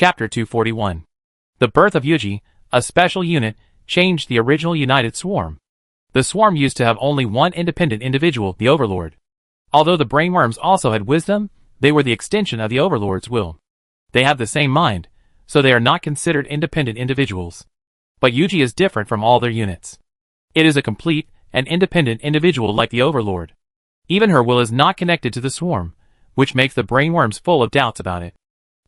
Chapter 241. The birth of Yuji, a special unit, changed the original United Swarm. The swarm used to have only one independent individual, the Overlord. Although the brainworms also had wisdom, they were the extension of the Overlord's will. They have the same mind, so they are not considered independent individuals. But Yuji is different from all their units. It is a complete and independent individual like the Overlord. Even her will is not connected to the swarm, which makes the brainworms full of doubts about it.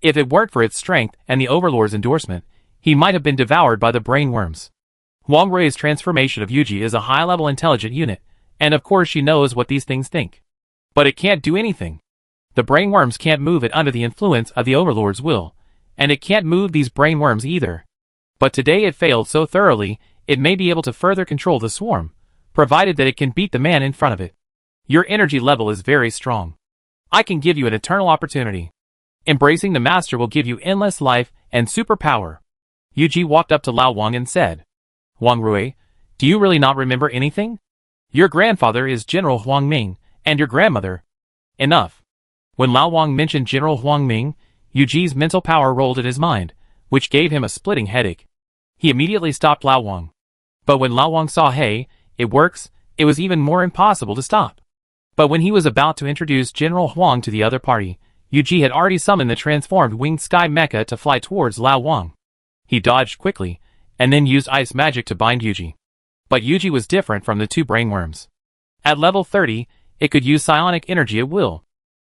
If it weren't for its strength and the Overlord's endorsement, he might have been devoured by the brainworms. Huang Rui's transformation of Yuji is a high-level intelligent unit, and of course she knows what these things think. But it can't do anything. The brainworms can't move it under the influence of the Overlord's will, and it can't move these brainworms either. But today it failed so thoroughly, it may be able to further control the swarm, provided that it can beat the man in front of it. Your energy level is very strong. I can give you an eternal opportunity. Embracing the master will give you endless life and superpower. Yuji walked up to Lao Wang and said, Huang Rui, do you really not remember anything? Your grandfather is General Huang Ming, and your grandmother. Enough. When Lao Wang mentioned General Huang Ming, Yuji's mental power rolled in his mind, which gave him a splitting headache. He immediately stopped Lao Wang. But when Lao Wang saw, hey, it works, it was even more impossible to stop. But when he was about to introduce General Huang to the other party, Yuji had already summoned the transformed winged sky mecha to fly towards Lao Wang. He dodged quickly, and then used ice magic to bind Yuji. But Yuji was different from the two brainworms. At level 30, it could use psionic energy at will.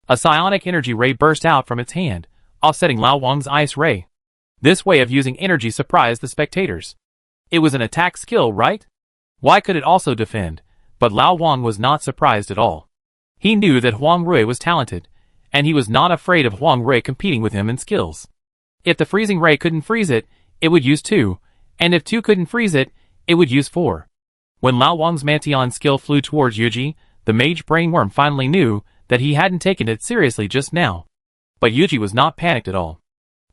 A psionic energy ray burst out from its hand, offsetting Lao Wang's ice ray. This way of using energy surprised the spectators. It was an attack skill, right? Why could it also defend? But Lao Wang was not surprised at all. He knew that Huang Rui was talented, and he was not afraid of Huang Rui competing with him in skills. If the freezing ray couldn't freeze it, it would use 2, and if 2 couldn't freeze it, it would use 4. When Lao Wang's Mantion skill flew towards Yuji, the mage brainworm finally knew that he hadn't taken it seriously just now. But Yuji was not panicked at all.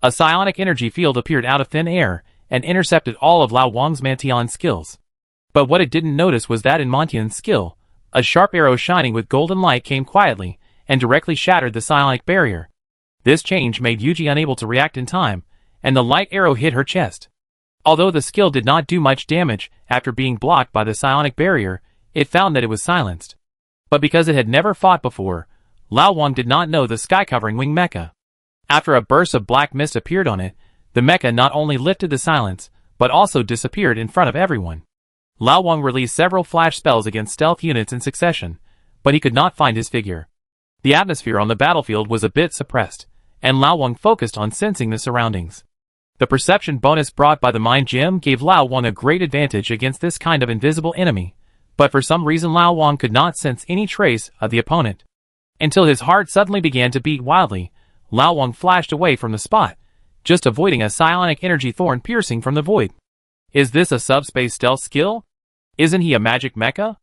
A psionic energy field appeared out of thin air and intercepted all of Lao Wang's Mantion skills. But what it didn't notice was that in Mantion's skill, a sharp arrow shining with golden light came quietly and directly shattered the psionic barrier. This change made Yuji unable to react in time, and the light arrow hit her chest. Although the skill did not do much damage after being blocked by the psionic barrier, it found that it was silenced. But because it had never fought before, Lao Wang did not know the sky-covering wing mecha. After a burst of black mist appeared on it, the mecha not only lifted the silence, but also disappeared in front of everyone. Lao Wang released several flash spells against stealth units in succession, but he could not find his figure. The atmosphere on the battlefield was a bit suppressed, and Lao Wang focused on sensing the surroundings. The perception bonus brought by the mind gem gave Lao Wang a great advantage against this kind of invisible enemy, but for some reason Lao Wang could not sense any trace of the opponent. Until his heart suddenly began to beat wildly, Lao Wang flashed away from the spot, just avoiding a psionic energy thorn piercing from the void. Is this a subspace stealth skill? Isn't he a magic mecha?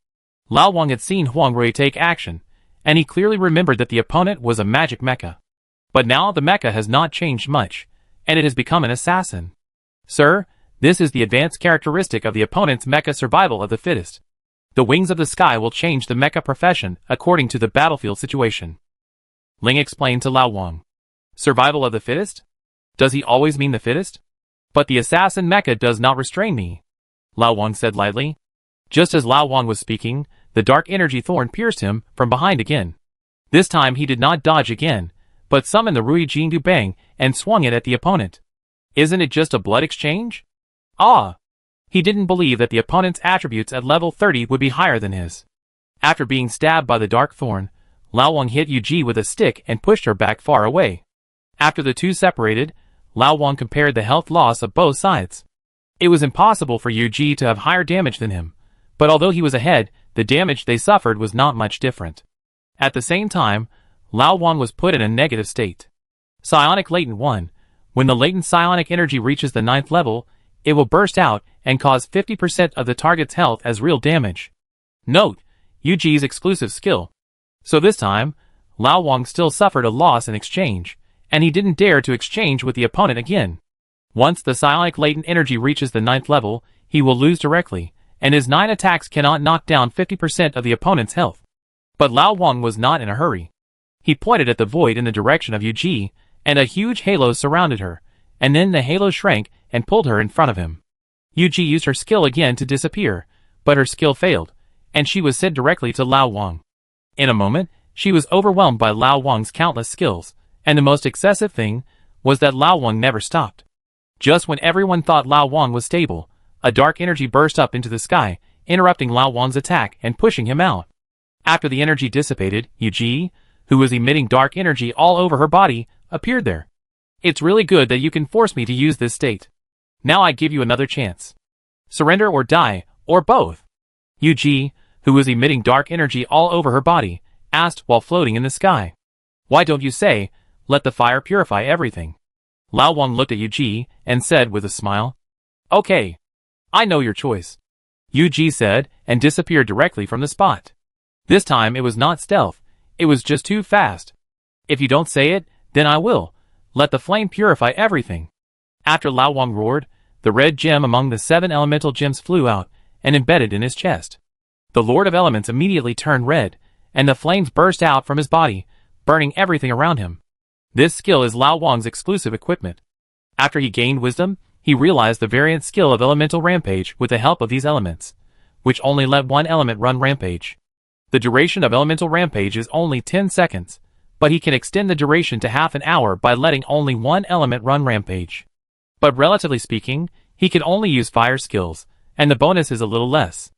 Lao Wang had seen Huang Rui take action, and he clearly remembered that the opponent was a magic mecha. But now the mecha has not changed much, and it has become an assassin. Sir, this is the advanced characteristic of the opponent's mecha survival of the fittest. The wings of the sky will change the mecha profession according to the battlefield situation. Ling explained to Lao Wang. Survival of the fittest? Does he always mean the fittest? But the assassin mecha does not restrain me, Lao Wang said lightly. Just as Lao Wang was speaking, the dark energy thorn pierced him from behind again. This time he did not dodge again, but summoned the Rui Jingdu Bang and swung it at the opponent. Isn't it just a blood exchange? Ah! He didn't believe that the opponent's attributes at level 30 would be higher than his. After being stabbed by the dark thorn, Lao Wang hit Yuji with a stick and pushed her back far away. After the two separated, Lao Wang compared the health loss of both sides. It was impossible for Yuji to have higher damage than him, but although he was ahead, the damage they suffered was not much different. At the same time, Lao Wang was put in a negative state. Psionic Latent 1. When the latent psionic energy reaches the 9th level, it will burst out and cause 50% of the target's health as real damage. Note, Yuji's exclusive skill. So this time, Lao Wang still suffered a loss in exchange, and he didn't dare to exchange with the opponent again. Once the psionic latent energy reaches the 9th level, he will lose directly, and his 9 attacks cannot knock down 50% of the opponent's health. But Lao Wang was not in a hurry. He pointed at the void in the direction of Yuji, and a huge halo surrounded her, and then the halo shrank and pulled her in front of him. Yuji used her skill again to disappear, but her skill failed, and she was sent directly to Lao Wang. In a moment, she was overwhelmed by Lao Wang's countless skills, and the most excessive thing was that Lao Wang never stopped. Just when everyone thought Lao Wang was stable, a dark energy burst up into the sky, interrupting Lao Wang's attack and pushing him out. After the energy dissipated, Yuji, who was emitting dark energy all over her body, appeared there. It's really good that you can force me to use this state. Now I give you another chance. Surrender or die, or both. Yuji, who was emitting dark energy all over her body, asked while floating in the sky. Why don't you say, let the fire purify everything? Lao Wang looked at Yuji and said with a smile. Okay. I know your choice. Yuji said and disappeared directly from the spot. This time it was not stealth, it was just too fast. If you don't say it, then I will. Let the flame purify everything. After Lao Wang roared, the red gem among the 7 elemental gems flew out and embedded in his chest. The Lord of Elements immediately turned red, and the flames burst out from his body, burning everything around him. This skill is Lao Wang's exclusive equipment. After he gained wisdom, he realized the variant skill of Elemental Rampage with the help of these elements, which only let one element run Rampage. The duration of Elemental Rampage is only 10 seconds, but he can extend the duration to half an hour by letting only one element run Rampage. But relatively speaking, he can only use fire skills, and the bonus is a little less.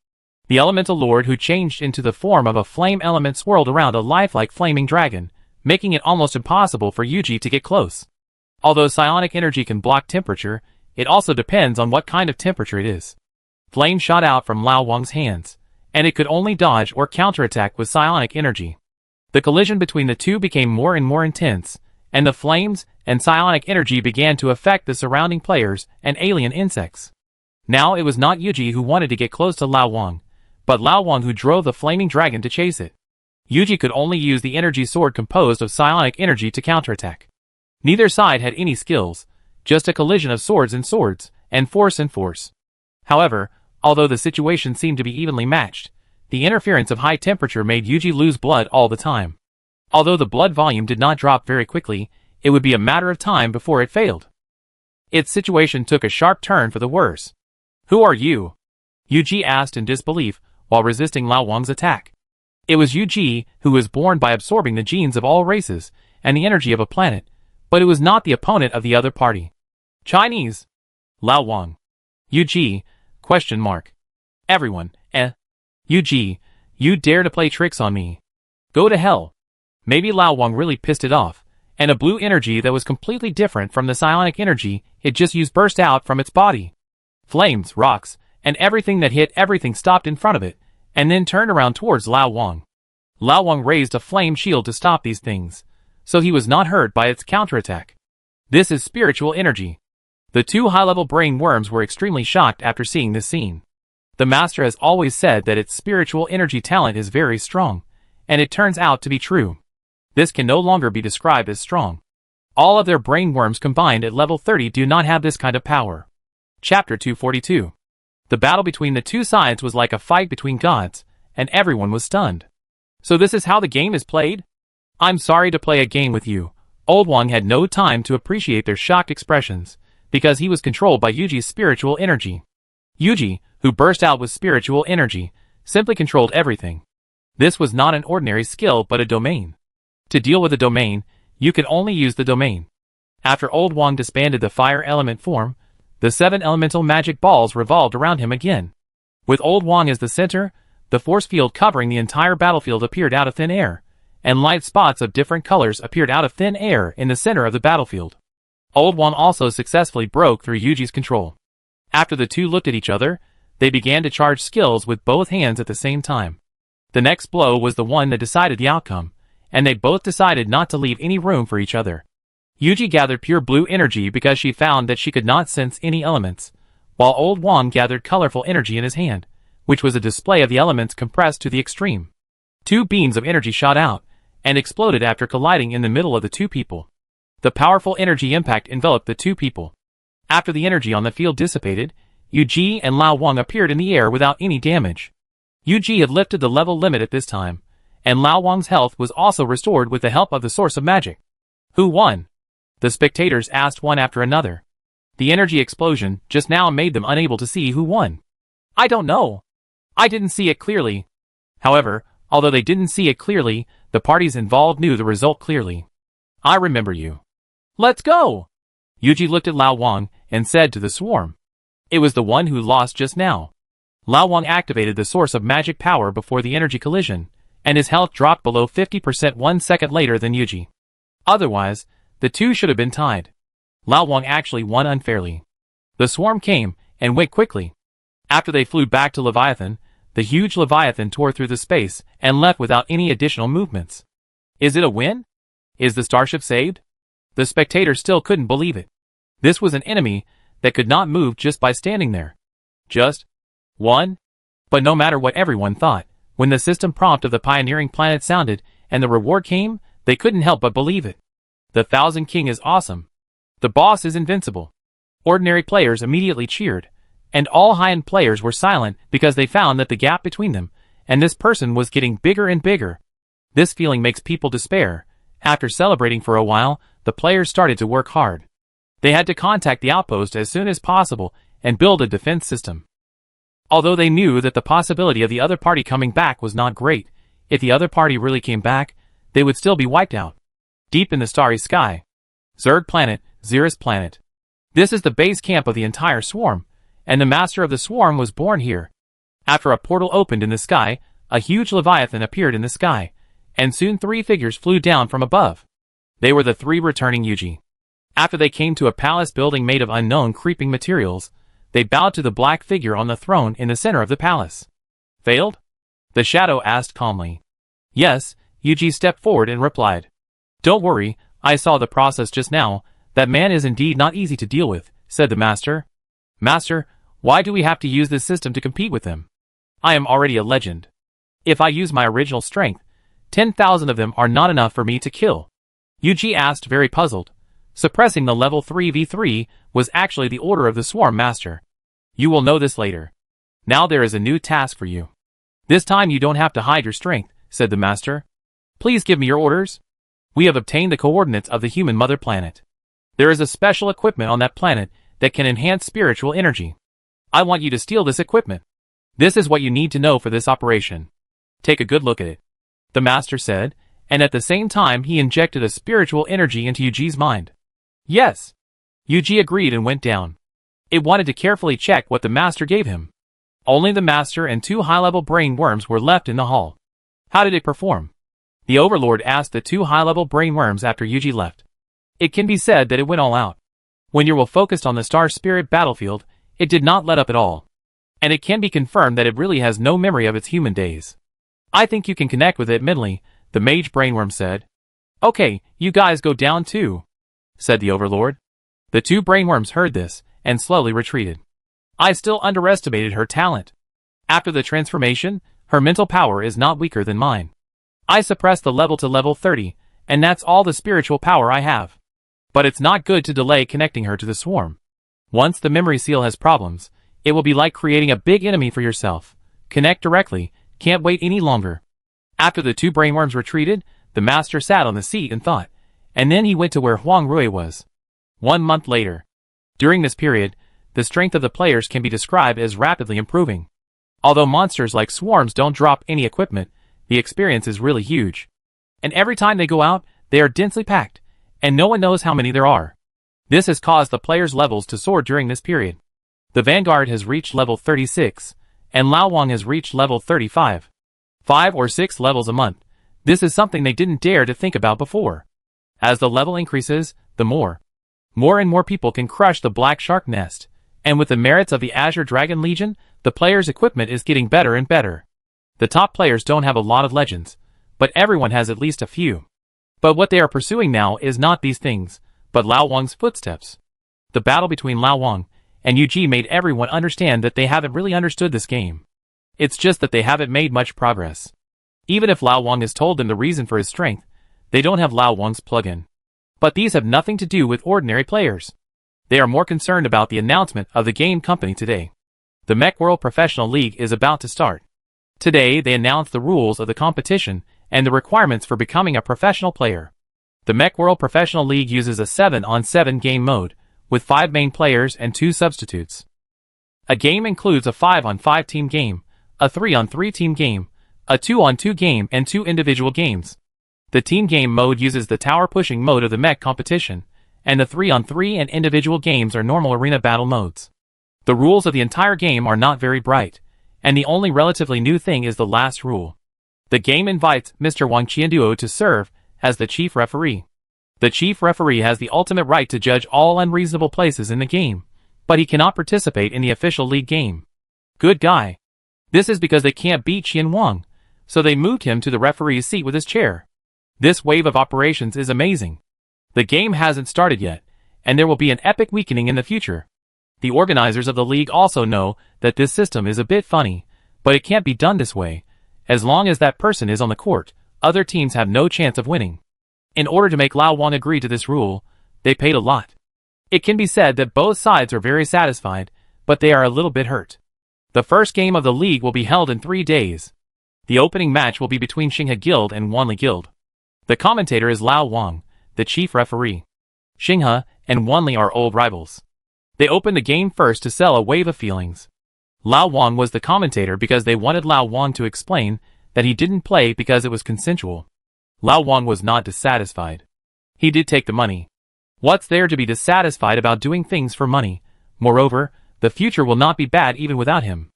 The Elemental Lord who changed into the form of a flame element swirled around a lifelike flaming dragon, making it almost impossible for Yuji to get close. Although psionic energy can block temperature, it also depends on what kind of temperature it is. Flame shot out from Lao Wang's hands, and it could only dodge or counterattack with psionic energy. The collision between the two became more and more intense, and the flames and psionic energy began to affect the surrounding players and alien insects. Now it was not Yuji who wanted to get close to Lao Wang, but Lao Wang who drove the flaming dragon to chase it. Yuji could only use the energy sword composed of psionic energy to counterattack. Neither side had any skills, just a collision of swords, and force. However, although the situation seemed to be evenly matched, the interference of high temperature made Yuji lose blood all the time. Although the blood volume did not drop very quickly, it would be a matter of time before it failed. Its situation took a sharp turn for the worse. Who are you? Yuji asked in disbelief while resisting Lao Wang's attack. It was Yuji who was born by absorbing the genes of all races and the energy of a planet, but it was not the opponent of the other party. Chinese. Lao Wang. Yuji, ? Everyone, Yuji, you dare to play tricks on me. Go to hell. Maybe Lao Wang really pissed it off, and a blue energy that was completely different from the psionic energy it just used burst out from its body. Flames, rocks, and everything that hit everything stopped in front of it, and then turned around towards Lao Wang. Lao Wang raised a flame shield to stop these things, so he was not hurt by its counterattack. This is spiritual energy. The two high-level brain worms were extremely shocked after seeing this scene. The master has always said that its spiritual energy talent is very strong, and it turns out to be true. This can no longer be described as strong. All of their brain worms combined at level 30 do not have this kind of power. Chapter 242. The battle between the two sides was like a fight between gods, and everyone was stunned. So this is how the game is played? I'm sorry to play a game with you. Old Wang had no time to appreciate their shocked expressions, because he was controlled by Yuji's spiritual energy. Yuji, who burst out with spiritual energy, simply controlled everything. This was not an ordinary skill but a domain. To deal with a domain, you can only use the domain. After Old Wang disbanded the fire element form, the 7 elemental magic balls revolved around him again. With Old Wang as the center, the force field covering the entire battlefield appeared out of thin air, and light spots of different colors appeared out of thin air in the center of the battlefield. Old Wang also successfully broke through Yuji's control. After the two looked at each other, they began to charge skills with both hands at the same time. The next blow was the one that decided the outcome, and they both decided not to leave any room for each other. Yuji gathered pure blue energy because she found that she could not sense any elements, while Old Wang gathered colorful energy in his hand, which was a display of the elements compressed to the extreme. 2 beams of energy shot out, and exploded after colliding in the middle of the two people. The powerful energy impact enveloped the two people. After the energy on the field dissipated, Yuji and Lao Wang appeared in the air without any damage. Yuji had lifted the level limit at this time, and Lao Wang's health was also restored with the help of the source of magic. Who won? The spectators asked one after another. The energy explosion just now made them unable to see who won. I don't know. I didn't see it clearly. However, although they didn't see it clearly, the parties involved knew the result clearly. I remember you. Let's go! Yuji looked at Lao Wang and said to the swarm. It was the one who lost just now. Lao Wang activated the source of magic power before the energy collision, and his health dropped below 50% 1 second later than Yuji. Otherwise, the two should have been tied. Lao Wang actually won unfairly. The swarm came and went quickly. After they flew back to Leviathan, the huge Leviathan tore through the space and left without any additional movements. Is it a win? Is the starship saved? The spectators still couldn't believe it. This was an enemy that could not move just by standing there. Just one? But no matter what everyone thought, when the system prompt of the pioneering planet sounded and the reward came, they couldn't help but believe it. The Thousand King is awesome. The boss is invincible. Ordinary players immediately cheered, and all high-end players were silent because they found that the gap between them and this person was getting bigger and bigger. This feeling makes people despair. After celebrating for a while, the players started to work hard. They had to contact the outpost as soon as possible and build a defense system. Although they knew that the possibility of the other party coming back was not great, if the other party really came back, they would still be wiped out. Deep in the starry sky. Zerg planet, Xeris planet. This is the base camp of the entire swarm, and the master of the swarm was born here. After a portal opened in the sky, a huge Leviathan appeared in the sky, and soon 3 figures flew down from above. They were the 3 returning Yuji. After they came to a palace building made of unknown creeping materials, they bowed to the black figure on the throne in the center of the palace. Failed? The shadow asked calmly. Yes, Yuji stepped forward and replied. Don't worry, I saw the process just now. That man is indeed not easy to deal with, said the master. Master, why do we have to use this system to compete with them? I am already a legend. If I use my original strength, 10,000 of them are not enough for me to kill. Yuji asked, very puzzled. Suppressing the level 3v3 was actually the order of the swarm master. You will know this later. Now there is a new task for you. This time you don't have to hide your strength, said the master. Please give me your orders. We have obtained the coordinates of the human mother planet. There is a special equipment on that planet that can enhance spiritual energy. I want you to steal this equipment. This is what you need to know for this operation. Take a good look at it, the master said, and at the same time he injected a spiritual energy into Yuji's mind. Yes. Yuji agreed and went down. It wanted to carefully check what the master gave him. Only the master and 2 high-level brain worms were left in the hall. How did it perform? The overlord asked the 2 high-level brain worms after Yuji left. It can be said that it went all out. When you were focused on the star spirit battlefield, it did not let up at all. And it can be confirmed that it really has no memory of its human days. I think you can connect with it mentally, the mage brainworm said. Okay, you guys go down too, said the overlord. The 2 brainworms heard this and slowly retreated. I still underestimated her talent. After the transformation, her mental power is not weaker than mine. I suppressed the level to level 30, and that's all the spiritual power I have. But it's not good to delay connecting her to the swarm. Once the memory seal has problems, it will be like creating a big enemy for yourself. Connect directly, can't wait any longer. After the 2 brainworms retreated, the master sat on the seat and thought, and then he went to where Huang Rui was. 1 month later. During this period, the strength of the players can be described as rapidly improving. Although monsters like swarms don't drop any equipment, the experience is really huge. And every time they go out, they are densely packed, and no one knows how many there are. This has caused the players' levels to soar during this period. The Vanguard has reached level 36, and Lao Wang has reached level 35. 5 or 6 levels a month. This is something they didn't dare to think about before. As the level increases, the more and more people can crush the Black Shark Nest, and with the merits of the Azure Dragon Legion, the players' equipment is getting better and better. The top players don't have a lot of legends, but everyone has at least a few. But what they are pursuing now is not these things, but Lao Wang's footsteps. The battle between Lao Wang and Yuji made everyone understand that they haven't really understood this game. It's just that they haven't made much progress. Even if Lao Wang has told them the reason for his strength, they don't have Lao Wang's plugin. But these have nothing to do with ordinary players. They are more concerned about the announcement of the game company today. The Mech World Professional League is about to start. Today they announced the rules of the competition and the requirements for becoming a professional player. The Mech World Professional League uses a 7-on-7 game mode, with 5 main players and 2 substitutes. A game includes a 5-on-5 team game, a 3-on-3 team game, a 2-on-2 game and 2 individual games. The team game mode uses the tower pushing mode of the mech competition, and the 3-on-3 and individual games are normal arena battle modes. The rules of the entire game are not very bright, and the only relatively new thing is the last rule. The game invites Mr. Wang Qianduo to serve as the chief referee. The chief referee has the ultimate right to judge all unreasonable places in the game, but he cannot participate in the official league game. Good guy. This is because they can't beat Qian Wang, so they moved him to the referee's seat with his chair. This wave of operations is amazing. The game hasn't started yet, and there will be an epic weakening in the future. The organizers of the league also know that this system is a bit funny, but it can't be done this way. As long as that person is on the court, other teams have no chance of winning. In order to make Lao Wang agree to this rule, they paid a lot. It can be said that both sides are very satisfied, but they are a little bit hurt. The first game of the league will be held in 3 days. The opening match will be between Xinghe Guild and Wanli Guild. The commentator is Lao Wang, the chief referee. Xinghe and Wanli are old rivals. They opened the game first to sell a wave of feelings. Lao Wang was the commentator because they wanted Lao Wang to explain that he didn't play because it was consensual. Lao Wang was not dissatisfied. He did take the money. What's there to be dissatisfied about doing things for money? Moreover, the future will not be bad even without him.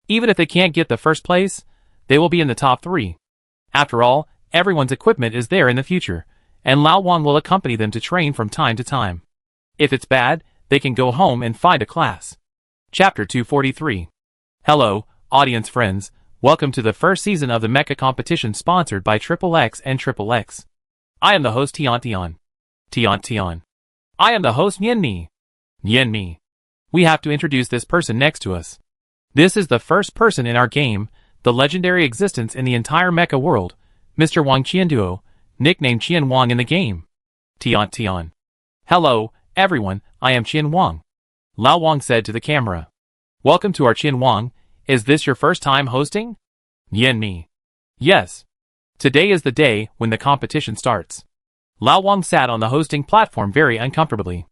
Even if they can't get the first place, they will be in the top 3. After all, everyone's equipment is there in the future, and Lao Wang will accompany them to train from time to time. If it's bad, they can go home and find a class. Chapter 243. Hello, audience friends, welcome to the first season of the Mecha competition sponsored by XXX and XXX. I am the host Tian. I am the host Nian. We have to introduce this person next to us. This is the first person in our game, the legendary existence in the entire Mecha world, Mr. Wang Qianduo, nicknamed Qian Wang in the game. Tian. Hello, everyone, I am Qian Wang. Lao Wang said to the camera. Welcome to our Qian Wang. Is this your first time hosting? Nian. Yes. Today is the day when the competition starts. Lao Wang sat on the hosting platform very uncomfortably.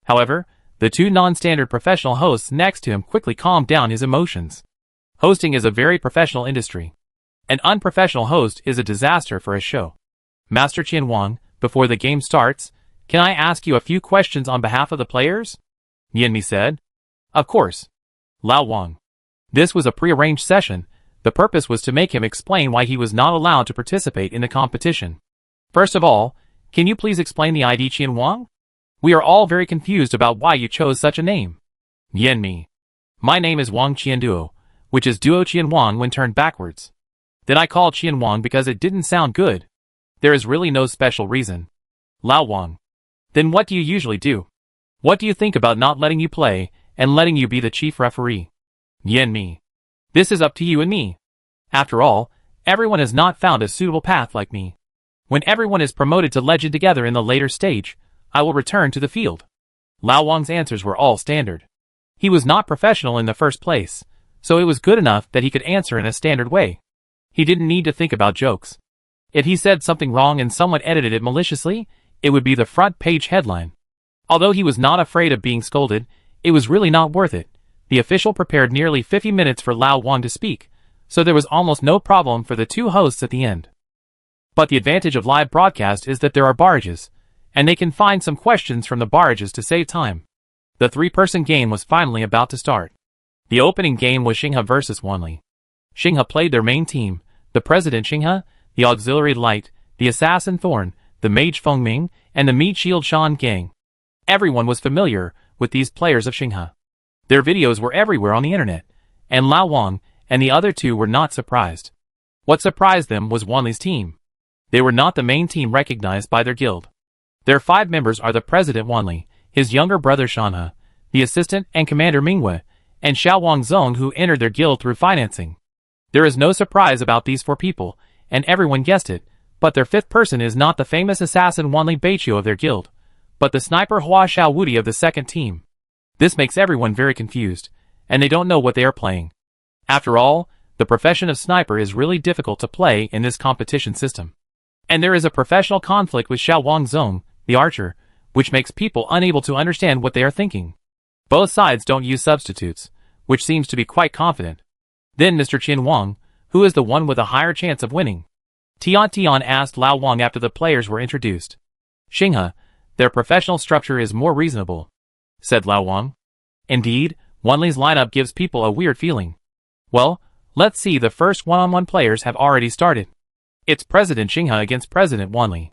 However, the 2 non-standard professional hosts next to him quickly calmed down his emotions. Hosting is a very professional industry. An unprofessional host is a disaster for a show. Master Qian Wang, before the game starts, can I ask you a few questions on behalf of the players? Nian said. Of course. Lao Wang. This was a prearranged session. The purpose was to make him explain why he was not allowed to participate in the competition. First of all, can you please explain the ID Qian Wang? We are all very confused about why you chose such a name. Nian. My name is Wang Qianduo, which is Duo Qian Wang when turned backwards. Then I called Qian Wang because it didn't sound good. There is really no special reason. Lao Wang. Then what do you usually do? What do you think about not letting you play, and letting you be the chief referee? Nian. This is up to you and me. After all, everyone has not found a suitable path like me. When everyone is promoted to legend together in the later stage, I will return to the field. Lao Wang's answers were all standard. He was not professional in the first place, so it was good enough that he could answer in a standard way. He didn't need to think about jokes. If he said something wrong and someone edited it maliciously, it would be the front page headline. Although he was not afraid of being scolded, it was really not worth it. The official prepared nearly 50 minutes for Lao Wang to speak, so there was almost no problem for the 2 hosts at the end. But the advantage of live broadcast is that there are barrages, and they can find some questions from the barrages to save time. The 3-person game was finally about to start. The opening game was Xinghe versus Wanli. Xinghe played their main team, the President Xinghe, the Auxiliary Light, the Assassin Thorn, the Mage Fengming, and the Meat Shield Shan Gang. Everyone was familiar with these players of Xinghe. Their videos were everywhere on the internet, and Lao Wang and the other 2 were not surprised. What surprised them was Wanli's team. They were not the main team recognized by their guild. Their 5 members are the President Wanli, his younger brother Shanhe, the assistant and commander Mingwei, and Xiao Wangzong, who entered their guild through financing. There is no surprise about these 4 people, and everyone guessed it, but their 5th person is not the famous assassin Wanli Beiqiu of their guild, but the sniper Hua Xiao Wudi of the 2nd team. This makes everyone very confused, and they don't know what they are playing. After all, the profession of sniper is really difficult to play in this competition system. And there is a professional conflict with Xiao Wangzong, the archer, which makes people unable to understand what they are thinking. Both sides don't use substitutes, which seems to be quite confident. Then Mr. Qin Wang, who is the one with a higher chance of winning? Tian asked Lao Wang after the players were introduced. Xinghe, their professional structure is more reasonable, said Lao Wang. Indeed, Wanli's lineup gives people a weird feeling. Well, let's see, the first one-on-one players have already started. It's President Xinghe against President Wanli.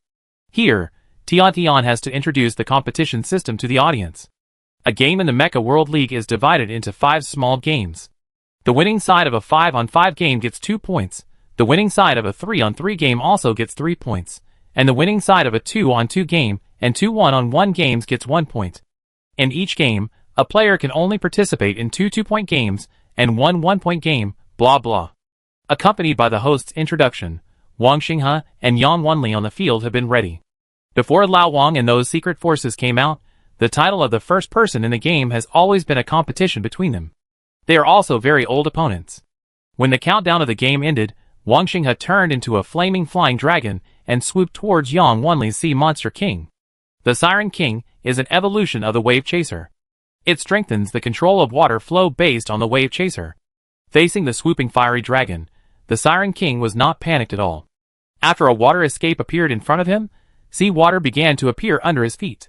Here, Tian has to introduce the competition system to the audience. A game in the Mecha World League is divided into 5 small games. The winning side of a 5-on-5 game gets 2 points, the winning side of a 3-on-3 game also gets 3 points, and the winning side of a 2-on-2 game and 2 1-on-1 games gets 1 point. In each game, a player can only participate in 2 2-point games and 1 1-point game, blah blah. Accompanied by the host's introduction, Wang Xinghe and Yang Wanli on the field have been ready. Before Lao Wang and those secret forces came out, the title of the first person in the game has always been a competition between them. They are also very old opponents. When the countdown of the game ended, Wang Xinghe turned into a flaming flying dragon and swooped towards Yang Wanli's Sea Monster King. The Siren King is an evolution of the Wave Chaser. It strengthens the control of water flow based on the Wave Chaser. Facing the swooping fiery dragon, the Siren King was not panicked at all. After a water escape appeared in front of him, sea water began to appear under his feet.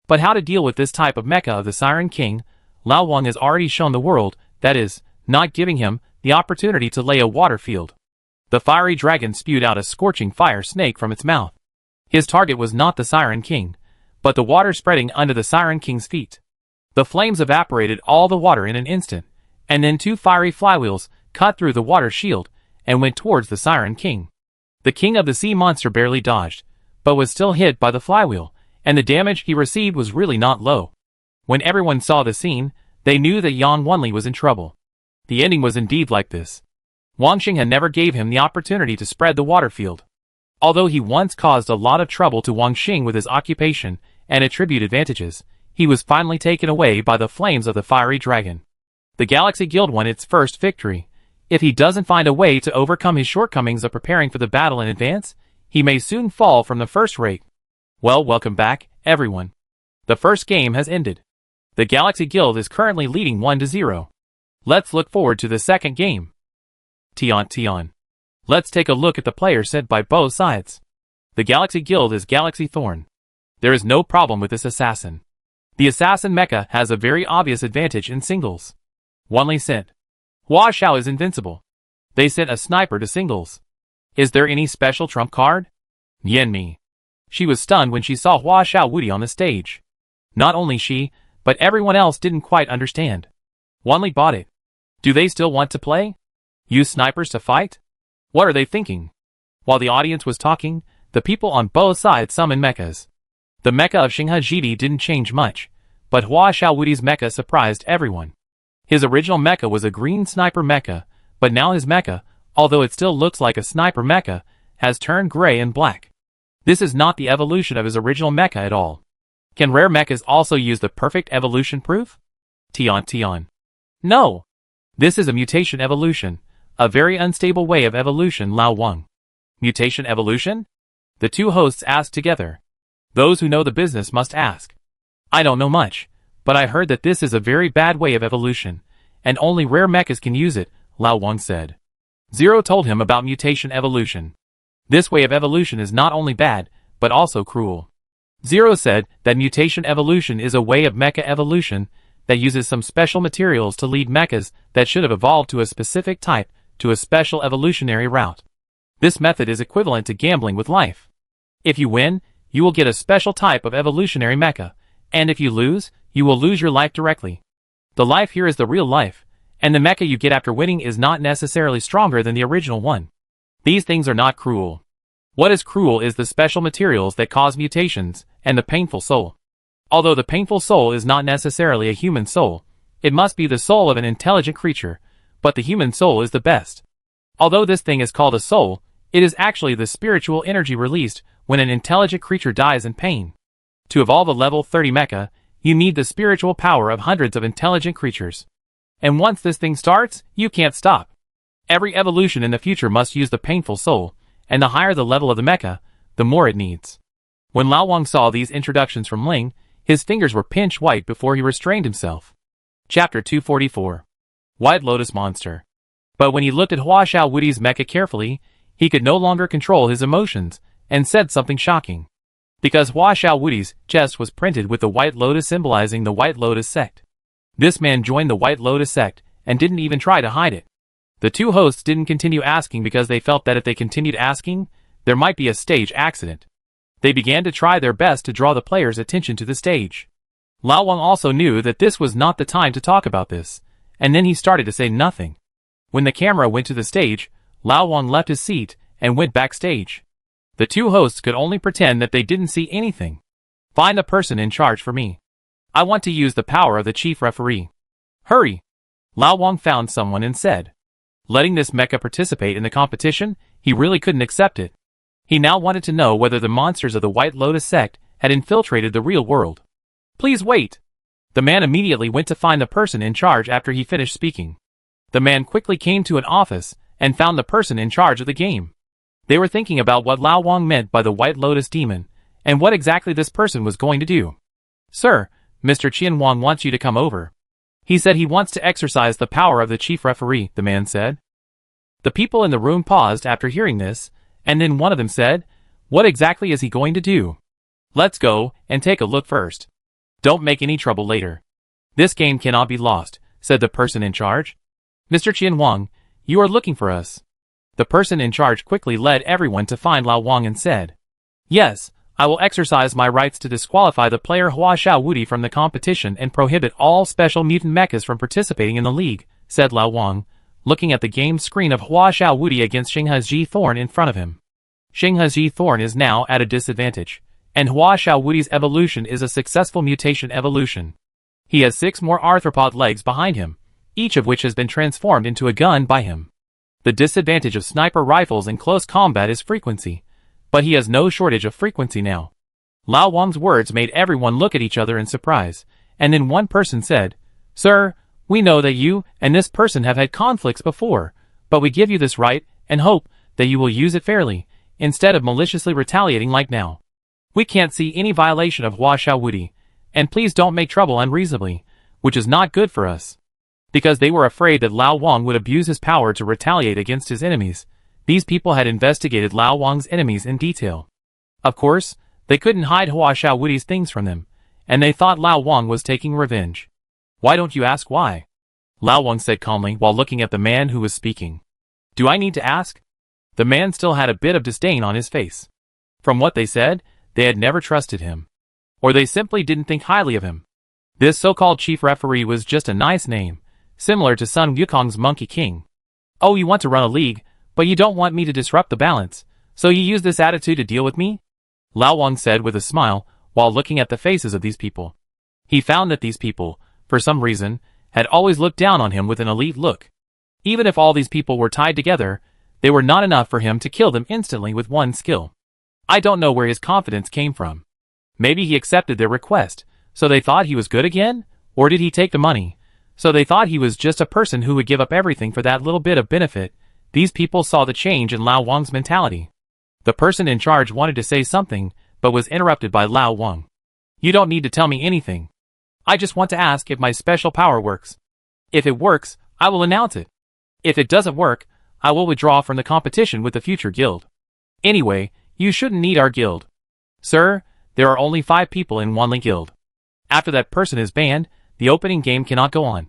But how to deal with this type of mecha of the Siren King, Lao Wang has already shown the world, that is, not giving him the opportunity to lay a water field. The fiery dragon spewed out a scorching fire snake from its mouth. His target was not the Siren King, but the water spreading under the Siren King's feet. The flames evaporated all the water in an instant, and then 2 fiery flywheels cut through the water shield and went towards the Siren King. The king of the sea monster barely dodged, but was still hit by the flywheel, and the damage he received was really not low. When everyone saw the scene, they knew that Yang Wanli was in trouble. The ending was indeed like this. Wang Xinghe never gave him the opportunity to spread the water field. Although he once caused a lot of trouble to Wang Xing with his occupation and attribute advantages, he was finally taken away by the flames of the fiery dragon. The Galaxy Guild won its first victory. If he doesn't find a way to overcome his shortcomings of preparing for the battle in advance, he may soon fall from the first rate. Well, welcome back, everyone. The first game has ended. The Galaxy Guild is currently leading 1-0. Let's look forward to the second game. Tian. Let's take a look at the players sent by both sides. The Galaxy Guild is Galaxy Thorn. There is no problem with this assassin. The assassin mecha has a very obvious advantage in singles. Wanli sent. Hua Xiao is invincible. They sent a sniper to singles. Is there any special trump card? Yanmi. She was stunned when she saw Hua Xiao Wudi on the stage. Not only she, but everyone else didn't quite understand. Wanli bought it. Do they still want to play? Use snipers to fight? What are they thinking? While the audience was talking, the people on both sides summoned mechas. The mecha of Xinghe Jidi didn't change much, but Hua Xiaowudi's mecha surprised everyone. His original mecha was a green sniper mecha, but now his mecha, although it still looks like a sniper mecha, has turned gray and black. This is not the evolution of his original mecha at all. Can rare mechas also use the perfect evolution proof? Tian. No! This is a mutation evolution, a very unstable way of evolution. Lao Wang. Mutation evolution? The two hosts asked together. Those who know the business must ask. I don't know much, but I heard that this is a very bad way of evolution, and only rare mechas can use it, Lao Wang said. Zero told him about mutation evolution. This way of evolution is not only bad, but also cruel. Zero said that mutation evolution is a way of mecha evolution that uses some special materials to lead mechas that should have evolved to a specific type to a special evolutionary route. This method is equivalent to gambling with life. If you win, you will get a special type of evolutionary mecha, and if you lose, you will lose your life directly. The life here is the real life, and the mecha you get after winning is not necessarily stronger than the original one. These things are not cruel. What is cruel is the special materials that cause mutations, and the painful soul. Although the painful soul is not necessarily a human soul, it must be the soul of an intelligent creature, but the human soul is the best. Although this thing is called a soul, it is actually the spiritual energy released when an intelligent creature dies in pain. To evolve a level 30 mecha, you need the spiritual power of hundreds of intelligent creatures. And once this thing starts, you can't stop. Every evolution in the future must use the painful soul, and the higher the level of the mecha, the more it needs. When Lao Wang saw these introductions from Ling, his fingers were pinched white before he restrained himself. Chapter 244. White Lotus Monster. But when he looked at Hua Xiao Wudi's mecha carefully, he could no longer control his emotions, and said something shocking. Because Hua Xiao Wudi's chest was printed with the White Lotus symbolizing the White Lotus sect. This man joined the White Lotus sect, and didn't even try to hide it. The two hosts didn't continue asking because they felt that if they continued asking, there might be a stage accident. They began to try their best to draw the players' attention to the stage. Lao Wang also knew that this was not the time to talk about this, and then he started to say nothing. When the camera went to the stage, Lao Wang left his seat and went backstage. The two hosts could only pretend that they didn't see anything. Find the person in charge for me. I want to use the power of the chief referee. Hurry! Lao Wang found someone and said. Letting this mecha participate in the competition, he really couldn't accept it. He now wanted to know whether the monsters of the White Lotus sect had infiltrated the real world. Please wait! The man immediately went to find the person in charge after he finished speaking. The man quickly came to an office and found the person in charge of the game. They were thinking about what Lao Wang meant by the White Lotus demon, and what exactly this person was going to do. Sir, Mr. Qian Wang wants you to come over. He said he wants to exercise the power of the chief referee, the man said. The people in the room paused after hearing this, and then one of them said, what exactly is he going to do? Let's go and take a look first. Don't make any trouble later. This game cannot be lost, said the person in charge. Mr. Qian Wang, you are looking for us. The person in charge quickly led everyone to find Lao Wang and said, yes, I will exercise my rights to disqualify the player Hua Xiao Wudi from the competition and prohibit all special mutant mechas from participating in the league, said Lao Wang, looking at the game screen of Hua Xiao Wudi against Xinghe Ji Thorn in front of him. Xinghe Ji Thorn is now at a disadvantage, and Hua Xiao Wudi's evolution is a successful mutation evolution. He has 6 more arthropod legs behind him, each of which has been transformed into a gun by him. The disadvantage of sniper rifles in close combat is frequency, but he has no shortage of frequency now. Lao Wang's words made everyone look at each other in surprise, and then one person said, Sir, we know that you and this person have had conflicts before, but we give you this right and hope that you will use it fairly, instead of maliciously retaliating like now. We can't see any violation of Hua Xiao Wudi, and please don't make trouble unreasonably, which is not good for us. Because they were afraid that Lao Wang would abuse his power to retaliate against his enemies, these people had investigated Lao Wang's enemies in detail. Of course, they couldn't hide Hua Xiao Wudi's things from them, and they thought Lao Wang was taking revenge. Why don't you ask why? Lao Wang said calmly while looking at the man who was speaking. Do I need to ask? The man still had a bit of disdain on his face. From what they said, they had never trusted him. Or they simply didn't think highly of him. This so-called chief referee was just a nice name, similar to Sun Wukong's Monkey King. Oh, you want to run a league, but you don't want me to disrupt the balance, so you use this attitude to deal with me? Lao Wang said with a smile, while looking at the faces of these people. He found that these people, for some reason, had always looked down on him with an elite look. Even if all these people were tied together, they were not enough for him to kill them instantly with one skill. I don't know where his confidence came from. Maybe he accepted their request, so they thought he was good again? Or did he take the money? So they thought he was just a person who would give up everything for that little bit of benefit. These people saw the change in Lao Wang's mentality. The person in charge wanted to say something, but was interrupted by Lao Wang. You don't need to tell me anything. I just want to ask if my special power works. If it works, I will announce it. If it doesn't work, I will withdraw from the competition with the future guild. Anyway, you shouldn't need our guild. Sir, there are only 5 people in Wanli Guild. After that person is banned, the opening game cannot go on.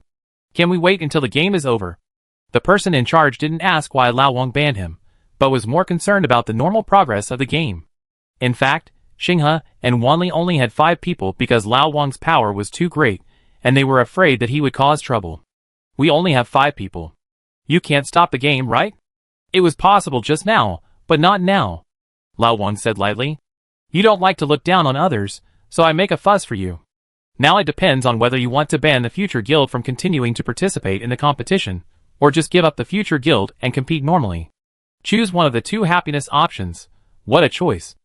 Can we wait until the game is over? The person in charge didn't ask why Lao Wang banned him, but was more concerned about the normal progress of the game. In fact, Xinghe and Wanli only had 5 people because Lao Wang's power was too great, and they were afraid that he would cause trouble. We only have 5 people. You can't stop the game, right? It was possible just now, but not now. Lao Wang said lightly. You don't like to look down on others, so I make a fuss for you. Now it depends on whether you want to ban the future guild from continuing to participate in the competition, or just give up the future guild and compete normally. Choose one of the 2 happiness options. What a choice.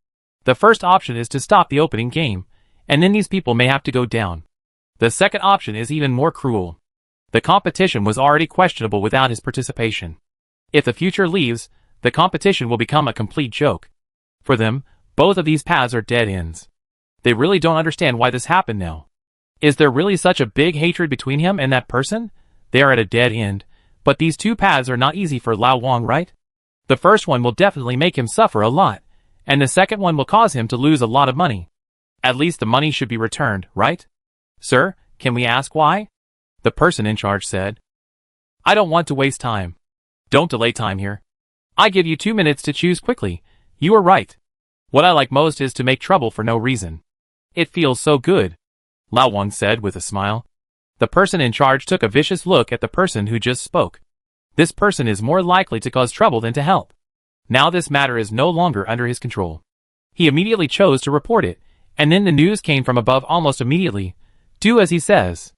The first option is to stop the opening game, and then these people may have to go down. The second option is even more cruel. The competition was already questionable without his participation. If the future leaves, the competition will become a complete joke. For them, Both of these paths are dead ends. They really don't understand why this happened now. Is there really such a big hatred between him and that person? They are at a dead end, but these two paths are not easy for Lao Wang, right? The first one will definitely make him suffer a lot, and the second one will cause him to lose a lot of money. At least the money should be returned, right? Sir, can we ask why? The person in charge said. I don't want to waste time. Don't delay time here. I give you 2 minutes to choose quickly. You are right. What I like most is to make trouble for no reason. It feels so good, Lao Wang said with a smile. The person in charge took a vicious look at the person who just spoke. This person is more likely to cause trouble than to help. Now this matter is no longer under his control. He immediately chose to report it, and then the news came from above almost immediately. Do as he says.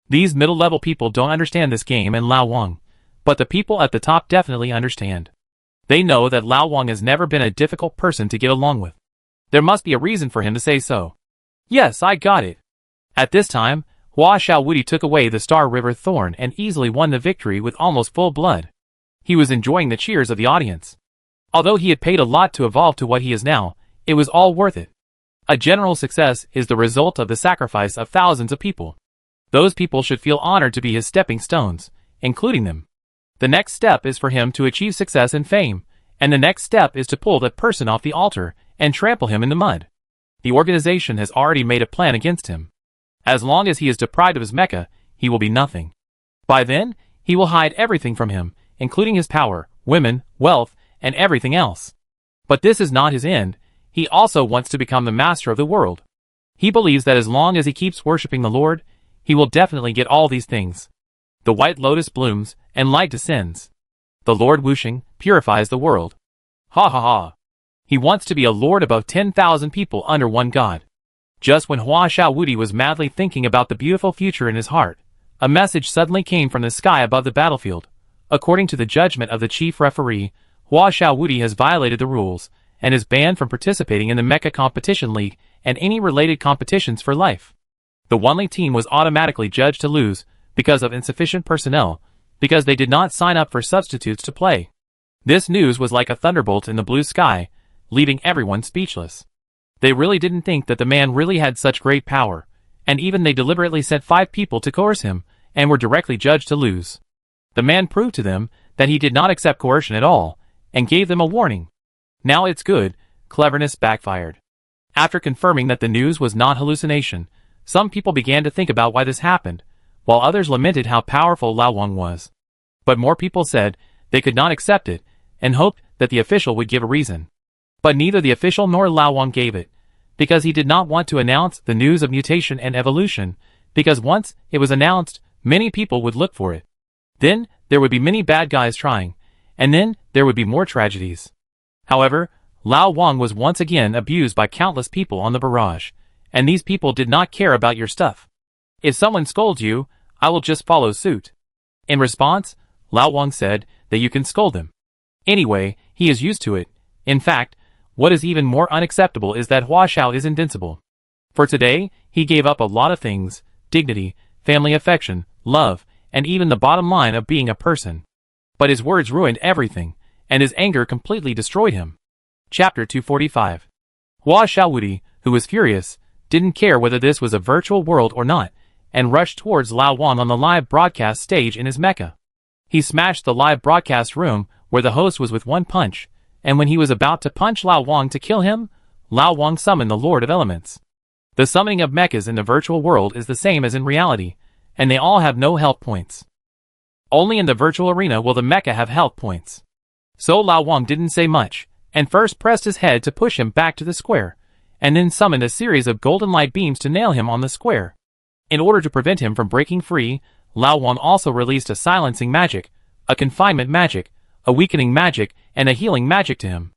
These middle-level people don't understand this game and Lao Wang, but the people at the top definitely understand. They know that Lao Wang has never been a difficult person to get along with. There must be a reason for him to say so. Yes, I got it. At this time, Hua Xiaowudi took away the Star River Thorn and easily won the victory with almost full blood. He was enjoying the cheers of the audience. Although he had paid a lot to evolve to what he is now, it was all worth it. A general success is the result of the sacrifice of thousands of people. Those people should feel honored to be his stepping stones, including them. The next step is for him to achieve success and fame, and the next step is to pull that person off the altar and trample him in the mud. The organization has already made a plan against him. As long as he is deprived of his mecha, he will be nothing. By then, he will hide everything from him, including his power, women, wealth, and everything else. But this is not his end. He also wants to become the master of the world. He believes that as long as he keeps worshipping the Lord, he will definitely get all these things. The white lotus blooms, and light descends. The Lord Wuxing purifies the world. Ha ha ha. He wants to be a lord above 10,000 people under one god. Just when Hua Xiaowudi was madly thinking about the beautiful future in his heart, a message suddenly came from the sky above the battlefield. According to the judgment of the chief referee, Hua Xiaowudi has violated the rules, and is banned from participating in the Mecha Competition League and any related competitions for life. The Wanli team was automatically judged to lose because of insufficient personnel, because they did not sign up for substitutes to play. This news was like a thunderbolt in the blue sky, leaving everyone speechless. They really didn't think that the man really had such great power, and even they deliberately sent 5 people to coerce him, and were directly judged to lose. The man proved to them that he did not accept coercion at all, and gave them a warning. Now it's good, cleverness backfired. After confirming that the news was not hallucination, some people began to think about why this happened, while others lamented how powerful Lao Wang was. But more people said they could not accept it, and hoped that the official would give a reason. But neither the official nor Lao Wang gave it, because he did not want to announce the news of mutation and evolution, because once it was announced, many people would look for it. Then, there would be many bad guys trying, and then, there would be more tragedies. However, Lao Wang was once again abused by countless people on the barrage, and these people did not care about your stuff. If someone scolds you, I will just follow suit. In response, Lao Wang said that you can scold him. Anyway, he is used to it. In fact, what is even more unacceptable is that Hua Xiao is invincible. For today, he gave up a lot of things: dignity, family affection, love, and even the bottom line of being a person. But his words ruined everything, and his anger completely destroyed him. Chapter 245. Hua Xiaowudi, who was furious, didn't care whether this was a virtual world or not, and rushed towards Lao Wang on the live broadcast stage in his mecha. He smashed the live broadcast room where the host was with one punch, and when he was about to punch Lao Wang to kill him, Lao Wang summoned the Lord of Elements. The summoning of mechas in the virtual world is the same as in reality, and they all have no health points. Only in the virtual arena will the mecha have health points. So Lao Wang didn't say much, and first pressed his head to push him back to the square, and then summoned a series of golden light beams to nail him on the square. In order to prevent him from breaking free, Lao Wang also released a silencing magic, a confinement magic, a weakening magic, and a healing magic to him.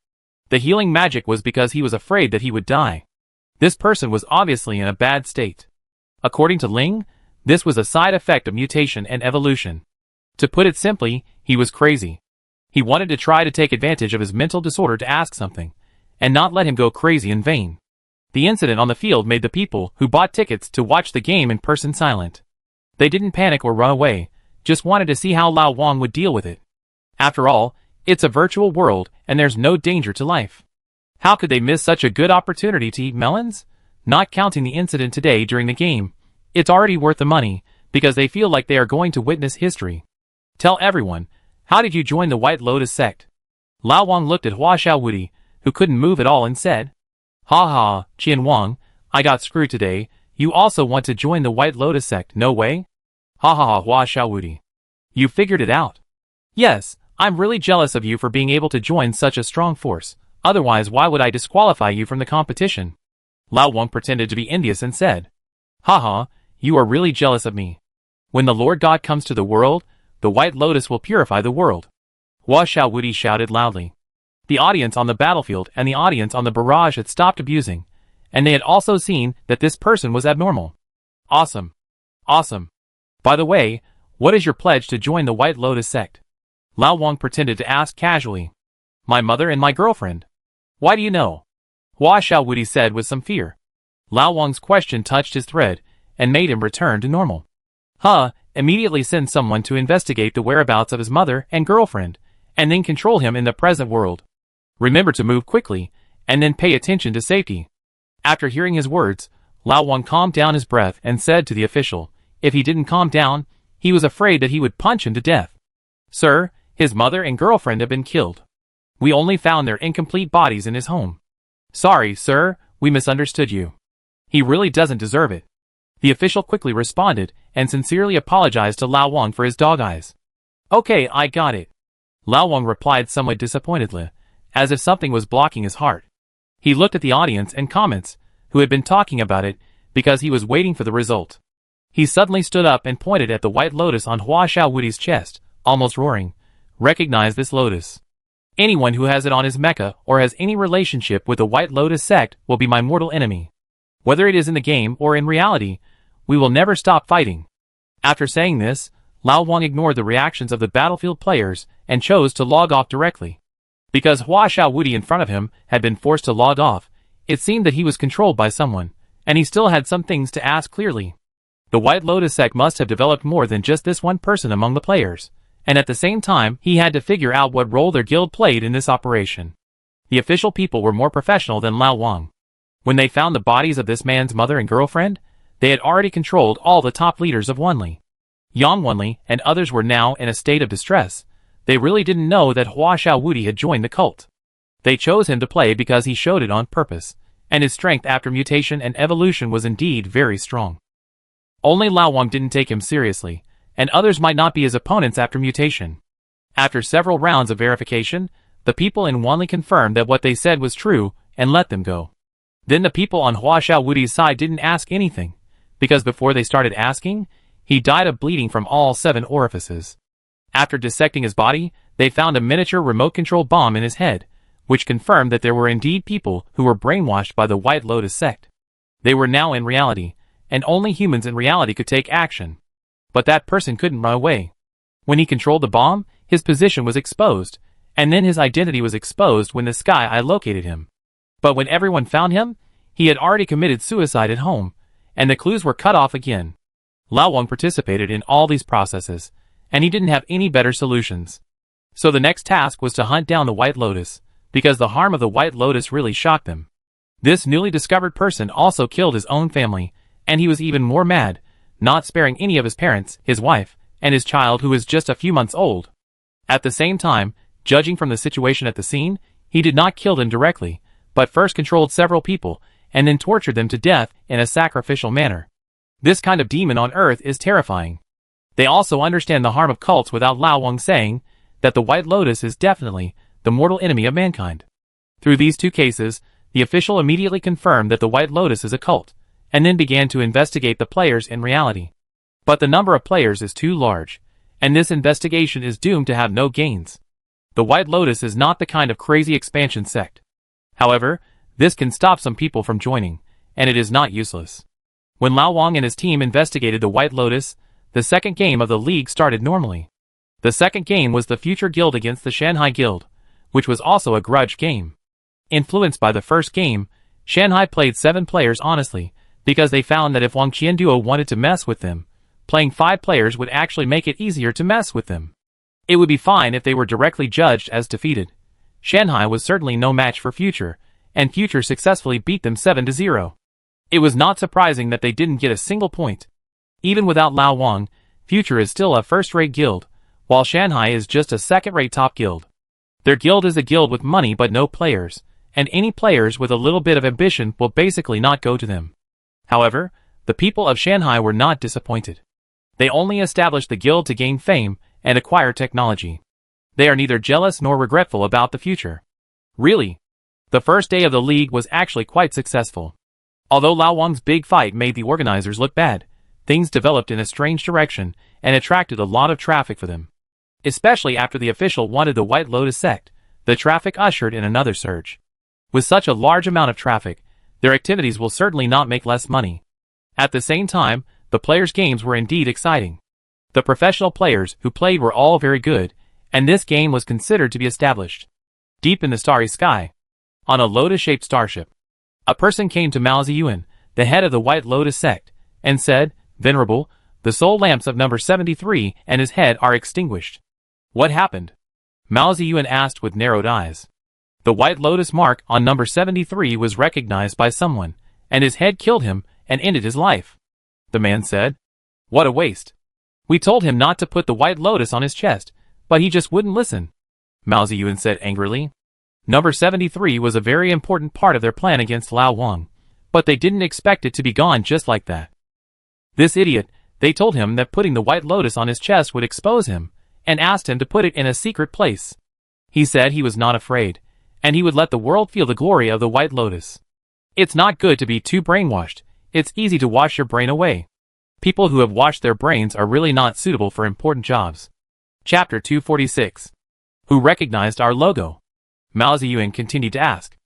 The healing magic was because he was afraid that he would die. This person was obviously in a bad state. According to Ling, this was a side effect of mutation and evolution. To put it simply, he was crazy. He wanted to try to take advantage of his mental disorder to ask something, and not let him go crazy in vain. The incident on the field made the people who bought tickets to watch the game in person silent. They didn't panic or run away, just wanted to see how Lao Wang would deal with it. After all, it's a virtual world and there's no danger to life. How could they miss such a good opportunity to eat melons? Not counting the incident today during the game, it's already worth the money, because they feel like they are going to witness history. Tell everyone, how did you join the White Lotus sect? Lao Wang looked at Hua Xiaowudi, who couldn't move at all, and said, Ha ha, Qian Wang, I got screwed today. You also want to join the White Lotus sect? No way? Ha ha ha, Hua Xiaowudi. You figured it out. Yes, I'm really jealous of you for being able to join such a strong force. Otherwise, why would I disqualify you from the competition? Lao Wang pretended to be envious and said, Haha, you are really jealous of me. When the Lord God comes to the world, the White Lotus will purify the world. Hua Xiaowudi shouted loudly. The audience on the battlefield and the audience on the barrage had stopped abusing, and they had also seen that this person was abnormal. Awesome. Awesome. By the way, what is your pledge to join the White Lotus sect? Lao Wang pretended to ask casually. My mother and my girlfriend. Why do you know? Hua Xiaowudi said with some fear. Lao Wang's question touched his thread and made him return to normal. Immediately send someone to investigate the whereabouts of his mother and girlfriend, and then control him in the present world. Remember to move quickly, and then pay attention to safety. After hearing his words, Lao Wang calmed down his breath and said to the official, if he didn't calm down, he was afraid that he would punch him to death. Sir, his mother and girlfriend have been killed. We only found their incomplete bodies in his home. Sorry, sir, we misunderstood you. He really doesn't deserve it. The official quickly responded and sincerely apologized to Lao Wang for his dog eyes. Okay, I got it. Lao Wang replied somewhat disappointedly, as if something was blocking his heart. He looked at the audience and comments, who had been talking about it, because he was waiting for the result. He suddenly stood up and pointed at the White Lotus on Hua Xiaowudi's chest, almost roaring, Recognize this lotus. Anyone who has it on his Mecha or has any relationship with the White Lotus sect will be my mortal enemy. Whether it is in the game or in reality, we will never stop fighting. After saying this, Lao Wang ignored the reactions of the battlefield players and chose to log off directly. Because Hua Xiaowudi in front of him had been forced to log off, it seemed that he was controlled by someone, and he still had some things to ask clearly. The White Lotus sect must have developed more than just this one person among the players, and at the same time he had to figure out what role their guild played in this operation. The official people were more professional than Lao Wang. When they found the bodies of this man's mother and girlfriend, they had already controlled all the top leaders of Wanli. Yang Wanli and others were now in a state of distress. They really didn't know that Hua Xiaowudi had joined the cult. They chose him to play because he showed it on purpose, and his strength after mutation and evolution was indeed very strong. Only Lao Wang didn't take him seriously, and others might not be his opponents after mutation. After several rounds of verification, the people in Wanli confirmed that what they said was true and let them go. Then the people on Hua Xiaowudi's side didn't ask anything, because before they started asking, he died of bleeding from all 7 orifices. After dissecting his body, they found a miniature remote-control bomb in his head, which confirmed that there were indeed people who were brainwashed by the White Lotus sect. They were now in reality, and only humans in reality could take action. But that person couldn't run away. When he controlled the bomb, his position was exposed, and then his identity was exposed when the Sky Eye located him. But when everyone found him, he had already committed suicide at home, and the clues were cut off again. Lao Wang participated in all these processes, and he didn't have any better solutions. So the next task was to hunt down the White Lotus, because the harm of the White Lotus really shocked them. This newly discovered person also killed his own family, and he was even more mad, not sparing any of his parents, his wife, and his child who was just a few months old. At the same time, judging from the situation at the scene, he did not kill them directly, but first controlled several people, and then tortured them to death in a sacrificial manner. This kind of demon on Earth is terrifying. They also understand the harm of cults without Lao Wang saying that the White Lotus is definitely the mortal enemy of mankind. Through these 2 cases, the official immediately confirmed that the White Lotus is a cult, and then began to investigate the players in reality. But the number of players is too large, and this investigation is doomed to have no gains. The White Lotus is not the kind of crazy expansion sect. However, this can stop some people from joining, and it is not useless. When Lao Wang and his team investigated the White Lotus, the second game of the league started normally. The second game was the Future Guild against the Shanghai Guild, which was also a grudge game. Influenced by the first game, Shanghai played 7 players honestly, because they found that if Wang Qianduo wanted to mess with them, playing 5 players would actually make it easier to mess with them. It would be fine if they were directly judged as defeated. Shanghai was certainly no match for Future, and Future successfully beat them 7-0. It was not surprising that they didn't get a single point. Even without Lao Wang, Future is still a first-rate guild, while Shanghai is just a second-rate top guild. Their guild is a guild with money but no players, and any players with a little bit of ambition will basically not go to them. However, the people of Shanghai were not disappointed. They only established the guild to gain fame and acquire technology. They are neither jealous nor regretful about the future. Really, the first day of the league was actually quite successful. Although Lao Wang's big fight made the organizers look bad, things developed in a strange direction and attracted a lot of traffic for them. Especially after the official wanted the White Lotus sect, the traffic ushered in another surge. With such a large amount of traffic, their activities will certainly not make less money. At the same time, the players' games were indeed exciting. The professional players who played were all very good, and this game was considered to be established. Deep in the starry sky, on a lotus-shaped starship, a person came to Mao Ziyuan, the head of the White Lotus sect, and said, "Venerable, the soul lamps of number 73 and his head are extinguished." What happened? Mao Ziyuan asked with narrowed eyes. The White Lotus mark on number 73 was recognized by someone, and his head killed him and ended his life. The man said, "What a waste. We told him not to put the White Lotus on his chest, but he just wouldn't listen." Mao Ziyuan said angrily. Number 73 was a very important part of their plan against Lao Wang, but they didn't expect it to be gone just like that. This idiot, they told him that putting the White Lotus on his chest would expose him, and asked him to put it in a secret place. He said he was not afraid, and he would let the world feel the glory of the White Lotus. It's not good to be too brainwashed. It's easy to wash your brain away. People who have washed their brains are really not suitable for important jobs. Chapter 246. Who recognized our logo? Mao Ziyuan continued to ask.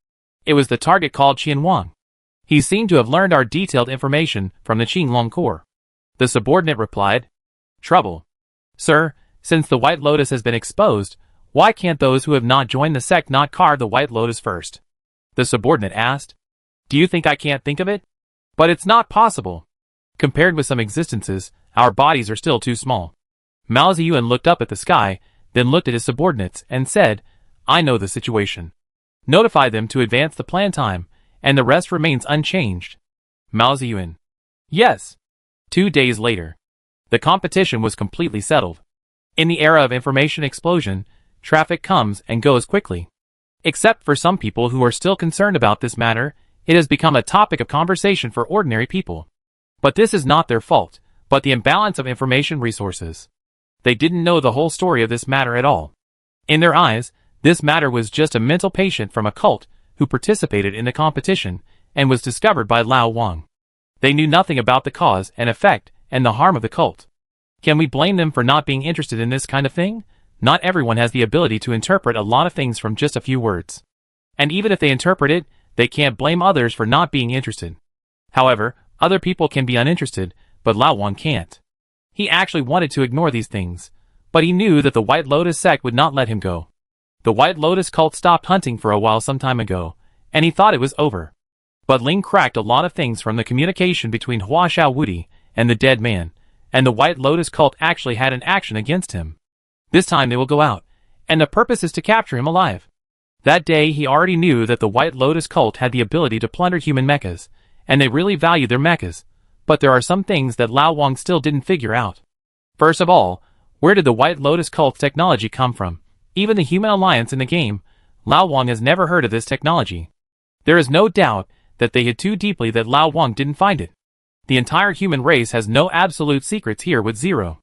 It was the target called Qian Wang. He seemed to have learned our detailed information from the Qinglong Corps. The subordinate replied, "Trouble. Sir, since the White Lotus has been exposed, why can't those who have not joined the sect not carve the White Lotus first?" The subordinate asked. "Do you think I can't think of it? But it's not possible. Compared with some existences, our bodies are still too small." Mao Ziyuan looked up at the sky, then looked at his subordinates and said, "I know the situation. Notify them to advance the plan time, and the rest remains unchanged." Mao Ziyuan. Yes. 2 days later. The competition was completely settled. In the era of information explosion, traffic comes and goes quickly. Except for some people who are still concerned about this matter, it has become a topic of conversation for ordinary people. But this is not their fault, but the imbalance of information resources. They didn't know the whole story of this matter at all. In their eyes, this matter was just a mental patient from a cult who participated in the competition and was discovered by Lao Wang. They knew nothing about the cause and effect and the harm of the cult. Can we blame them for not being interested in this kind of thing? Not everyone has the ability to interpret a lot of things from just a few words. And even if they interpret it, they can't blame others for not being interested. However, other people can be uninterested, but Lao Wang can't. He actually wanted to ignore these things, but he knew that the White Lotus sect would not let him go. The White Lotus cult stopped hunting for a while some time ago, and he thought it was over. But Ling cracked a lot of things from the communication between Hua Xiao Wudi and the dead man, and the White Lotus cult actually had an action against him. This time they will go out, and the purpose is to capture him alive. That day he already knew that the White Lotus cult had the ability to plunder human mechas, and they really value their mechas, but there are some things that Lao Wang still didn't figure out. First of all, where did the White Lotus cult's technology come from? Even the human alliance in the game, Lao Wang has never heard of this technology. There is no doubt that they hid too deeply that Lao Wang didn't find it. The entire human race has no absolute secrets here with Zero.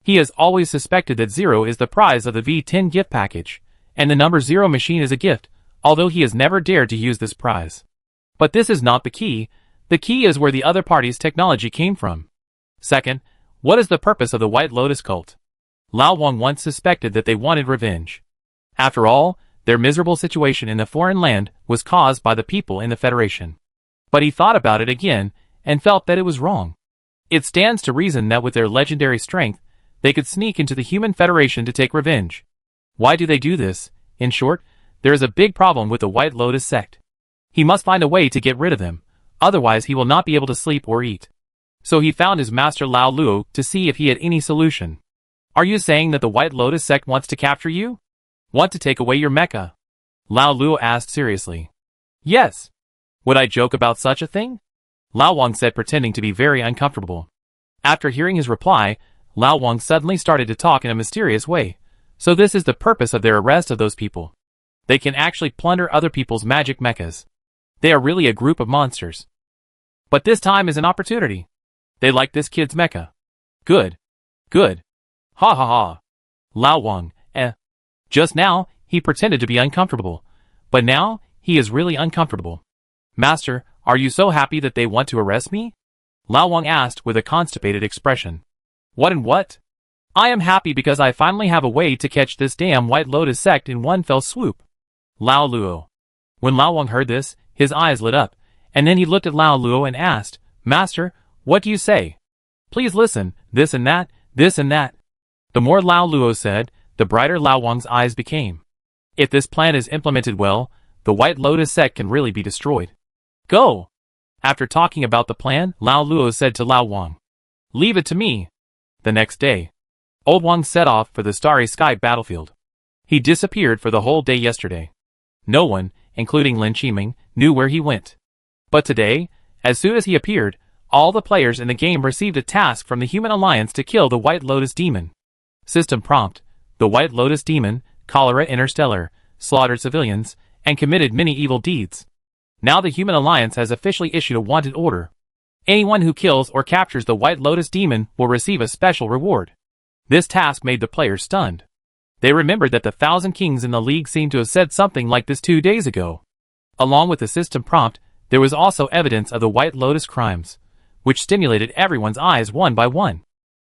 He has always suspected that Zero is the prize of the V10 gift package, and the number 0 machine is a gift, although he has never dared to use this prize. But this is not the key. The key is where the other party's technology came from. Second, what is the purpose of the White Lotus cult? Lao Wang once suspected that they wanted revenge. After all, their miserable situation in a foreign land was caused by the people in the Federation. But he thought about it again, and felt that it was wrong. It stands to reason that with their legendary strength, they could sneak into the human Federation to take revenge. Why do they do this? In short, there is a big problem with the White Lotus sect. He must find a way to get rid of them, otherwise he will not be able to sleep or eat. So he found his master Lao Luo to see if he had any solution. Are you saying that the White Lotus sect wants to capture you? Want to take away your mecha? Lao Luo asked seriously. Yes. Would I joke about such a thing? Lao Wang said, pretending to be very uncomfortable. After hearing his reply, Lao Wang suddenly started to talk in a mysterious way. So this is the purpose of their arrest of those people. They can actually plunder other people's magic mechas. They are really a group of monsters. But this time is an opportunity. They like this kid's mecha. Good. Good. Ha ha ha. Lao Wang, Just now, he pretended to be uncomfortable. But now, he is really uncomfortable. Master, are you so happy that they want to arrest me? Lao Wang asked with a constipated expression. What and what? I am happy because I finally have a way to catch this damn White Lotus sect in one fell swoop. Lao Luo. When Lao Wang heard this, his eyes lit up, and then he looked at Lao Luo and asked, Master, what do you say? Please listen, this and that, this and that. The more Lao Luo said, the brighter Lao Wang's eyes became. If this plan is implemented well, the White Lotus sect can really be destroyed. Go! After talking about the plan, Lao Luo said to Lao Wang, Leave it to me. The next day, Old Wang set off for the Starry Sky battlefield. He disappeared for the whole day yesterday. No one, including Lin Qiming, knew where he went. But today, as soon as he appeared, all the players in the game received a task from the Human Alliance to kill the White Lotus Demon. System prompt: the White Lotus Demon, Cholera Interstellar, slaughtered civilians, and committed many evil deeds. Now the Human Alliance has officially issued a wanted order. Anyone who kills or captures the White Lotus Demon will receive a special reward. This task made the players stunned. They remembered that the 1,000 Kings in the League seemed to have said something like this 2 days ago. Along with the system prompt, there was also evidence of the White Lotus crimes, which stimulated everyone's eyes one by one.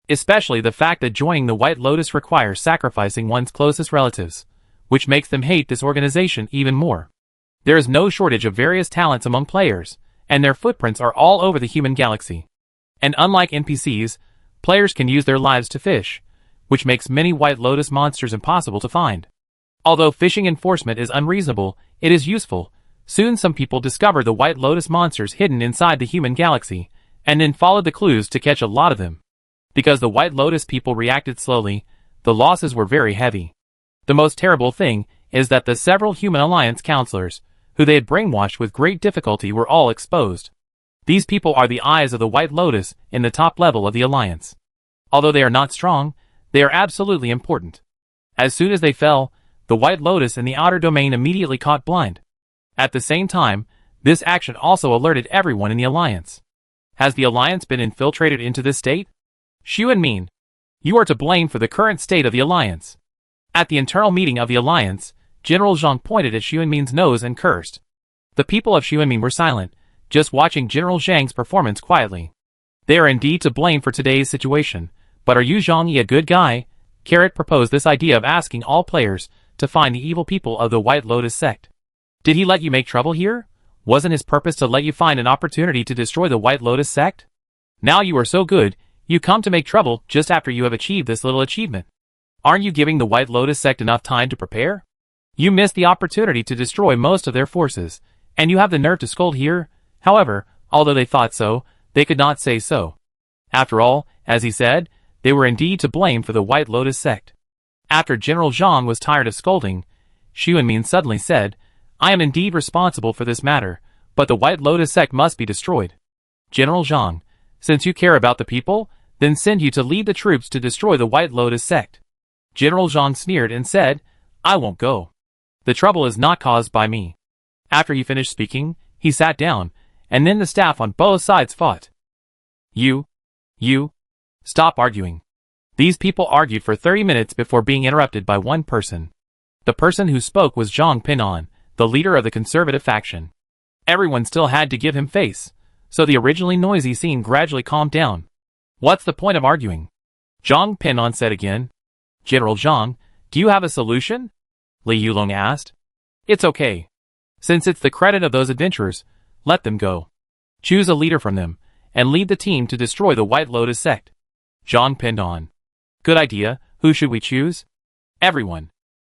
Especially the fact that joining the White Lotus requires sacrificing one's closest relatives, which makes them hate this organization even more. There is no shortage of various talents among players, and their footprints are all over the human galaxy. And unlike NPCs, players can use their lives to fish, which makes many White Lotus monsters impossible to find. Although fishing enforcement is unreasonable, it is useful. Soon some people discovered the White Lotus monsters hidden inside the human galaxy, and then followed the clues to catch a lot of them. Because the White Lotus people reacted slowly, the losses were very heavy. The most terrible thing is that the several Human Alliance counselors, who they had brainwashed with great difficulty, were all exposed. These people are the eyes of the White Lotus in the top level of the Alliance. Although they are not strong, they are absolutely important. As soon as they fell, the White Lotus in the outer domain immediately caught blind. At the same time, this action also alerted everyone in the Alliance. Has the Alliance been infiltrated into this state? Xu Min, you are to blame for the current state of the Alliance. At the internal meeting of the Alliance, General Zhang pointed at Xu Min's nose and cursed. The people of Xu Min were silent, just watching General Zhang's performance quietly. They are indeed to blame for today's situation, but are you Zhang a good guy? Carrot proposed this idea of asking all players to find the evil people of the White Lotus sect. Did he let you make trouble here? Wasn't his purpose to let you find an opportunity to destroy the White Lotus sect? Now you are so good, you come to make trouble just after you have achieved this little achievement. Aren't you giving the White Lotus sect enough time to prepare? You missed the opportunity to destroy most of their forces, and you have the nerve to scold here? However, although they thought so, they could not say so. After all, as he said, they were indeed to blame for the White Lotus sect. After General Zhang was tired of scolding, Xu Min suddenly said, I am indeed responsible for this matter, but the White Lotus sect must be destroyed. General Zhang, since you care about the people, then send you to lead the troops to destroy the White Lotus sect. General Zhang sneered and said, I won't go. The trouble is not caused by me. After he finished speaking, he sat down, and then the staff on both sides fought. You, stop arguing. These people argued for 30 minutes before being interrupted by one person. The person who spoke was Zhang Pin'an, the leader of the conservative faction. Everyone still had to give him face, so the originally noisy scene gradually calmed down. What's the point of arguing? Zhang Pin'an said again. General Zhang, do you have a solution? Li Yulong asked. It's okay. Since it's the credit of those adventurers, let them go. Choose a leader from them, and lead the team to destroy the White Lotus sect. Zhang Pin'an. Good idea. Who should we choose? Everyone.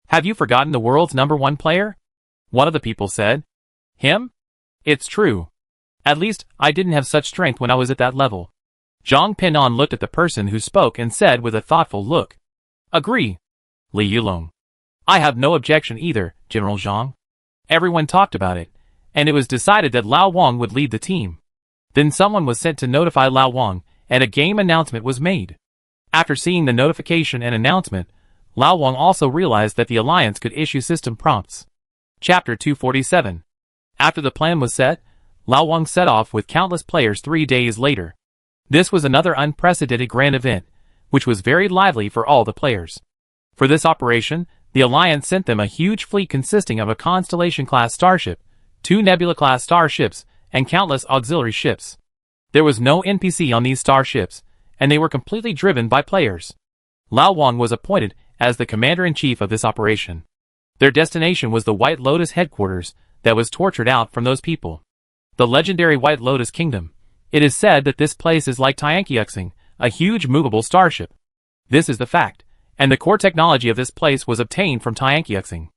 Have you forgotten the world's #1 player? One of the people said. Him? It's true. At least, I didn't have such strength when I was at that level. Zhang Pin'an looked at the person who spoke and said with a thoughtful look. Agree. Li Yulong. I have no objection either, General Zhang. Everyone talked about it, and it was decided that Lao Wang would lead the team. Then someone was sent to notify Lao Wang, and a game announcement was made. After seeing the notification and announcement, Lao Wang also realized that the Alliance could issue system prompts. Chapter 247. After the plan was set, Lao Wang set off with countless players 3 days later. This was another unprecedented grand event, which was very lively for all the players. For this operation, the Alliance sent them a huge fleet consisting of a Constellation-class starship, 2 Nebula-class starships, and countless auxiliary ships. There was no NPC on these starships, and they were completely driven by players. Lao Wang was appointed as the commander-in-chief of this operation. Their destination was the White Lotus headquarters that was tortured out from those people. The legendary White Lotus Kingdom. It is said that this place is like Tianqiuxing, a huge movable starship. This is the fact, and the core technology of this place was obtained from Tianqiuxing.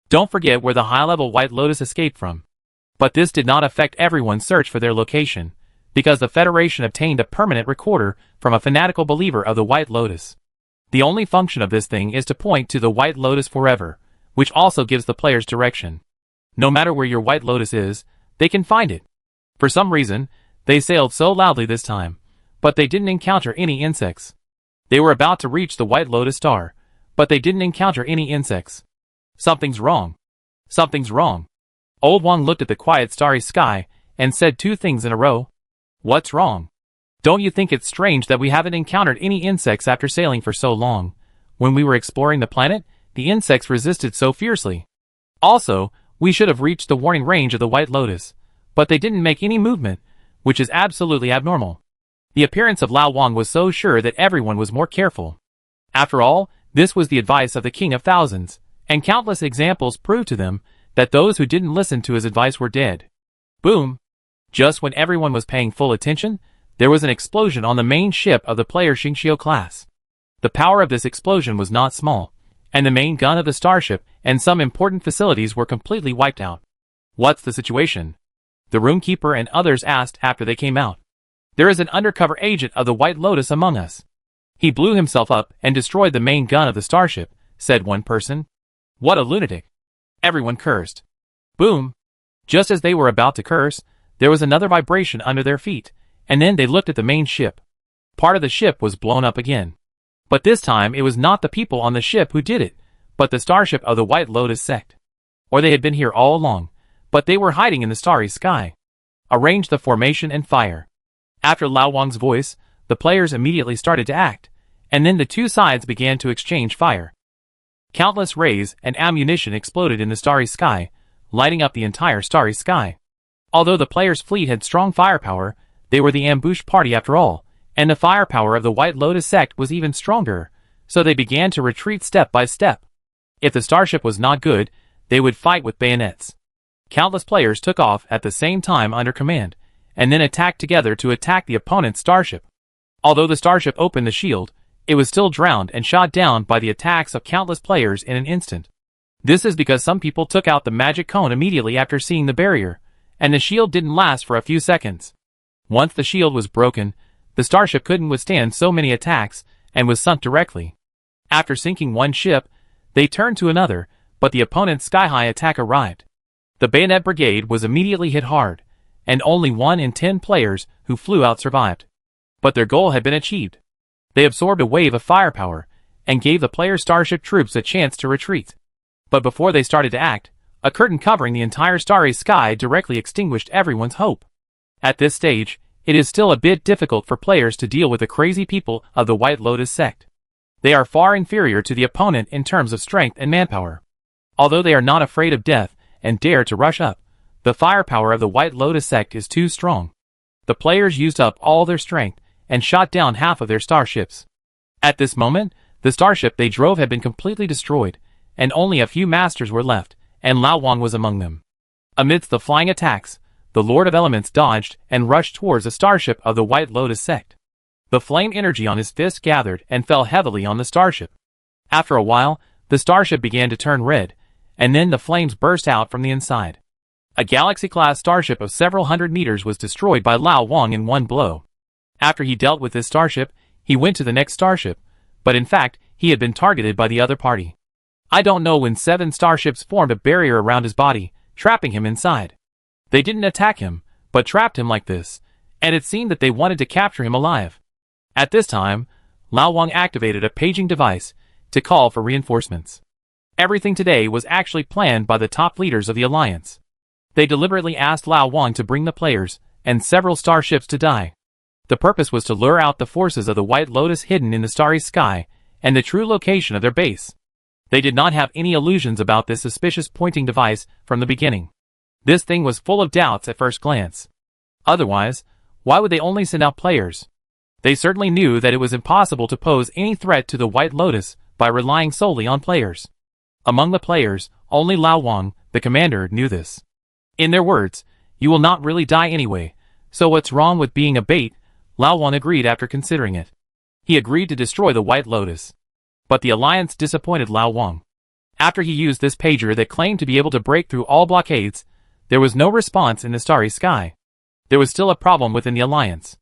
Don't forget where the high-level White Lotus escaped from. But this did not affect everyone's search for their location, because the Federation obtained a permanent recorder from a fanatical believer of the White Lotus. The only function of this thing is to point to the White Lotus forever, which also gives the players direction. No matter where your White Lotus is, they can find it. For some reason, they sailed so loudly this time, but they didn't encounter any insects. They were about to reach the White Lotus star, but they didn't encounter any insects. Something's wrong. Something's wrong. Old Wang looked at the quiet starry sky and said 2 things in a row. What's wrong? Don't you think it's strange that we haven't encountered any insects after sailing for so long? When we were exploring the planet, the insects resisted so fiercely. Also, we should have reached the warning range of the White Lotus, but they didn't make any movement, which is absolutely abnormal. The appearance of Lao Wang was so sure that everyone was more careful. After all, this was the advice of the King of Thousands, and countless examples proved to them that those who didn't listen to his advice were dead. Boom! Just when everyone was paying full attention, there was an explosion on the main ship of the player Xingqiu class. The power of this explosion was not small, and the main gun of the starship and some important facilities were completely wiped out. What's the situation? The roomkeeper and others asked after they came out. There is an undercover agent of the White Lotus among us. He blew himself up and destroyed the main gun of the starship, said one person. What a lunatic. Everyone cursed. Boom. Just as they were about to curse, there was another vibration under their feet, and then they looked at the main ship. Part of the ship was blown up again. But this time it was not the people on the ship who did it, but the starship of the White Lotus sect. Or they had been here all along, but they were hiding in the starry sky. Arrange the formation and fire. After Lao Wang's voice, the players immediately started to act, and then the 2 sides began to exchange fire. Countless rays and ammunition exploded in the starry sky, lighting up the entire starry sky. Although the players' fleet had strong firepower, they were the ambush party after all, and the firepower of the White Lotus sect was even stronger, so they began to retreat step by step. If the starship was not good, they would fight with bayonets. Countless players took off at the same time under command, and then attacked together to attack the opponent's starship. Although the starship opened the shield, it was still drowned and shot down by the attacks of countless players in an instant. This is because some people took out the magic cone immediately after seeing the barrier, and the shield didn't last for a few seconds. Once the shield was broken, the starship couldn't withstand so many attacks and was sunk directly. After sinking one ship, they turned to another, but the opponent's sky-high attack arrived. The bayonet brigade was immediately hit hard, and only 1 in 10 players who flew out survived. But their goal had been achieved. They absorbed a wave of firepower, and gave the player starship troops a chance to retreat. But before they started to act, a curtain covering the entire starry sky directly extinguished everyone's hope. At this stage, it is still a bit difficult for players to deal with the crazy people of the White Lotus sect. They are far inferior to the opponent in terms of strength and manpower. Although they are not afraid of death and dare to rush up, the firepower of the White Lotus sect is too strong. The players used up all their strength and shot down half of their starships. At this moment, the starship they drove had been completely destroyed, and only a few masters were left, and Lao Wang was among them. Amidst the flying attacks, the Lord of Elements dodged and rushed towards the starship of the White Lotus sect. The flame energy on his fist gathered and fell heavily on the starship. After a while, the starship began to turn red, and then the flames burst out from the inside. A Galaxy-class starship of several hundred meters was destroyed by Lao Wang in one blow. After he dealt with this starship, he went to the next starship, but in fact, he had been targeted by the other party. I don't know when 7 starships formed a barrier around his body, trapping him inside. They didn't attack him, but trapped him like this, and it seemed that they wanted to capture him alive. At this time, Lao Wang activated a paging device to call for reinforcements. Everything today was actually planned by the top leaders of the alliance. They deliberately asked Lao Wang to bring the players and several starships to die. The purpose was to lure out the forces of the White Lotus hidden in the starry sky and the true location of their base. They did not have any illusions about this suspicious pointing device from the beginning. This thing was full of doubts at first glance. Otherwise, why would they only send out players? They certainly knew that it was impossible to pose any threat to the White Lotus by relying solely on players. Among the players, only Lao Wang, the commander, knew this. In their words, "You will not really die anyway, so what's wrong with being a bait?" Lao Wang agreed after considering it. He agreed to destroy the White Lotus. But the alliance disappointed Lao Wang. After he used this pager that claimed to be able to break through all blockades, there was no response in the starry sky. There was still a problem within the alliance.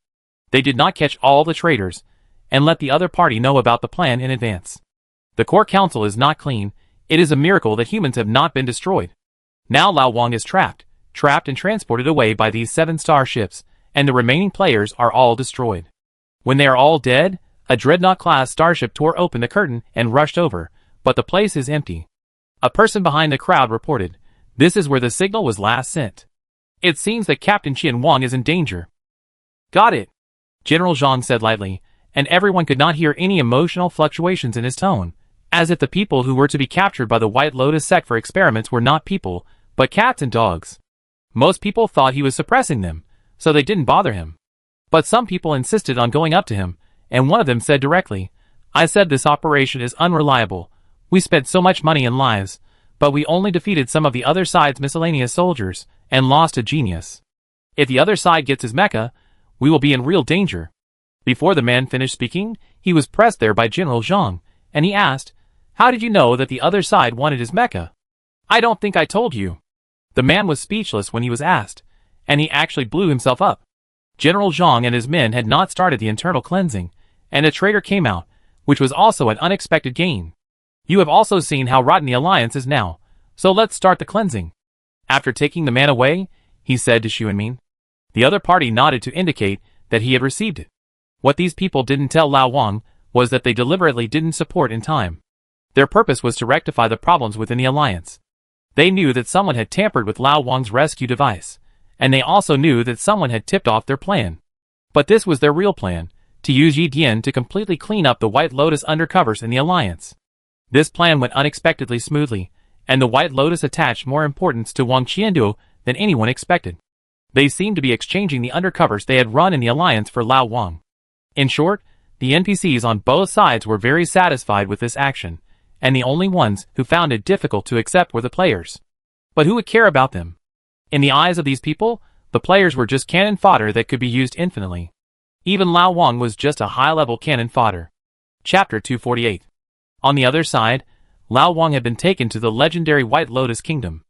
They did not catch all the traitors and let the other party know about the plan in advance. The core council is not clean. It is a miracle that humans have not been destroyed. Now Lao Wang is trapped and transported away by these 7 starships, and the remaining players are all destroyed. When they are all dead, a Dreadnought-class starship tore open the curtain and rushed over, but the place is empty. A person behind the crowd reported, "This is where the signal was last sent. It seems that Captain Qian Wang is in danger." "Got it," General Zhang said lightly, and everyone could not hear any emotional fluctuations in his tone, as if the people who were to be captured by the White Lotus sect for experiments were not people, but cats and dogs. Most people thought he was suppressing them, so they didn't bother him. But some people insisted on going up to him, and one of them said directly, "I said this operation is unreliable. We spent so much money and lives, but we only defeated some of the other side's miscellaneous soldiers, and lost a genius. If the other side gets his mecha, we will be in real danger." Before the man finished speaking, he was pressed there by General Zhang, and he asked, "How did you know that the other side wanted his mecha?" "I don't think I told you." The man was speechless when he was asked, and he actually blew himself up. General Zhang and his men had not started the internal cleansing, and a traitor came out, which was also an unexpected gain. "You have also seen how rotten the alliance is now, so let's start the cleansing." After taking the man away, he said to Xu Anmin. The other party nodded to indicate that he had received it. What these people didn't tell Lao Wang was that they deliberately didn't support in time. Their purpose was to rectify the problems within the alliance. They knew that someone had tampered with Lao Wang's rescue device, and they also knew that someone had tipped off their plan. But this was their real plan, to use Yi Dian to completely clean up the White Lotus undercovers in the alliance. This plan went unexpectedly smoothly, and the White Lotus attached more importance to Wang Qiandu than anyone expected. They seemed to be exchanging the undercovers they had run in the alliance for Lao Wang. In short, the NPCs on both sides were very satisfied with this action, and the only ones who found it difficult to accept were the players. But who would care about them? In the eyes of these people, the players were just cannon fodder that could be used infinitely. Even Lao Wang was just a high-level cannon fodder. Chapter 248. On the other side, Lao Wang had been taken to the legendary White Lotus Kingdom,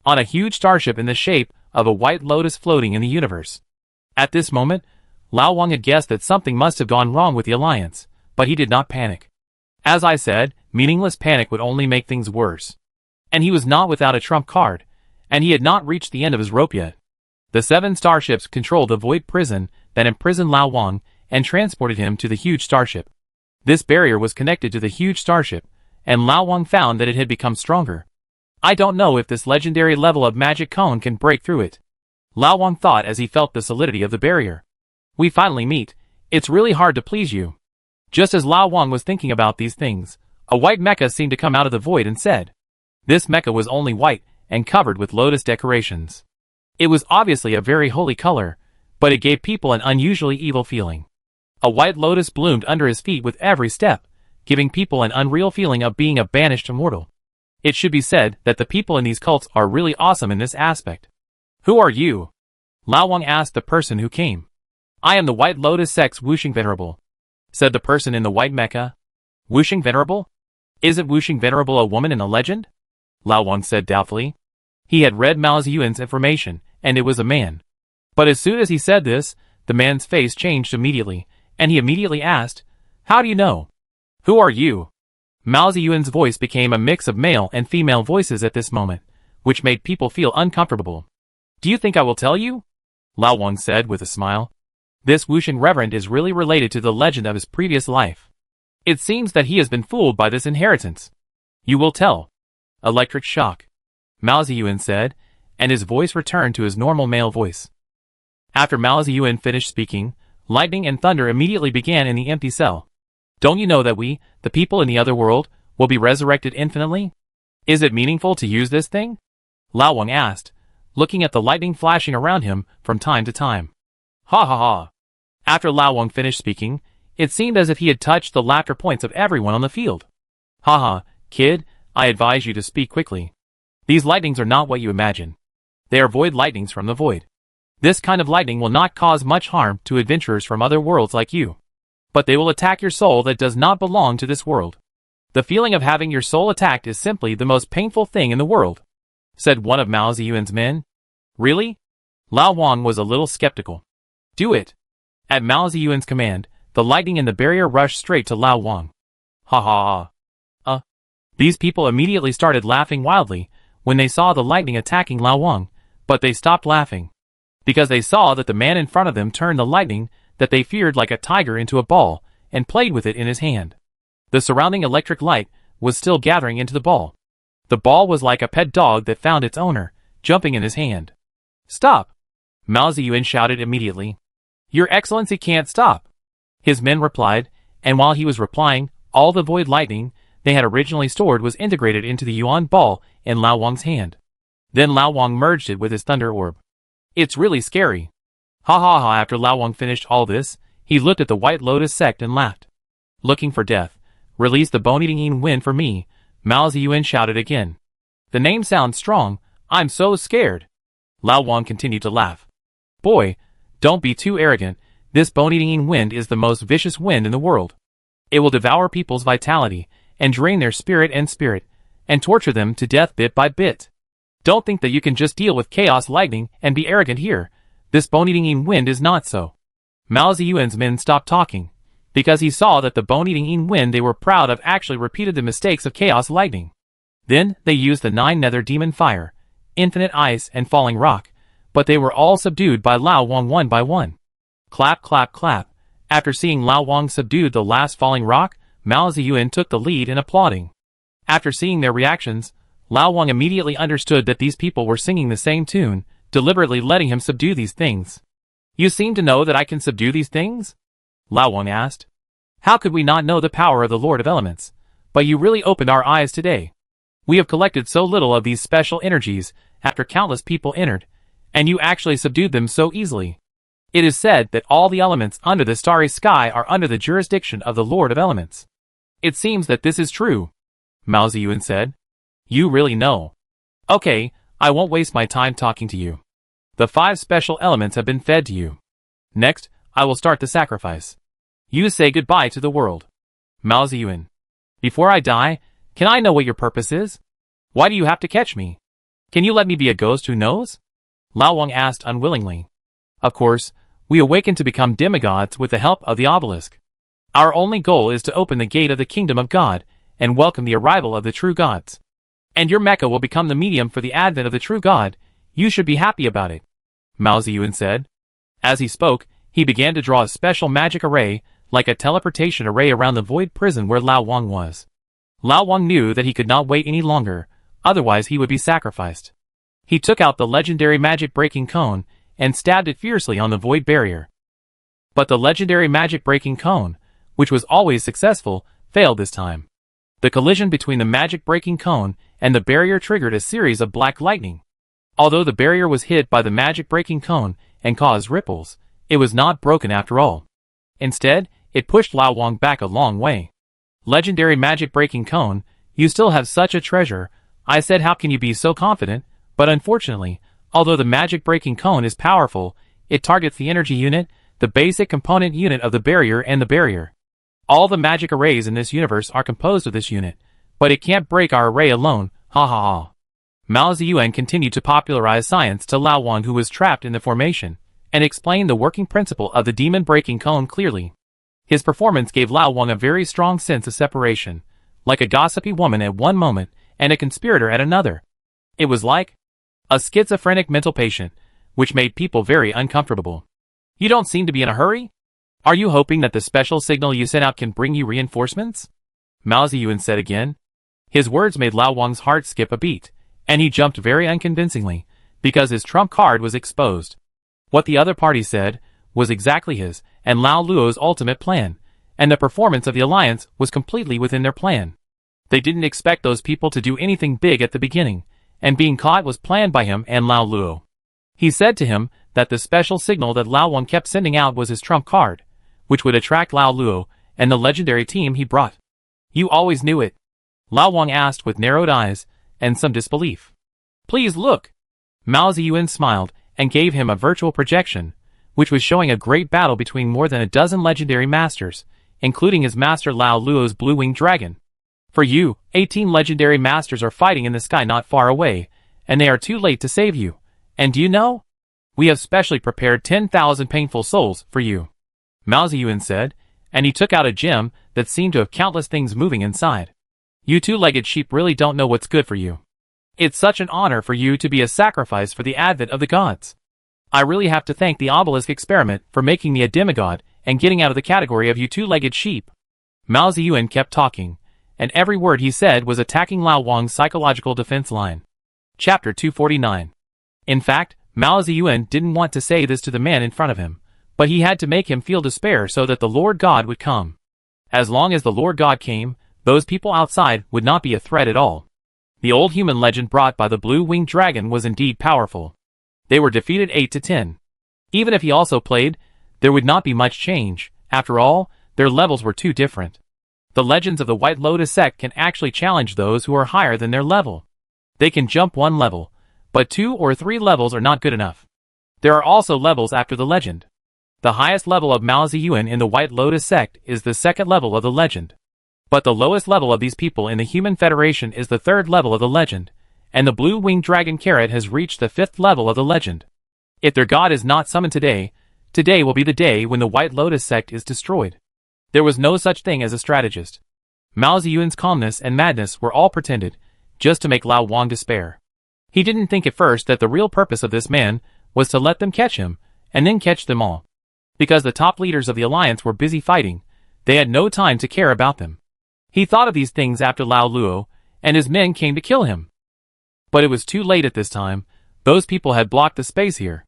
on a huge starship in the shape of a White Lotus floating in the universe. At this moment, Lao Wang had guessed that something must have gone wrong with the alliance, but he did not panic. As I said, meaningless panic would only make things worse. And he was not without a trump card, and he had not reached the end of his rope yet. The 7 starships controlled the void prison that imprisoned Lao Wang and transported him to the huge starship. This barrier was connected to the huge starship, and Lao Wang found that it had become stronger. "I don't know if this legendary level of magic cone can break through it," Lao Wang thought as he felt the solidity of the barrier. "We finally meet. It's really hard to please you." Just as Lao Wang was thinking about these things, a white mecha seemed to come out of the void and said. This mecha was only white and covered with lotus decorations. It was obviously a very holy color, but it gave people an unusually evil feeling. A white lotus bloomed under his feet with every step, giving people an unreal feeling of being a banished immortal. It should be said that the people in these cults are really awesome in this aspect. "Who are you?" Lao Wang asked the person who came. "I am the White Lotus sect's Wuxing Venerable," said the person in the white mecha. "Wuxing Venerable? Isn't Wuxing Venerable a woman in a legend?" Lao Wang said doubtfully. He had read Mao Ziyuan's information, and it was a man. But as soon as he said this, the man's face changed immediately, and he immediately asked, "How do you know? Who are you?" Mao Ziyuan's voice became a mix of male and female voices at this moment, which made people feel uncomfortable. Do you think I will tell you? Lao Wang said with a smile. This Wuxing Reverend is really related to the legend of his previous life. It seems that he has been fooled by this inheritance. You will tell. Electric shock. Mao Ziyuan said, and his voice returned to his normal male voice. After Mao Ziyuan finished speaking, lightning and thunder immediately began in the empty cell. Don't you know that we, the people in the other world, will be resurrected infinitely? Is it meaningful to use this thing? Lao Wang asked, looking at the lightning flashing around him from time to time. Ha ha ha. After Lao Wang finished speaking, it seemed as if he had touched the laughter points of everyone on the field. Ha ha, kid, I advise you to speak quickly. These lightnings are not what you imagine. They are void lightnings from the void. This kind of lightning will not cause much harm to adventurers from other worlds like you. But they will attack your soul that does not belong to this world. The feeling of having your soul attacked is simply the most painful thing in the world, said one of Mao Ziyuan's men. Really? Lao Wang was a little skeptical. Do it. At Mao Ziyuan's command, the lightning in the barrier rushed straight to Lao Wang. Ha ha ha. These people immediately started laughing wildly when they saw the lightning attacking Lao Wang, but they stopped laughing. Because they saw that the man in front of them turned the lightning that they feared like a tiger into a ball, and played with it in his hand. The surrounding electric light was still gathering into the ball. The ball was like a pet dog that found its owner, jumping in his hand. Stop! Mao Ziyuan shouted immediately. Your Excellency can't stop. His men replied, and while he was replying, all the void lightning they had originally stored was integrated into the yuan ball in Lao Wang's hand. Then Lao Wang merged it with his thunder orb. It's really scary. Ha ha ha. After Lao Wang finished all this, he looked at the White Lotus sect and laughed. Looking for death. Release the bone-eating wind for me, Mao Ziyuan shouted again. The name sounds strong, I'm so scared. Lao Wang continued to laugh. Boy, don't be too arrogant, this bone-eating wind is the most vicious wind in the world. It will devour people's vitality, and drain their spirit, and torture them to death bit by bit. Don't think that you can just deal with chaos lightning and be arrogant here. This bone-eating wind is not so. Mao Ziyuan's men stopped talking, because he saw that the bone-eating wind they were proud of actually repeated the mistakes of chaos lightning. Then they used the 9 nether demon fire, infinite ice and falling rock, but they were all subdued by Lao Wang one by one. Clap clap clap. After seeing Lao Wang subdued the last falling rock, Mao Ziyuan took the lead in applauding. After seeing their reactions, Lao Wang immediately understood that these people were singing the same tune, deliberately letting him subdue these things. You seem to know that I can subdue these things? Lao Wang asked. How could we not know the power of the Lord of Elements? But you really opened our eyes today. We have collected so little of these special energies after countless people entered, and you actually subdued them so easily. It is said that all the elements under the starry sky are under the jurisdiction of the Lord of Elements. It seems that this is true, Mao Ziyuan said. You really know. Okay, I won't waste my time talking to you. The 5 special elements have been fed to you. Next, I will start the sacrifice. You say goodbye to the world. Mao Ziyuan. Before I die, can I know what your purpose is? Why do you have to catch me? Can you let me be a ghost who knows? Lao Wang asked unwillingly. Of course, we awaken to become demigods with the help of the obelisk. Our only goal is to open the gate of the kingdom of God and welcome the arrival of the true gods. And your Mecha will become the medium for the advent of the true God. You should be happy about it, Mao Ziyuan said. As he spoke, he began to draw a special magic array, like a teleportation array around the void prison where Lao Wang was. Lao Wang knew that he could not wait any longer, otherwise he would be sacrificed. He took out the legendary magic-breaking cone and stabbed it fiercely on the void barrier. But the legendary magic-breaking cone, which was always successful, failed this time. The collision between the magic-breaking cone and the barrier triggered a series of black lightning. Although the barrier was hit by the magic-breaking cone and caused ripples, it was not broken after all. Instead, it pushed Lao Wang back a long way. Legendary magic-breaking cone, you still have such a treasure, I said. How can you be so confident? But unfortunately, although the magic-breaking cone is powerful, it targets the energy unit, the basic component unit of the barrier and the barrier. All the magic arrays in this universe are composed of this unit, but it can't break our array alone, ha ha ha. Mao Ziyuan continued to popularize science to Lao Wang, who was trapped in the formation, and explained the working principle of the demon-breaking cone clearly. His performance gave Lao Wang a very strong sense of separation, like a gossipy woman at one moment and a conspirator at another. It was like a schizophrenic mental patient, which made people very uncomfortable. You don't seem to be in a hurry? Are you hoping that the special signal you sent out can bring you reinforcements? Mao Ziyuan said again. His words made Lao Wang's heart skip a beat, and he jumped very unconvincingly, because his trump card was exposed. What the other party said was exactly his and Lao Luo's ultimate plan, and the performance of the alliance was completely within their plan. They didn't expect those people to do anything big at the beginning, and being caught was planned by him and Lao Luo. He said to him that the special signal that Lao Wang kept sending out was his trump card, which would attract Lao Luo and the legendary team he brought. You always knew it? Lao Wang asked with narrowed eyes and some disbelief. Please look. Mao Ziyuan smiled and gave him a virtual projection, which was showing a great battle between more than a dozen legendary masters, including his master Lao Luo's blue-winged dragon. For you, 18 legendary masters are fighting in the sky not far away, and they are too late to save you. And do you know? We have specially prepared 10,000 painful souls for you. Mao Ziyuan said, and he took out a gem that seemed to have countless things moving inside. You two-legged sheep really don't know what's good for you. It's such an honor for you to be a sacrifice for the advent of the gods. I really have to thank the obelisk experiment for making me a demigod and getting out of the category of you two-legged sheep. Mao Ziyuan kept talking, and every word he said was attacking Lao Wang's psychological defense line. Chapter 249. In fact, Mao Ziyuan didn't want to say this to the man in front of him, but he had to make him feel despair so that the Lord God would come. As long as the Lord God came, those people outside would not be a threat at all. The old human legend brought by the blue-winged dragon was indeed powerful. They were defeated 8-10. Even if he also played, there would not be much change. After all, their levels were too different. The legends of the White Lotus sect can actually challenge those who are higher than their level. They can jump one level, but 2 or 3 levels are not good enough. There are also levels after the legend. The highest level of Mao Ziyuan in the White Lotus sect is the 2nd level of the legend. But the lowest level of these people in the Human Federation is the 3rd level of the legend, and the blue-winged dragon carrot has reached the 5th level of the legend. If their god is not summoned today, today will be the day when the White Lotus sect is destroyed. There was no such thing as a strategist. Mao Ziyuan's calmness and madness were all pretended, just to make Lao Wang despair. He didn't think at first that the real purpose of this man was to let them catch him, and then catch them all. Because the top leaders of the alliance were busy fighting, they had no time to care about them. He thought of these things after Lao Luo and his men came to kill him. But it was too late at this time. Those people had blocked the space here.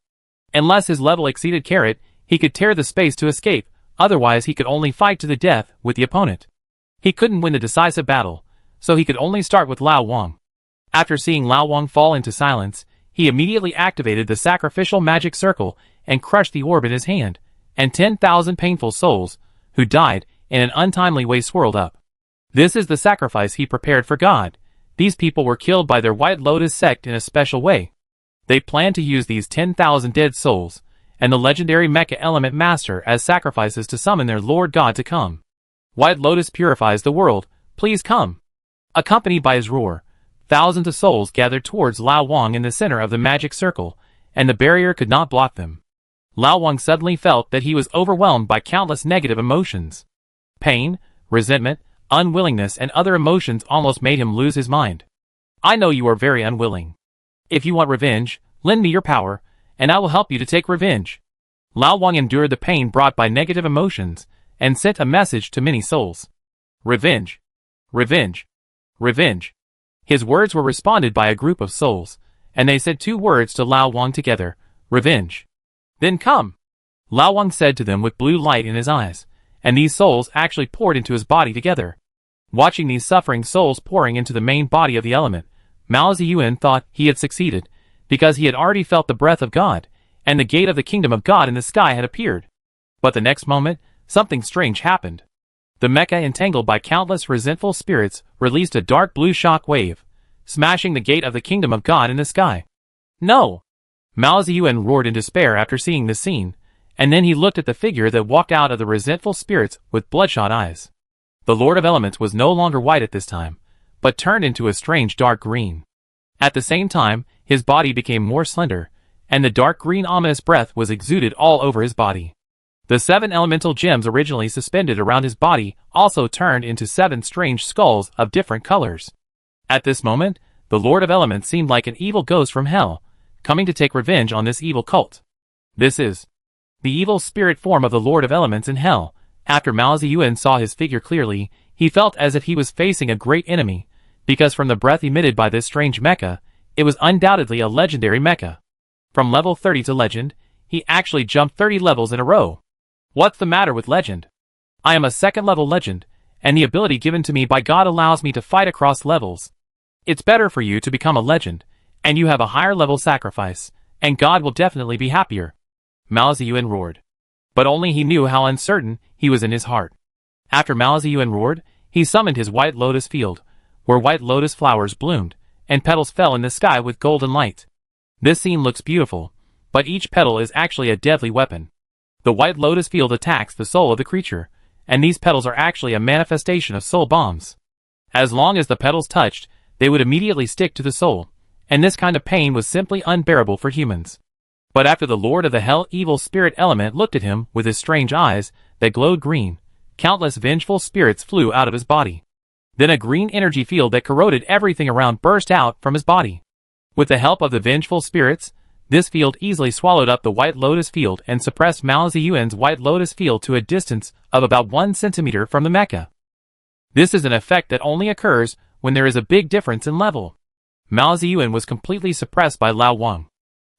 Unless his level exceeded Carrot, he could tear the space to escape, otherwise he could only fight to the death with the opponent. He couldn't win the decisive battle, so he could only start with Lao Wang. After seeing Lao Wang fall into silence, he immediately activated the sacrificial magic circle and crushed the orb in his hand, and 10,000 painful souls, who died in an untimely way, swirled up. This is the sacrifice he prepared for God. These people were killed by their White Lotus sect in a special way. They planned to use these 10,000 dead souls and the legendary Mecha element master as sacrifices to summon their Lord God to come. White Lotus purifies the world, please come. Accompanied by his roar, thousands of souls gathered towards Lao Wang in the center of the magic circle, and the barrier could not block them. Lao Wang suddenly felt that he was overwhelmed by countless negative emotions. Pain, resentment, unwillingness and other emotions almost made him lose his mind. I know you are very unwilling. If you want revenge, lend me your power, and I will help you to take revenge. Lao Wang endured the pain brought by negative emotions, and sent a message to many souls. Revenge. Revenge. Revenge. His words were responded by a group of souls, and they said 2 words to Lao Wang together, revenge. Then come. Lao Wang said to them with blue light in his eyes, and these souls actually poured into his body together. Watching these suffering souls pouring into the main body of the element, Mao Ziyuan thought he had succeeded, because he had already felt the breath of God, and the gate of the kingdom of God in the sky had appeared. But the next moment, something strange happened. The Mecha, entangled by countless resentful spirits, released a dark blue shock wave, smashing the gate of the kingdom of God in the sky. No! Mao Ziyuan roared in despair after seeing this scene, and then he looked at the figure that walked out of the resentful spirits with bloodshot eyes. The Lord of Elements was no longer white at this time, but turned into a strange dark green. At the same time, his body became more slender, and the dark green ominous breath was exuded all over his body. The 7 elemental gems originally suspended around his body also turned into 7 strange skulls of different colors. At this moment, the Lord of Elements seemed like an evil ghost from hell, coming to take revenge on this evil cult. This is the evil spirit form of the Lord of Elements in Hell. After Mao Zedong saw his figure clearly, he felt as if he was facing a great enemy, because from the breath emitted by this strange mecha, it was undoubtedly a legendary mecha. From level 30 to legend, he actually jumped 30 levels in a row. What's the matter with legend? I am a second level legend, and the ability given to me by God allows me to fight across levels. It's better for you to become a legend, and you have a higher level sacrifice, and God will definitely be happier. Mao Zedong roared. But only he knew how uncertain he was in his heart. After Mao Zedong roared, he summoned his white lotus field, where white lotus flowers bloomed, and petals fell in the sky with golden light. This scene looks beautiful, but each petal is actually a deadly weapon. The white lotus field attacks the soul of the creature, and these petals are actually a manifestation of soul bombs. As long as the petals touched, they would immediately stick to the soul, and this kind of pain was simply unbearable for humans. But after the Lord of the Hell evil spirit element looked at him with his strange eyes that glowed green, countless vengeful spirits flew out of his body. Then a green energy field that corroded everything around burst out from his body. With the help of the vengeful spirits, this field easily swallowed up the white lotus field and suppressed Mao Zedong's white lotus field to a distance of about 1 centimeter from the mecha. This is an effect that only occurs when there is a big difference in level. Mao Zedong was completely suppressed by Lao Wang.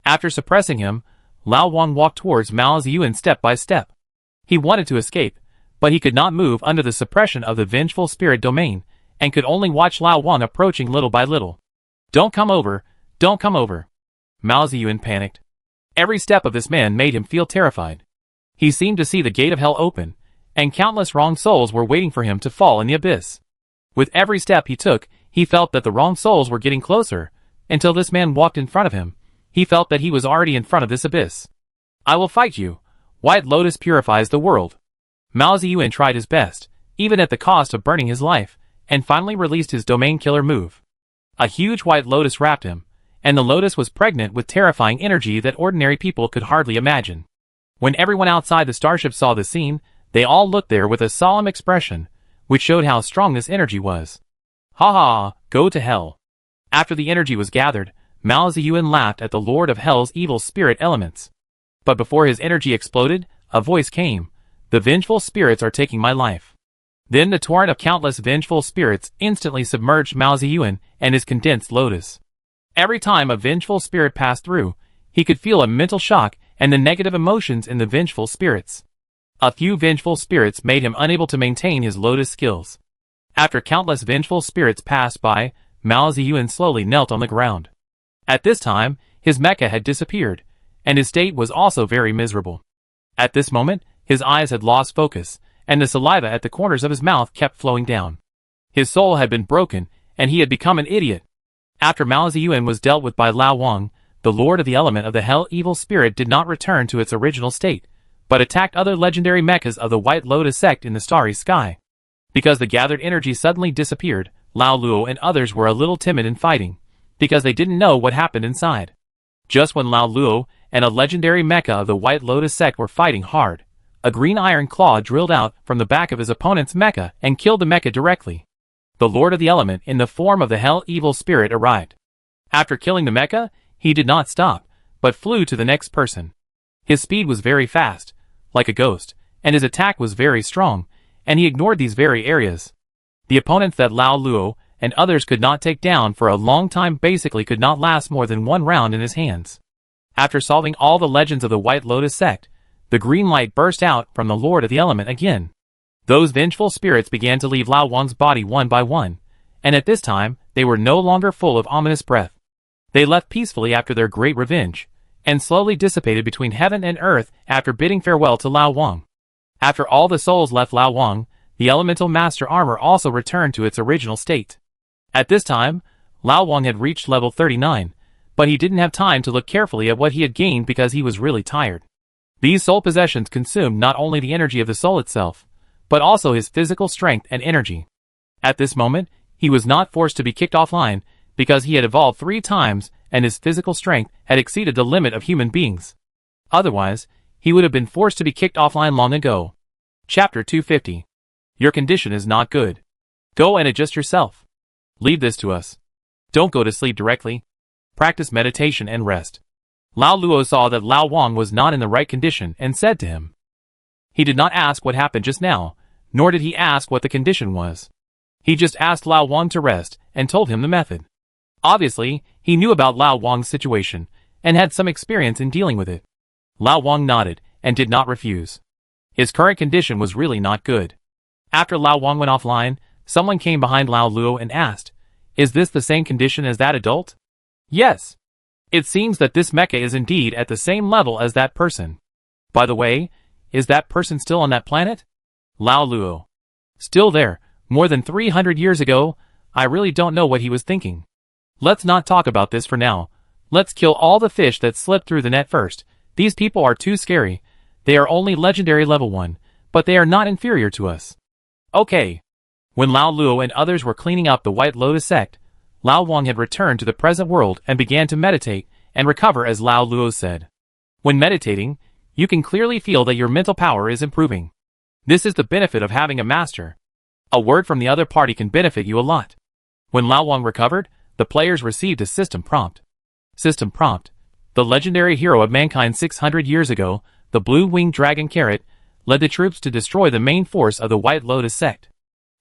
After suppressing him, Lao Wang walked towards Mao Zedong step by step. He wanted to escape, but he could not move under the suppression of the vengeful spirit domain, and could only watch Lao Wang approaching little by little. Don't come over, don't come over. Mao Zedong panicked. Every step of this man made him feel terrified. He seemed to see the gate of hell open, and countless wrong souls were waiting for him to fall in the abyss. With every step he took, he felt that the wrong souls were getting closer, until this man walked in front of him. He felt that he was already in front of this abyss. I will fight you. White Lotus purifies the world. Mao Zedong tried his best, even at the cost of burning his life, and finally released his domain killer move. A huge white lotus wrapped him, and the lotus was pregnant with terrifying energy that ordinary people could hardly imagine. When everyone outside the starship saw the scene, they all looked there with a solemn expression, which showed how strong this energy was. Ha ha, go to hell. After the energy was gathered, Mao Zedong laughed at the Lord of Hell's evil spirit elements. But before his energy exploded, a voice came. The vengeful spirits are taking my life. Then the torrent of countless vengeful spirits instantly submerged Mao Zedong and his condensed lotus. Every time a vengeful spirit passed through, he could feel a mental shock and the negative emotions in the vengeful spirits. A few vengeful spirits made him unable to maintain his lotus skills. After countless vengeful spirits passed by, Mao Zedong slowly knelt on the ground. At this time, his mecha had disappeared, and his state was also very miserable. At this moment, his eyes had lost focus, and the saliva at the corners of his mouth kept flowing down. His soul had been broken, and he had become an idiot. After Mao Zedong was dealt with by Lao Wang, the Lord of the Element of the Hell evil spirit did not return to its original state, but attacked other legendary mechas of the White Lotus sect in the starry sky. Because the gathered energy suddenly disappeared, Lao Luo and others were a little timid in fighting, because they didn't know what happened inside. Just when Lao Luo and a legendary mecha of the White Lotus sect were fighting hard, a green iron claw drilled out from the back of his opponent's mecha and killed the mecha directly. The Lord of the Element in the form of the Hell evil spirit arrived. After killing the mecha, he did not stop, but flew to the next person. His speed was very fast, like a ghost, and his attack was very strong, and he ignored these very areas. The opponents that Lao Luo and others could not take down for a long time basically could not last more than one round in his hands. After solving all the legends of the White Lotus sect, the green light burst out from the Lord of the Element again. Those vengeful spirits began to leave Lao Wang's body one by one, and at this time, they were no longer full of ominous breath. They left peacefully after their great revenge, and slowly dissipated between heaven and earth after bidding farewell to Lao Wang. After all the souls left Lao Wang, the elemental master armor also returned to its original state. At this time, Lao Wang had reached level 39, but he didn't have time to look carefully at what he had gained because he was really tired. These soul possessions consumed not only the energy of the soul itself, but also his physical strength and energy. At this moment, he was not forced to be kicked offline because he had evolved 3 times and his physical strength had exceeded the limit of human beings. Otherwise, he would have been forced to be kicked offline long ago. Chapter 250. Your condition is not good. Go and adjust yourself. Leave this to us. Don't go to sleep directly. Practice meditation and rest. Lao Luo saw that Lao Wang was not in the right condition and said to him. He did not ask what happened just now, nor did he ask what the condition was. He just asked Lao Wang to rest and told him the method. Obviously, he knew about Lao Wang's situation and had some experience in dealing with it. Lao Wang nodded and did not refuse. His current condition was really not good. After Lao Wang went offline, someone came behind Lao Luo and asked, "Is this the same condition as that adult?" "Yes. It seems that this mecha is indeed at the same level as that person. By the way, is that person still on that planet?" Lao Luo. "Still there, more than 300 years ago. I really don't know what he was thinking. Let's not talk about this for now. Let's kill all the fish that slipped through the net first. These people are too scary. They are only legendary level 1, but they are not inferior to us." Okay. When Lao Luo and others were cleaning up the White Lotus sect, Lao Wang had returned to the present world and began to meditate and recover as Lao Luo said. When meditating, you can clearly feel that your mental power is improving. This is the benefit of having a master. A word from the other party can benefit you a lot. When Lao Wang recovered, the players received a system prompt. System prompt. The legendary hero of mankind 600 years ago, the blue-winged dragon Carrot, led the troops to destroy the main force of the White Lotus sect.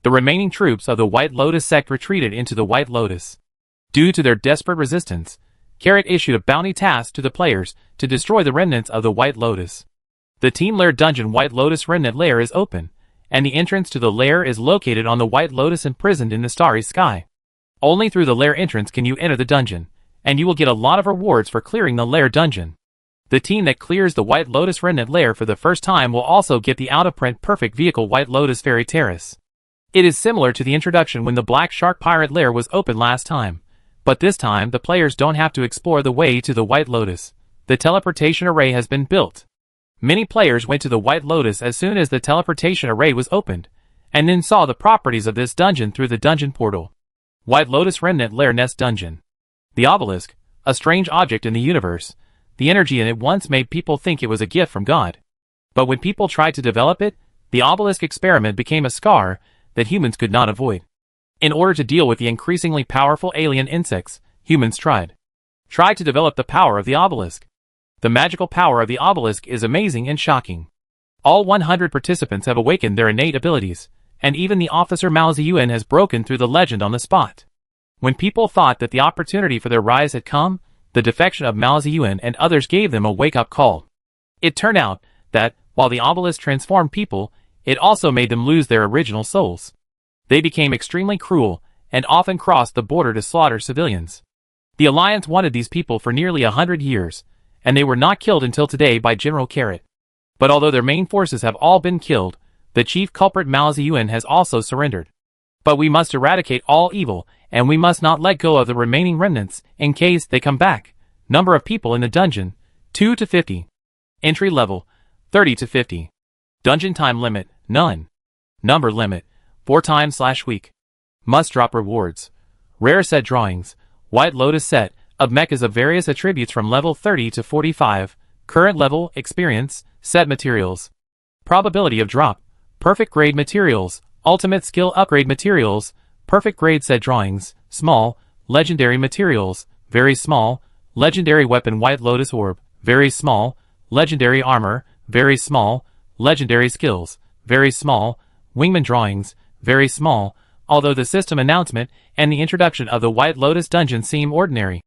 The remaining troops of the White Lotus sect retreated into the White Lotus. Due to their desperate resistance, Carrot issued a bounty task to the players to destroy the remnants of the White Lotus. The Team Lair Dungeon White Lotus Remnant Lair is open, and the entrance to the lair is located on the White Lotus imprisoned in the starry sky. Only through the lair entrance can you enter the dungeon, and you will get a lot of rewards for clearing the lair dungeon. The team that clears the White Lotus Remnant Lair for the first time will also get the out-of-print perfect vehicle White Lotus Fairy Terrace. It is similar to the introduction when the Black Shark Pirate Lair was open last time, but this time the players don't have to explore the way to the White Lotus. The teleportation array has been built. Many players went to the White Lotus as soon as the teleportation array was opened, and then saw the properties of this dungeon through the dungeon portal. White Lotus Remnant Lair Nest Dungeon. The obelisk, a strange object in the universe. The energy in it once made people think it was a gift from God. But when people tried to develop it, the obelisk experiment became a scar that humans could not avoid. In order to deal with the increasingly powerful alien insects, humans tried to develop the power of the obelisk. The magical power of the obelisk is amazing and shocking. All 100 participants have awakened their innate abilities, and even the officer Mao Ziyuan has broken through the legend on the spot. When people thought that the opportunity for their rise had come, the defection of Mao Ziyuan and others gave them a wake-up call. It turned out that, while the obelisk transformed people, it also made them lose their original souls. They became extremely cruel, and often crossed the border to slaughter civilians. The Alliance wanted these people for nearly 100 years, and they were not killed until today by General Carrot. But although their main forces have all been killed, the chief culprit Mao Ziyuan has also surrendered. But we must eradicate all evil, and we must not let go of the remaining remnants in case they come back. Number of people in the dungeon, 2 to 50. Entry level, 30 to 50. Dungeon time limit, none. Number limit, 4 times/week. Must drop rewards. Rare set drawings, White Lotus set, of mechas of various attributes from level 30 to 45. Current level, experience, set materials. Probability of drop, perfect grade materials, ultimate skill upgrade materials, perfect grade set drawings, small, legendary materials, very small, legendary weapon White Lotus Orb, very small, legendary armor, very small, legendary skills, very small, wingman drawings, very small, although the system announcement and the introduction of the White Lotus dungeon seem ordinary.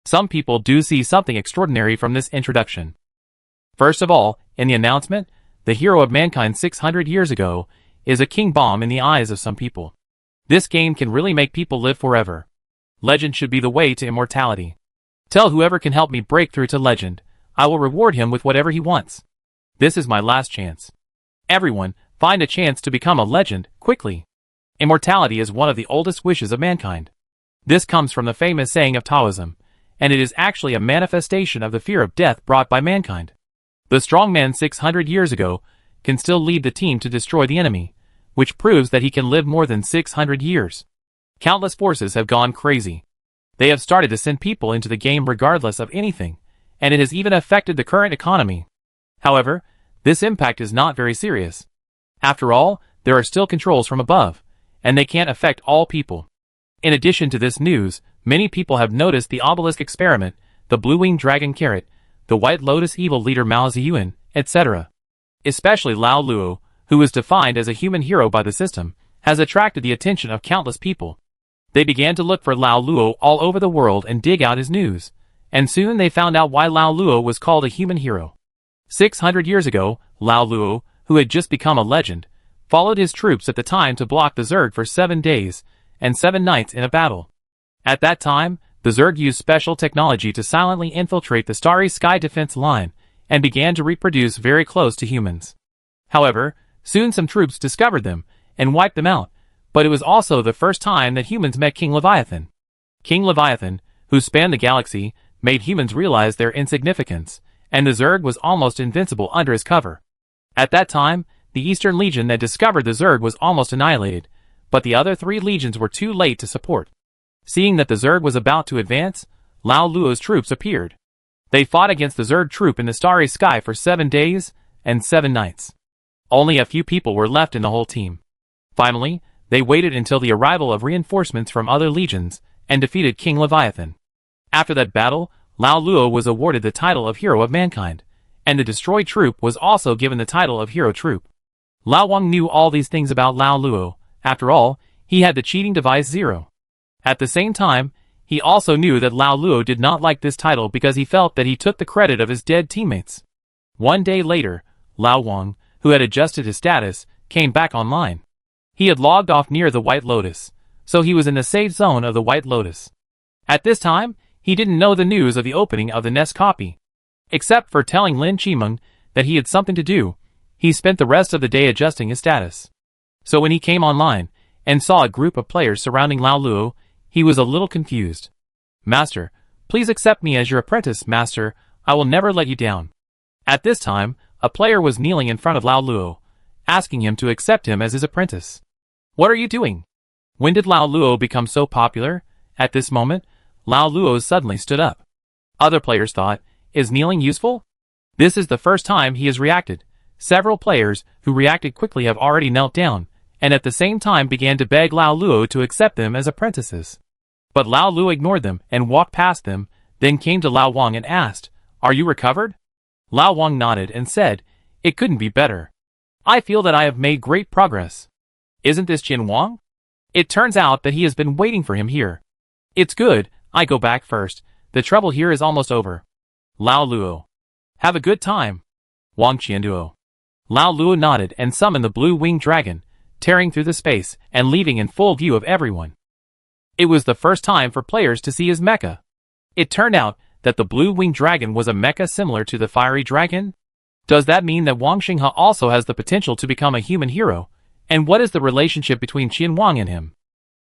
Some people do see something extraordinary from this introduction. First of all, in the announcement, the hero of mankind 600 years ago is a king bomb in the eyes of some people. This game can really make people live forever. Legend should be the way to immortality. Tell whoever can help me break through to legend. I will reward him with whatever he wants. This is my last chance. Everyone, find a chance to become a legend, quickly. Immortality is one of the oldest wishes of mankind. This comes from the famous saying of Taoism, and it is actually a manifestation of the fear of death brought by mankind. The strong man 600 years ago can still lead the team to destroy the enemy, which proves that he can live more than 600 years. Countless forces have gone crazy. They have started to send people into the game regardless of anything, and it has even affected the current economy. However, this impact is not very serious. After all, there are still controls from above, and they can't affect all people. In addition to this news, many people have noticed the obelisk experiment, the blue-winged dragon Carrot, the White Lotus evil leader Mao Ziyuan, etc. Especially Lao Luo, who is defined as a human hero by the system, has attracted the attention of countless people. They began to look for Lao Luo all over the world and dig out his news, and soon they found out why Lao Luo was called a human hero. 600 years ago, Lao Luo, who had just become a legend, followed his troops at the time to block the Zerg for 7 days and 7 nights in a battle. At that time, the Zerg used special technology to silently infiltrate the Starry Sky defense line and began to reproduce very close to humans. However, soon some troops discovered them and wiped them out, but it was also the first time that humans met King Leviathan. King Leviathan, who spanned the galaxy, made humans realize their insignificance, and the Zerg was almost invincible under his cover. At that time, the Eastern Legion that discovered the Zerg was almost annihilated, but the other 3 legions were too late to support. Seeing that the Zerg was about to advance, Lao Luo's troops appeared. They fought against the Zerg troop in the Starry Sky for 7 days and 7 nights. Only a few people were left in the whole team. Finally, they waited until the arrival of reinforcements from other legions and defeated King Leviathan. After that battle, Lao Luo was awarded the title of Hero of Mankind, and the destroyed troop was also given the title of Hero Troop. Lao Wang knew all these things about Lao Luo. After all, he had the cheating device 0. At the same time, he also knew that Lao Luo did not like this title because he felt that he took the credit of his dead teammates. 1 day later, Lao Wang, who had adjusted his status, came back online. He had logged off near the White Lotus, so he was in the safe zone of the White Lotus. At this time, he didn't know the news of the opening of the Nest copy. Except for telling Lin Qimeng that he had something to do, he spent the rest of the day adjusting his status. So when he came online and saw a group of players surrounding Lao Luo, he was a little confused. "Master, please accept me as your apprentice, Master. I will never let you down." At this time, a player was kneeling in front of Lao Luo, asking him to accept him as his apprentice. "What are you doing? When did Lao Luo become so popular?" At this moment, Lao Luo suddenly stood up. Other players thought, "Is kneeling useful?" This is the first time he has reacted. Several players who reacted quickly have already knelt down, and at the same time began to beg Lao Luo to accept them as apprentices. But Lao Luo ignored them and walked past them, then came to Lao Wang and asked, "Are you recovered?" Lao Wang nodded and said, "It couldn't be better. I feel that I have made great progress." "Isn't this Jin Wang?" "It turns out that he has been waiting for him here." "It's good, I go back first. The trouble here is almost over." Lao Luo. "Have a good time." Wang Qianduo. Lao Luo nodded and summoned the blue-winged dragon, tearing through the space and leaving in full view of everyone. It was the first time for players to see his mecha. It turned out that the blue-winged dragon was a mecha similar to the fiery dragon. Does that mean that Wang Xinghe also has the potential to become a human hero? And what is the relationship between Qin Wang and him?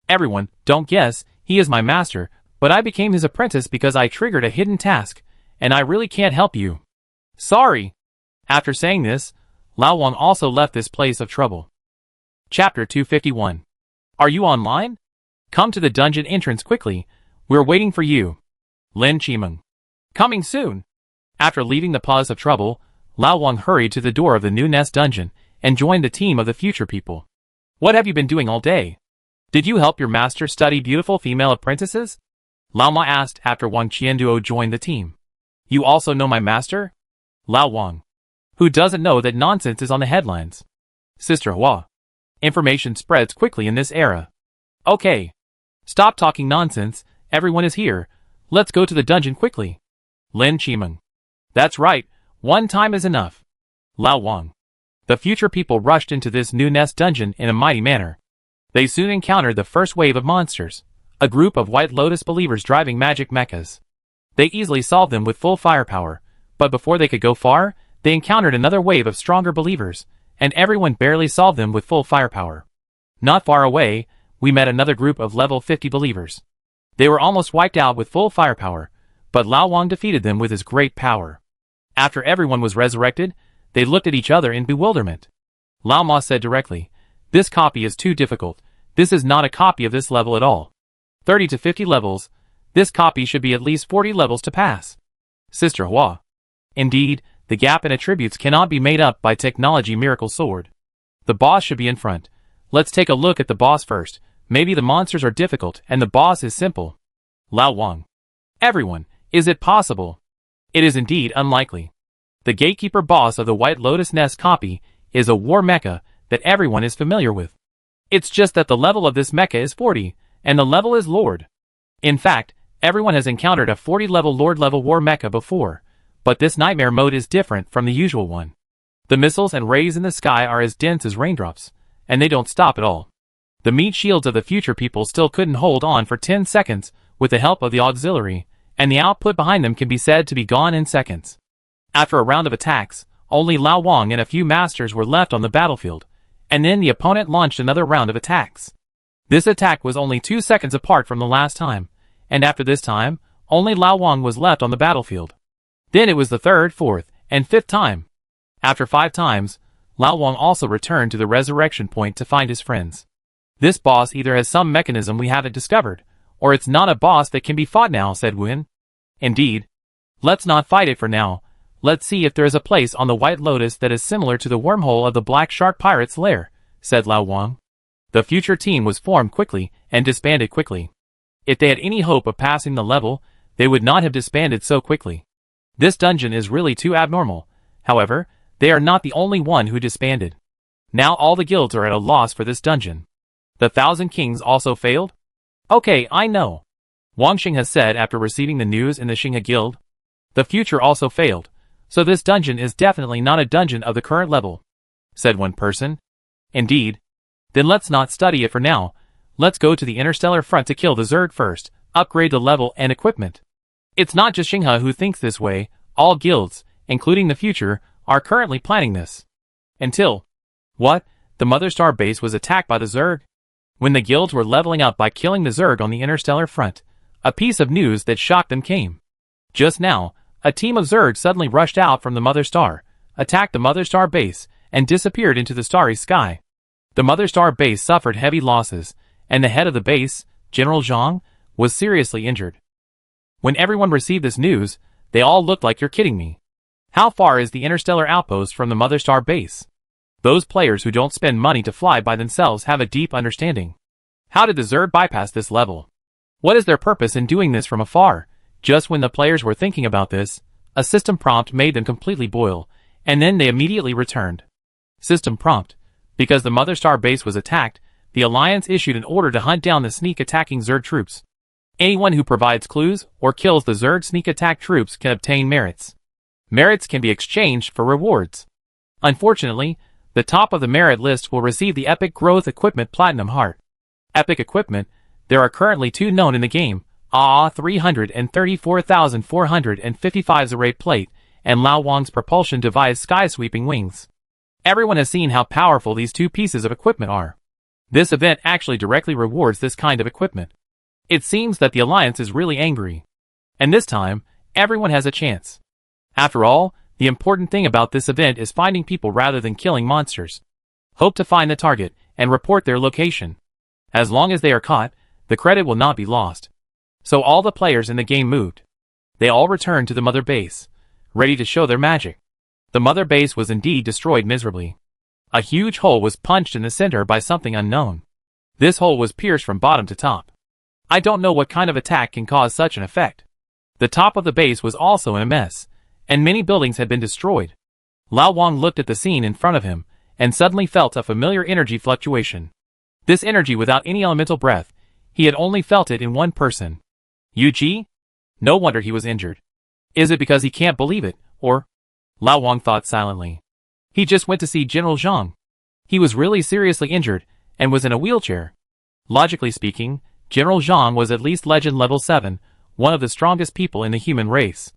Everyone, don't guess, he is my master, but I became his apprentice because I triggered a hidden task, and I really can't help you. Sorry. After saying this, Lao Wang also left this place of trouble. Chapter 251. Are you online? Come to the dungeon entrance quickly. We're waiting for you. Lin Qimeng. Coming soon. After leaving the pause of trouble, Lao Wang hurried to the door of the new Nest dungeon and joined the team of the future people. What have you been doing all day? Did you help your master study beautiful female apprentices? Lao Ma asked after Wang Qianduo joined the team. You also know my master? Lao Wang. Who doesn't know that nonsense is on the headlines? Sister Hua. Information spreads quickly in this era. Okay. Stop talking nonsense, everyone is here. Let's go to the dungeon quickly. Lin Qimeng. That's right, one time is enough. Lao Wang. The future people rushed into this new Nest dungeon in a mighty manner. They soon encountered the first wave of monsters, a group of White Lotus believers driving magic mechas. They easily solved them with full firepower, but before they could go far, they encountered another wave of stronger believers, and everyone barely solved them with full firepower. Not far away, we met another group of level 50 believers. They were almost wiped out with full firepower, but Lao Wang defeated them with his great power. After everyone was resurrected, they looked at each other in bewilderment. Lao Ma said directly, "This copy is too difficult. This is not a copy of this level at all. 30 to 50 levels, this copy should be at least 40 levels to pass." Sister Hua. Indeed, the gap in attributes cannot be made up by technology miracle sword. The boss should be in front. Let's take a look at the boss first. Maybe the monsters are difficult and the boss is simple. Lao Wang. Everyone, is it possible? It is indeed unlikely. The gatekeeper boss of the White Lotus Nest copy is a war mecha that everyone is familiar with. It's just that the level of this mecha is 40, and the level is Lord. In fact, everyone has encountered a 40-level Lord-level war mecha before, but this nightmare mode is different from the usual one. The missiles and rays in the sky are as dense as raindrops, and they don't stop at all. The meat shields of the future people still couldn't hold on for 10 seconds with the help of the auxiliary, and the output behind them can be said to be gone in seconds. After a round of attacks, only Lao Wang and a few masters were left on the battlefield, and then the opponent launched another round of attacks. This attack was only 2 seconds apart from the last time, and after this time, only Lao Wang was left on the battlefield. Then it was the third, fourth, and fifth time. After 5 times, Lao Wang also returned to the resurrection point to find his friends. This boss either has some mechanism we haven't discovered, or it's not a boss that can be fought now, said Wen. Indeed. Let's not fight it for now. Let's see if there is a place on the White Lotus that is similar to the wormhole of the Black Shark Pirate's lair, said Lao Wang. The future team was formed quickly and disbanded quickly. If they had any hope of passing the level, they would not have disbanded so quickly. This dungeon is really too abnormal. However, they are not the only one who disbanded. Now all the guilds are at a loss for this dungeon. The Thousand Kings also failed? Okay, I know. Wang Xing has said after receiving the news in the Xinghe Guild. The future also failed, so this dungeon is definitely not a dungeon of the current level, said one person. Indeed. Then let's not study it for now. Let's go to the interstellar front to kill the Zerg first, upgrade the level and equipment. It's not just Xinghe who thinks this way, all guilds, including the future, are currently planning this. Until... What? The Mother Star base was attacked by the Zerg? When the guilds were leveling up by killing the Zerg on the interstellar front, a piece of news that shocked them came. Just now, a team of Zerg suddenly rushed out from the Mother Star, attacked the Mother Star base, and disappeared into the starry sky. The Mother Star base suffered heavy losses, and the head of the base, General Zhang, was seriously injured. When everyone received this news, they all looked like, you're kidding me. How far is the interstellar outpost from the Mother Star base? Those players who don't spend money to fly by themselves have a deep understanding. How did the Zerg bypass this level? What is their purpose in doing this from afar? Just when the players were thinking about this, a system prompt made them completely boil, and then they immediately returned. System prompt. Because the Mother Star base was attacked, the Alliance issued an order to hunt down the sneak-attacking Zerg troops. Anyone who provides clues or kills the Zerg sneak-attack troops can obtain merits. Merits can be exchanged for rewards. Unfortunately, the top of the merit list will receive the Epic Growth Equipment Platinum Heart. Epic Equipment, there are currently 2 known in the game, 334,455 Zerate Plate, and Lao Wang's propulsion device Sky-Sweeping Wings. Everyone has seen how powerful these 2 pieces of equipment are. This event actually directly rewards this kind of equipment. It seems that the Alliance is really angry. And this time, everyone has a chance. After all, the important thing about this event is finding people rather than killing monsters. Hope to find the target, and report their location. As long as they are caught, the credit will not be lost. So all the players in the game moved. They all returned to the Mother Base, ready to show their magic. The Mother Base was indeed destroyed miserably. A huge hole was punched in the center by something unknown. This hole was pierced from bottom to top. I don't know what kind of attack can cause such an effect. The top of the base was also in a mess, and many buildings had been destroyed. Lao Wang looked at the scene in front of him, and suddenly felt a familiar energy fluctuation. This energy without any elemental breath, he had only felt it in one person. Yu Ji? No wonder he was injured. Is it because he can't believe it, or... Lao Wang thought silently. He just went to see General Zhang. He was really seriously injured, and was in a wheelchair. Logically speaking, General Zhang was at least legend level 7, one of the strongest people in the human race.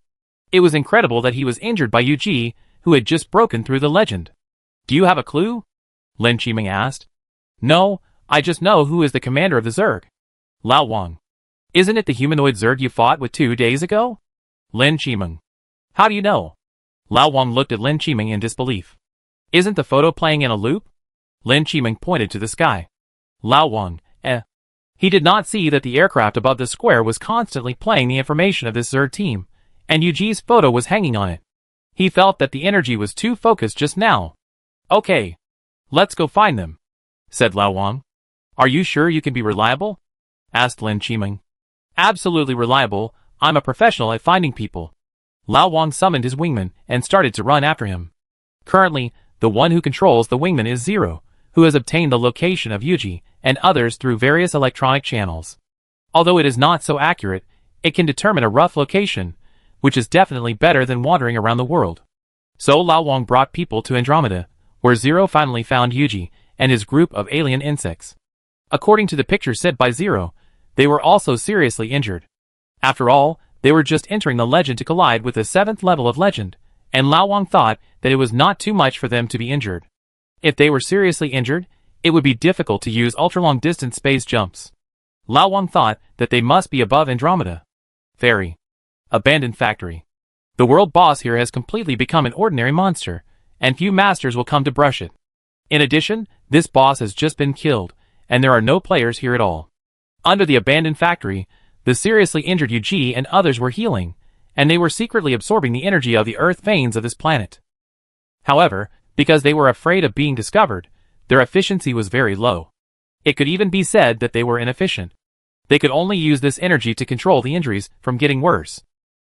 It was incredible that he was injured by Yu Ji, who had just broken through the legend. Do you have a clue? Lin Qiming asked. No, I just know who is the commander of the Zerg. Lao Wang. Isn't it the humanoid Zerg you fought with 2 days ago? Lin Qiming. How do you know? Lao Wang looked at Lin Qiming in disbelief. Isn't the photo playing in a loop? Lin Qiming pointed to the sky. Lao Wang, He did not see that the aircraft above the square was constantly playing the information of this Zerg team, and Yu Ji's photo was hanging on it. He felt that the energy was too focused just now. Okay. Let's go find them, said Lao Wang. Are you sure you can be reliable? Asked Lin Qiming. Absolutely reliable, I'm a professional at finding people. Lao Wang summoned his wingman and started to run after him. Currently, the one who controls the wingman is Zero, who has obtained the location of Yuji and others through various electronic channels. Although it is not so accurate, it can determine a rough location, which is definitely better than wandering around the world. So Lao Wang brought people to Andromeda, where Zero finally found Yuji and his group of alien insects. According to the picture sent by Zero, they were also seriously injured. After all, they were just entering the legend to collide with the 7th level of legend, and Lao Wang thought that it was not too much for them to be injured. If they were seriously injured, it would be difficult to use ultra-long distance space jumps. Lao Wang thought that they must be above Andromeda. Fairy. Abandoned factory. The world boss here has completely become an ordinary monster, and few masters will come to brush it. In addition, this boss has just been killed, and there are no players here at all. Under the abandoned factory, the seriously injured Yuji and others were healing, and they were secretly absorbing the energy of the earth veins of this planet. However, because they were afraid of being discovered, their efficiency was very low. It could even be said that they were inefficient. They could only use this energy to control the injuries from getting worse.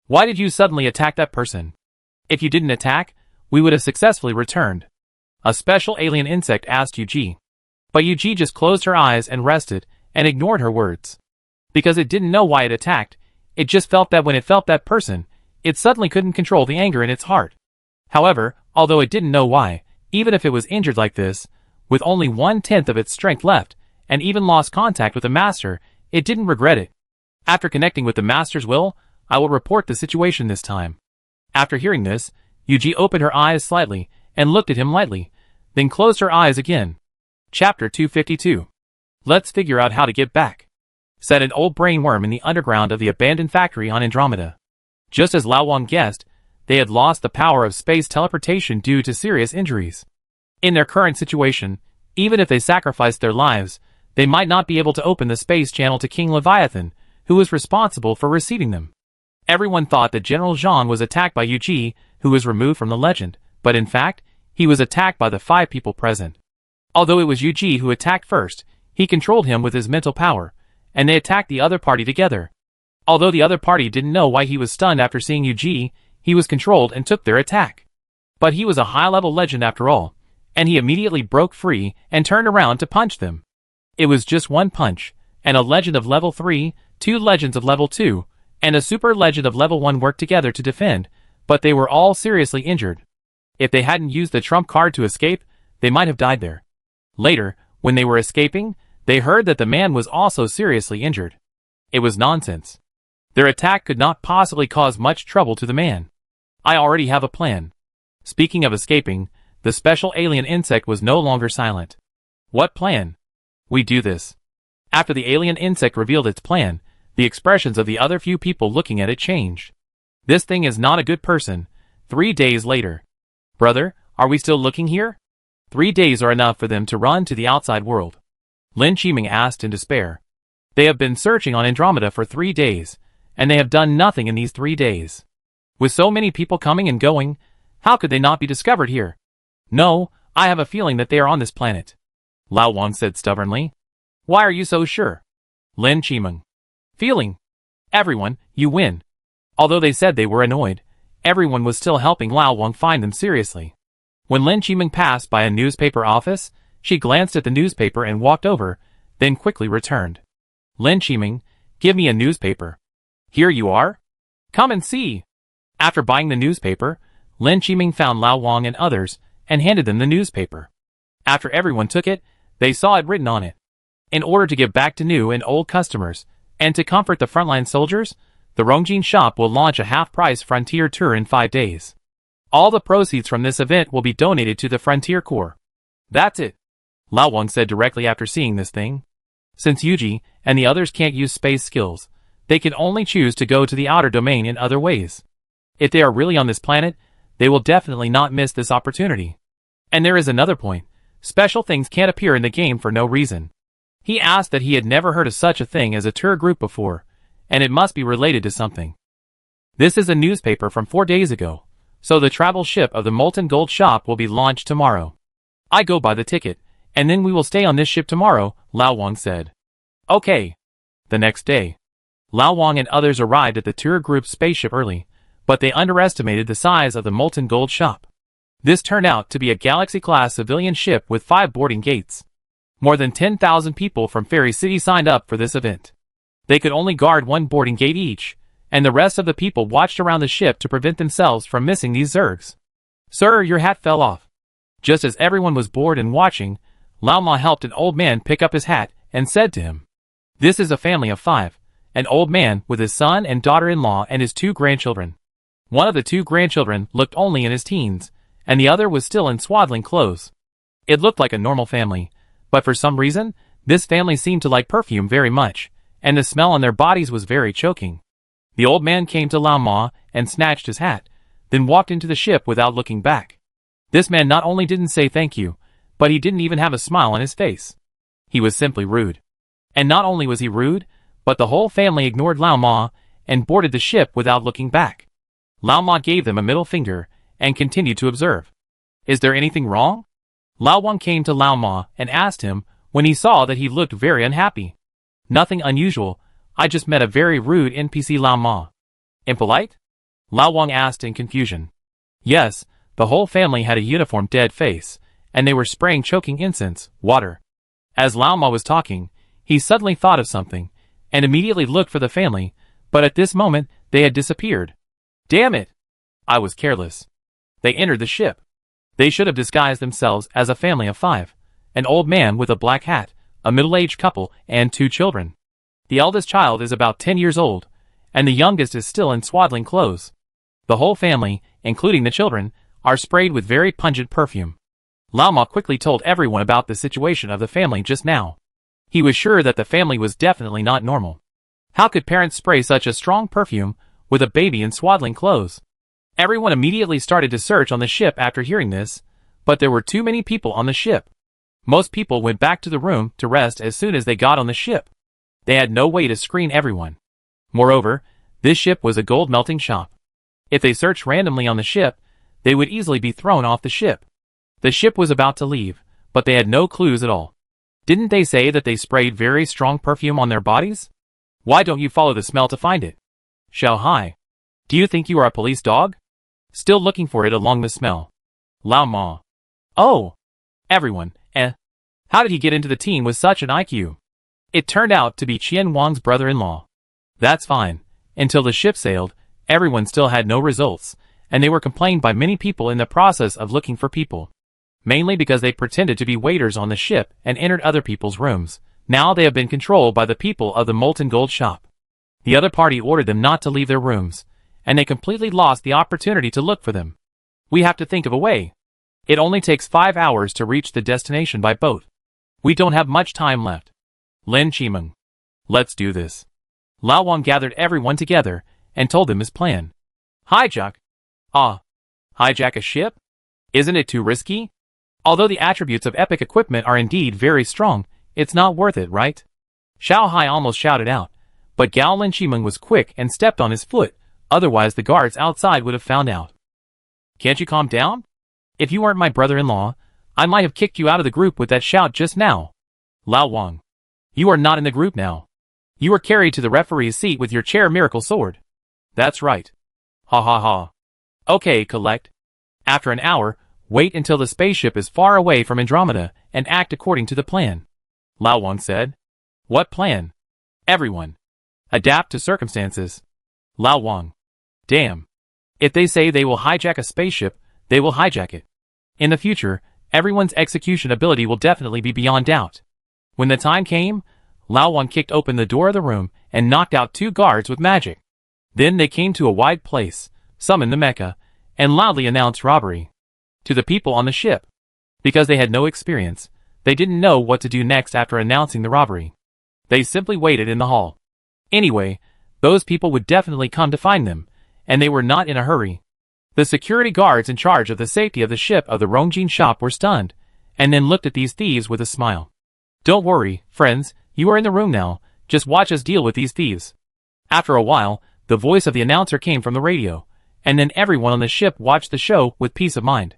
Why did you suddenly attack that person? If you didn't attack, we would have successfully returned. A special alien insect asked Yuji. But Yuji just closed her eyes and rested, and ignored her words. Because it didn't know why it attacked, it just felt that when it felt that person, it suddenly couldn't control the anger in its heart. However, although it didn't know why, even if it was injured like this, with only 1/10 of its strength left, and even lost contact with the master, it didn't regret it. After connecting with the master's will, I will report the situation this time. After hearing this, Yuji opened her eyes slightly, and looked at him lightly, then closed her eyes again. Chapter 252. Let's figure out how to get back, said an old brain worm in the underground of the abandoned factory on Andromeda. Just as Lao Wang guessed, they had lost the power of space teleportation due to serious injuries. In their current situation, even if they sacrificed their lives, they might not be able to open the space channel to King Leviathan, who was responsible for receiving them. Everyone thought that General Zhang was attacked by Yuji, who was removed from the legend, but in fact, he was attacked by the 5 people present. Although it was Yuji who attacked first, he controlled him with his mental power, and they attacked the other party together. Although the other party didn't know why he was stunned after seeing Yuji, he was controlled and took their attack. But he was a high-level legend after all, and he immediately broke free and turned around to punch them. It was just one punch, and a legend of level 3, 2 legends of level 2, and a super legend of level 1 worked together to defend, but they were all seriously injured. If they hadn't used the trump card to escape, they might have died there. Later, when they were escaping, they heard that the man was also seriously injured. It was nonsense. Their attack could not possibly cause much trouble to the man. I already have a plan. Speaking of escaping, the special alien insect was no longer silent. What plan? We do this. After the alien insect revealed its plan, the expressions of the other few people looking at it changed. This thing is not a good person. 3 days later. Brother, are we still looking here? 3 days are enough for them to run to the outside world. Lin Qiming asked in despair. They have been searching on Andromeda for 3 days, and they have done nothing in these 3 days. With so many people coming and going, how could they not be discovered here? No, I have a feeling that they are on this planet. Lao Wang said stubbornly. Why are you so sure? Lin Qiming. Feeling. Everyone, you win. Although they said they were annoyed, everyone was still helping Lao Wang find them seriously. When Lin Qiming passed by a newspaper office, she glanced at the newspaper and walked over, then quickly returned. Lin Qiming, give me a newspaper. Here you are. Come and see. After buying the newspaper, Lin Qiming found Lao Wang and others, and handed them the newspaper. After everyone took it, they saw it written on it. In order to give back to new and old customers, and to comfort the frontline soldiers, the Rongjin shop will launch a half-price Frontier tour in 5 days. All the proceeds from this event will be donated to the Frontier Corps. That's it. Lao Wang said directly after seeing this thing. Since Yuji and the others can't use space skills, they can only choose to go to the outer domain in other ways. If they are really on this planet, they will definitely not miss this opportunity. And there is another point. Special things can't appear in the game for no reason. He asked that he had never heard of such a thing as a tour group before, and it must be related to something. This is a newspaper from 4 days ago, so the travel ship of the Molten Gold shop will be launched tomorrow. I go buy the ticket, and then we will stay on this ship tomorrow, Lao Wang said. Okay. The next day, Lao Wang and others arrived at the tour group's spaceship early, but they underestimated the size of the molten gold shop. This turned out to be a Galaxy-class civilian ship with 5 boarding gates. More than 10,000 people from Fairy City signed up for this event. They could only guard 1 boarding gate each, and the rest of the people watched around the ship to prevent themselves from missing these zergs. "Sir, your hat fell off." Just as everyone was bored and watching, Lao Ma helped an old man pick up his hat and said to him, "This is a family of 5, an old man with his son and daughter-in-law and his 2 grandchildren. One of the 2 grandchildren looked only in his teens, and the other was still in swaddling clothes. It looked like a normal family, but for some reason, this family seemed to like perfume very much, and the smell on their bodies was very choking." The old man came to Lao Ma and snatched his hat, then walked into the ship without looking back. This man not only didn't say thank you, but he didn't even have a smile on his face. He was simply rude. And not only was he rude, but the whole family ignored Lao Ma and boarded the ship without looking back. Lao Ma gave them a middle finger and continued to observe. "Is there anything wrong?" Lao Wang came to Lao Ma and asked him when he saw that he looked very unhappy. "Nothing unusual. I just met a very rude NPC, Lao Ma." "Impolite?" Lao Wang asked in confusion. Yes, the whole family had a uniform dead face, and they were spraying choking incense, water. As Lao Ma was talking, he suddenly thought of something, and immediately looked for the family, but at this moment, they had disappeared. "Damn it! I was careless." They entered the ship. They should have disguised themselves as a family of 5, an old man with a black hat, a middle-aged couple, and 2 children. The eldest child is about 10 years old, and the youngest is still in swaddling clothes. The whole family, including the children, are sprayed with very pungent perfume. Lao Ma quickly told everyone about the situation of the family just now. He was sure that the family was definitely not normal. How could parents spray such a strong perfume with a baby in swaddling clothes? Everyone immediately started to search on the ship after hearing this, but there were too many people on the ship. Most people went back to the room to rest as soon as they got on the ship. They had no way to screen everyone. Moreover, this ship was a gold melting shop. If they searched randomly on the ship, they would easily be thrown off the ship. The ship was about to leave, but they had no clues at all. Didn't they say that they sprayed very strong perfume on their bodies? Why don't you follow the smell to find it? Xiao Hai. Do you think you are a police dog? Still looking for it along the smell. Lao Ma. Oh! Everyone, How did he get into the team with such an IQ? It turned out to be Qian Wang's brother-in-law. That's fine. Until the ship sailed, everyone still had no results, and they were complained by many people in the process of looking for people. Mainly because they pretended to be waiters on the ship and entered other people's rooms. Now they have been controlled by the people of the molten gold shop. The other party ordered them not to leave their rooms, and they completely lost the opportunity to look for them. We have to think of a way. It only takes 5 hours to reach the destination by boat. We don't have much time left. Lin Qimeng. Let's do this. Lao Wang gathered everyone together and told them his plan. Hijack? Hijack a ship? Isn't it too risky? Although the attributes of epic equipment are indeed very strong, it's not worth it, right? Xiao Hai almost shouted out, but Gao Lin Qimeng was quick and stepped on his foot, otherwise the guards outside would have found out. Can't you calm down? If you weren't my brother-in-law, I might have kicked you out of the group with that shout just now. Lao Wang. You are not in the group now. You were carried to the referee's seat with your chair miracle sword. That's right. Ha ha ha. Okay, collect. After an hour, wait until the spaceship is far away from Andromeda and act according to the plan. Lao Wang said. What plan? Everyone. Adapt to circumstances. Lao Wang. Damn. If they say they will hijack a spaceship, they will hijack it. In the future, everyone's execution ability will definitely be beyond doubt. When the time came, Lao Wang kicked open the door of the room and knocked out 2 guards with magic. Then they came to a wide place, summoned the Mecha, and loudly announced robbery. To the people on the ship. Because they had no experience, they didn't know what to do next after announcing the robbery. They simply waited in the hall. Anyway, those people would definitely come to find them, and they were not in a hurry. The security guards in charge of the safety of the ship of the Rongjin shop were stunned, and then looked at these thieves with a smile. Don't worry, friends, you are in the room now, just watch us deal with these thieves. After a while, the voice of the announcer came from the radio, and then everyone on the ship watched the show with peace of mind.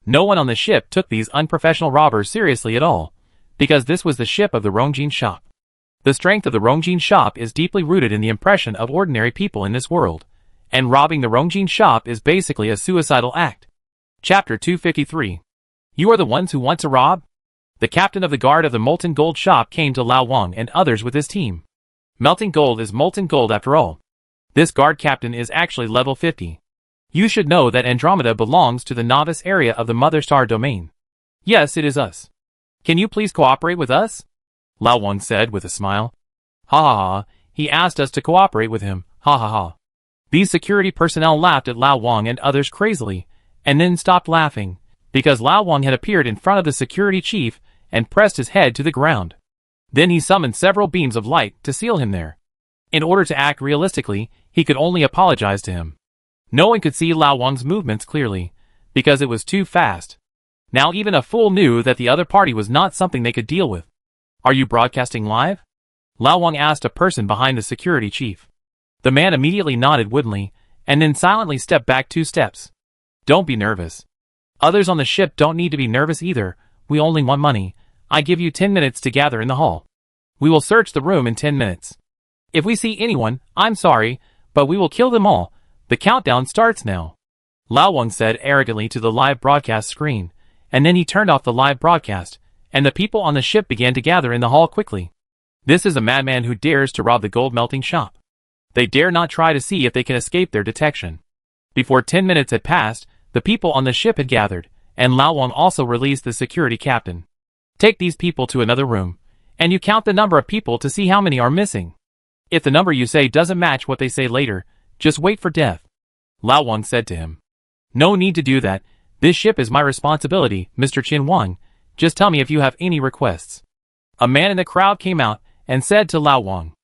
No one on the ship took these unprofessional robbers seriously at all, because this was the ship of the Rongjin shop. The strength of the Rongjin shop is deeply rooted in the impression of ordinary people in this world, and robbing the Rongjin shop is basically a suicidal act. Chapter 253. You are the ones who want to rob? The captain of the guard of the Molten Gold shop came to Lao Wang and others with his team. Melting gold is molten gold after all. This guard captain is actually level 50. You should know that Andromeda belongs to the novice area of the Mother Star domain. Yes, it is us. Can you please cooperate with us? Lao Wang said with a smile. Ha ha ha, he asked us to cooperate with him, ha ha ha. These security personnel laughed at Lao Wang and others crazily, and then stopped laughing, because Lao Wang had appeared in front of the security chief and pressed his head to the ground. Then he summoned several beams of light to seal him there. In order to act realistically, he could only apologize to him. No one could see Lao Wang's movements clearly, because it was too fast. Now even a fool knew that the other party was not something they could deal with. Are you broadcasting live? Lao Wang asked a person behind the security chief. The man immediately nodded woodenly, and then silently stepped back 2 steps. Don't be nervous. Others on the ship don't need to be nervous either, we only want money. I give you 10 minutes to gather in the hall. We will search the room in 10 minutes. If we see anyone, I'm sorry, but we will kill them all. The countdown starts now. Lao Wang said arrogantly to the live broadcast screen, and then he turned off the live broadcast, and the people on the ship began to gather in the hall quickly. This is a madman who dares to rob the gold melting shop. They dare not try to see if they can escape their detection. Before 10 minutes had passed, the people on the ship had gathered, and Lao Wang also released the security captain. Take these people to another room, and you count the number of people to see how many are missing. If the number you say doesn't match what they say later, just wait for death. Lao Wang said to him. No need to do that, this ship is my responsibility, Mr. Qin Wang, just tell me if you have any requests. A man in the crowd came out and said to Lao Wang.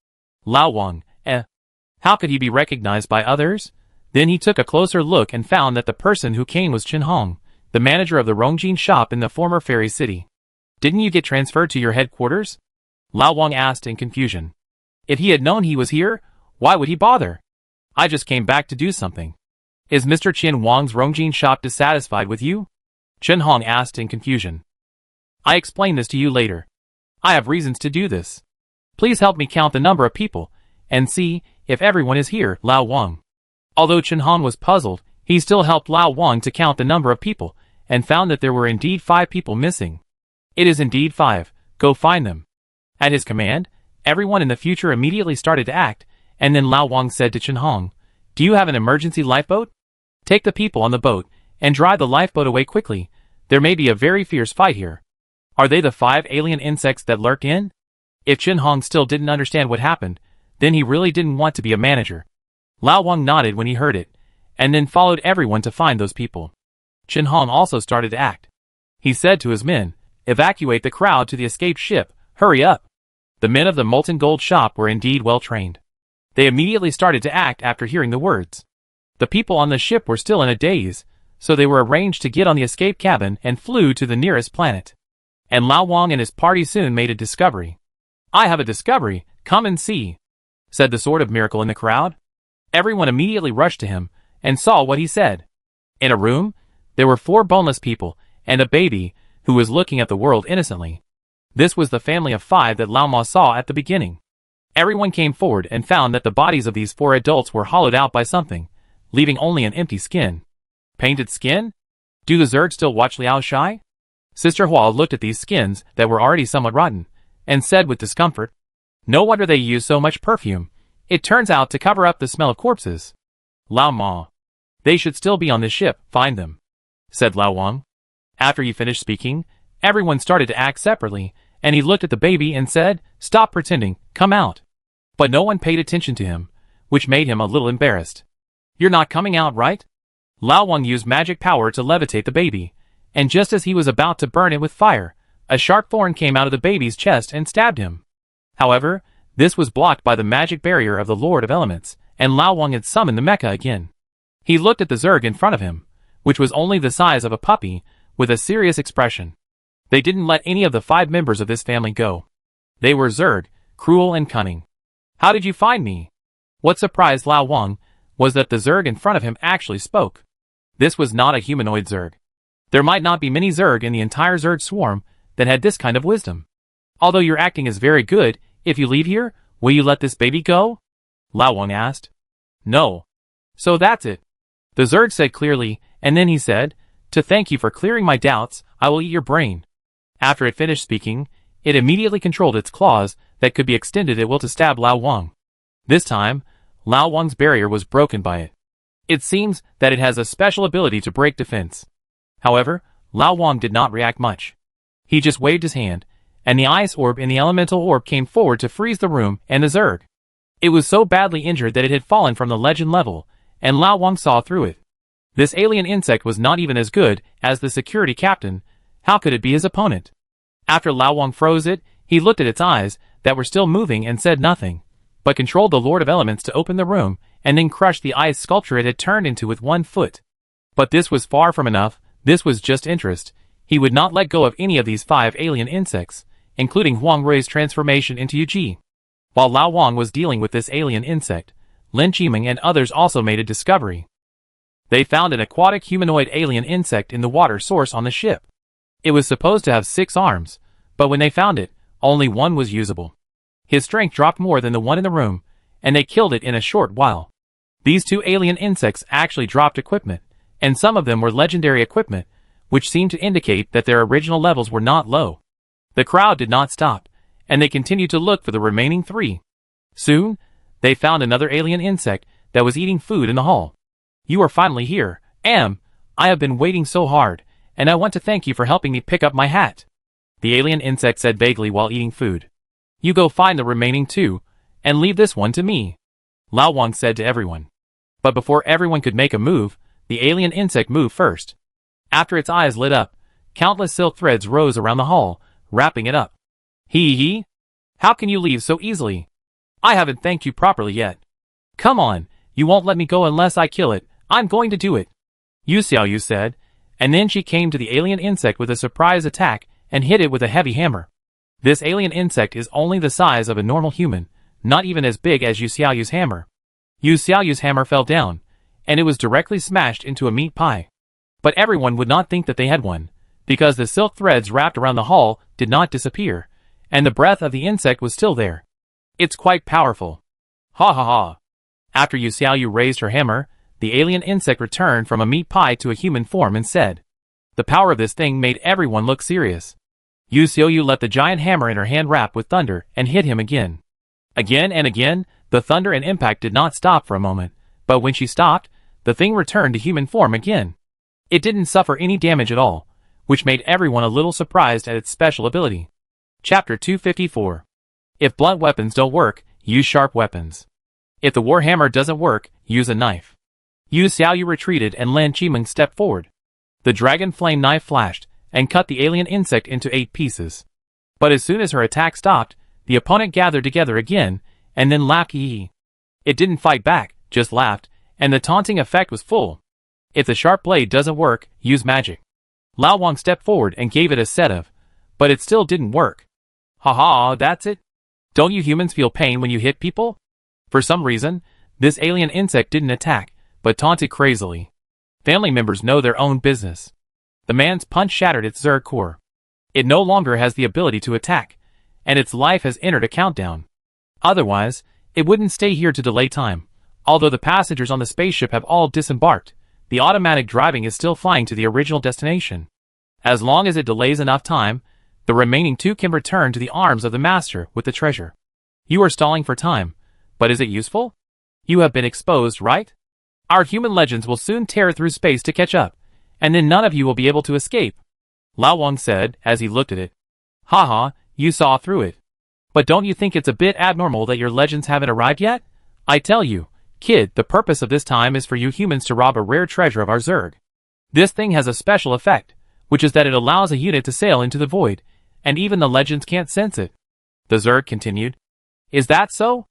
Lao Wang, how could he be recognized by others? Then he took a closer look and found that the person who came was Qin Hong, the manager of the Rongjin shop in the former fairy city. Didn't you get transferred to your headquarters? Lao Wang asked in confusion. If he had known he was here, why would he bother? I just came back to do something. Is Mr. Qin Wang's Rongjin shop dissatisfied with you? Qin Hong asked in confusion. I explain this to you later. I have reasons to do this. Please help me count the number of people, and see if everyone is here, Lao Wang. Although Qin Hong was puzzled, he still helped Lao Wang to count the number of people, and found that there were indeed 5 people missing. It is indeed 5, go find them. At his command, everyone in the future immediately started to act, and then Lao Wang said to Qin Hong, do you have an emergency lifeboat? Take the people on the boat, and drive the lifeboat away quickly, there may be a very fierce fight here. Are they the 5 alien insects that lurked in? If Qin Hong still didn't understand what happened, then he really didn't want to be a manager. Lao Wang nodded when he heard it, and then followed everyone to find those people. Qin Hong also started to act. He said to his men, evacuate the crowd to the escaped ship, hurry up. The men of the Molten Gold shop were indeed well trained. They immediately started to act after hearing the words. The people on the ship were still in a daze, so they were arranged to get on the escape cabin and flew to the nearest planet. And Lao Wang and his party soon made a discovery. I have a discovery, come and see, said the Sword of Miracle in the crowd. Everyone immediately rushed to him, and saw what he said. In a room, there were 4 boneless people, and a baby, who was looking at the world innocently. This was the family of 5 that Lao Ma saw at the beginning. Everyone came forward and found that the bodies of these 4 adults were hollowed out by something, leaving only an empty skin. Painted skin? Do the Zerg still watch Liao Shai? Sister Hua looked at these skins that were already somewhat rotten, and said with discomfort, no wonder they use so much perfume. It turns out to cover up the smell of corpses. Lao Ma. They should still be on this ship, find them, said Lao Wang. After he finished speaking, everyone started to act separately, and he looked at the baby and said, stop pretending, come out. But no one paid attention to him, which made him a little embarrassed. You're not coming out, right? Lao Wang used magic power to levitate the baby, and just as he was about to burn it with fire, a sharp thorn came out of the baby's chest and stabbed him. However, this was blocked by the magic barrier of the Lord of Elements, and Lao Wang had summoned the Mecha again. He looked at the Zerg in front of him, which was only the size of a puppy, with a serious expression. They didn't let any of the 5 members of this family go. They were Zerg, cruel and cunning. How did you find me? What surprised Lao Wang was that the Zerg in front of him actually spoke. This was not a humanoid Zerg. There might not be many Zerg in the entire Zerg swarm that had this kind of wisdom. Although your acting is very good, if you leave here, will you let this baby go? Lao Wang asked. No. So that's it. The Zerg said clearly, and then he said, to thank you for clearing my doubts, I will eat your brain. After it finished speaking, it immediately controlled its claws that could be extended at will to stab Lao Wang. This time, Lao Wang's barrier was broken by it. It seems that it has a special ability to break defense. However, Lao Wang did not react much. He just waved his hand, and the ice orb in the elemental orb came forward to freeze the room and the Zerg. It was so badly injured that it had fallen from the legend level, and Lao Wang saw through it. This alien insect was not even as good as the security captain. How could it be his opponent? After Lao Wang froze it, he looked at its eyes that were still moving and said nothing, but controlled the Lord of Elements to open the room and then crush the ice sculpture it had turned into with 1 foot. But this was far from enough. This was just interest. He would not let go of any of these 5 alien insects, including Huang Rui's transformation into Yuji. While Lao Wang was dealing with this alien insect, Lin Qiming and others also made a discovery. They found an aquatic humanoid alien insect in the water source on the ship. It was supposed to have 6 arms, but when they found it, only 1 was usable. His strength dropped more than the one in the room, and they killed it in a short while. These 2 alien insects actually dropped equipment, and some of them were legendary equipment, which seemed to indicate that their original levels were not low. The crowd did not stop, and they continued to look for the remaining 3. Soon, they found another alien insect that was eating food in the hall. You are finally here, Am. I have been waiting so hard, and I want to thank you for helping me pick up my hat. The alien insect said vaguely while eating food. You go find the remaining 2, and leave this one to me. Lao Wang said to everyone. But before everyone could make a move, the alien insect moved first. After its eyes lit up, countless silk threads rose around the hall, wrapping it up. Hee. How can you leave so easily? I haven't thanked you properly yet. Come on, you won't let me go unless I kill it. I'm going to do it. Yu Xiaoyu said, and then she came to the alien insect with a surprise attack and hit it with a heavy hammer. This alien insect is only the size of a normal human, not even as big as Yu Xiaoyu's hammer. Yu Xiaoyu's hammer fell down, and it was directly smashed into a meat pie. But everyone would not think that they had one, because the silk threads wrapped around the hall did not disappear, and the breath of the insect was still there. It's quite powerful. Ha ha ha. After Yu Xiaoyu raised her hammer, the alien insect returned from a meat pie to a human form and said, the power of this thing made everyone look serious. Yu Xiaoyu let the giant hammer in her hand rap with thunder and hit him again. Again and again, the thunder and impact did not stop for a moment, but when she stopped, the thing returned to human form again. It didn't suffer any damage at all, which made everyone a little surprised at its special ability. Chapter 254. If blunt weapons don't work, use sharp weapons. If the warhammer doesn't work, use a knife. Yu Xiaoyu retreated and Lin Qiming stepped forward. The dragon flame knife flashed and cut the alien insect into 8 pieces. But as soon as her attack stopped, the opponent gathered together again and then laughed hee. It didn't fight back, just laughed, and the taunting effect was full. If the sharp blade doesn't work, use magic. Lao Wang stepped forward and gave it a set of, but it still didn't work. Haha, that's it? Don't you humans feel pain when you hit people? For some reason, this alien insect didn't attack, but taunted crazily. Family members know their own business. The man's punch shattered its Zerg core. It no longer has the ability to attack, and its life has entered a countdown. Otherwise, it wouldn't stay here to delay time. Although the passengers on the spaceship have all disembarked, the automatic driving is still flying to the original destination. As long as it delays enough time, the remaining 2 can return to the arms of the master with the treasure. You are stalling for time, but is it useful? You have been exposed, right? Our human legends will soon tear through space to catch up, and then none of you will be able to escape. Lao Wang said as he looked at it. Haha, you saw through it. But don't you think it's a bit abnormal that your legends haven't arrived yet? I tell you, kid, the purpose of this time is for you humans to rob a rare treasure of our Zerg. This thing has a special effect, which is that it allows a unit to sail into the void, and even the legends can't sense it. The Zerg continued. Is that so?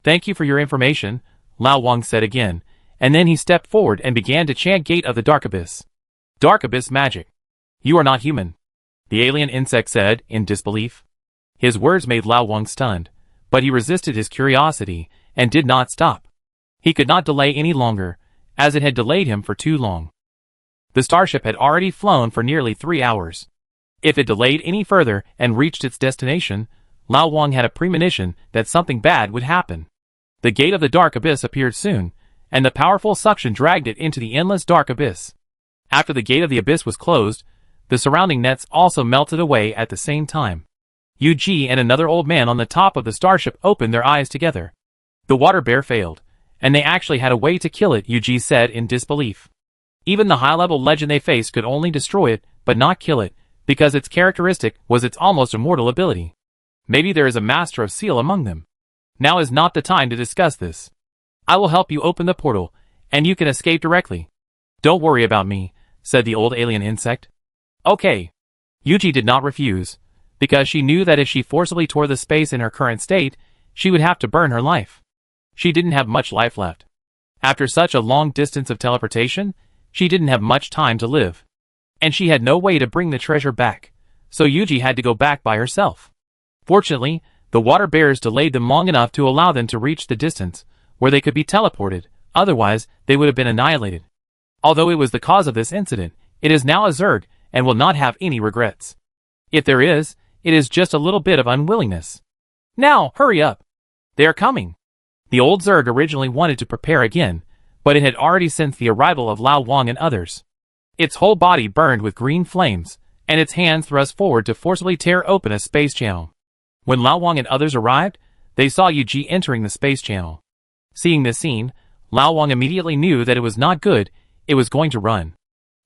Thank you for your information, Lao Wang said again, and then he stepped forward and began to chant Gate of the Dark Abyss. Dark Abyss magic. You are not human, the alien insect said, in disbelief. His words made Lao Wang stunned, but he resisted his curiosity and did not stop. He could not delay any longer, as it had delayed him for too long. The starship had already flown for nearly 3 hours. If it delayed any further and reached its destination, Lao Wang had a premonition that something bad would happen. The Gate of the Dark Abyss appeared soon, and the powerful suction dragged it into the endless dark abyss. After the gate of the abyss was closed, the surrounding nets also melted away at the same time. UG and another old man on the top of the starship opened their eyes together. The water bear failed, and they actually had a way to kill it, UG said in disbelief. Even the high-level legend they faced could only destroy it, but not kill it, because its characteristic was its almost immortal ability. Maybe there is a master of seal among them. Now is not the time to discuss this. I will help you open the portal, and you can escape directly. Don't worry about me, said the old alien insect. Okay. Yuji did not refuse, because she knew that if she forcibly tore the space in her current state, she would have to burn her life. She didn't have much life left. After such a long distance of teleportation, she didn't have much time to live. And she had no way to bring the treasure back, so Yuji had to go back by herself. Fortunately, the water bears delayed them long enough to allow them to reach the distance where they could be teleported, otherwise they would have been annihilated. Although it was the cause of this incident, it is now a Zerg and will not have any regrets. If there is, it is just a little bit of unwillingness. Now, hurry up. They are coming. The old Zerg originally wanted to prepare again, but it had already sensed the arrival of Lao Wang and others. Its whole body burned with green flames, and its hands thrust forward to forcibly tear open a space channel. When Lao Wang and others arrived, they saw Yuji entering the space channel. Seeing this scene, Lao Wang immediately knew that it was not good, it was going to run.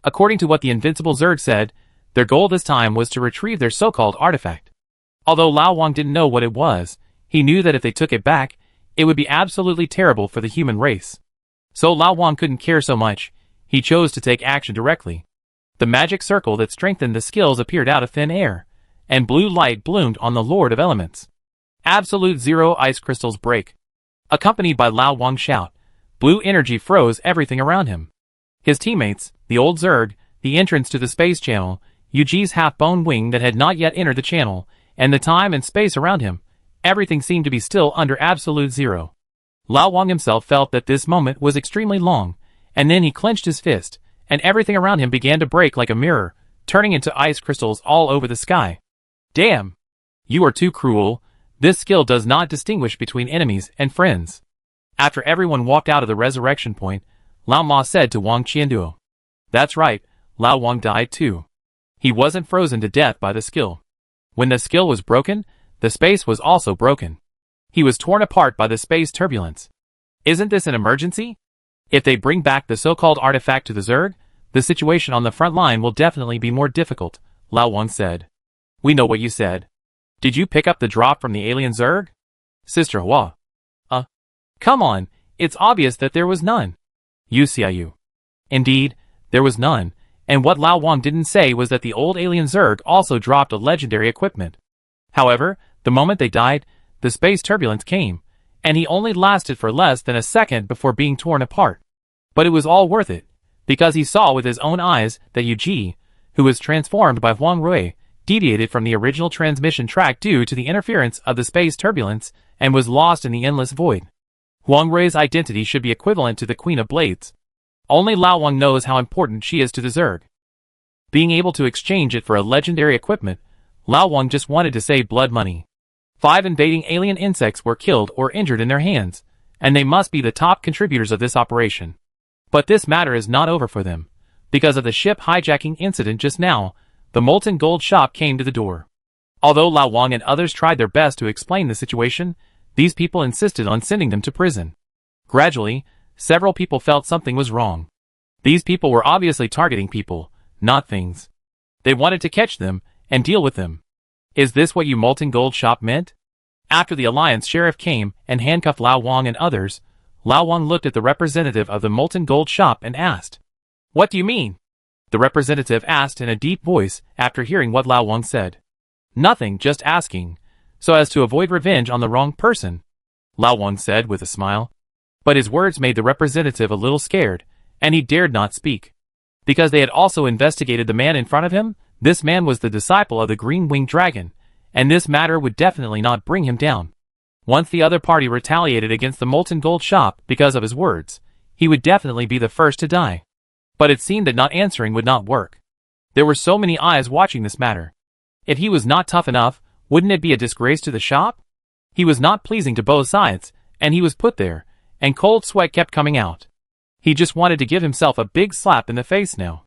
According to what the invincible Zerg said, their goal this time was to retrieve their so-called artifact. Although Lao Wang didn't know what it was, he knew that if they took it back, it would be absolutely terrible for the human race. So Lao Wang couldn't care so much, he chose to take action directly. The magic circle that strengthened the skills appeared out of thin air, and blue light bloomed on the Lord of Elements. Absolute Zero ice crystals break. Accompanied by Lao Wang's shout, blue energy froze everything around him. His teammates, the old Zerg, the entrance to the space channel, Yuji's half-bone wing that had not yet entered the channel, and the time and space around him, everything seemed to be still under absolute zero. Lao Wang himself felt that this moment was extremely long, and then he clenched his fist, and everything around him began to break like a mirror, turning into ice crystals all over the sky. Damn! You are too cruel. This skill does not distinguish between enemies and friends. After everyone walked out of the resurrection point, Lao Ma said to Wang Qianduo. That's right, Lao Wang died too. He wasn't frozen to death by the skill. When the skill was broken, the space was also broken. He was torn apart by the space turbulence. Isn't this an emergency? If they bring back the so-called artifact to the Zerg, the situation on the front line will definitely be more difficult, Lao Wang said. We know what you said. Did you pick up the drop from the alien Zerg? Sister Hua. Come on, it's obvious that there was none. Yu. Indeed, there was none, and what Lao Wang didn't say was that the old alien Zerg also dropped a legendary equipment. However, the moment they died, the space turbulence came, and he only lasted for less than a second before being torn apart. But it was all worth it, because he saw with his own eyes that Yuji, who was transformed by Huang Rui, deviated from the original transmission track due to the interference of the space turbulence and was lost in the endless void. Huang Rui's identity should be equivalent to the Queen of Blades. Only Lao Wang knows how important she is to the Zerg. Being able to exchange it for a legendary equipment, Lao Wang just wanted to save blood money. 5 invading alien insects were killed or injured in their hands, and they must be the top contributors of this operation. But this matter is not over for them. Because of the ship hijacking incident just now, the molten gold shop came to the door. Although Lao Wang and others tried their best to explain the situation, these people insisted on sending them to prison. Gradually, several people felt something was wrong. These people were obviously targeting people, not things. They wanted to catch them and deal with them. Is this what you molten gold shop meant? After the Alliance sheriff came and handcuffed Lao Wang and others, Lao Wang looked at the representative of the molten gold shop and asked, "What do you mean?" The representative asked in a deep voice after hearing what Lao Wang said. "Nothing, just asking, so as to avoid revenge on the wrong person," Lao Wang said with a smile. But his words made the representative a little scared, and he dared not speak. Because they had also investigated the man in front of him, this man was the disciple of the Green-Winged Dragon, and this matter would definitely not bring him down. Once the other party retaliated against the molten gold shop because of his words, he would definitely be the first to die. But it seemed that not answering would not work. There were so many eyes watching this matter. If he was not tough enough, wouldn't it be a disgrace to the shop? He was not pleasing to both sides, and he was put there, and cold sweat kept coming out. He just wanted to give himself a big slap in the face now.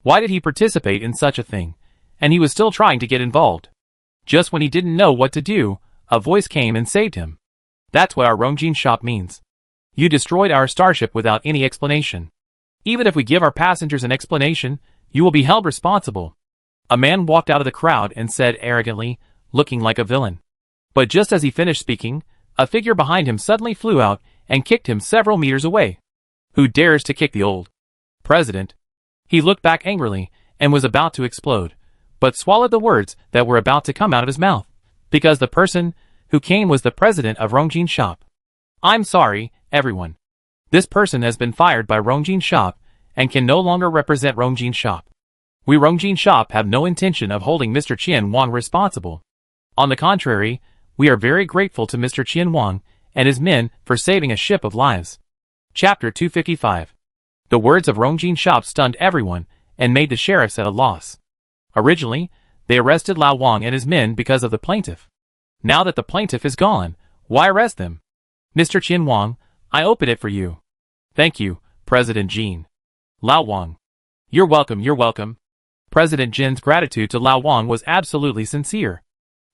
Why did he participate in such a thing? And he was still trying to get involved. Just when he didn't know what to do, a voice came and saved him. That's what our Rongjin shop means. You destroyed our starship without any explanation. Even if we give our passengers an explanation, you will be held responsible. A man walked out of the crowd and said arrogantly, looking like a villain. But just as he finished speaking, a figure behind him suddenly flew out and kicked him several meters away. Who dares to kick the old president? He looked back angrily and was about to explode, but swallowed the words that were about to come out of his mouth, because the person who came was the president of Rongjin shop. I'm sorry, everyone. This person has been fired by Rongjin shop and can no longer represent Rongjin shop. We Rongjin shop have no intention of holding Mr. Qian Wang responsible. On the contrary, we are very grateful to Mr. Qian Wang and his men for saving a ship of lives. Chapter 255. The words of Rongjin shop stunned everyone and made the sheriffs at a loss. Originally, they arrested Lao Wang and his men because of the plaintiff. Now that the plaintiff is gone, why arrest them? Mr. Qian Wang, I open it for you. Thank you, President Jin. Lao Wang. You're welcome, you're welcome. President Jin's gratitude to Lao Wang was absolutely sincere.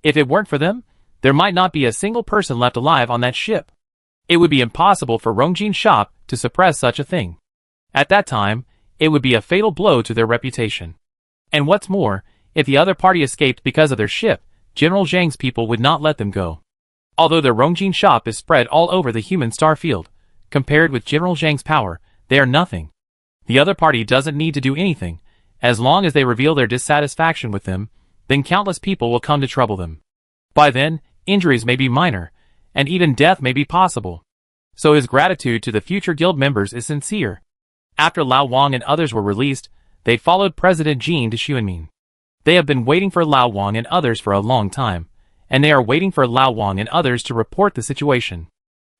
If it weren't for them, there might not be a single person left alive on that ship. It would be impossible for Rongjin shop to suppress such a thing. At that time, it would be a fatal blow to their reputation. And what's more, if the other party escaped because of their ship, General Zhang's people would not let them go. Although their Rongjin shop is spread all over the human star field, compared with General Zhang's power, they are nothing. The other party doesn't need to do anything. As long as they reveal their dissatisfaction with them, then countless people will come to trouble them. By then, injuries may be minor, and even death may be possible. So his gratitude to the future guild members is sincere. After Lao Wang and others were released, they followed President Jin to Xuanmin. They have been waiting for Lao Wang and others for a long time, and they are waiting for Lao Wang and others to report the situation.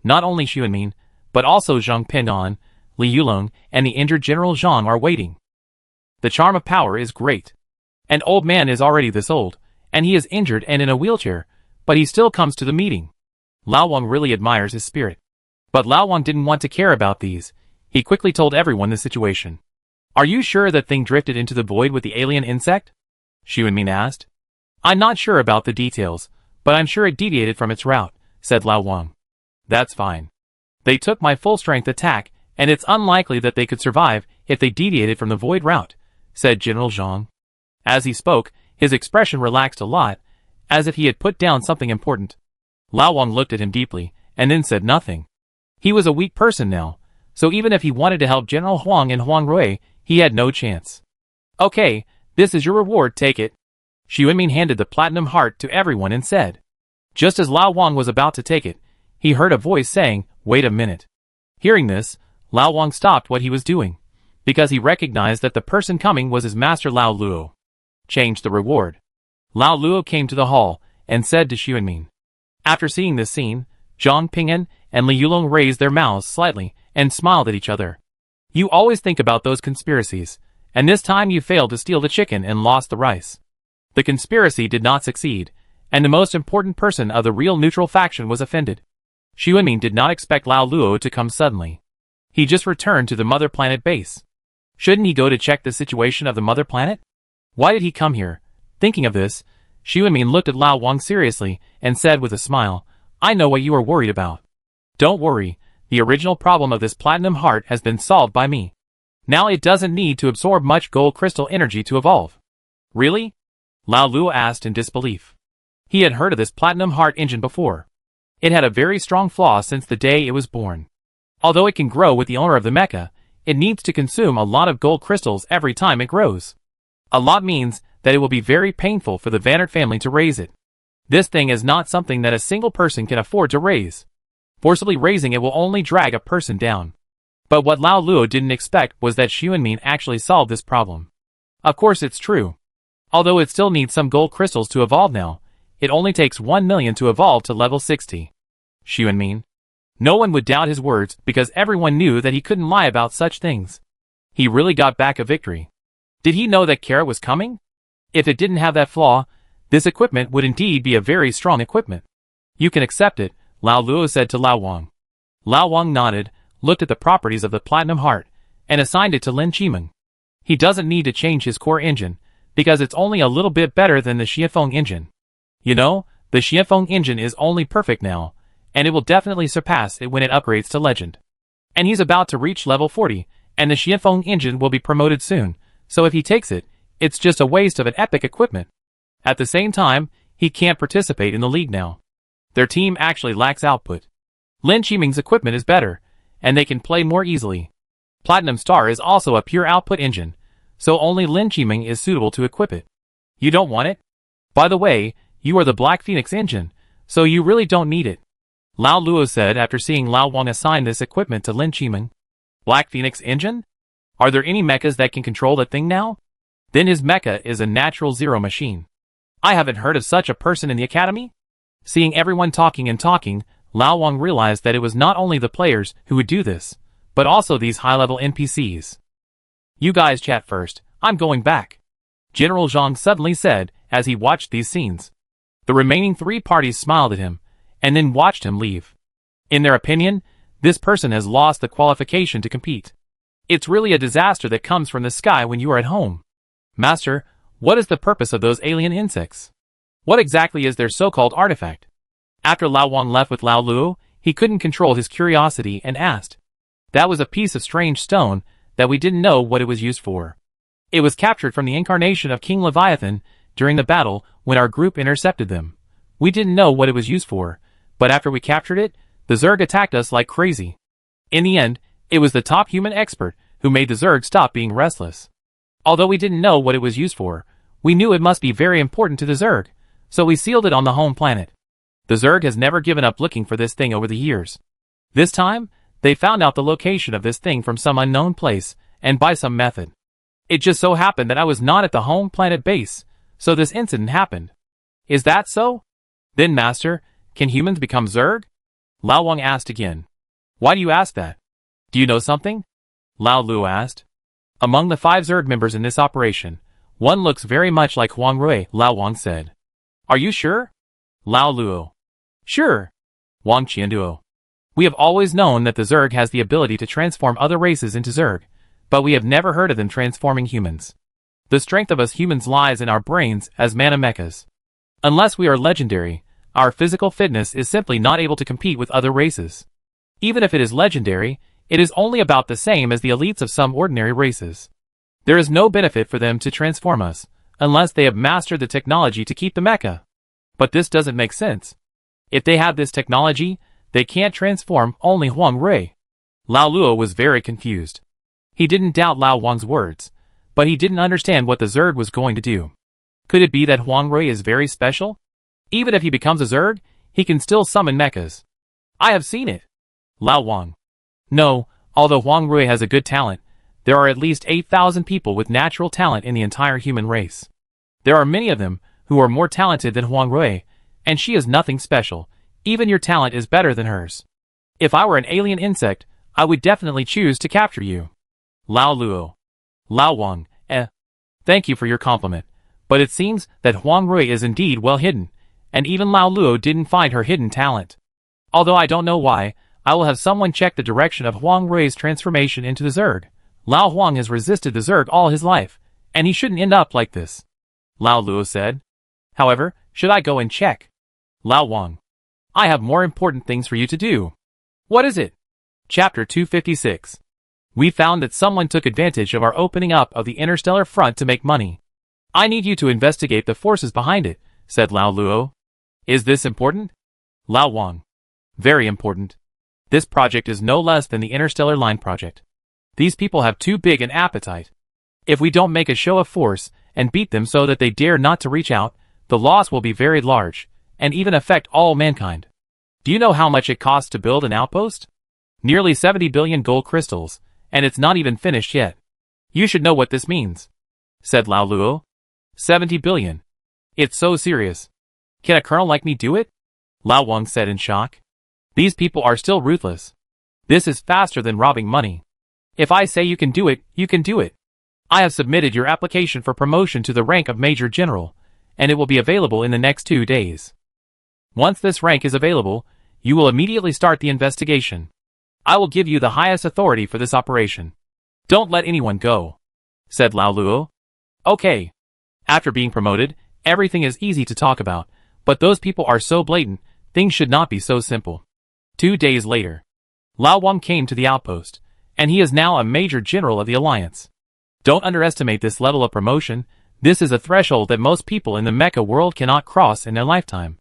Not only Xuanmin, but also Zhang Pindan, Li Yulong, and the injured General Zhang are waiting. The charm of power is great. An old man is already this old, and he is injured and in a wheelchair, but he still comes to the meeting. Lao Wang really admires his spirit. But Lao Wang didn't want to care about these. He quickly told everyone the situation. Are you sure that thing drifted into the void with the alien insect? Xuanmin asked. I'm not sure about the details, but I'm sure it deviated from its route, said Lao Wang. That's fine. They took my full-strength attack, and it's unlikely that they could survive if they deviated from the void route, said General Zhang. As he spoke, his expression relaxed a lot, as if he had put down something important. Lao Wang looked at him deeply, and then said nothing. He was a weak person now, so even if he wanted to help General Huang and Huang Rui, he had no chance. Okay, this is your reward, take it. Xuanmin handed the platinum heart to everyone and said. Just as Lao Wang was about to take it, he heard a voice saying, wait a minute. Hearing this, Lao Wang stopped what he was doing, because he recognized that the person coming was his master Lao Luo. Change the reward. Lao Luo came to the hall and said to Xuanmin. After seeing this scene, Zhang Pingan and Li Yulong raised their mouths slightly and smiled at each other. You always think about those conspiracies, and this time you failed to steal the chicken and lost the rice. The conspiracy did not succeed, and the most important person of the real neutral faction was offended. Xuanmin did not expect Lao Luo to come suddenly. He just returned to the Mother Planet base. Shouldn't he go to check the situation of the Mother Planet? Why did he come here? Thinking of this, Xuanmin looked at Lao Wang seriously and said with a smile, I know what you are worried about. Don't worry, the original problem of this platinum heart has been solved by me. Now it doesn't need to absorb much gold crystal energy to evolve. Really? Lao Luo asked in disbelief. He had heard of this platinum heart engine before. It had a very strong flaw since the day it was born. Although it can grow with the owner of the mecha, it needs to consume a lot of gold crystals every time it grows. A lot means that it will be very painful for the Vannert family to raise it. This thing is not something that a single person can afford to raise. Forcibly raising it will only drag a person down. But what Lao Luo didn't expect was that Xuanmin actually solved this problem. Of course it's true. Although it still needs some gold crystals to evolve now, it only takes 1 million to evolve to level 60. Xuanmin. No one would doubt his words because everyone knew that he couldn't lie about such things. He really got back a victory. Did he know that Kara was coming? If it didn't have that flaw, this equipment would indeed be a very strong equipment. You can accept it, Lao Luo said to Lao Wang. Lao Wang nodded, looked at the properties of the Platinum Heart, and assigned it to Lin Qimeng. He doesn't need to change his core engine, because it's only a little bit better than the Xianfeng engine. You know, the Xianfeng engine is only perfect now, and it will definitely surpass it when it upgrades to Legend. And he's about to reach level 40, and the Xianfeng engine will be promoted soon, so if he takes it, it's just a waste of an epic equipment. At the same time, he can't participate in the league now. Their team actually lacks output. Lin Qimeng's equipment is better, and they can play more easily. Platinum Star is also a pure output engine, so only Lin Qimeng is suitable to equip it. You don't want it? By the way, you are the Black Phoenix engine, so you really don't need it. Lao Luo said after seeing Lao Wang assign this equipment to Lin Qimeng. Black Phoenix engine? Are there any mechas that can control that thing now? Then his mecha is a natural zero machine. I haven't heard of such a person in the academy? Seeing everyone talking and talking, Lao Wang realized that it was not only the players who would do this, but also these high-level NPCs. You guys chat first, I'm going back. General Zhang suddenly said as he watched these scenes. The remaining 3 parties smiled at him, and then watched him leave. In their opinion, this person has lost the qualification to compete. It's really a disaster that comes from the sky when you are at home. Master, what is the purpose of those alien insects? What exactly is their so-called artifact? After Lao Wang left with Lao Luo, he couldn't control his curiosity and asked. That was a piece of strange stone that we didn't know what it was used for. It was captured from the incarnation of King Leviathan during the battle when our group intercepted them. We didn't know what it was used for, but after we captured it, the Zerg attacked us like crazy. In the end, it was the top human expert who made the Zerg stop being restless. Although we didn't know what it was used for, we knew it must be very important to the Zerg, so we sealed it on the home planet. The Zerg has never given up looking for this thing over the years. This time, they found out the location of this thing from some unknown place, and by some method. It just so happened that I was not at the home planet base, so this incident happened. Is that so? Then Master, can humans become Zerg? Lao Wang asked again. Why do you ask that? Do you know something? Lao Luo asked. Among the 5 Zerg members in this operation, one looks very much like Huang Rui, Lao Wang said. Are you sure? Lao Luo. Sure. Wang Qianduo. We have always known that the Zerg has the ability to transform other races into Zerg, but we have never heard of them transforming humans. The strength of us humans lies in our brains as mana mechas. Unless we are legendary, our physical fitness is simply not able to compete with other races. Even if it is legendary, it is only about the same as the elites of some ordinary races. There is no benefit for them to transform us, unless they have mastered the technology to keep the mecha. But this doesn't make sense. If they have this technology, they can't transform only Huang Rui. Lao Luo was very confused. He didn't doubt Lao Wang's words, but he didn't understand what the Zerg was going to do. Could it be that Huang Rui is very special? Even if he becomes a Zerg, he can still summon mechas. I have seen it. Lao Wang. No, although Huang Rui has a good talent, there are at least 8,000 people with natural talent in the entire human race. There are many of them who are more talented than Huang Rui, and she is nothing special. Even your talent is better than hers. If I were an alien insect, I would definitely choose to capture you. Lao Luo. Lao Wang, Thank you for your compliment, but it seems that Huang Rui is indeed well hidden, and even Lao Luo didn't find her hidden talent. Although I don't know why, I will have someone check the direction of Huang Rui's transformation into the Zerg. Lao Huang has resisted the Zerg all his life, and he shouldn't end up like this. Lao Luo said. However, should I go and check? Lao Wang. I have more important things for you to do. What is it? Chapter 256. We found that someone took advantage of our opening up of the interstellar front to make money. I need you to investigate the forces behind it, said Lao Luo. Is this important? Lao Wang. Very important. This project is no less than the Interstellar Line project. These people have too big an appetite. If we don't make a show of force and beat them so that they dare not to reach out, the loss will be very large, and even affect all mankind. Do you know how much it costs to build an outpost? Nearly 70 billion gold crystals, and it's not even finished yet. You should know what this means, said Lao Luo. 70 billion. It's so serious. Can a colonel like me do it? Lao Wang said in shock. These people are still ruthless. This is faster than robbing money. If I say you can do it, you can do it. I have submitted your application for promotion to the rank of Major General, and it will be available in the next 2 days. Once this rank is available, you will immediately start the investigation. I will give you the highest authority for this operation. Don't let anyone go," said Lao Luo. "Okay." After being promoted, everything is easy to talk about, but those people are so blatant, things should not be so simple. 2 days later, Lao Wang came to the outpost, and he is now a major general of the alliance. Don't underestimate this level of promotion. This is a threshold that most people in the Mecha world cannot cross in their lifetime.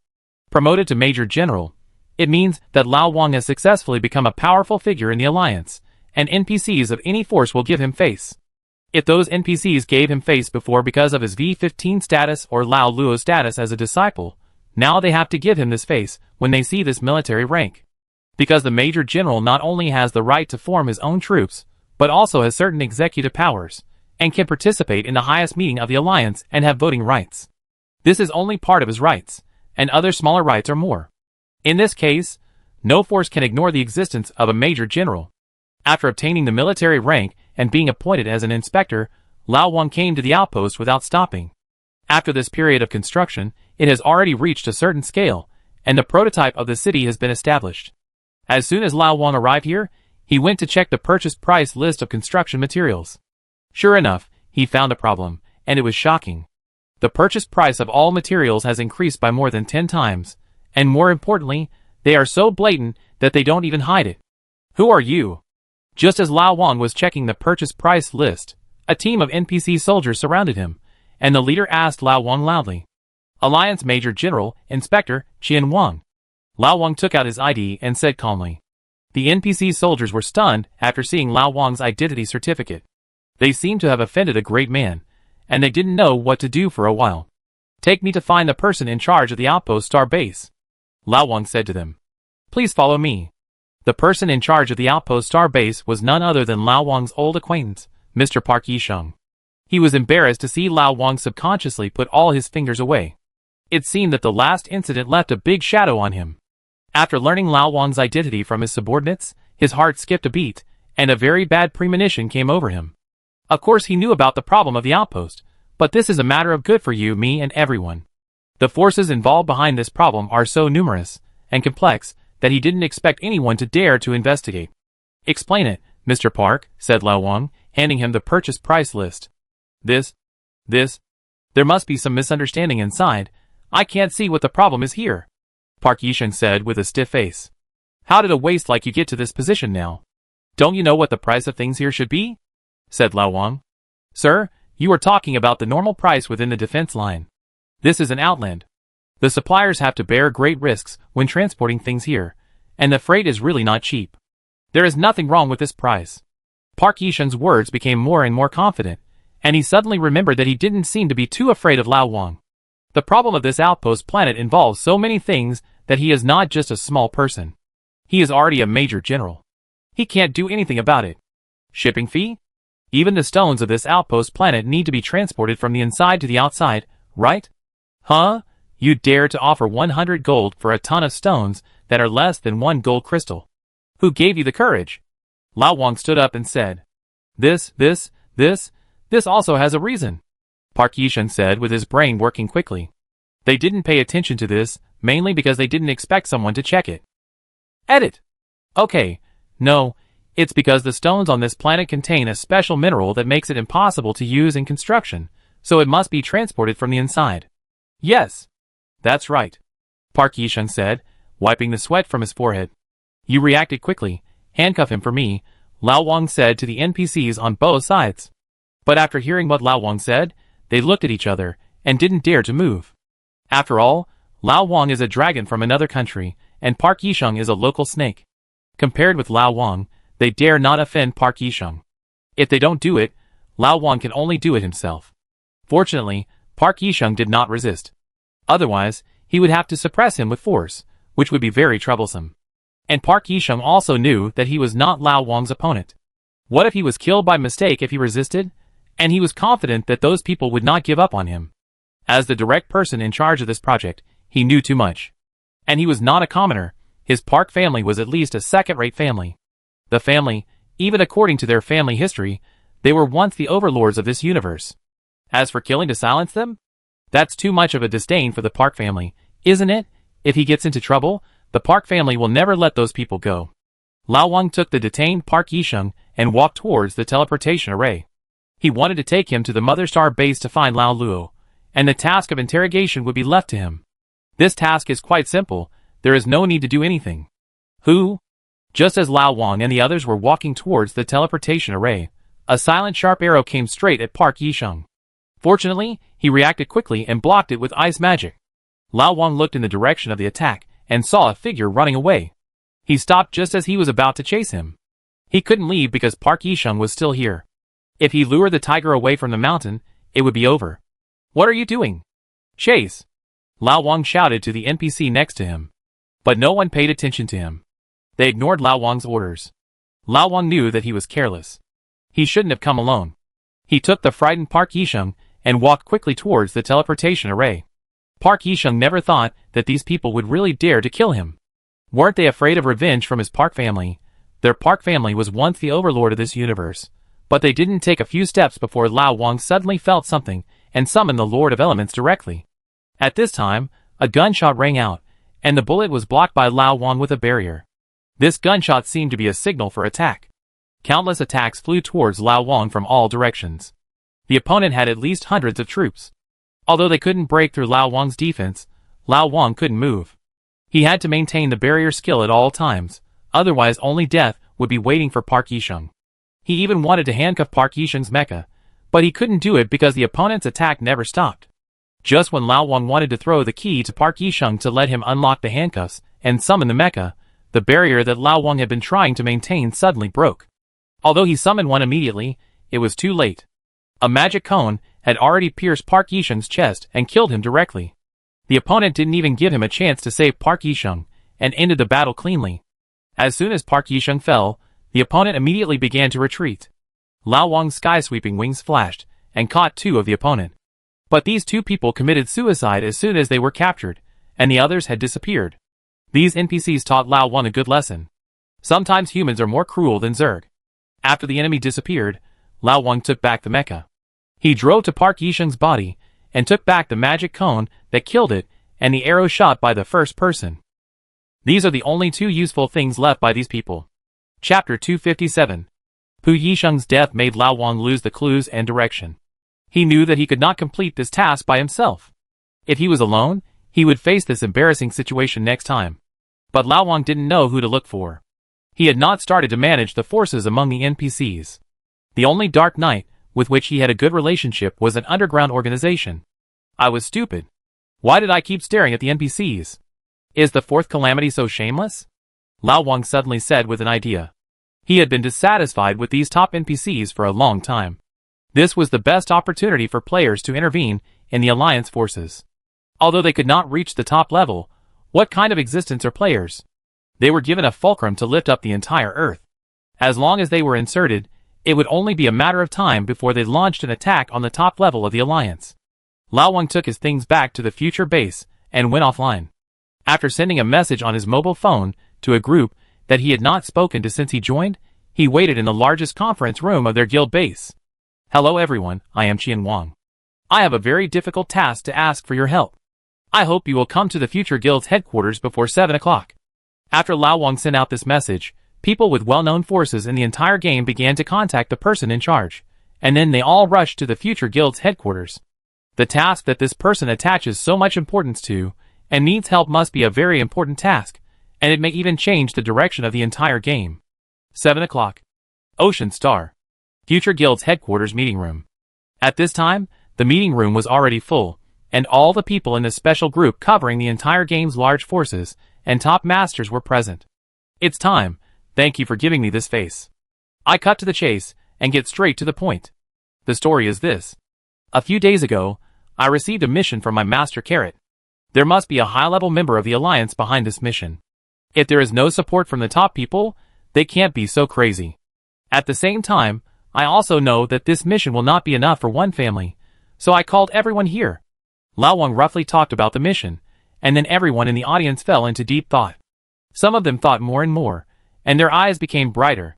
Promoted to major general, it means that Lao Wang has successfully become a powerful figure in the alliance, and NPCs of any force will give him face. If those NPCs gave him face before because of his V15 status or Lao Luo's status as a disciple, now they have to give him this face when they see this military rank. Because the Major General not only has the right to form his own troops, but also has certain executive powers, and can participate in the highest meeting of the alliance and have voting rights. This is only part of his rights, and other smaller rights are more. In this case, no force can ignore the existence of a Major General. After obtaining the military rank and being appointed as an inspector, Lao Wang came to the outpost without stopping. After this period of construction, it has already reached a certain scale, and the prototype of the city has been established. As soon as Lao Wang arrived here, he went to check the purchase price list of construction materials. Sure enough, he found a problem, and it was shocking. The purchase price of all materials has increased by more than 10 times, and more importantly, they are so blatant that they don't even hide it. "Who are you?" Just as Lao Wang was checking the purchase price list, a team of NPC soldiers surrounded him, and the leader asked Lao Wang loudly, "Alliance Major General, Inspector, Qian Wang." Lao Wang took out his ID and said calmly. The NPC soldiers were stunned after seeing Lao Wang's identity certificate. They seemed to have offended a great man, and they didn't know what to do for a while. "Take me to find the person in charge of the outpost star base," Lao Wang said to them. "Please follow me." The person in charge of the outpost star base was none other than Lao Wang's old acquaintance, Mr. Park Yisheng. He was embarrassed to see Lao Wang subconsciously put all his fingers away. It seemed that the last incident left a big shadow on him. After learning Lao Wang's identity from his subordinates, his heart skipped a beat, and a very bad premonition came over him. Of course he knew about the problem of the outpost, but this is a matter of good for you, me, and everyone. The forces involved behind this problem are so numerous and complex that he didn't expect anyone to dare to investigate. "Explain it, Mr. Park," said Lao Wang, handing him the purchase price list. This. There must be some misunderstanding inside. I can't see what the problem is here," Park Yisheng said with a stiff face. "How did a waste like you get to this position now? Don't you know what the price of things here should be?" said Lao Wang. "Sir, you are talking about the normal price within the defense line. This is an outland. The suppliers have to bear great risks when transporting things here, and the freight is really not cheap. There is nothing wrong with this price." Park Yisheng's words became more and more confident, and he suddenly remembered that he didn't seem to be too afraid of Lao Wang. The problem of this outpost planet involves so many things that he is not just a small person. He is already a major general. He can't do anything about it. Shipping fee? Even the stones of this outpost planet need to be transported from the inside to the outside, right? Huh? You dare to offer 100 gold for a ton of stones that are less than 1 gold crystal. Who gave you the courage? Lao Wang stood up and said. This also has a reason, Park Yisheng said with his brain working quickly. They didn't pay attention to this, mainly because they didn't expect someone to check it. Edit. Okay, no, it's because the stones on this planet contain a special mineral that makes it impossible to use in construction, so it must be transported from the inside. Yes. That's right, Park Yisheng said, wiping the sweat from his forehead. You reacted quickly. Handcuff him for me, Lao Wang said to the NPCs on both sides. But after hearing what Lao Wang said, they looked at each other and didn't dare to move. After all, Lao Wang is a dragon from another country, and Park Yisheng is a local snake. Compared with Lao Wang, they dare not offend Park Yisheng. If they don't do it, Lao Wang can only do it himself. Fortunately, Park Yisheng did not resist. Otherwise, he would have to suppress him with force, which would be very troublesome. And Park Yisheng also knew that he was not Lao Wang's opponent. What if he was killed by mistake if he resisted? And he was confident that those people would not give up on him. As the direct person in charge of this project, he knew too much. And he was not a commoner. His Park family was at least a second-rate family. The family, even according to their family history, they were once the overlords of this universe. As for killing to silence them? That's too much of a disdain for the Park family, isn't it? If he gets into trouble, the Park family will never let those people go. Lao Wang took the detained Park Yisheng and walked towards the teleportation array. He wanted to take him to the Mother Star base to find Lao Luo, and the task of interrogation would be left to him. This task is quite simple, there is no need to do anything. Who? Just as Lao Wang and the others were walking towards the teleportation array, a silent sharp arrow came straight at Park Yisheng. Fortunately, he reacted quickly and blocked it with ice magic. Lao Wang looked in the direction of the attack and saw a figure running away. He stopped just as he was about to chase him. He couldn't leave because Park Yisheng was still here. If he lured the tiger away from the mountain, it would be over. What are you doing? Chase! Lao Wang shouted to the NPC next to him. But no one paid attention to him. They ignored Lao Wang's orders. Lao Wang knew that he was careless. He shouldn't have come alone. He took the frightened Park Yisheng and walked quickly towards the teleportation array. Park Yisheng never thought that these people would really dare to kill him. Weren't they afraid of revenge from his Park family? Their Park family was once the overlord of this universe. But they didn't take a few steps before Lao Wang suddenly felt something and summoned the Lord of Elements directly. At this time, a gunshot rang out, and the bullet was blocked by Lao Wang with a barrier. This gunshot seemed to be a signal for attack. Countless attacks flew towards Lao Wang from all directions. The opponent had at least hundreds of troops. Although they couldn't break through Lao Wang's defense, Lao Wang couldn't move. He had to maintain the barrier skill at all times, otherwise only death would be waiting for Park Yisheng. He even wanted to handcuff Park Yisheng's mecha, but he couldn't do it because the opponent's attack never stopped. Just when Lao Wang wanted to throw the key to Park Yisheng to let him unlock the handcuffs and summon the mecha, the barrier that Lao Wang had been trying to maintain suddenly broke. Although he summoned one immediately, it was too late. A magic cone had already pierced Park Yisheng's chest and killed him directly. The opponent didn't even give him a chance to save Park Yisheng, and ended the battle cleanly. As soon as Park Yisheng fell, the opponent immediately began to retreat. Lao Wang's sky-sweeping wings flashed, and caught two of the opponent. But these two people committed suicide as soon as they were captured, and the others had disappeared. These NPCs taught Lao Wang a good lesson. Sometimes humans are more cruel than Zerg. After the enemy disappeared, Lao Wang took back the mecha. He drove to Park Yisheng's body, and took back the magic cone that killed it, and the arrow shot by the first person. These are the only two useful things left by these people. Chapter 257. Pu Yisheng's death made Lao Wang lose the clues and direction. He knew that he could not complete this task by himself. If he was alone, he would face this embarrassing situation next time. But Lao Wang didn't know who to look for. He had not started to manage the forces among the NPCs. The only Dark Knight with which he had a good relationship was an underground organization. I was stupid. Why did I keep staring at the NPCs? Is the fourth calamity so shameless? Lao Wang suddenly said with an idea. He had been dissatisfied with these top NPCs for a long time. This was the best opportunity for players to intervene in the Alliance forces. Although they could not reach the top level, what kind of existence are players? They were given a fulcrum to lift up the entire Earth. As long as they were inserted, it would only be a matter of time before they launched an attack on the top level of the Alliance. Lao Wang took his things back to the future base and went offline. After sending a message on his mobile phone to a group that he had not spoken to since he joined, he waited in the largest conference room of their guild base. Hello everyone, I am Qian Wang. I have a very difficult task to ask for your help. I hope you will come to the future guild's headquarters before 7 o'clock. After Lao Wang sent out this message, people with well-known forces in the entire game began to contact the person in charge, and then they all rushed to the future guild's headquarters. The task that this person attaches so much importance to, and needs help must be a very important task, and it may even change the direction of the entire game. 7 o'clock. Ocean Star. Future Guild's headquarters meeting room. At this time, the meeting room was already full, and all the people in the special group covering the entire game's large forces and top masters were present. It's time, thank you for giving me this face. I cut to the chase, and get straight to the point. The story is this. A few days ago, I received a mission from my master Carrot. There must be a high-level member of the Alliance behind this mission. If there is no support from the top people, they can't be so crazy. At the same time, I also know that this mission will not be enough for one family, so I called everyone here. Lao Wang roughly talked about the mission, and then everyone in the audience fell into deep thought. Some of them thought more and more, and their eyes became brighter.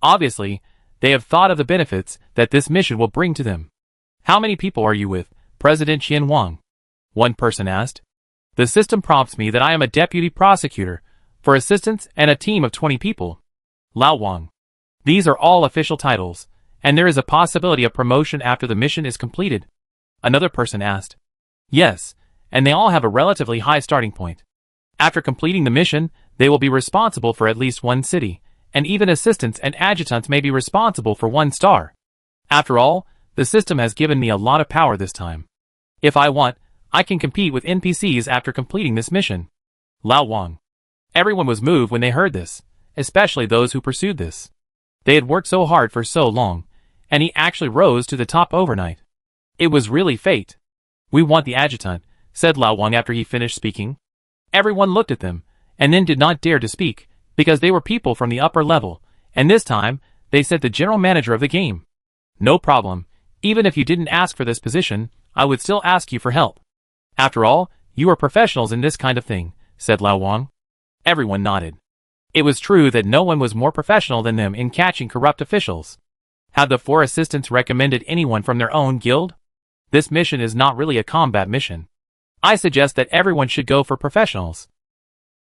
Obviously, they have thought of the benefits that this mission will bring to them. How many people are you with, President Qian Wang? One person asked. The system prompts me that I am a deputy prosecutor, for assistance and a team of 20 people. Lao Wang. These are all official titles, and there is a possibility of promotion after the mission is completed. Another person asked. Yes, and they all have a relatively high starting point. After completing the mission, they will be responsible for at least one city, and even assistants and adjutants may be responsible for 1 star. After all, the system has given me a lot of power this time. If I want, I can compete with NPCs after completing this mission. Lao Wang. Everyone was moved when they heard this, especially those who pursued this. They had worked so hard for so long, and he actually rose to the top overnight. It was really fate. We want the adjutant, said Lao Wang after he finished speaking. Everyone looked at them, and then did not dare to speak, because they were people from the upper level, and this time, they said the general manager of the game. No problem, even if you didn't ask for this position, I would still ask you for help. After all, you are professionals in this kind of thing, said Lao Wang. Everyone nodded. It was true that no one was more professional than them in catching corrupt officials. Had the 4 assistants recommended anyone from their own guild? This mission is not really a combat mission. I suggest that everyone should go for professionals.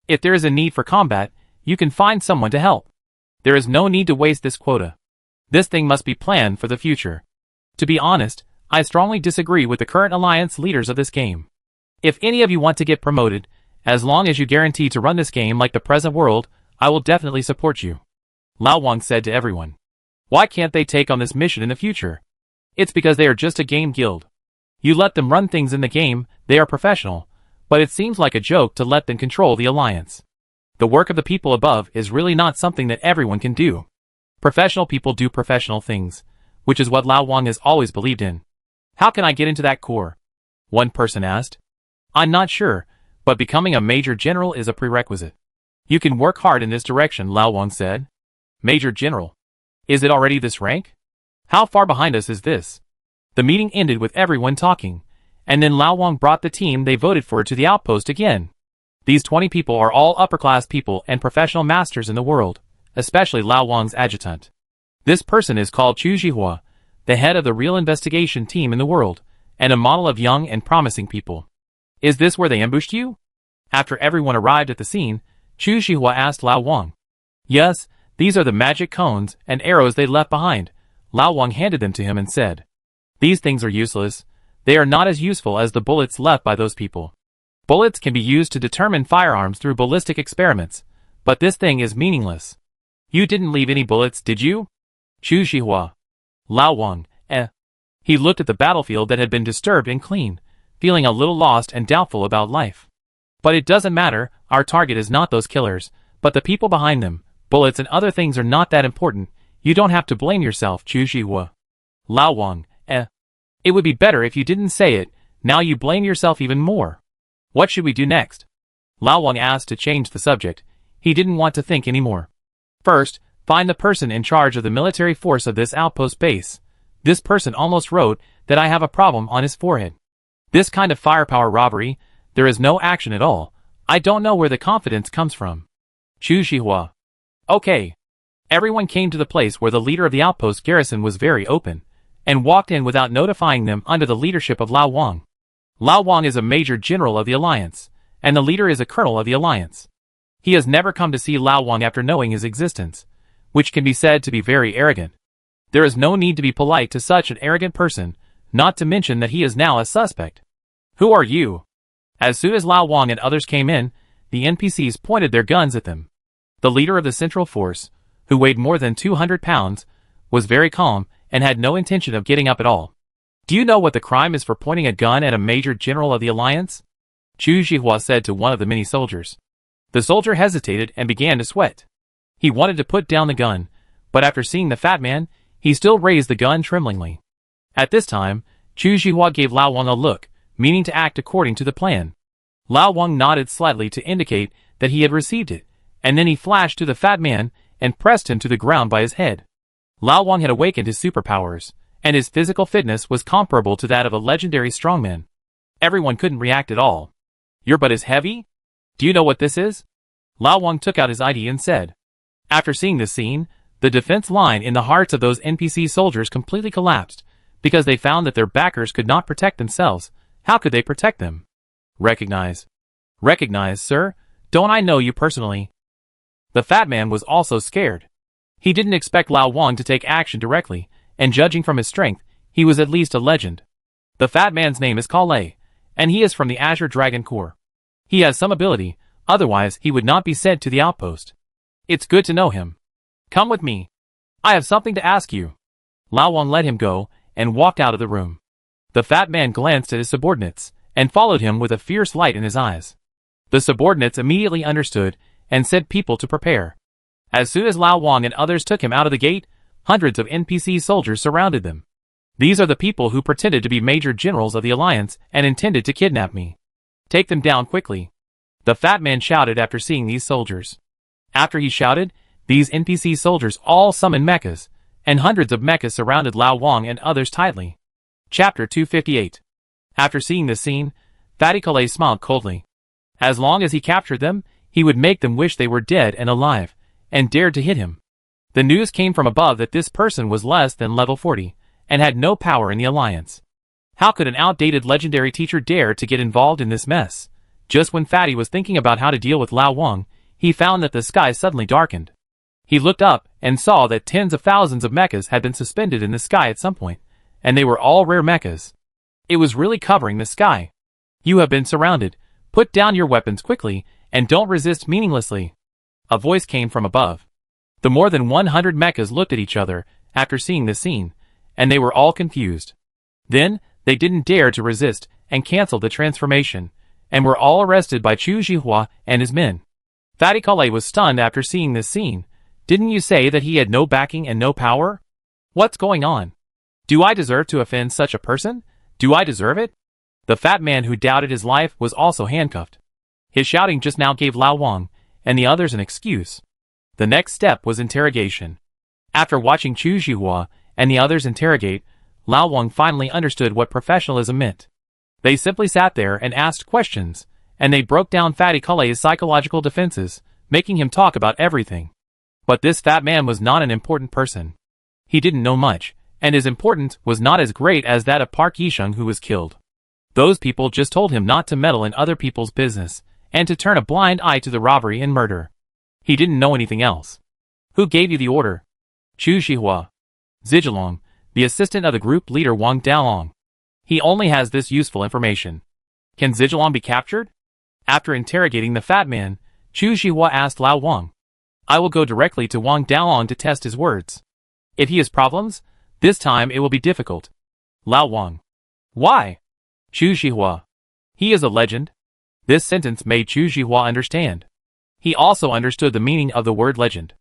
If there is a need for combat, you can find someone to help. There is no need to waste this quota. This thing must be planned for the future. To be honest, I strongly disagree with the current alliance leaders of this game. If any of you want to get promoted, as long as you guarantee to run this game like the present world, I will definitely support you. Lao Wang said to everyone. Why can't they take on this mission in the future? It's because they are just a game guild. You let them run things in the game, they are professional, but it seems like a joke to let them control the alliance. The work of the people above is really not something that everyone can do. Professional people do professional things, which is what Lao Wang has always believed in. How can I get into that corps? One person asked. I'm not sure, but becoming a major general is a prerequisite. You can work hard in this direction, Lao Wang said. Major general. Is it already this rank? How far behind us is this? The meeting ended with everyone talking, and then Lao Wang brought the team they voted for to the outpost again. These 20 people are all upper-class people and professional masters in the world, especially Lao Wang's adjutant. This person is called Chu Jihua, the head of the real investigation team in the world, and a model of young and promising people. Is this where they ambushed you? After everyone arrived at the scene, Chu Jihua asked Lao Wang. Yes, these are the magic cones and arrows they left behind. Lao Wang handed them to him and said. These things are useless. They are not as useful as the bullets left by those people. Bullets can be used to determine firearms through ballistic experiments, but this thing is meaningless. You didn't leave any bullets, did you? Chu Jihua. Lao Wang, He looked at the battlefield that had been disturbed and cleaned, feeling a little lost and doubtful about life. But it doesn't matter, our target is not those killers, but the people behind them. Bullets and other things are not that important. You don't have to blame yourself, Chu Jihua. Lao Wang, It would be better if you didn't say it, now you blame yourself even more. What should we do next? Lao Wang asked to change the subject. He didn't want to think anymore. First, find the person in charge of the military force of this outpost base. This person almost wrote that I have a problem on his forehead. This kind of firepower robbery, there is no action at all. I don't know where the confidence comes from. Chu Jihua. Okay. Everyone came to the place where the leader of the outpost garrison was very open, and walked in without notifying them under the leadership of Lao Wang. Lao Wang is a major general of the alliance, and the leader is a colonel of the alliance. He has never come to see Lao Wang after knowing his existence, which can be said to be very arrogant. There is no need to be polite to such an arrogant person, not to mention that he is now a suspect. Who are you? As soon as Lao Wang and others came in, the NPCs pointed their guns at them. The leader of the central force, who weighed more than 200 pounds, was very calm and had no intention of getting up at all. Do you know what the crime is for pointing a gun at a major general of the alliance? Chu Jihua said to one of the many soldiers. The soldier hesitated and began to sweat. He wanted to put down the gun, but after seeing the fat man, he still raised the gun tremblingly. At this time, Chu Jihua gave Lao Wang a look, meaning to act according to the plan. Lao Wang nodded slightly to indicate that he had received it, and then he flashed to the fat man and pressed him to the ground by his head. Lao Wang had awakened his superpowers, and his physical fitness was comparable to that of a legendary strongman. Everyone couldn't react at all. Your butt is heavy? Do you know what this is? Lao Wang took out his ID and said. After seeing this scene, the defense line in the hearts of those NPC soldiers completely collapsed, because they found that their backers could not protect themselves. How could they protect them? Recognize. Recognize, sir? Don't I know you personally? The fat man was also scared. He didn't expect Lao Wang to take action directly, and judging from his strength, he was at least a legend. The fat man's name is Kale, and he is from the Azure Dragon Corps. He has some ability, otherwise he would not be sent to the outpost. It's good to know him. Come with me. I have something to ask you. Lao Wang let him go, and walked out of the room. The fat man glanced at his subordinates, and followed him with a fierce light in his eyes. The subordinates immediately understood, and sent people to prepare. As soon as Lao Wang and others took him out of the gate, hundreds of NPC soldiers surrounded them. These are the people who pretended to be major generals of the Alliance and intended to kidnap me. Take them down quickly. The fat man shouted after seeing these soldiers. After he shouted, these NPC soldiers all summoned mechas, and hundreds of mechas surrounded Lao Wang and others tightly. Chapter 258. After seeing this scene, Fatty Kale smiled coldly. As long as he captured them, he would make them wish they were dead and alive, and dared to hit him. The news came from above that this person was less than level 40, and had no power in the Alliance. How could an outdated legendary teacher dare to get involved in this mess? Just when Fatty was thinking about how to deal with Lao Wang, he found that the sky suddenly darkened. He looked up, and saw that tens of thousands of mechas had been suspended in the sky at some point, and they were all rare mechas. It was really covering the sky. You have been surrounded. Put down your weapons quickly, and don't resist meaninglessly. A voice came from above. The more than 100 mechas looked at each other, after seeing the scene, and they were all confused. Then, they didn't dare to resist, and canceled the transformation, and were all arrested by Chu Jihua and his men. Fatty Kale was stunned after seeing this scene. Didn't you say that he had no backing and no power? What's going on? Do I deserve to offend such a person? Do I deserve it? The fat man who doubted his life was also handcuffed. His shouting just now gave Lao Wang and the others an excuse. The next step was interrogation. After watching Chu Jihua and the others interrogate, Lao Wang finally understood what professionalism meant. They simply sat there and asked questions, and they broke down Fatty Kale's psychological defenses, making him talk about everything. But this fat man was not an important person. He didn't know much, and his importance was not as great as that of Park Yisheng who was killed. Those people just told him not to meddle in other people's business, and to turn a blind eye to the robbery and murder. He didn't know anything else. Who gave you the order? Chu Jihua. Zhilong, the assistant of the group leader Wang Daolong. He only has this useful information. Can Zhilong be captured? After interrogating the fat man, Chu Jihua asked Lao Wang. I will go directly to Wang Daolong to test his words. If he has problems, this time it will be difficult. Lao Wang. Why? Chu Jihua. He is a legend. This sentence made Chu Jihua understand. He also understood the meaning of the word legend.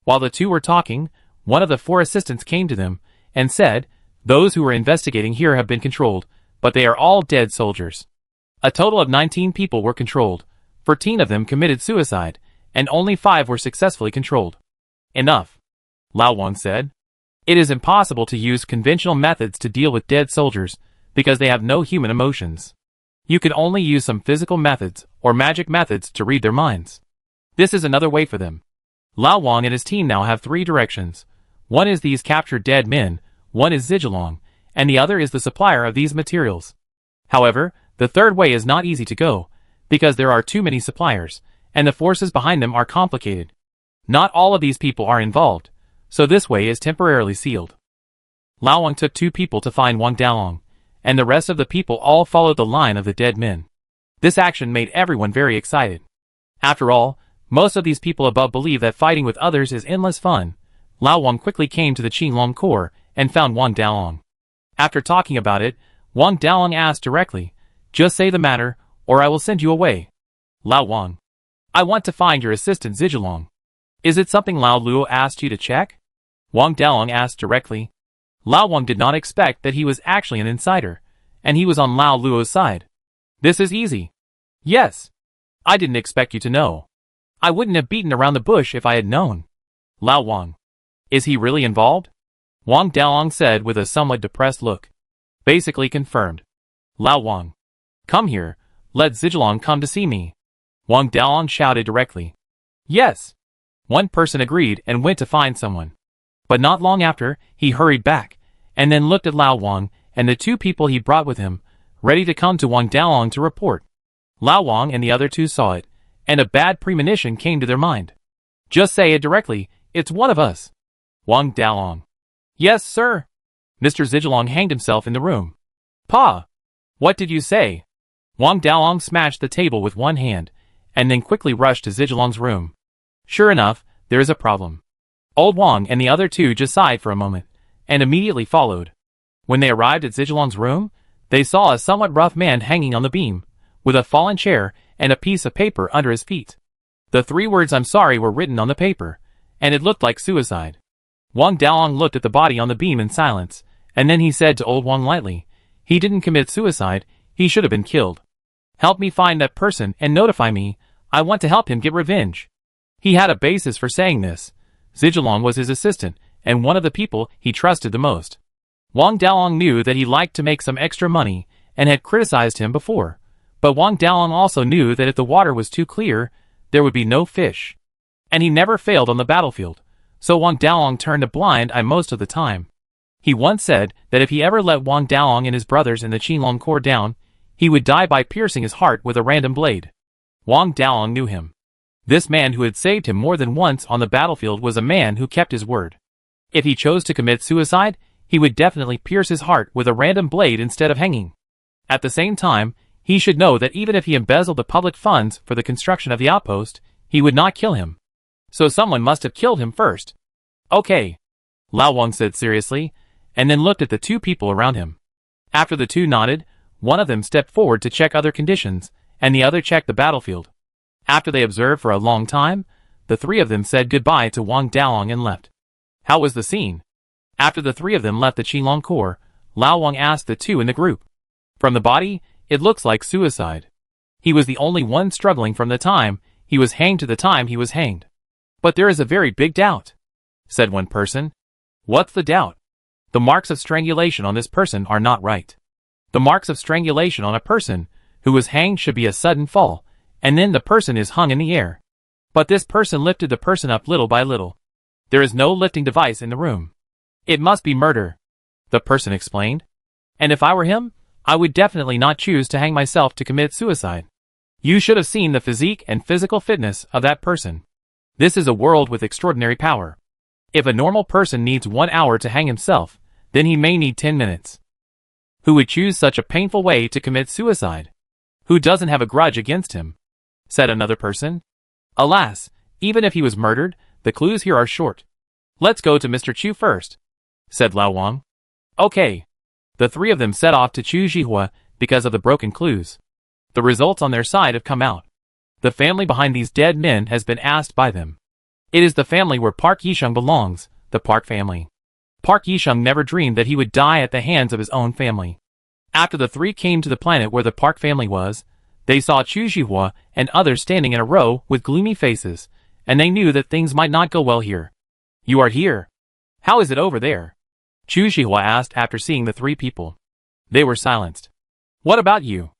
While the two were talking, one of the 4 assistants came to them, and said, those who were investigating here have been controlled, but they are all dead soldiers. A total of 19 people were controlled, 14 of them committed suicide, and only 5 were successfully controlled. Enough. Lao Wang said. It is impossible to use conventional methods to deal with dead soldiers, because they have no human emotions. You can only use some physical methods, or magic methods to read their minds. This is another way for them. Lao Wang and his team now have 3 directions. One is these captured dead men, one is Zhilong, and the other is the supplier of these materials. However, the third way is not easy to go, because there are too many suppliers, and the forces behind them are complicated. Not all of these people are involved, so this way is temporarily sealed. Lao Wang took 2 people to find Wang Daolong, and the rest of the people all followed the line of the dead men. This action made everyone very excited. After all, most of these people above believe that fighting with others is endless fun. Lao Wang quickly came to the Qinglong Corps and found Wang Daolong. After talking about it, Wang Daolong asked directly, just say the matter, or I will send you away. Lao Wang. I want to find your assistant Zhilong. Is it something Lao Luo asked you to check? Wang Daolong asked directly. Lao Wang did not expect that he was actually an insider, and he was on Lao Luo's side. This is easy. Yes. I didn't expect you to know. I wouldn't have beaten around the bush if I had known. Lao Wang. Is he really involved? Wang Daolong said with a somewhat depressed look. Basically confirmed. Lao Wang. Come here, let Zhilong come to see me. Wang Daolong shouted directly. Yes. One person agreed and went to find someone. But not long after, he hurried back, and then looked at Lao Wang and the 2 people he brought with him, ready to come to Wang Daolong to report. Lao Wang and the other 2 saw it, and a bad premonition came to their mind. Just say it directly, it's one of us. Wang Daolong. Yes, sir. Mr. Zhilong hanged himself in the room. Pa! What did you say? Wang Daolong smashed the table with one hand, and then quickly rushed to Zhilong's room. Sure enough, there is a problem. Old Wang and the other two just sighed for a moment, and immediately followed. When they arrived at Zhilong's room, they saw a somewhat rough man hanging on the beam, with a fallen chair and a piece of paper under his feet. The 3 words "I'm sorry" were written on the paper, and it looked like suicide. Wang Daolong looked at the body on the beam in silence, and then he said to old Wang lightly, "He didn't commit suicide, he should have been killed. Help me find that person and notify me, I want to help him get revenge." He had a basis for saying this. Zhilong was his assistant, and one of the people he trusted the most. Wang Daolong knew that he liked to make some extra money, and had criticized him before. But Wang Daolong also knew that if the water was too clear, there would be no fish. And he never failed on the battlefield, so Wang Daolong turned a blind eye most of the time. He once said that if he ever let Wang Daolong and his brothers in the Qinglong Corps down, he would die by piercing his heart with a random blade. Wang Daolong knew him. This man who had saved him more than once on the battlefield was a man who kept his word. If he chose to commit suicide, he would definitely pierce his heart with a random blade instead of hanging. At the same time, he should know that even if he embezzled the public funds for the construction of the outpost, he would not kill him. So someone must have killed him first. Okay, Lao Wang said seriously, and then looked at the 2 people around him. After the 2 nodded, one of them stepped forward to check other conditions, and the other checked the battlefield. After they observed for a long time, the 3 of them said goodbye to Wang Daolong and left. How was the scene? After the 3 of them left the Qinglong Corps, Lao Wang asked the 2 in the group. From the body, it looks like suicide. He was the only one struggling from the time he was hanged to the time he was hanged. But there is a very big doubt, said one person. What's the doubt? The marks of strangulation on this person are not right. The marks of strangulation on a person who was hanged should be a sudden fall, and then the person is hung in the air. But this person lifted the person up little by little. There is no lifting device in the room. It must be murder, the person explained. And if I were him, I would definitely not choose to hang myself to commit suicide. You should have seen the physique and physical fitness of that person. This is a world with extraordinary power. If a normal person needs 1 hour to hang himself, then he may need 10 minutes. Who would choose such a painful way to commit suicide? Who doesn't have a grudge against him? Said another person. Alas, even if he was murdered, the clues here are short. Let's go to Mr. Chu first, said Lao Wang. Okay. The 3 of them set off to Chu Zhihua because of the broken clues. The results on their side have come out. The family behind these dead men has been asked by them. It is the family where Park Yisheng belongs, the Park family. Park Yisheng never dreamed that he would die at the hands of his own family. After the 3 came to the planet where the Park family was, they saw Chu Zhihua and others standing in a row with gloomy faces, and they knew that things might not go well here. You are here. How is it over there? Chu Zhihua asked after seeing the 3 people. They were silenced. What about you?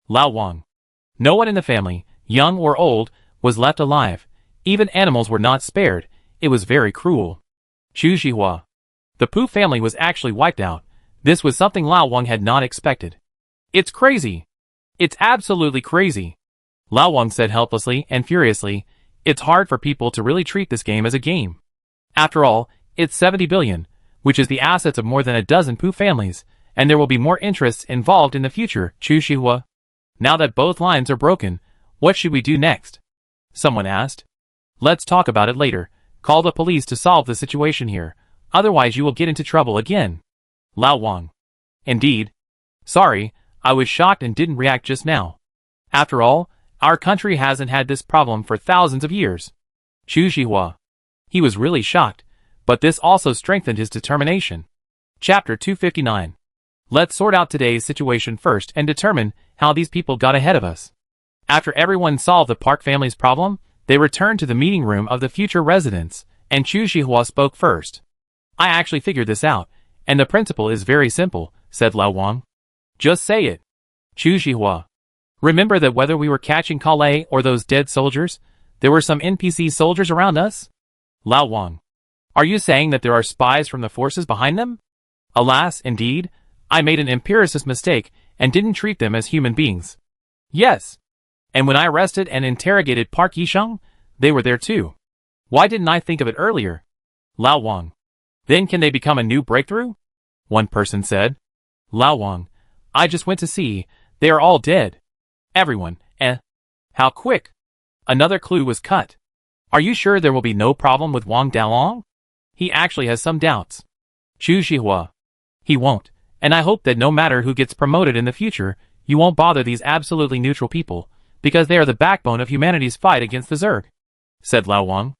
Lao Wang. No one in the family, young or old, was left alive. Even animals were not spared. It was very cruel. Chu Zhihua. The Pu family was actually wiped out. This was something Lao Wang had not expected. It's crazy. It's absolutely crazy. Lao Wang said helplessly and furiously. It's hard for people to really treat this game as a game. After all, it's 70 billion, which is the assets of more than a dozen Pu families, and there will be more interests involved in the future, Chu Zhihua. Now that both lines are broken, what should we do next? Someone asked. Let's talk about it later. Call the police to solve the situation here. Otherwise you will get into trouble again. Lao Wang. Indeed. Sorry, I was shocked and didn't react just now. After all, our country hasn't had this problem for thousands of years. Chu Zhihua. He was really shocked, but this also strengthened his determination. Chapter 259. Let's sort out today's situation first and determine how these people got ahead of us. After everyone solved the Park family's problem, they returned to the meeting room of the future residents, and Chu Zhihua spoke first. I actually figured this out, and the principle is very simple, said Lao Wang. Just say it. Chu Zhihua. Remember that whether we were catching Calais or those dead soldiers, there were some NPC soldiers around us? Lao Wang. Are you saying that there are spies from the forces behind them? Alas, indeed, I made an empiricist mistake and didn't treat them as human beings. Yes. And when I arrested and interrogated Park Yisheng, they were there too. Why didn't I think of it earlier? Lao Wang. Then can they become a new breakthrough? One person said. Lao Wang, I just went to see. They are all dead. Everyone, How quick? Another clue was cut. Are you sure there will be no problem with Wang Dalong? He actually has some doubts. Chu Shihua. He won't, and I hope that no matter who gets promoted in the future, you won't bother these absolutely neutral people, because they are the backbone of humanity's fight against the Zerg, said Lao Wang.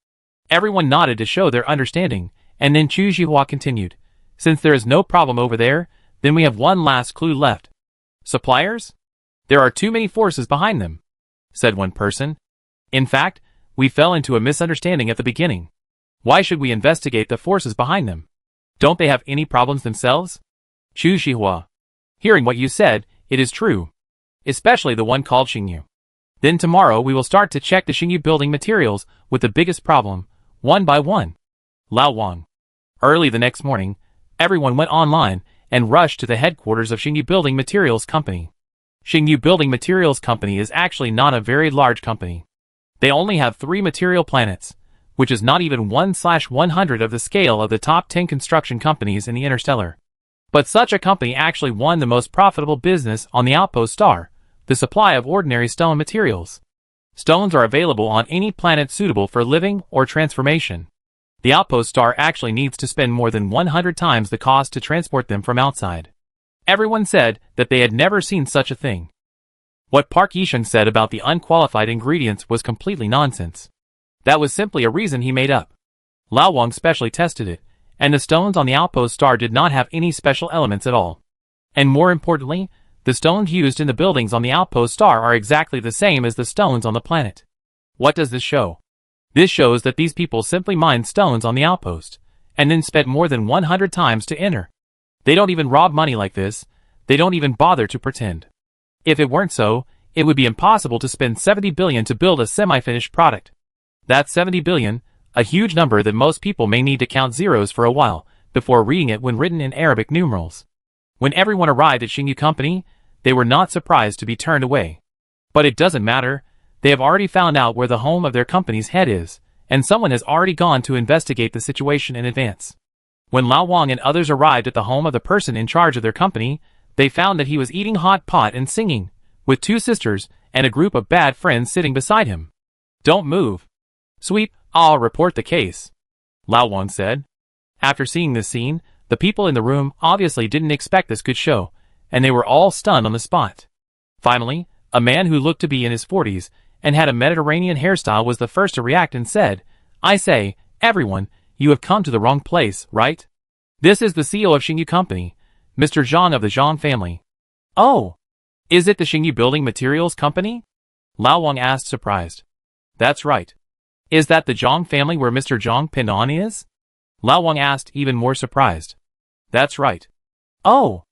Everyone nodded to show their understanding, and then Chu Shihua continued. Since there is no problem over there, then we have one last clue left. Suppliers? There are too many forces behind them, said one person. In fact, we fell into a misunderstanding at the beginning. Why should we investigate the forces behind them? Don't they have any problems themselves? Chu Shihua. Hearing what you said, it is true. Especially the one called Xingyu. Then tomorrow we will start to check the Xingyu building materials with the biggest problem, one by one. Lao Wang. Early the next morning, everyone went online and rushed to the headquarters of Xingyu Building Materials Company. Xingyu Building Materials Company is actually not a very large company. They only have 3 material planets, which is not even 1/100 of the scale of the top 10 construction companies in the interstellar. But such a company actually won the most profitable business on the Outpost Star, the supply of ordinary stone materials. Stones are available on any planet suitable for living or transformation. The Outpost Star actually needs to spend more than 100 times the cost to transport them from outside. Everyone said that they had never seen such a thing. What Park Yisheng said about the unqualified ingredients was completely nonsense. That was simply a reason he made up. Lao Wang specially tested it, and the stones on the Outpost Star did not have any special elements at all. And more importantly, the stones used in the buildings on the Outpost Star are exactly the same as the stones on the planet. What does this show? This shows that these people simply mined stones on the outpost, and then spent more than 100 times to enter. They don't even rob money like this. They don't even bother to pretend. If it weren't so, it would be impossible to spend 70 billion to build a semi-finished product. That's 70 billion, a huge number that most people may need to count zeros for a while before reading it when written in Arabic numerals. When everyone arrived at Xingyu Company, they were not surprised to be turned away. But it doesn't matter. They have already found out where the home of their company's head is, and someone has already gone to investigate the situation in advance. When Lao Wang and others arrived at the home of the person in charge of their company, they found that he was eating hot pot and singing, with 2 sisters and a group of bad friends sitting beside him. Don't move. Sweep, I'll report the case, Lao Wang said. After seeing this scene, the people in the room obviously didn't expect this good show, and they were all stunned on the spot. Finally, a man who looked to be in his 40s and had a Mediterranean hairstyle was the first to react and said, I say, everyone, you have come to the wrong place, right? This is the CEO of Xingyu Company, Mr. Zhang of the Zhang family. Oh, is it the Xingyu Building Materials Company? Lao Wang asked, surprised. That's right. Is that the Zhang family where Mr. Zhang Pinan is? Lao Wang asked, even more surprised. That's right. Oh.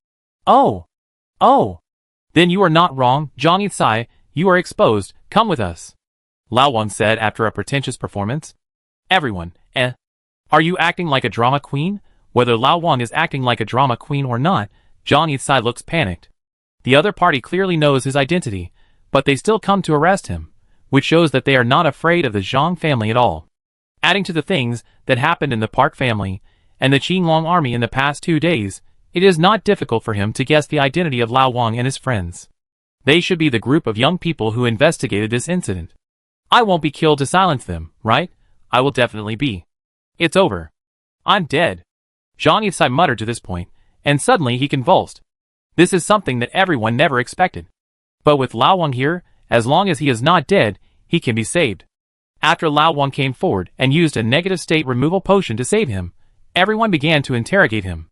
Then you are not wrong, Zhang Yitsai, you are exposed, come with us, Lao Wang said after a pretentious performance. Everyone, are you acting like a drama queen? Whether Lao Wang is acting like a drama queen or not, Zhang Yitsai looks panicked. The other party clearly knows his identity, but they still come to arrest him, which shows that they are not afraid of the Zhang family at all. Adding to the things that happened in the Park family and the Qinglong army in the past 2 days, it is not difficult for him to guess the identity of Lao Wang and his friends. They should be the group of young people who investigated this incident. I won't be killed to silence them, right? I will definitely be. It's over. I'm dead. Zhang Yitsai muttered to this point, and suddenly he convulsed. This is something that everyone never expected. But with Lao Wang here, as long as he is not dead, he can be saved. After Lao Wang came forward and used a negative state removal potion to save him, everyone began to interrogate him.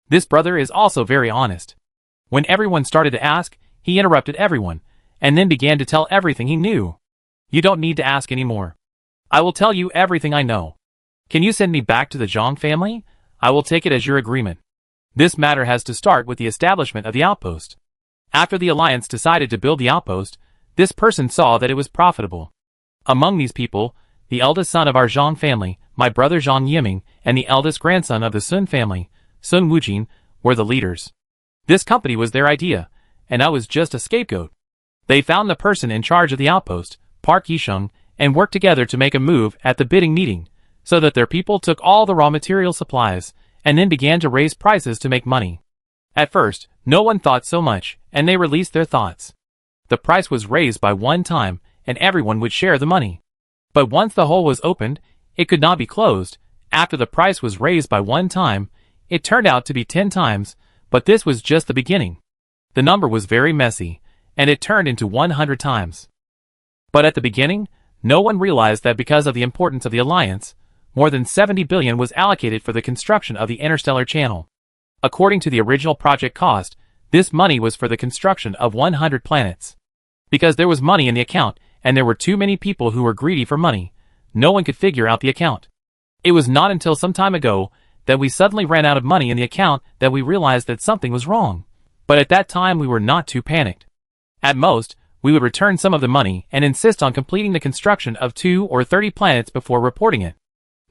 This brother is also very honest. When everyone started to ask, he interrupted everyone, and then began to tell everything he knew. You don't need to ask anymore. I will tell you everything I know. Can you send me back to the Zhang family? I will take it as your agreement. This matter has to start with the establishment of the outpost. After the alliance decided to build the outpost, this person saw that it was profitable. Among these people, the eldest son of our Zhang family, my brother Zhang Yiming, and the eldest grandson of the Sun family, Sun Wujin, were the leaders. This company was their idea, and I was just a scapegoat. They found the person in charge of the outpost, Park Yisheng, and worked together to make a move at the bidding meeting, so that their people took all the raw material supplies and then began to raise prices to make money. At first, no one thought so much, and they released their thoughts. The price was raised by 1 time, and everyone would share the money. But once the hole was opened, it could not be closed. After the price was raised by 1 time, it turned out to be 10 times, but this was just the beginning. The number was very messy, and it turned into 100 times. But at the beginning, no one realized that because of the importance of the alliance, more than 70 billion was allocated for the construction of the interstellar channel. According to the original project cost, this money was for the construction of 100 planets. Because there was money in the account, and there were too many people who were greedy for money, no one could figure out the account. It was not until some time ago that we suddenly ran out of money in the account that we realized that something was wrong. But at that time we were not too panicked. At most, we would return some of the money and insist on completing the construction of 2 or 30 planets before reporting it.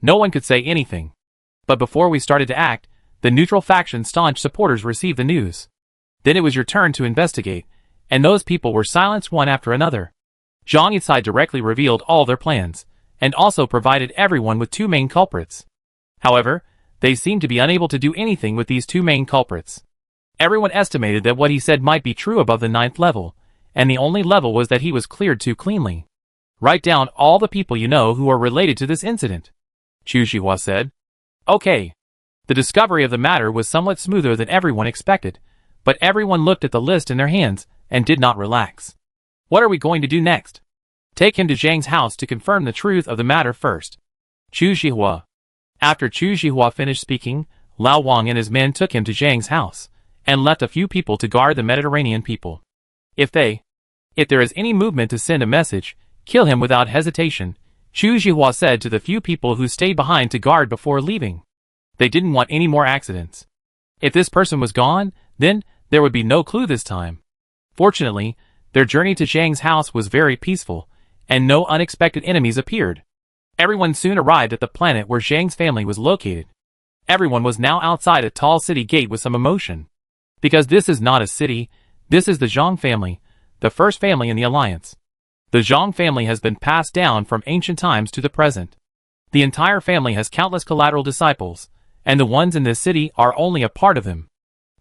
No one could say anything. But before we started to act, the neutral faction's staunch supporters received the news. Then it was your turn to investigate, and those people were silenced one after another. Zhang Yicai directly revealed all their plans, and also provided everyone with 2 main culprits. However, they seemed to be unable to do anything with these 2 main culprits. Everyone estimated that what he said might be true above the 9th level, and the only level was that he was cleared too cleanly. Write down all the people you know who are related to this incident, Chu Zhihua said. Okay. The discovery of the matter was somewhat smoother than everyone expected, but everyone looked at the list in their hands and did not relax. What are we going to do next? Take him to Zhang's house to confirm the truth of the matter first. Chu Zhihua. After Chu Zhihua finished speaking, Lao Wang and his men took him to Zhang's house, and left a few people to guard the Mediterranean people. If there is any movement to send a message, kill him without hesitation, Chu Zhihua said to the few people who stayed behind to guard before leaving. They didn't want any more accidents. If this person was gone, then there would be no clue this time. Fortunately, their journey to Zhang's house was very peaceful, and no unexpected enemies appeared. Everyone soon arrived at the planet where Zhang's family was located. Everyone was now outside a tall city gate with some emotion. Because this is not a city, this is the Zhang family, the first family in the alliance. The Zhang family has been passed down from ancient times to the present. The entire family has countless collateral disciples, and the ones in this city are only a part of them.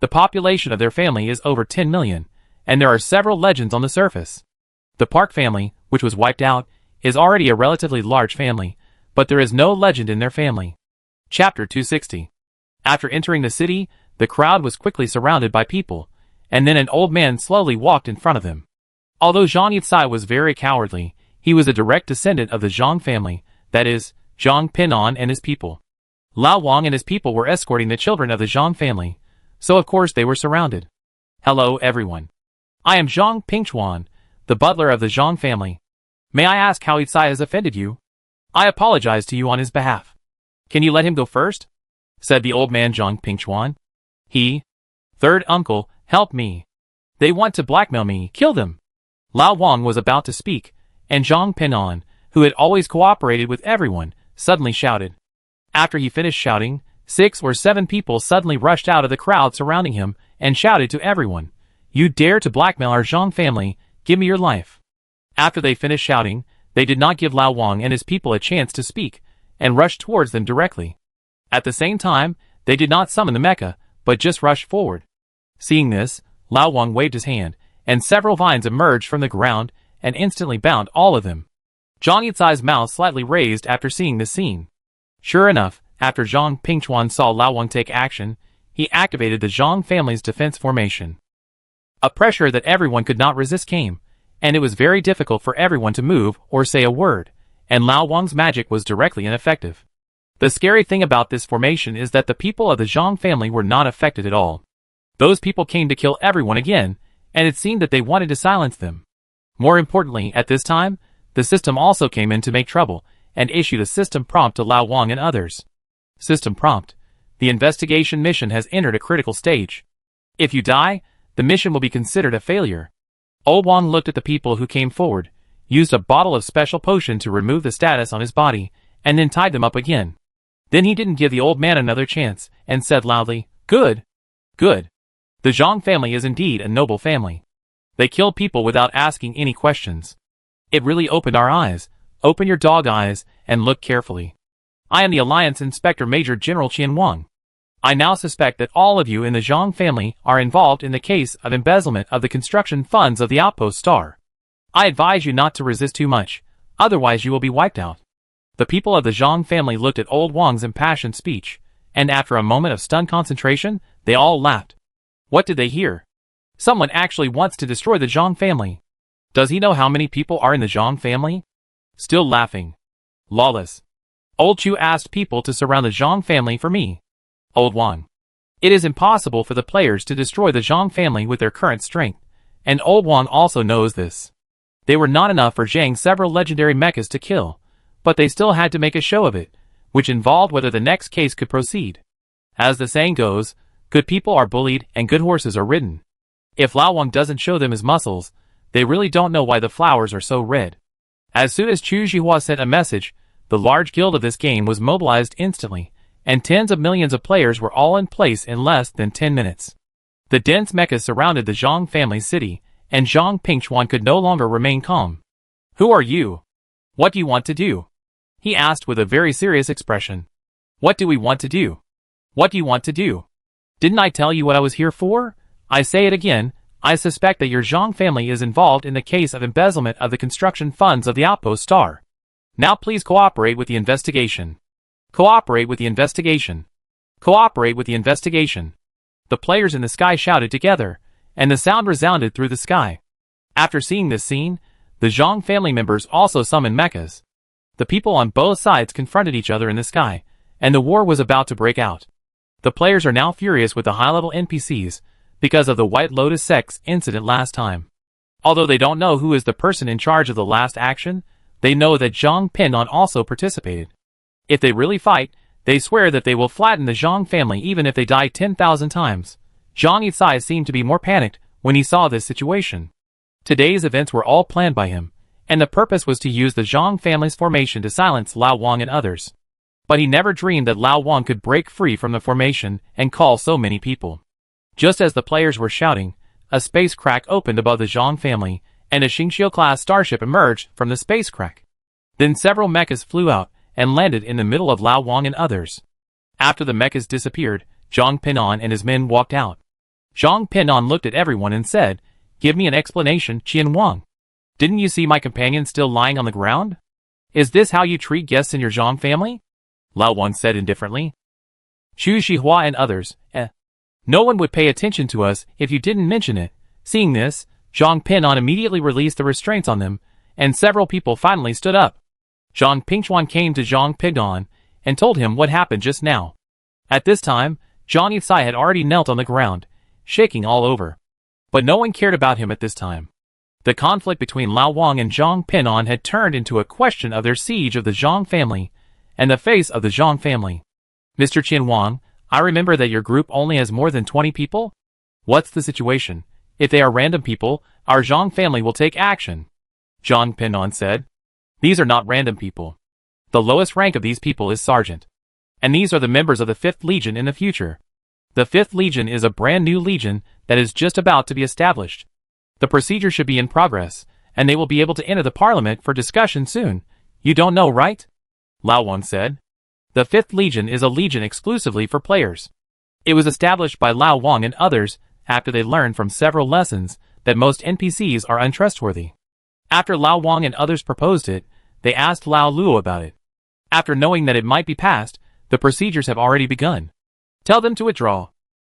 The population of their family is over 10 million, and there are several legends on the surface. The Park family, which was wiped out, is already a relatively large family, but there is no legend in their family. Chapter 260. After entering the city, the crowd was quickly surrounded by people, and then an old man slowly walked in front of them. Although Zhang Yicai was very cowardly, he was a direct descendant of the Zhang family, that is, Zhang Pinan and his people. Lao Wang and his people were escorting the children of the Zhang family, so of course they were surrounded. Hello everyone. I am Zhang Pingchuan, the butler of the Zhang family. May I ask how Yicai has offended you? I apologize to you on his behalf. Can you let him go first? Said the old man Zhang Pingchuan. Third uncle, help me. They want to blackmail me, kill them. Lao Wang was about to speak, and Zhang Pinan, who had always cooperated with everyone, suddenly shouted. After he finished shouting, 6 or 7 people suddenly rushed out of the crowd surrounding him and shouted to everyone, "You dare to blackmail our Zhang family, give me your life." After they finished shouting, they did not give Lao Wang and his people a chance to speak, and rushed towards them directly. At the same time, they did not summon the Mecha, but just rushed forward. Seeing this, Lao Wang waved his hand, and several vines emerged from the ground and instantly bound all of them. Zhang Yicai's mouth slightly raised after seeing this scene. Sure enough, after Zhang Pingchuan saw Lao Wang take action, he activated the Zhang family's defense formation. A pressure that everyone could not resist came, and it was very difficult for everyone to move or say a word, and Lao Wang's magic was directly ineffective. The scary thing about this formation is that the people of the Zhang family were not affected at all. Those people came to kill everyone again, and it seemed that they wanted to silence them. More importantly, at this time, the system also came in to make trouble, and issued a system prompt to Lao Wang and others. System prompt. The investigation mission has entered a critical stage. If you die, the mission will be considered a failure. Old Wang looked at the people who came forward, used a bottle of special potion to remove the status on his body, and then tied them up again. Then he didn't give the old man another chance, and said loudly, "Good. Good. The Zhang family is indeed a noble family. They kill people without asking any questions. It really opened our eyes. Open your dog eyes, and look carefully. I am the Alliance Inspector Major General Qian Wang. I now suspect that all of you in the Zhang family are involved in the case of embezzlement of the construction funds of the outpost star. I advise you not to resist too much, otherwise you will be wiped out. The people of the Zhang family looked at old Wang's impassioned speech, and after a moment of stunned concentration, they all laughed. What did they hear? Someone actually wants to destroy the Zhang family. Does he know how many people are in the Zhang family? Still laughing. Lawless. Old Chu asked people to surround the Zhang family for me. Old Wang. It is impossible for the players to destroy the Zhang family with their current strength, and Old Wang also knows this. They were not enough for Zhang several legendary mechas to kill, but they still had to make a show of it, which involved whether the next case could proceed. As the saying goes, good people are bullied and good horses are ridden. If Lao Wang doesn't show them his muscles, they really don't know why the flowers are so red. As soon as Chu Zhihua sent a message, the large guild of this game was mobilized instantly, and tens of millions of players were all in place in less than 10 minutes. The dense mechas surrounded the Zhang family city, and Zhang Pingchuan could no longer remain calm. Who are you? What do you want to do? He asked with a very serious expression. What do we want to do? What do you want to do? Didn't I tell you what I was here for? I say it again, I suspect that your Zhang family is involved in the case of embezzlement of the construction funds of the outpost star. Now please cooperate with the investigation. Cooperate with the investigation. Cooperate with the investigation. The players in the sky shouted together, and the sound resounded through the sky. After seeing this scene, the Zhang family members also summoned mechas. The people on both sides confronted each other in the sky, and the war was about to break out. The players are now furious with the high-level NPCs because of the White Lotus Sect's incident last time. Although they don't know who is the person in charge of the last action, they know that Zhang Pin'an also participated. If they really fight, they swear that they will flatten the Zhang family even if they die 10,000 times. Zhang Yicai seemed to be more panicked when he saw this situation. Today's events were all planned by him, and the purpose was to use the Zhang family's formation to silence Lao Wang and others. But he never dreamed that Lao Wang could break free from the formation and call so many people. Just as the players were shouting, a space crack opened above the Zhang family, and a Xingqiu-class starship emerged from the space crack. Then several mechas flew out and landed in the middle of Lao Wang and others. After the mechas disappeared, Zhang Pin'an and his men walked out. Zhang Pin'an looked at everyone and said, "Give me an explanation, Qian Wang. Didn't you see my companion still lying on the ground? Is this how you treat guests in your Zhang family?" Lao Wang said indifferently. Chu Zhihua and others, No one would pay attention to us if you didn't mention it. Seeing this, Zhang Pin'an immediately released the restraints on them, and several people finally stood up. Zhang Pingchuan came to Zhang Pin'an and told him what happened just now. At this time, Zhang Yicai had already knelt on the ground, shaking all over. But no one cared about him at this time. The conflict between Lao Wang and Zhang Pin'an had turned into a question of their siege of the Zhang family, and the face of the Zhang family. Mr. Qian Wang, I remember that your group only has more than 20 people? What's the situation? If they are random people, our Zhang family will take action. Zhang Pin'an said. These are not random people. The lowest rank of these people is Sergeant. And these are the members of the 5th Legion in the future. The 5th Legion is a brand new legion that is just about to be established. The procedure should be in progress, and they will be able to enter the parliament for discussion soon. You don't know, right? Lao Wang said. The 5th Legion is a legion exclusively for players. It was established by Lao Wang and others after they learned from several lessons that most NPCs are untrustworthy. After Lao Wang and others proposed it, they asked Lao Luo about it. After knowing that it might be passed, the procedures have already begun. Tell them to withdraw.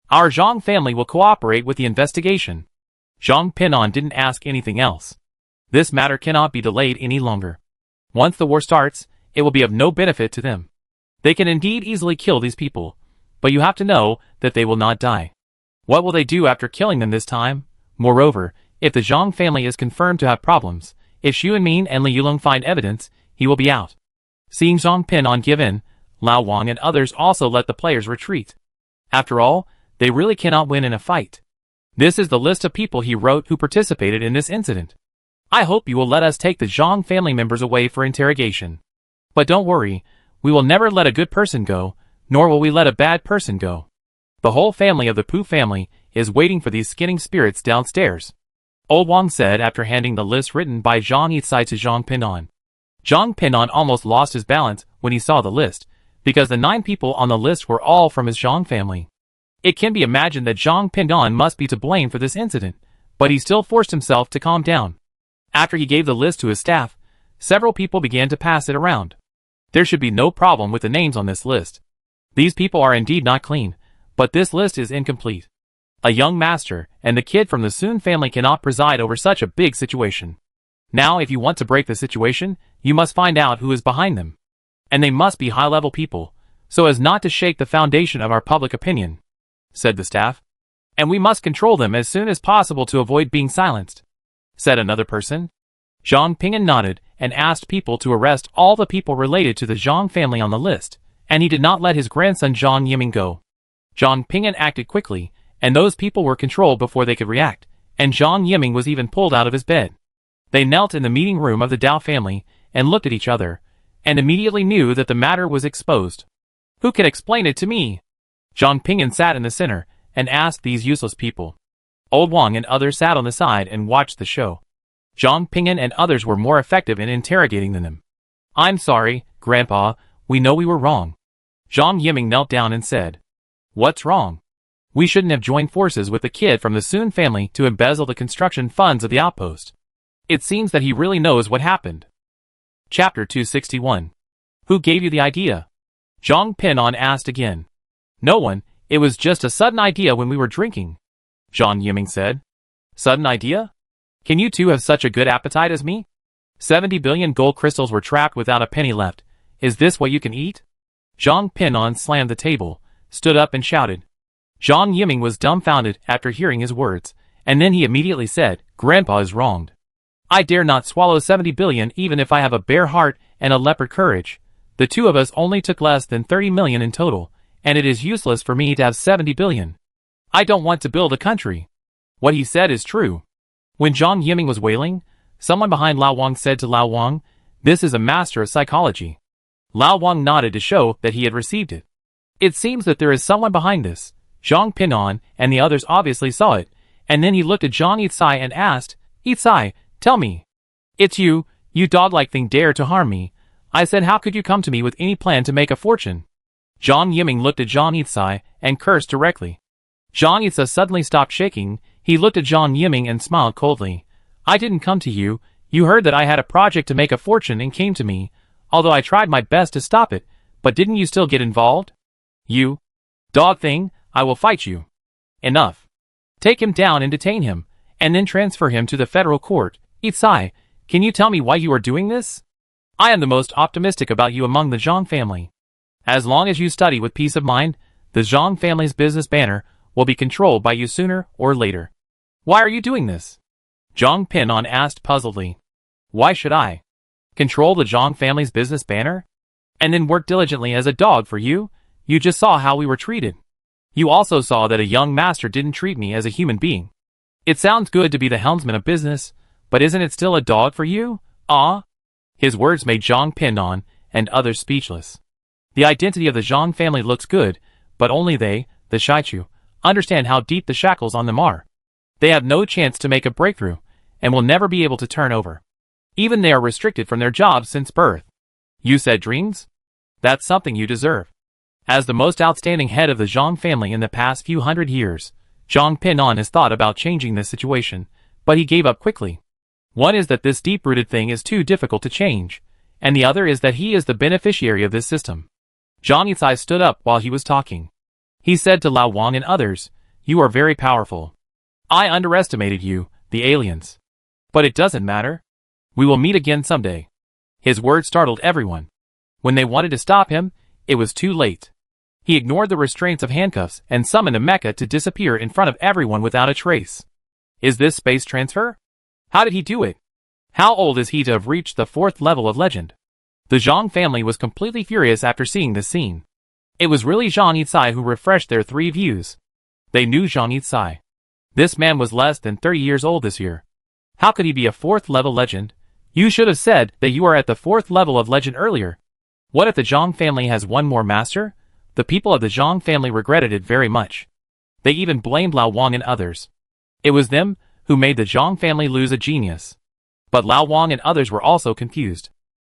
Our Zhang family will cooperate with the investigation. Zhang Pin'an didn't ask anything else. This matter cannot be delayed any longer. Once the war starts, it will be of no benefit to them. They can indeed easily kill these people, but you have to know that they will not die. What will they do after killing them this time? Moreover, if the Zhang family is confirmed to have problems, if Xu Yunmin and Li Yulong find evidence, he will be out. Seeing Zhang Pin'an give in, Lao Wang and others also let the players retreat. After all, they really cannot win in a fight. This is the list of people he wrote who participated in this incident. I hope you will let us take the Zhang family members away for interrogation. But don't worry, we will never let a good person go, nor will we let a bad person go. The whole family of the Pu family is waiting for these skinning spirits downstairs. Old Wang said after handing the list written by Zhang Yicai to Zhang Pin'an. Zhang Pin'an almost lost his balance when he saw the list, because the 9 people on the list were all from his Zhang family. It can be imagined that Zhang Pingan must be to blame for this incident, but he still forced himself to calm down. After he gave the list to his staff, several people began to pass it around. There should be no problem with the names on this list. These people are indeed not clean, but this list is incomplete. A young master and the kid from the Sun family cannot preside over such a big situation. Now if you want to break the situation, you must find out who is behind them. And they must be high-level people, so as not to shake the foundation of our public opinion, said the staff. And we must control them as soon as possible to avoid being silenced, said another person. Zhang Pingan nodded and asked people to arrest all the people related to the Zhang family on the list, and he did not let his grandson Zhang Yiming go. Zhang Pingan acted quickly, and those people were controlled before they could react, and Zhang Yiming was even pulled out of his bed. They knelt in the meeting room of the Dao family and looked at each other, and immediately knew that the matter was exposed. Who can explain it to me? Zhang Pingan sat in the center and asked these useless people. Old Wang and others sat on the side and watched the show. Zhang Pingan and others were more effective in interrogating than him. I'm sorry, Grandpa, we know we were wrong. Zhang Yiming knelt down and said, What's wrong? We shouldn't have joined forces with the kid from the Sun family to embezzle the construction funds of the outpost. It seems that he really knows what happened. Chapter 261. Who gave you the idea? Zhang Pingan asked again. No one, it was just a sudden idea when we were drinking, Zhang Yiming said. Sudden idea? Can you two have such a good appetite as me? 70 billion gold crystals were trapped without a penny left. Is this what you can eat? Zhang Pingan slammed the table, stood up and shouted. Zhang Yiming was dumbfounded after hearing his words, and then he immediately said, Grandpa is wronged. I dare not swallow 70 billion even if I have a bear heart and a leopard courage. The two of us only took less than 30 million in total, and it is useless for me to have 70 billion. I don't want to build a country. What he said is true. When Zhang Yiming was wailing, someone behind Lao Wang said to Lao Wang, This is a master of psychology. Lao Wang nodded to show that he had received it. It seems that there is someone behind this. Zhang Pingan and the others obviously saw it, and then he looked at Zhang Yitsai and asked, Yitsai, tell me. It's you, you dog-like thing dare to harm me. I said how could you come to me with any plan to make a fortune? Zhang Yiming looked at Zhang Yitsai and cursed directly. Zhang Yitsai suddenly stopped shaking. He looked at Zhang Yiming and smiled coldly. I didn't come to you. You heard that I had a project to make a fortune and came to me, although I tried my best to stop it, but didn't you still get involved? You dog thing, I will fight you. Enough. Take him down and detain him, and then transfer him to the federal court. Yitsai, can you tell me why you are doing this? I am the most optimistic about you among the Zhang family. As long as you study with peace of mind, the Zhang family's business banner will be controlled by you sooner or later. Why are you doing this? Zhang Pingan asked puzzledly. Why should I control the Zhang family's business banner? And then work diligently as a dog for you? You just saw how we were treated. You also saw that a young master didn't treat me as a human being. It sounds good to be the helmsman of business, but isn't it still a dog for you? His words made Zhang Pingan and others speechless. The identity of the Zhang family looks good, but only they, the Shichu, understand how deep the shackles on them are. They have no chance to make a breakthrough, and will never be able to turn over. Even they are restricted from their jobs since birth. You said dreams? That's something you deserve. As the most outstanding head of the Zhang family in the past few hundred years, Zhang Pingan has thought about changing this situation, but he gave up quickly. One is that this deep-rooted thing is too difficult to change, and the other is that he is the beneficiary of this system. Zhang Yitsai stood up while he was talking. He said to Lao Wang and others, You are very powerful. I underestimated you, the aliens. But it doesn't matter. We will meet again someday. His words startled everyone. When they wanted to stop him, it was too late. He ignored the restraints of handcuffs and summoned a Mecha to disappear in front of everyone without a trace. Is this space transfer? How did he do it? How old is he to have reached the 4th level of legend? The Zhang family was completely furious after seeing this scene. It was really Zhang Yitsai who refreshed their 3 views. They knew Zhang Yitsai. This man was less than 30 years old this year. How could he be a 4th level legend? You should have said that you are at the 4th level of legend earlier. What if the Zhang family has one more master? The people of the Zhang family regretted it very much. They even blamed Lao Wang and others. It was them who made the Zhang family lose a genius. But Lao Wang and others were also confused.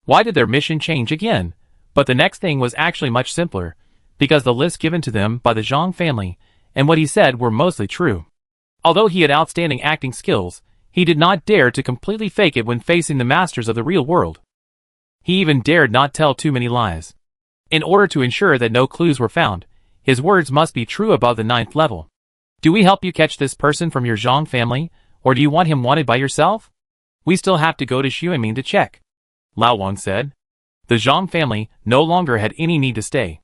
Why did their mission change again? But the next thing was actually much simpler, because the list given to them by the Zhang family and what he said were mostly true. Although he had outstanding acting skills, he did not dare to completely fake it when facing the masters of the real world. He even dared not tell too many lies. In order to ensure that no clues were found, his words must be true above the 9th level. Do we help you catch this person from your Zhang family, or do you want him wanted by yourself? We still have to go to Xuanmin to check, Lao Wang said. The Zhang family no longer had any need to stay.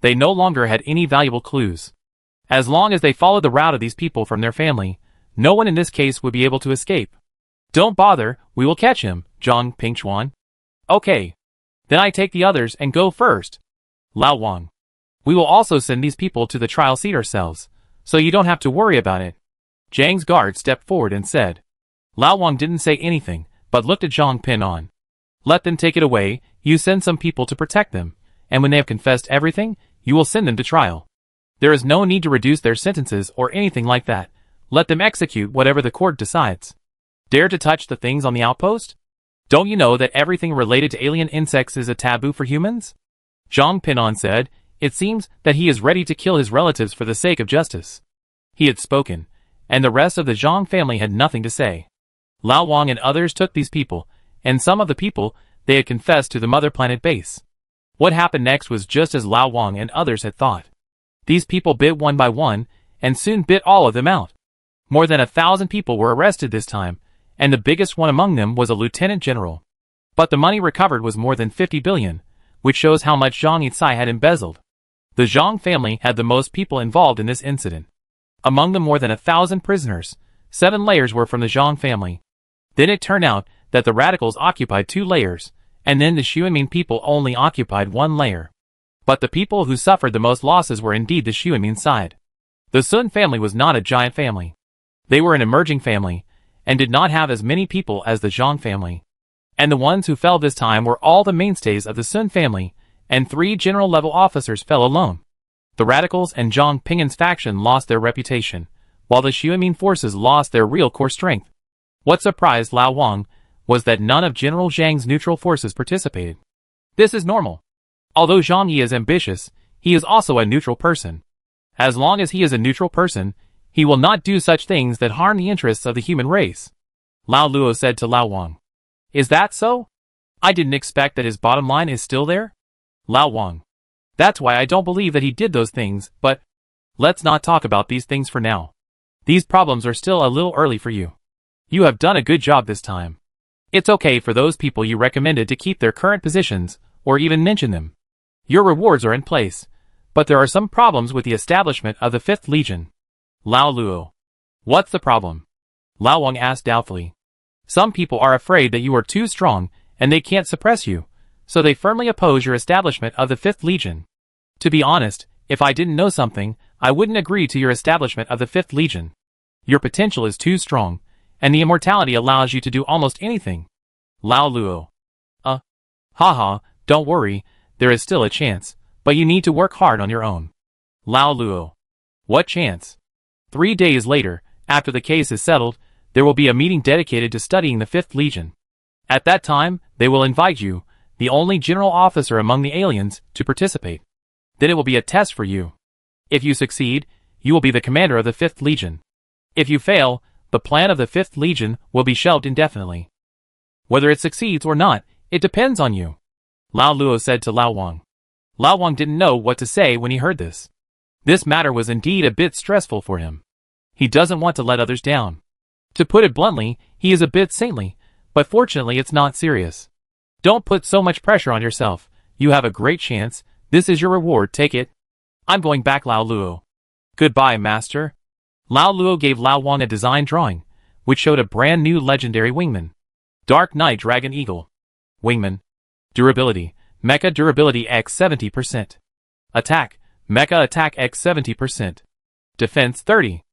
They no longer had any valuable clues. As long as they followed the route of these people from their family, no one in this case would be able to escape. Don't bother, we will catch him, Zhang Pingchuan. Okay. Then I take the others and go first. Lao Wang. We will also send these people to the trial seat ourselves, so you don't have to worry about it. Zhang's guard stepped forward and said. Lao Wang didn't say anything, but looked at Zhang Pin on. Let them take it away, you send some people to protect them, and when they have confessed everything, you will send them to trial. There is no need to reduce their sentences or anything like that. Let them execute whatever the court decides. Dare to touch the things on the outpost? Don't you know that everything related to alien insects is a taboo for humans? Zhang Pinon said, it seems that he is ready to kill his relatives for the sake of justice. He had spoken, and the rest of the Zhang family had nothing to say. Lao Wang and others took these people, and some of the people they had confessed to the Mother Planet base. What happened next was just as Lao Wang and others had thought. These people bit one by one, and soon bit all of them out. More than 1,000 people were arrested this time, and the biggest one among them was a lieutenant general. But the money recovered was more than 50 billion, which shows how much Zhang Yicai had embezzled. The Zhang family had the most people involved in this incident. Among them more than 1,000 prisoners, 7 layers were from the Zhang family. Then it turned out that the radicals occupied 2 layers, and then the Xuanmin people only occupied 1 layer. But the people who suffered the most losses were indeed the Xuanmin side. The Sun family was not a giant family. They were an emerging family, and did not have as many people as the Zhang family. And the ones who fell this time were all the mainstays of the Sun family, and 3 general-level officers fell alone. The radicals and Zhang Pingan's faction lost their reputation, while the Xuanmin forces lost their real core strength. What surprised Lao Wang was that none of General Zhang's neutral forces participated. This is normal. Although Zhang Yi is ambitious, he is also a neutral person. As long as he is a neutral person, he will not do such things that harm the interests of the human race. Lao Luo said to Lao Wang. Is that so? I didn't expect that his bottom line is still there. Lao Wang. That's why I don't believe that he did those things, but let's not talk about these things for now. These problems are still a little early for you. You have done a good job this time. It's okay for those people you recommended to keep their current positions, or even mention them. Your rewards are in place, but there are some problems with the establishment of the 5th Legion. Lao Luo. What's the problem? Lao Wang asked doubtfully. Some people are afraid that you are too strong, and they can't suppress you, so they firmly oppose your establishment of the 5th Legion. To be honest, if I didn't know something, I wouldn't agree to your establishment of the 5th Legion. Your potential is too strong, and the immortality allows you to do almost anything. Lao Luo. Haha, don't worry, there is still a chance, but you need to work hard on your own. Lao Luo. What chance? 3 days later, after the case is settled, there will be a meeting dedicated to studying the 5th Legion. At that time, they will invite you, the only general officer among the aliens, to participate. Then it will be a test for you. If you succeed, you will be the commander of the 5th Legion. If you fail, the plan of the 5th Legion will be shelved indefinitely. Whether it succeeds or not, it depends on you. Lao Luo said to Lao Wang. Lao Wang didn't know what to say when he heard this. This matter was indeed a bit stressful for him. He doesn't want to let others down. To put it bluntly, he is a bit saintly, but fortunately it's not serious. Don't put so much pressure on yourself. You have a great chance. This is your reward, take it. I'm going back, Lao Luo. Goodbye, master. Lao Luo gave Lao Wang a design drawing, which showed a brand new legendary wingman. Dark Knight Dragon Eagle. Wingman. Durability. Mecha durability x 70%. Attack. Mecha attack x 70%. Defense 30.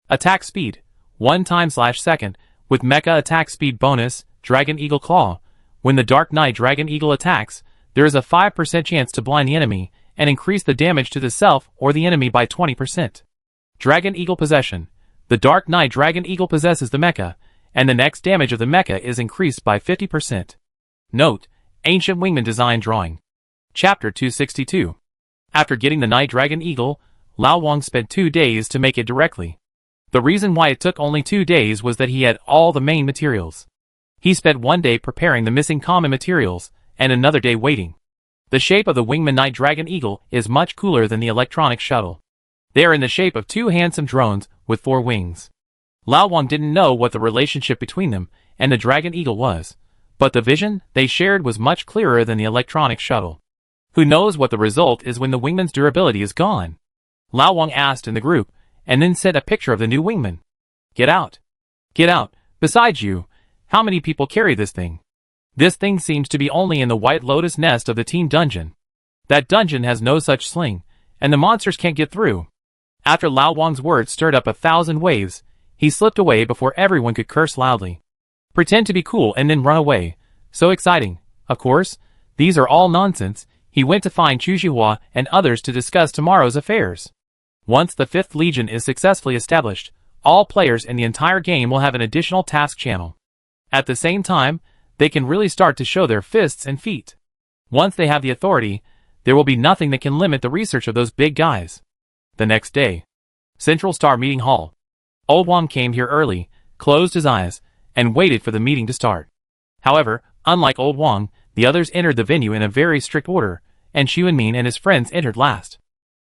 Attack speed. 1x/second, with Mecha attack speed bonus, Dragon Eagle Claw. When the Dark Knight Dragon Eagle attacks, there is a 5% chance to blind the enemy, and increase the damage to the self or the enemy by 20%. Dragon Eagle Possession. The Dark Knight Dragon Eagle possesses the Mecha, and the next damage of the Mecha is increased by 50%. Note, Ancient Wingman Design Drawing. Chapter 262. After getting the Night Dragon Eagle, Lao Wang spent 2 days to make it directly. The reason why it took only 2 days was that he had all the main materials. He spent 1 day preparing the missing common materials, and another day waiting. The shape of the Wingman Night Dragon Eagle is much cooler than the electronic shuttle. They are in the shape of 2 handsome drones with 4 wings. Lao Wang didn't know what the relationship between them and the Dragon Eagle was, but the vision they shared was much clearer than the electronic shuttle. Who knows what the result is when the wingman's durability is gone? Lao Wang asked in the group, and then sent a picture of the new wingman. Get out. Get out. Besides you, how many people carry this thing? This thing seems to be only in the White Lotus nest of the team dungeon. That dungeon has no such sling, and the monsters can't get through. After Lao Wang's words stirred up 1,000 waves, he slipped away before everyone could curse loudly. Pretend to be cool and then run away. So exciting. Of course, these are all nonsense. He went to find Chu Xihua and others to discuss tomorrow's affairs. Once the 5th Legion is successfully established, all players in the entire game will have an additional task channel. At the same time, they can really start to show their fists and feet. Once they have the authority, there will be nothing that can limit the research of those big guys. The next day. Central Star Meeting Hall. Old Wang came here early, closed his eyes, and waited for the meeting to start. However, unlike Old Wang, the others entered the venue in a very strict order, and Xu Anmin and his friends entered last.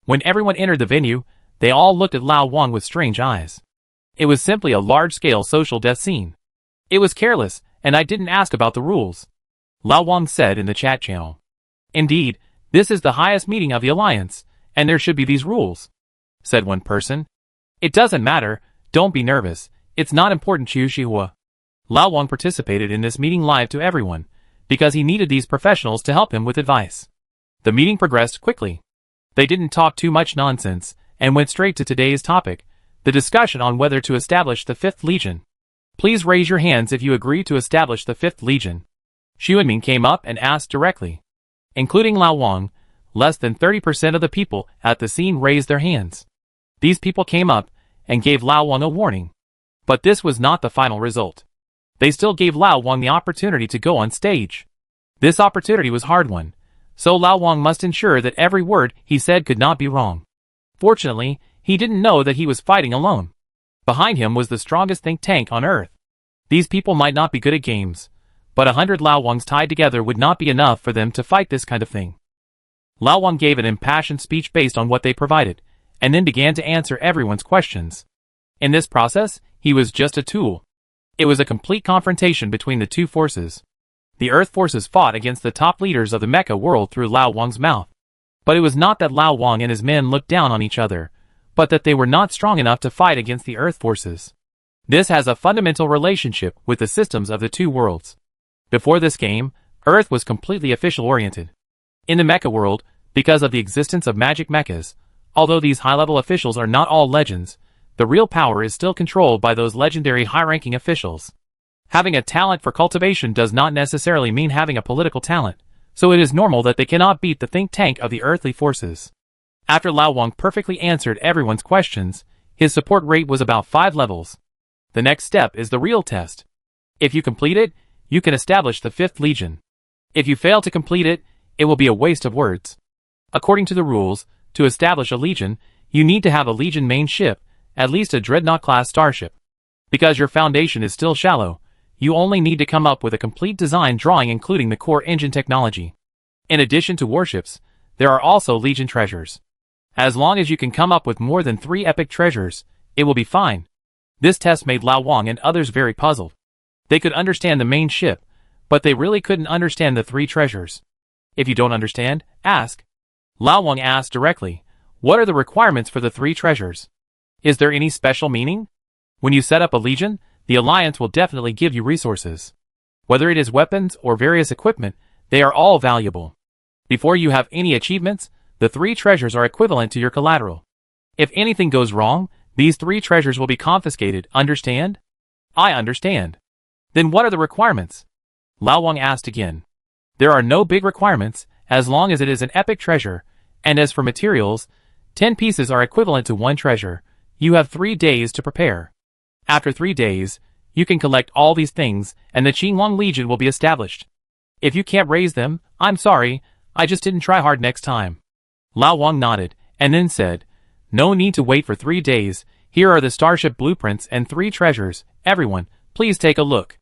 When everyone entered the venue, they all looked at Lao Wang with strange eyes. It was simply a large-scale social death scene. It was careless, and I didn't ask about the rules. Lao Wang said in the chat channel. Indeed, this is the highest meeting of the Alliance, and there should be these rules, said one person. It doesn't matter, don't be nervous, it's not important. Chu Xihua. Lao Wang participated in this meeting live to everyone, because he needed these professionals to help him with advice. The meeting progressed quickly. They didn't talk too much nonsense, and went straight to today's topic, the discussion on whether to establish the 5th Legion. Please raise your hands if you agree to establish the 5th Legion. Xu Anmin came up and asked directly. Including Lao Wang, less than 30% of the people at the scene raised their hands. These people came up and gave Lao Wang a warning. But this was not the final result. They still gave Lao Wang the opportunity to go on stage. This opportunity was hard won, so Lao Wang must ensure that every word he said could not be wrong. Fortunately, he didn't know that he was fighting alone. Behind him was the strongest think tank on Earth. These people might not be good at games, but 100 Lao Wangs tied together would not be enough for them to fight this kind of thing. Lao Wang gave an impassioned speech based on what they provided, and then began to answer everyone's questions. In this process, he was just a tool. It was a complete confrontation between the two forces. The Earth forces fought against the top leaders of the Mecha world through Lao Wang's mouth. But it was not that Lao Wang and his men looked down on each other, but that they were not strong enough to fight against the Earth forces. This has a fundamental relationship with the systems of the two worlds. Before this game, Earth was completely official-oriented. In the Mecha world, because of the existence of magic mechas, although these high-level officials are not all legends, the real power is still controlled by those legendary high-ranking officials. Having a talent for cultivation does not necessarily mean having a political talent, so it is normal that they cannot beat the think tank of the earthly forces. After Lao Wang perfectly answered everyone's questions, his support rate was about 5 levels. The next step is the real test. If you complete it, you can establish the 5th Legion. If you fail to complete it, it will be a waste of words. According to the rules, to establish a legion, you need to have a legion main ship, at least a Dreadnought-class starship. Because your foundation is still shallow, you only need to come up with a complete design drawing including the core engine technology. In addition to warships, there are also legion treasures. As long as you can come up with more than 3 epic treasures, it will be fine. This test made Lao Wang and others very puzzled. They could understand the main ship, but they really couldn't understand the 3 treasures. If you don't understand, ask. Lao Wang asked directly, what are the requirements for the 3 treasures? Is there any special meaning? When you set up a legion, the Alliance will definitely give you resources. Whether it is weapons or various equipment, they are all valuable. Before you have any achievements, the 3 treasures are equivalent to your collateral. If anything goes wrong, these 3 treasures will be confiscated, understand? I understand. Then what are the requirements? Lao Wang asked again. There are no big requirements, as long as it is an epic treasure, and as for materials, 10 pieces are equivalent to 1 treasure. You have 3 days to prepare. After 3 days, you can collect all these things, and the Qinglong Legion will be established. If you can't raise them, I'm sorry, I just didn't try hard next time. Lao Wang nodded, and then said, "No need to wait for 3 days. Here are the starship blueprints and 3 treasures. Everyone, please take a look."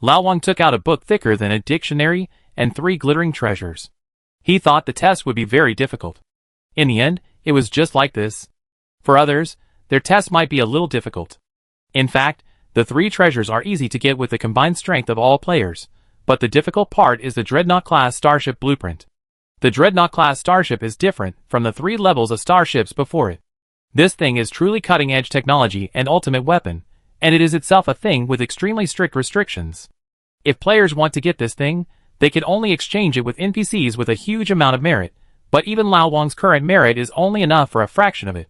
Lao Wang took out a book thicker than a dictionary and 3 glittering treasures. He thought the test would be very difficult. In the end, it was just like this. For others, their test might be a little difficult. In fact, the 3 treasures are easy to get with the combined strength of all players, but the difficult part is the Dreadnought-class starship blueprint. The Dreadnought-class starship is different from the 3 levels of starships before it. This thing is truly cutting-edge technology and ultimate weapon, and it is itself a thing with extremely strict restrictions. If players want to get this thing, they can only exchange it with NPCs with a huge amount of merit, but even Lao Wang's current merit is only enough for a fraction of it.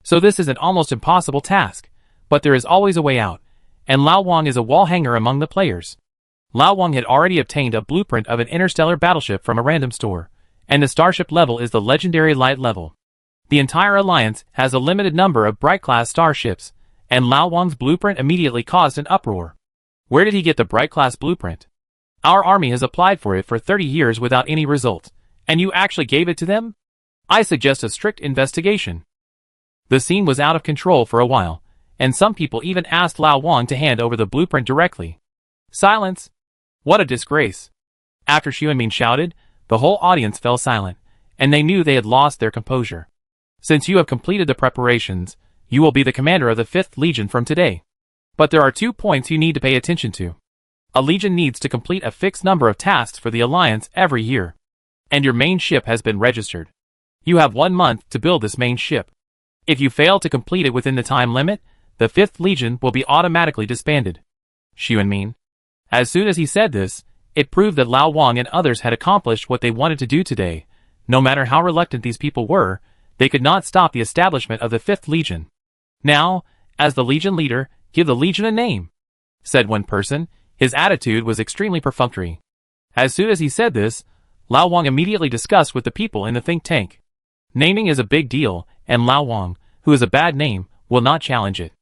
So this is an almost impossible task, but there is always a way out, and Lao Wang is a wall hanger among the players. Lao Wang had already obtained a blueprint of an interstellar battleship from a random store, and the starship level is the legendary light level. The entire alliance has a limited number of bright-class starships, and Lao Wang's blueprint immediately caused an uproar. Where did he get the bright-class blueprint? Our army has applied for it for 30 years without any result, and you actually gave it to them? I suggest a strict investigation. The scene was out of control for a while, and some people even asked Lao Wang to hand over the blueprint directly. Silence! What a disgrace! After Xu Anmin shouted, the whole audience fell silent, and they knew they had lost their composure. Since you have completed the preparations, you will be the commander of the 5th Legion from today. But there are 2 points you need to pay attention to. A legion needs to complete a fixed number of tasks for the Alliance every year. And your main ship has been registered. You have 1 month to build this main ship. If you fail to complete it within the time limit, the 5th Legion will be automatically disbanded. Xu Anmin. As soon as he said this, it proved that Lao Wang and others had accomplished what they wanted to do today. No matter how reluctant these people were, they could not stop the establishment of the 5th Legion. Now, as the Legion leader, give the Legion a name, said one person. His attitude was extremely perfunctory. As soon as he said this, Lao Wang immediately discussed with the people in the think tank. Naming is a big deal, and Lao Wang, who is a bad name, will not challenge it.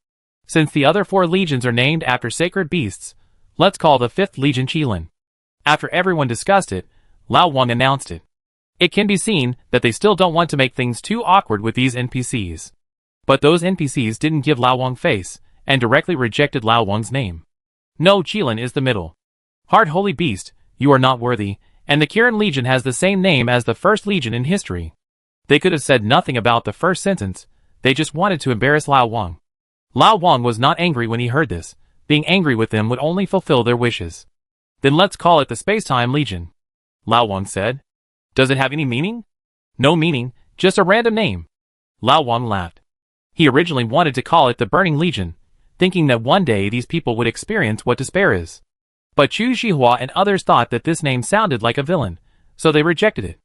Since the other 4 legions are named after sacred beasts, let's call the 5th Legion Qilin. After everyone discussed it, Lao Wang announced it. It can be seen that they still don't want to make things too awkward with these NPCs. But those NPCs didn't give Lao Wang face, and directly rejected Lao Wang's name. No, Qilin is the middle. Heart Holy Beast, you are not worthy, and the Kirin Legion has the same name as the 1st Legion in history. They could have said nothing about the first sentence, they just wanted to embarrass Lao Wang. Lao Wang was not angry when he heard this. Being angry with them would only fulfill their wishes. Then let's call it the Spacetime Legion, Lao Wang said. Does it have any meaning? No meaning, just a random name. Lao Wang laughed. He originally wanted to call it the Burning Legion, thinking that one day these people would experience what despair is. But Chu Xihua and others thought that this name sounded like a villain, so they rejected it.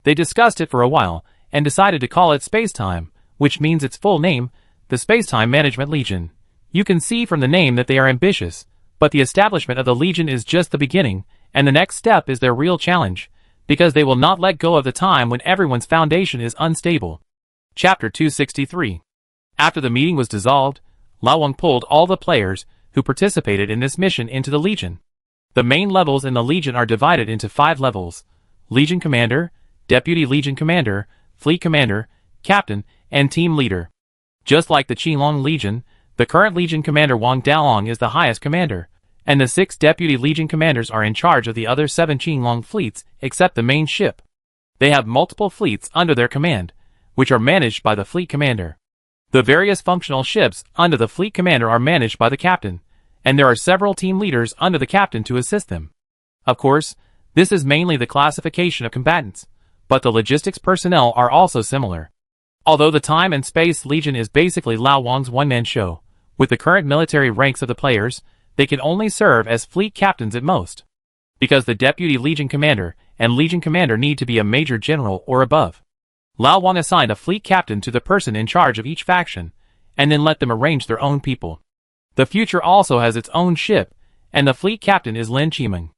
They discussed it for a while, and decided to call it Spacetime, which means its full name, the Spacetime Management Legion. You can see from the name that they are ambitious, but the establishment of the Legion is just the beginning, and the next step is their real challenge, because they will not let go of the time when everyone's foundation is unstable. Chapter 263. After the meeting was dissolved, Lao Wang pulled all the players who participated in this mission into the Legion. The main levels in the Legion are divided into 5 levels: Legion Commander, Deputy Legion Commander, Fleet Commander, Captain, and Team Leader. Just like the Qilong Legion, the current Legion Commander Wang Daolong is the highest commander, and the 6 Deputy Legion Commanders are in charge of the other 7 Qilong fleets except the main ship. They have multiple fleets under their command, which are managed by the Fleet Commander. The various functional ships under the Fleet Commander are managed by the Captain, and there are several team leaders under the Captain to assist them. Of course, this is mainly the classification of combatants, but the logistics personnel are also similar. Although the Time and Space Legion is basically Lao Wang's one-man show, with the current military ranks of the players, they can only serve as fleet captains at most. Because the Deputy Legion Commander and Legion Commander need to be a Major General or above. Lao Wang assigned a fleet captain to the person in charge of each faction, and then let them arrange their own people. The future also has its own ship, and the fleet captain is Lin Qimeng.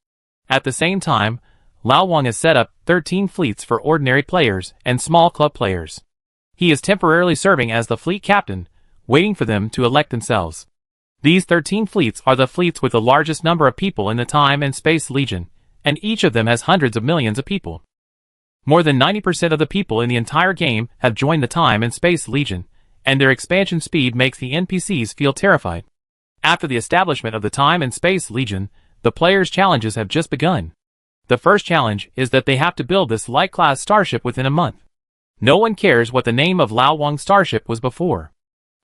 At the same time, Lao Wang has set up 13 fleets for ordinary players and small club players. He is temporarily serving as the fleet captain, waiting for them to elect themselves. These 13 fleets are the fleets with the largest number of people in the Time and Space Legion, and each of them has hundreds of millions of people. More than 90% of the people in the entire game have joined the Time and Space Legion, and their expansion speed makes the NPCs feel terrified. After the establishment of the Time and Space Legion, the players' challenges have just begun. The first challenge is that they have to build this light-class starship within a month. No one cares what the name of Lao Wang's starship was before.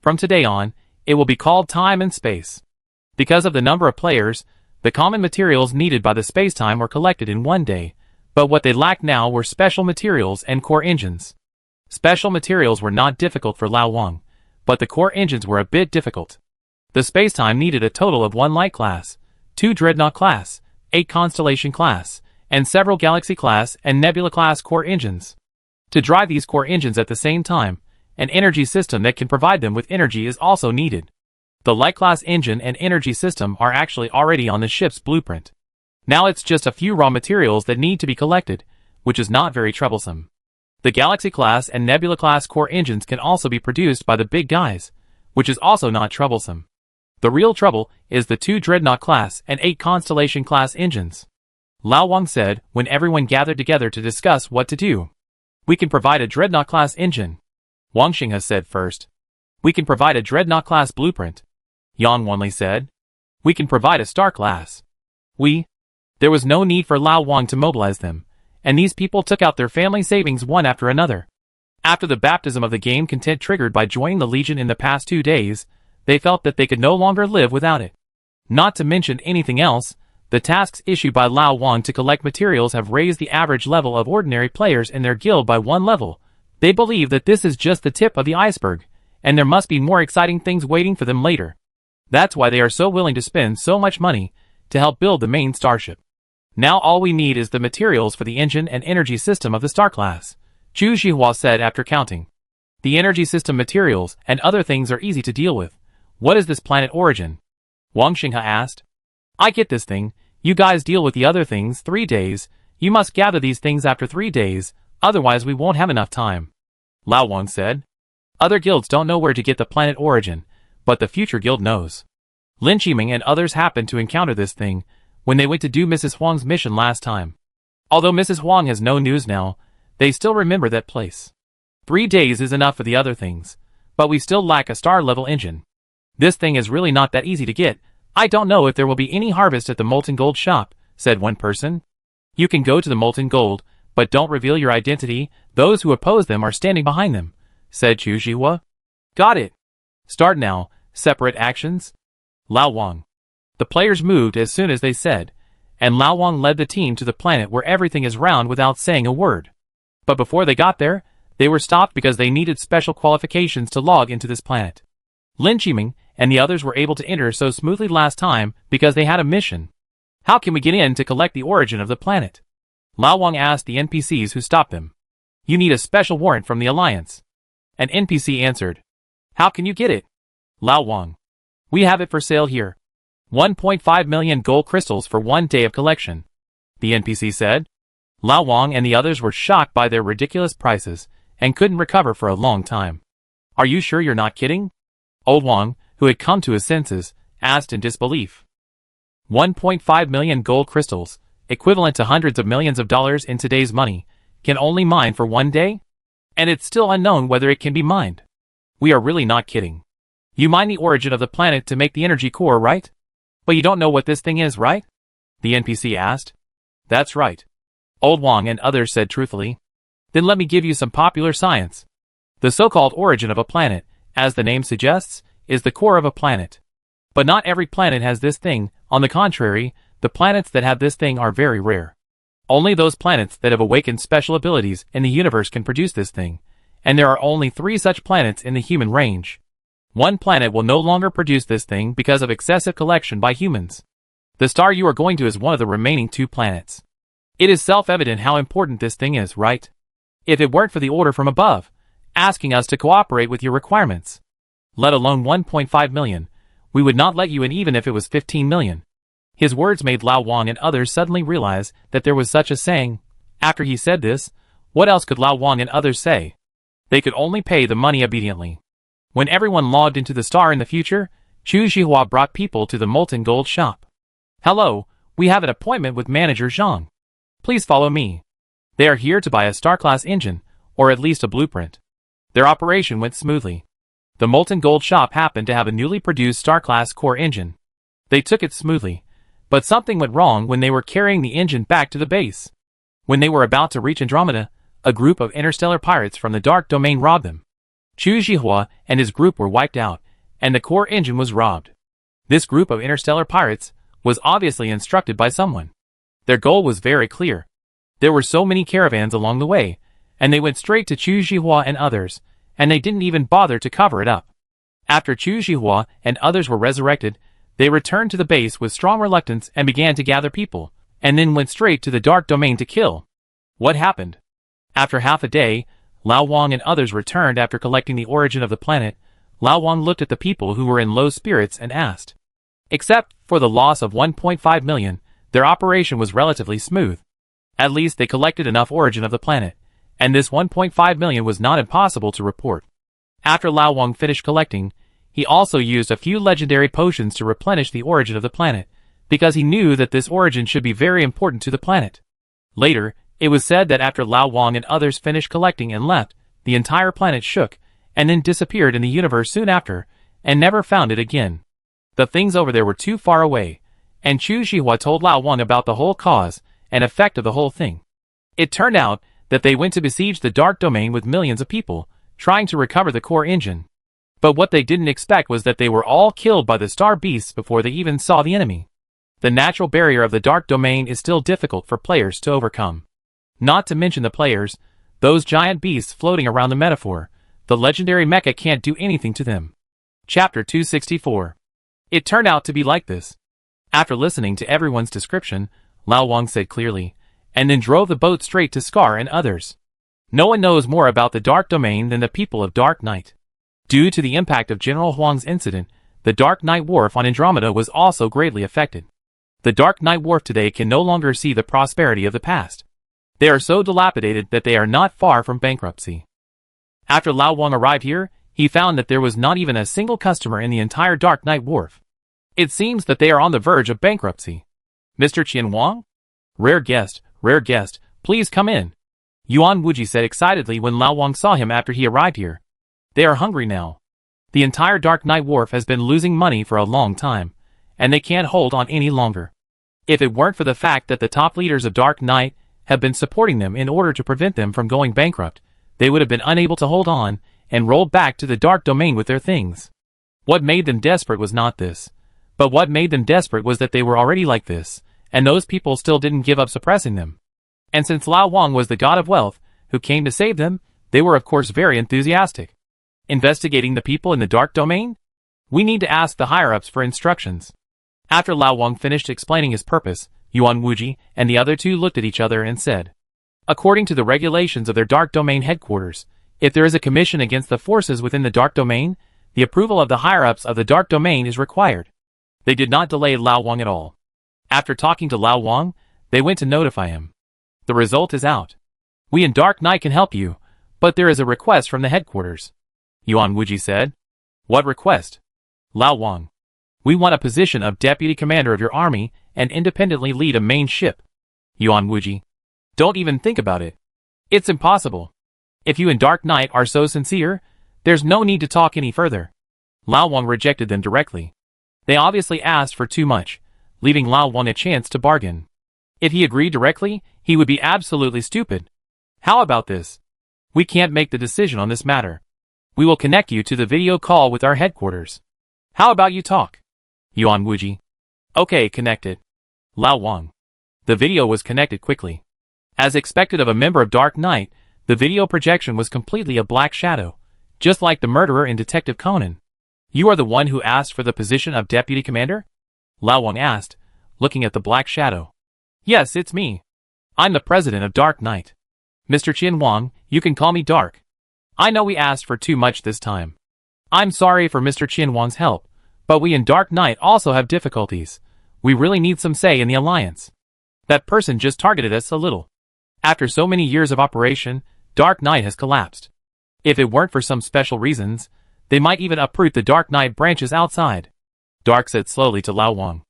From today on, it will be called Time and Space. Because of the number of players, the common materials needed by the space-time were collected in one day, but what they lacked now were special materials and core engines. Special materials were not difficult for Lao Wang, but the core engines were a bit difficult. The space-time needed a total of 1 light class, 2 dreadnought class, 8 constellation class, and several galaxy class and nebula class core engines. To drive these core engines at the same time, an energy system that can provide them with energy is also needed. The light class engine and energy system are actually already on the ship's blueprint. Now it's just a few raw materials that need to be collected, which is not very troublesome. The Galaxy class and Nebula class core engines can also be produced by the big guys, which is also not troublesome. The real trouble is the 2 Dreadnought class and 8 Constellation class engines. Lao Wang said when everyone gathered together to discuss what to do. We can provide a Dreadnought class engine. Wang Xinghe said first. We can provide a Dreadnought class blueprint. Yang Wanli said. We can provide a Star class. There was no need for Lao Wang to mobilize them, and these people took out their family savings one after another. After the baptism of the game content triggered by joining the Legion in the past 2 days, they felt that they could no longer live without it. Not to mention anything else, the tasks issued by Lao Wang to collect materials have raised the average level of ordinary players in their guild by 1 level. They believe that this is just the tip of the iceberg, and there must be more exciting things waiting for them later. That's why they are so willing to spend so much money to help build the main starship. Now all we need is the materials for the engine and energy system of the Star class, Zhu Zhihua said after counting. The energy system materials and other things are easy to deal with. What is this planet origin? Wang Xinghe asked. I get this thing. You guys deal with the other things 3 days. You must gather these things after 3 days, otherwise we won't have enough time. Lao Wang said. Other guilds don't know where to get the planet origin, but the future guild knows. Lin Qiming and others happened to encounter this thing when they went to do Mrs. Huang's mission last time. Although Mrs. Huang has no news now, they still remember that place. 3 days is enough for the other things, but we still lack a star-level engine. This thing is really not that easy to get. I don't know if there will be any harvest at the Molten Gold shop, said one person. You can go to the Molten Gold, but don't reveal your identity. Those who oppose them are standing behind them, said Zhu Zhihua. Got it. Start now. Separate actions. Lao Wang. The players moved as soon as they said, and Lao Wang led the team to the planet where everything is round without saying a word. But before they got there, they were stopped because they needed special qualifications to log into this planet. Lin Qiming and the others were able to enter so smoothly last time because they had a mission. How can we get in to collect the origin of the planet? Lao Wang asked the NPCs who stopped them. You need a special warrant from the Alliance. An NPC answered. How can you get it? Lao Wang. We have it for sale here. 1.5 million gold crystals for 1 day of collection. The NPC said. Lao Wang and the others were shocked by their ridiculous prices and couldn't recover for a long time. Are you sure you're not kidding? Old Wang, who had come to his senses, asked in disbelief. 1.5 million gold crystals, equivalent to hundreds of millions of dollars in today's money, can only mine for 1 day? And it's still unknown whether it can be mined. We are really not kidding. You mine the origin of the planet to make the energy core, right? But you don't know what this thing is, right? The NPC asked. That's right. Old Wang and others said truthfully. Then let me give you some popular science. The so-called origin of a planet, as the name suggests, is the core of a planet. But not every planet has this thing. On the contrary, the planets that have this thing are very rare. Only those planets that have awakened special abilities in the universe can produce this thing, and there are only 3 such planets in the human range. 1 planet will no longer produce this thing because of excessive collection by humans. The star you are going to is one of the remaining 2 planets. It is self-evident how important this thing is, right? If it weren't for the order from above, asking us to cooperate with your requirements, let alone 1.5 million, we would not let you in even if it was 15 million. His words made Lao Wang and others suddenly realize that there was such a saying. After he said this, what else could Lao Wang and others say? They could only pay the money obediently. When everyone logged into the star in the future, Zhu Zhihua brought people to the Molten Gold shop. Hello, we have an appointment with Manager Zhang. Please follow me. They are here to buy a star-class engine, or at least a blueprint. Their operation went smoothly. The Molten Gold shop happened to have a newly produced star-class core engine. They took it smoothly, but something went wrong when they were carrying the engine back to the base. When they were about to reach Andromeda, a group of interstellar pirates from the Dark Domain robbed them. Chu Jihua and his group were wiped out, and the core engine was robbed. This group of interstellar pirates was obviously instructed by someone. Their goal was very clear. There were so many caravans along the way, and they went straight to Chu Jihua and others, and they didn't even bother to cover it up. After Chu Jihua and others were resurrected, they returned to the base with strong reluctance and began to gather people, and then went straight to the Dark Domain to kill. What happened? After half a day, Lao Wang and others returned after collecting the origin of the planet. Lao Wang looked at the people who were in low spirits and asked. Except for the loss of 1.5 million, their operation was relatively smooth. At least they collected enough origin of the planet, and this 1.5 million was not impossible to report. After Lao Wang finished collecting, he also used a few legendary potions to replenish the origin of the planet, because he knew that this origin should be very important to the planet. Later, it was said that after Lao Wang and others finished collecting and left, the entire planet shook, and then disappeared in the universe soon after, and never found it again. The things over there were too far away, and Chu Jihua told Lao Wang about the whole cause and effect of the whole thing. It turned out that they went to besiege the Dark Domain with millions of people, trying to recover the core engine. But what they didn't expect was that they were all killed by the star beasts before they even saw the enemy. The natural barrier of the Dark Domain is still difficult for players to overcome. Not to mention the players, those giant beasts floating around the metaphor, the legendary Mecha can't do anything to them. Chapter 264. It turned out to be like this. After listening to everyone's description, Lao Wang said clearly, and then drove the boat straight to Scar and others. No one knows more about the Dark Domain than the people of Dark Knight. Due to the impact of General Huang's incident, the Dark Knight Wharf on Andromeda was also greatly affected. The Dark Knight Wharf today can no longer see the prosperity of the past. They are so dilapidated that they are not far from bankruptcy. After Lao Wang arrived here, he found that there was not even a single customer in the entire Dark Knight Wharf. It seems that they are on the verge of bankruptcy. Mr. Qian Wang? Rare guest, please come in. Yuan Wuji said excitedly when Lao Wang saw him after he arrived here. They are hungry now. The entire Dark Knight Wharf has been losing money for a long time, and they can't hold on any longer. If it weren't for the fact that the top leaders of Dark Knight have been supporting them in order to prevent them from going bankrupt, they would have been unable to hold on and rolled back to the Dark Domain with their things. What made them desperate was not this, but what made them desperate was that they were already like this, and those people still didn't give up suppressing them. And since Lao Wang was the god of wealth who came to save them, they were of course very enthusiastic. Investigating the people in the Dark Domain? We need to ask the higher-ups for instructions. After Lao Wang finished explaining his purpose, Yuan Wuji and the other two looked at each other and said, according to the regulations of their Dark Domain headquarters, if there is a commission against the forces within the Dark Domain, the approval of the higher-ups of the Dark Domain is required. They did not delay Lao Wang at all. After talking to Lao Wang, they went to notify him. The result is out. We in Dark Knight can help you, but there is a request from the headquarters. Yuan Wuji said. What request? Lao Wang. We want a position of deputy commander of your army and independently lead a main ship. Yuan Wuji. Don't even think about it. It's impossible. If you and Dark Knight are so sincere, there's no need to talk any further. Lao Wang rejected them directly. They obviously asked for too much, leaving Lao Wang a chance to bargain. If he agreed directly, he would be absolutely stupid. How about this? We can't make the decision on this matter. We will connect you to the video call with our headquarters. How about you talk? Yuan Wuji. Okay, connected. Lao Wang. The video was connected quickly. As expected of a member of Dark Knight, the video projection was completely a black shadow, just like the murderer in Detective Conan. You are the one who asked for the position of deputy commander? Lao Wang asked, looking at the black shadow. Yes, it's me. I'm the president of Dark Knight. Mr. Qian Wang, you can call me Dark. I know we asked for too much this time. I'm sorry for Mr. Qian Wang's help, but we in Dark Knight also have difficulties. We really need some say in the alliance. That person just targeted us a little. After so many years of operation, Dark Knight has collapsed. If it weren't for some special reasons, they might even uproot the Dark Knight branches outside. Dark said slowly to Lao Wang.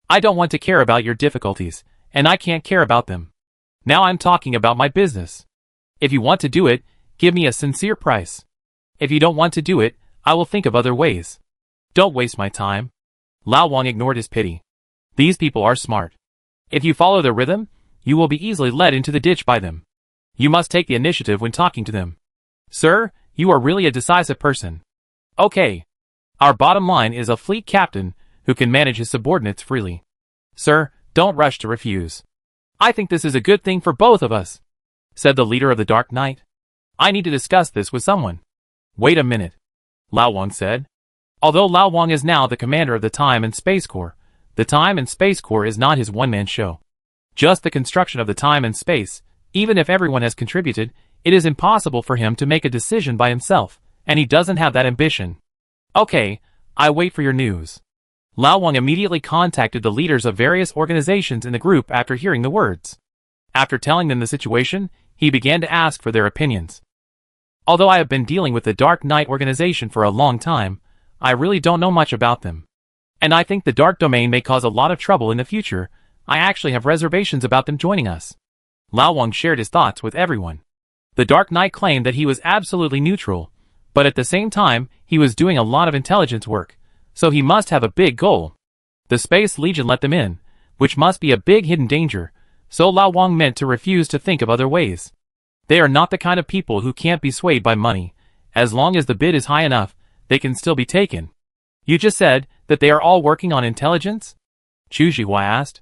I don't want to care about your difficulties, and I can't care about them. Now I'm talking about my business. If you want to do it, give me a sincere price. If you don't want to do it, I will think of other ways. Don't waste my time. Lao Wang ignored his pity. These people are smart. If you follow their rhythm, you will be easily led into the ditch by them. You must take the initiative when talking to them. Sir, you are really a decisive person. Okay. Our bottom line is a fleet captain who can manage his subordinates freely. Sir, don't rush to refuse. I think this is a good thing for both of us, said the leader of the Dark Knight. I need to discuss this with someone. Wait a minute, Lao Wang said. Although Lao Wang is now the commander of the Time and Space Corps, the Time and Space Corps is not his one-man show. Just the construction of the time and space, even if everyone has contributed, it is impossible for him to make a decision by himself, and he doesn't have that ambition. Okay, I wait for your news. Lao Wang immediately contacted the leaders of various organizations in the group after hearing the words. After telling them the situation, he began to ask for their opinions. Although I have been dealing with the Dark Knight organization for a long time, I really don't know much about them. And I think the Dark Domain may cause a lot of trouble in the future. I actually have reservations about them joining us. Lao Wang shared his thoughts with everyone. The Dark Knight claimed that he was absolutely neutral, but at the same time, he was doing a lot of intelligence work, so he must have a big goal. The Space Legion let them in, which must be a big hidden danger, so Lao Wang meant to refuse to think of other ways. They are not the kind of people who can't be swayed by money. As long as the bid is high enough, they can still be taken. You just said that they are all working on intelligence? Chu Zhihua asked.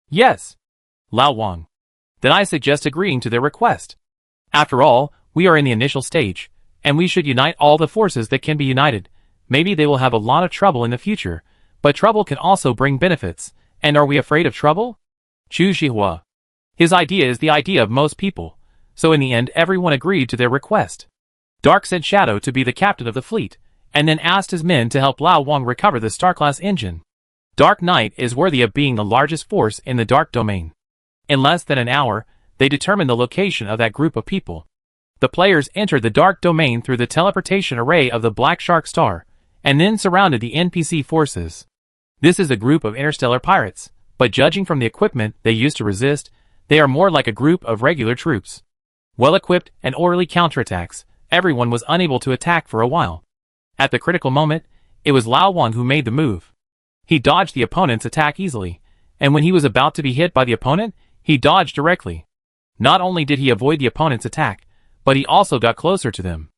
Yes. Lao Wang. Then I suggest agreeing to their request. After all, we are in the initial stage, and we should unite all the forces that can be united. Maybe they will have a lot of trouble in the future, but trouble can also bring benefits, and are we afraid of trouble? Chu Zhihua. His idea is the idea of most people, so in the end everyone agreed to their request. Dark sent Shadow to be the captain of the fleet, and then asked his men to help Lao Wang recover the Star-class engine. Dark Knight is worthy of being the largest force in the Dark Domain. In less than an hour, they determined the location of that group of people. The players entered the Dark Domain through the teleportation array of the Black Shark Star, and then surrounded the NPC forces. This is a group of interstellar pirates, but judging from the equipment they used to resist, they are more like a group of regular troops. Well-equipped and orderly counterattacks, everyone was unable to attack for a while. At the critical moment, it was Lao Wang who made the move. He dodged the opponent's attack easily, and when he was about to be hit by the opponent, he dodged directly. Not only did he avoid the opponent's attack, but he also got closer to them.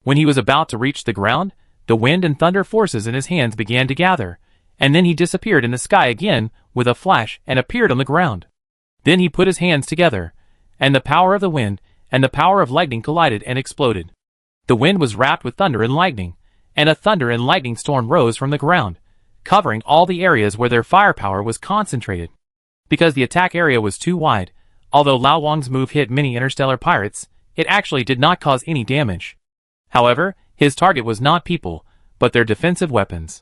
When he was about to reach the ground, the wind and thunder forces in his hands began to gather, and then he disappeared in the sky again with a flash and appeared on the ground. Then he put his hands together, and the power of the wind and the power of lightning collided and exploded. The wind was wrapped with thunder and lightning, and a thunder and lightning storm rose from the ground, covering all the areas where their firepower was concentrated. Because the attack area was too wide, although Lao Wang's move hit many interstellar pirates, it actually did not cause any damage. However, his target was not people, but their defensive weapons.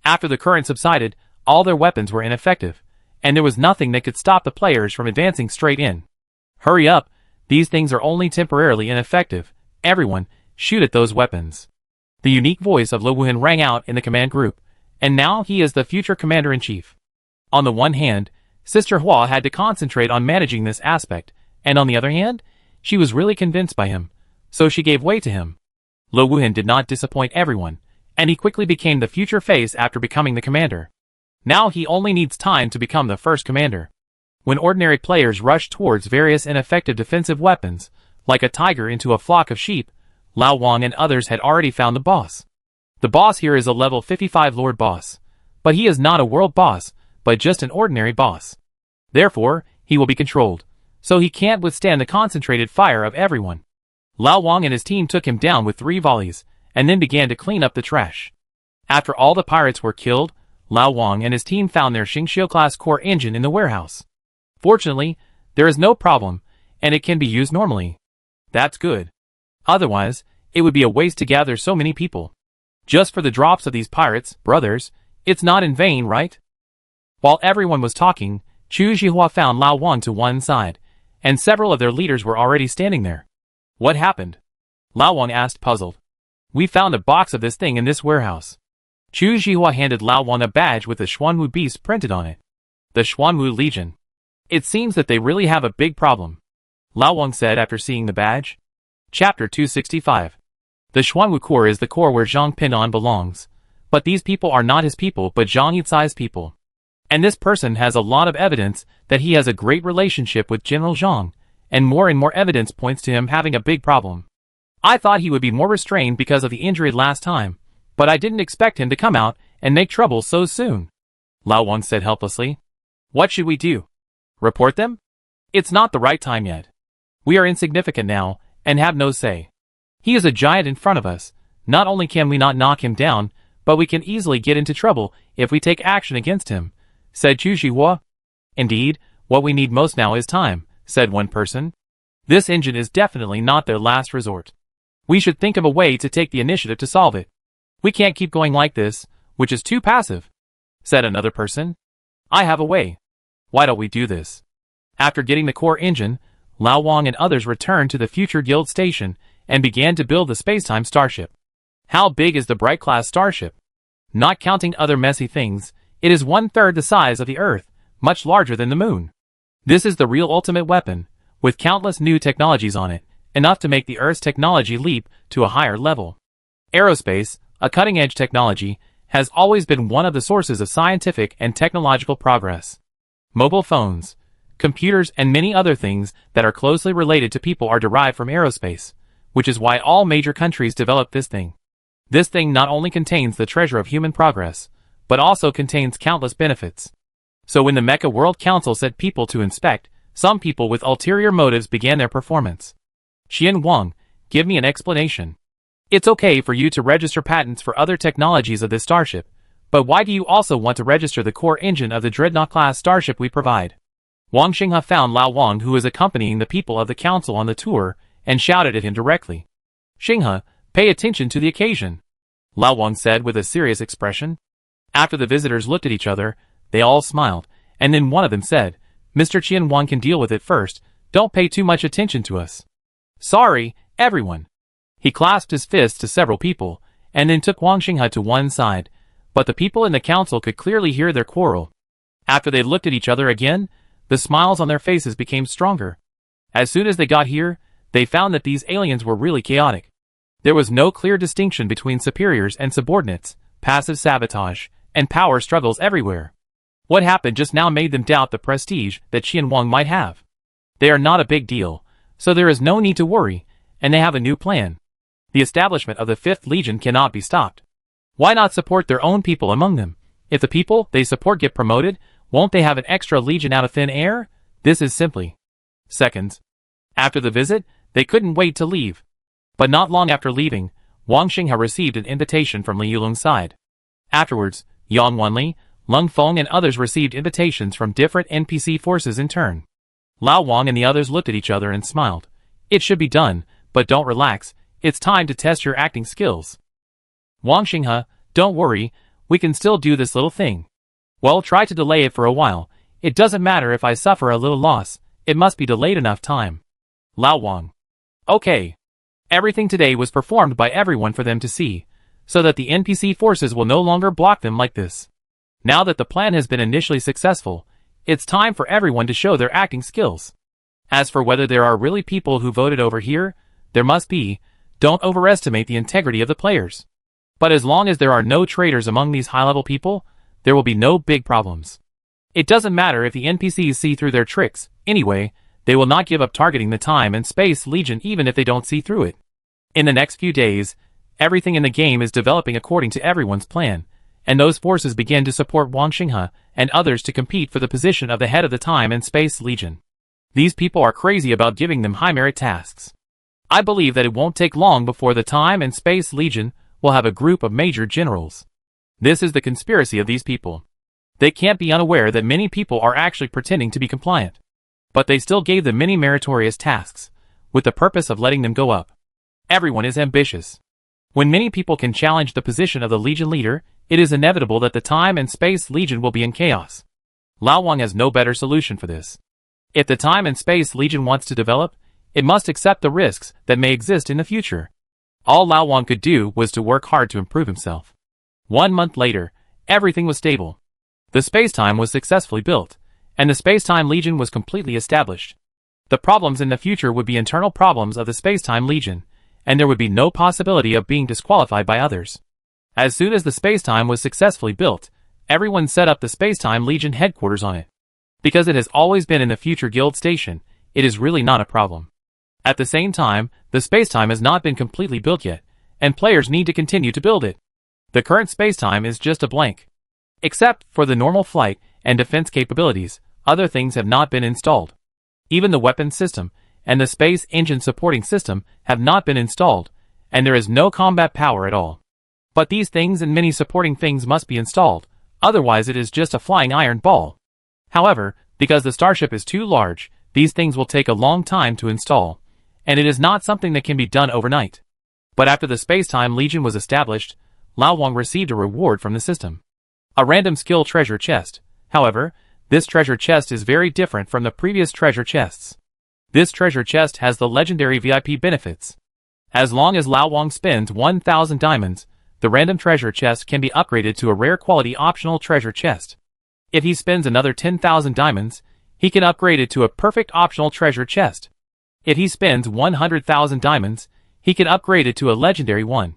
After the current subsided, all their weapons were ineffective, and there was nothing that could stop the players from advancing straight in. Hurry up, these things are only temporarily ineffective. Everyone, shoot at those weapons. The unique voice of Lo Wuhan rang out in the command group, and now he is the future commander-in-chief. On the one hand, Sister Hua had to concentrate on managing this aspect, and on the other hand, she was really convinced by him, so she gave way to him. Lo Wuhan did not disappoint everyone, and he quickly became the future face after becoming the commander. Now he only needs time to become the first commander. When ordinary players rushed towards various ineffective defensive weapons, like a tiger into a flock of sheep, Lao Wang and others had already found the boss. The boss here is a level 55 Lord boss, but he is not a world boss, but just an ordinary boss. Therefore, he will be controlled, so he can't withstand the concentrated fire of everyone. Lao Wang and his team took him down with 3 volleys, and then began to clean up the trash. After all the pirates were killed, Lao Wang and his team found their Xingqiu-class core engine in the warehouse. Fortunately, there is no problem, and it can be used normally. That's good. Otherwise, it would be a waste to gather so many people. Just for the drops of these pirates, brothers, it's not in vain, right? While everyone was talking, Chu Zhihua found Lao Wang to one side, and several of their leaders were already standing there. What happened? Lao Wang asked, puzzled. We found a box of this thing in this warehouse. Chu Zhihua handed Lao Wang a badge with the Xuanwu beast printed on it. The Xuanwu Legion. It seems that they really have a big problem. Lao Wang said after seeing the badge. Chapter 265. The Xuanwu Corps is the corps where Zhang Pinan belongs. But these people are not his people but Zhang Yicai's people. And this person has a lot of evidence that he has a great relationship with General Zhang, and more evidence points to him having a big problem. I thought he would be more restrained because of the injury last time, but I didn't expect him to come out and make trouble so soon. Lao Wang said helplessly. What should we do? Report them? It's not the right time yet. We are insignificant now, and have no say. He is a giant in front of us. Not only can we not knock him down, but we can easily get into trouble if we take action against him, said Chu Zhihua. Indeed, what we need most now is time, said one person. This engine is definitely not their last resort. We should think of a way to take the initiative to solve it. We can't keep going like this, which is too passive, said another person. I have a way. Why don't we do this? After getting the core engine, Lao Wang and others returned to the future guild station and began to build the spacetime starship. How big is the Bright-class starship? Not counting other messy things, it is 1/3 the size of the Earth, much larger than the Moon. This is the real ultimate weapon, with countless new technologies on it, enough to make the Earth's technology leap to a higher level. Aerospace, a cutting-edge technology, has always been one of the sources of scientific and technological progress. Mobile phones, computers and many other things that are closely related to people are derived from aerospace, which is why all major countries develop this thing. This thing not only contains the treasure of human progress, but also contains countless benefits. So when the Mecha World Council sent people to inspect, some people with ulterior motives began their performance. Xian Wang, give me an explanation. It's okay for you to register patents for other technologies of this starship, but why do you also want to register the core engine of the Dreadnought-class starship we provide? Wang Xinghe found Lao Wang, who was accompanying the people of the council on the tour, and shouted at him directly. Xinghe, pay attention to the occasion, Lao Wang said with a serious expression. After the visitors looked at each other, they all smiled, and then one of them said, Mr. Qian Wang can deal with it first, don't pay too much attention to us. Sorry, everyone. He clasped his fists to several people, and then took Wang Xinghe to one side, but the people in the council could clearly hear their quarrel. After they looked at each other again, the smiles on their faces became stronger. As soon as they got here, they found that these aliens were really chaotic. There was no clear distinction between superiors and subordinates, passive sabotage, and power struggles everywhere. What happened just now made them doubt the prestige that Qian Wang might have. They are not a big deal, so there is no need to worry, and they have a new plan. The establishment of the 5th Legion cannot be stopped. Why not support their own people among them? If the people they support get promoted, won't they have an extra legion out of thin air? This is simply seconds. After the visit, they couldn't wait to leave. But not long after leaving, Wang Xinghe received an invitation from Li Yulong's side. Afterwards, Yang Wanli, Lung Feng and others received invitations from different NPC forces in turn. Lao Wang and the others looked at each other and smiled. It should be done, but don't relax, it's time to test your acting skills. Wang Xinghe, don't worry, we can still do this little thing. Well, try to delay it for a while, it doesn't matter if I suffer a little loss, it must be delayed enough time. Lao Wang. Okay. Everything today was performed by everyone for them to see, so that the NPC forces will no longer block them like this. Now that the plan has been initially successful, it's time for everyone to show their acting skills. As for whether there are really people who voted over here, there must be. Don't overestimate the integrity of the players. But as long as there are no traitors among these high-level people, there will be no big problems. It doesn't matter if the NPCs see through their tricks, anyway, they will not give up targeting the Time and Space Legion even if they don't see through it. In the next few days, everything in the game is developing according to everyone's plan, and those forces begin to support Wang Xinghe and others to compete for the position of the head of the Time and Space Legion. These people are crazy about giving them high-merit tasks. I believe that it won't take long before the Time and Space Legion will have a group of major generals. This is the conspiracy of these people. They can't be unaware that many people are actually pretending to be compliant. But they still gave them many meritorious tasks, with the purpose of letting them go up. Everyone is ambitious. When many people can challenge the position of the Legion leader, it is inevitable that the Time and Space Legion will be in chaos. Lao Wang has no better solution for this. If the Time and Space Legion wants to develop, it must accept the risks that may exist in the future. All Lao Wang could do was to work hard to improve himself. 1 month later, everything was stable. The space-time was successfully built, and the Space-Time Legion was completely established. The problems in the future would be internal problems of the Spacetime Legion, and there would be no possibility of being disqualified by others. As soon as the Spacetime was successfully built, everyone set up the Spacetime Legion headquarters on it. Because it has always been in the future guild station, it is really not a problem. At the same time, the Spacetime has not been completely built yet, and players need to continue to build it. The current Spacetime is just a blank. Except for the normal flight and defense capabilities, other things have not been installed. Even the weapons system and the space engine supporting system have not been installed, and there is no combat power at all. But these things and many supporting things must be installed, otherwise it is just a flying iron ball. However, because the starship is too large, these things will take a long time to install, and it is not something that can be done overnight. But after the Spacetime Legion was established, Lao Wang received a reward from the system. A random skill treasure chest. However, this treasure chest is very different from the previous treasure chests. This treasure chest has the legendary VIP benefits. As long as Lao Wang spends 1,000 diamonds, the random treasure chest can be upgraded to a rare quality optional treasure chest. If he spends another 10,000 diamonds, he can upgrade it to a perfect optional treasure chest. If he spends 100,000 diamonds, he can upgrade it to a legendary one.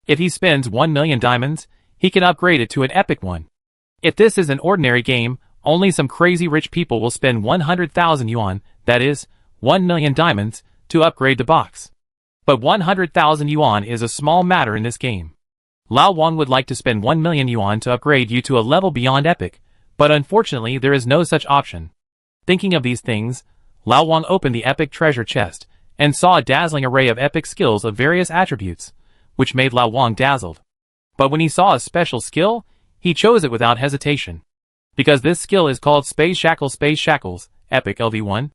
If he spends 1,000,000 diamonds, he can upgrade it to an epic one. If this is an ordinary game, only some crazy rich people will spend 100,000 yuan, that is, 1,000,000 diamonds, to upgrade the box. But 100,000 yuan is a small matter in this game. Lao Wang would like to spend 1,000,000 yuan to upgrade you to a level beyond epic, but unfortunately there is no such option. Thinking of these things, Lao Wang opened the epic treasure chest, and saw a dazzling array of epic skills of various attributes, which made Lao Wang dazzled. But when he saw a special skill, he chose it without hesitation. Because this skill is called Space Shackles, Epic LV1.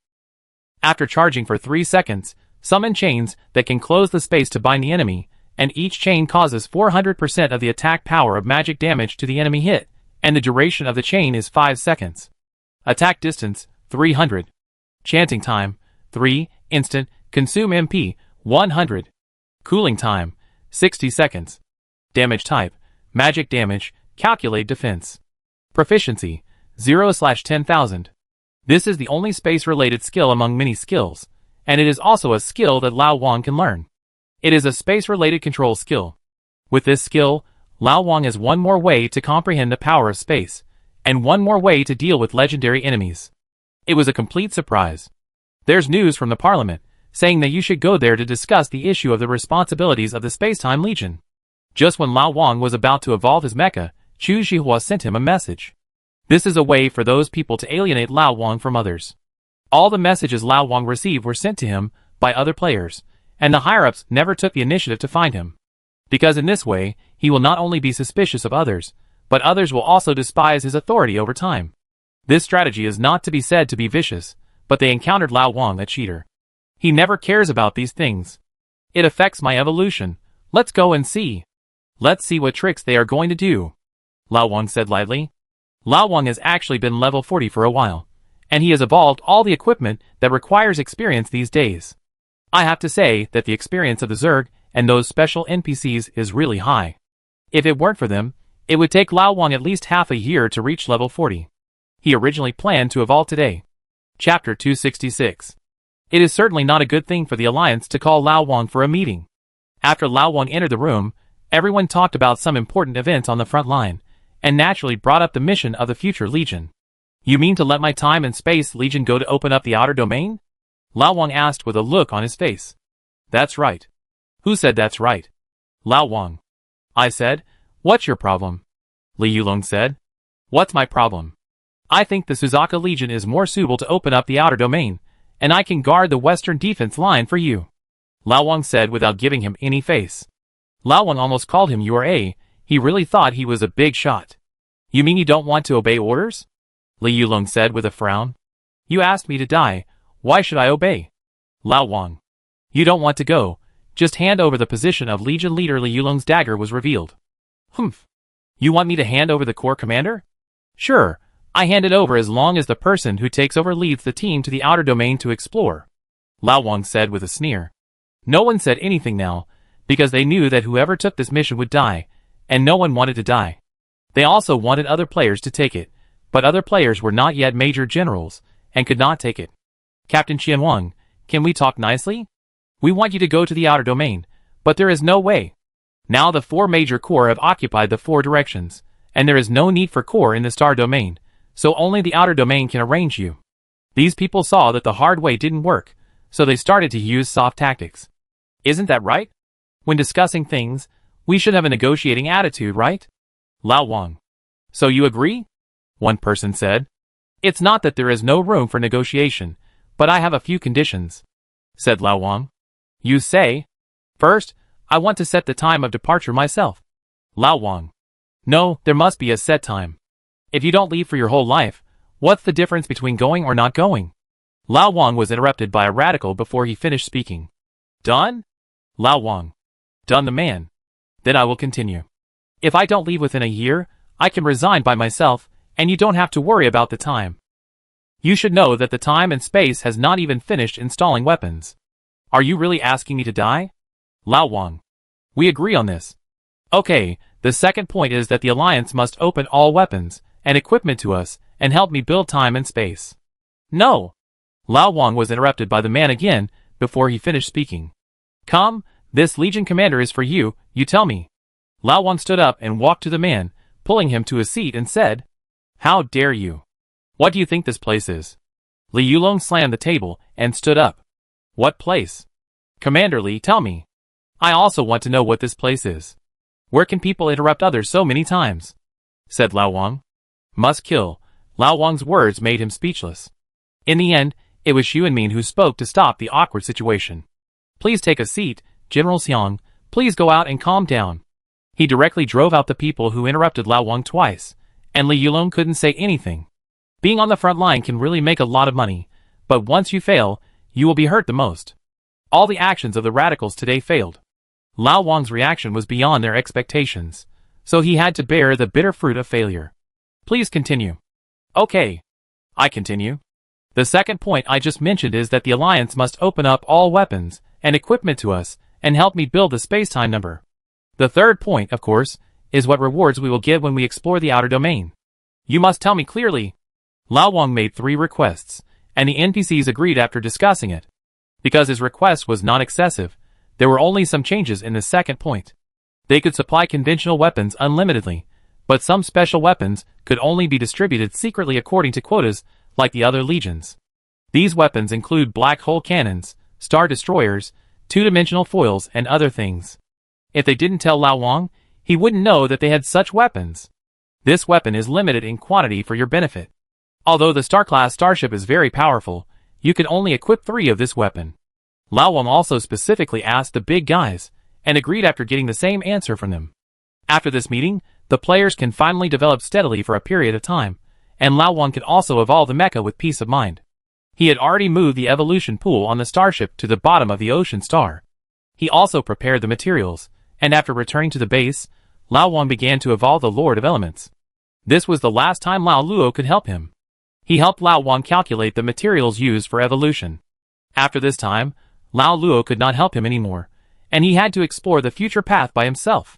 After charging for 3 seconds, summon chains that can close the space to bind the enemy, and each chain causes 400% of the attack power of magic damage to the enemy hit, and the duration of the chain is 5 seconds. Attack distance, 300. Chanting time, 3, instant, consume MP, 100. Cooling time, 60 seconds. Damage type, magic damage, calculate defense. Proficiency, 0/10,000. This is the only space-related skill among many skills, and it is also a skill that Lao Wang can learn. It is a space-related control skill. With this skill, Lao Wang has one more way to comprehend the power of space, and one more way to deal with legendary enemies. It was a complete surprise. There's news from the Parliament, saying that you should go there to discuss the issue of the responsibilities of the Spacetime Legion. Just when Lao Wang was about to evolve his mecha, Chu Zhihua sent him a message. This is a way for those people to alienate Lao Wang from others. All the messages Lao Wang received were sent to him by other players, and the higher-ups never took the initiative to find him. Because in this way, he will not only be suspicious of others, but others will also despise his authority over time. This strategy is not to be said to be vicious, but they encountered Lao Wang, a cheater. He never cares about these things. It affects my evolution. Let's go and see. Let's see what tricks they are going to do, Lao Wang said lightly. Lao Wang has actually been level 40 for a while, and he has evolved all the equipment that requires experience these days. I have to say that the experience of the Zerg and those special NPCs is really high. If it weren't for them, it would take Lao Wang at least half a year to reach level 40. He originally planned to evolve today. Chapter 266. It is certainly not a good thing for the Alliance to call Lao Wang for a meeting. After Lao Wang entered the room, everyone talked about some important events on the front line, and naturally brought up the mission of the future Legion. You mean to let my Time and Space Legion go to open up the outer domain? Lao Wang asked with a look on his face. That's right. Who said that's right? Lao Wang. I said, what's your problem? Li Yulong said. What's my problem? I think the Suzaka Legion is more suitable to open up the outer domain, and I can guard the western defense line for you, Lao Wang said without giving him any face. Lao Wang almost called him URA. He really thought he was a big shot. You mean you don't want to obey orders? Li Yulong said with a frown. You asked me to die. Why should I obey? Lao Wang. You don't want to go. Just hand over the position of Legion leader. Li Yulong's dagger was revealed. Humph. You want me to hand over the corps commander? Sure. I hand it over as long as the person who takes over leads the team to the outer domain to explore, Lao Wang said with a sneer. No one said anything now, because they knew that whoever took this mission would die, and no one wanted to die. They also wanted other players to take it, but other players were not yet major generals, and could not take it. Captain Qianwang, can we talk nicely? We want you to go to the outer domain, but there is no way. Now the 4 major core have occupied the 4 directions, and there is no need for core in the star domain, so only the outer domain can arrange you. These people saw that the hard way didn't work, so they started to use soft tactics. Isn't that right? When discussing things, we should have a negotiating attitude, right? Lao Wang. So you agree? One person said. It's not that there is no room for negotiation, but I have a few conditions, said Lao Wang. You say? First, I want to set the time of departure myself. Lao Wang. No, there must be a set time. If you don't leave for your whole life, what's the difference between going or not going? Lao Wang was interrupted by a radical before he finished speaking. Done? Lao Wang. Done the man. Then I will continue. If I don't leave within a year, I can resign by myself, and you don't have to worry about the time. You should know that the time and space has not even finished installing weapons. Are you really asking me to die? Lao Wang. We agree on this. Okay, the second point is that the Alliance must open all weapons and equipment to us and help me build time and space. No! Lao Wang was interrupted by the man again before he finished speaking. Come, this Legion commander is for you, you tell me. Lao Wang stood up and walked to the man, pulling him to a seat and said, How dare you? What do you think this place is? Li Yulong slammed the table and stood up. What place? Commander Li, tell me. I also want to know what this place is. Where can people interrupt others so many times? Said Lao Wang. Must kill. Lao Wang's words made him speechless. In the end, it was Xu Anmin who spoke to stop the awkward situation. Please take a seat, General Xiang. Please go out and calm down. He directly drove out the people who interrupted Lao Wang twice, and Li Yulong couldn't say anything. Being on the front line can really make a lot of money, but once you fail, you will be hurt the most. All the actions of the radicals today failed. Lao Wang's reaction was beyond their expectations, so he had to bear the bitter fruit of failure. Please continue. Okay. I continue. The second point I just mentioned is that the Alliance must open up all weapons and equipment to us and help me build the space-time number. The third point, of course, is what rewards we will get when we explore the outer domain. You must tell me clearly. Lao Wang made 3 requests, and the NPCs agreed after discussing it. Because his request was not excessive, there were only some changes in the second point. They could supply conventional weapons unlimitedly, but some special weapons could only be distributed secretly according to quotas, like the other legions. These weapons include black hole cannons, star destroyers, 2-dimensional foils, and other things. If they didn't tell Lao Wang, he wouldn't know that they had such weapons. This weapon is limited in quantity for your benefit. Although the Star-class starship is very powerful, you can only equip 3 of this weapon. Lao Wang also specifically asked the big guys, and agreed after getting the same answer from them. After this meeting, the players can finally develop steadily for a period of time, and Lao Wang can also evolve the mecha with peace of mind. He had already moved the evolution pool on the starship to the bottom of the ocean star. He also prepared the materials, and after returning to the base, Lao Wang began to evolve the Lord of Elements. This was the last time Lao Luo could help him. He helped Lao Wang calculate the materials used for evolution. After this time, Lao Luo could not help him anymore, and he had to explore the future path by himself.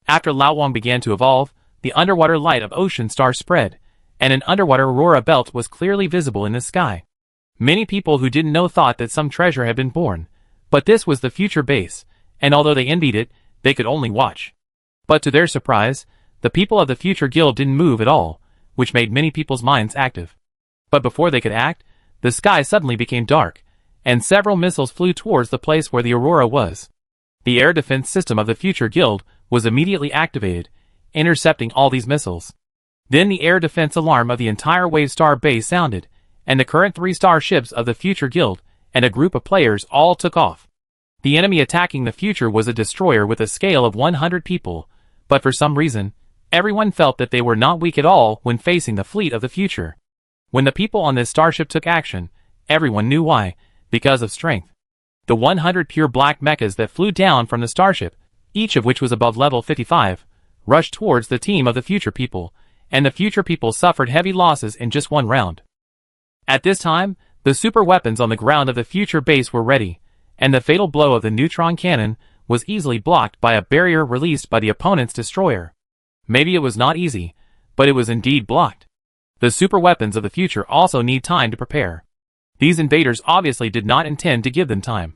After Lao Wang began to evolve, the underwater light of ocean star spread, and an underwater aurora belt was clearly visible in the sky. Many people who didn't know thought that some treasure had been born, but this was the future base, and although they envied it, they could only watch. But to their surprise, the people of the future guild didn't move at all, which made many people's minds active. But before they could act, the sky suddenly became dark, and several missiles flew towards the place where the aurora was. The air defense system of the future guild was immediately activated, intercepting all these missiles. Then the air defense alarm of the entire Wave Star base sounded, and the current 3 starships of the future guild and a group of players all took off. The enemy attacking the future was a destroyer with a scale of 100 people, but for some reason, everyone felt that they were not weak at all when facing the fleet of the future. When the people on this starship took action, everyone knew why, because of strength. The 100 pure black mechas that flew down from the starship, each of which was above level 55, rushed towards the team of the future people, and the future people suffered heavy losses in just 1 round. At this time, the super weapons on the ground of the future base were ready, and the fatal blow of the neutron cannon was easily blocked by a barrier released by the opponent's destroyer. Maybe it was not easy, but it was indeed blocked. The super weapons of the future also need time to prepare. These invaders obviously did not intend to give them time.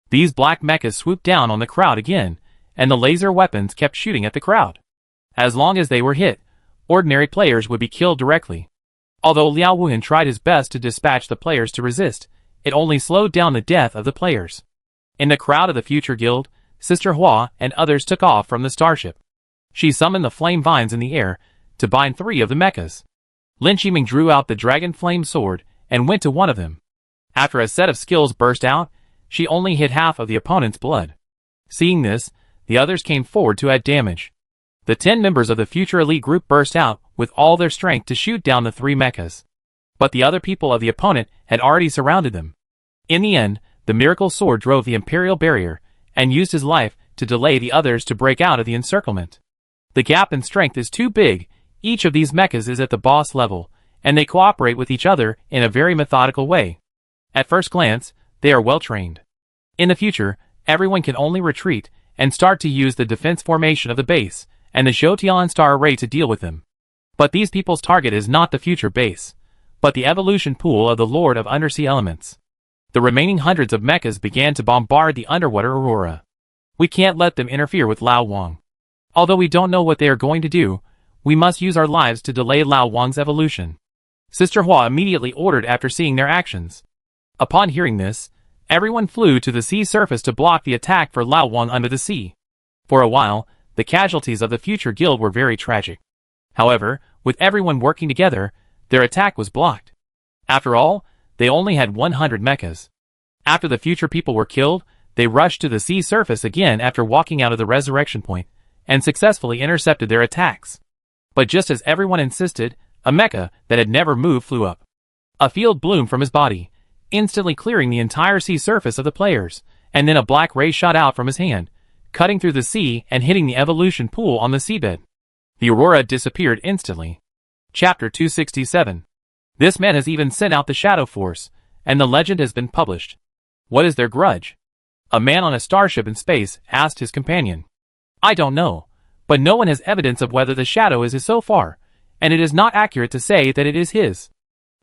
These black mechas swooped down on the crowd again, and the laser weapons kept shooting at the crowd. As long as they were hit, ordinary players would be killed directly. Although Liao Wuhan tried his best to dispatch the players to resist, it only slowed down the death of the players. In the crowd of the Future Guild, Sister Hua and others took off from the starship. She summoned the flame vines in the air to bind 3 of the mechas. Lin Shiming drew out the dragon flame sword and went to one of them. After a set of skills burst out, she only hit half of the opponent's blood. Seeing this, the others came forward to add damage. The 10 members of the Future Elite group burst out with all their strength to shoot down the 3 mechas. But the other people of the opponent had already surrounded them. In the end, the miracle sword drove the Imperial barrier and used his life to delay the others to break out of the encirclement. The gap in strength is too big. Each of these mechas is at the boss level, and they cooperate with each other in a very methodical way. At first glance, they are well trained. In the future, everyone can only retreat and start to use the defense formation of the base and the Zhoutian star array to deal with them. But these people's target is not the future base, but the evolution pool of the Lord of Undersea Elements. The remaining hundreds of mechas began to bombard the underwater aurora. We can't let them interfere with Lao Wang. Although we don't know what they are going to do, we must use our lives to delay Lao Wang's evolution. Sister Hua immediately ordered after seeing their actions. Upon hearing this, everyone flew to the sea surface to block the attack for Lao Wang under the sea. For a while, the casualties of the Future Guild were very tragic. However, with everyone working together, their attack was blocked. After all, they only had 100 mechas. After the future people were killed, they rushed to the sea surface again after walking out of the resurrection point, and successfully intercepted their attacks. But just as everyone insisted, a mecha that had never moved flew up. A field bloomed from his body, instantly clearing the entire sea surface of the players, and then a black ray shot out from his hand, cutting through the sea and hitting the evolution pool on the seabed. The aurora disappeared instantly. Chapter 267. This man has even sent out the Shadow Force, and the legend has been published. What is their grudge? A man on a starship in space asked his companion. I don't know, but no one has evidence of whether the shadow is his so far, and it is not accurate to say that it is his,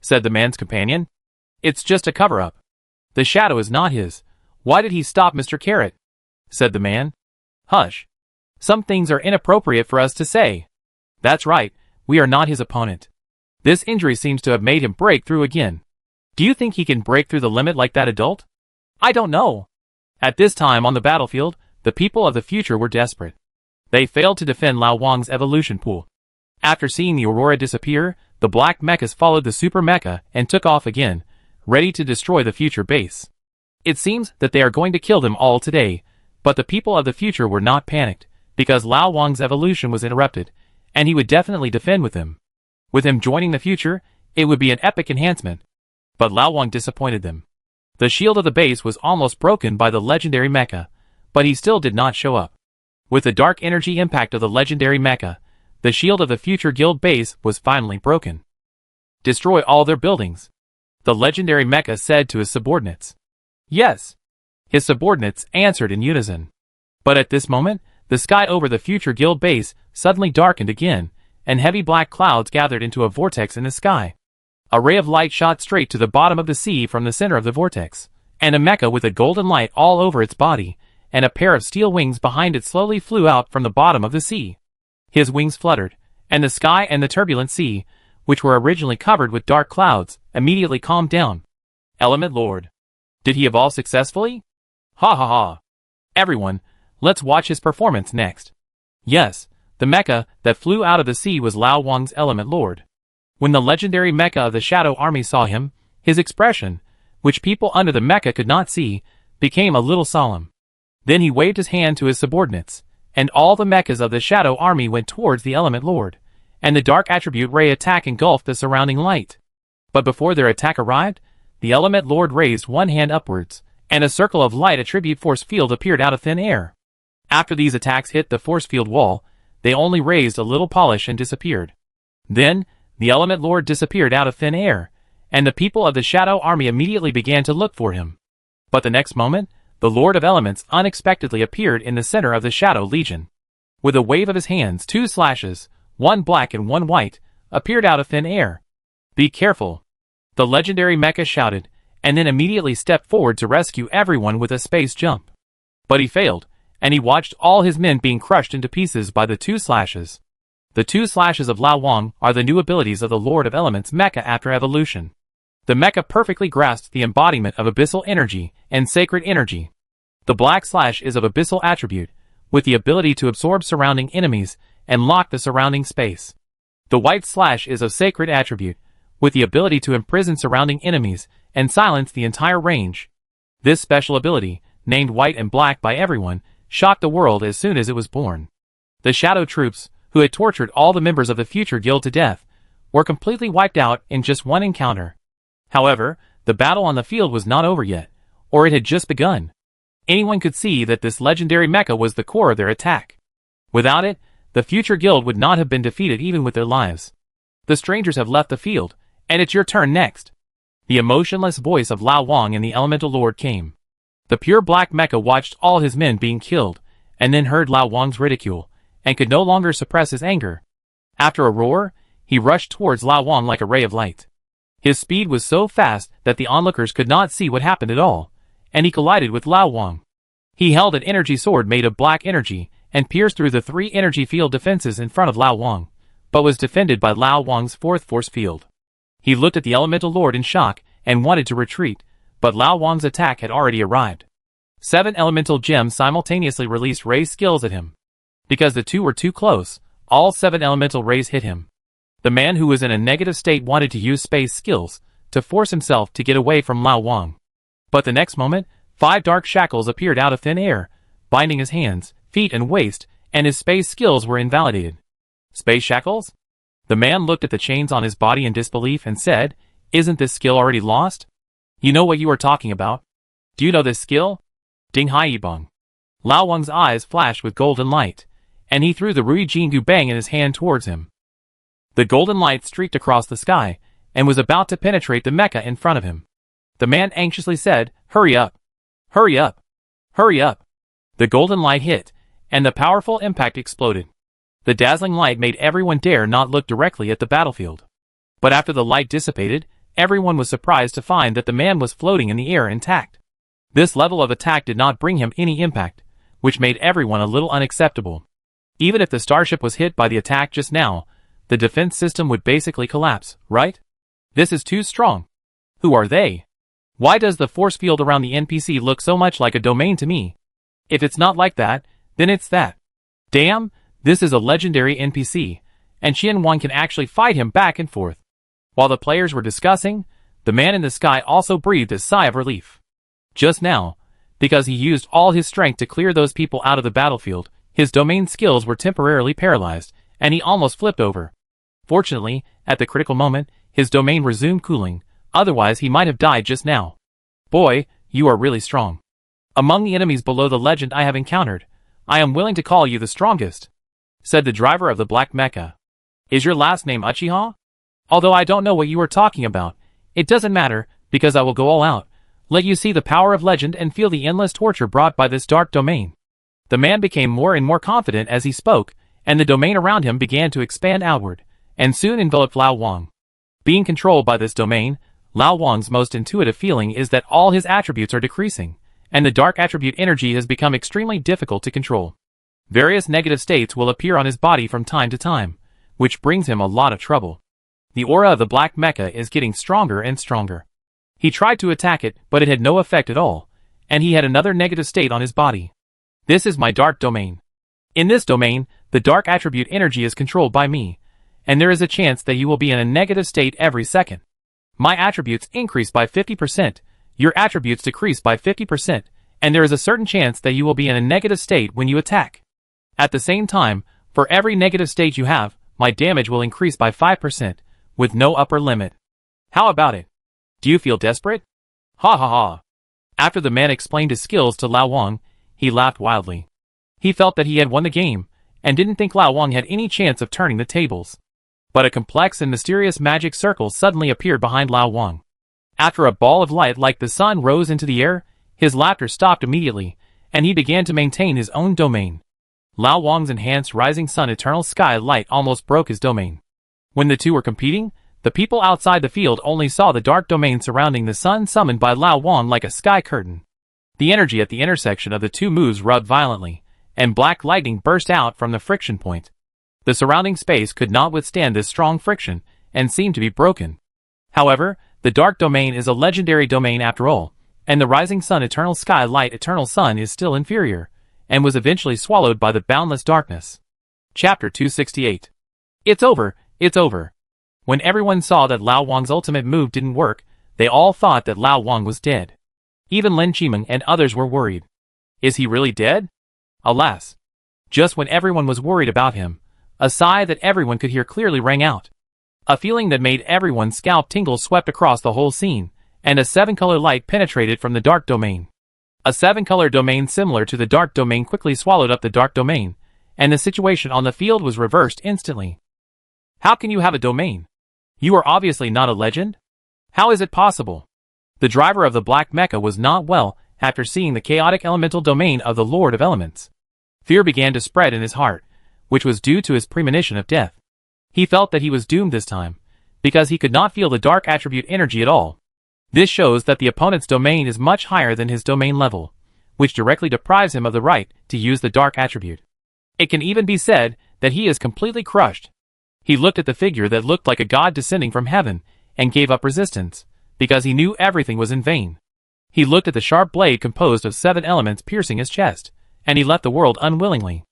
said the man's companion. It's just a cover-up. The shadow is not his. Why did he stop Mr. Carrot? Said the man. Hush. Some things are inappropriate for us to say. That's right, we are not his opponent. This injury seems to have made him break through again. Do you think he can break through the limit like that adult? I don't know. At this time on the battlefield, the people of the future were desperate. They failed to defend Lao Wang's evolution pool. After seeing the aurora disappear, the black mechas followed the super mecha and took off again, ready to destroy the future base. It seems that they are going to kill them all today, but the people of the future were not panicked, because Lao Wang's evolution was interrupted, and he would definitely defend with them. With him joining the future, it would be an epic enhancement. But Lao Wang disappointed them. The shield of the base was almost broken by the legendary mecha, but he still did not show up. With the dark energy impact of the legendary mecha, the shield of the Future Guild base was finally broken. Destroy all their buildings, the legendary mecha said to his subordinates. Yes. His subordinates answered in unison. But at this moment, the sky over the Future Guild base suddenly darkened again, and heavy black clouds gathered into a vortex in the sky. A ray of light shot straight to the bottom of the sea from the center of the vortex, and a mecha with a golden light all over its body, and a pair of steel wings behind it slowly flew out from the bottom of the sea. His wings fluttered, and the sky and the turbulent sea, which were originally covered with dark clouds, immediately calmed down. Element Lord. Did he evolve successfully? Ha ha ha. Everyone, let's watch his performance next. Yes, the mecha that flew out of the sea was Lao Wang's Element Lord. When the legendary mecha of the Shadow Army saw him, his expression, which people under the mecha could not see, became a little solemn. Then he waved his hand to his subordinates, and all the mechas of the Shadow Army went towards the Element Lord, and the Dark Attribute Ray attack engulfed the surrounding light. But before their attack arrived, the Element Lord raised one hand upwards, and a circle of light attribute force field appeared out of thin air. After these attacks hit the force field wall, they only raised a little polish and disappeared. Then, the Element Lord disappeared out of thin air, and the people of the Shadow Army immediately began to look for him. But the next moment, the Lord of Elements unexpectedly appeared in the center of the Shadow Legion. With a wave of his hands, 2 slashes, one black and one white, appeared out of thin air. Be careful! The legendary mecha shouted, and then immediately stepped forward to rescue everyone with a space jump. But he failed, and he watched all his men being crushed into pieces by the two slashes. The two slashes of Lao Wang are the new abilities of the Lord of Elements Mecha after evolution. The Mecha perfectly grasps the embodiment of abyssal energy and sacred energy. The black slash is of abyssal attribute, with the ability to absorb surrounding enemies and lock the surrounding space. The white slash is of sacred attribute, with the ability to imprison surrounding enemies and silence the entire range. This special ability, named white and black by everyone, shocked the world as soon as it was born. The shadow troops, who had tortured all the members of the future guild to death, were completely wiped out in just one encounter. However, the battle on the field was not over yet, or it had just begun. Anyone could see that this legendary mecha was the core of their attack. Without it, the future guild would not have been defeated even with their lives. The strangers have left the field, and it's your turn next. The emotionless voice of Lao Wang and the Elemental Lord came. The pure black mecha watched all his men being killed, and then heard Lao Wang's ridicule, and could no longer suppress his anger. After a roar, he rushed towards Lao Wang like a ray of light. His speed was so fast that the onlookers could not see what happened at all, and he collided with Lao Wang. He held an energy sword made of black energy, and pierced through the 3 energy field defenses in front of Lao Wang, but was defended by Lao Wang's 4th force field. He looked at the Elemental Lord in shock, and wanted to retreat, but Lao Wang's attack had already arrived. 7 elemental gems simultaneously released ray skills at him. Because the two were too close, all 7 elemental rays hit him. The man who was in a negative state wanted to use space skills to force himself to get away from Lao Wang. But the next moment, 5 dark shackles appeared out of thin air, binding his hands, feet and waist, and his space skills were invalidated. Space shackles? The man looked at the chains on his body in disbelief and said, "Isn't this skill already lost? You know what you are talking about? Do you know this skill?" Ding Hai Bong. Lao Wang's eyes flashed with golden light, and he threw the Rui Jingu Bang in his hand towards him. The golden light streaked across the sky, and was about to penetrate the mecha in front of him. The man anxiously said, "Hurry up! Hurry up! Hurry up!" The golden light hit, and the powerful impact exploded. The dazzling light made everyone dare not look directly at the battlefield. But after the light dissipated, everyone was surprised to find that the man was floating in the air intact. This level of attack did not bring him any impact, which made everyone a little unacceptable. Even if the starship was hit by the attack just now, the defense system would basically collapse, right? This is too strong. Who are they? Why does the force field around the NPC look so much like a domain to me? If it's not like that, then it's that. Damn, this is a legendary NPC, and Qianwan can actually fight him back and forth. While the players were discussing, the man in the sky also breathed a sigh of relief. Just now, because he used all his strength to clear those people out of the battlefield, his domain skills were temporarily paralyzed, and he almost flipped over. Fortunately, at the critical moment, his domain resumed cooling, otherwise he might have died just now. Boy, you are really strong. Among the enemies below the legend I have encountered, I am willing to call you the strongest, said the driver of the black mecha. Is your last name Uchiha? Although I don't know what you are talking about, it doesn't matter, because I will go all out, let you see the power of legend and feel the endless torture brought by this dark domain. The man became more and more confident as he spoke, and the domain around him began to expand outward, and soon enveloped Lao Wang. Being controlled by this domain, Lao Wang's most intuitive feeling is that all his attributes are decreasing, and the dark attribute energy has become extremely difficult to control. Various negative states will appear on his body from time to time, which brings him a lot of trouble. The aura of the black mecha is getting stronger and stronger. He tried to attack it, but it had no effect at all, and he had another negative state on his body. This is my dark domain. In this domain, the dark attribute energy is controlled by me, and there is a chance that you will be in a negative state every second. My attributes increase by 50%, your attributes decrease by 50%, and there is a certain chance that you will be in a negative state when you attack. At the same time, for every negative state you have, my damage will increase by 5%, with no upper limit. How about it? Do you feel desperate? Ha ha ha. After the man explained his skills to Lao Wang, he laughed wildly. He felt that he had won the game, and didn't think Lao Wang had any chance of turning the tables. But a complex and mysterious magic circle suddenly appeared behind Lao Wang. After a ball of light like the sun rose into the air, his laughter stopped immediately, and he began to maintain his own domain. Lao Wang's enhanced rising sun eternal sky light almost broke his domain. When the two were competing, The people outside the field only saw the dark domain surrounding the sun summoned by Lao Wang like a sky curtain. The energy at the intersection of the two moves rubbed violently, and black lightning burst out from the friction point. The surrounding space could not withstand this strong friction, and seemed to be broken. However, the dark domain is a legendary domain after all, and the rising sun eternal sky light eternal sun is still inferior, and was eventually swallowed by the boundless darkness. Chapter 268. It's over, it's over. When everyone saw that Lao Wang's ultimate move didn't work, they all thought that Lao Wang was dead. Even Lin Qimeng and others were worried. Is he really dead? Alas. Just when everyone was worried about him, a sigh that everyone could hear clearly rang out. A feeling that made everyone's scalp tingle swept across the whole scene, and a seven-color light penetrated from the dark domain. A seven-color domain similar to the dark domain quickly swallowed up the dark domain, and the situation on the field was reversed instantly. How can you have a domain? You are obviously not a legend? How is it possible? The driver of the black mecha was not well after seeing the chaotic elemental domain of the Lord of Elements. Fear began to spread in his heart, which was due to his premonition of death. He felt that he was doomed this time, because he could not feel the dark attribute energy at all. This shows that the opponent's domain is much higher than his domain level, which directly deprives him of the right to use the dark attribute. It can even be said that he is completely crushed. He looked at the figure that looked like a god descending from heaven, and gave up resistance, because he knew everything was in vain. He looked at the sharp blade composed of 7 elements piercing his chest, and he left the world unwillingly.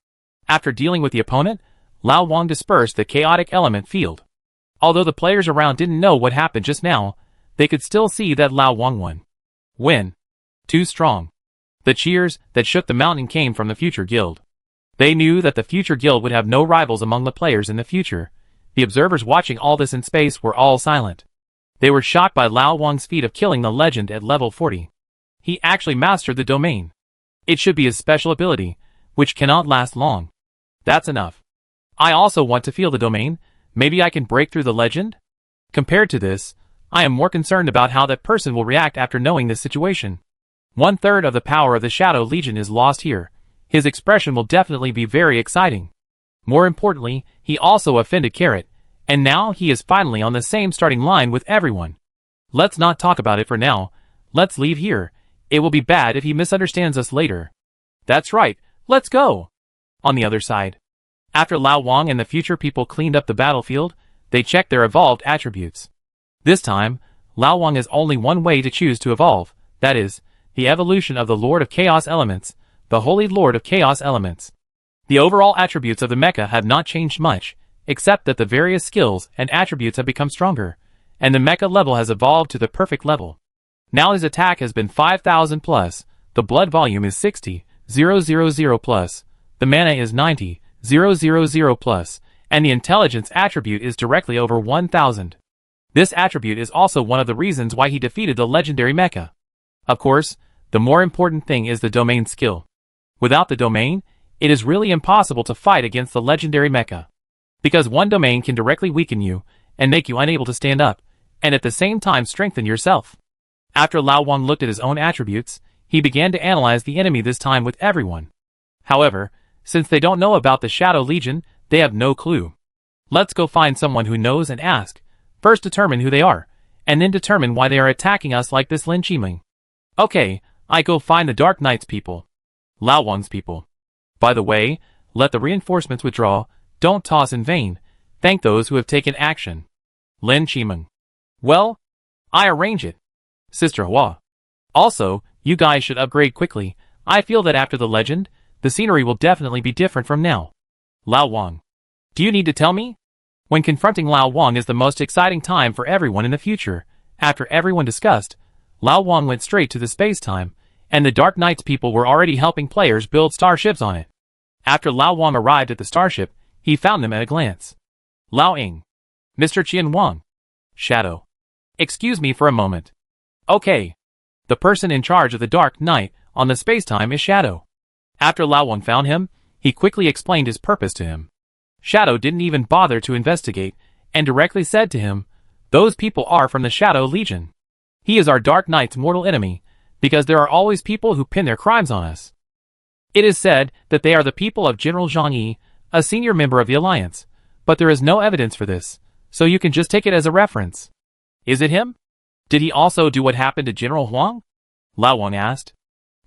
After dealing with the opponent, Lao Wang dispersed the chaotic element field. Although the players around didn't know what happened just now, they could still see that Lao Wang won. Win. Too strong. The cheers that shook the mountain came from the future guild. They knew that the future guild would have no rivals among the players in the future. The observers watching all this in space were all silent. They were shocked by Lao Wang's feat of killing the legend at level 40. He actually mastered the domain. It should be his special ability, which cannot last long. That's enough. I also want to feel the domain. Maybe I can break through the legend? Compared to this, I am more concerned about how that person will react after knowing this situation. 1/3 of the power of the Shadow Legion is lost here. His expression will definitely be very exciting. More importantly, he also offended Carrot, and now he is finally on the same starting line with everyone. Let's not talk about it for now. Let's leave here. It will be bad if he misunderstands us later. That's right, let's go. On the other side, after Lao Wang and the future people cleaned up the battlefield, they checked their evolved attributes. This time, Lao Wang has only one way to choose to evolve, that is, the evolution of the Lord of Chaos Elements, the Holy Lord of Chaos Elements. The overall attributes of the mecha have not changed much, except that the various skills and attributes have become stronger, and the mecha level has evolved to the perfect level. Now his attack has been 5,000 plus, the blood volume is 60,000 plus, the mana is 90,000 plus, and the intelligence attribute is directly over 1,000. This attribute is also one of the reasons why he defeated the legendary mecha. Of course, the more important thing is the domain skill. Without the domain, it is really impossible to fight against the legendary mecha. Because one domain can directly weaken you, and make you unable to stand up, and at the same time strengthen yourself. After Lao Wang looked at his own attributes, he began to analyze the enemy this time with everyone. However, since they don't know about the Shadow Legion, they have no clue. Let's go find someone who knows and ask. First determine who they are, and then determine why they are attacking us like this Lin Qimeng. Okay, I go find the Dark Knight's people. Lao Wang's people. By the way, let the reinforcements withdraw, don't toss in vain, thank those who have taken action. Lin Qimeng. Well, I arrange it. Sister Hua. Also, you guys should upgrade quickly. I feel that after the legend, the scenery will definitely be different from now. Lao Wang. Do you need to tell me? When confronting Lao Wang is the most exciting time for everyone in the future. After everyone discussed, Lao Wang went straight to the space-time, and the Dark Knight's people were already helping players build starships on it. After Lao Wang arrived at the starship, he found them at a glance. Lao Ying. Mr. Qian Wang. Shadow. Excuse me for a moment. Okay. The person in charge of the Dark Knight on the space-time is Shadow. After Lao Wang found him, he quickly explained his purpose to him. Shadow didn't even bother to investigate, and directly said to him, those people are from the Shadow Legion. He is our Dark Knight's mortal enemy, because there are always people who pin their crimes on us. It is said that they are the people of General Zhang Yi, a senior member of the Alliance, but there is no evidence for this, so you can just take it as a reference. Is it him? Did he also do what happened to General Huang? Lao Wang asked.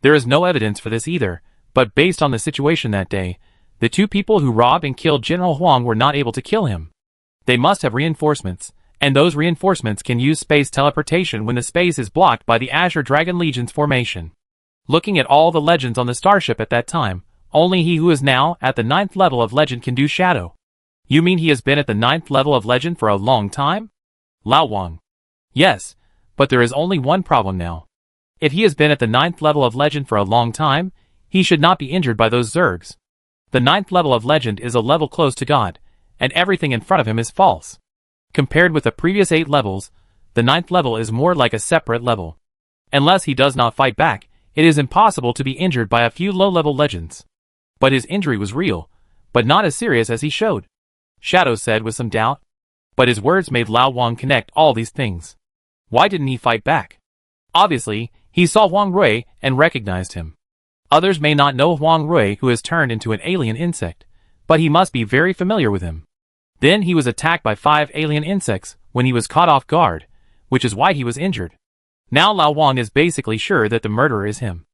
There is no evidence for this either, but based on the situation that day, the two people who robbed and killed General Huang were not able to kill him. They must have reinforcements, and those reinforcements can use space teleportation when the space is blocked by the Azure Dragon Legion's formation. Looking at all the legends on the starship at that time, only he who is now at the 9th level of legend can do shadow. You mean he has been at the 9th level of legend for a long time? Lao Wang. Yes, but there is only one problem now. If he has been at the 9th level of legend for a long time, he should not be injured by those zergs. The 9th level of legend is a level close to God, and everything in front of him is false. Compared with the previous 8 levels, the 9th level is more like a separate level. Unless he does not fight back, it is impossible to be injured by a few low-level legends. But his injury was real, but not as serious as he showed. Shadow said with some doubt. But his words made Lao Wang connect all these things. Why didn't he fight back? Obviously, he saw Huang Rui and recognized him. Others may not know Huang Rui, who has turned into an alien insect, but he must be very familiar with him. Then he was attacked by 5 alien insects when he was caught off guard, which is why he was injured. Now Lao Wang is basically sure that the murderer is him.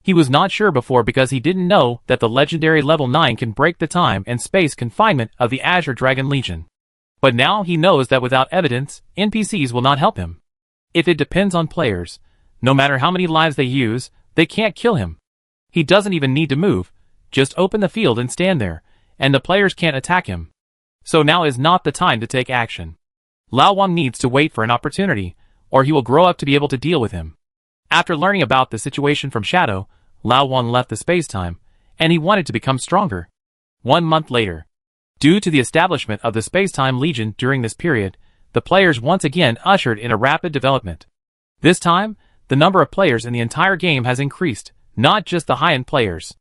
He was not sure before because he didn't know that the legendary level 9 can break the time and space confinement of the Azure Dragon Legion. But now he knows that without evidence, NPCs will not help him. If it depends on players, no matter how many lives they use, they can't kill him. He doesn't even need to move, just open the field and stand there, and the players can't attack him. So now is not the time to take action. Lao Wang needs to wait for an opportunity, or he will grow up to be able to deal with him. After learning about the situation from Shadow, Lao Wang left the space-time, and he wanted to become stronger. 1 month later. Due to the establishment of the Space-Time Legion during this period, the players once again ushered in a rapid development. This time, the number of players in the entire game has increased, not just the high-end players.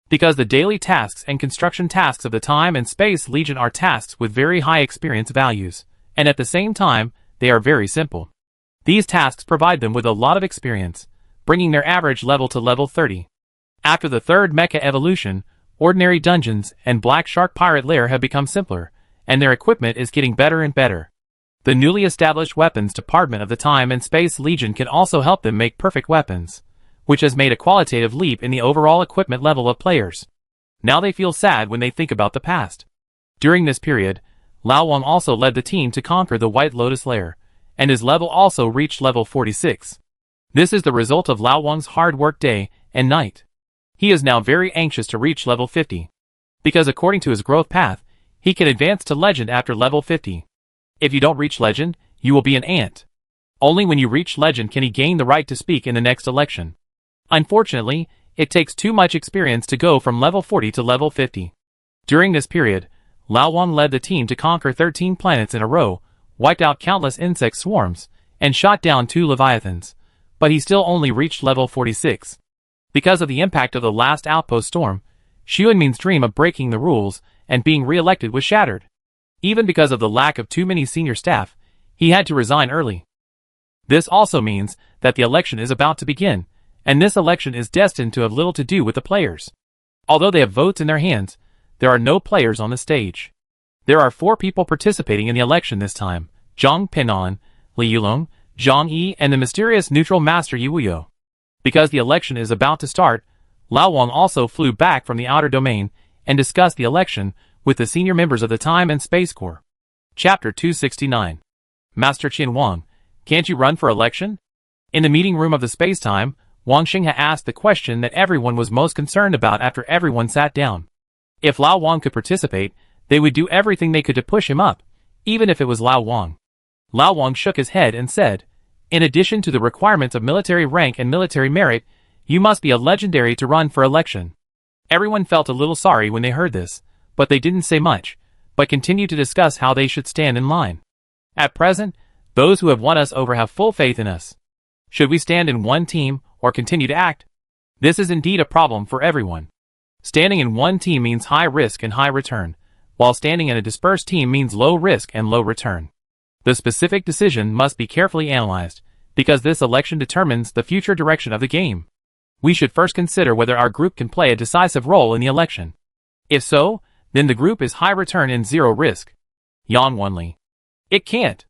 Because the daily tasks and construction tasks of the Time and Space Legion are tasks with very high experience values, and at the same time, they are very simple. These tasks provide them with a lot of experience, bringing their average level to level 30. After the 3rd Mecha evolution, ordinary dungeons and Black Shark Pirate Lair have become simpler, and their equipment is getting better and better. The newly established weapons department of the Time and Space Legion can also help them make perfect weapons, which has made a qualitative leap in the overall equipment level of players. Now they feel sad when they think about the past. During this period, Lao Wang also led the team to conquer the White Lotus Lair, and his level also reached level 46. This is the result of Lao Wang's hard work day and night. He is now very anxious to reach level 50. Because according to his growth path, he can advance to legend after level 50. If you don't reach legend, you will be an ant. Only when you reach legend can he gain the right to speak in the next election. Unfortunately, it takes too much experience to go from level 40 to level 50. During this period, Lao Wang led the team to conquer 13 planets in a row, wiped out countless insect swarms, and shot down 2 leviathans, but he still only reached level 46. Because of the impact of the last outpost storm, Xu Yunmin's dream of breaking the rules and being re-elected was shattered. Even because of the lack of too many senior staff, he had to resign early. This also means that the election is about to begin, and this election is destined to have little to do with the players. Although they have votes in their hands, there are no players on the stage. There are 4 people participating in the election this time: Zhang Pinan, Li Yulong, Zhang Yi, and the mysterious neutral master Yu Wuyo. Because the election is about to start, Lao Wang also flew back from the outer domain and discussed the election with the senior members of the Time and Space Corps. Chapter 269. Master Qin Wang, can't you run for election? In the meeting room of the space-time, Wang Xingha asked the question that everyone was most concerned about after everyone sat down. If Lao Wang could participate, they would do everything they could to push him up, even if it was Lao Wang. Lao Wang shook his head and said, in addition to the requirements of military rank and military merit, you must be a legendary to run for election. Everyone felt a little sorry when they heard this, but they didn't say much, but continued to discuss how they should stand in line. At present, those who have won us over have full faith in us. Should we stand in one team or continue to act? This is indeed a problem for everyone. Standing in one team means high risk and high return, while standing in a dispersed team means low risk and low return. The specific decision must be carefully analyzed, because this election determines the future direction of the game. We should first consider whether our group can play a decisive role in the election. If so, then the group is high return and zero risk. Yan Wenli. It can't.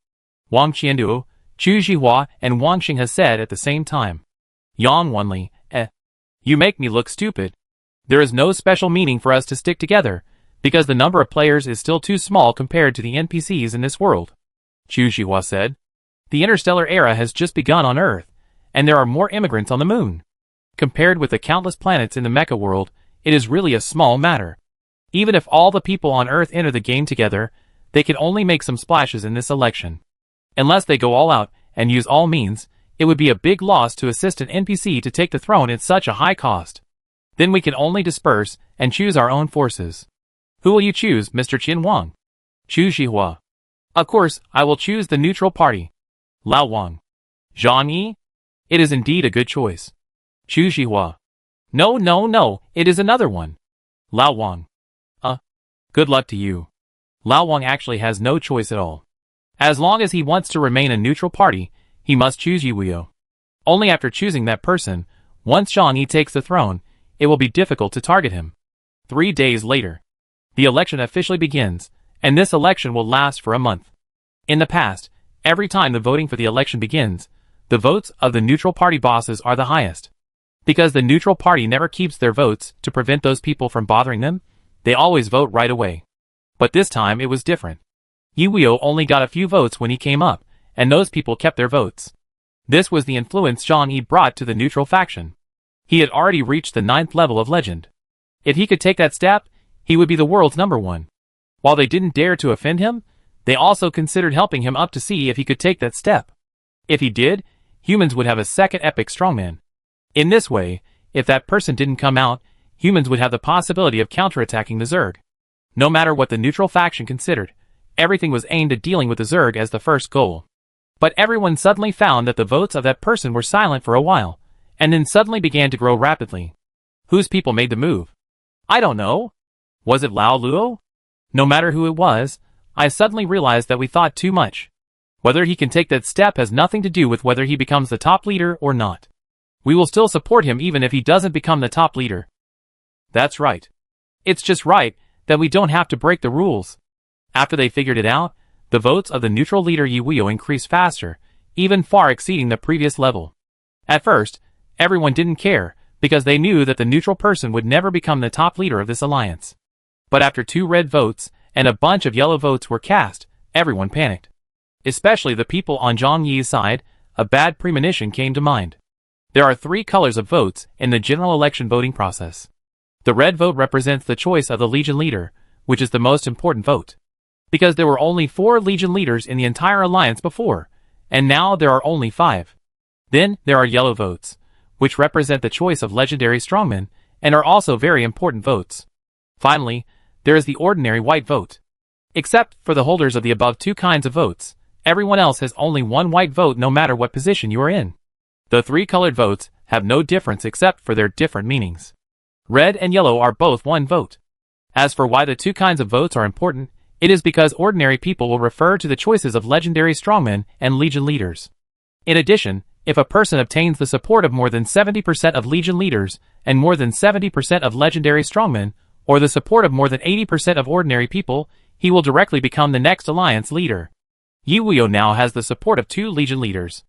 Wang Qianduo, Chu Zhihua, and Wang Xing said at the same time. Yang Wanli, you make me look stupid. There is no special meaning for us to stick together, because the number of players is still too small compared to the NPCs in this world. Chu Zhihua said. The interstellar era has just begun on Earth, and there are more immigrants on the moon. Compared with the countless planets in the Mecha world, it is really a small matter. Even if all the people on Earth enter the game together, they can only make some splashes in this election. Unless they go all out and use all means, it would be a big loss to assist an NPC to take the throne at such a high cost. Then we can only disperse and choose our own forces. Who will you choose, Mr. Qin Wang? Chu Zhihua. Of course, I will choose the neutral party. Lao Wang. Zhang Yi? It is indeed a good choice. Chu Zhihua. No, it is another one. Lao Wang. Good luck to you. Lao Wang actually has no choice at all. As long as he wants to remain a neutral party, he must choose Yiwuyo. Only after choosing that person, once Zhang Yi takes the throne, it will be difficult to target him. 3 days later, the election officially begins, and this election will last for a month. In the past, every time the voting for the election begins, the votes of the neutral party bosses are the highest. Because the neutral party never keeps their votes to prevent those people from bothering them, they always vote right away. But this time it was different. Yiwuyo only got a few votes when he came up, and those people kept their votes. This was the influence Zhang Yi brought to the neutral faction. He had already reached the 9th level of legend. If he could take that step, he would be the world's #1. While they didn't dare to offend him, they also considered helping him up to see if he could take that step. If he did, humans would have a second epic strongman. In this way, if that person didn't come out, humans would have the possibility of counterattacking the Zerg. No matter what the neutral faction considered, everything was aimed at dealing with the Zerg as the first goal. But everyone suddenly found that the votes of that person were silent for a while, and then suddenly began to grow rapidly. Whose people made the move? I don't know. Was it Lao Luo? No matter who it was, I suddenly realized that we thought too much. Whether he can take that step has nothing to do with whether he becomes the top leader or not. We will still support him even if he doesn't become the top leader. That's right. It's just right that we don't have to break the rules. After they figured it out, the votes of the neutral leader Yiwuyo increased faster, even far exceeding the previous level. At first, everyone didn't care, because they knew that the neutral person would never become the top leader of this alliance. But after 2 red votes, and a bunch of yellow votes were cast, everyone panicked. Especially the people on Zhang Yi's side, a bad premonition came to mind. There are 3 colors of votes in the general election voting process. The red vote represents the choice of the Legion leader, which is the most important vote. Because there were only 4 Legion leaders in the entire alliance before, and now there are only 5. Then there are yellow votes, which represent the choice of legendary strongmen, and are also very important votes. Finally, there is the ordinary white vote. Except for the holders of the above 2 kinds of votes, everyone else has only 1 white vote no matter what position you are in. The 3 colored votes have no difference except for their different meanings. Red and yellow are both 1 vote. As for why the 2 kinds of votes are important, it is because ordinary people will refer to the choices of legendary strongmen and Legion leaders. In addition, if a person obtains the support of more than 70% of Legion leaders and more than 70% of legendary strongmen, or the support of more than 80% of ordinary people, he will directly become the next alliance leader. Yiwuyo now has the support of 2 Legion leaders.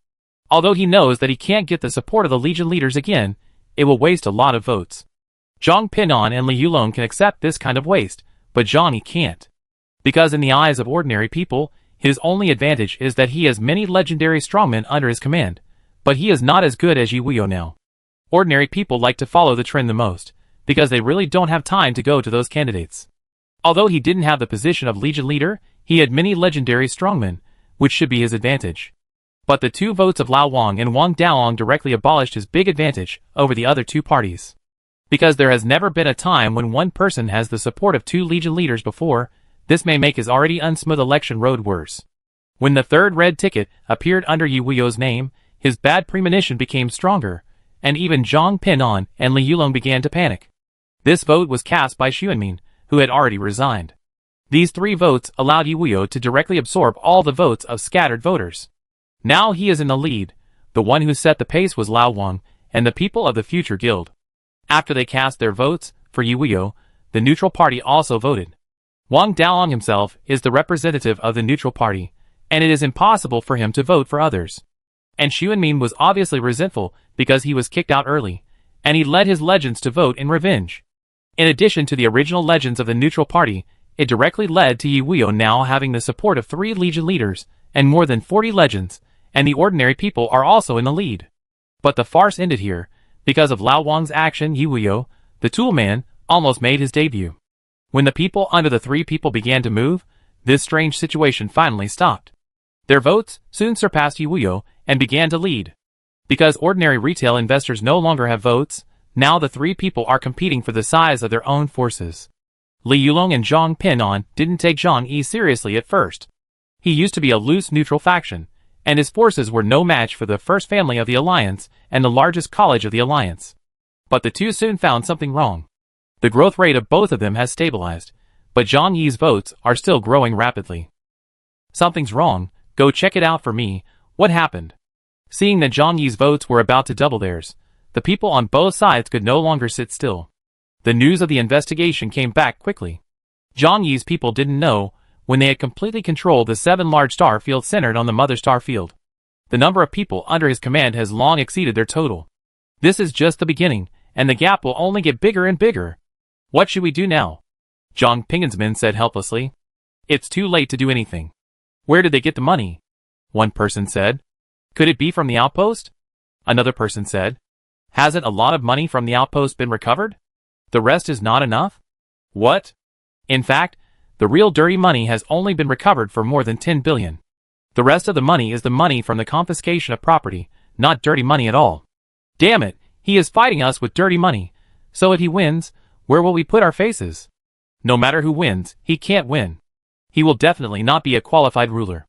Although he knows that he can't get the support of the Legion leaders again, it will waste a lot of votes. Zhang Pinan and Li Yulong can accept this kind of waste, but Zhang Yi can't. Because in the eyes of ordinary people, his only advantage is that he has many legendary strongmen under his command, but he is not as good as Yiwuyo now. Ordinary people like to follow the trend the most, because they really don't have time to go to those candidates. Although he didn't have the position of Legion leader, he had many legendary strongmen, which should be his advantage. But the 2 votes of Lao Wang and Wang Daolong directly abolished his big advantage over the other 2 parties. Because there has never been a time when one person has the support of 2 Legion leaders before, this may make his already unsmooth election road worse. When the 3rd red ticket appeared under Yiwuyo's name, his bad premonition became stronger, and even Zhang Pinan and Li Yulong began to panic. This vote was cast by Xuanmin, who had already resigned. These 3 votes allowed Yiwuyo to directly absorb all the votes of scattered voters. Now he is in the lead. The one who set the pace was Lao Wang, and the people of the Future Guild. After they cast their votes for Yiwuyo, the neutral party also voted. Wang Daolong himself is the representative of the neutral party, and it is impossible for him to vote for others. And Xuanmin was obviously resentful because he was kicked out early, and he led his legends to vote in revenge. In addition to the original legends of the neutral party, it directly led to Yi Wuyo now having the support of 3 legion leaders and more than 40 legends, and the ordinary people are also in the lead. But the farce ended here. Because of Lao Wang's action, Yi Wuyo, the tool man, almost made his debut. When the people under the 3 people began to move, this strange situation finally stopped. Their votes soon surpassed Yi Wuyo and began to lead. Because ordinary retail investors no longer have votes, now the 3 people are competing for the size of their own forces. Li Yulong and Zhang Pinan didn't take Zhang Yi seriously at first. He used to be a loose neutral faction, and his forces were no match for the first family of the alliance and the largest college of the alliance. But the two soon found something wrong. The growth rate of both of them has stabilized, but Zhang Yi's votes are still growing rapidly. Something's wrong, go check it out for me, what happened? Seeing that Zhang Yi's votes were about to double theirs, the people on both sides could no longer sit still. The news of the investigation came back quickly. Zhang Yi's people didn't know when they had completely controlled the 7 large star fields centered on the mother star field. The number of people under his command has long exceeded their total. This is just the beginning, and the gap will only get bigger and bigger. What should we do now? Zhang Pingan's men said helplessly. It's too late to do anything. Where did they get the money? One person said. Could it be from the outpost? Another person said. Hasn't a lot of money from the outpost been recovered? The rest is not enough? What? In fact, the real dirty money has only been recovered for more than 10 billion. The rest of the money is the money from the confiscation of property, not dirty money at all. Damn it, he is fighting us with dirty money. So if he wins, where will we put our faces? No matter who wins, he can't win. He will definitely not be a qualified ruler.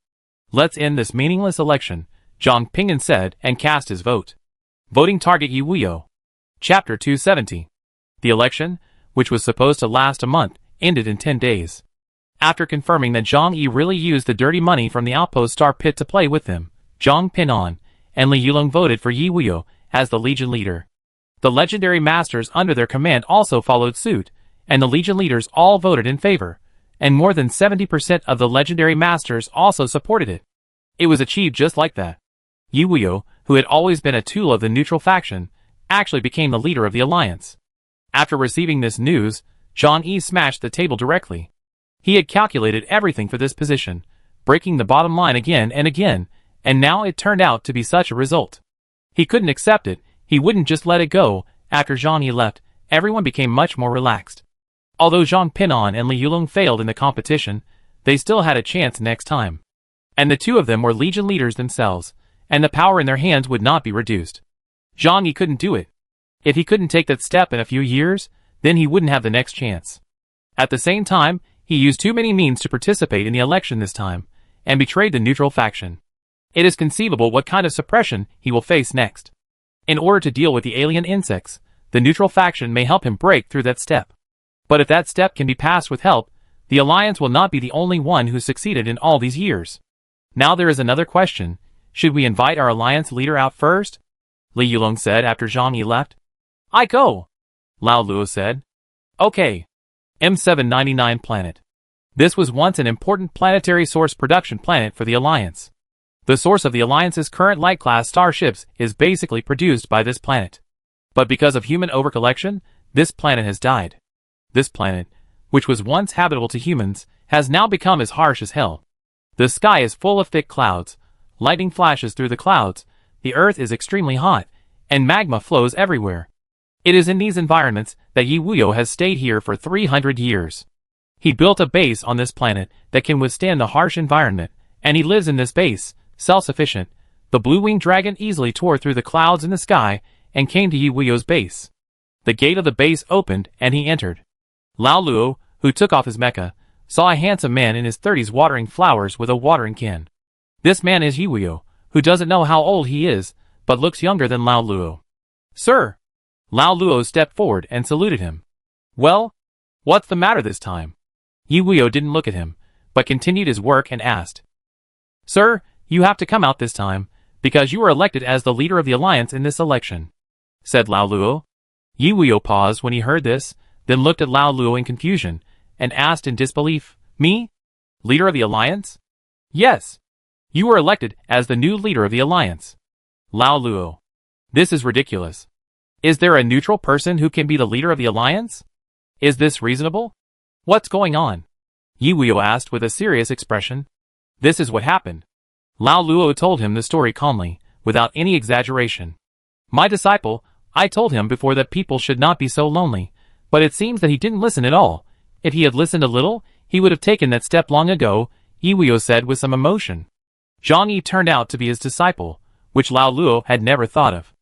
Let's end this meaningless election, Zhang Pingan said and cast his vote. Voting target Yi Wuyo. Chapter 270. The election, which was supposed to last a month, ended in 10 days. After confirming that Zhang Yi really used the dirty money from the outpost star pit to play with them, Zhang Pinan and Li Yulong voted for Yi Wuyo as the legion leader. The legendary masters under their command also followed suit, and the legion leaders all voted in favor, and more than 70% of the legendary masters also supported it. It was achieved just like that. Yi Wuyo, who had always been a tool of the neutral faction, actually became the leader of the alliance. After receiving this news, Zhang Yi smashed the table directly. He had calculated everything for this position, breaking the bottom line again and again, and now it turned out to be such a result. He couldn't accept it, he wouldn't just let it go. After Zhang Yi left, everyone became much more relaxed. Although Zhang Pinan and Li Yulong failed in the competition, they still had a chance next time. And the two of them were legion leaders themselves, and the power in their hands would not be reduced. Zhang Yi couldn't do it. If he couldn't take that step in a few years, then he wouldn't have the next chance. At the same time, he used too many means to participate in the election this time, and betrayed the neutral faction. It is conceivable what kind of suppression he will face next. In order to deal with the alien insects, the neutral faction may help him break through that step. But if that step can be passed with help, the alliance will not be the only one who succeeded in all these years. Now there is another question. Should we invite our alliance leader out first? Li Yulong said after Zhang Yi left. I go. Lao Luo said. Okay. M799 planet. This was once an important planetary source production planet for the Alliance. The source of the Alliance's current light-class starships is basically produced by this planet. But because of human overcollection, this planet has died. This planet, which was once habitable to humans, has now become as harsh as hell. The sky is full of thick clouds, lightning flashes through the clouds, the earth is extremely hot, and magma flows everywhere. It is in these environments that Yi Wuyo has stayed here for 300 years. He built a base on this planet that can withstand the harsh environment, and he lives in this base, self-sufficient. The blue-winged dragon easily tore through the clouds in the sky and came to Yi Wuyo's base. The gate of the base opened and he entered. Lao Luo, who took off his mecha, saw a handsome man in his 30s watering flowers with a watering can. This man is Yi Wuyo, who doesn't know how old he is, but looks younger than Lao Luo. Sir! Lao Luo stepped forward and saluted him. Well, what's the matter this time? Yi Wuyo didn't look at him, but continued his work and asked. Sir, you have to come out this time, because you were elected as the leader of the alliance in this election, said Lao Luo. Yi Wuyo paused when he heard this, then looked at Lao Luo in confusion, and asked in disbelief, Me? Leader of the alliance? Yes. You were elected as the new leader of the alliance. Lao Luo. This is ridiculous. Is there a neutral person who can be the leader of the alliance? Is this reasonable? What's going on? Yi Wuyo asked with a serious expression. This is what happened. Lao Luo told him the story calmly, without any exaggeration. My disciple, I told him before that people should not be so lonely, but it seems that he didn't listen at all. If he had listened a little, he would have taken that step long ago, Yi Wuyo said with some emotion. Zhang Yi turned out to be his disciple, which Lao Luo had never thought of.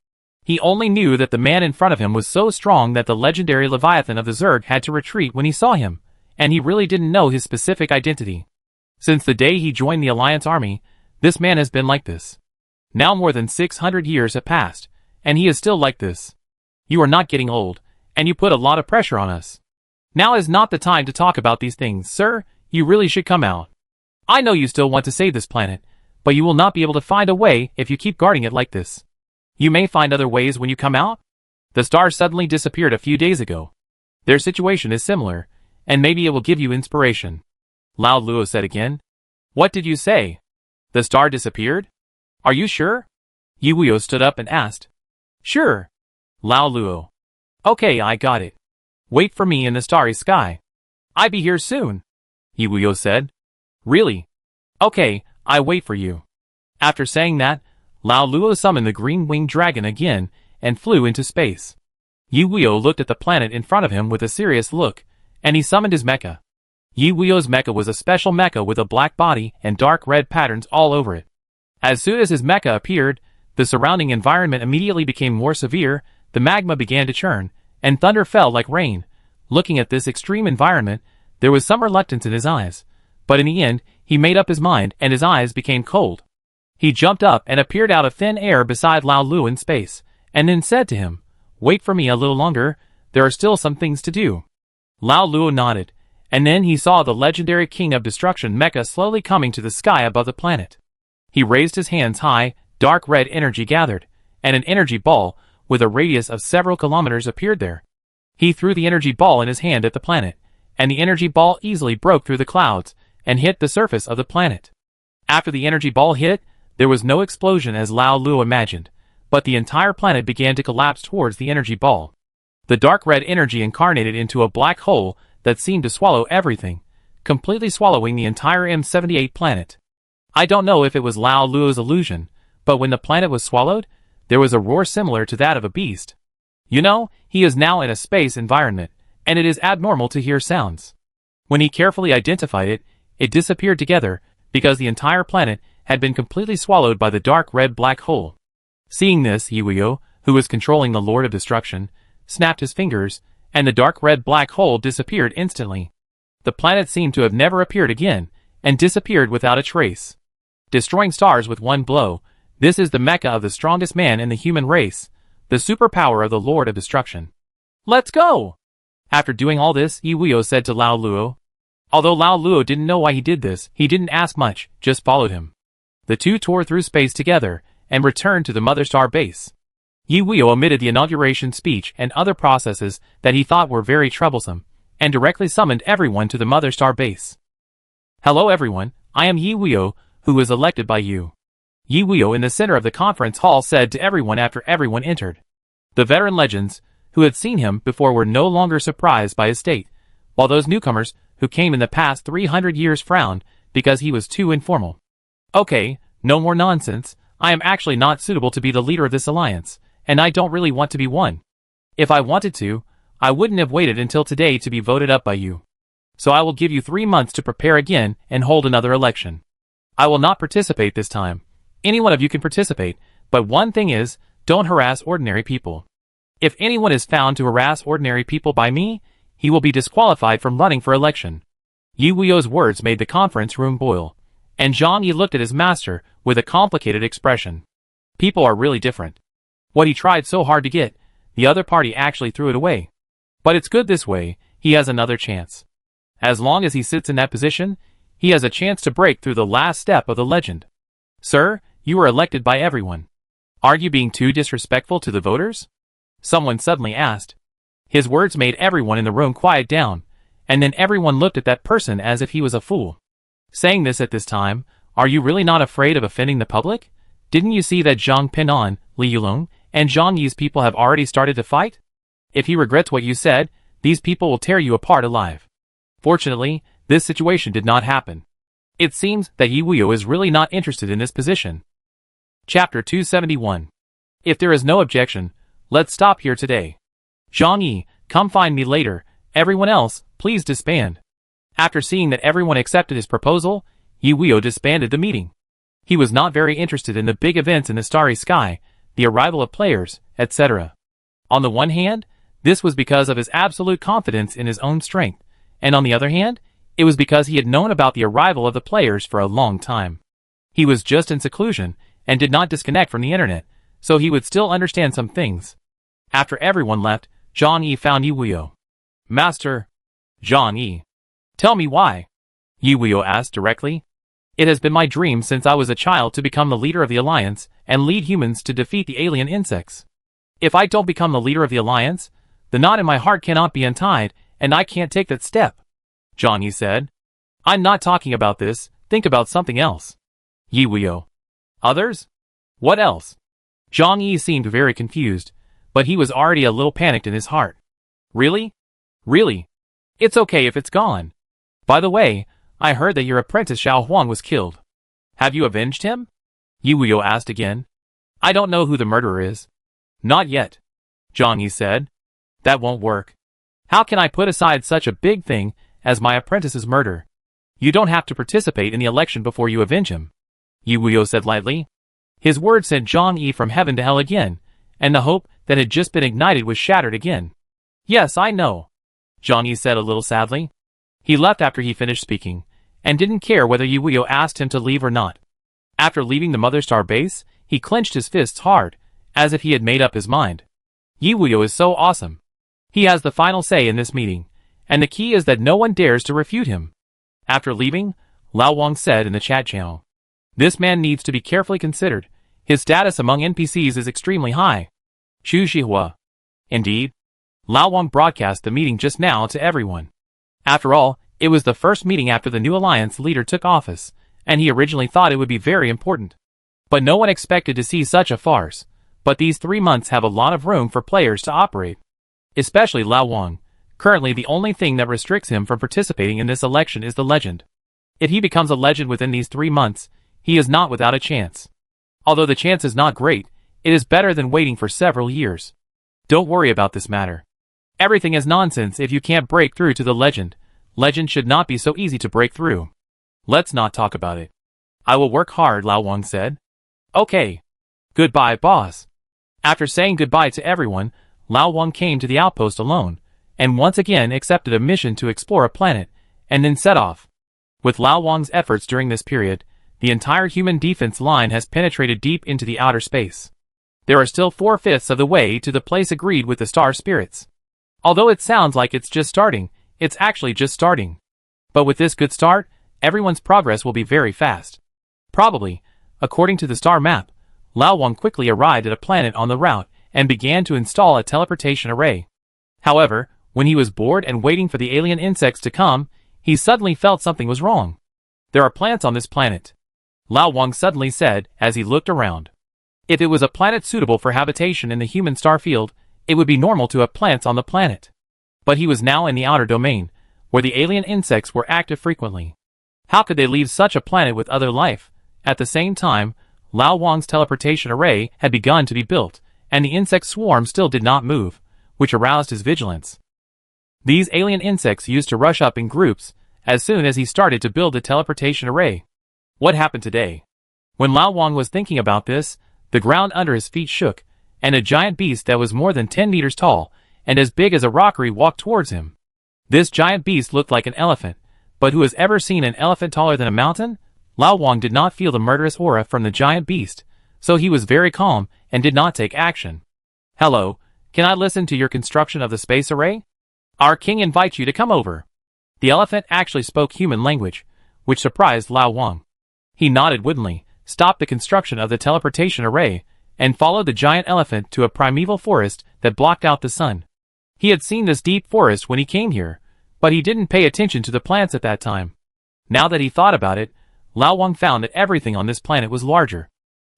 He only knew that the man in front of him was so strong that the legendary Leviathan of the Zerg had to retreat when he saw him, and he really didn't know his specific identity. Since the day he joined the Alliance army, this man has been like this. Now more than 600 years have passed, and he is still like this. You are not getting old, and you put a lot of pressure on us. Now is not the time to talk about these things, sir. You really should come out. I know you still want to save this planet, but you will not be able to find a way if you keep guarding it like this. You may find other ways when you come out. The stars suddenly disappeared a few days ago. Their situation is similar, and maybe it will give you inspiration. Lao Luo said again. What did you say? The star disappeared? Are you sure? Yi Wuyo stood up and asked. Sure. Lao Luo. Okay, I got it. Wait for me in the starry sky. I be here soon. Yi Wuyo said. Really? Okay, I wait for you. After saying that, Lao Luo summoned the green-winged dragon again and flew into space. Yi Wuyo looked at the planet in front of him with a serious look, and he summoned his mecha. Yi Wuyo's mecha was a special mecha with a black body and dark red patterns all over it. As soon as his mecha appeared, the surrounding environment immediately became more severe, the magma began to churn, and thunder fell like rain. Looking at this extreme environment, there was some reluctance in his eyes, but in the end, he made up his mind and his eyes became cold. He jumped up and appeared out of thin air beside Lao Luo in space, and then said to him, Wait for me a little longer, there are still some things to do. Lao Luo nodded, and then he saw the legendary King of Destruction mecha slowly coming to the sky above the planet. He raised his hands high, dark red energy gathered, and an energy ball, with a radius of several kilometers appeared there. He threw the energy ball in his hand at the planet, and the energy ball easily broke through the clouds, and hit the surface of the planet. After the energy ball hit, there was no explosion as Lao Luo imagined, but the entire planet began to collapse towards the energy ball. The dark red energy incarnated into a black hole that seemed to swallow everything, completely swallowing the entire M78 planet. I don't know if it was Lao Luo's illusion, but when the planet was swallowed, there was a roar similar to that of a beast. You know, he is now in a space environment, and it is abnormal to hear sounds. When he carefully identified it, it disappeared together, because the entire planet had been completely swallowed by the dark red black hole. Seeing this, Yi Wuyo, who was controlling the Lord of Destruction, snapped his fingers, and the dark red black hole disappeared instantly. The planet seemed to have never appeared again, and disappeared without a trace. Destroying stars with one blow, this is the mecha of the strongest man in the human race, the superpower of the Lord of Destruction. Let's go! After doing all this, Yi Wuyo said to Lao Luo. Although Lao Luo didn't know why he did this, he didn't ask much, just followed him. The two tore through space together, and returned to the Mother Star base. Yi Wuyo omitted the inauguration speech and other processes that he thought were very troublesome, and directly summoned everyone to the Mother Star base. Hello everyone, I am Yi Wuyo, who was elected by you. Yi Wuyo in the center of the conference hall said to everyone after everyone entered. The veteran legends, who had seen him before were no longer surprised by his state, while those newcomers, who came in the past 300 years frowned, because he was too informal. Okay, no more nonsense, I am actually not suitable to be the leader of this alliance, and I don't really want to be one. If I wanted to, I wouldn't have waited until today to be voted up by you. So I will give you 3 months to prepare again and hold another election. I will not participate this time. Any one of you can participate, but one thing is, don't harass ordinary people. If anyone is found to harass ordinary people by me, he will be disqualified from running for election. Yi Wuyo's words made the conference room boil, and Zhang Yi looked at his master with a complicated expression. People are really different. What he tried so hard to get, the other party actually threw it away. But it's good this way, he has another chance. As long as he sits in that position, he has a chance to break through the last step of the legend. Sir, you were elected by everyone. Aren't you being too disrespectful to the voters? Someone suddenly asked. His words made everyone in the room quiet down, and then everyone looked at that person as if he was a fool. Saying this at this time, Are you really not afraid of offending the public? Didn't you see that Zhang Pinan, Li Yulong, and Zhang Yi's people have already started to fight? If he regrets what you said, these people will tear you apart alive. Fortunately, this situation did not happen. It seems that Yi Wuyo is really not interested in this position. Chapter 271. If there is no objection, let's stop here today. Zhang Yi, come find me later. Everyone else, please disband. After seeing that everyone accepted his proposal, Yi Wuyo disbanded the meeting. He was not very interested in the big events in the starry sky, the arrival of players, etc. On the one hand, this was because of his absolute confidence in his own strength, and on the other hand, it was because he had known about the arrival of the players for a long time. He was just in seclusion, and did not disconnect from the internet, so he would still understand some things. After everyone left, Zhang Yi found Yi Wuyo. Master. Zhang Yi. Tell me why. Yi Wuyo asked directly. It has been my dream since I was a child to become the leader of the Alliance and lead humans to defeat the alien insects. If I don't become the leader of the Alliance, the knot in my heart cannot be untied, and I can't take that step. Zhang Yi said. I'm not talking about this, think about something else. Yi Wuyo. Others? What else? Zhang Yi seemed very confused, but he was already a little panicked in his heart. Really? Really? It's okay if it's gone. By the way, I heard that your apprentice Xiao Huang was killed. Have you avenged him? Yi Wuyo asked again. I don't know who the murderer is. Not yet. Zhang Yi said. That won't work. How can I put aside such a big thing as my apprentice's murder? You don't have to participate in the election before you avenge him. Yi Wuyo said lightly. His words sent Zhang Yi from heaven to hell again, and the hope that had just been ignited was shattered again. Yes, I know. Zhang Yi said a little sadly. He left after he finished speaking, and didn't care whether Yi Wuyo asked him to leave or not. After leaving the Mother Star base, he clenched his fists hard, as if he had made up his mind. Yi Wuyo is so awesome. He has the final say in this meeting, and the key is that no one dares to refute him. After leaving, Lao Wang said in the chat channel. This man needs to be carefully considered. His status among NPCs is extremely high. Xu Shihua. Indeed. Lao Wang broadcast the meeting just now to everyone. After all, it was the first meeting after the new alliance leader took office, and he originally thought it would be very important. But no one expected to see such a farce. But these 3 months have a lot of room for players to operate. Especially Lao Wang. Currently the only thing that restricts him from participating in this election is the legend. If he becomes a legend within these 3 months, he is not without a chance. Although the chance is not great, it is better than waiting for several years. Don't worry about this matter. Everything is nonsense if you can't break through to the legend. Legend should not be so easy to break through. Let's not talk about it. I will work hard, Lao Wang said. Okay. Goodbye, boss. After saying goodbye to everyone, Lao Wang came to the outpost alone, and once again accepted a mission to explore a planet, and then set off. With Lao Wang's efforts during this period, the entire human defense line has penetrated deep into the outer space. There are still 4/5 of the way to the place agreed with the star spirits. Although it sounds like it's just starting, it's actually just starting. But with this good start, everyone's progress will be very fast. Probably, according to the star map, Lao Wang quickly arrived at a planet on the route and began to install a teleportation array. However, when he was bored and waiting for the alien insects to come, he suddenly felt something was wrong. There are plants on this planet. Lao Wang suddenly said as he looked around. If it was a planet suitable for habitation in the human star field, it would be normal to have plants on the planet. But he was now in the outer domain, where the alien insects were active frequently. How could they leave such a planet with other life? At the same time, Lao Wang's teleportation array had begun to be built, and the insect swarm still did not move, which aroused his vigilance. These alien insects used to rush up in groups as soon as he started to build the teleportation array. What happened today? When Lao Wang was thinking about this, the ground under his feet shook, and a giant beast that was more than 10 meters tall and as big as a rockery walked towards him. This giant beast looked like an elephant, but who has ever seen an elephant taller than a mountain? Lao Wang did not feel the murderous aura from the giant beast, so he was very calm and did not take action. Hello, can I listen to your construction of the space array? Our king invites you to come over. The elephant actually spoke human language, which surprised Lao Wang. He nodded woodenly, stopped the construction of the teleportation array, and followed the giant elephant to a primeval forest that blocked out the sun. He had seen this deep forest when he came here, but he didn't pay attention to the plants at that time. Now that he thought about it, Lao Wang found that everything on this planet was larger.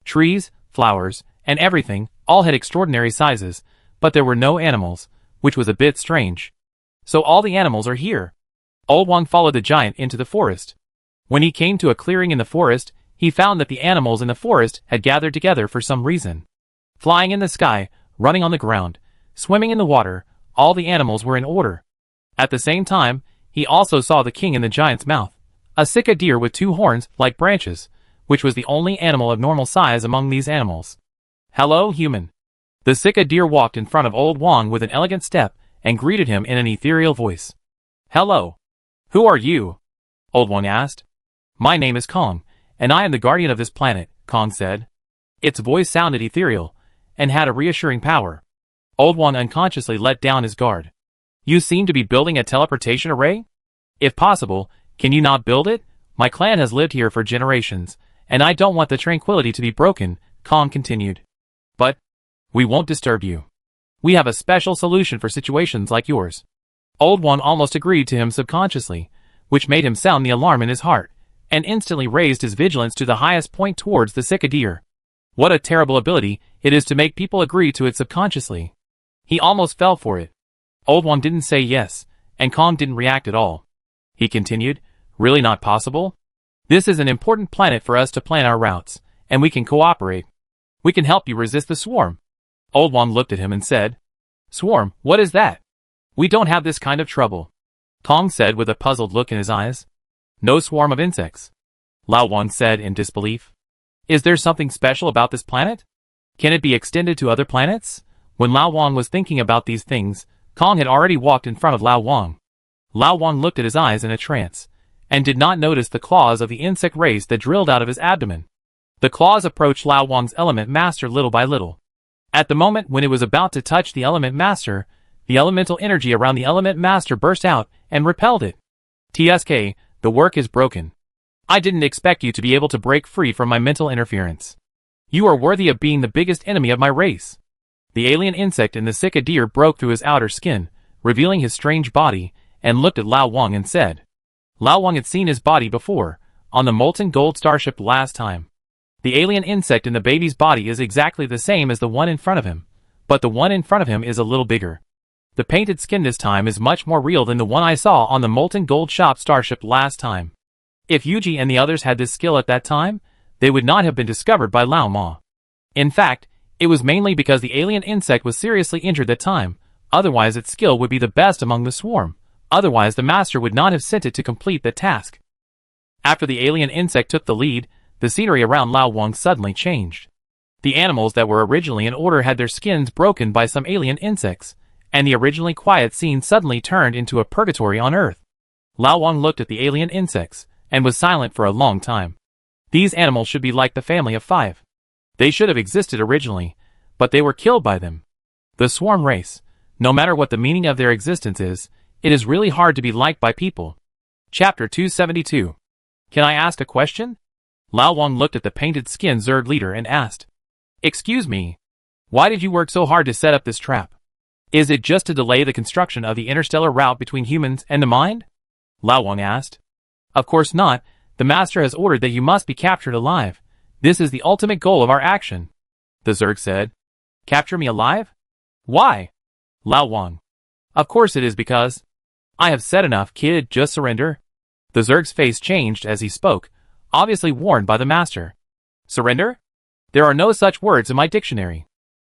Trees, flowers, and everything, all had extraordinary sizes, but there were no animals, which was a bit strange. So all the animals are here. Old Wang followed the giant into the forest. When he came to a clearing in the forest, he found that the animals in the forest had gathered together for some reason. Flying in the sky, running on the ground, swimming in the water, all the animals were in order. At the same time, he also saw the king in the giant's mouth, a Sika deer with 2 horns like branches, which was the only animal of normal size among these animals. Hello, human. The Sika deer walked in front of Old Wang with an elegant step and greeted him in an ethereal voice. Hello. Who are you? Old Wang asked. My name is Kong, and I am the guardian of this planet, Kong said. Its voice sounded ethereal, and had a reassuring power. Old Wang unconsciously let down his guard. You seem to be building a teleportation array? If possible, can you not build it? My clan has lived here for generations, and I don't want the tranquility to be broken, Kong continued. But we won't disturb you. We have a special solution for situations like yours. Old Wang almost agreed to him subconsciously, which made him sound the alarm in his heart, and instantly raised his vigilance to the highest point towards the Sika deer. What a terrible ability it is to make people agree to it subconsciously. He almost fell for it. Old Wang didn't say yes, and Kong didn't react at all. He continued, really not possible? This is an important planet for us to plan our routes, and we can cooperate. We can help you resist the swarm. Old Wang looked at him and said, Swarm, what is that? We don't have this kind of trouble. Kong said with a puzzled look in his eyes. No swarm of insects. Lao Wang said in disbelief. Is there something special about this planet? Can it be extended to other planets? When Lao Wang was thinking about these things, Kong had already walked in front of Lao Wang. Lao Wang looked at his eyes in a trance, and did not notice the claws of the insect race that drilled out of his abdomen. The claws approached Lao Wang's element master little by little. At the moment when it was about to touch the element master, the elemental energy around the element master burst out and repelled it. TSK, the work is broken. I didn't expect you to be able to break free from my mental interference. You are worthy of being the biggest enemy of my race. The alien insect in the Sika deer broke through his outer skin, revealing his strange body, and looked at Lao Wang and said. Lao Wang had seen his body before, on the molten gold starship last time. The alien insect in the baby's body is exactly the same as the one in front of him, but the one in front of him is a little bigger. The painted skin this time is much more real than the one I saw on the molten gold shop starship last time. If Yuji and the others had this skill at that time, they would not have been discovered by Lao Ma. In fact, it was mainly because the alien insect was seriously injured that time, otherwise its skill would be the best among the swarm, otherwise the master would not have sent it to complete the task. After the alien insect took the lead, the scenery around Lao Wang suddenly changed. The animals that were originally in order had their skins broken by some alien insects, and the originally quiet scene suddenly turned into a purgatory on Earth. Lao Wang looked at the alien insects, and was silent for a long time. These animals should be like the family of 5. They should have existed originally, but they were killed by them. The swarm race, no matter what the meaning of their existence is, it is really hard to be liked by people. Chapter 272. Can I ask a question? Lao Wang looked at the painted skin Zerg leader and asked. Excuse me. Why did you work so hard to set up this trap? Is it just to delay the construction of the interstellar route between humans and the mind? Lao Wang asked. Of course not. The master has ordered that you must be captured alive. This is the ultimate goal of our action. The Zerg said. Capture me alive? Why? Lao Wang. Of course it is because. I have said enough, kid, just surrender. The Zerg's face changed as he spoke, obviously warned by the master. Surrender? There are no such words in my dictionary.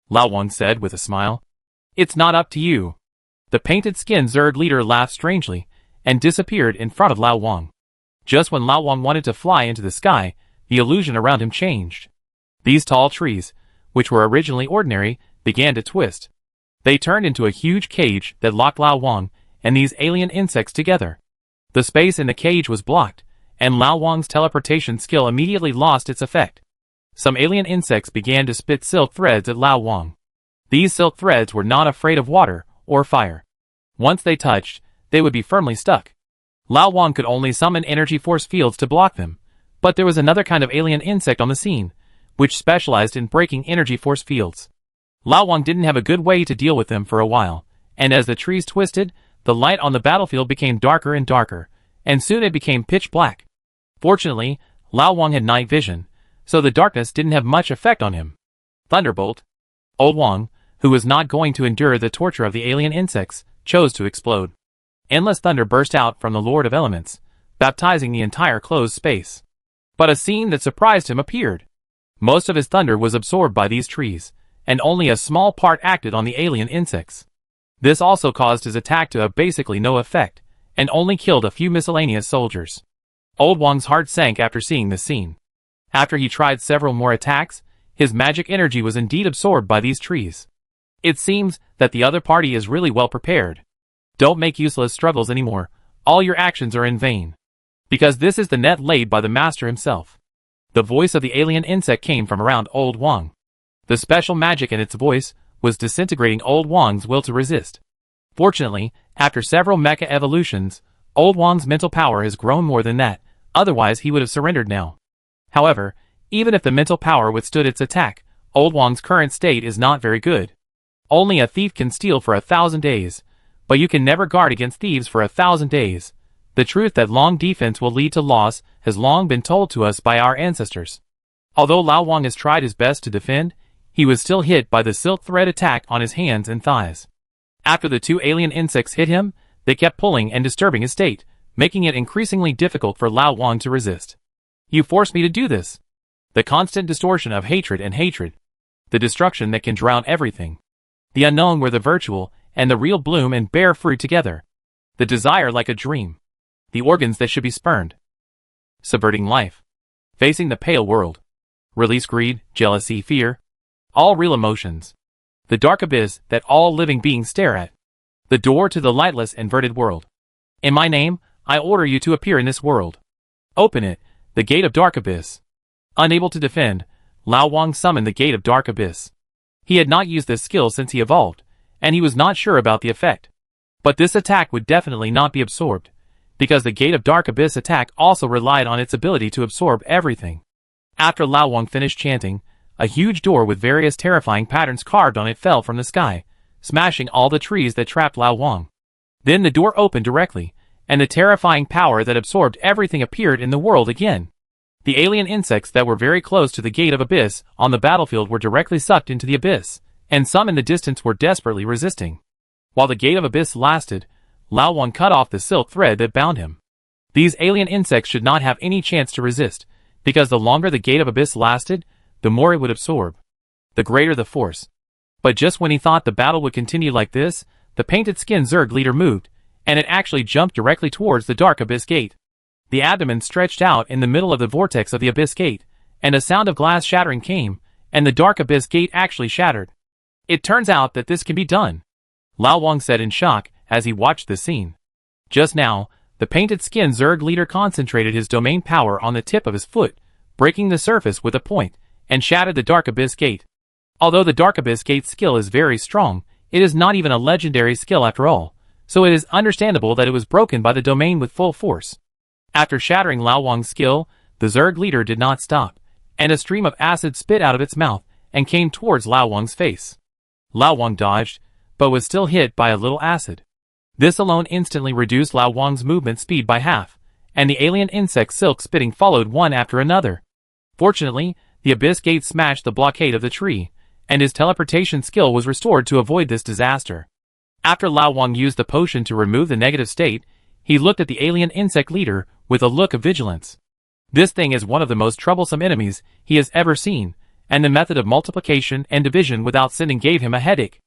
Lao Wang said with a smile. It's not up to you. The painted skin Zerg leader laughed strangely, and disappeared in front of Lao Wang. Just when Lao Wang wanted to fly into the sky, the illusion around him changed. These tall trees, which were originally ordinary, began to twist. They turned into a huge cage that locked Lao Wang and these alien insects together. The space in the cage was blocked, and Lao Wang's teleportation skill immediately lost its effect. Some alien insects began to spit silk threads at Lao Wang. These silk threads were not afraid of water or fire. Once they touched, they would be firmly stuck. Lao Wang could only summon energy force fields to block them, but there was another kind of alien insect on the scene, which specialized in breaking energy force fields. Lao Wang didn't have a good way to deal with them for a while, and as the trees twisted, the light on the battlefield became darker and darker, and soon it became pitch black. Fortunately, Lao Wang had night vision, so the darkness didn't have much effect on him. Thunderbolt. Old Wang, who was not going to endure the torture of the alien insects, chose to explode. Endless thunder burst out from the Lord of Elements, baptizing the entire closed space. But a scene that surprised him appeared. Most of his thunder was absorbed by these trees, and only a small part acted on the alien insects. This also caused his attack to have basically no effect, and only killed a few miscellaneous soldiers. Old Wang's heart sank after seeing this scene. After he tried several more attacks, his magic energy was indeed absorbed by these trees. It seems that the other party is really well prepared. Don't make useless struggles anymore, all your actions are in vain. Because this is the net laid by the master himself. The voice of the alien insect came from around Old Wang. The special magic in its voice was disintegrating Old Wang's will to resist. Fortunately, after several mecha evolutions, Old Wang's mental power has grown more than that, otherwise he would have surrendered now. However, even if the mental power withstood its attack, Old Wang's current state is not very good. Only a thief can steal for 1,000 days, but you can never guard against thieves for 1,000 days. The truth that long defense will lead to loss has long been told to us by our ancestors. Although Lao Wang has tried his best to defend, he was still hit by the silk thread attack on his hands and thighs. After the two alien insects hit him, they kept pulling and disturbing his state, making it increasingly difficult for Lao Wang to resist. You forced me to do this. The constant distortion of hatred and hatred. The destruction that can drown everything. The unknown where the virtual and the real bloom and bear fruit together. The desire like a dream. The organs that should be spurned. Subverting life. Facing the pale world. Release greed, jealousy, fear. All real emotions. The dark abyss that all living beings stare at. The door to the lightless inverted world. In my name, I order you to appear in this world. Open it, the gate of dark abyss. Unable to defend, Lao Wang summoned the gate of dark abyss. He had not used this skill since he evolved, and he was not sure about the effect. But this attack would definitely not be absorbed, because the gate of dark abyss attack also relied on its ability to absorb everything. After Lao Wang finished chanting, a huge door with various terrifying patterns carved on it fell from the sky, smashing all the trees that trapped Lao Wang. Then the door opened directly, and the terrifying power that absorbed everything appeared in the world again. The alien insects that were very close to the gate of abyss on the battlefield were directly sucked into the abyss, and some in the distance were desperately resisting. While the gate of abyss lasted, Lao Wang cut off the silk thread that bound him. These alien insects should not have any chance to resist, because the longer the gate of abyss lasted, the more it would absorb. The greater the force. But just when he thought the battle would continue like this, the painted skin Zerg leader moved, and it actually jumped directly towards the dark abyss gate. The abdomen stretched out in the middle of the vortex of the abyss gate, and a sound of glass shattering came, and the dark abyss gate actually shattered. It turns out that this can be done. Lao Wang said in shock as he watched the scene. Just now, the painted skin Zerg leader concentrated his domain power on the tip of his foot, breaking the surface with a point, and shattered the dark abyss gate. Although the dark abyss gate skill is very strong, it is not even a legendary skill after all, so it is understandable that it was broken by the domain with full force. After shattering Lao Wang's skill, the Zerg leader did not stop, and a stream of acid spit out of its mouth and came towards Lao Wang's face. Lao Wang dodged, but was still hit by a little acid. This alone instantly reduced Lao Wang's movement speed by half, and the alien insect silk spitting followed one after another. Fortunately, the abyss gate smashed the blockade of the tree, and his teleportation skill was restored to avoid this disaster. After Lao Wang used the potion to remove the negative state, he looked at the alien insect leader with a look of vigilance. This thing is one of the most troublesome enemies he has ever seen, and the method of multiplication and division without sinning gave him a headache.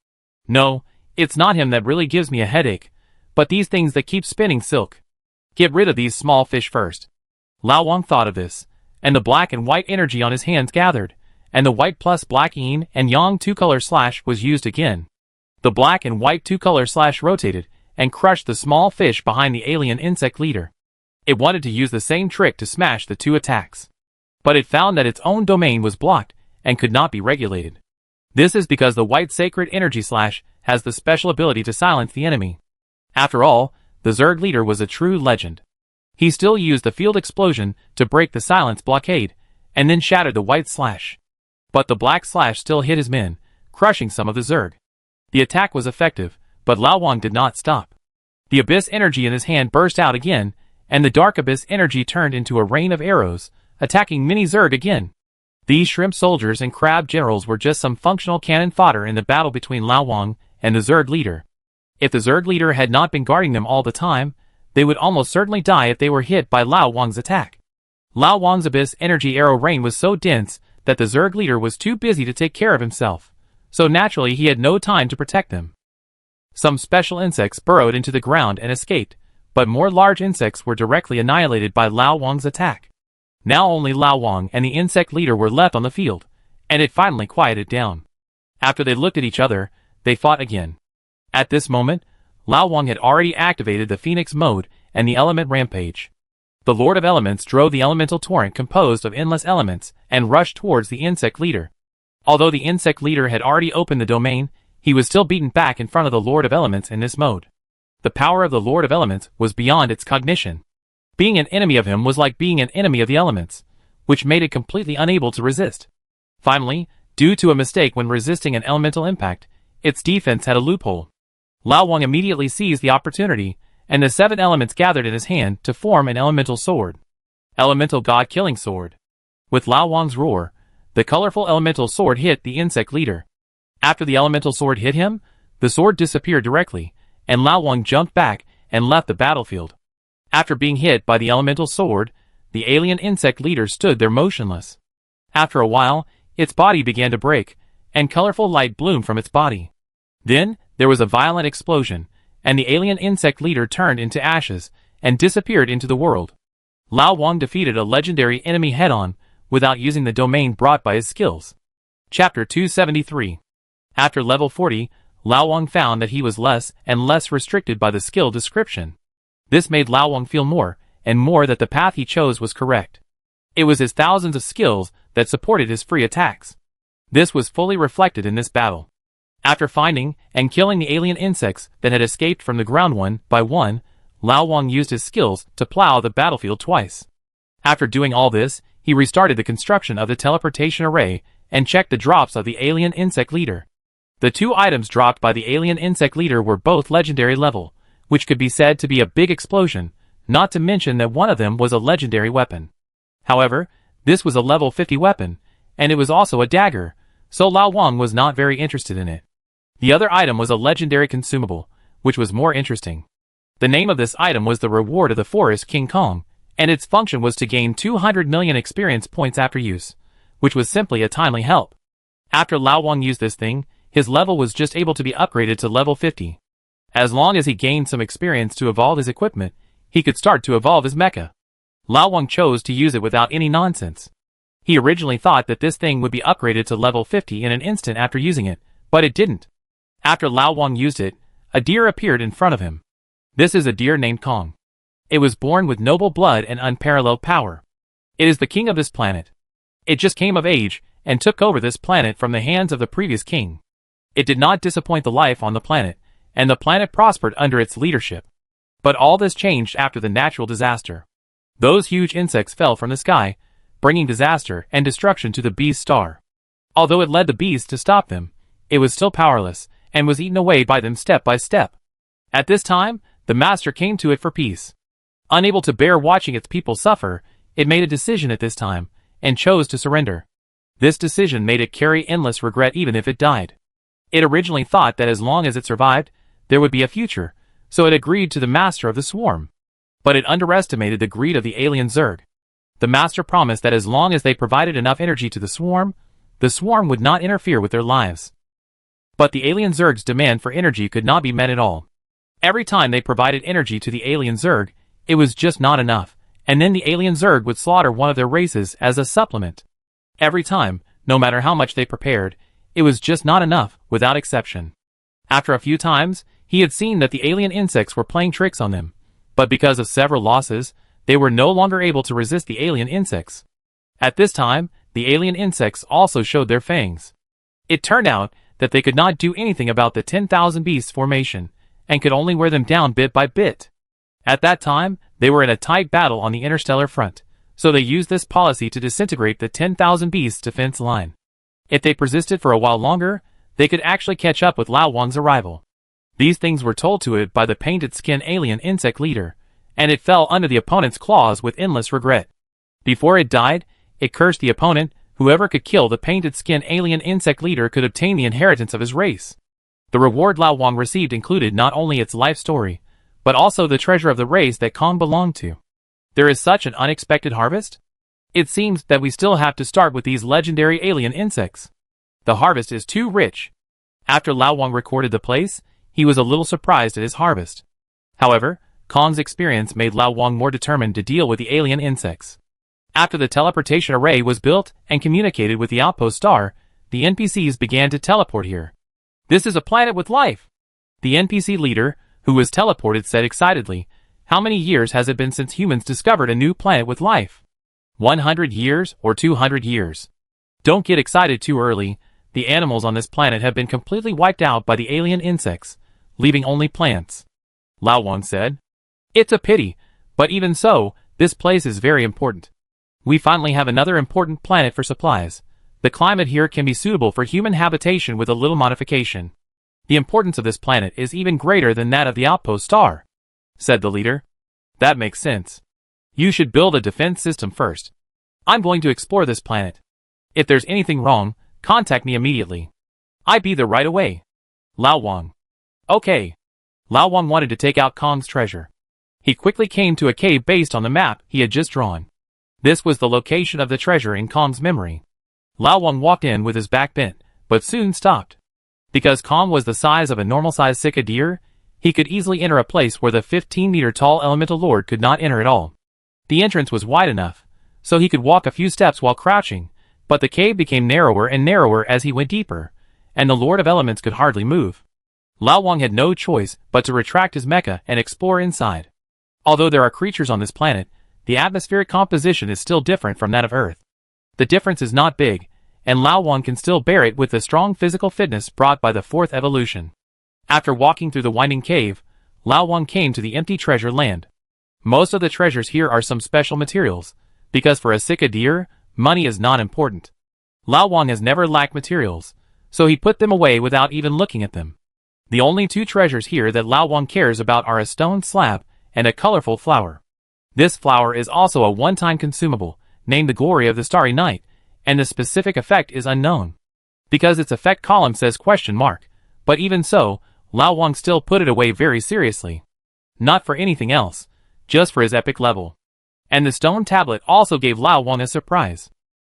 No, it's not him that really gives me a headache, but these things that keep spinning silk. Get rid of these small fish first. Lao Wang thought of this, and the black and white energy on his hands gathered, and the white plus black yin and yang two-color slash was used again. The black and white two-color slash rotated, and crushed the small fish behind the alien insect leader. It wanted to use the same trick to smash the two attacks. But it found that its own domain was blocked, and could not be regulated. This is because the white sacred energy slash has the special ability to silence the enemy. After all, the Zerg leader was a true legend. He still used the field explosion to break the silence blockade, and then shattered the white slash. But the black slash still hit his men, crushing some of the Zerg. The attack was effective, but Lao Wang did not stop. The abyss energy in his hand burst out again, and the dark abyss energy turned into a rain of arrows, attacking mini Zerg again. These shrimp soldiers and crab generals were just some functional cannon fodder in the battle between Lao Wang and the Zerg leader. If the Zerg leader had not been guarding them all the time, they would almost certainly die if they were hit by Lao Wang's attack. Lao Wang's Abyss Energy Arrow rain was so dense that the Zerg leader was too busy to take care of himself, so naturally he had no time to protect them. Some special insects burrowed into the ground and escaped, but more large insects were directly annihilated by Lao Wang's attack. Now only Lao Wang and the insect leader were left on the field, and it finally quieted down. After they looked at each other, they fought again. At this moment, Lao Wang had already activated the Phoenix mode and the Element Rampage. The Lord of Elements drove the elemental torrent composed of endless elements and rushed towards the insect leader. Although the insect leader had already opened the domain, he was still beaten back in front of the Lord of Elements in this mode. The power of the Lord of Elements was beyond its cognition. Being an enemy of him was like being an enemy of the elements, which made it completely unable to resist. Finally, due to a mistake when resisting an elemental impact, its defense had a loophole. Lao Wang immediately seized the opportunity, and the 7 elements gathered in his hand to form an elemental sword. Elemental God-killing sword. With Lao Wang's roar, the colorful elemental sword hit the insect leader. After the elemental sword hit him, the sword disappeared directly, and Lao Wang jumped back and left the battlefield. After being hit by the elemental sword, the alien insect leader stood there motionless. After a while, its body began to break, and colorful light bloomed from its body. Then, there was a violent explosion, and the alien insect leader turned into ashes and disappeared into the world. Lao Wang defeated a legendary enemy head-on without using the domain brought by his skills. Chapter 273. After level 40, Lao Wang found that he was less and less restricted by the skill description. This made Lao Wang feel more and more that the path he chose was correct. It was his thousands of skills that supported his free attacks. This was fully reflected in this battle. After finding and killing the alien insects that had escaped from the ground one by one, Lao Wang used his skills to plow the battlefield twice. After doing all this, he restarted the construction of the teleportation array and checked the drops of the alien insect leader. The 2 items dropped by the alien insect leader were both legendary level, which could be said to be a big explosion, not to mention that one of them was a legendary weapon. However, this was a level 50 weapon, and it was also a dagger, so Lao Wang was not very interested in it. The other item was a legendary consumable, which was more interesting. The name of this item was the Reward of the Forest King Kong, and its function was to gain 200 million experience points after use, which was simply a timely help. After Lao Wang used this thing, his level was just able to be upgraded to level 50. As long as he gained some experience to evolve his equipment, he could start to evolve his mecha. Lao Wang chose to use it without any nonsense. He originally thought that this thing would be upgraded to level 50 in an instant after using it, but it didn't. After Lao Wang used it, a deer appeared in front of him. This is a deer named Kong. It was born with noble blood and unparalleled power. It is the king of this planet. It just came of age and took over this planet from the hands of the previous king. It did not disappoint the life on the planet, and the planet prospered under its leadership. But all this changed after the natural disaster. Those huge insects fell from the sky, bringing disaster and destruction to the beast star. Although it led the beast to stop them, it was still powerless, and was eaten away by them step by step. At this time, the master came to it for peace. Unable to bear watching its people suffer, it made a decision at this time, and chose to surrender. This decision made it carry endless regret even if it died. It originally thought that as long as it survived, there would be a future, so it agreed to the master of the swarm. But it underestimated the greed of the alien Zerg. The master promised that as long as they provided enough energy to the swarm would not interfere with their lives. But the alien Zerg's demand for energy could not be met at all. Every time they provided energy to the alien Zerg, it was just not enough, and then the alien Zerg would slaughter one of their races as a supplement. Every time, no matter how much they prepared, it was just not enough, without exception. After a few times, he had seen that the alien insects were playing tricks on them, but because of several losses, they were no longer able to resist the alien insects. At this time, the alien insects also showed their fangs. It turned out that they could not do anything about the 10,000 beasts formation, and could only wear them down bit by bit. At that time, they were in a tight battle on the interstellar front, so they used this policy to disintegrate the 10,000 beasts defense line. If they persisted for a while longer, they could actually catch up with Lao Wang's arrival. These things were told to it by the painted skin alien insect leader, and it fell under the opponent's claws with endless regret. Before it died, it cursed the opponent. Whoever could kill the painted skin alien insect leader could obtain the inheritance of his race. The reward Lao Wang received included not only its life story, but also the treasure of the race that Kong belonged to. There is such an unexpected harvest? It seems that we still have to start with these legendary alien insects. The harvest is too rich. After Lao Wang recorded the place, he was a little surprised at his harvest. However, Kong's experience made Lao Wang more determined to deal with the alien insects. After the teleportation array was built and communicated with the outpost star, the NPCs began to teleport here. This is a planet with life! The NPC leader, who was teleported, said excitedly, "How many years has it been since humans discovered a new planet with life? 100 years or 200 years? Don't get excited too early. The animals on this planet have been completely wiped out by the alien insects, leaving only plants," Lao Wang said. "It's a pity, but even so, this place is very important. We finally have another important planet for supplies. The climate here can be suitable for human habitation with a little modification. The importance of this planet is even greater than that of the outpost star," said the leader. "That makes sense. You should build a defense system first. I'm going to explore this planet. If there's anything wrong, contact me immediately. I'll be there right away." Lao Wang. Okay. Lao Wang wanted to take out Kong's treasure. He quickly came to a cave based on the map he had just drawn. This was the location of the treasure in Kong's memory. Lao Wang walked in with his back bent, but soon stopped. Because Kong was the size of a normal-sized Sika deer, he could easily enter a place where the 15-meter-tall elemental lord could not enter at all. The entrance was wide enough, so he could walk a few steps while crouching, but the cave became narrower and narrower as he went deeper, and the Lord of Elements could hardly move. Lao Wang had no choice but to retract his mecha and explore inside. Although there are creatures on this planet, the atmospheric composition is still different from that of Earth. The difference is not big, and Lao Wang can still bear it with the strong physical fitness brought by the fourth evolution. After walking through the winding cave, Lao Wang came to the empty treasure land. Most of the treasures here are some special materials, because for a Sika deer, money is not important. Lao Wang has never lacked materials, so he put them away without even looking at them. The only two treasures here that Lao Wang cares about are a stone slab and a colorful flower. This flower is also a one-time consumable, named the Glory of the Starry Night, and the specific effect is unknown. Because its effect column says ? But even so, Lao Wang still put it away very seriously. Not for anything else, just for his epic level. And the stone tablet also gave Lao Wang a surprise.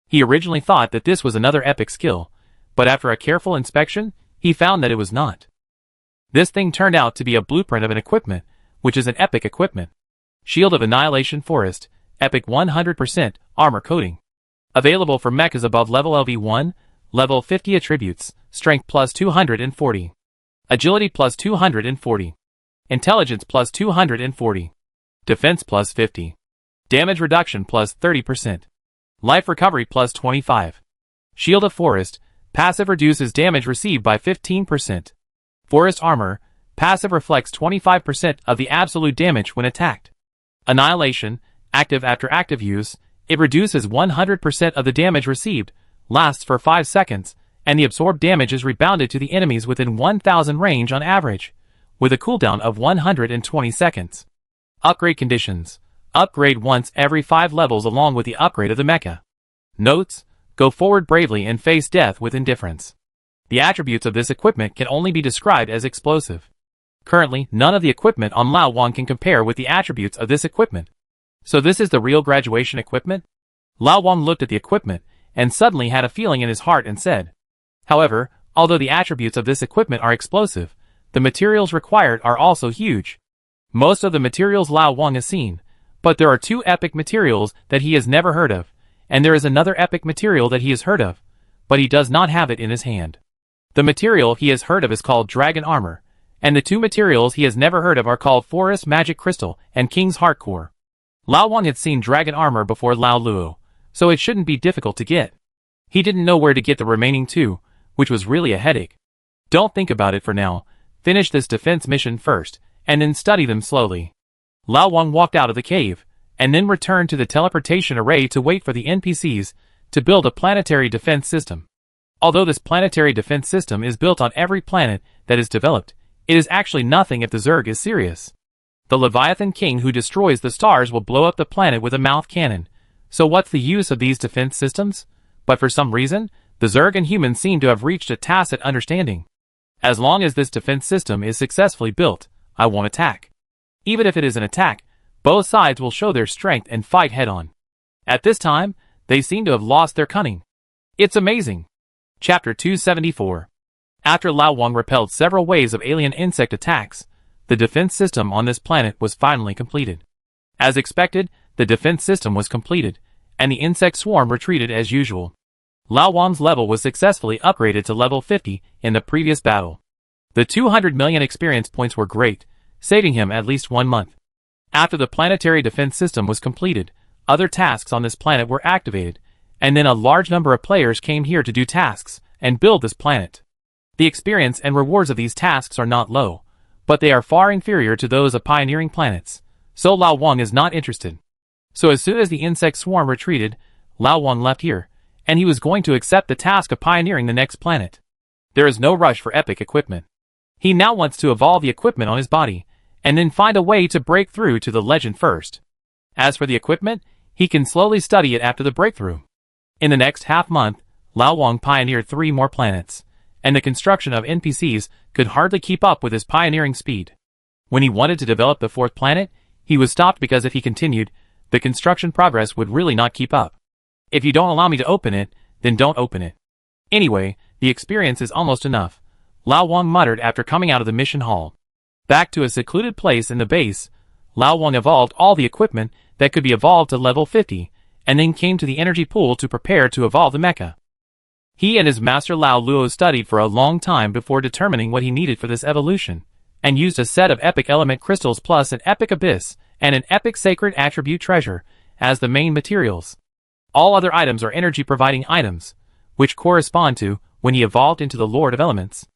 He originally thought that this was another epic skill, but after a careful inspection, he found that it was not. This thing turned out to be a blueprint of an equipment, which is an epic equipment. Shield of Annihilation Forest, Epic 100%, Armor Coating. Available for mechas above level LV1, level 50 attributes, Strength plus 240. Agility plus 240. Intelligence plus 240. Defense plus 50. Damage reduction plus 30%. Life recovery plus 25. Shield of Forest, passive reduces damage received by 15%. Forest Armor, passive reflects 25% of the absolute damage when attacked. Annihilation, active after active use, it reduces 100% of the damage received, lasts for 5 seconds, and the absorbed damage is rebounded to the enemies within 1000 range on average, with a cooldown of 120 seconds. Upgrade conditions. Upgrade once every 5 levels along with the upgrade of the mecha. Notes: go forward bravely and face death with indifference. The attributes of this equipment can only be described as explosive. Currently, none of the equipment on Lao Wang can compare with the attributes of this equipment. So this is the real graduation equipment? Lao Wang looked at the equipment, and suddenly had a feeling in his heart and said. However, although the attributes of this equipment are explosive, the materials required are also huge. Most of the materials Lao Wang has seen, but there are 2 epic materials that he has never heard of, and there is another epic material that he has heard of, but he does not have it in his hand. The material he has heard of is called Dragon Armor, and the 2 materials he has never heard of are called Forest Magic Crystal and King's Heart Core. Lao Wang had seen Dragon Armor before Lao Luo, so it shouldn't be difficult to get. He didn't know where to get the remaining 2, which was really a headache. Don't think about it for now, finish this defense mission first, and then study them slowly. Lao Wang walked out of the cave, and then returned to the teleportation array to wait for the NPCs to build a planetary defense system. Although this planetary defense system is built on every planet that is developed, it is actually nothing if the Zerg is serious. The Leviathan King who destroys the stars will blow up the planet with a mouth cannon, So what's the use of these defense systems? But for some reason, the Zerg and humans seem to have reached a tacit understanding. As long as this defense system is successfully built, I won't attack. Even if it is an attack, both sides will show their strength and fight head-on. At this time, they seem to have lost their cunning. It's amazing. Chapter 274. After Lao Wang repelled several waves of alien insect attacks, the defense system on this planet was finally completed. As expected, the defense system was completed, and the insect swarm retreated as usual. Lao Wang's level was successfully upgraded to level 50 in the previous battle. The 200 million experience points were great, saving him at least 1 month. After the planetary defense system was completed, other tasks on this planet were activated, and then a large number of players came here to do tasks and build this planet. The experience and rewards of these tasks are not low, but they are far inferior to those of pioneering planets, so Lao Wang is not interested. So as soon as the insect swarm retreated, Lao Wang left here, and he was going to accept the task of pioneering the next planet. There is no rush for epic equipment. He now wants to evolve the equipment on his body, and then find a way to break through to the legend first. As for the equipment, he can slowly study it after the breakthrough. In the next half-month, Lao Wang pioneered 3 more planets, and the construction of NPCs could hardly keep up with his pioneering speed. When he wanted to develop the 4th planet, he was stopped because if he continued, the construction progress would really not keep up. If you don't allow me to open it, then don't open it. Anyway, the experience is almost enough, Lao Wang muttered after coming out of the mission hall. Back to a secluded place in the base, Lao Wang evolved all the equipment that could be evolved to level 50, and then came to the energy pool to prepare to evolve the mecha. He and his master Lao Luo studied for a long time before determining what he needed for this evolution, and used a set of epic element crystals plus an epic abyss and an epic sacred attribute treasure as the main materials. All other items are energy-providing items, which correspond to when he evolved into the Lord of Elements.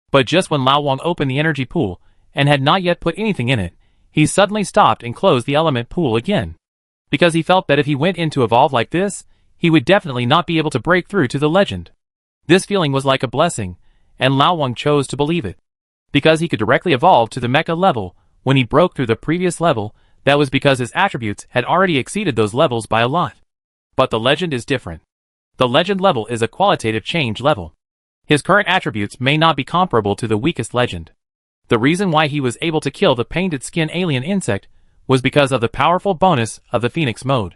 But just when Lao Wang opened the energy pool, and had not yet put anything in it, he suddenly stopped and closed the element pool again. Because he felt that if he went in to evolve like this, he would definitely not be able to break through to the legend. This feeling was like a blessing, and Lao Wang chose to believe it. Because he could directly evolve to the mecha level when he broke through the previous level, that was because his attributes had already exceeded those levels by a lot. But the legend is different. The legend level is a qualitative change level. His current attributes may not be comparable to the weakest legend. The reason why he was able to kill the painted skin alien insect was because of the powerful bonus of the Phoenix mode.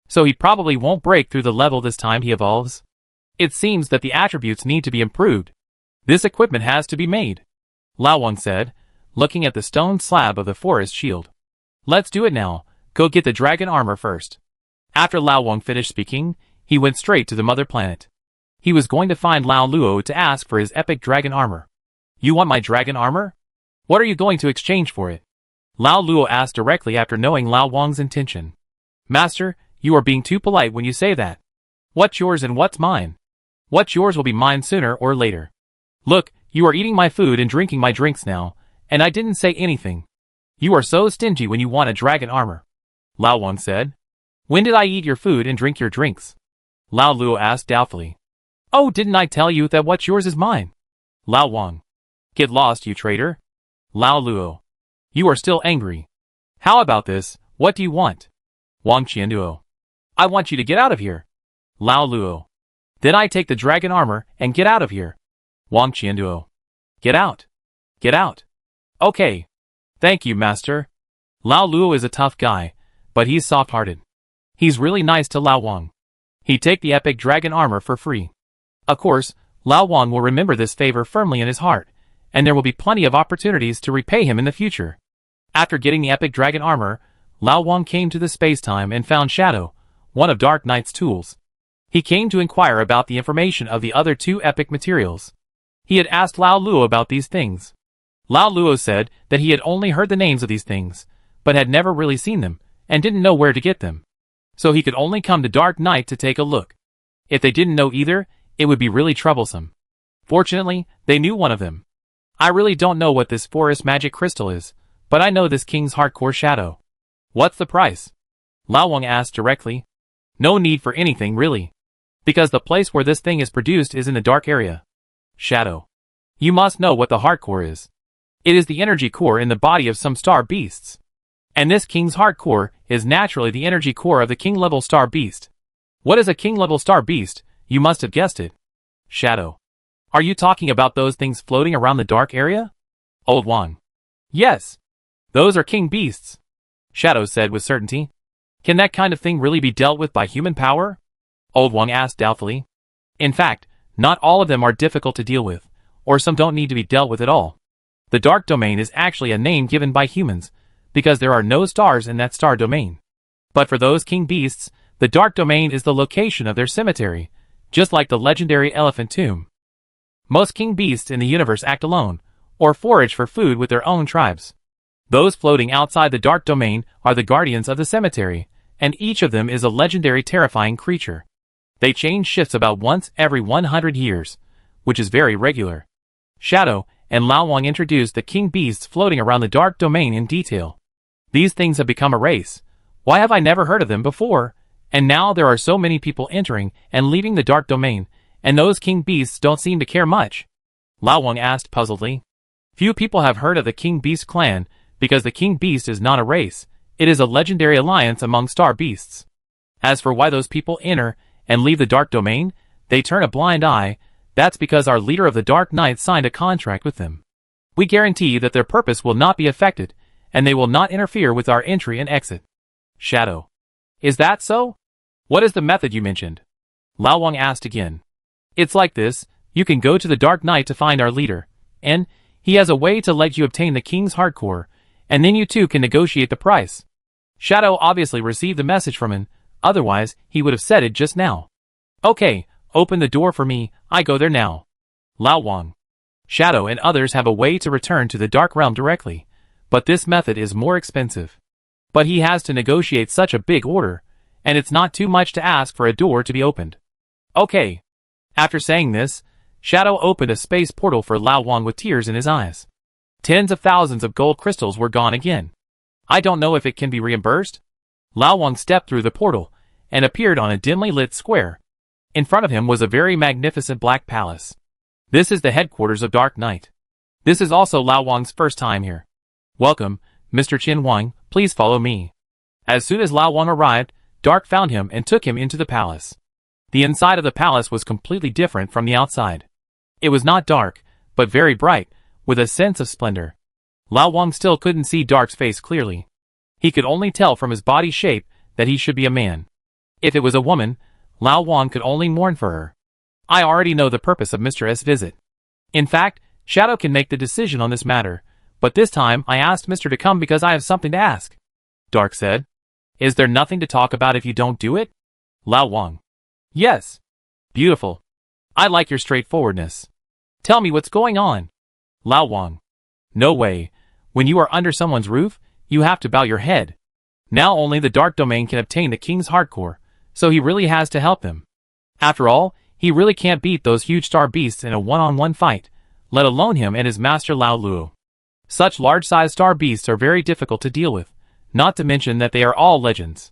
So he probably won't break through the level this time he evolves. It seems that the attributes need to be improved. This equipment has to be made, Lao Wang said, looking at the stone slab of the forest shield. Let's do it now. Go get the dragon armor first. After Lao Wang finished speaking, he went straight to the mother planet. He was going to find Lao Luo to ask for his epic dragon armor. You want my dragon armor? What are you going to exchange for it? Lao Luo asked directly after knowing Lao Wang's intention. Master, you are being too polite when you say that. What's yours and what's mine? What's yours will be mine sooner or later. Look, you are eating my food and drinking my drinks now, and I didn't say anything. You are so stingy when you want a dragon armor, Lao Wang said. When did I eat your food and drink your drinks? Lao Luo asked doubtfully. Oh, didn't I tell you that what's yours is mine? Lao Wang. Get lost, you traitor. Lao Luo. You are still angry. How about this? What do you want? Wang Qianduo. I want you to get out of here. Lao Luo. Then I take the dragon armor and get out of here. Wang Qianduo. Get out. Get out. Okay. Thank you, master. Lao Luo is a tough guy, but he's soft-hearted. He's really nice to Lao Wang. He'd take the epic dragon armor for free. Of course, Lao Wang will remember this favor firmly in his heart, and there will be plenty of opportunities to repay him in the future. After getting the epic dragon armor, Lao Wang came to the space-time and found Shadow, one of Dark Knight's tools. He came to inquire about the information of the other 2 epic materials. He had asked Lao Luo about these things. Lao Luo said that he had only heard the names of these things, but had never really seen them, and didn't know where to get them. So he could only come to Dark Knight to take a look. If they didn't know either, it would be really troublesome. Fortunately, they knew one of them. I really don't know what this forest magic crystal is, but I know this king's hardcore shadow. What's the price? Lao Wang asked directly. No need for anything really. Because the place where this thing is produced is in the dark area. Shadow. You must know what the hardcore is. It is the energy core in the body of some star beasts. And this king's hardcore is naturally the energy core of the king-level star beast. What is a king-level star beast? You must have guessed it. Shadow. Are you talking about those things floating around the dark area? Old Wang. Yes. Those are king beasts. Shadow said with certainty. Can that kind of thing really be dealt with by human power? Old Wang asked doubtfully. In fact, not all of them are difficult to deal with, or some don't need to be dealt with at all. The dark domain is actually a name given by humans, because there are no stars in that star domain. But for those king beasts, the dark domain is the location of their cemetery, just like the legendary elephant tomb. Most king beasts in the universe act alone, or forage for food with their own tribes. Those floating outside the dark domain are the guardians of the cemetery, and each of them is a legendary terrifying creature. They change shifts about once every 100 years, which is very regular. Shadow and Lao Wang introduced the king beasts floating around the dark domain in detail. These things have become a race. Why have I never heard of them before? And now there are so many people entering and leaving the dark domain, and those king beasts don't seem to care much. Lao Wang asked puzzledly. Few people have heard of the king beast clan, because the king beast is not a race, it is a legendary alliance among star beasts. As for why those people enter and leave the dark domain, they turn a blind eye. That's because our leader of the Dark Knight signed a contract with them. We guarantee that their purpose will not be affected, and they will not interfere with our entry and exit. Shadow. Is that so? What is the method you mentioned? Lao Wang asked again. It's like this, you can go to the Dark Knight to find our leader, and he has a way to let you obtain the king's hardcore, and then you too can negotiate the price. Shadow obviously received the message from him, otherwise he would have said it just now. Okay. Open the door for me, I go there now. Lao Wang. Shadow and others have a way to return to the Dark Realm directly, but this method is more expensive. But he has to negotiate such a big order, and it's not too much to ask for a door to be opened. Okay. After saying this, Shadow opened a space portal for Lao Wang with tears in his eyes. Tens of thousands of gold crystals were gone again. I don't know if it can be reimbursed. Lao Wang stepped through the portal, and appeared on a dimly lit square. In front of him was a very magnificent black palace. This is the headquarters of Dark Knight. This is also Lao Wang's first time here. Welcome, Mr. Qin Wang, please follow me. As soon as Lao Wang arrived, Dark found him and took him into the palace. The inside of the palace was completely different from the outside. It was not dark, but very bright, with a sense of splendor. Lao Wang still couldn't see Dark's face clearly. He could only tell from his body shape that he should be a man. If it was a woman, Lao Wang could only mourn for her. I already know the purpose of Mr. S' visit. In fact, Shadow can make the decision on this matter, but this time I asked Mr. to come because I have something to ask. Dark said. Is there nothing to talk about if you don't do it? Lao Wang. Yes. Beautiful. I like your straightforwardness. Tell me what's going on. Lao Wang. No way. When you are under someone's roof, you have to bow your head. Now only the dark domain can obtain the king's hardcore, so he really has to help them. After all, he really can't beat those huge star beasts in a one-on-one fight, let alone him and his master Lao Luo. Such large-sized star beasts are very difficult to deal with, not to mention that they are all legends.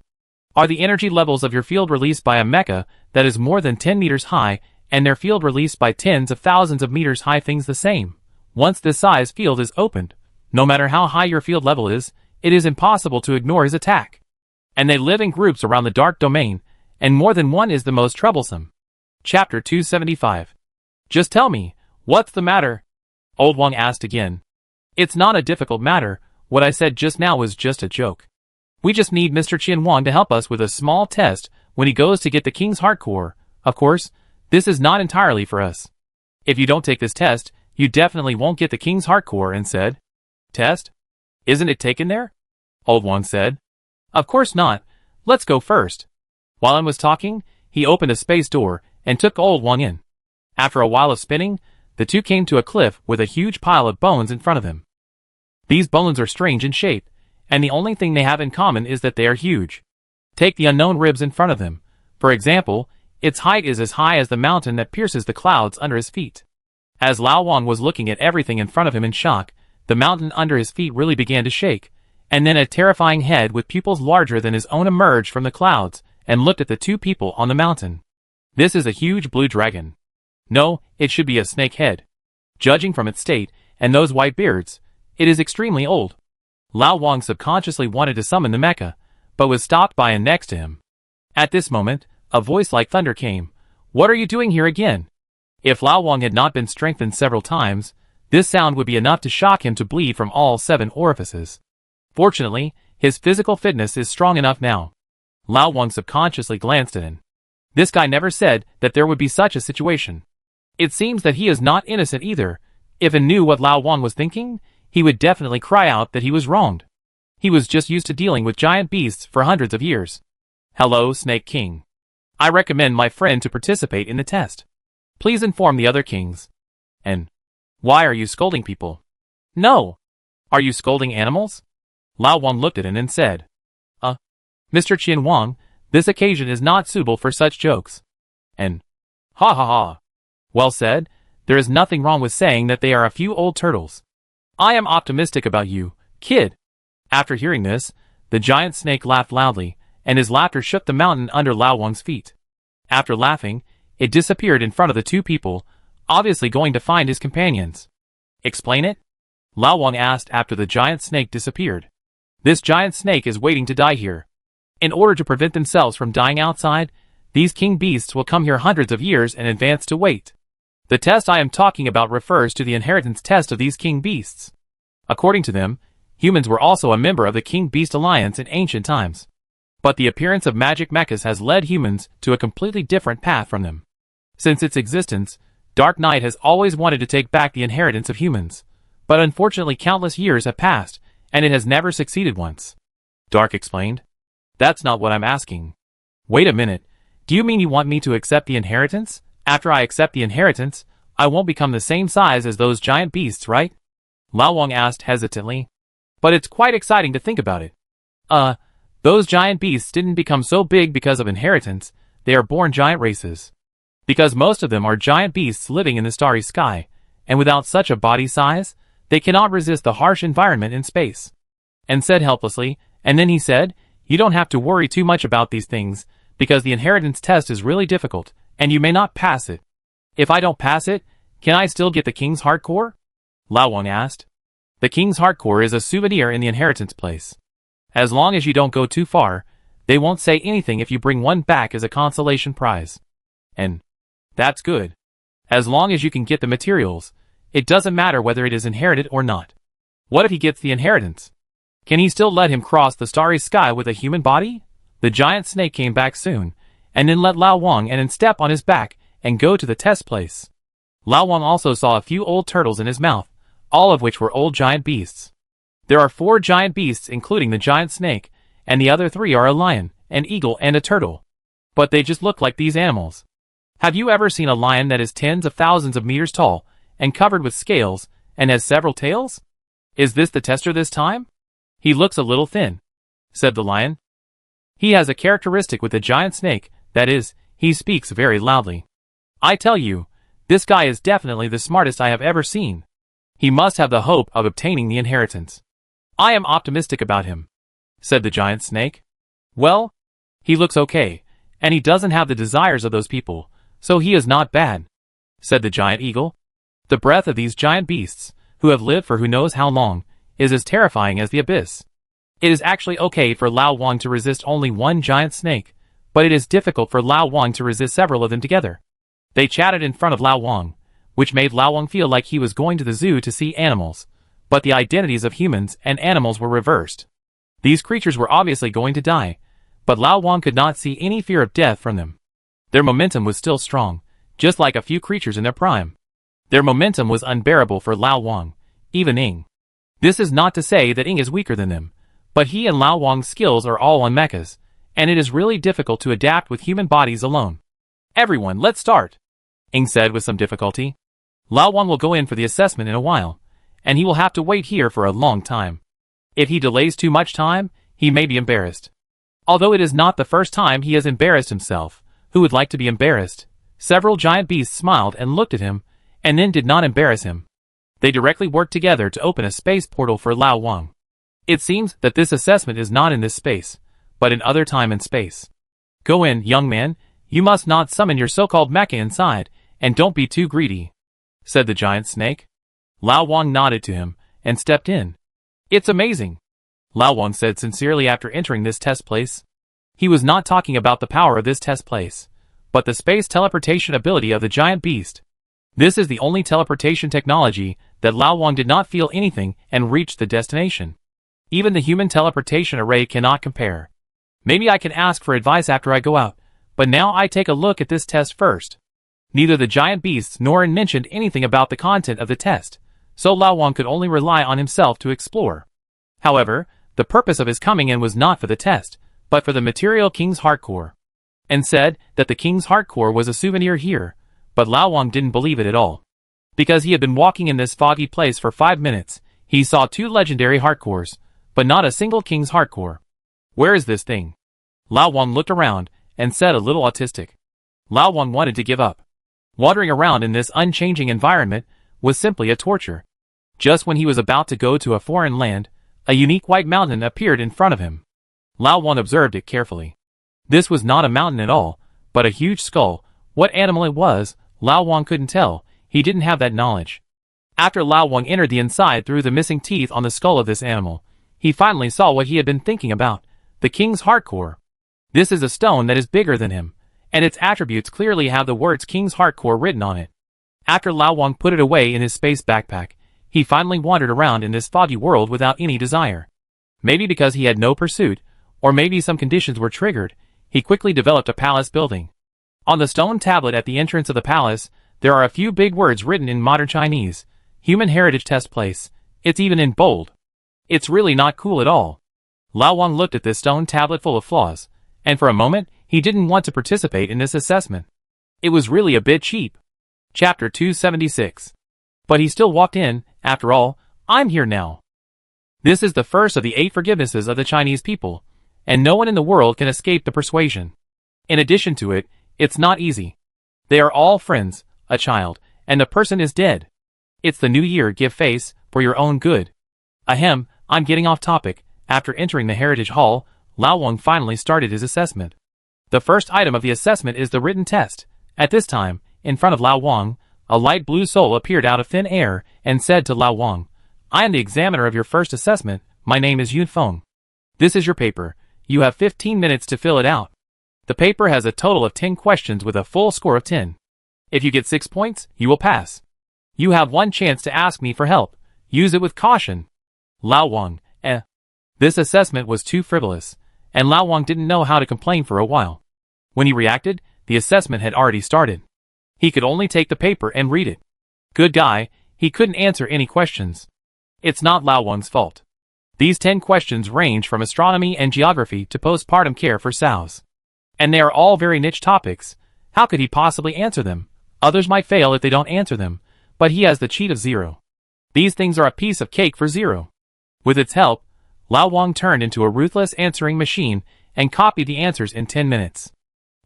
Are the energy levels of your field released by a mecha that is more than 10 meters high, and their field released by tens of thousands of meters high things the same? Once this size field is opened, no matter how high your field level is, it is impossible to ignore his attack. And they live in groups around the dark domain, and more than one is the most troublesome. Chapter 275. Just tell me, what's the matter? Old Wang asked again. It's not a difficult matter, what I said just now was just a joke. We just need Mr. Qin Wang to help us with a small test when he goes to get the king's hardcore. Of course, this is not entirely for us. If you don't take this test, you definitely won't get the king's hardcore, and said. Test? Isn't it taken there? Old Wang said. Of course not. Let's go first. While I was talking, he opened a space door and took Old Wang in. After a while of spinning, the two came to a cliff with a huge pile of bones in front of him. These bones are strange in shape, and the only thing they have in common is that they are huge. Take the unknown ribs in front of them. For example, its height is as high as the mountain that pierces the clouds under his feet. As Lao Wang was looking at everything in front of him in shock, the mountain under his feet really began to shake, and then a terrifying head with pupils larger than his own emerged from the clouds and looked at the two people on the mountain. This is a huge blue dragon. No, it should be a snake head. Judging from its state, and those white beards, it is extremely old. Lao Wang subconsciously wanted to summon the mecha, but was stopped by and next to him. At this moment, a voice like thunder came. "What are you doing here again?" If Lao Wang had not been strengthened several times, this sound would be enough to shock him to bleed from all 7 orifices. Fortunately, his physical fitness is strong enough now. Lao Wang subconsciously glanced at him. This guy never said that there would be such a situation. It seems that he is not innocent either. If he knew what Lao Wang was thinking, he would definitely cry out that he was wronged. He was just used to dealing with giant beasts for hundreds of years. "Hello, Snake King. I recommend my friend to participate in the test. Please inform the other kings." "And why are you scolding people?" "No. Are you scolding animals?" Lao Wang looked at him and said, Mr. Qian Wang, this occasion is not suitable for such jokes." And, "Ha ha ha. Well said, there is nothing wrong with saying that they are a few old turtles. I am optimistic about you, kid." After hearing this, the giant snake laughed loudly, and his laughter shook the mountain under Lao Wang's feet. After laughing, it disappeared in front of the 2 people, obviously going to find his companions. "Explain it?" Lao Wang asked after the giant snake disappeared. "This giant snake is waiting to die here. In order to prevent themselves from dying outside, these king beasts will come here hundreds of years in advance to wait. The test I am talking about refers to the inheritance test of these king beasts. According to them, humans were also a member of the King Beast Alliance in ancient times. But the appearance of magic mechas has led humans to a completely different path from them. Since its existence, Dark Knight has always wanted to take back the inheritance of humans. But unfortunately countless years have passed, and it has never succeeded once." Dark explained. "That's not what I'm asking." "Wait a minute. Do you mean you want me to accept the inheritance? After I accept the inheritance, I won't become the same size as those giant beasts, right?" Lao Wang asked hesitantly. "But it's quite exciting to think about it. Those giant beasts didn't become so big because of inheritance, they are born giant races. Because most of them are giant beasts living in the starry sky, and without such a body size, they cannot resist the harsh environment in space." And said helplessly, and then he said, "You don't have to worry too much about these things, because the inheritance test is really difficult, and you may not pass it." "If I don't pass it, can I still get the king's heart core?" Lao Wang asked. "The king's heart core is a souvenir in the inheritance place. As long as you don't go too far, they won't say anything if you bring one back as a consolation prize." And, "That's good. As long as you can get the materials, it doesn't matter whether it is inherited or not. What if he gets the inheritance? Can he still let him cross the starry sky with a human body?" The giant snake came back soon, and then let Lao Wang and then step on his back and go to the test place. Lao Wang also saw a few old turtles in his mouth, all of which were old giant beasts. There are 4 giant beasts including the giant snake, and the other 3 are a lion, an eagle, and a turtle. But they just look like these animals. Have you ever seen a lion that is tens of thousands of meters tall, and covered with scales, and has several tails? Is this the tester this time? "He looks a little thin," said the lion. "He has a characteristic with the giant snake, that is, he speaks very loudly. I tell you, this guy is definitely the smartest I have ever seen. He must have the hope of obtaining the inheritance. I am optimistic about him," said the giant snake. "Well, he looks okay, and he doesn't have the desires of those people, so he is not bad," said the giant eagle. "The breath of these giant beasts, who have lived for who knows how long, is as terrifying as the abyss. It is actually okay for Lao Wang to resist only one giant snake, but it is difficult for Lao Wang to resist several of them together." They chatted in front of Lao Wang, which made Lao Wang feel like he was going to the zoo to see animals, but the identities of humans and animals were reversed. These creatures were obviously going to die, but Lao Wang could not see any fear of death from them. Their momentum was still strong, just like a few creatures in their prime. Their momentum was unbearable for Lao Wang, even Ing. This is not to say that Ing is weaker than them, but he and Lao Wang's skills are all on mechas, and it is really difficult to adapt with human bodies alone. "Everyone, let's start," Ing said with some difficulty. "Lao Wang will go in for the assessment in a while, and he will have to wait here for a long time. If he delays too much time, he may be embarrassed. Although it is not the first time he has embarrassed himself, who would like to be embarrassed?" Several giant beasts smiled and looked at him, and then did not embarrass him. They directly worked together to open a space portal for Lao Wang. It seems that this assessment is not in this space, but in other time and space. "Go in, young man, you must not summon your so-called mecha inside, and don't be too greedy," said the giant snake. Lao Wang nodded to him, and stepped in. "It's amazing. Lao Wang said sincerely after entering this test place. He was not talking about the power of this test place, but the space teleportation ability of the giant beast. This is the only teleportation technology that Lao Wang did not feel anything and reached the destination. Even the human teleportation array cannot compare. Maybe I can ask for advice after I go out, but now I take a look at this test first. Neither the giant beasts nor Ren mentioned anything about the content of the test, so Lao Wang could only rely on himself to explore. However, the purpose of his coming in was not for the test, but for the material King's Heart Core. And said that the King's Heart Core was a souvenir here, but Lao Wang didn't believe it at all. Because he had been walking in this foggy place for 5 minutes, he saw 2 legendary heart cores, but not a single King's Heart Core. Where is this thing? Lao Wang looked around and said a little autistic. Lao Wang wanted to give up. Wandering around in this unchanging environment was simply a torture. Just when he was about to go to a foreign land, a unique white mountain appeared in front of him. Lao Wang observed it carefully. This was not a mountain at all, but a huge skull. What animal it was, Lao Wang couldn't tell. He didn't have that knowledge. After Lao Wang entered the inside through the missing teeth on the skull of this animal, he finally saw what he had been thinking about, the King's Heart Core. This is a stone that is bigger than him, and its attributes clearly have the words King's Heart Core written on it. After Lao Wang put it away in his space backpack, he finally wandered around in this foggy world without any desire. Maybe because he had no pursuit, or maybe some conditions were triggered, he quickly developed a palace building. On the stone tablet at the entrance of the palace, there are a few big words written in modern Chinese. Human Heritage Test Place. It's even in bold. It's really not cool at all. Lao Wang looked at this stone tablet full of flaws, and for a moment, he didn't want to participate in this assessment. It was really a bit cheap. Chapter 276. But he still walked in. After all, I'm here now. This is the first of the 8 forgivenesses of the Chinese people, and no one in the world can escape the persuasion. In addition to it, it's not easy. They are all friends, a child, and the person is dead. It's the new year, give face, for your own good. Ahem, I'm getting off topic. After entering the Heritage Hall, Lao Wang finally started his assessment. The first item of the assessment is the written test. At this time, in front of Lao Wang, a light blue soul appeared out of thin air and said to Lao Wang, I am the examiner of your first assessment. My name is Yun Feng. This is your paper. You have 15 minutes to fill it out. The paper has a total of 10 questions with a full score of 10. If you get 6 points, you will pass. You have 1 chance to ask me for help. Use it with caution. Lao Wang, This assessment was too frivolous, and Lao Wang didn't know how to complain for a while. When he reacted, the assessment had already started. He could only take the paper and read it. Good guy, he couldn't answer any questions. It's not Lao Wang's fault. These 10 questions range from astronomy and geography to postpartum care for sows. And they are all very niche topics. How could he possibly answer them? Others might fail if they don't answer them, but he has the cheat of 0. These things are a piece of cake for 0. With its help, Lao Wang turned into a ruthless answering machine and copied the answers in 10 minutes.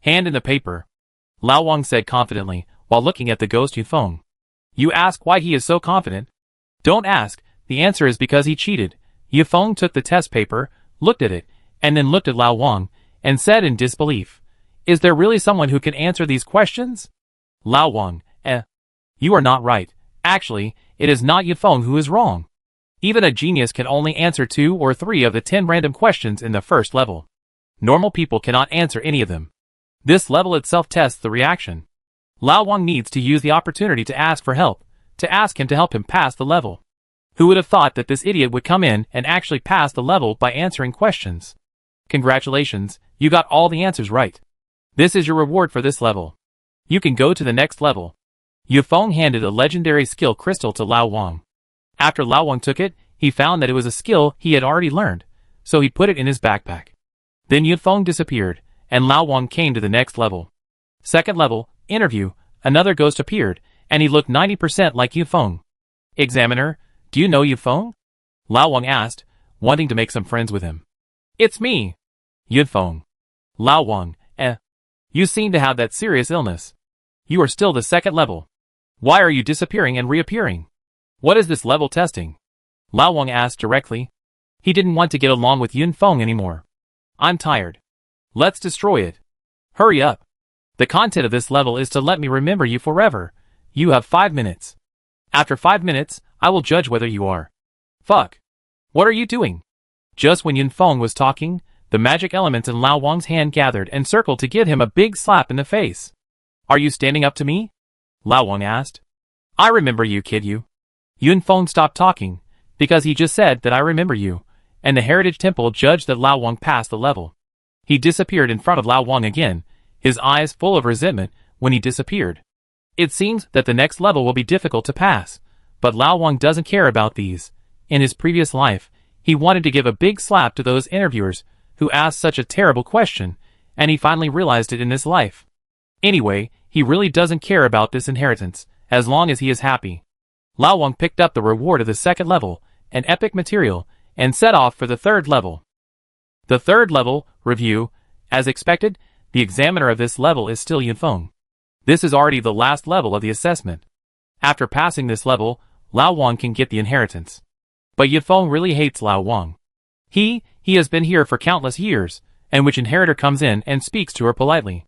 Hand in the paper. Lao Wang said confidently, while looking at the ghost Yun Feng. You ask why he is so confident? Don't ask, the answer is because he cheated. Yun Feng took the test paper, looked at it, and then looked at Lao Wang, and said in disbelief, Is there really someone who can answer these questions? Lao Wang, You are not right. Actually, it is not Yun Feng who is wrong. Even a genius can only answer 2 or 3 of the 10 random questions in the first level. Normal people cannot answer any of them. This level itself tests the reaction. Lao Wang needs to use the opportunity to ask for help, to ask him to help him pass the level. Who would have thought that this idiot would come in and actually pass the level by answering questions? Congratulations, you got all the answers right. This is your reward for this level. You can go to the next level. Yun Feng handed a legendary skill crystal to Lao Wang. After Lao Wang took it, he found that it was a skill he had already learned, so he put it in his backpack. Then Yun Feng disappeared, and Lao Wang came to the next level. Second level, interview, another ghost appeared, and he looked 90% like Yun Feng. Examiner, do you know Yun Feng? Lao Wang asked, wanting to make some friends with him. It's me. Yun Feng. Lao Wang, You seem to have that serious illness. You are still the second level. Why are you disappearing and reappearing? What is this level testing? Lao Wang asked directly. He didn't want to get along with Yun Feng anymore. I'm tired. Let's destroy it. Hurry up. The content of this level is to let me remember you forever. You have 5 minutes. After 5 minutes, I will judge whether you are. Fuck. What are you doing? Just when Yunfeng was talking, the magic elements in Lao Wang's hand gathered and circled to give him a big slap in the face. "Are you standing up to me?" Lao Wang asked. "I remember you, kid you." Yunfeng stopped talking, because he just said that I remember you, and the Heritage Temple judged that Lao Wang passed the level. He disappeared in front of Lao Wang again, his eyes full of resentment when he disappeared. It seems that the next level will be difficult to pass, but Lao Wang doesn't care about these. In his previous life, he wanted to give a big slap to those interviewers who asked such a terrible question, and he finally realized it in this life. Anyway, he really doesn't care about this inheritance, as long as he is happy. Lao Wang picked up the reward of the second level, an epic material, and set off for the third level. The third level, review. As expected, the examiner of this level is still Yunfeng. This is already the last level of the assessment. After passing this level, Lao Wang can get the inheritance. But Yunfeng really hates Lao Wang. He has been here for countless years, and which inheritor comes in and speaks to her politely.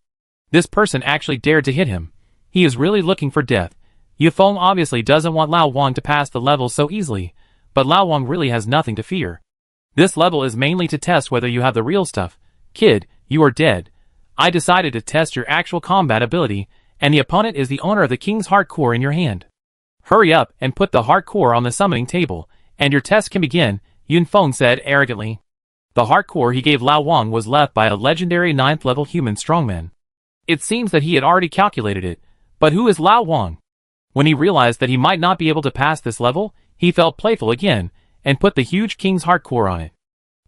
This person actually dared to hit him. He is really looking for death. Yunfeng obviously doesn't want Lao Wang to pass the level so easily, but Lao Wang really has nothing to fear. This level is mainly to test whether you have the real stuff. Kid, you are dead. I decided to test your actual combat ability, and the opponent is the owner of the King's Heart Core in your hand. Hurry up and put the Heart Core on the summoning table, and your test can begin, Yunfeng said arrogantly. The Heart Core he gave Lao Wang was left by a legendary 9th level human strongman. It seems that he had already calculated it, but who is Lao Wang? When he realized that he might not be able to pass this level, he felt playful again, and put the huge King's Heart Core on it.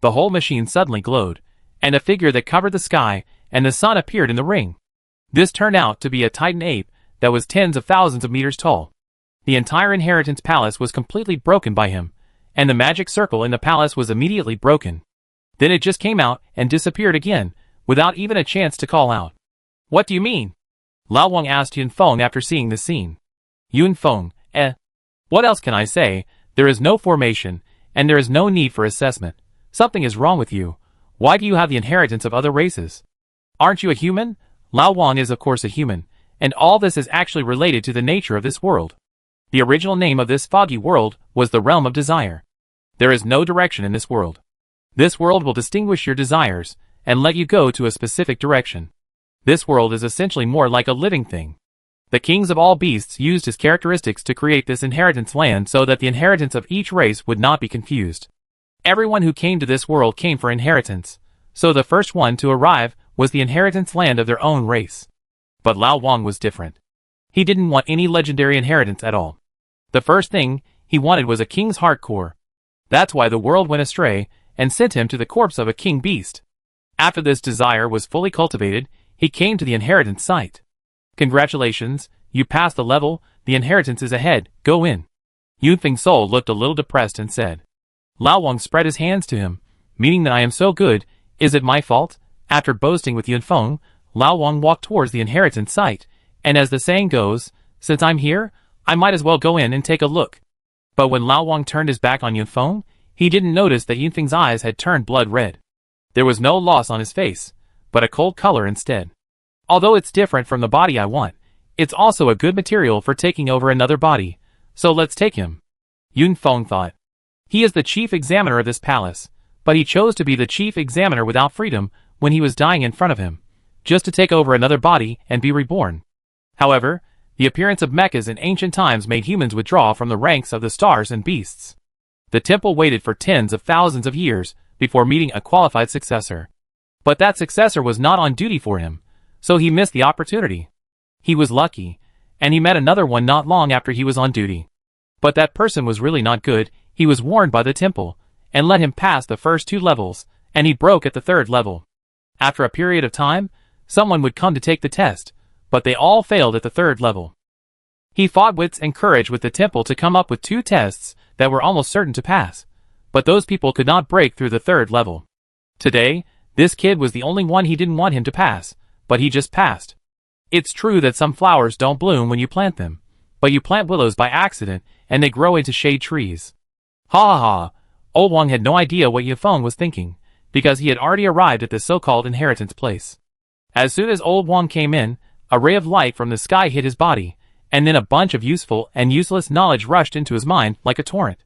The whole machine suddenly glowed, and a figure that covered the sky and the sun appeared in the ring. This turned out to be a Titan ape that was tens of thousands of meters tall. The entire inheritance palace was completely broken by him, and the magic circle in the palace was immediately broken. Then it just came out and disappeared again, without even a chance to call out. "What do you mean?" Lao Wang asked Yunfeng after seeing the scene. Yunfeng, what else can I say? There is no formation, and there is no need for assessment. Something is wrong with you. Why do you have the inheritance of other races? Aren't you a human? Lao Wang is of course a human, and all this is actually related to the nature of this world. The original name of this foggy world was the Realm of Desire. There is no direction in this world. This world will distinguish your desires, and let you go to a specific direction. This world is essentially more like a living thing. The kings of all beasts used his characteristics to create this inheritance land so that the inheritance of each race would not be confused. Everyone who came to this world came for inheritance, so the first one to arrive was the inheritance land of their own race. But Lao Wang was different. He didn't want any legendary inheritance at all. The first thing he wanted was a King's Heart Core. That's why the world went astray and sent him to the corpse of a king beast. After this desire was fully cultivated, he came to the inheritance site. Congratulations, you passed the level, the inheritance is ahead, go in. Yunfeng's soul looked a little depressed and said. Lao Wang spread his hands to him, meaning that I am so good, is it my fault? After boasting with Yunfeng, Lao Wang walked towards the inheritance site, and as the saying goes, since I'm here, I might as well go in and take a look. But when Lao Wang turned his back on Yunfeng, he didn't notice that Yunfeng's eyes had turned blood red. There was no loss on his face, but a cold color instead. Although it's different from the body I want, it's also a good material for taking over another body, so let's take him. Yunfeng thought. He is the chief examiner of this palace, but he chose to be the chief examiner without freedom when he was dying in front of him, just to take over another body and be reborn. However, the appearance of mechas in ancient times made humans withdraw from the ranks of the stars and beasts. The temple waited for tens of thousands of years before meeting a qualified successor. But that successor was not on duty for him, so he missed the opportunity. He was lucky, and he met another one not long after he was on duty. But that person was really not good. He was warned by the temple, and let him pass the first 2 levels, and he broke at the 3rd level. After a period of time, someone would come to take the test, but they all failed at the 3rd level. He fought wits and courage with the temple to come up with 2 tests that were almost certain to pass, but those people could not break through the 3rd level. Today, this kid was the only one he didn't want him to pass, but he just passed. It's true that some flowers don't bloom when you plant them, but you plant willows by accident and they grow into shade trees. Ha ha ha, Old Wang had no idea what Yunfeng was thinking, because he had already arrived at the so-called inheritance place. As soon as Old Wang came in, a ray of light from the sky hit his body, and then a bunch of useful and useless knowledge rushed into his mind like a torrent.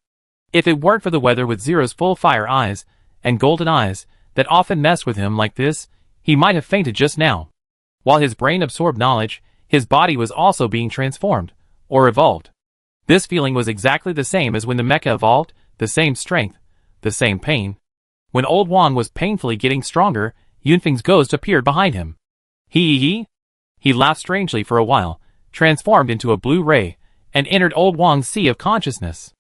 If it weren't for the weather with Zero's full fire eyes, and golden eyes, that often messed with him like this, he might have fainted just now. While his brain absorbed knowledge, his body was also being transformed, or evolved. This feeling was exactly the same as when the mecha evolved, the same strength, the same pain. When old Wang was painfully getting stronger, Yunfeng's ghost appeared behind him. He laughed strangely for a while, transformed into a blue ray, and entered old Wang's sea of consciousness.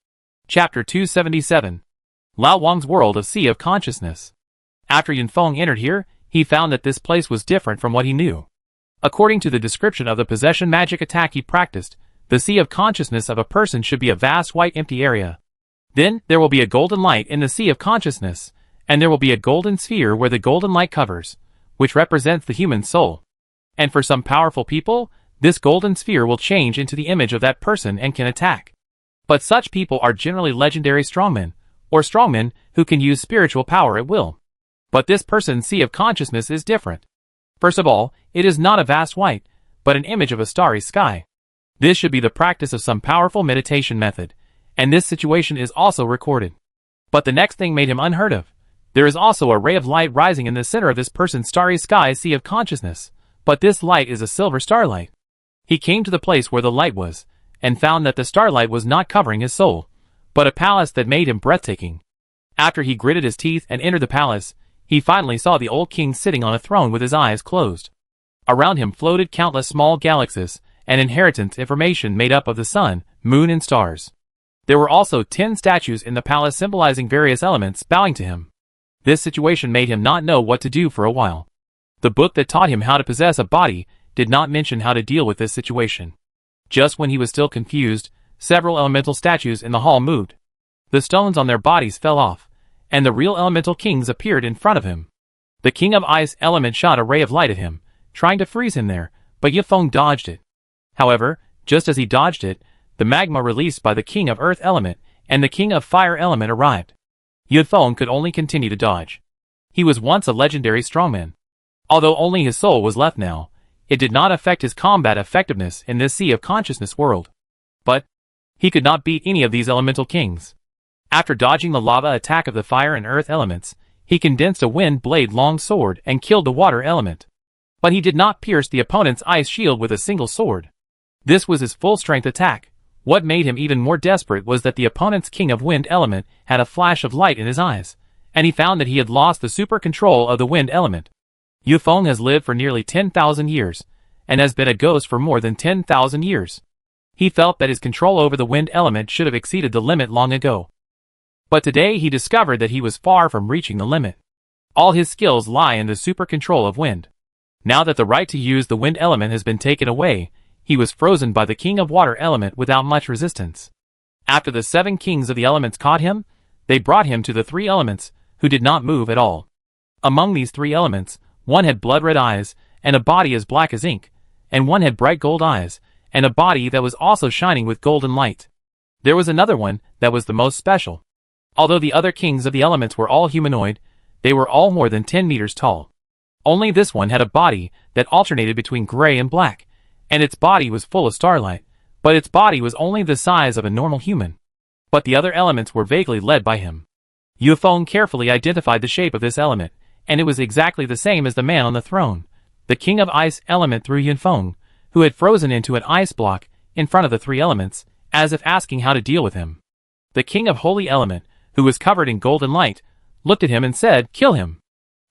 Chapter 277. Lao Wang's World of Sea of Consciousness. After Yunfeng entered here, he found that this place was different from what he knew. According to the description of the possession magic attack he practiced, the sea of consciousness of a person should be a vast white empty area. Then, there will be a golden light in the sea of consciousness, and there will be a golden sphere where the golden light covers, which represents the human soul. And for some powerful people, this golden sphere will change into the image of that person and can attack. But such people are generally legendary strongmen, or strongmen who can use spiritual power at will. But this person's sea of consciousness is different. First of all, it is not a vast white, but an image of a starry sky. This should be the practice of some powerful meditation method, and this situation is also recorded. But the next thing made him unheard of. There is also a ray of light rising in the center of this person's starry sky sea of consciousness, but this light is a silver starlight. He came to the place where the light was, and found that the starlight was not covering his soul, but a palace that made him breathtaking. After he gritted his teeth and entered the palace, he finally saw the old king sitting on a throne with his eyes closed. Around him floated countless small galaxies, and inheritance information made up of the sun, moon and stars. There were also 10 statues in the palace symbolizing various elements bowing to him. This situation made him not know what to do for a while. The book that taught him how to possess a body did not mention how to deal with this situation. Just when he was still confused, several elemental statues in the hall moved. The stones on their bodies fell off, and the real elemental kings appeared in front of him. The king of ice element shot a ray of light at him, trying to freeze him there, but Yifeng dodged it. However, just as he dodged it, the magma released by the king of earth element and the king of fire element arrived. Yifeng could only continue to dodge. He was once a legendary strongman. Although only his soul was left now, it did not affect his combat effectiveness in this sea of consciousness world. But he could not beat any of these elemental kings. After dodging the lava attack of the fire and earth elements, he condensed a wind blade long sword and killed the water element. But he did not pierce the opponent's ice shield with a single sword. This was his full strength attack. What made him even more desperate was that the opponent's king of wind element had a flash of light in his eyes, and he found that he had lost the super control of the wind element. Yifeng has lived for nearly 10,000 years, and has been a ghost for more than 10,000 years. He felt that his control over the wind element should have exceeded the limit long ago. But today he discovered that he was far from reaching the limit. All his skills lie in the super control of wind. Now that the right to use the wind element has been taken away, he was frozen by the king of water element without much resistance. After the 7 kings of the elements caught him, they brought him to the 3 elements, who did not move at all. Among these 3 elements, one had blood-red eyes, and a body as black as ink, and one had bright gold eyes, and a body that was also shining with golden light. There was another one that was the most special. Although the other kings of the elements were all humanoid, they were all more than 10 meters tall. Only this one had a body that alternated between gray and black, and its body was full of starlight, but its body was only the size of a normal human. But the other elements were vaguely led by him. Yifeng carefully identified the shape of this element, and it was exactly the same as the man on the throne, the king of ice element through Yifeng, who had frozen into an ice block in front of the 3 elements, as if asking how to deal with him. The king of holy element, who was covered in golden light, looked at him and said, "Kill him."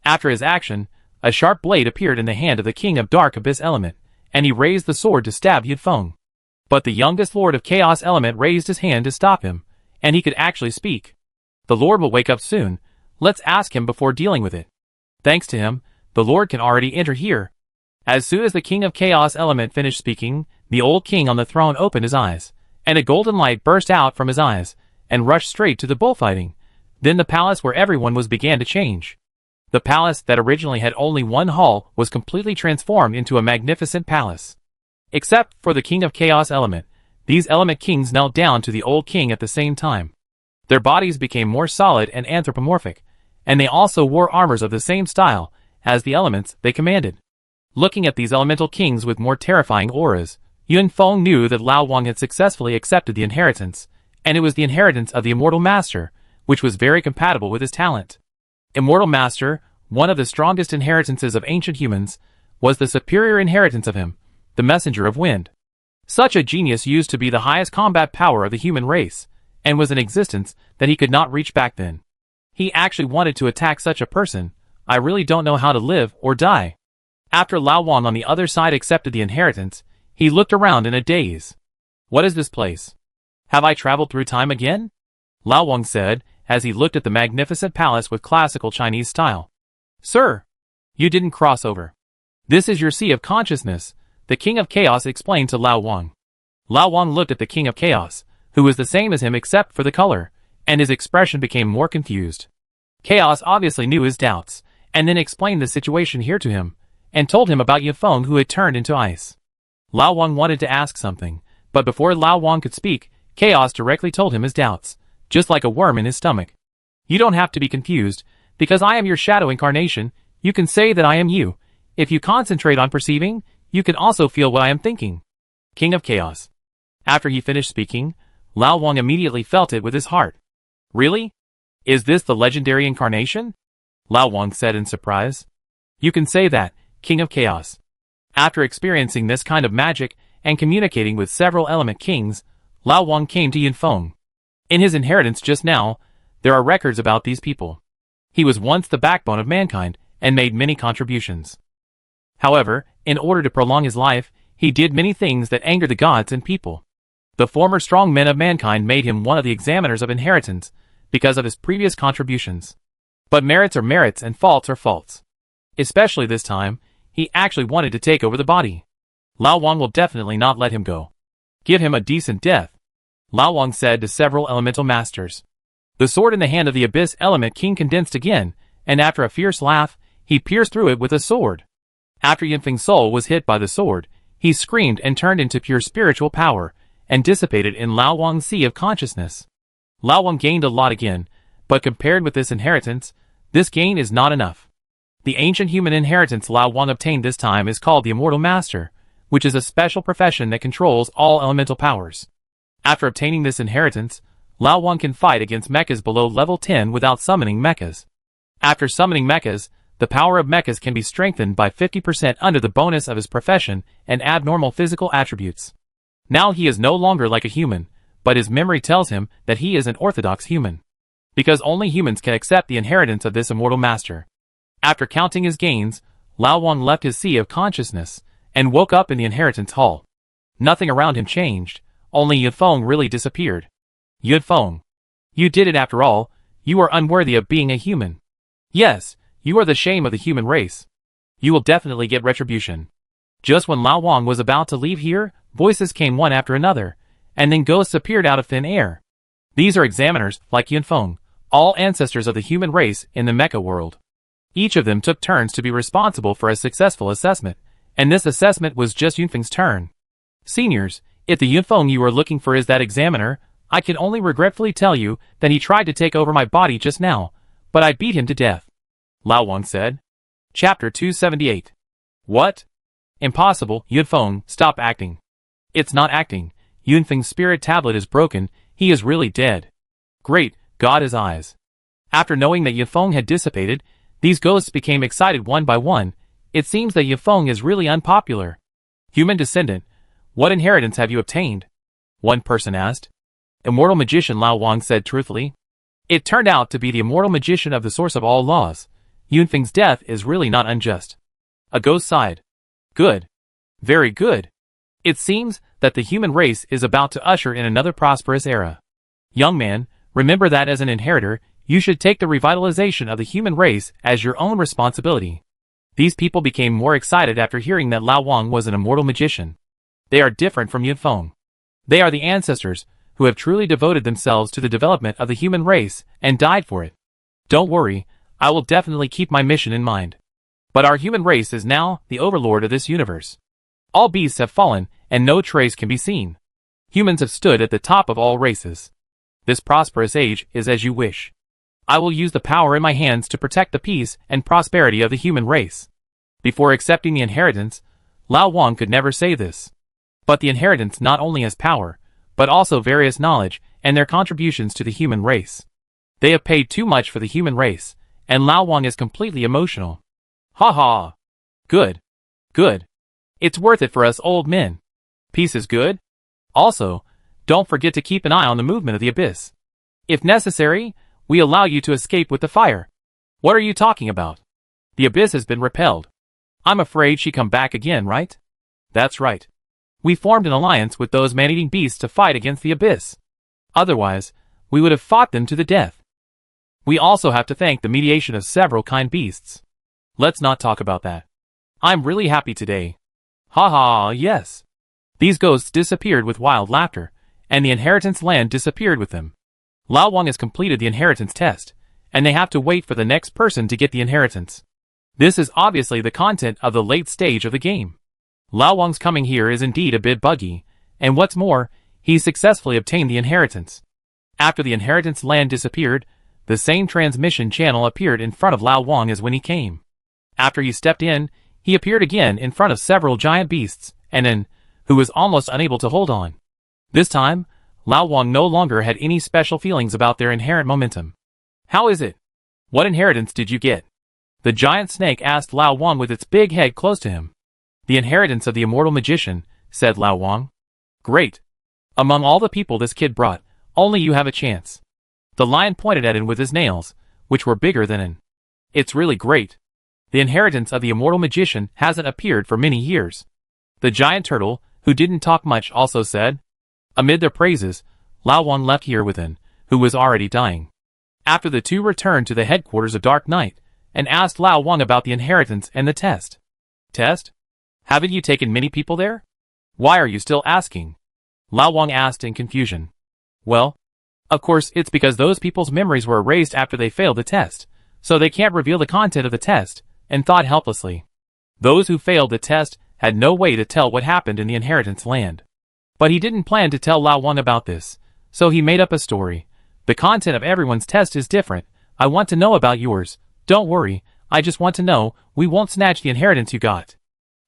After his action, a sharp blade appeared in the hand of the king of dark abyss element, and he raised the sword to stab Yifeng. But the youngest lord of chaos element raised his hand to stop him, and he could actually speak. "The lord will wake up soon. Let's ask him before dealing with it." Thanks to him, the lord can already enter here. As soon as the king of chaos element finished speaking, the old king on the throne opened his eyes, and a golden light burst out from his eyes, and rushed straight to the bullfighting. Then the palace where everyone was began to change. The palace that originally had only one hall was completely transformed into a magnificent palace. Except for the king of chaos element, these element kings knelt down to the old king at the same time. Their bodies became more solid and anthropomorphic, and they also wore armors of the same style as the elements they commanded. Looking at these elemental kings with more terrifying auras, Yunfeng knew that Lao Wang had successfully accepted the inheritance, and it was the inheritance of the immortal master, which was very compatible with his talent. Immortal Master, one of the strongest inheritances of ancient humans, was the superior inheritance of him, the Messenger of Wind. Such a genius used to be the highest combat power of the human race, and was in existence that he could not reach back then. He actually wanted to attack such a person. I really don't know how to live or die. After Lao Wang on the other side accepted the inheritance, he looked around in a daze. What is this place? Have I traveled through time again? Lao Wang said, as he looked at the magnificent palace with classical Chinese style. Sir, you didn't cross over. This is your Sea of Consciousness, the King of Chaos explained to Lao Wang. Lao Wang looked at the King of Chaos, who was the same as him except for the color, and his expression became more confused. Chaos obviously knew his doubts, and then explained the situation here to him, and told him about Yifeng who had turned into ice. Lao Wang wanted to ask something, but before Lao Wang could speak, Chaos directly told him his doubts, just like a worm in his stomach. You don't have to be confused, because I am your shadow incarnation. You can say that I am you. If you concentrate on perceiving, you can also feel what I am thinking. King of Chaos. After he finished speaking, Lao Wang immediately felt it with his heart. Really? Is this the legendary incarnation? Lao Wang said in surprise. You can say that, King of Chaos. After experiencing this kind of magic and communicating with several element kings, Lao Wang came to Yifeng. In his inheritance just now, there are records about these people. He was once the backbone of mankind and made many contributions. However, in order to prolong his life, he did many things that angered the gods and people. The former strong men of mankind made him one of the examiners of inheritance because of his previous contributions. But merits are merits and faults are faults. Especially this time, he actually wanted to take over the body. Lao Wang will definitely not let him go. Give him a decent death, Lao Wang said to several elemental masters. The sword in the hand of the Abyss Element King condensed again, and after a fierce laugh, he pierced through it with a sword. After Yifeng's soul was hit by the sword, he screamed and turned into pure spiritual power, and dissipated in Lao Wang's Sea of Consciousness. Lao Wang gained a lot again, but compared with this inheritance, this gain is not enough. The ancient human inheritance Lao Wang obtained this time is called the Immortal Master, which is a special profession that controls all elemental powers. After obtaining this inheritance, Lao Wang can fight against mechas below level 10 without summoning mechas. After summoning mechas, the power of mechas can be strengthened by 50% under the bonus of his profession and abnormal physical attributes. Now he is no longer like a human, but his memory tells him that he is an orthodox human. Because only humans can accept the inheritance of this immortal master. After counting his gains, Lao Wang left his Sea of Consciousness and woke up in the inheritance hall. Nothing around him changed, only Yifeng really disappeared. Yifeng. You did it after all. You are unworthy of being a human. Yes, you are the shame of the human race. You will definitely get retribution. Just when Lao Wang was about to leave here, voices came one after another, and then ghosts appeared out of thin air. These are examiners, like Yifeng, all ancestors of the human race in the Mecha world. Each of them took turns to be responsible for a successful assessment, and this assessment was just Yunfeng's turn. Seniors, if the Yunfeng you are looking for is that examiner, I can only regretfully tell you that he tried to take over my body just now, but I beat him to death. Lao Wang said. Chapter 278. What? Impossible, Yunfeng, stop acting. It's not acting. Yunfeng's spirit tablet is broken, he is really dead. Great, God his eyes. After knowing that Yunfeng had dissipated, these ghosts became excited one by one. It seems that Yunfeng is really unpopular. Human descendant, what inheritance have you obtained? One person asked. Immortal magician, Lao Wang said truthfully. It turned out to be the immortal magician of the source of all laws. Yunfeng's death is really not unjust. A ghost sighed. Good. Very good. It seems that the human race is about to usher in another prosperous era. Young man, remember that as an inheritor, you should take the revitalization of the human race as your own responsibility. These people became more excited after hearing that Lao Wang was an immortal magician. They are different from Yunfeng. They are the ancestors who have truly devoted themselves to the development of the human race and died for it. Don't worry, I will definitely keep my mission in mind. But our human race is now the overlord of this universe. All beasts have fallen, and no trace can be seen. Humans have stood at the top of all races. This prosperous age is as you wish. I will use the power in my hands to protect the peace and prosperity of the human race. Before accepting the inheritance, Lao Wang could never say this. But the inheritance not only has power, but also various knowledge and their contributions to the human race. They have paid too much for the human race, and Lao Wang is completely emotional. Ha ha. Good. Good. It's worth it for us old men. Peace is good. Also, don't forget to keep an eye on the movement of the abyss. If necessary, we allow you to escape with the fire. What are you talking about? The abyss has been repelled. I'm afraid she come back again, right? That's right. We formed an alliance with those man-eating beasts to fight against the abyss. Otherwise, we would have fought them to the death. We also have to thank the mediation of several kind beasts. Let's not talk about that. I'm really happy today. Ha ha, yes. These ghosts disappeared with wild laughter, and the inheritance land disappeared with them. Lao Wang has completed the inheritance test, and they have to wait for the next person to get the inheritance. This is obviously the content of the late stage of the game. Lao Wang's coming here is indeed a bit buggy, and what's more, he successfully obtained the inheritance. After the inheritance land disappeared, the same transmission channel appeared in front of Lao Wang as when he came. After he stepped in, he appeared again in front of several giant beasts, and then, who was almost unable to hold on. This time, Lao Wang no longer had any special feelings about their inherent momentum. How is it? What inheritance did you get? The giant snake asked Lao Wang with its big head close to him. The inheritance of the immortal magician, said Lao Wang. Great. Among all the people this kid brought, only you have a chance. The lion pointed at him with his nails, which were bigger than him. It's really great. The inheritance of the immortal magician hasn't appeared for many years. The giant turtle, who didn't talk much, also said. Amid their praises, Lao Wang left here with him, who was already dying. After the two returned to the headquarters of Dark Knight, and asked Lao Wang about the inheritance and the test. Test? Haven't you taken many people there? Why are you still asking? Lao Wang asked in confusion. Well, of course it's because those people's memories were erased after they failed the test, so they can't reveal the content of the test, and thought helplessly. Those who failed the test had no way to tell what happened in the inheritance land. But he didn't plan to tell Lao Wang about this, so he made up a story. The content of everyone's test is different. I want to know about yours. Don't worry, I just want to know, we won't snatch the inheritance you got.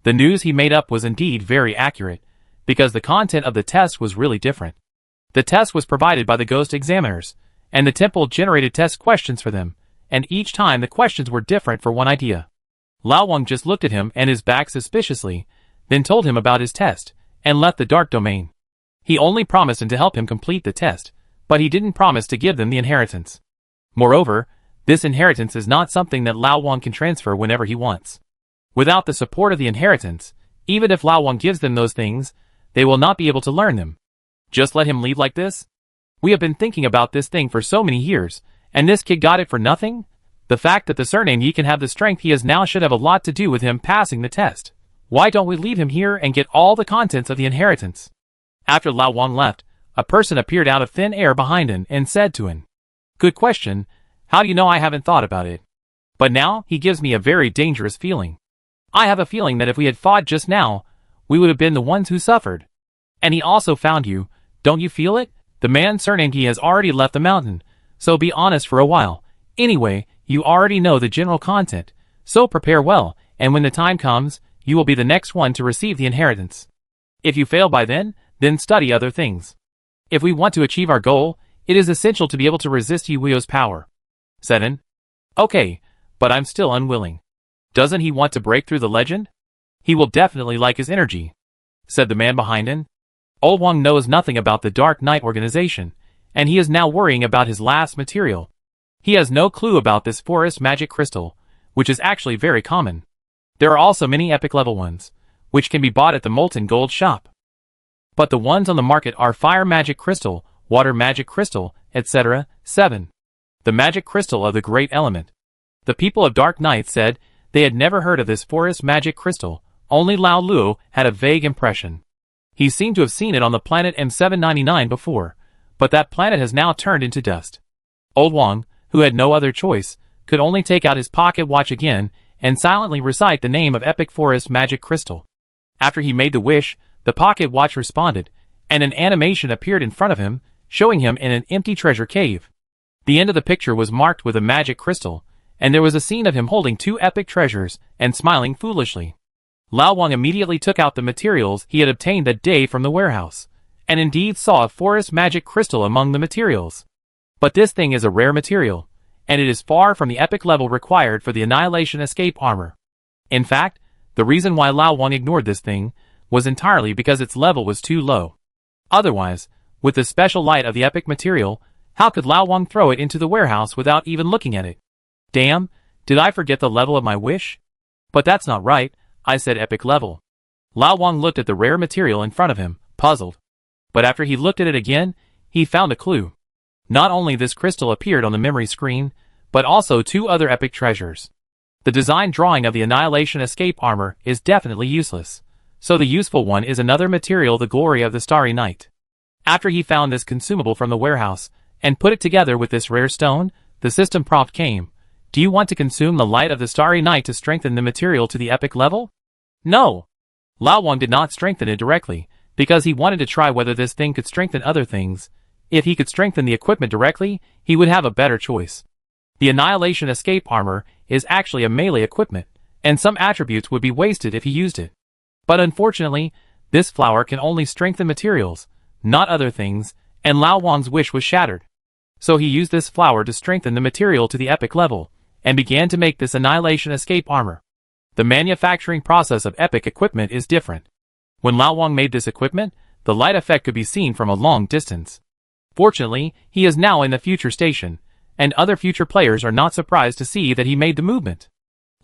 The news he made up was indeed very accurate, because the content of the test was really different. The test was provided by the ghost examiners, and the temple generated test questions for them, and each time the questions were different for one idea. Lao Wang just looked at him and his back suspiciously, then told him about his test, and left the dark domain. He only promised him to help him complete the test, but he didn't promise to give them the inheritance. Moreover, this inheritance is not something that Lao Wang can transfer whenever he wants. Without the support of the inheritance, even if Lao Wang gives them those things, they will not be able to learn them. Just let him leave like this? We have been thinking about this thing for so many years, and this kid got it for nothing? The fact that the surname Yi can have the strength he has now should have a lot to do with him passing the test. Why don't we leave him here and get all the contents of the inheritance? After Lao Wang left, a person appeared out of thin air behind him and said to him, Good question, how do you know I haven't thought about it? But now, he gives me a very dangerous feeling. I have a feeling that if we had fought just now, we would have been the ones who suffered. And he also found you, don't you feel it? The man surnamed Yi has already left the mountain, so be honest for a while. Anyway, you already know the general content, so prepare well, and when the time comes, you will be the next one to receive the inheritance. If you fail by then study other things. If we want to achieve our goal, it is essential to be able to resist Yi Wuo's power. Said in. Okay, but I'm still unwilling. Doesn't he want to break through the legend? He will definitely like his energy, said the man behind him. Old Wang knows nothing about the Dark Knight organization, and he is now worrying about his last material. He has no clue about this forest magic crystal, which is actually very common. There are also many epic level ones, which can be bought at the Molten Gold shop. But the ones on the market are fire magic crystal, water magic crystal, etc. 7. The magic crystal of the great element. The people of Dark Knight said they had never heard of this forest magic crystal, only Lao Luo had a vague impression. He seemed to have seen it on the planet M799 before, but that planet has now turned into dust. Old Wang, who had no other choice, could only take out his pocket watch again and silently recite the name of Epic Forest Magic Crystal. After he made the wish, the pocket watch responded, and an animation appeared in front of him, showing him in an empty treasure cave. The end of the picture was marked with a magic crystal, and there was a scene of him holding two epic treasures and smiling foolishly. Lao Wang immediately took out the materials he had obtained that day from the warehouse, and indeed saw a forest magic crystal among the materials. But this thing is a rare material, and it is far from the epic level required for the Annihilation Escape armor. In fact, the reason why Lao Wang ignored this thing was entirely because its level was too low. Otherwise, with the special light of the epic material, how could Lao Wang throw it into the warehouse without even looking at it? Damn, did I forget the level of my wish? But that's not right, I said epic level. Lao Wang looked at the rare material in front of him, puzzled. But after he looked at it again, he found a clue. Not only this crystal appeared on the memory screen, but also two other epic treasures. The design drawing of the Annihilation Escape armor is definitely useless, so the useful one is another material, the glory of the Starry Night. After he found this consumable from the warehouse, and put it together with this rare stone, the system prompt came. Do you want to consume the light of the Starry Night to strengthen the material to the epic level? No! Lao Wang did not strengthen it directly, because he wanted to try whether this thing could strengthen other things. If he could strengthen the equipment directly, he would have a better choice. The Annihilation Escape armor is actually a melee equipment, and some attributes would be wasted if he used it. But unfortunately, this flower can only strengthen materials, not other things, and Lao Wang's wish was shattered. So he used this flower to strengthen the material to the epic level, and began to make this Annihilation Escape armor. The manufacturing process of epic equipment is different. When Lao Wang made this equipment, the light effect could be seen from a long distance. Fortunately, he is now in the future station, and other future players are not surprised to see that he made the movement.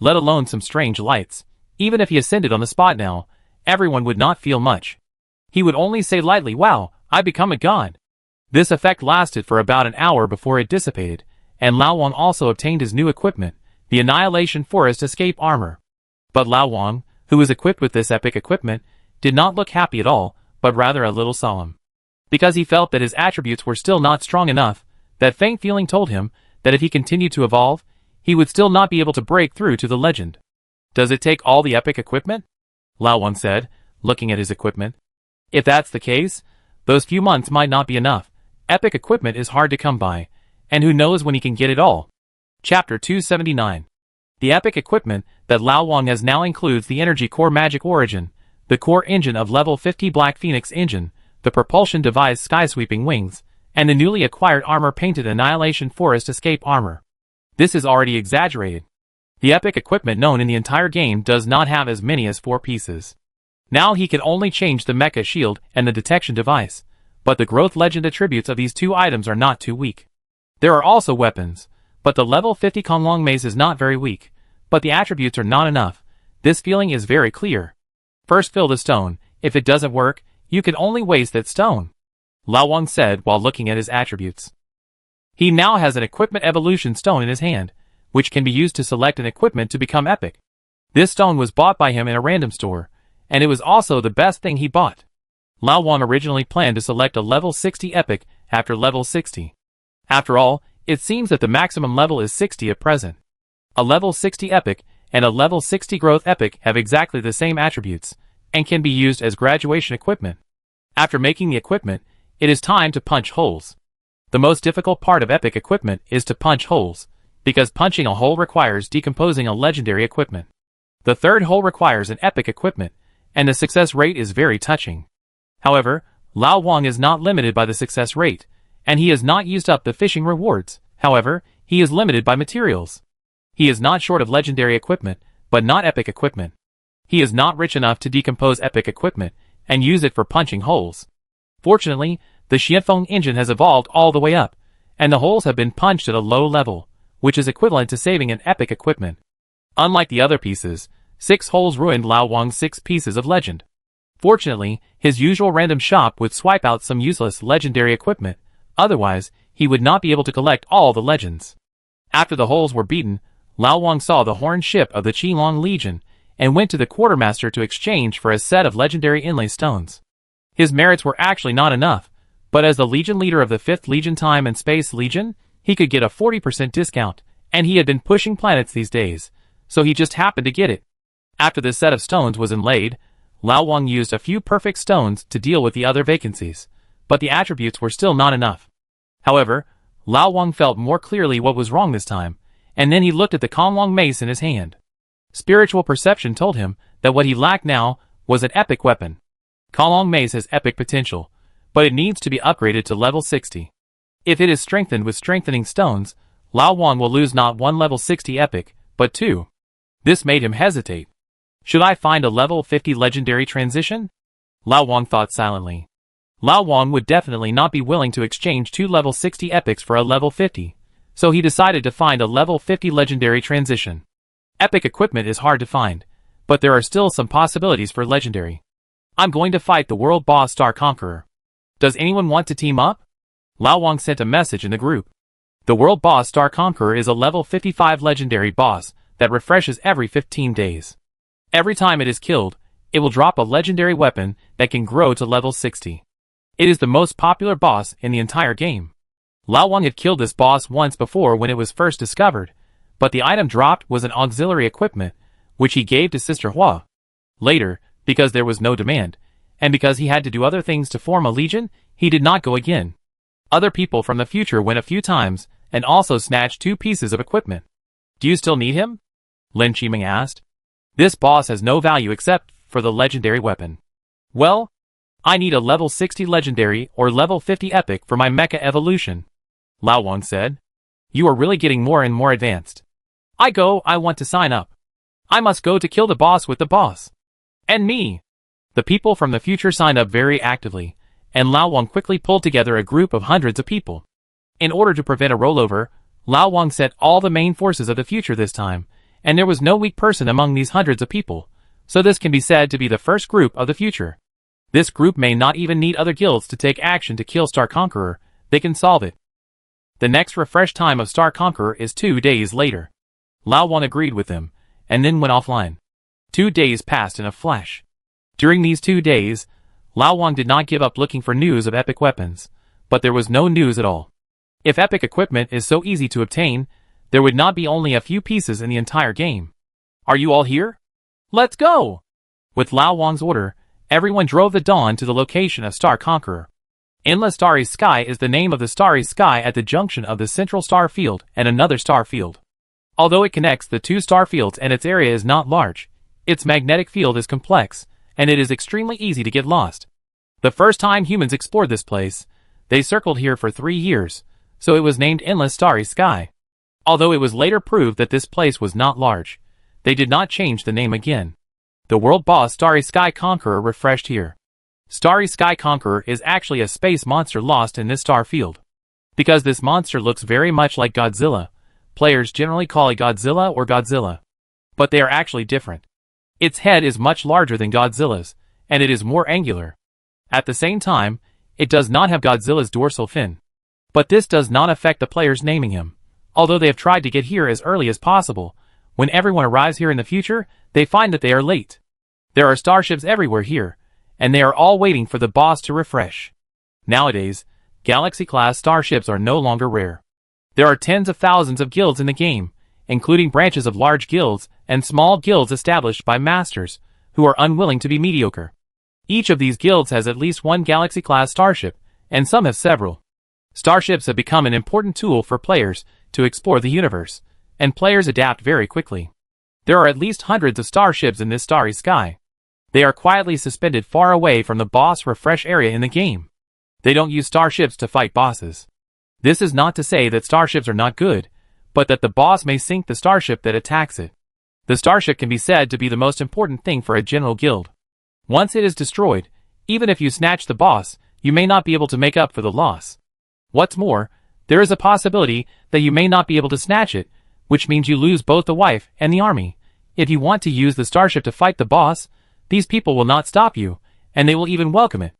Let alone some strange lights. Even if he ascended on the spot now, everyone would not feel much. He would only say lightly, "Wow, I become a god." This effect lasted for about an hour before it dissipated, and Lao Wang also obtained his new equipment, the Annihilation Forest Escape armor. But Lao Wang, who was equipped with this epic equipment, did not look happy at all, but rather a little solemn. Because he felt that his attributes were still not strong enough, that faint feeling told him that if he continued to evolve, he would still not be able to break through to the legend. Does it take all the epic equipment? Lao Wang said, looking at his equipment. If that's the case, those few months might not be enough. Epic equipment is hard to come by, and who knows when he can get it all. Chapter 279. The epic equipment that Lao Wang has now includes the Energy Core Magic Origin, the core engine of level 50 Black Phoenix engine, the propulsion device Sky-Sweeping Wings, and the newly acquired armor-painted Annihilation Forest Escape armor. This is already exaggerated. The epic equipment known in the entire game does not have as many as 4 pieces. Now he can only change the Mecha shield and the detection device, but the growth legend attributes of these 2 items are not too weak. There are also weapons, but the level 50 Konglong Mace is not very weak, but the attributes are not enough. This feeling is very clear. First fill the stone. If it doesn't work, you can only waste that stone, Lao Wang said while looking at his attributes. He now has an equipment evolution stone in his hand, which can be used to select an equipment to become epic. This stone was bought by him in a random store, and it was also the best thing he bought. Lao Wang originally planned to select a level 60 epic after level 60. After all, it seems that the maximum level is 60 at present. A level 60 epic and a level 60 growth epic have exactly the same attributes, and can be used as graduation equipment. After making the equipment, it is time to punch holes. The most difficult part of epic equipment is to punch holes, because punching a hole requires decomposing a legendary equipment. The third hole requires an epic equipment, and the success rate is very touching. However, Lao Wang is not limited by the success rate, and he has not used up the fishing rewards. However, he is limited by materials. He is not short of legendary equipment, but not epic equipment. He is not rich enough to decompose epic equipment and use it for punching holes. Fortunately, the Xianfeng engine has evolved all the way up, and the holes have been punched at a low level, which is equivalent to saving an epic equipment. Unlike the other pieces, 6 holes ruined Lao Wang's 6 pieces of legend. Fortunately, his usual random shop would swipe out some useless legendary equipment, otherwise, he would not be able to collect all the legends. After the holes were beaten, Lao Wang saw the horned ship of the Qilong Legion, and went to the quartermaster to exchange for a set of legendary inlay stones. His merits were actually not enough, but as the Legion leader of the 5th Legion Time and Space Legion, he could get a 40% discount, and he had been pushing planets these days, so he just happened to get it. After the set of stones was inlaid, Lao Wang used a few perfect stones to deal with the other vacancies, but the attributes were still not enough. However, Lao Wang felt more clearly what was wrong this time, and then he looked at the Konglong Mace in his hand. Spiritual perception told him that what he lacked now was an epic weapon. Konglong Mace has epic potential, but it needs to be upgraded to level 60. If it is strengthened with strengthening stones, Lao Wang will lose not one level 60 epic, but two. This made him hesitate. Should I find a level 50 legendary transition? Lao Wang thought silently. Lao Wang would definitely not be willing to exchange two level 60 epics for a level 50, so he decided to find a level 50 legendary transition. Epic equipment is hard to find, but there are still some possibilities for legendary. I'm going to fight the world boss Star Conqueror. Does anyone want to team up? Lao Wang sent a message in the group. The world boss Star Conqueror is a level 55 legendary boss that refreshes every 15 days. Every time it is killed, it will drop a legendary weapon that can grow to level 60. It is the most popular boss in the entire game. Lao Wang had killed this boss once before when it was first discovered, but the item dropped was an auxiliary equipment, which he gave to Sister Hua. Later, because there was no demand, and because he had to do other things to form a legion, he did not go again. Other people from the future went a few times, and also snatched two pieces of equipment. Do you still need him? Lin Qiming asked. This boss has no value except for the legendary weapon. Well, I need a level 60 legendary or level 50 epic for my mecha evolution, Lao Wang said. You are really getting more and more advanced. I want to sign up. I must go to kill the boss with the boss. And me. The people from the future signed up very actively, and Lao Wang quickly pulled together a group of hundreds of people. In order to prevent a rollover, Lao Wang set all the main forces of the future this time, and there was no weak person among these hundreds of people, so this can be said to be the first group of the future. This group may not even need other guilds to take action to kill Star Conqueror, they can solve it. The next refresh time of Star Conqueror is 2 days later. Lao Wang agreed with him, and then went offline. 2 days passed in a flash. During these 2 days, Lao Wang did not give up looking for news of epic weapons, but there was no news at all. If epic equipment is so easy to obtain, there would not be only a few pieces in the entire game. Are you all here? Let's go! With Lao Wang's order, everyone drove the Dawn to the location of Star Conqueror. Endless Starry Sky is the name of the starry sky at the junction of the central star field and another star field. Although it connects the two star fields and its area is not large, its magnetic field is complex, and it is extremely easy to get lost. The first time humans explored this place, they circled here for 3 years, so it was named Endless Starry Sky. Although it was later proved that this place was not large, they did not change the name again. The world boss Starry Sky Conqueror refreshed here. Starry Sky Conqueror is actually a space monster lost in this star field. Because this monster looks very much like Godzilla, players generally call it Godzilla or Godzilla. But they are actually different. Its head is much larger than Godzilla's, and it is more angular. At the same time, it does not have Godzilla's dorsal fin. But this does not affect the players naming him. Although they have tried to get here as early as possible, when everyone arrives here in the future, they find that they are late. There are starships everywhere here, and they are all waiting for the boss to refresh. Nowadays, Galaxy-class starships are no longer rare. There are tens of thousands of guilds in the game, including branches of large guilds and small guilds established by masters, who are unwilling to be mediocre. Each of these guilds has at least one Galaxy-class starship, and some have several. Starships have become an important tool for players to explore the universe, and players adapt very quickly. There are at least hundreds of starships in this starry sky. They are quietly suspended far away from the boss refresh area in the game. They don't use starships to fight bosses. This is not to say that starships are not good, but that the boss may sink the starship that attacks it. The starship can be said to be the most important thing for a general guild. Once it is destroyed, even if you snatch the boss, you may not be able to make up for the loss. What's more, there is a possibility that you may not be able to snatch it, which means you lose both the wife and the army. If you want to use the starship to fight the boss, these people will not stop you, and they will even welcome it.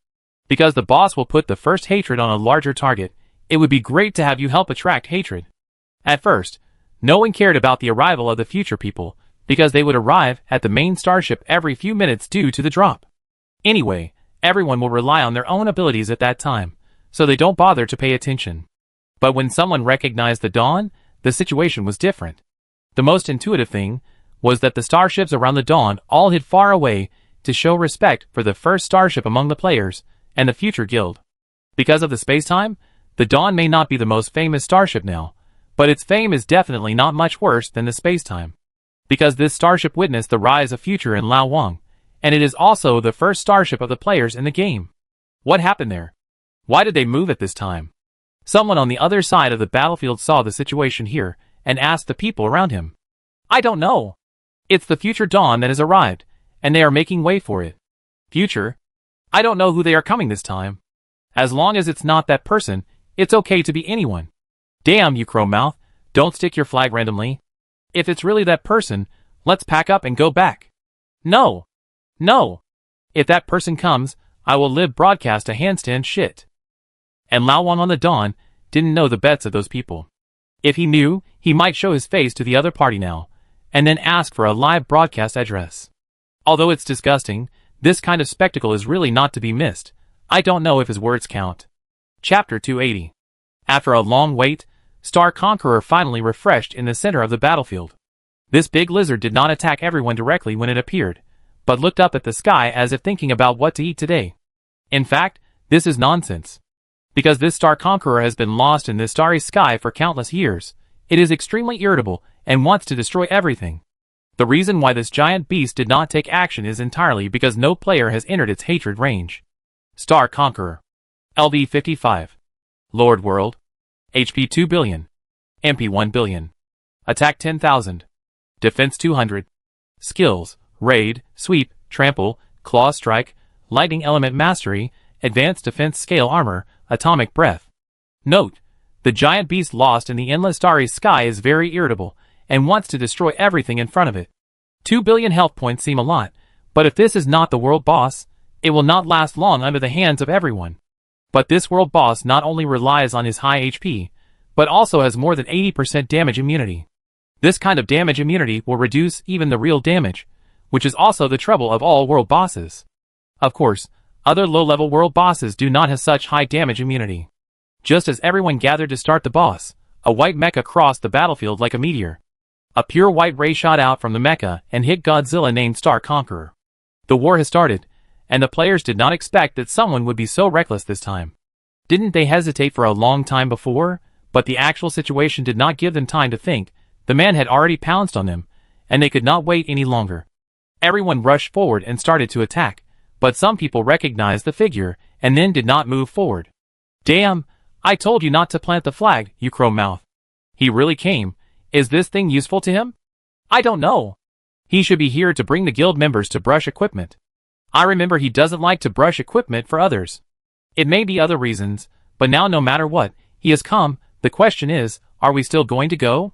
Because the boss will put the first hatred on a larger target, it would be great to have you help attract hatred. At first, no one cared about the arrival of the future people, because they would arrive at the main starship every few minutes due to the drop. Anyway, everyone will rely on their own abilities at that time, so they don't bother to pay attention. But when someone recognized the Dawn, the situation was different. The most intuitive thing was that the starships around the Dawn all hid far away to show respect for the first starship among the players and the future guild. Because of the space-time, the Dawn may not be the most famous starship now, but its fame is definitely not much worse than the space-time. Because this starship witnessed the rise of future in Lao Wang, and it is also the first starship of the players in the game. What happened there? Why did they move at this time? Someone on the other side of the battlefield saw the situation here and asked the people around him. I don't know. It's the future dawn that has arrived, and they are making way for it. Future? I don't know who they are coming this time. As long as it's not that person, it's okay to be anyone. Damn, you crow-mouth, don't stick your flag randomly. If it's really that person, let's pack up and go back. No. No. If that person comes, I will live broadcast a handstand shit. And Lao Wang on the dawn didn't know the bets of those people. If he knew, he might show his face to the other party now, and then ask for a live broadcast address. Although it's disgusting, this kind of spectacle is really not to be missed. I don't know if his words count. Chapter 280. After a long wait, Star Conqueror finally refreshed in the center of the battlefield. This big lizard did not attack everyone directly when it appeared, but looked up at the sky as if thinking about what to eat today. In fact, this is nonsense. Because this Star Conqueror has been lost in this starry sky for countless years, it is extremely irritable and wants to destroy everything. The reason why this giant beast did not take action is entirely because no player has entered its hatred range. Star Conqueror. LV 55. Lord World. HP 2 billion. MP 1 billion. Attack 10,000. Defense 200. Skills: Raid, Sweep, Trample, Claw Strike, Lightning Element Mastery, Advanced Defense Scale Armor, Atomic Breath. Note: the giant beast lost in the endless starry sky is very irritable, and wants to destroy everything in front of it. 2 billion health points seem a lot, but if this is not the world boss, it will not last long under the hands of everyone. But this world boss not only relies on his high HP, but also has more than 80% damage immunity. This kind of damage immunity will reduce even the real damage, which is also the trouble of all world bosses. Of course, other low-level world bosses do not have such high damage immunity. Just as everyone gathered to start the boss, a white mecha crossed the battlefield like a meteor. A pure white ray shot out from the mecha and hit Godzilla named Star Conqueror. The war has started, and the players did not expect that someone would be so reckless this time. Didn't they hesitate for a long time before? But the actual situation did not give them time to think. The man had already pounced on them, and they could not wait any longer. Everyone rushed forward and started to attack, but some people recognized the figure, and then did not move forward. Damn, I told you not to plant the flag, you crow-mouth. He really came. Is this thing useful to him? I don't know. He should be here to bring the guild members to brush equipment. I remember he doesn't like to brush equipment for others. It may be other reasons, but now no matter what, he has come. The question is, are we still going to go?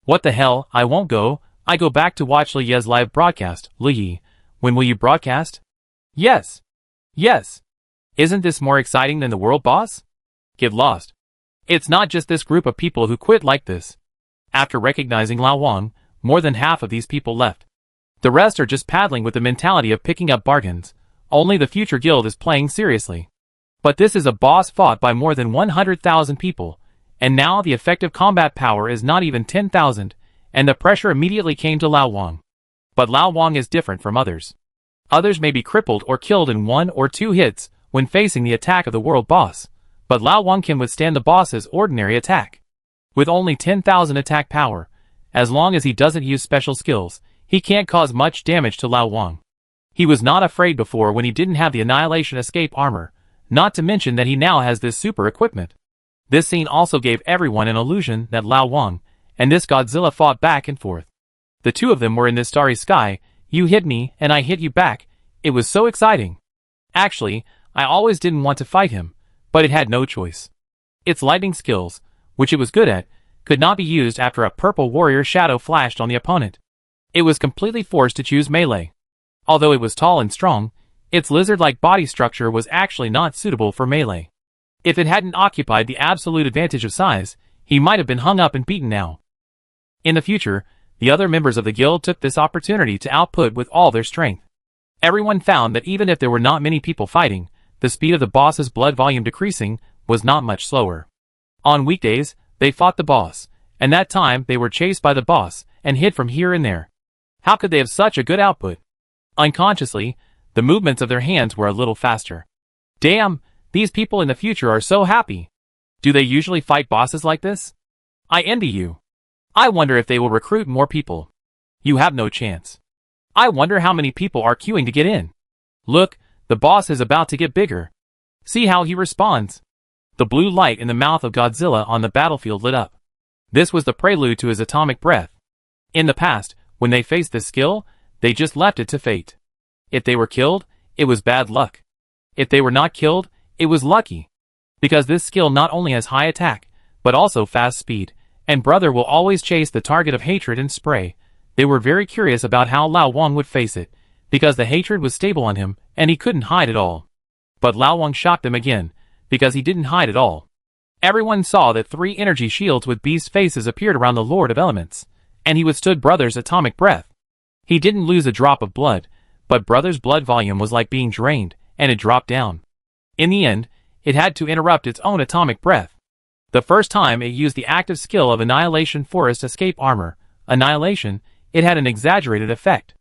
What the hell, I won't go. I go back to watch Li Ye's live broadcast. Li Yi, when will you broadcast? Yes. Yes. Isn't this more exciting than the world boss? Get lost. It's not just this group of people who quit like this. After recognizing Lao Wang, more than half of these people left. The rest are just paddling with the mentality of picking up bargains. Only the future guild is playing seriously. But this is a boss fought by more than 100,000 people, and now the effective combat power is not even 10,000, and the pressure immediately came to Lao Wang. But Lao Wang is different from others. Others may be crippled or killed in 1 or 2 hits when facing the attack of the world boss, but Lao Wang can withstand the boss's ordinary attack. With only 10,000 attack power, as long as he doesn't use special skills, he can't cause much damage to Lao Wang. He was not afraid before when he didn't have the Annihilation Escape armor, not to mention that he now has this super equipment. This scene also gave everyone an illusion that Lao Wang and this Godzilla fought back and forth. The two of them were in this starry sky. You hit me and I hit you back. It was so exciting. Actually, I always didn't want to fight him, but it had no choice. Its lightning skills, which it was good at, could not be used after a purple warrior shadow flashed on the opponent. It was completely forced to choose melee. Although it was tall and strong, its lizard-like body structure was actually not suitable for melee. If it hadn't occupied the absolute advantage of size, he might have been hung up and beaten now. In the future, the other members of the guild took this opportunity to output with all their strength. Everyone found that even if there were not many people fighting, the speed of the boss's blood volume decreasing was not much slower. On weekdays, they fought the boss, and that time they were chased by the boss and hid from here and there. How could they have such a good output? Unconsciously, the movements of their hands were a little faster. Damn, these people in the future are so happy. Do they usually fight bosses like this? I envy you. I wonder if they will recruit more people. You have no chance. I wonder how many people are queuing to get in. Look, the boss is about to get bigger. See how he responds. The blue light in the mouth of Godzilla on the battlefield lit up. This was the prelude to his atomic breath. In the past, when they faced this skill, they just left it to fate. If they were killed, it was bad luck. If they were not killed, it was lucky. Because this skill not only has high attack, but also fast speed, and brother will always chase the target of hatred and spray. They were very curious about how Lao Wang would face it, because the hatred was stable on him, and he couldn't hide it all. But Lao Wang shocked them again, because he didn't hide it all. Everyone saw that 3 energy shields with beast faces appeared around the Lord of Elements, and he withstood brother's atomic breath. He didn't lose a drop of blood, but brother's blood volume was like being drained, and it dropped down. In the end, it had to interrupt its own atomic breath. The first time it used the active skill of Annihilation Forest Escape Armor, Annihilation, it had an exaggerated effect.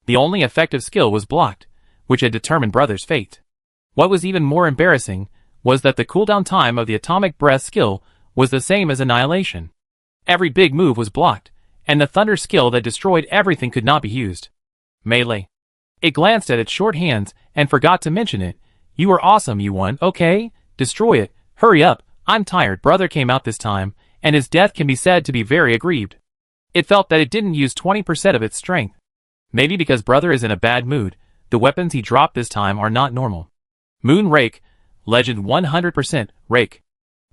The only effective skill was blocked, which had determined brother's fate. What was even more embarrassing was that the cooldown time of the atomic breath skill was the same as Annihilation. Every big move was blocked, and the thunder skill that destroyed everything could not be used. Melee. It glanced at its short hands and forgot to mention it. You were awesome, you won, okay? Destroy it, hurry up, I'm tired. Brother came out this time, and his death can be said to be very aggrieved. It felt that it didn't use 20% of its strength. Maybe because brother is in a bad mood, the weapons he dropped this time are not normal. Moon Rake, Legend 100%, Rake.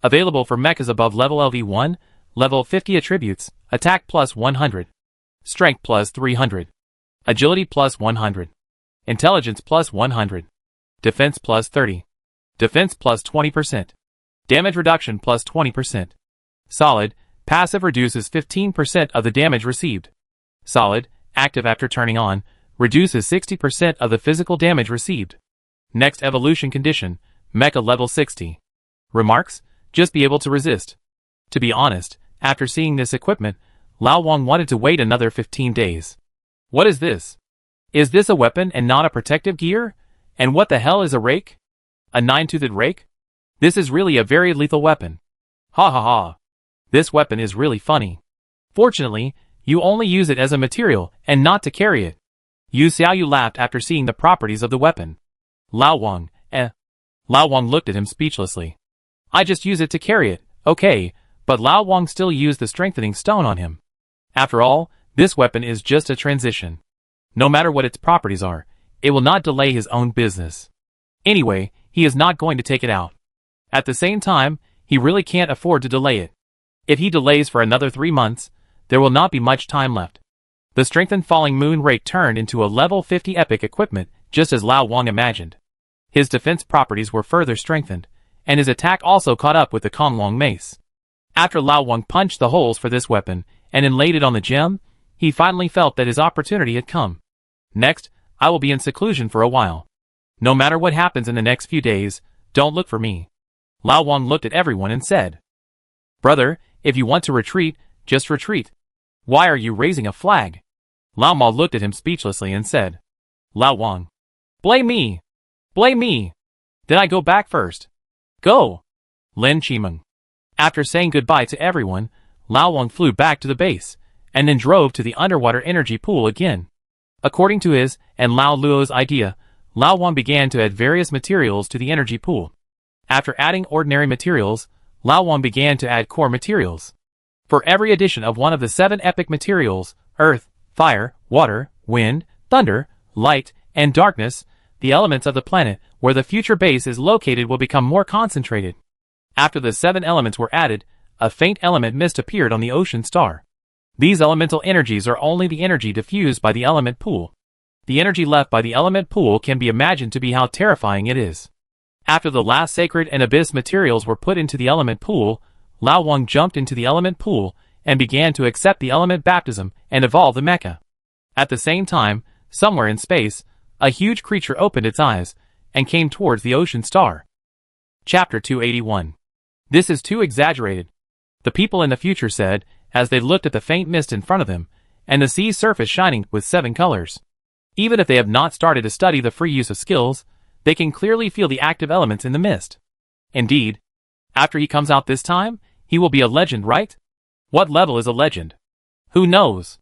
Available for mechas above level LV1, level 50 attributes, attack plus 100. Strength plus 300. Agility plus 100. Intelligence plus 100. Defense plus 30. Defense plus 20%. Damage reduction plus 20%. Solid, passive reduces 15% of the damage received. Solid, active after turning on, reduces 60% of the physical damage received. Next evolution condition, Mecha level 60. Remarks, just be able to resist. To be honest, after seeing this equipment, Lao Wang wanted to wait another 15 days. What is this? Is this a weapon and not a protective gear? And what the hell is a rake? A 9-toothed rake? This is really a very lethal weapon. Ha ha ha. This weapon is really funny. Fortunately, you only use it as a material and not to carry it. Yu Xiaoyu laughed after seeing the properties of the weapon. Lao Wang, Lao Wang looked at him speechlessly. I just use it to carry it, okay, but Lao Wang still used the strengthening stone on him. After all, this weapon is just a transition. No matter what its properties are, it will not delay his own business. Anyway, he is not going to take it out. At the same time, he really can't afford to delay it. If he delays for another 3 months, there will not be much time left. The strengthened falling moon rake turned into a level 50 epic equipment, just as Lao Wang imagined. His defense properties were further strengthened, and his attack also caught up with the Konglong mace. After Lao Wang punched the holes for this weapon and inlaid it on the gem, he finally felt that his opportunity had come. Next, I will be in seclusion for a while. No matter what happens in the next few days, don't look for me. Lao Wang looked at everyone and said, Brother, if you want to retreat, just retreat. Why are you raising a flag? Lao Ma looked at him speechlessly and said, Lao Wang. Blame me! Blame me! Then I go back first. Go! Lin Qimeng. After saying goodbye to everyone, Lao Wang flew back to the base, and then drove to the underwater energy pool again. According to his and Lao Luo's idea, Lao Wang began to add various materials to the energy pool. After adding ordinary materials, Lao Wang began to add core materials. For every addition of one of the 7 epic materials, earth, fire, water, wind, thunder, light, and darkness, the elements of the planet where the future base is located will become more concentrated. After the 7 elements were added, a faint element mist appeared on the ocean star. These elemental energies are only the energy diffused by the element pool. The energy left by the element pool can be imagined to be how terrifying it is. After the last sacred and abyss materials were put into the element pool, Lao Wang jumped into the element pool and began to accept the element baptism and evolve the mecha. At the same time, somewhere in space, a huge creature opened its eyes and came towards the ocean star. Chapter 281. This is too exaggerated. The people in the future said, as they looked at the faint mist in front of them, and the sea's surface shining with 7 colors. Even if they have not started to study the free use of skills, they can clearly feel the active elements in the mist. Indeed, after he comes out this time, he will be a legend, right? What level is a legend? Who knows?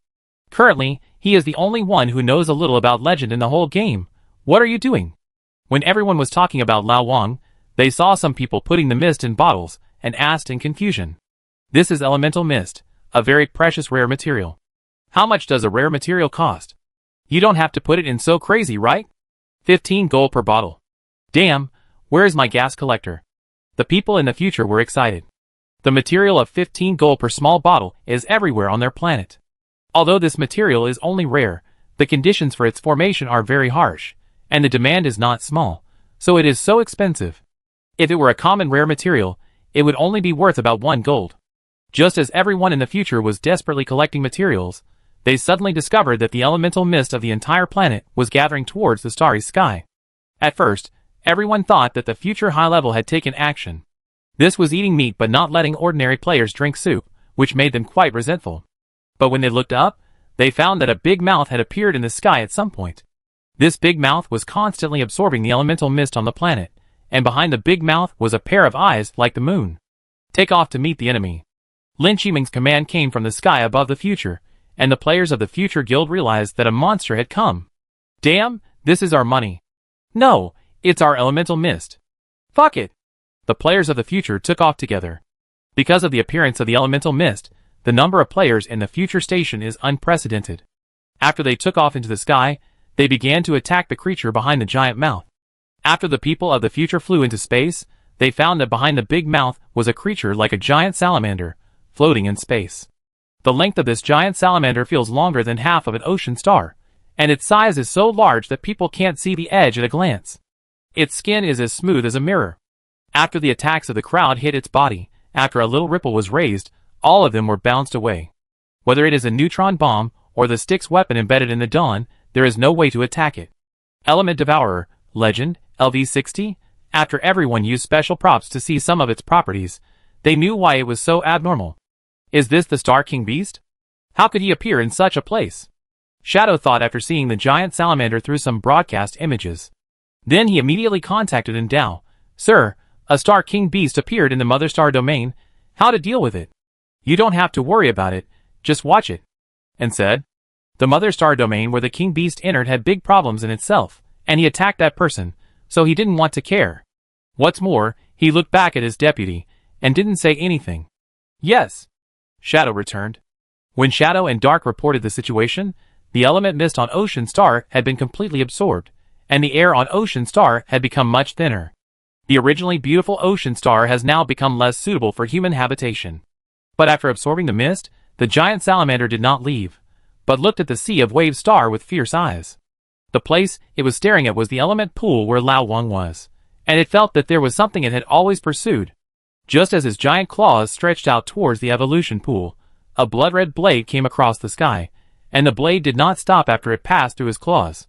Currently, he is the only one who knows a little about legend in the whole game. What are you doing? When everyone was talking about Lao Wang, They saw some people putting the mist in bottles and asked in confusion. This is elemental mist, a very precious rare material. How much does a rare material cost? You don't have to put it in so crazy, right? 15 gold per bottle. Damn, where is my gas collector? The people in the future were excited. The material of 15 gold per small bottle is everywhere on their planet. Although this material is only rare, the conditions for its formation are very harsh, and the demand is not small, so it is so expensive. If it were a common rare material, it would only be worth about 1 gold. Just as everyone in the future was desperately collecting materials, they suddenly discovered that the elemental mist of the entire planet was gathering towards the starry sky. At first, everyone thought that the future high level had taken action. This was eating meat but not letting ordinary players drink soup, which made them quite resentful. But when they looked up, they found that a big mouth had appeared in the sky at some point. This big mouth was constantly absorbing the elemental mist on the planet, and behind the big mouth was a pair of eyes like the moon. Take off to meet the enemy. Lin Chiming's command came from the sky above the future, and the players of the future guild realized that a monster had come. Damn, this is our money. No, it's our elemental mist. Fuck it. The players of the future took off together. Because of the appearance of the elemental mist, the number of players in the future station is unprecedented. After they took off into the sky, they began to attack the creature behind the giant mouth. After the people of the future flew into space, they found that behind the big mouth was a creature like a giant salamander, floating in space. The length of this giant salamander feels longer than half of an ocean star, and its size is so large that people can't see the edge at a glance. Its skin is as smooth as a mirror. After the attacks of the crowd hit its body, after a little ripple was raised, all of them were bounced away. Whether it is a neutron bomb or the Styx weapon embedded in the dawn, there is no way to attack it. Element Devourer, Legend, LV60. After everyone used special props to see some of its properties, they knew why it was so abnormal. Is this the Star King Beast? How could he appear in such a place? Shadow thought after seeing the giant salamander through some broadcast images. Then he immediately contacted Endao. Sir, a Star King Beast appeared in the Mother Star domain. How to deal with it? You don't have to worry about it, just watch it. And said. The Mother Star domain where the King Beast entered had big problems in itself, and he attacked that person, so he didn't want to care. What's more, he looked back at his deputy, and didn't say anything. Yes. Shadow returned. When Shadow and Dark reported the situation, the element mist on Ocean Star had been completely absorbed, and the air on Ocean Star had become much thinner. The originally beautiful Ocean Star has now become less suitable for human habitation. But after absorbing the mist, the giant salamander did not leave, but looked at the sea of wave star with fierce eyes. The place it was staring at was the element pool where Lao Wang was, and it felt that there was something it had always pursued. Just as his giant claws stretched out towards the evolution pool, a blood-red blade came across the sky, and the blade did not stop after it passed through his claws.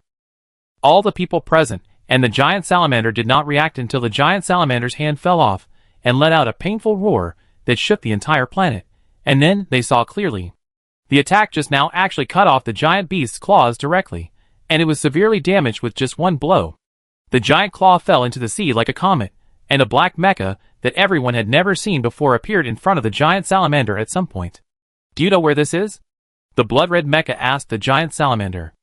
All the people present and the giant salamander did not react until the giant salamander's hand fell off and let out a painful roar that shook the entire planet, and then they saw clearly. The attack just now actually cut off the giant beast's claws directly, and it was severely damaged with just one blow. The giant claw fell into the sea like a comet, and a black mecha that everyone had never seen before appeared in front of the giant salamander at some point. Do you know where this is? The blood-red mecha asked the giant salamander.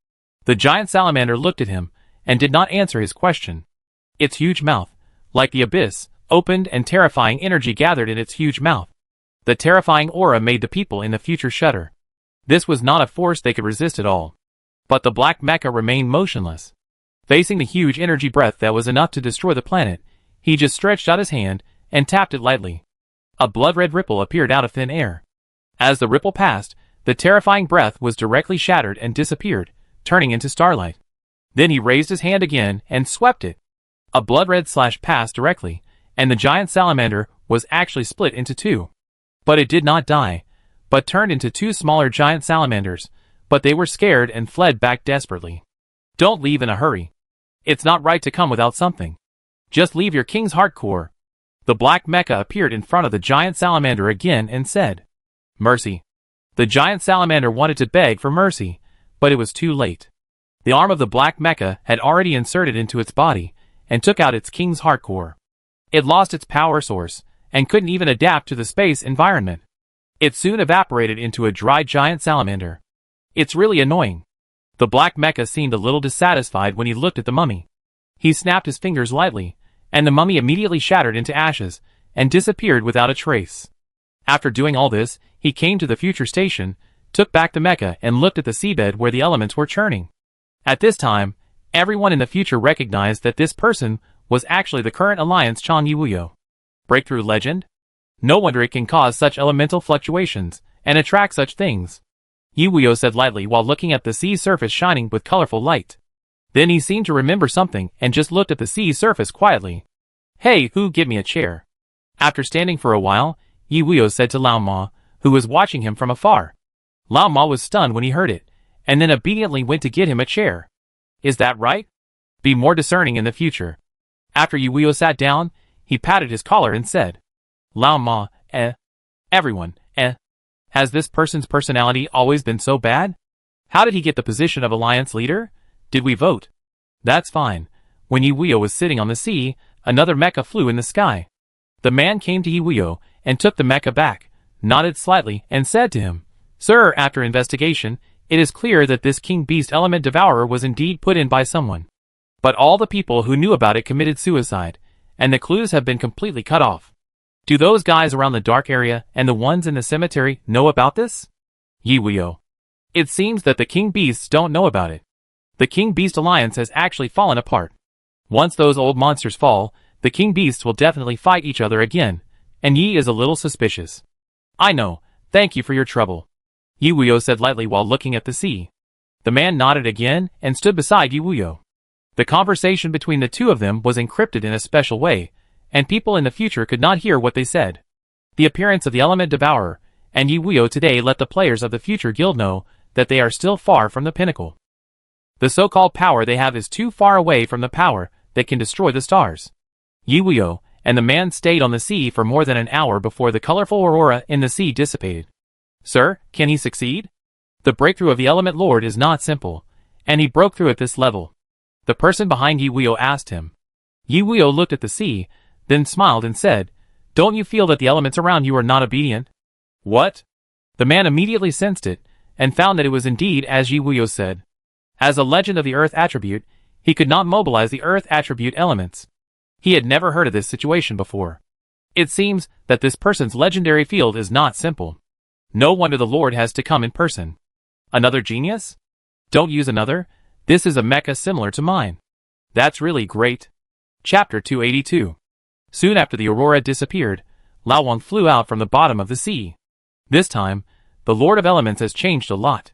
The giant salamander looked at him, and did not answer his question. Its huge mouth, like the abyss, opened and terrifying energy gathered in its huge mouth. The terrifying aura made the people in the future shudder. This was not a force they could resist at all. But the black mecha remained motionless. Facing the huge energy breath that was enough to destroy the planet, he just stretched out his hand and tapped it lightly. A blood-red ripple appeared out of thin air. As the ripple passed, the terrifying breath was directly shattered and disappeared, turning into starlight. Then he raised his hand again and swept it. A blood-red slash passed directly, and the giant salamander was actually split into two. But it did not die, but turned into two smaller giant salamanders, but they were scared and fled back desperately. Don't leave in a hurry. It's not right to come without something. Just leave your king's heart core. The black mecha appeared in front of the giant salamander again and said, Mercy. The giant salamander wanted to beg for mercy, but it was too late. The arm of the black mecha had already inserted into its body, and took out its king's heart core. It lost its power source, and couldn't even adapt to the space environment. It soon evaporated into a dry giant salamander. It's really annoying. The black mecha seemed a little dissatisfied when he looked at the mummy. He snapped his fingers lightly, and the mummy immediately shattered into ashes and disappeared without a trace. After doing all this, he came to the future station, took back the mecha and looked at the seabed where the elements were churning. At this time, everyone in the future recognized that this person was actually the current Alliance Chang Yiwuyo. Breakthrough legend? No wonder it can cause such elemental fluctuations and attract such things, Yiwuyo said lightly while looking at the sea surface shining with colorful light. Then he seemed to remember something and just looked at the sea surface quietly. Hey, give me a chair. After standing for a while, Yiwuyo said to Lao Ma, who was watching him from afar. Lao Ma was stunned when he heard it, and then obediently went to get him a chair. Is that right? Be more discerning in the future. After Yiwuyo sat down, he patted his collar and said, Lao Ma, everyone, has this person's personality always been so bad? How did he get the position of alliance leader? Did we vote? That's fine. When Yiwuyo was sitting on the sea, another mecha flew in the sky. The man came to Yiwuyo and took the mecha back, nodded slightly, and said to him, Sir, after investigation, it is clear that this king beast element devourer was indeed put in by someone. But all the people who knew about it committed suicide, and the clues have been completely cut off. Do those guys around the dark area and the ones in the cemetery know about this? Yiwuyo. It seems that the king beasts don't know about it. The king beast alliance has actually fallen apart. Once those old monsters fall, the king beasts will definitely fight each other again, and Yi is a little suspicious. I know, thank you for your trouble, Yiwuyo said lightly while looking at the sea. The man nodded again and stood beside Yiwuyo. The conversation between the two of them was encrypted in a special way, and people in the future could not hear what they said. The appearance of the element devourer and Yiwuyo today let the players of the future guild know that they are still far from the pinnacle. The so-called power they have is too far away from the power that can destroy the stars. Yiwuyo and the man stayed on the sea for more than an hour before the colorful aurora in the sea dissipated. Sir, can he succeed? The breakthrough of the element lord is not simple, and he broke through at this level. The person behind Yiwuyo asked him. Yiwuyo looked at the sea, then smiled and said, Don't you feel that the elements around you are not obedient? What? The man immediately sensed it, and found that it was indeed as Yiwuyo said. As a legend of the earth attribute, he could not mobilize the earth attribute elements. He had never heard of this situation before. It seems that this person's legendary field is not simple. No wonder the Lord has to come in person. Another genius? Don't use another. This is a mecha similar to mine. That's really great. Chapter 282. Soon after the aurora disappeared, Lao Wang flew out from the bottom of the sea. This time, the Lord of Elements has changed a lot.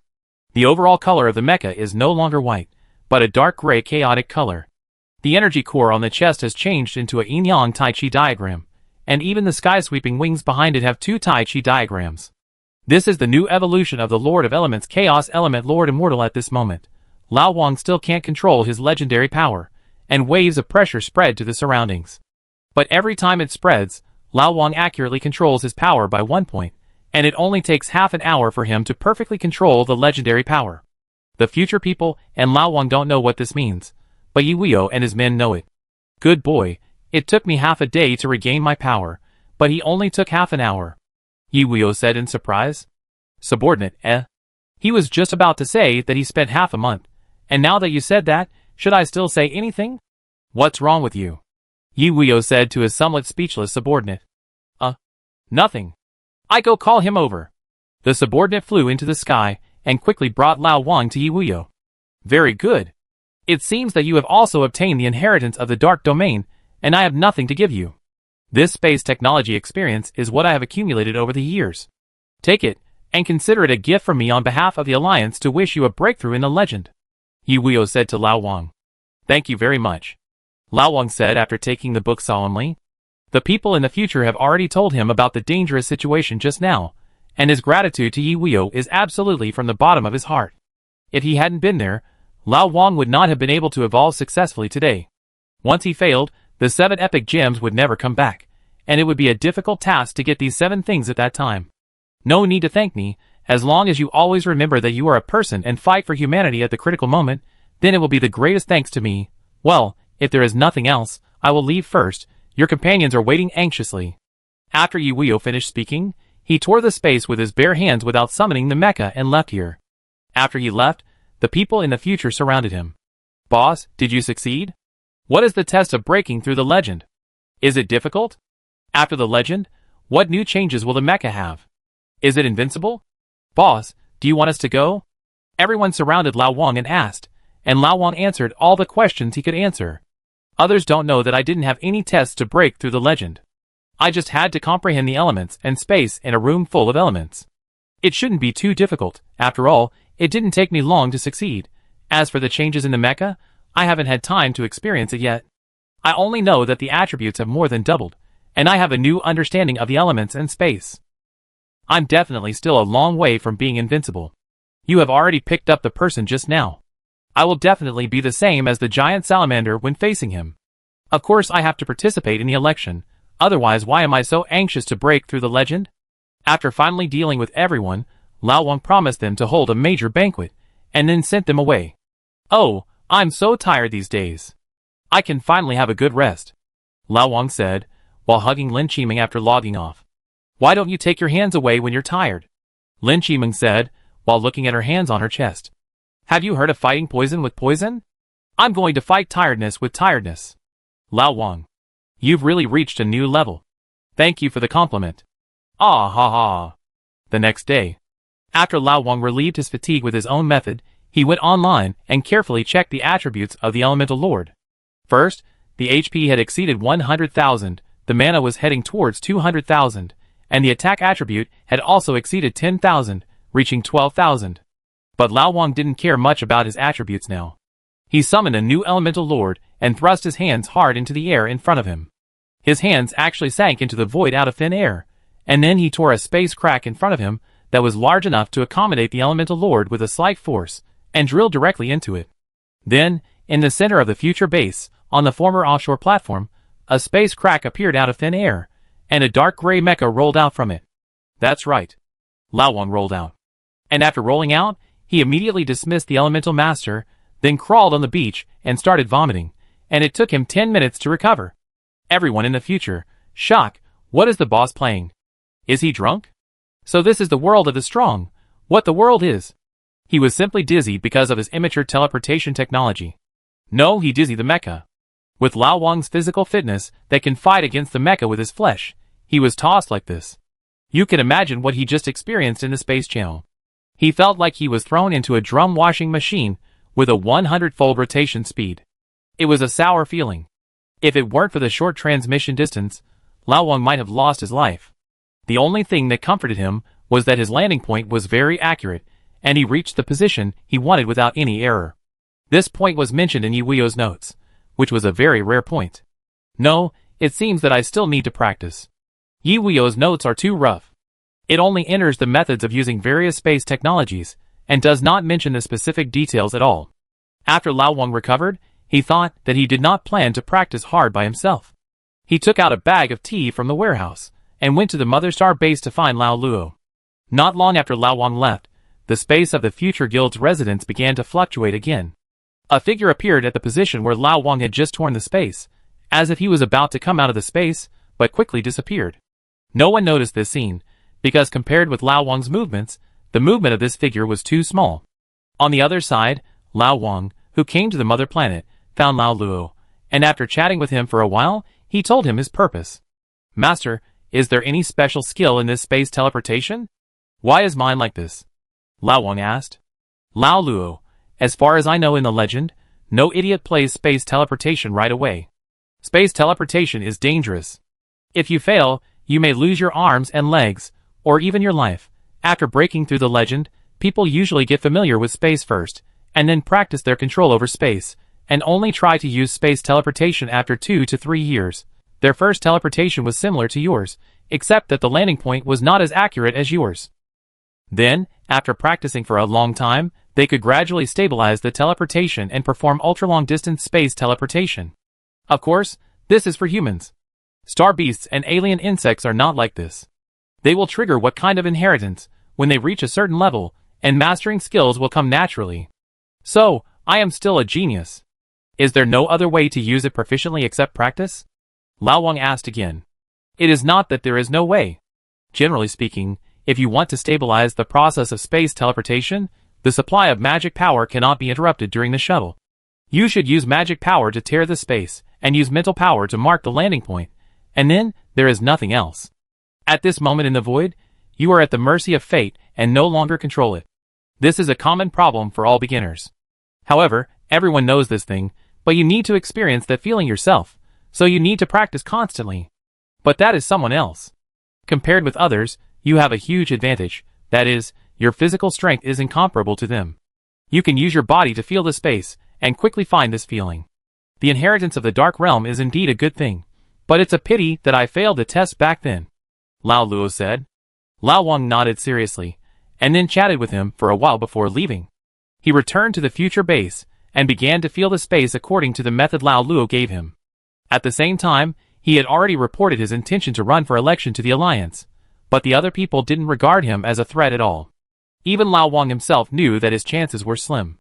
The overall color of the mecha is no longer white, but a dark gray chaotic color. The energy core on the chest has changed into a yin-yang Tai Chi diagram, and even the sky-sweeping wings behind it have two Tai Chi diagrams. This is the new evolution of the Lord of Elements Chaos Element Lord Immortal at this moment. Lao Wang still can't control his legendary power, and waves of pressure spread to the surroundings. But every time it spreads, Lao Wang accurately controls his power by 1 point, and it only takes half an hour for him to perfectly control the legendary power. The future people and Lao Wang don't know what this means, but Yiwuyo and his men know it. Good boy, it took me half a day to regain my power, but he only took half an hour, Yiwuyo said in surprise. Subordinate, He was just about to say that he spent half a month, and now that you said that, should I still say anything? What's wrong with you? Yiwuyo said to his somewhat speechless subordinate. Nothing. I go call him over. The subordinate flew into the sky, and quickly brought Lao Wang to Yiwuyo. Very good. It seems that you have also obtained the inheritance of the dark domain, and I have nothing to give you. This space technology experience is what I have accumulated over the years. Take it, and consider it a gift from me on behalf of the Alliance to wish you a breakthrough in the legend, Yiwuyo said to Lao Wang. Thank you very much, Lao Wang said after taking the book solemnly. The people in the future have already told him about the dangerous situation just now, and his gratitude to Yiwuyo is absolutely from the bottom of his heart. If he hadn't been there, Lao Wang would not have been able to evolve successfully today. Once he failed, the 7 epic gems would never come back, and it would be a difficult task to get these 7 things at that time. No need to thank me, as long as you always remember that you are a person and fight for humanity at the critical moment, then it will be the greatest thanks to me. Well, if there is nothing else, I will leave first. Your companions are waiting anxiously. After Yiwuyo finished speaking, he tore the space with his bare hands without summoning the mecha and left here. After he left, the people in the future surrounded him. Boss, did you succeed? What is the test of breaking through the legend? Is it difficult? After the legend, what new changes will the mecha have? Is it invincible? Boss, do you want us to go? Everyone surrounded Lao Wang and asked, and Lao Wang answered all the questions he could answer. Others don't know that I didn't have any tests to break through the legend. I just had to comprehend the elements and space in a room full of elements. It shouldn't be too difficult. After all, it didn't take me long to succeed. As for the changes in the mecha, I haven't had time to experience it yet. I only know that the attributes have more than doubled, and I have a new understanding of the elements and space. I'm definitely still a long way from being invincible. You have already picked up the person just now. I will definitely be the same as the giant salamander when facing him. Of course I have to participate in the election, otherwise why am I so anxious to break through the legend? After finally dealing with everyone, Lao Wang promised them to hold a major banquet, and then sent them away. Oh, I'm so tired these days. I can finally have a good rest, Lao Wang said, while hugging Lin Qiming after logging off. Why don't you take your hands away when you're tired? Lin Qiming said, while looking at her hands on her chest. Have you heard of fighting poison with poison? I'm going to fight tiredness with tiredness. Lao Wang. You've really reached a new level. Thank you for the compliment. Ah ha ha. The next day, after Lao Wang relieved his fatigue with his own method, he went online and carefully checked the attributes of the Elemental Lord. First, the HP had exceeded 100,000, the mana was heading towards 200,000, and the attack attribute had also exceeded 10,000, reaching 12,000. But Lao Wang didn't care much about his attributes now. He summoned a new Elemental Lord and thrust his hands hard into the air in front of him. His hands actually sank into the void out of thin air, and then he tore a space crack in front of him that was large enough to accommodate the Elemental Lord with a slight force, and drilled directly into it. Then, in the center of the future base, on the former offshore platform, a space crack appeared out of thin air, and a dark gray mecha rolled out from it. That's right. Lao Wang rolled out. And after rolling out, he immediately dismissed the Elemental Master, then crawled on the beach and started vomiting, and it took him 10 minutes to recover. Everyone in the future, shock, what is the boss playing? Is he drunk? So this is the world of the strong, what the world is. He was simply dizzy because of his immature teleportation technology. No, he dizzy the mecha. With Lao Wang's physical fitness that can fight against the mecha with his flesh, he was tossed like this. You can imagine what he just experienced in the space channel. He felt like he was thrown into a drum washing machine with a 100-fold rotation speed. It was a sour feeling. If it weren't for the short transmission distance, Lao Wang might have lost his life. The only thing that comforted him was that his landing point was very accurate, and he reached the position he wanted without any error. This point was mentioned in Yi Wuyo's notes, which was a very rare point. No, it seems that I still need to practice. Yi Wuyo's notes are too rough. It only enters the methods of using various space technologies, and does not mention the specific details at all. After Lao Wang recovered, he thought that he did not plan to practice hard by himself. He took out a bag of tea from the warehouse, and went to the Mother Star base to find Lao Luo. Not long after Lao Wang left, the space of the future guild's residence began to fluctuate again. A figure appeared at the position where Lao Wang had just torn the space, as if he was about to come out of the space, but quickly disappeared. No one noticed this scene, because compared with Lao Wang's movements, the movement of this figure was too small. On the other side, Lao Wang, who came to the mother planet, found Lao Luo, and after chatting with him for a while, he told him his purpose. Master, is there any special skill in this space teleportation? Why is mine like this? Lao Wang asked. Lao Luo, as far as I know in the legend, no idiot plays space teleportation right away. Space teleportation is dangerous. If you fail, you may lose your arms and legs, or even your life. After breaking through the legend, people usually get familiar with space first, and then practice their control over space, and only try to use space teleportation after 2 to 3 years. Their first teleportation was similar to yours, except that the landing point was not as accurate as yours. Then, after practicing for a long time, they could gradually stabilize the teleportation and perform ultra-long distance space teleportation. Of course, this is for humans. Star beasts and alien insects are not like this. They will trigger what kind of inheritance when they reach a certain level, and mastering skills will come naturally. So, I am still a genius. Is there no other way to use it proficiently except practice? Lao Wang asked again. It is not that there is no way. Generally speaking, if you want to stabilize the process of space teleportation, the supply of magic power cannot be interrupted during the shuttle. You should use magic power to tear the space, and use mental power to mark the landing point, and then there is nothing else. At this moment in the void, you are at the mercy of fate and no longer control it. This is a common problem for all beginners. However, everyone knows this thing, but you need to experience that feeling yourself, so you need to practice constantly. But that is someone else. Compared with others, you have a huge advantage, that is, your physical strength is incomparable to them. You can use your body to feel the space, and quickly find this feeling. The inheritance of the Dark Realm is indeed a good thing, but it's a pity that I failed the test back then, Lao Luo said. Lao Wang nodded seriously, and then chatted with him for a while before leaving. He returned to the future base, and began to feel the space according to the method Lao Luo gave him. At the same time, he had already reported his intention to run for election to the Alliance, but the other people didn't regard him as a threat at all. Even Lao Wang himself knew that his chances were slim.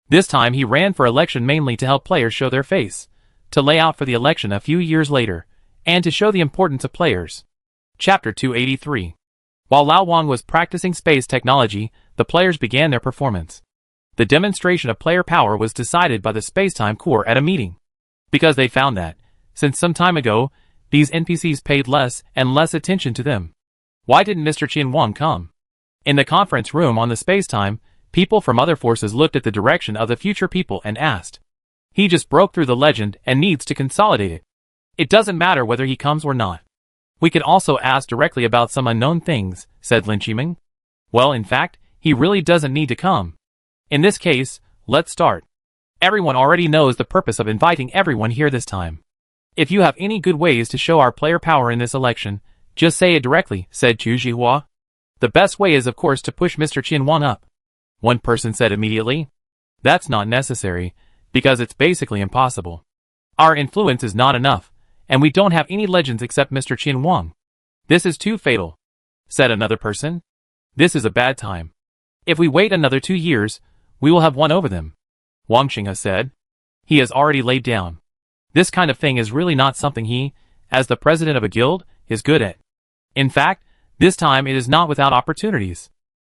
This time he ran for election mainly to help players show their face, to lay out for the election a few years later, and to show the importance of players. Chapter 283. While Lao Wang was practicing space technology, the players began their performance. The demonstration of player power was decided by the Spacetime Core at a meeting, because they found that, since some time ago, these NPCs paid less and less attention to them. Why didn't Mr. Qian Wang come? In the conference room on the Spacetime, people from other forces looked at the direction of the future people and asked. He just broke through the legend and needs to consolidate it. It doesn't matter whether he comes or not. We could also ask directly about some unknown things, said Lin Qiming. Well, in fact, he really doesn't need to come. In this case, let's start. Everyone already knows the purpose of inviting everyone here this time. If you have any good ways to show our player power in this election, just say it directly, said Chu Jihua. The best way is of course to push Mr. Qian Wang up. One person said immediately. That's not necessary, because it's basically impossible. Our influence is not enough, and we don't have any legends except Mr. Qian Wang. This is too fatal, said another person. This is a bad time. If we wait another 2 years, we will have won over them, Wang Xinghe said. He has already laid down. This kind of thing is really not something he, as the president of a guild, is good at. In fact, this time it is not without opportunities.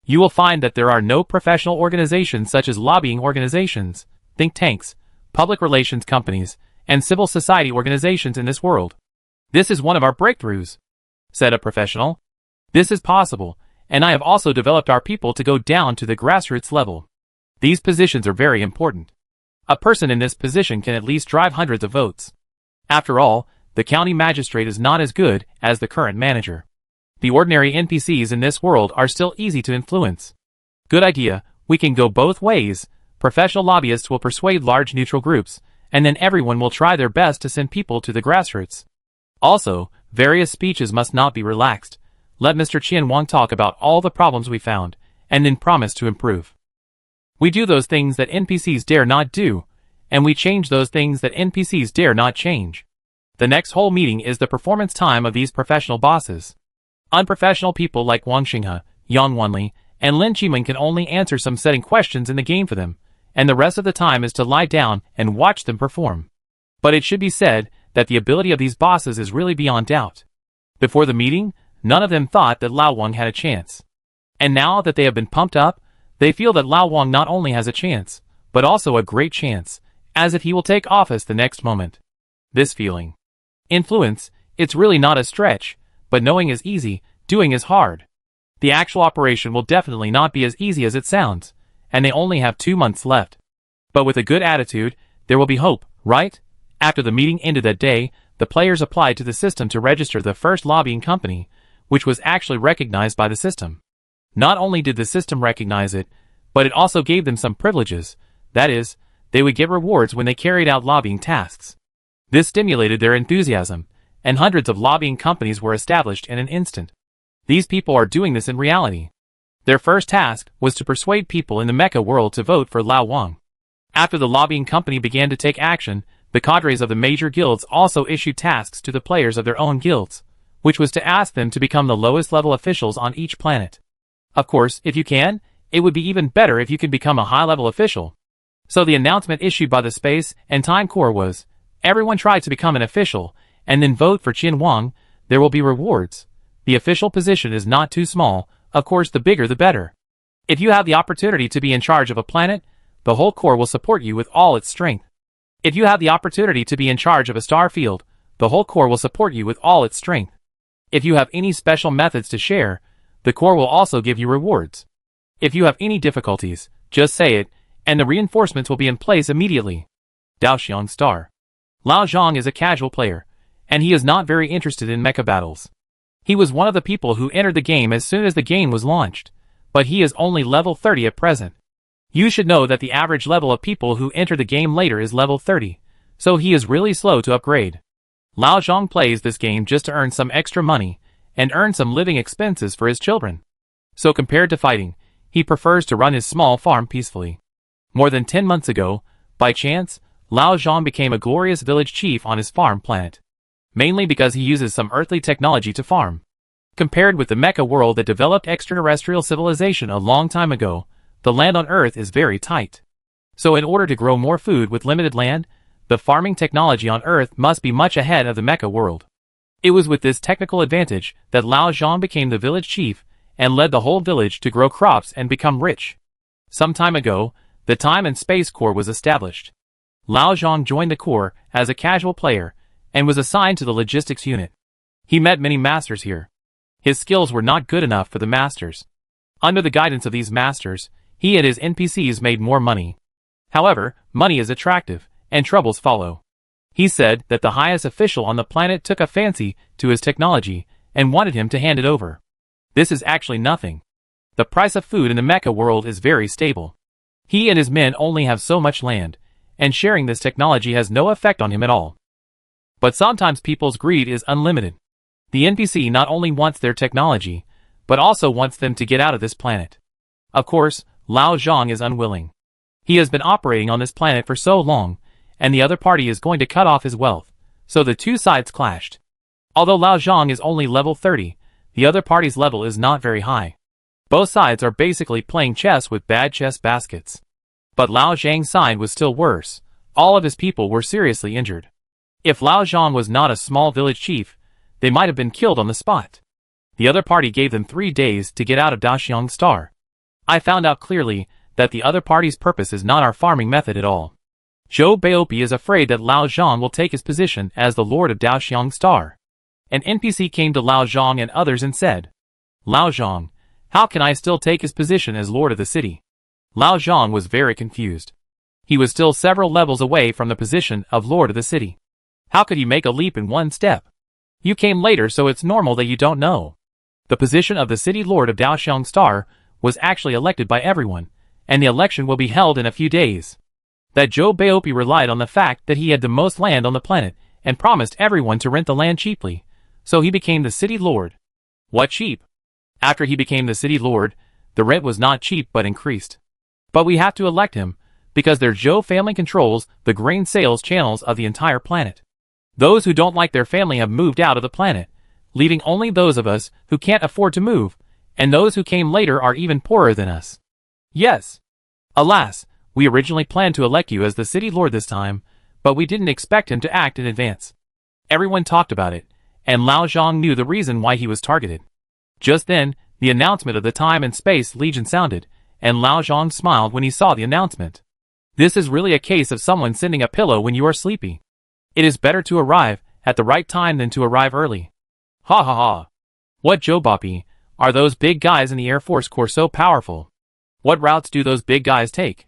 You will find that there are no professional organizations such as lobbying organizations, think tanks, public relations companies, and civil society organizations in this world. This is one of our breakthroughs, said a professional. This is possible, and I have also developed our people to go down to the grassroots level. These positions are very important. A person in this position can at least drive hundreds of votes. After all, the county magistrate is not as good as the current manager. The ordinary NPCs in this world are still easy to influence. Good idea, we can go both ways. Professional lobbyists will persuade large neutral groups, and then everyone will try their best to send people to the grassroots. Also, various speeches must not be relaxed. Let Mr. Qian Wang talk about all the problems we found, and then promise to improve. We do those things that NPCs dare not do, and we change those things that NPCs dare not change. The next whole meeting is the performance time of these professional bosses. Unprofessional people like Wang Xinghe, Yang Wanli, and Lin Qiming can only answer some setting questions in the game for them, and the rest of the time is to lie down and watch them perform. But it should be said that the ability of these bosses is really beyond doubt. Before the meeting, none of them thought that Lao Wang had a chance. And now that they have been pumped up, they feel that Lao Wang not only has a chance, but also a great chance, as if he will take office the next moment. This feeling. Influence, it's really not a stretch, but knowing is easy, doing is hard. The actual operation will definitely not be as easy as it sounds, and they only have 2 months left. But with a good attitude, there will be hope, right? After the meeting ended that day, the players applied to the system to register the first lobbying company, which was actually recognized by the system. Not only did the system recognize it, but it also gave them some privileges, that is, they would get rewards when they carried out lobbying tasks. This stimulated their enthusiasm, and hundreds of lobbying companies were established in an instant. These people are doing this in reality. Their first task was to persuade people in the Mecha world to vote for Lao Wang. After the lobbying company began to take action, the cadres of the major guilds also issued tasks to the players of their own guilds, which was to ask them to become the lowest level officials on each planet. Of course, if you can, it would be even better if you could become a high-level official. So the announcement issued by the Space and Time Corps was, everyone try to become an official, and then vote for Qian Wang. There will be rewards. The official position is not too small, of course the bigger the better. If you have the opportunity to be in charge of a planet, the whole Corps will support you with all its strength. If you have the opportunity to be in charge of a star field, the whole core will support you with all its strength. If you have any special methods to share, the core will also give you rewards. If you have any difficulties, just say it, and the reinforcements will be in place immediately. Daoxiang Star. Lao Zhang is a casual player, and he is not very interested in mecha battles. He was one of the people who entered the game as soon as the game was launched, but he is only level 30 at present. You should know that the average level of people who enter the game later is level 30, so he is really slow to upgrade. Lao Zhang plays this game just to earn some extra money, and earn some living expenses for his children. So compared to fighting, he prefers to run his small farm peacefully. More than 10 months ago, by chance, Lao Zhang became a glorious village chief on his farm planet. Mainly because he uses some earthly technology to farm. Compared with the mecha world that developed extraterrestrial civilization a long time ago, the land on Earth is very tight. So in order to grow more food with limited land, the farming technology on Earth must be much ahead of the mecha world. It was with this technical advantage that Lao Zhang became the village chief and led the whole village to grow crops and become rich. Some time ago, the Time and Space Corps was established. Lao Zhang joined the Corps as a casual player and was assigned to the logistics unit. He met many masters here. His skills were not good enough for the masters. Under the guidance of these masters, he and his NPCs made more money. However, money is attractive, and troubles follow. He said that the highest official on the planet took a fancy to his technology and wanted him to hand it over. This is actually nothing. The price of food in the mecha world is very stable. He and his men only have so much land, and sharing this technology has no effect on him at all. But sometimes people's greed is unlimited. The NPC not only wants their technology, but also wants them to get out of this planet. Of course, Lao Zhang is unwilling. He has been operating on this planet for so long, and the other party is going to cut off his wealth, so the two sides clashed. Although Lao Zhang is only level 30, the other party's level is not very high. Both sides are basically playing chess with bad chess baskets. But Lao Zhang's side was still worse. All of his people were seriously injured. If Lao Zhang was not a small village chief, they might have been killed on the spot. The other party gave them 3 days to get out of Daoxiang Star. I found out clearly that the other party's purpose is not our farming method at all. Zhou Baopi is afraid that Lao Zhang will take his position as the Lord of Daoxiang Star. An NPC came to Lao Zhang and others and said, "Lao Zhang, how can I still take his position as Lord of the city?" Lao Zhang was very confused. He was still several levels away from the position of Lord of the city. How could he make a leap in one step? You came later, so it's normal that you don't know. The position of the city Lord of Daoxiang Star was actually elected by everyone, and the election will be held in a few days. That Zhou Baopi relied on the fact that he had the most land on the planet and promised everyone to rent the land cheaply, so he became the city Lord. What cheap? After he became the city Lord, the rent was not cheap but increased. But we have to elect him, because their Zhou family controls the grain sales channels of the entire planet. Those who don't like their family have moved out of the planet, leaving only those of us who can't afford to move, and those who came later are even poorer than us. Yes. Alas, we originally planned to elect you as the city lord this time, but we didn't expect him to act in advance. Everyone talked about it, and Lao Zhang knew the reason why he was targeted. Just then, the announcement of the Time and Space Legion sounded, and Lao Zhang smiled when he saw the announcement. This is really a case of someone sending a pillow when you are sleepy. It is better to arrive at the right time than to arrive early. Ha ha ha. What Jobapi, are those big guys in the Air Force Corps so powerful? What routes do those big guys take?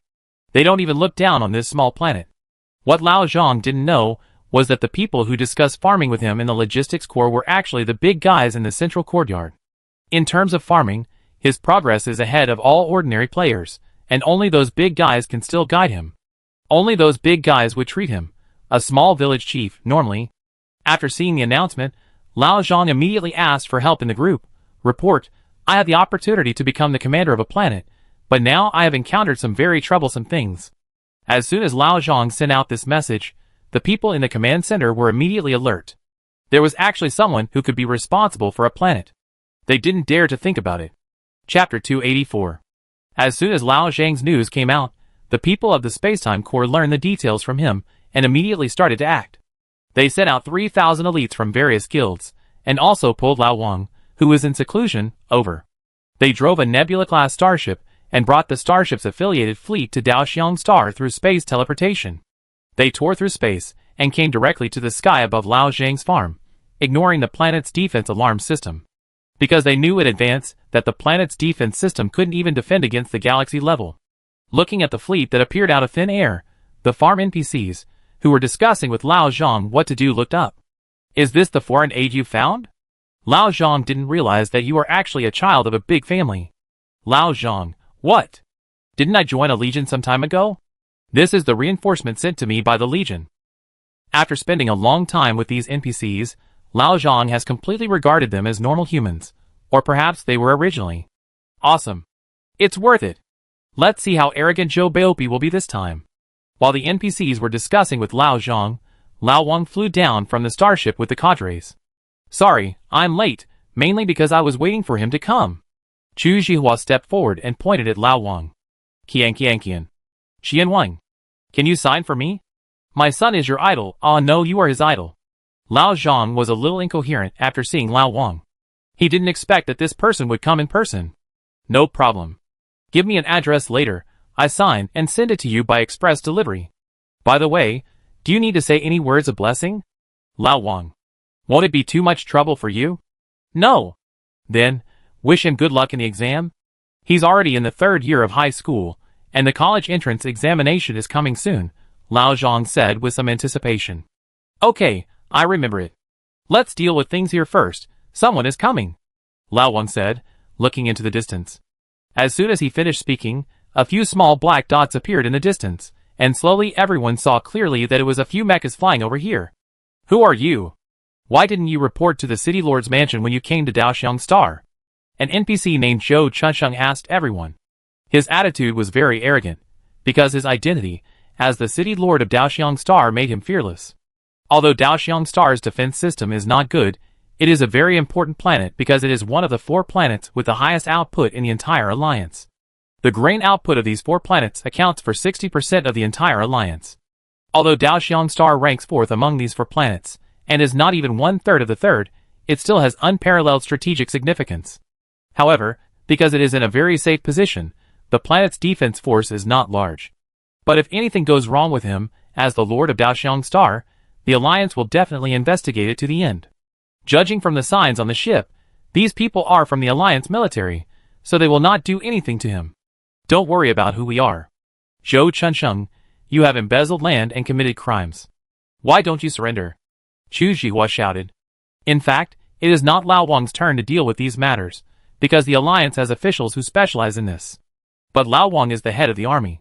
They don't even look down on this small planet. What Lao Zhang didn't know was that the people who discussed farming with him in the Logistics Corps were actually the big guys in the central courtyard. In terms of farming, his progress is ahead of all ordinary players, and only those big guys can still guide him. Only those big guys would treat him, a small village chief, normally. After seeing the announcement, Lao Zhang immediately asked for help in the group. Report, I had the opportunity to become the commander of a planet, but now I have encountered some very troublesome things. As soon as Lao Zhang sent out this message, the people in the command center were immediately alert. There was actually someone who could be responsible for a planet. They didn't dare to think about it. Chapter 284. As soon as Lao Zhang's news came out, the people of the Spacetime Corps learned the details from him and immediately started to act. They sent out 3,000 elites from various guilds, and also pulled Lao Wang, who was in seclusion, over. They drove a Nebula-class starship and brought the starship's affiliated fleet to Daoxiang Star through space teleportation. They tore through space and came directly to the sky above Lao Zhang's farm, ignoring the planet's defense alarm system. Because they knew in advance that the planet's defense system couldn't even defend against the galaxy level. Looking at the fleet that appeared out of thin air, the farm NPCs, who were discussing with Lao Zhang what to do, looked up. "Is this the foreign aid you found?" Lao Zhang didn't realize that you are actually a child of a big family. Lao Zhang, what? Didn't I join a legion some time ago? This is the reinforcement sent to me by the legion. After spending a long time with these NPCs, Lao Zhang has completely regarded them as normal humans, or perhaps they were originally. Awesome. It's worth it. Let's see how arrogant Zhou Baopi will be this time. While the NPCs were discussing with Lao Zhang, Lao Wang flew down from the starship with the cadres. "Sorry, I'm late, mainly because I was waiting for him to come." Chu Zhihua stepped forward and pointed at Lao Wang. "Qian. Qian Wang. Can you sign for me? My son is your idol." "Ah no, you are his idol." Lao Zhang was a little incoherent after seeing Lao Wang. He didn't expect that this person would come in person. "No problem. Give me an address later, I sign and send it to you by express delivery. By the way, do you need to say any words of blessing?" Lao Wang. "Won't it be too much trouble for you?" "No." "Then, wish him good luck in the exam. He's already in the 3rd year of high school, and the college entrance examination is coming soon," Lao Zhang said with some anticipation. "Okay, I remember it. Let's deal with things here first. Someone is coming," Lao Wang said, looking into the distance. As soon as he finished speaking, a few small black dots appeared in the distance, and slowly everyone saw clearly that it was a few mechas flying over here. "Who are you? Why didn't you report to the City Lord's mansion when you came to Daoxiang Star?" An NPC named Zhou Chunsheng asked everyone. His attitude was very arrogant, because his identity as the City Lord of Daoxiang Star made him fearless. Although Daoxiang Star's defense system is not good, it is a very important planet because it is one of the 4 planets with the highest output in the entire alliance. The grain output of these 4 planets accounts for 60% of the entire alliance. Although Daoxiang Star ranks 4th among these 4 planets, and is not even 1/3 of the 3rd, it still has unparalleled strategic significance. However, because it is in a very safe position, the planet's defense force is not large. But if anything goes wrong with him, as the Lord of Daoxiang Star, the Alliance will definitely investigate it to the end. Judging from the signs on the ship, these people are from the Alliance military, so they will not do anything to him. Don't worry about who we are. Zhou Chunsheng, you have embezzled land and committed crimes. Why don't you surrender? Chu Zhihua shouted. In fact, it is not Lao Wang's turn to deal with these matters, because the Alliance has officials who specialize in this. But Lao Wang is the head of the army.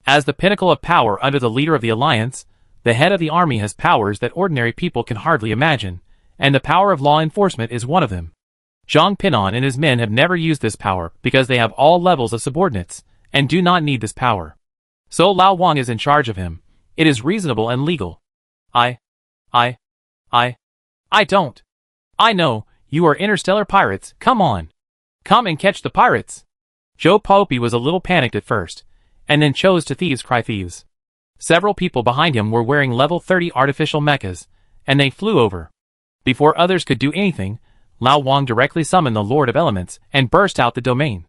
As the pinnacle of power under the leader of the Alliance, the head of the army has powers that ordinary people can hardly imagine, and the power of law enforcement is one of them. Zhang Pinon and his men have never used this power because they have all levels of subordinates, and do not need this power. So Lao Wang is in charge of him. It is reasonable and legal. I don't. I know, you are interstellar pirates, come on. Come and catch the pirates. Zhou Baopi was a little panicked at first, and then chose to thieves cry thieves. Several people behind him were wearing level 30 artificial mechas, and they flew over. Before others could do anything, Lao Wang directly summoned the Lord of Elements and burst out the domain.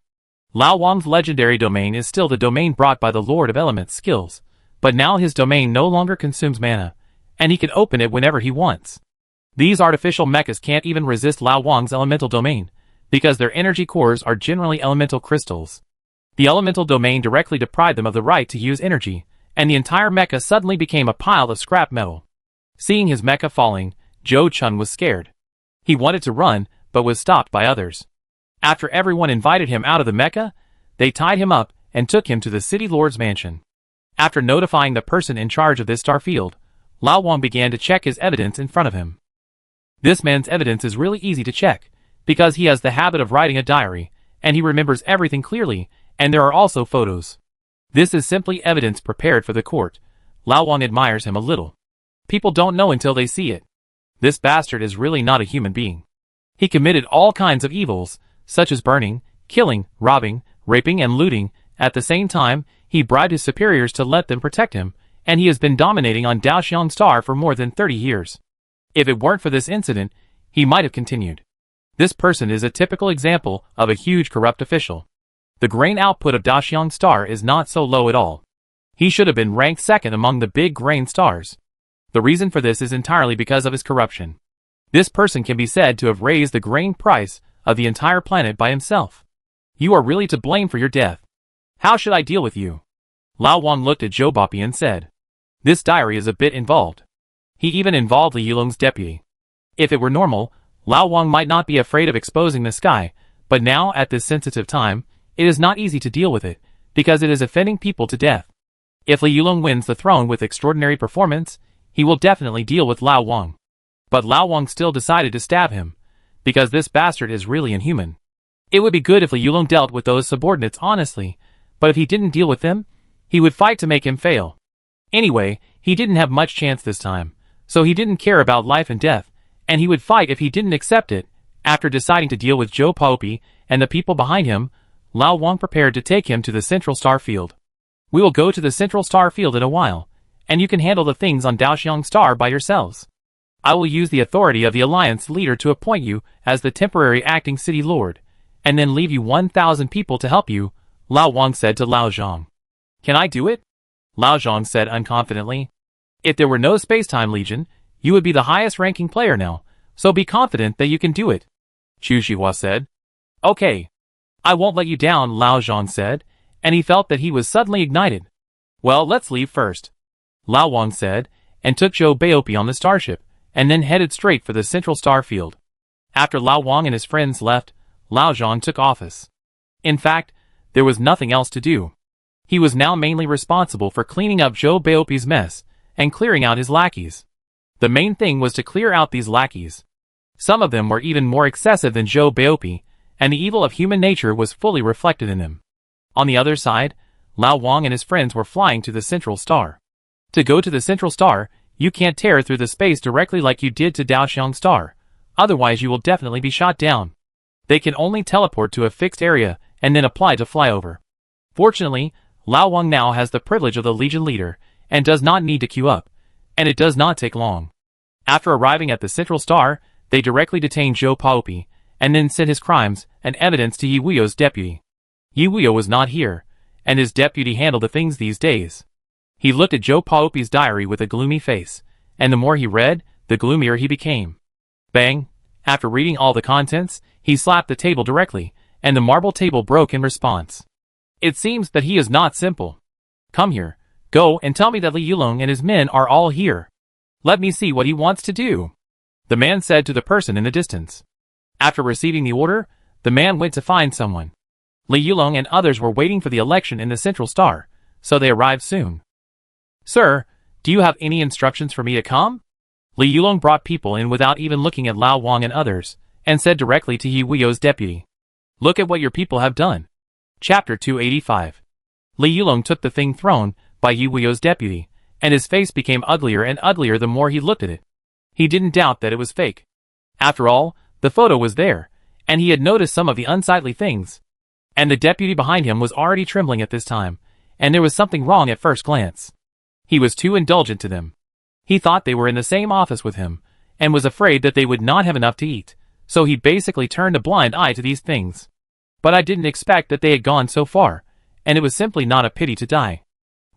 Lao Wang's legendary domain is still the domain brought by the Lord of Elements skills, but now his domain no longer consumes mana, and he can open it whenever he wants. These artificial mechas can't even resist Lao Wang's elemental domain, because their energy cores are generally elemental crystals. The elemental domain directly deprived them of the right to use energy, and the entire mecha suddenly became a pile of scrap metal. Seeing his mecha falling, Zhou Chun was scared. He wanted to run, but was stopped by others. After everyone invited him out of the mecha, they tied him up and took him to the City Lord's mansion. After notifying the person in charge of this star field, Lao Wang began to check his evidence in front of him. This man's evidence is really easy to check, because he has the habit of writing a diary, and he remembers everything clearly, and there are also photos. This is simply evidence prepared for the court. Lao Wang admires him a little. People don't know until they see it. This bastard is really not a human being. He committed all kinds of evils, such as burning, killing, robbing, raping and looting. At the same time, he bribed his superiors to let them protect him, and he has been dominating on Daoxiang Star for more than 30 years. If it weren't for this incident, he might have continued. This person is a typical example of a huge corrupt official. The grain output of Daoxiang Star is not so low at all. He should have been ranked second among the big grain stars. The reason for this is entirely because of his corruption. This person can be said to have raised the grain price of the entire planet by himself. You are really to blame for your death. How should I deal with you? Lao Wang looked at Zhou Baopi and said, "This diary is a bit involved." He even involved Li Yulong's deputy. If it were normal, Lao Wang might not be afraid of exposing this guy, but now at this sensitive time, it is not easy to deal with it, because it is offending people to death. If Li Yulong wins the throne with extraordinary performance, he will definitely deal with Lao Wang. But Lao Wang still decided to stab him, because this bastard is really inhuman. It would be good if Li Yulong dealt with those subordinates honestly, but if he didn't deal with them, he would fight to make him fail. Anyway, he didn't have much chance this time, so he didn't care about life and death, and he would fight if he didn't accept it. After deciding to deal with Zhou Baopi and the people behind him, Lao Wang prepared to take him to the Central Star Field. "We will go to the Central Star Field in a while, and you can handle the things on Daoxiang Star by yourselves. I will use the authority of the Alliance leader to appoint you as the temporary acting city lord, and then leave you 1,000 people to help you," Lao Wang said to Lao Zhang. "Can I do it?" Lao Zhang said unconfidently. "If there were no Spacetime Legion, you would be the highest ranking player now, so be confident that you can do it," Chu Shihua said. "Okay. I won't let you down," Lao Zhang said, and he felt that he was suddenly ignited. "Well, let's leave first," Lao Wang said, and took Zhou Baopi on the starship, and then headed straight for the Central Star Field. After Lao Wang and his friends left, Lao Zhang took office. In fact, there was nothing else to do. He was now mainly responsible for cleaning up Zhou Baopi's mess, and clearing out his lackeys. The main thing was to clear out these lackeys. Some of them were even more excessive than Zhou Baopi, and the evil of human nature was fully reflected in them. On the other side, Lao Wang and his friends were flying to the Central Star. To go to the Central Star, you can't tear through the space directly like you did to Daoxiang Star, otherwise you will definitely be shot down. They can only teleport to a fixed area and then apply to flyover. Fortunately, Lao Wang now has the privilege of the Legion leader, and does not need to queue up, and it does not take long. After arriving at the Central Star, they directly detained Zhou Baopi, and then sent his crimes and evidence to Yi Wuyo's deputy. Yi Wuyo was not here, and his deputy handled the things these days. He looked at Zhou Baopi's diary with a gloomy face, and the more he read, the gloomier he became. Bang! After reading all the contents, he slapped the table directly, and the marble table broke in response. It seems that he is not simple. "Come here, go and tell me that Li Yulong and his men are all here. Let me see what he wants to do," the man said to the person in the distance. After receiving the order, the man went to find someone. Li Yulong and others were waiting for the election in the Central Star, so they arrived soon. "Sir, do you have any instructions for me to come?" Li Yulong brought people in without even looking at Lao Wang and others, and said directly to Yi Wuyo's deputy, "Look at what your people have done." Chapter 285. Li Yulong took the thing thrown by Yi Wuyo's deputy, and his face became uglier and uglier the more he looked at it. He didn't doubt that it was fake. After all, the photo was there, and he had noticed some of the unsightly things. And the deputy behind him was already trembling at this time, and there was something wrong at first glance. He was too indulgent to them. He thought they were in the same office with him, and was afraid that they would not have enough to eat, so he basically turned a blind eye to these things. But I didn't expect that they had gone so far, and it was simply not a pity to die.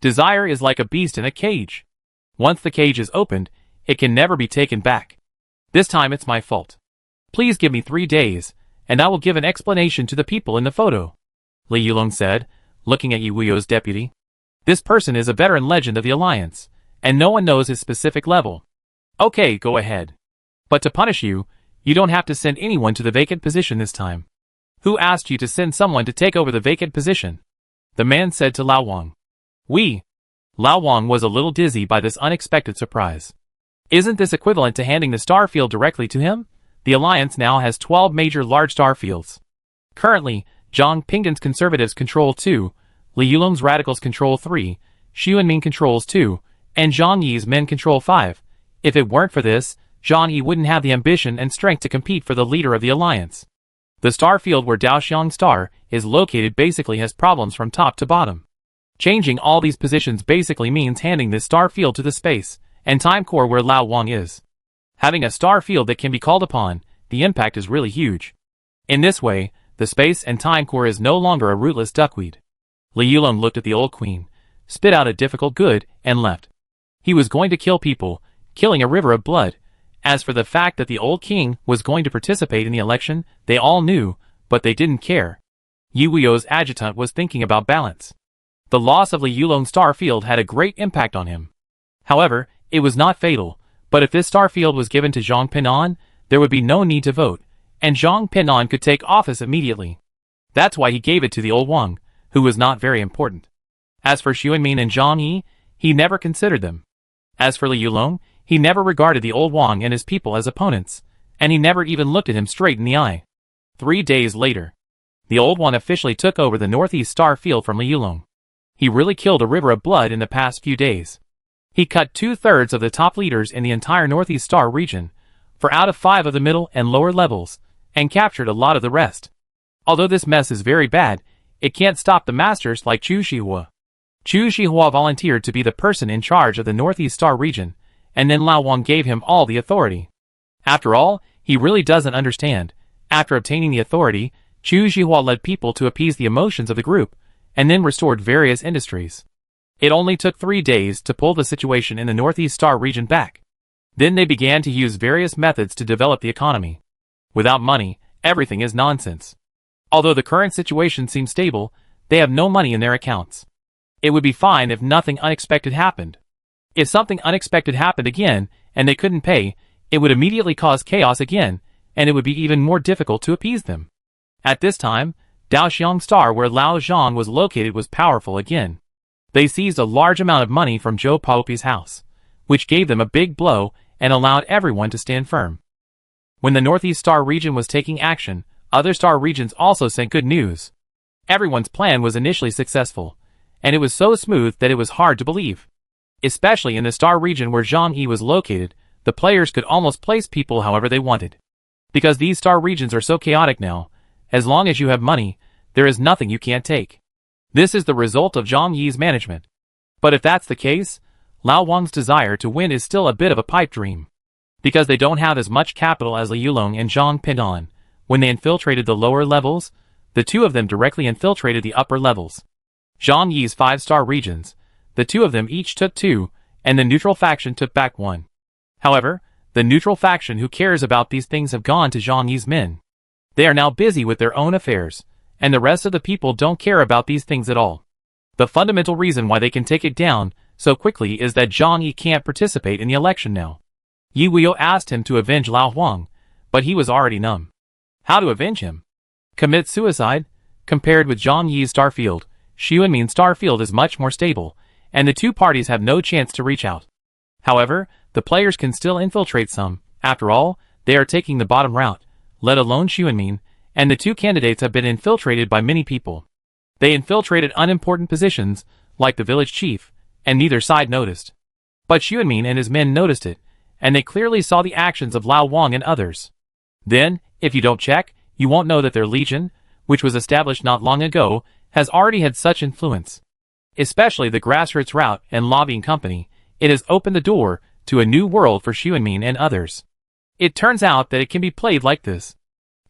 Desire is like a beast in a cage. Once the cage is opened, it can never be taken back. This time it's my fault. Please give me 3 days, and I will give an explanation to the people in the photo," Li Yulong said, looking at Yi Wuyo's deputy. "This person is a veteran legend of the Alliance, and no one knows his specific level." "Okay, go ahead. But to punish you, you don't have to send anyone to the vacant position this time." "Who asked you to send someone to take over the vacant position?" the man said to Lao Wang. "We." Lao Wang was a little dizzy by this unexpected surprise. Isn't this equivalent to handing the star field directly to him? The Alliance now has 12 major large star fields. Currently, Zhang Pingdan's conservatives control 2, Li Yulong's radicals control 3, Xu Anming controls 2, and Zhang Yi's men control 5. If it weren't for this, Zhang Yi wouldn't have the ambition and strength to compete for the leader of the Alliance. The star field where Daoxiang Star is located basically has problems from top to bottom. Changing all these positions basically means handing this star field to the space and time core where Lao Wang is. Having a star field that can be called upon, the impact is really huge. In this way, the space and time core is no longer a rootless duckweed. Li Yulong looked at the old queen, spit out a difficult good, and left. He was going to kill people, killing a river of blood. As for the fact that the old king was going to participate in the election, they all knew, but they didn't care. Yuyo's adjutant was thinking about balance. The loss of Li Yulong's star field had a great impact on him. However, it was not fatal, but if this star field was given to Zhang Pin'an, there would be no need to vote, and Zhang Pin'an could take office immediately. That's why he gave it to the old Wang, who was not very important. As for Xu Yunmin and Zhang Yi, he never considered them. As for Li Yulong, he never regarded the old Wang and his people as opponents, and he never even looked at him straight in the eye. 3 days later, the old one officially took over the northeast star field from Li Yulong. He really killed a river of blood in the past few days. He cut 2/3 of the top leaders in the entire northeast star region, for out of 5 of the middle and lower levels, and captured a lot of the rest. Although this mess is very bad, it can't stop the masters like Chu Shihua. Chu Shihua volunteered to be the person in charge of the northeast star region, and then Lao Wang gave him all the authority. After all, he really doesn't understand. After obtaining the authority, Chu Shihua led people to appease the emotions of the group, and then restored various industries. It only took 3 days to pull the situation in the northeast star region back. Then they began to use various methods to develop the economy. Without money, everything is nonsense. Although the current situation seems stable, they have no money in their accounts. It would be fine if nothing unexpected happened. If something unexpected happened again, and they couldn't pay, it would immediately cause chaos again, and it would be even more difficult to appease them. At this time, Daoxiang Star where Lao Zhang was located was powerful again. They seized a large amount of money from Zhou Paopi's house, which gave them a big blow and allowed everyone to stand firm. When the northeast star region was taking action, other star regions also sent good news. Everyone's plan was initially successful, and it was so smooth that it was hard to believe. Especially in the star region where Zhang Yi was located, the players could almost place people however they wanted. Because these star regions are so chaotic now, as long as you have money, there is nothing you can't take. This is the result of Zhang Yi's management. But if that's the case, Lao Wang's desire to win is still a bit of a pipe dream. Because they don't have as much capital as Li Yulong and Zhang Pin'an, when they infiltrated the lower levels, the two of them directly infiltrated the upper levels. Zhang Yi's 5-star regions, the two of them each took 2, and the neutral faction took back 1. However, the neutral faction who cares about these things have gone to Zhang Yi's men. They are now busy with their own affairs, and the rest of the people don't care about these things at all. The fundamental reason why they can take it down so quickly is that Zhang Yi can't participate in the election now. Yi Wuyo asked him to avenge Lao Huang, but he was already numb. How to avenge him? Commit suicide? Compared with Zhang Yi's starfield, Xu Yunmin's starfield is much more stable, and the two parties have no chance to reach out. However, the players can still infiltrate some. After all, they are taking the bottom route, let alone Xu Yunmin, and the two candidates have been infiltrated by many people. They infiltrated unimportant positions, like the village chief, and neither side noticed. But Xu Yunmin and his men noticed it, and they clearly saw the actions of Lao Wang and others. Then, if you don't check, you won't know that their legion, which was established not long ago, has already had such influence. Especially the grassroots route and lobbying company, it has opened the door to a new world for Xu Yunmin and others. It turns out that it can be played like this.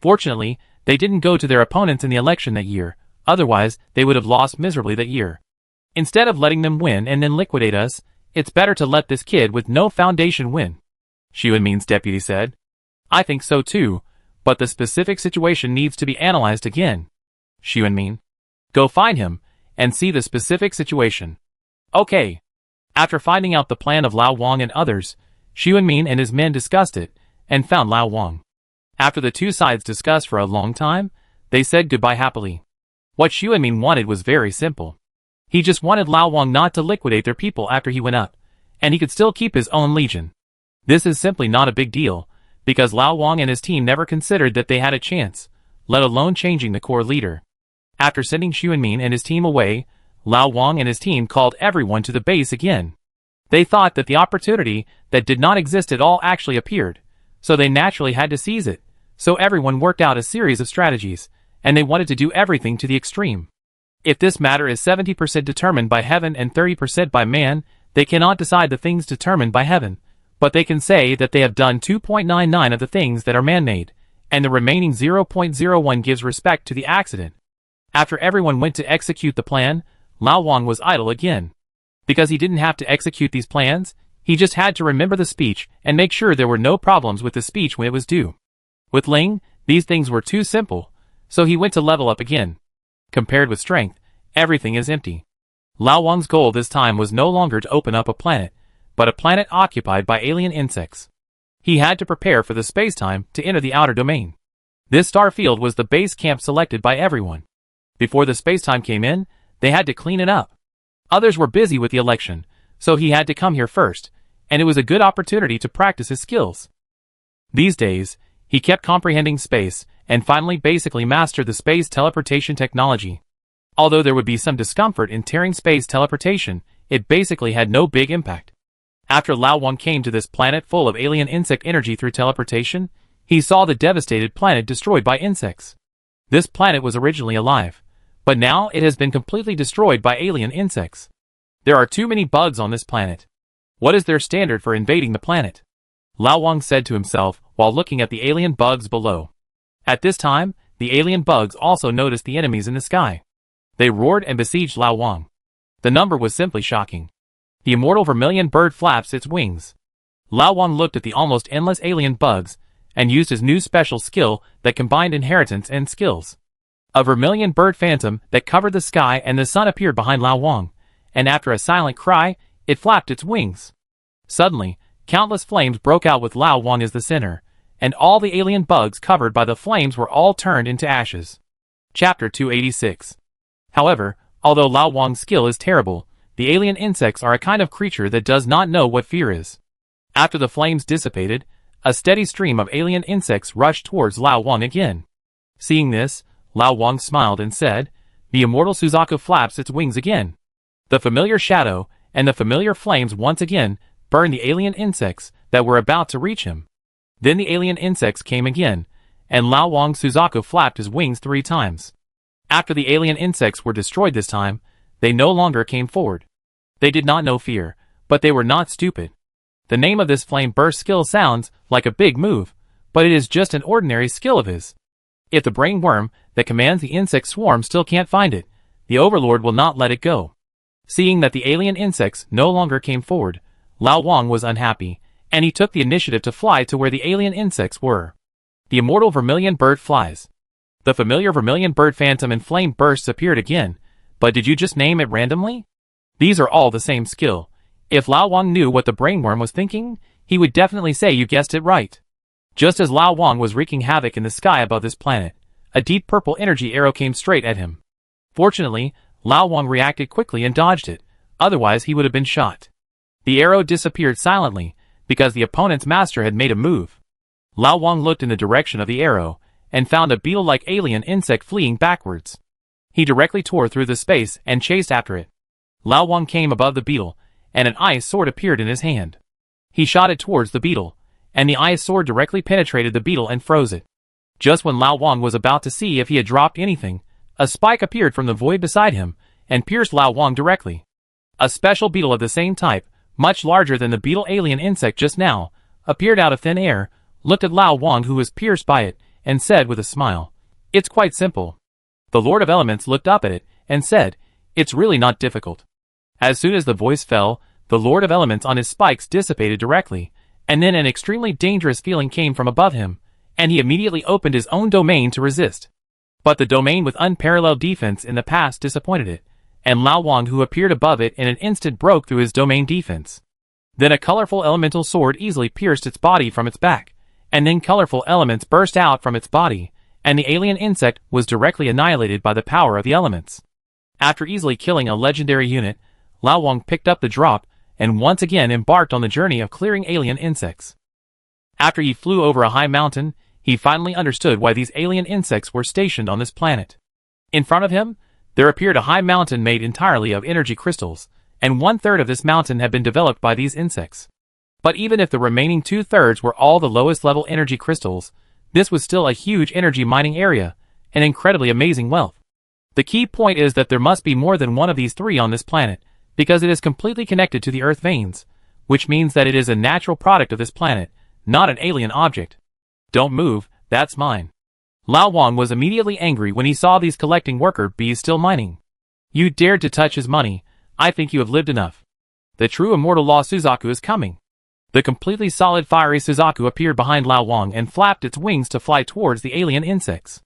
Fortunately, they didn't go to their opponents in the election that year, otherwise they would have lost miserably that year. Instead of letting them win and then liquidate us, it's better to let this kid with no foundation win, Xu Yunmin's deputy said. I think so too, but the specific situation needs to be analyzed again. Xu Yunmin. Go find him, and see the specific situation. Okay. After finding out the plan of Lao Wang and others, Xu Yunmin and his men discussed it, and found Lao Wang. After the two sides discussed for a long time, they said goodbye happily. What Xu Yunmin wanted was very simple. He just wanted Lao Wang not to liquidate their people after he went up, and he could still keep his own legion. This is simply not a big deal, because Lao Wang and his team never considered that they had a chance, let alone changing the core leader. After sending Xu Yunmin and his team away, Lao Wang and his team called everyone to the base again. They thought that the opportunity that did not exist at all actually appeared, so they naturally had to seize it, so everyone worked out a series of strategies, and they wanted to do everything to the extreme. If this matter is 70% determined by heaven and 30% by man, they cannot decide the things determined by heaven, but they can say that they have done 2.99 of the things that are man-made, and the remaining 0.01 gives respect to the accident. After everyone went to execute the plan, Lao Wang was idle again. Because he didn't have to execute these plans, He just had to remember the speech and make sure there were no problems with the speech when it was due. With Ling, these things were too simple, so he went to level up again. Compared with strength, everything is empty. Lao Wang's goal this time was no longer to open up a planet, but a planet occupied by alien insects. He had to prepare for the space-time to enter the outer domain. This star field was the base camp selected by everyone. Before the space-time came in, they had to clean it up. Others were busy with the election, so he had to come here first, and it was a good opportunity to practice his skills. These days, he kept comprehending space, and finally basically mastered the space teleportation technology. Although there would be some discomfort in tearing space teleportation, it basically had no big impact. After Lao Wang came to this planet full of alien insect energy through teleportation, he saw the devastated planet destroyed by insects. This planet was originally alive, but now it has been completely destroyed by alien insects. There are too many bugs on this planet. What is their standard for invading the planet? Lao Wang said to himself while looking at the alien bugs below. At this time, the alien bugs also noticed the enemies in the sky. They roared and besieged Lao Wang. The number was simply shocking. The immortal vermilion bird flaps its wings. Lao Wang looked at the almost endless alien bugs and used his new special skill that combined inheritance and skills. A vermilion bird phantom that covered the sky and the sun appeared behind Lao Wang, and after a silent cry, it flapped its wings. Suddenly, countless flames broke out with Lao Wang as the center, and all the alien bugs covered by the flames were all turned into ashes. Chapter 286. However, although Lao Wang's skill is terrible, the alien insects are a kind of creature that does not know what fear is. After the flames dissipated, a steady stream of alien insects rushed towards Lao Wang again. Seeing this, Lao Wang smiled and said, "The immortal Suzaku flaps its wings again." The familiar shadow and the familiar flames once again burned the alien insects that were about to reach him. Then the alien insects came again, and Lao Wang Suzaku flapped his wings 3 times. After the alien insects were destroyed this time, they no longer came forward. They did not know fear, but they were not stupid. The name of this flame burst skill sounds like a big move, but it is just an ordinary skill of his. If the brain worm that commands the insect swarm still can't find it, the overlord will not let it go. Seeing that the alien insects no longer came forward, Lao Wang was unhappy, and he took the initiative to fly to where the alien insects were. The immortal vermilion bird flies. The familiar vermilion bird phantom and flame bursts appeared again, but did you just name it randomly? These are all the same skill. If Lao Wang knew what the brainworm was thinking, he would definitely say you guessed it right. Just as Lao Wang was wreaking havoc in the sky above this planet, a deep purple energy arrow came straight at him. Fortunately, Lao Wang reacted quickly and dodged it, otherwise he would have been shot. The arrow disappeared silently, because the opponent's master had made a move. Lao Wang looked in the direction of the arrow, and found a beetle-like alien insect fleeing backwards. He directly tore through the space and chased after it. Lao Wang came above the beetle, and an ice sword appeared in his hand. He shot it towards the beetle, and the ice sword directly penetrated the beetle and froze it. Just when Lao Wang was about to see if he had dropped anything, a spike appeared from the void beside him, and pierced Lao Wang directly. A special beetle of the same type, much larger than the beetle alien insect just now, appeared out of thin air, looked at Lao Wang who was pierced by it, and said with a smile, "It's quite simple." The Lord of Elements looked up at it, and said, "It's really not difficult." As soon as the voice fell, the Lord of Elements on his spikes dissipated directly, and then an extremely dangerous feeling came from above him, and he immediately opened his own domain to resist. But the domain with unparalleled defense in the past disappointed it, and Lao Wang who appeared above it in an instant broke through his domain defense. Then a colorful elemental sword easily pierced its body from its back, and then colorful elements burst out from its body, and the alien insect was directly annihilated by the power of the elements. After easily killing a legendary unit, Lao Wang picked up the drop, and once again embarked on the journey of clearing alien insects. After he flew over a high mountain, he finally understood why these alien insects were stationed on this planet. In front of him, there appeared a high mountain made entirely of energy crystals, and 1/3 of this mountain had been developed by these insects. But even if the remaining 2/3 were all the lowest level energy crystals, this was still a huge energy mining area, and incredibly amazing wealth. The key point is that there must be more than one of these 3 on this planet, because it is completely connected to the Earth veins, which means that it is a natural product of this planet, not an alien object. "Don't move, that's mine." Lao Wang was immediately angry when he saw these collecting worker bees still mining. "You dared to touch his money, I think you have lived enough." The true immortal Law Suzaku is coming. The completely solid fiery Suzaku appeared behind Lao Wang and flapped its wings to fly towards the alien insects.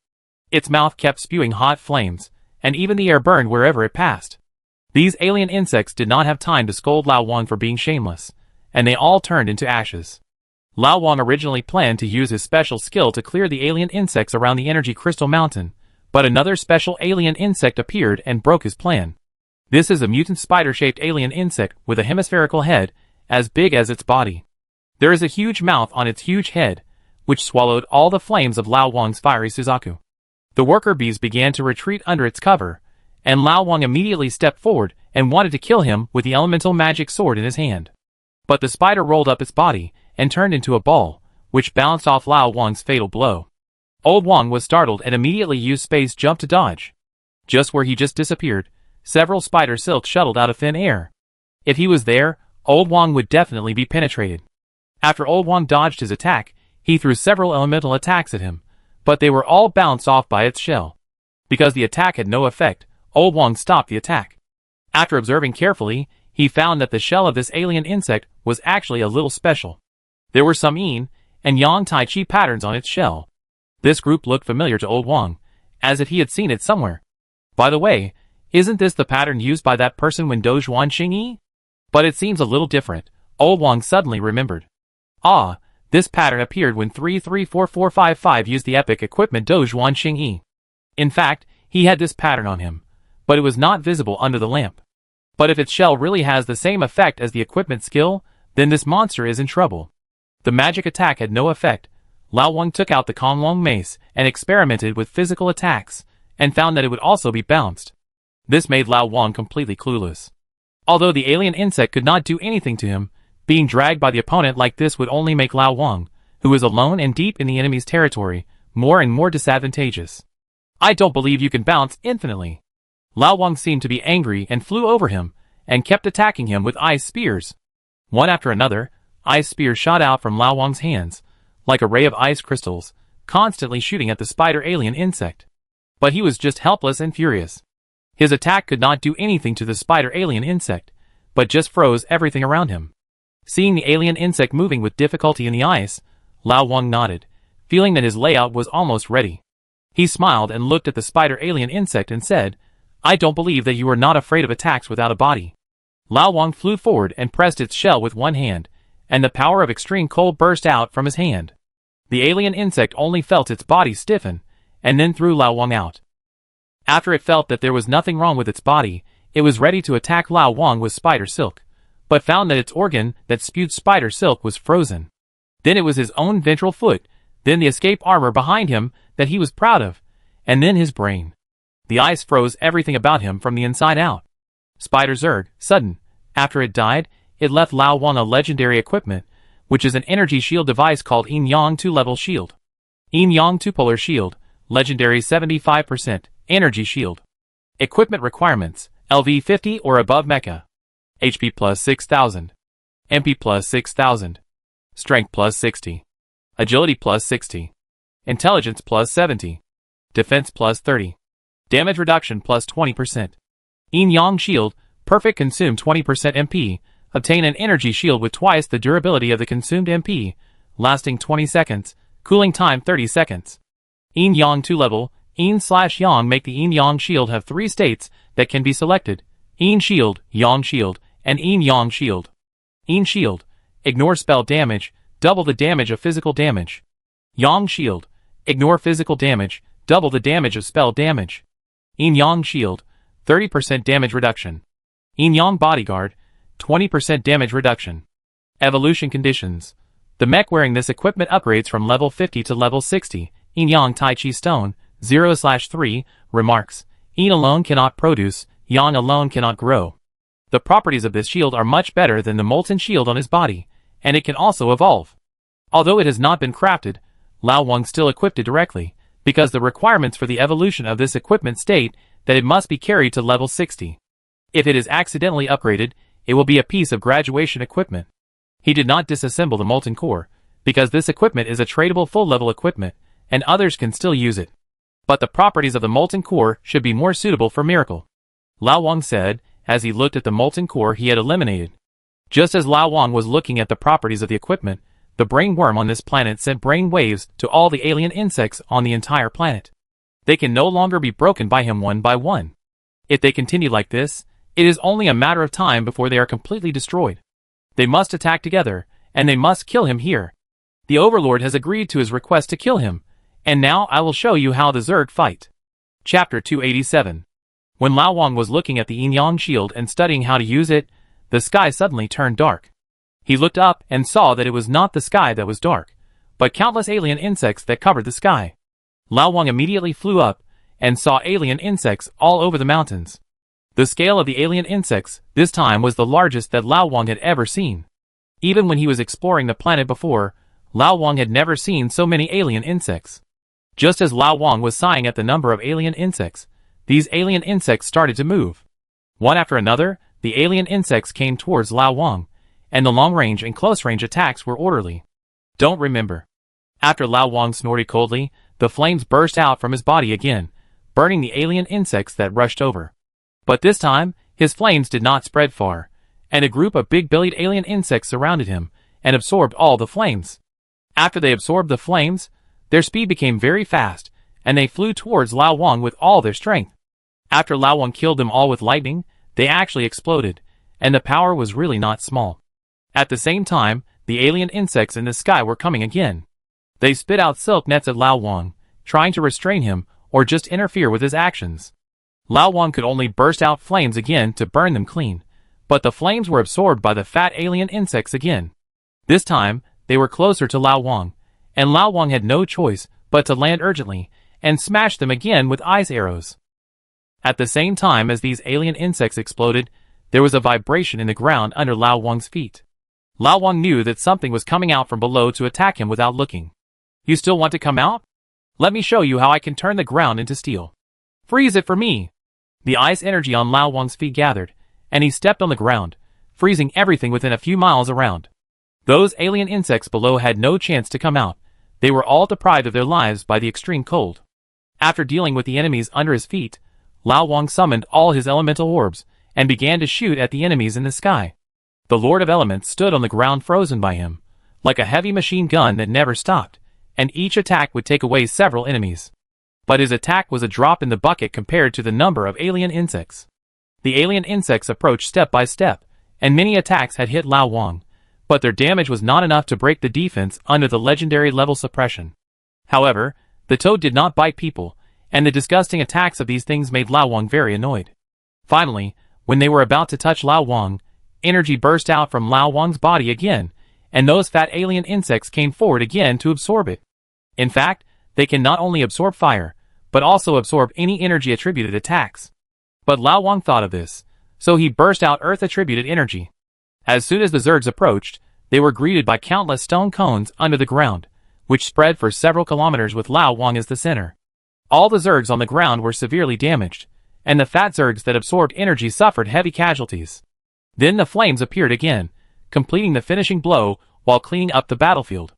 Its mouth kept spewing hot flames, and even the air burned wherever it passed. These alien insects did not have time to scold Lao Wang for being shameless, and they all turned into ashes. Lao Wang originally planned to use his special skill to clear the alien insects around the energy crystal mountain, but another special alien insect appeared and broke his plan. This is a mutant spider-shaped alien insect with a hemispherical head, as big as its body. There is a huge mouth on its huge head, which swallowed all the flames of Lao Wang's fiery Suzaku. The worker bees began to retreat under its cover, and Lao Wang immediately stepped forward and wanted to kill him with the elemental magic sword in his hand. But the spider rolled up its body and turned into a ball, which bounced off Lao Wang's fatal blow. Old Wang was startled and immediately used space jump to dodge. Just where he just disappeared, several spider silks shuttled out of thin air. If he was there, Old Wang would definitely be penetrated. After Old Wang dodged his attack, he threw several elemental attacks at him, but they were all bounced off by its shell. Because the attack had no effect, Old Wang stopped the attack. After observing carefully, he found that the shell of this alien insect was actually a little special. There were some yin and yang tai chi patterns on its shell. This group looked familiar to Old Wang, as if he had seen it somewhere. By the way, isn't this the pattern used by that person when Dozhuan Xingyi? But it seems a little different, Old Wang suddenly remembered. Ah, this pattern appeared when 334455 used the epic equipment Dozhuan Xingyi. In fact, he had this pattern on him, but it was not visible under the lamp. But if its shell really has the same effect as the equipment skill, then this monster is in trouble. The magic attack had no effect. Lao Wang took out the Konglong mace and experimented with physical attacks, and found that it would also be bounced. This made Lao Wang completely clueless. Although the alien insect could not do anything to him, being dragged by the opponent like this would only make Lao Wang, who is alone and deep in the enemy's territory, more and more disadvantageous. I don't believe you can bounce infinitely. Lao Wang seemed to be angry and flew over him, and kept attacking him with ice spears. One after another, ice spears shot out from Lao Wang's hands, like a ray of ice crystals, constantly shooting at the spider alien insect. But he was just helpless and furious. His attack could not do anything to the spider alien insect, but just froze everything around him. Seeing the alien insect moving with difficulty in the ice, Lao Wang nodded, feeling that his layout was almost ready. He smiled and looked at the spider alien insect and said, I don't believe that you are not afraid of attacks without a body. Lao Wang flew forward and pressed its shell with one hand, and the power of extreme cold burst out from his hand. The alien insect only felt its body stiffen, and then threw Lao Wang out. After it felt that there was nothing wrong with its body, it was ready to attack Lao Wang with spider silk, but found that its organ that spewed spider silk was frozen. Then it was his own ventral foot, then the escape armor behind him that he was proud of, and then his brain. The ice froze everything about him from the inside out. Spider Zerg, sudden. After it died, it left Lao Wang a legendary equipment, which is an energy shield device called Yin Yang 2-level shield. Yin Yang 2-polar shield, legendary 75%, energy shield. Equipment requirements, LV 50 or above Mecha. HP plus 6000. MP plus 6000. Strength plus 60. Agility plus 60. Intelligence plus 70. Defense plus 30. Damage reduction plus 20%. Yin Yang shield, perfect, consume 20% MP, obtain an energy shield with twice the durability of the consumed MP, lasting 20 seconds, cooling time 30 seconds. Yin Yang 2-level, Yin/Yang make the Yin Yang shield have 3 states that can be selected: Yin shield, Yang shield, and Yin Yang shield. Yin shield, ignore spell damage, double the damage of physical damage. Yang shield, ignore physical damage, double the damage of spell damage. Yin Yang shield, 30% damage reduction. Yin Yang bodyguard, 20% damage reduction. Evolution conditions. The mech wearing this equipment upgrades from level 50 to level 60. Yin Yang Tai Chi Stone, 0/3, remarks, Yin alone cannot produce, Yang alone cannot grow. The properties of this shield are much better than the molten shield on his body, and it can also evolve. Although it has not been crafted, Lao Wang still equipped it directly, because the requirements for the evolution of this equipment state that it must be carried to level 60. If it is accidentally upgraded, it will be a piece of graduation equipment. He did not disassemble the molten core, because this equipment is a tradable full-level equipment, and others can still use it. But the properties of the molten core should be more suitable for Miracle. Lao Wang said, as he looked at the molten core he had eliminated. Just as Lao Wang was looking at the properties of the equipment, the brain worm on this planet sent brain waves to all the alien insects on the entire planet. They can no longer be broken by him one by one. If they continue like this, it is only a matter of time before they are completely destroyed. They must attack together, and they must kill him here. The Overlord has agreed to his request to kill him, and now I will show you how the Zerg fight. Chapter 287. When Lao Wang was looking at the yin-yang shield and studying how to use it, the sky suddenly turned dark. He looked up and saw that it was not the sky that was dark, but countless alien insects that covered the sky. Lao Wang immediately flew up and saw alien insects all over the mountains. The scale of the alien insects this time was the largest that Lao Wang had ever seen. Even when he was exploring the planet before, Lao Wang had never seen so many alien insects. Just as Lao Wang was sighing at the number of alien insects, these alien insects started to move. One after another, the alien insects came towards Lao Wang, and the long-range and close-range attacks were orderly. Don't remember. After Lao Wang snorted coldly, the flames burst out from his body again, burning the alien insects that rushed over. But this time, his flames did not spread far, and a group of big-bellied alien insects surrounded him and absorbed all the flames. After they absorbed the flames, their speed became very fast, and they flew towards Lao Wang with all their strength. After Lao Wang killed them all with lightning, they actually exploded, and the power was really not small. At the same time, the alien insects in the sky were coming again. They spit out silk nets at Lao Wang, trying to restrain him or just interfere with his actions. Lao Wang could only burst out flames again to burn them clean, but the flames were absorbed by the fat alien insects again. This time, they were closer to Lao Wang, and Lao Wang had no choice but to land urgently and smash them again with ice arrows. At the same time as these alien insects exploded, there was a vibration in the ground under Lao Wang's feet. Lao Wang knew that something was coming out from below to attack him without looking. You still want to come out? Let me show you how I can turn the ground into steel. Freeze it for me! The ice energy on Lao Wang's feet gathered, and he stepped on the ground, freezing everything within a few miles around. Those alien insects below had no chance to come out. They were all deprived of their lives by the extreme cold. After dealing with the enemies under his feet, Lao Wang summoned all his elemental orbs and began to shoot at the enemies in the sky. The Lord of Elements stood on the ground frozen by him, like a heavy machine gun that never stopped, and each attack would take away several enemies. But his attack was a drop in the bucket compared to the number of alien insects. The alien insects approached step by step, and many attacks had hit Lao Wang, but their damage was not enough to break the defense under the legendary level suppression. However, the toad did not bite people, and the disgusting attacks of these things made Lao Wang very annoyed. Finally, when they were about to touch Lao Wang, energy burst out from Lao Wang's body again, and those fat alien insects came forward again to absorb it. In fact, they can not only absorb fire, but also absorb any energy-attributed attacks. But Lao Wang thought of this, so he burst out earth-attributed energy. As soon as the Zergs approached, they were greeted by countless stone cones under the ground, which spread for several kilometers with Lao Wang as the center. All the Zergs on the ground were severely damaged, and the fat Zergs that absorbed energy suffered heavy casualties. Then the flames appeared again, completing the finishing blow while cleaning up the battlefield.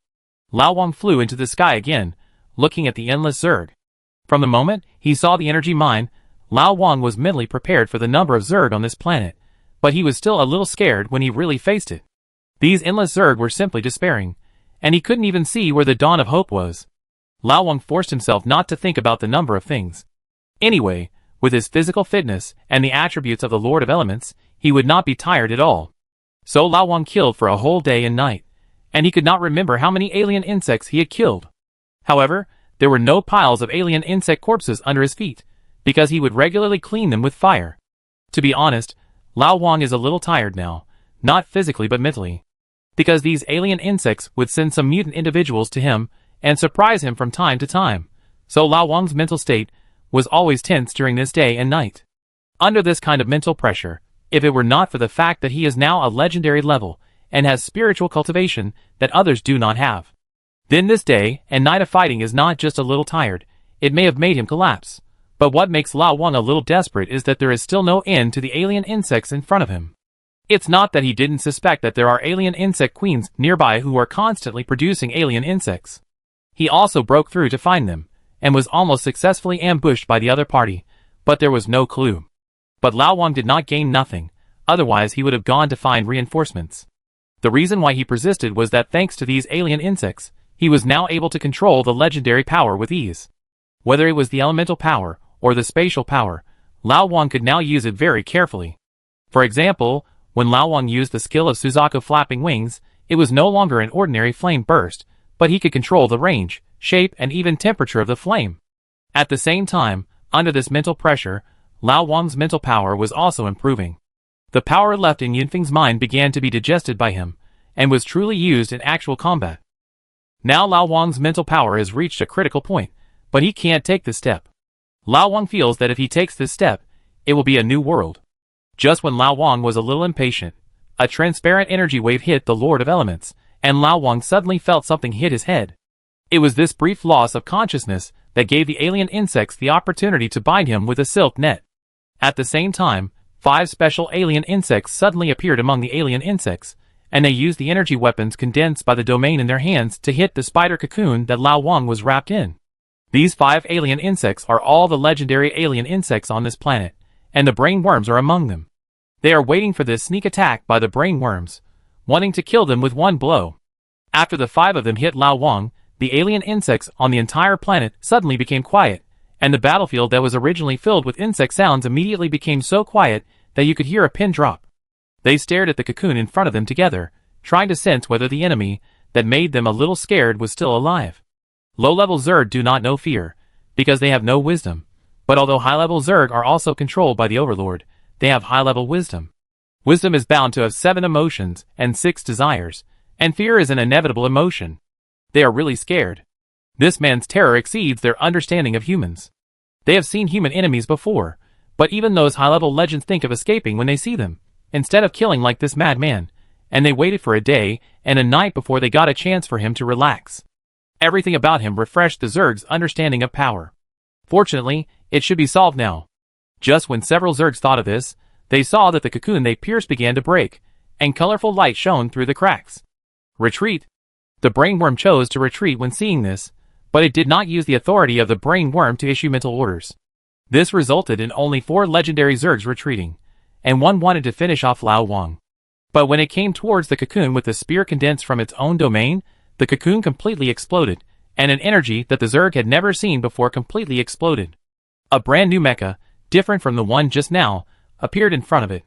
Lao Wang flew into the sky again, looking at the endless Zerg. From the moment he saw the energy mine, Lao Wang was mentally prepared for the number of Zerg on this planet, but he was still a little scared when he really faced it. These endless Zerg were simply despairing, and he couldn't even see where the dawn of hope was. Lao Wang forced himself not to think about the number of things. Anyway, with his physical fitness and the attributes of the Lord of Elements, he would not be tired at all. So Lao Wang killed for a whole day and night, and he could not remember how many alien insects he had killed. However, there were no piles of alien insect corpses under his feet, because he would regularly clean them with fire. To be honest, Lao Wang is a little tired now, not physically but mentally, because these alien insects would send some mutant individuals to him and surprise him from time to time, so Lao Wang's mental state was always tense during this day and night. Under this kind of mental pressure, if it were not for the fact that he is now a legendary level and has spiritual cultivation that others do not have, then this day and night of fighting is not just a little tired, it may have made him collapse. But what makes Lao Wang a little desperate is that there is still no end to the alien insects in front of him. It's not that he didn't suspect that there are alien insect queens nearby who are constantly producing alien insects. He also broke through to find them, and was almost successfully ambushed by the other party, but there was no clue. But Lao Wang did not gain nothing, Otherwise he would have gone to find reinforcements. The reason why he persisted was that thanks to these alien insects, he was now able to control the legendary power with ease. Whether it was the elemental power or the spatial power, Lao Wang could now use it very carefully. For example, when Lao Wang used the skill of Suzaku flapping wings, it was no longer an ordinary flame burst, but he could control the range, shape, and even temperature of the flame. At the same time, under this mental pressure, Lao Wang's mental power was also improving. The power left in Yunfeng's mind began to be digested by him, and was truly used in actual combat. Now Lao Wang's mental power has reached a critical point, but he can't take this step. Lao Wang feels that if he takes this step, it will be a new world. Just when Lao Wang was a little impatient, a transparent energy wave hit the Lord of Elements, and Lao Wang suddenly felt something hit his head. It was this brief loss of consciousness that gave the alien insects the opportunity to bind him with a silk net. At the same time, 5 special alien insects suddenly appeared among the alien insects, and they used the energy weapons condensed by the domain in their hands to hit the spider cocoon that Lao Wang was wrapped in. These 5 alien insects are all the legendary alien insects on this planet, and the brain worms are among them. They are waiting for this sneak attack by the brain worms, wanting to kill them with one blow. After the 5 of them hit Lao Wang, the alien insects on the entire planet suddenly became quiet, and the battlefield that was originally filled with insect sounds immediately became so quiet that you could hear a pin drop. They stared at the cocoon in front of them together, trying to sense whether the enemy that made them a little scared was still alive. Low-level Zerg do not know fear, because they have no wisdom. But although high-level Zerg are also controlled by the Overlord, they have high-level wisdom. Wisdom is bound to have 7 emotions and 6 desires, and fear is an inevitable emotion. They are really scared. This man's terror exceeds their understanding of humans. They have seen human enemies before, but even those high-level legends think of escaping when they see them, instead of killing like this madman, and they waited for a day and a night before they got a chance for him to relax. Everything about him refreshed the Zerg's understanding of power. Fortunately, it should be solved now. Just when several Zergs thought of this, they saw that the cocoon they pierced began to break, and colorful light shone through the cracks. Retreat! The brain worm chose to retreat when seeing this, but it did not use the authority of the brain worm to issue mental orders. This resulted in only 4 legendary Zergs retreating, and one wanted to finish off Lao Wang. But when it came towards the cocoon with the spear condensed from its own domain, the cocoon completely exploded, and an energy that the Zerg had never seen before completely exploded. A brand new mecha, different from the one just now, appeared in front of it.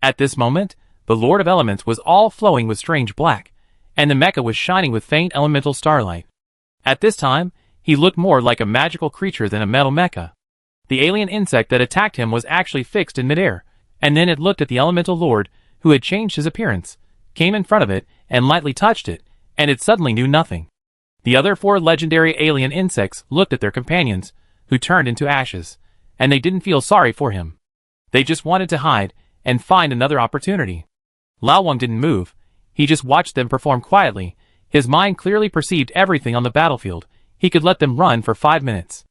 At this moment, the Lord of Elements was all flowing with strange black, and the mecha was shining with faint elemental starlight. At this time, he looked more like a magical creature than a metal mecha. The alien insect that attacked him was actually fixed in midair, and then it looked at the elemental lord, who had changed his appearance, came in front of it, and lightly touched it, and it suddenly knew nothing. The other 4 legendary alien insects looked at their companions, who turned into ashes, and they didn't feel sorry for him. They just wanted to hide, and find another opportunity. Lao Wang didn't move, he just watched them perform quietly. His mind clearly perceived everything on the battlefield. He could let them run for 5 minutes.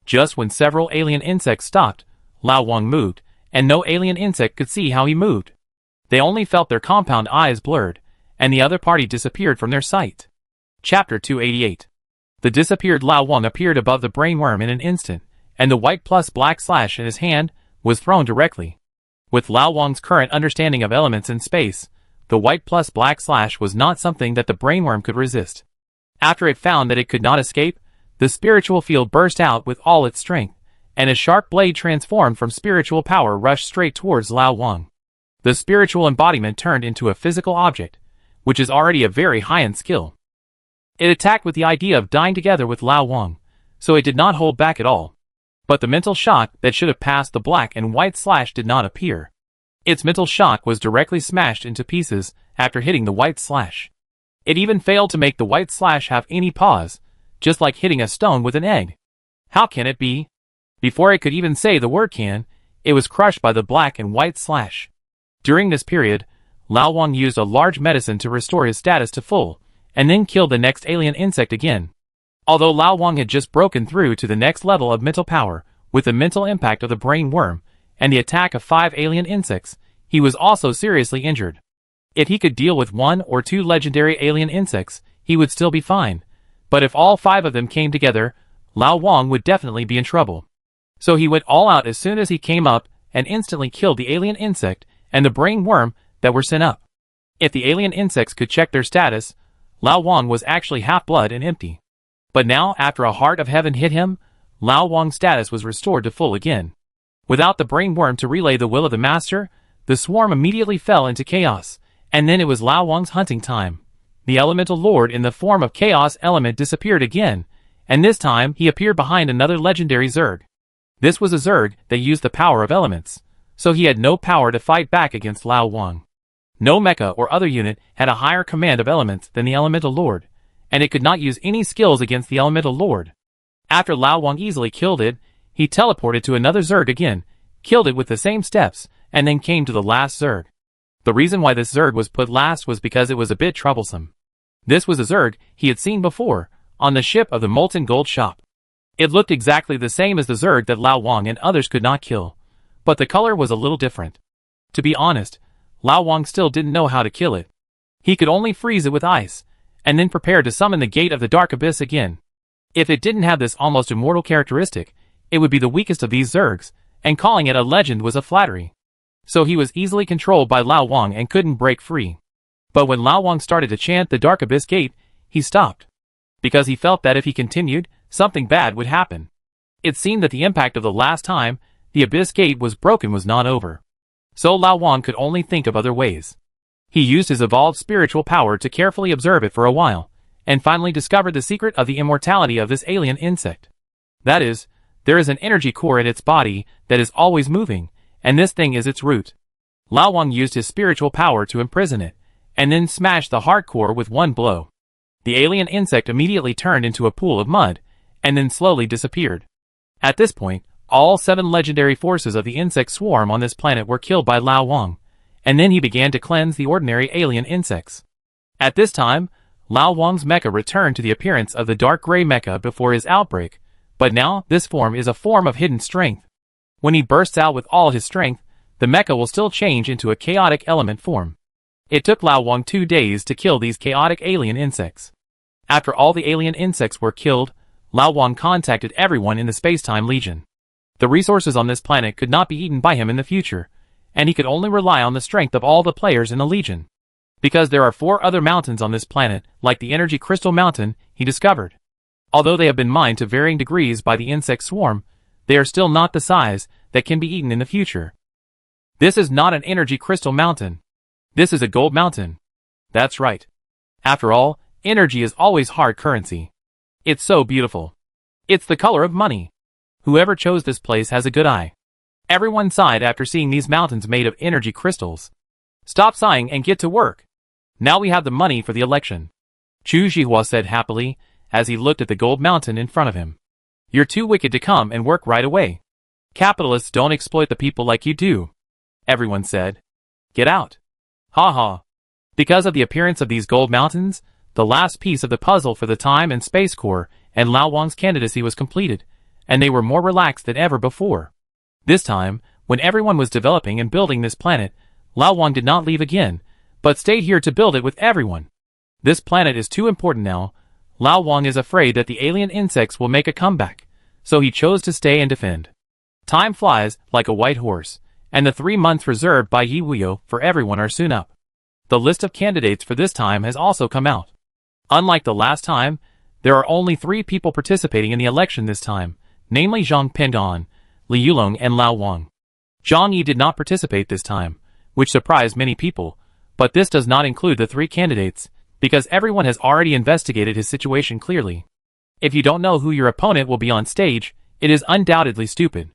Just when several alien insects stopped, Lao Wang moved, and no alien insect could see how he moved. They only felt their compound eyes blurred, and the other party disappeared from their sight. Chapter 288. The disappeared Lao Wang appeared above the brain worm in an instant, and the white plus black slash in his hand was thrown directly. With Lao Wang's current understanding of elements in space, the white plus black slash was not something that the brainworm could resist. After it found that it could not escape, the spiritual field burst out with all its strength, and a sharp blade transformed from spiritual power rushed straight towards Lao Wang. The spiritual embodiment turned into a physical object, which is already a very high-end skill. It attacked with the idea of dying together with Lao Wang, so it did not hold back at all. But the mental shock that should have passed the black and white slash did not appear. Its mental shock was directly smashed into pieces after hitting the white slash. It even failed to make the white slash have any pause, just like hitting a stone with an egg. How can it be? Before it could even say the word can, it was crushed by the black and white slash. During this period, Lao Wang used a large medicine to restore his status to full, and then killed the next alien insect again. Although Lao Wang had just broken through to the next level of mental power, with the mental impact of the brain worm, and the attack of 5 alien insects, he was also seriously injured. If he could deal with 1 or 2 legendary alien insects, he would still be fine. But if all 5 of them came together, Lao Wang would definitely be in trouble. So he went all out as soon as he came up, and instantly killed the alien insect, and the brain worm that were sent up. If the alien insects could check their status, Lao Wang was actually half-blood and empty. But now, after a heart of heaven hit him, Lao Wang's status was restored to full again. Without the brain worm to relay the will of the master, the swarm immediately fell into chaos, and then it was Lao Wang's hunting time. The elemental lord in the form of chaos element disappeared again, and this time he appeared behind another legendary Zerg. This was a Zerg that used the power of elements, so he had no power to fight back against Lao Wang. No mecha or other unit had a higher command of elements than the elemental lord, and it could not use any skills against the elemental lord. After Lao Wang easily killed it, he teleported to another Zerg again, killed it with the same steps, and then came to the last Zerg. The reason why this Zerg was put last was because it was a bit troublesome. This was a Zerg he had seen before, on the ship of the Molten Gold Shop. It looked exactly the same as the Zerg that Lao Wang and others could not kill, but the color was a little different. To be honest, Lao Wang still didn't know how to kill it. He could only freeze it with ice, and then prepare to summon the Gate of the Dark Abyss again. If it didn't have this almost immortal characteristic, it would be the weakest of these Zergs, and calling it a legend was a flattery. So he was easily controlled by Lao Wang and couldn't break free. But when Lao Wang started to chant the Dark Abyss Gate, he stopped. Because he felt that if he continued, something bad would happen. It seemed that the impact of the last time the Abyss Gate was broken was not over. So Lao Wang could only think of other ways. He used his evolved spiritual power to carefully observe it for a while, and finally discovered the secret of the immortality of this alien insect. That is, there is an energy core in its body that is always moving, and this thing is its root. Lao Wang used his spiritual power to imprison it, and then smashed the hard core with one blow. The alien insect immediately turned into a pool of mud, and then slowly disappeared. At this point, all 7 legendary forces of the insect swarm on this planet were killed by Lao Wang, and then he began to cleanse the ordinary alien insects. At this time, Lao Wang's mecha returned to the appearance of the dark gray mecha before his outbreak, but now this form is a form of hidden strength. When he bursts out with all his strength, the mecha will still change into a chaotic element form. It took Lao Wang 2 days to kill these chaotic alien insects. After all the alien insects were killed, Lao Wang contacted everyone in the Space-Time Legion. The resources on this planet could not be eaten by him in the future, and he could only rely on the strength of all the players in the Legion. Because there are 4 other mountains on this planet, like the Energy Crystal Mountain, he discovered. Although they have been mined to varying degrees by the insect swarm, they are still not the size that can be eaten in the future. This is not an Energy Crystal Mountain. This is a gold mountain. That's right. After all, energy is always hard currency. It's so beautiful. It's the color of money. Whoever chose this place has a good eye. Everyone sighed after seeing these mountains made of energy crystals. Stop sighing and get to work. Now we have the money for the election. Chu Jihua said happily, as he looked at the gold mountain in front of him. You're too wicked to come and work right away. Capitalists don't exploit the people like you do. Everyone said. Get out. Ha ha. Because of the appearance of these gold mountains, the last piece of the puzzle for the Time and Space Corps and Lao Wang's candidacy was completed, and they were more relaxed than ever before. This time, when everyone was developing and building this planet, Lao Wang did not leave again, but stayed here to build it with everyone. This planet is too important now. Lao Wang is afraid that the alien insects will make a comeback, so he chose to stay and defend. Time flies like a white horse, and the 3 months reserved by Yi Wuyo for everyone are soon up. The list of candidates for this time has also come out. Unlike the last time, there are only 3 people participating in the election this time, namely Zhang Pendon, Li Yulong and Lao Wang. Zhang Yi did not participate this time, which surprised many people, but this does not include the 3 candidates, because everyone has already investigated his situation clearly. If you don't know who your opponent will be on stage, it is undoubtedly stupid.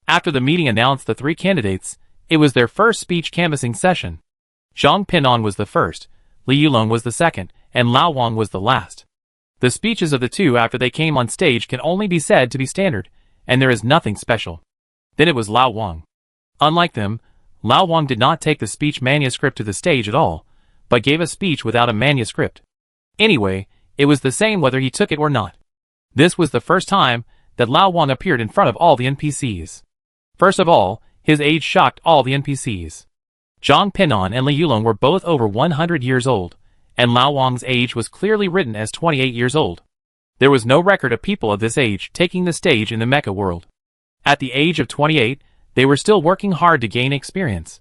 After the meeting announced the 3 candidates, it was their first speech canvassing session. Zhang Pendon was the first, Li Yulong was the second, and Lao Wang was the last. The speeches of the 2 after they came on stage can only be said to be standard, and there is nothing special. Then it was Lao Wang. Unlike them, Lao Wang did not take the speech manuscript to the stage at all, but gave a speech without a manuscript. Anyway, it was the same whether he took it or not. This was the first time that Lao Wang appeared in front of all the NPCs. First of all, his age shocked all the NPCs. Zhang Pendon and Li Yulong were both over 100 years old, and Lao Wang's age was clearly written as 28 years old. There was no record of people of this age taking the stage in the mecha world. At the age of 28, they were still working hard to gain experience.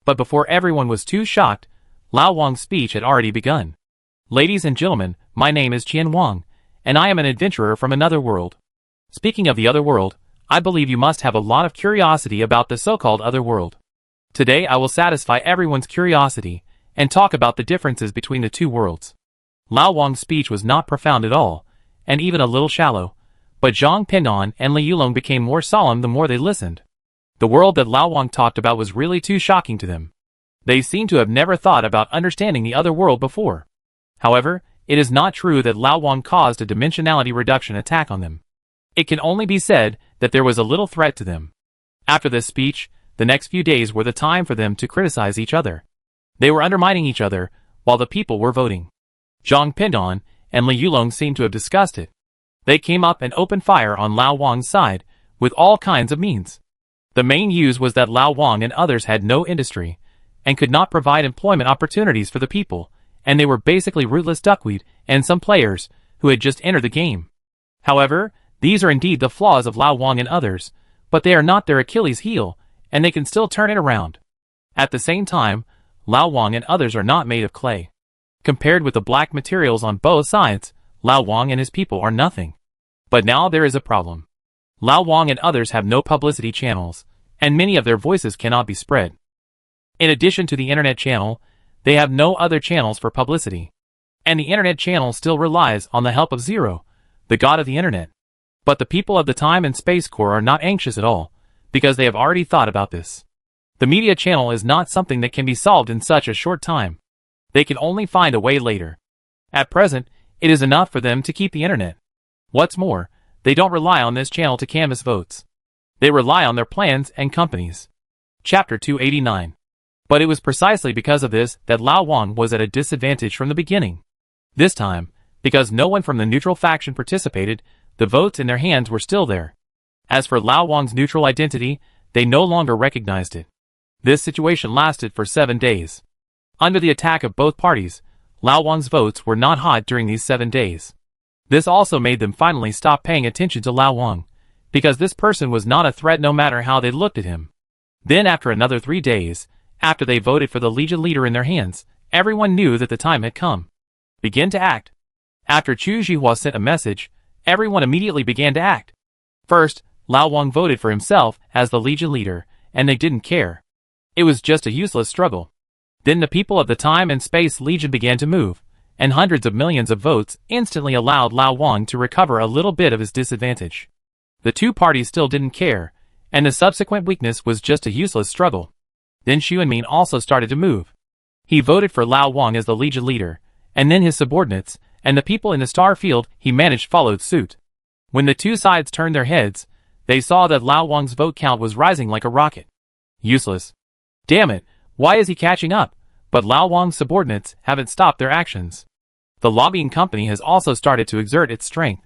But before everyone was too shocked, Lao Wang's speech had already begun. Ladies and gentlemen, my name is Qian Wang, and I am an adventurer from another world. Speaking of the other world, I believe you must have a lot of curiosity about the so-called other world. Today I will satisfy everyone's curiosity, and talk about the differences between the two worlds. Lao Wang's speech was not profound at all, and even a little shallow, but Zhang Pindan and Li Yulong became more solemn the more they listened. The world that Lao Wang talked about was really too shocking to them. They seemed to have never thought about understanding the other world before. However, it is not true that Lao Wang caused a dimensionality reduction attack on them. It can only be said that there was a little threat to them. After this speech, the next few days were the time for them to criticize each other. They were undermining each other, while the people were voting. Zhang Pindan and Li Yulong seemed to have discussed it. They came up and opened fire on Lao Wang's side, with all kinds of means. The main use was that Lao Wang and others had no industry, and could not provide employment opportunities for the people, and they were basically rootless duckweed and some players who had just entered the game. However, these are indeed the flaws of Lao Wang and others, but they are not their Achilles heel, and they can still turn it around. At the same time, Lao Wang and others are not made of clay. Compared with the black materials on both sides, Lao Wang and his people are nothing. But now there is a problem. Lao Wang and others have no publicity channels, and many of their voices cannot be spread. In addition to the internet channel, they have no other channels for publicity. And the internet channel still relies on the help of Zero, the god of the internet. But the people of the Time and Space Corps are not anxious at all, because they have already thought about this. The media channel is not something that can be solved in such a short time. They can only find a way later. At present, it is enough for them to keep the internet. What's more, they don't rely on this channel to canvass votes. They rely on their plans and companies. Chapter 289. But it was precisely because of this that Lao Wang was at a disadvantage from the beginning. This time, because no one from the neutral faction participated, the votes in their hands were still there. As for Lao Wang's neutral identity, they no longer recognized it. This situation lasted for 7 days. Under the attack of both parties, Lao Wang's votes were not hot during these 7 days. This also made them finally stop paying attention to Lao Wang, because this person was not a threat no matter how they looked at him. Then after another 3 days, after they voted for the Legion leader in their hands, everyone knew that the time had come. Begin to act. After Chu Zhihua sent a message, everyone immediately began to act. First, Lao Wang voted for himself as the Legion leader, and they didn't care. It was just a useless struggle. Then the people of the Time and Space Legion began to move, and hundreds of millions of votes instantly allowed Lao Wang to recover a little bit of his disadvantage. The two parties still didn't care, and the subsequent weakness was just a useless struggle. Then Xu Anmin also started to move. He voted for Lao Wang as the Legion leader, and then his subordinates, and the people in the star field he managed followed suit. When the two sides turned their heads, they saw that Lao Wang's vote count was rising like a rocket. Useless. Damn it, why is he catching up? But Lao Wang's subordinates haven't stopped their actions. The lobbying company has also started to exert its strength.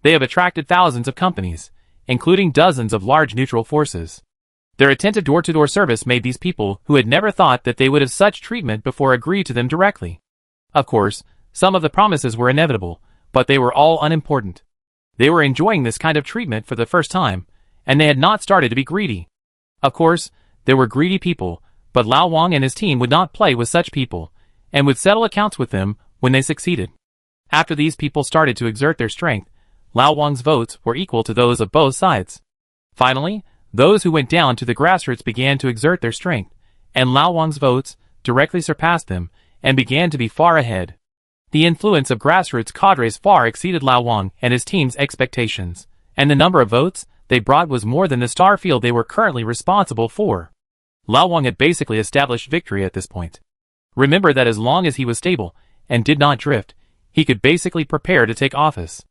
They have attracted thousands of companies, including dozens of large neutral forces. Their attentive door-to-door service made these people who had never thought that they would have such treatment before agree to them directly. Of course, some of the promises were inevitable, but they were all unimportant. They were enjoying this kind of treatment for the first time, and they had not started to be greedy. Of course, there were greedy people, but Lao Wang and his team would not play with such people, and would settle accounts with them when they succeeded. After these people started to exert their strength, Lao Wang's votes were equal to those of both sides. Finally, those who went down to the grassroots began to exert their strength, and Lao Wang's votes directly surpassed them, and began to be far ahead. The influence of grassroots cadres far exceeded Lao Wang and his team's expectations, and the number of votes they brought was more than the star field they were currently responsible for. Lao Wang had basically established victory at this point. Remember that as long as he was stable, and did not drift, he could basically prepare to take office.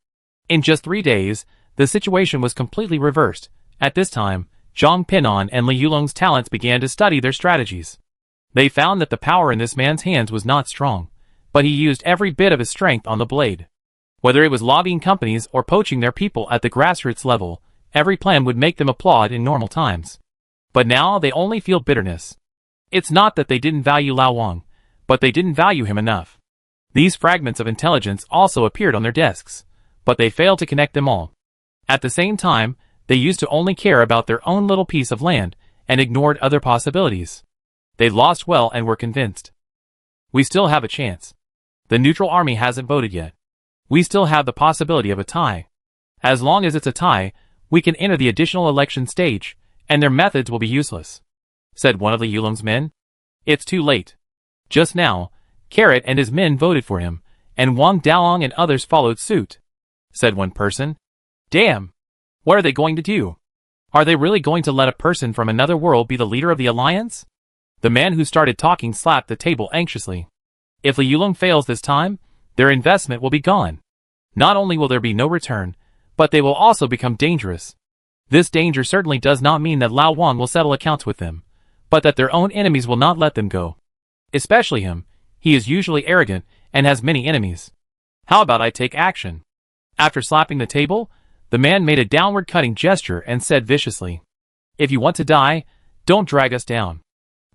In just 3 days, the situation was completely reversed. At this time, Zhang Pindan and Li Yulong's talents began to study their strategies. They found that the power in this man's hands was not strong, but he used every bit of his strength on the blade. Whether it was lobbying companies or poaching their people at the grassroots level, every plan would make them applaud in normal times. But now they only feel bitterness. It's not that they didn't value Lao Wang, but they didn't value him enough. These fragments of intelligence also appeared on their desks, but they failed to connect them all. At the same time, they used to only care about their own little piece of land, and ignored other possibilities. They lost well and were convinced. We still have a chance. The neutral army hasn't voted yet. We still have the possibility of a tie. As long as it's a tie, we can enter the additional election stage, and their methods will be useless," said one of Li Yulong's men. "It's too late. Just now, Carrot and his men voted for him, and Wang Daolong and others followed suit," said one person. "Damn! What are they going to do? Are they really going to let a person from another world be the leader of the alliance?" The man who started talking slapped the table anxiously. "If Li Yulong fails this time, their investment will be gone. Not only will there be no return, but they will also become dangerous. This danger certainly does not mean that Lao Wang will settle accounts with them, but that their own enemies will not let them go. Especially him. He is usually arrogant and has many enemies. How about I take action?" After slapping the table, the man made a downward cutting gesture and said viciously, "If you want to die, don't drag us down.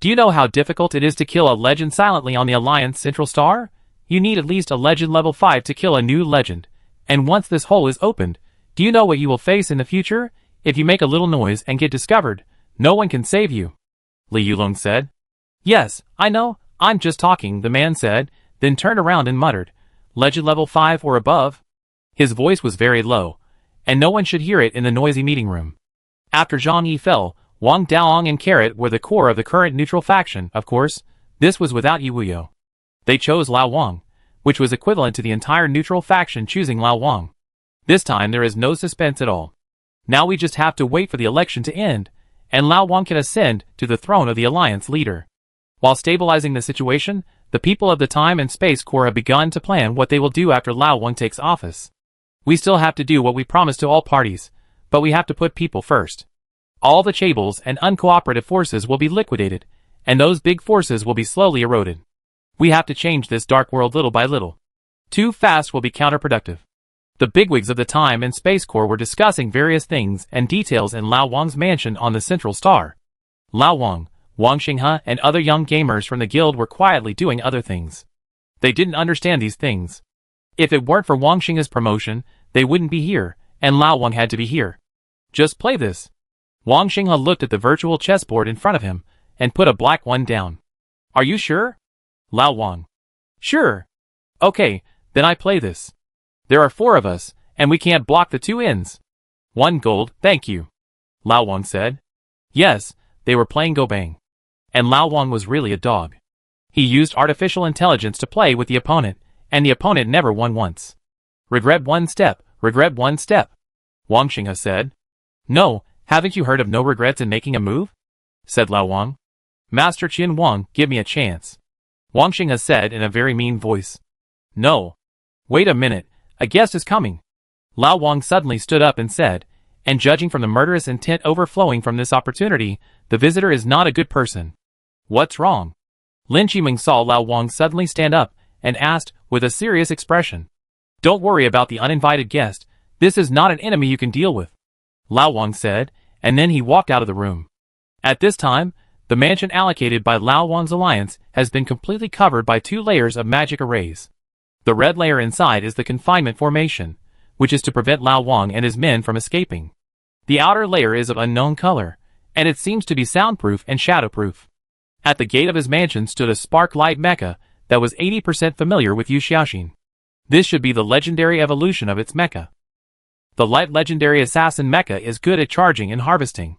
Do you know how difficult it is to kill a legend silently on the Alliance Central Star? You need at least a legend level 5 to kill a new legend, and once this hole is opened, do you know what you will face in the future? If you make a little noise and get discovered, no one can save you," Li Yulong said. "Yes, I know, I'm just talking," the man said, then turned around and muttered, "Legend level 5 or above?" His voice was very low, and no one should hear it in the noisy meeting room. After Zhang Yi fell, Wang Daolong and Carrot were the core of the current neutral faction. Of course, this was without Yi Wuyo. They chose Lao Wang, which was equivalent to the entire neutral faction choosing Lao Wang. This time there is no suspense at all. Now we just have to wait for the election to end, and Lao Wang can ascend to the throne of the alliance leader. While stabilizing the situation, the people of the Time and Space Corps have begun to plan what they will do after Lao Wang takes office. We still have to do what we promised to all parties, but we have to put people first. All the chaebols and uncooperative forces will be liquidated, and those big forces will be slowly eroded. We have to change this dark world little by little. Too fast will be counterproductive. The bigwigs of the Time and Space Corps were discussing various things and details in Lao Wang's mansion on the Central Star. Lao Wang, Wang Xinghe, and other young gamers from the guild were quietly doing other things. They didn't understand these things. If it weren't for Wang Xinghe's promotion, they wouldn't be here, and Lao Wang had to be here. Just play this. Wang Xinghe looked at the virtual chessboard in front of him, and put a black one down. Are you sure? Lao Wang. Sure. Okay, then I play this. There are 4 of us, and we can't block the 2 ends. 1 gold, thank you. Lao Wang said. Yes, they were playing Go Bang. And Lao Wang was really a dog. He used artificial intelligence to play with the opponent, and the opponent never won once. Regret 1 step, regret 1 step. Wang Xinghe said. No, haven't you heard of no regrets in making a move? Said Lao Wang. Master Qin Wang, give me a chance. Wang Xinghe said in a very mean voice. No. Wait a minute, a guest is coming. Lao Wang suddenly stood up and said, and judging from the murderous intent overflowing from this opportunity, the visitor is not a good person. What's wrong? Lin Qiming saw Lao Wang suddenly stand up and asked, with a serious expression. Don't worry about the uninvited guest, this is not an enemy you can deal with. Lao Wang said, and then he walked out of the room. At this time, the mansion allocated by Lao Wang's alliance has been completely covered by 2 layers of magic arrays. The red layer inside is the confinement formation, which is to prevent Lao Wang and his men from escaping. The outer layer is of unknown color, and it seems to be soundproof and shadowproof. At the gate of his mansion stood a spark light mecha that was 80% familiar with Yu Xiaoxin. This should be the legendary evolution of its mecha. The light legendary assassin mecha is good at charging and harvesting.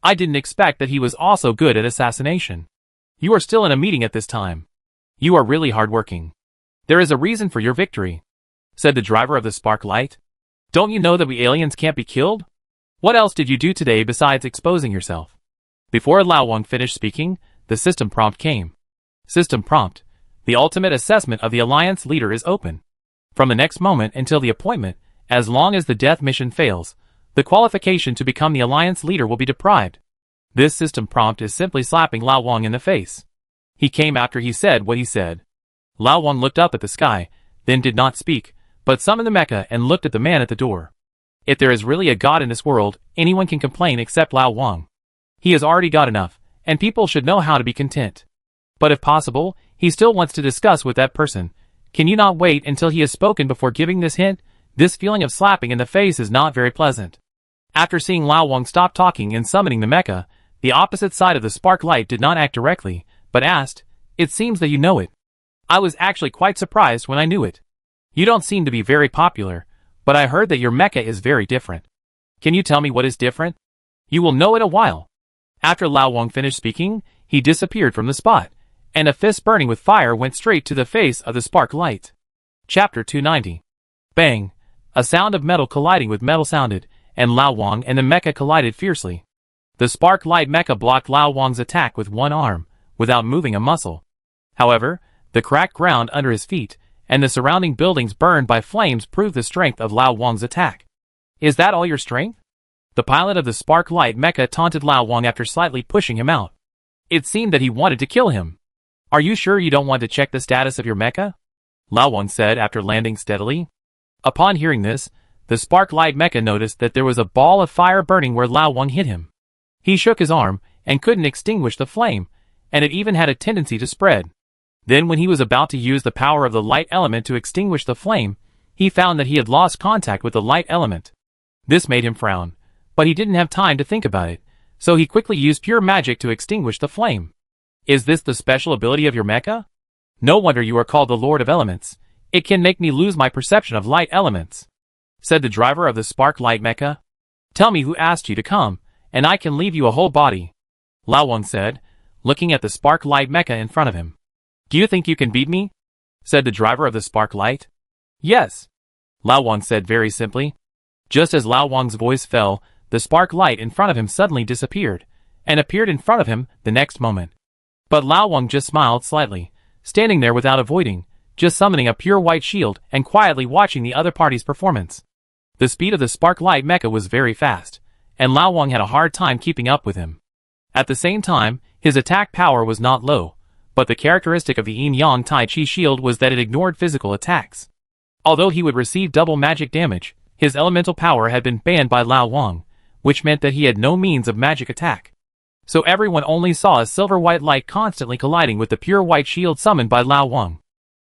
I didn't expect that he was also good at assassination. You are still in a meeting at this time. You are really hardworking. There is a reason for your victory, said the driver of the spark light. Don't you know that we aliens can't be killed? What else did you do today besides exposing yourself? Before Lao Wang finished speaking, the system prompt came. System prompt. The ultimate assessment of the alliance leader is open. From the next moment until the appointment, as long as the death mission fails, the qualification to become the alliance leader will be deprived. This system prompt is simply slapping Lao Wang in the face. He came after he said what he said. Lao Wang looked up at the sky, then did not speak, but summoned the mecha and looked at the man at the door. If there is really a god in this world, anyone can complain except Lao Wang. He has already got enough, and people should know how to be content. But if possible, he still wants to discuss with that person. Can you not wait until he has spoken before giving this hint? This feeling of slapping in the face is not very pleasant. After seeing Lao Wang stop talking and summoning the mecha, the opposite side of the spark light did not act directly, but asked, "It seems that you know it." I was actually quite surprised when I knew it. You don't seem to be very popular, but I heard that your mecha is very different. Can you tell me what is different? You will know in a while. After Lao Wang finished speaking, he disappeared from the spot, and a fist burning with fire went straight to the face of the spark light. Chapter 290. Bang! A sound of metal colliding with metal sounded, and Lao Wang and the mecha collided fiercely. The spark light mecha blocked Lao Wang's attack with one arm, without moving a muscle. However, the cracked ground under his feet, and the surrounding buildings burned by flames proved the strength of Lao Wang's attack. "Is that all your strength?" The pilot of the spark light mecha taunted Lao Wang after slightly pushing him out. It seemed that he wanted to kill him. "Are you sure you don't want to check the status of your mecha?" Lao Wang said after landing steadily. Upon hearing this, the spark light mecha noticed that there was a ball of fire burning where Lao Wang hit him. He shook his arm, and couldn't extinguish the flame, and it even had a tendency to spread. Then when he was about to use the power of the light element to extinguish the flame, he found that he had lost contact with the light element. This made him frown, but he didn't have time to think about it, so he quickly used pure magic to extinguish the flame. "Is this the special ability of your mecha? No wonder you are called the Lord of Elements. It can make me lose my perception of light elements," said the driver of the spark light mecha. "Tell me who asked you to come, and I can leave you a whole body," Lao Wang said, looking at the spark light mecha in front of him. "Do you think you can beat me?" said the driver of the spark light. "Yes," Lao Wang said very simply. Just as Lao Wang's voice fell, the spark light in front of him suddenly disappeared, and appeared in front of him the next moment. But Lao Wang just smiled slightly, standing there without avoiding, just summoning a pure white shield and quietly watching the other party's performance. The speed of the spark light mecha was very fast, and Lao Wang had a hard time keeping up with him. At the same time, his attack power was not low, but the characteristic of the yin-yang Tai Chi shield was that it ignored physical attacks. Although he would receive double magic damage, his elemental power had been banned by Lao Wang, which meant that he had no means of magic attack. So everyone only saw a silver-white light constantly colliding with the pure white shield summoned by Lao Wang.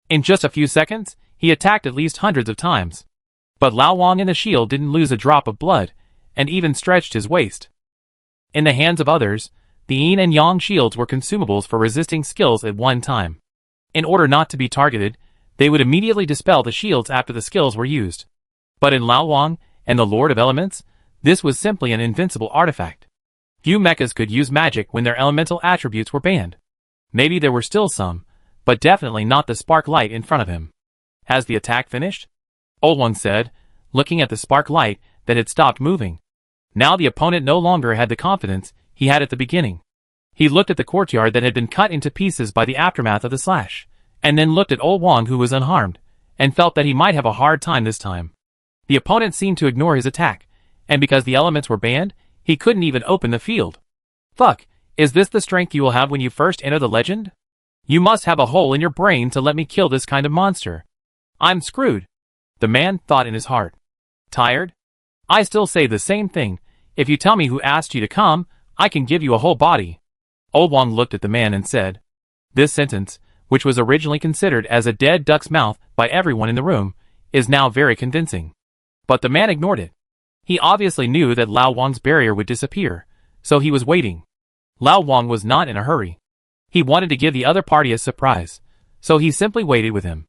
In just a few seconds, he attacked at least hundreds of times. But Lao Wang and the shield didn't lose a drop of blood, and even stretched his waist. In the hands of others, the yin and yang shields were consumables for resisting skills at one time. In order not to be targeted, they would immediately dispel the shields after the skills were used. But in Lao Wang and the Lord of Elements, this was simply an invincible artifact. Few mechas could use magic when their elemental attributes were banned. Maybe there were still some, but definitely not the spark light in front of him. "Has the attack finished?" Old One said, looking at the spark light that had stopped moving. Now the opponent no longer had the confidence he had at the beginning. He looked at the courtyard that had been cut into pieces by the aftermath of the slash, and then looked at Old Wang who was unharmed, and felt that he might have a hard time this time. The opponent seemed to ignore his attack, and because the elements were banned, he couldn't even open the field. "Fuck, is this the strength you will have when you first enter the legend? You must have a hole in your brain to let me kill this kind of monster. I'm screwed," the man thought in his heart. "Tired? I still say the same thing. If you tell me who asked you to come, I can give you a whole body." Old Wang looked at the man and said. This sentence, which was originally considered as a dead duck's mouth by everyone in the room, is now very convincing. But the man ignored it. He obviously knew that Lao Wang's barrier would disappear, so he was waiting. Lao Wang was not in a hurry. He wanted to give the other party a surprise, so he simply waited with him.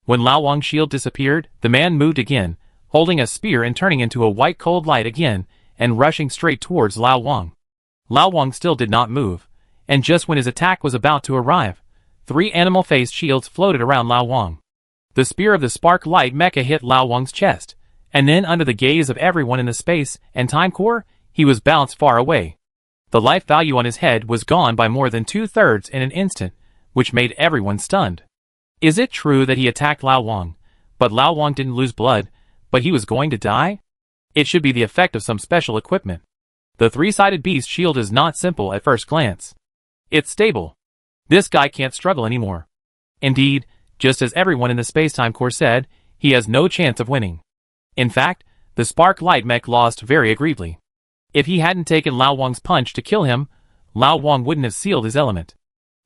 When Lao Wang's shield disappeared, the man moved again, holding a spear and turning into a white cold light again, and rushing straight towards Lao Wang. Lao Wang still did not move, and just when his attack was about to arrive, 3 animal-faced shields floated around Lao Wang. The spear of the spark light mecha hit Lao Wang's chest, and then under the gaze of everyone in the space and time core, he was bounced far away. The life value on his head was gone by more than 2/3 in an instant, which made everyone stunned. Is it true that he attacked Lao Wang, but Lao Wang didn't lose blood, but he was going to die? It should be the effect of some special equipment. The 3-sided beast shield is not simple at first glance. It's stable. This guy can't struggle anymore. Indeed, just as everyone in the space-time core said, he has no chance of winning. In fact, the spark light mech lost very aggressively. If he hadn't taken Lao Wang's punch to kill him, Lao Wang wouldn't have sealed his element.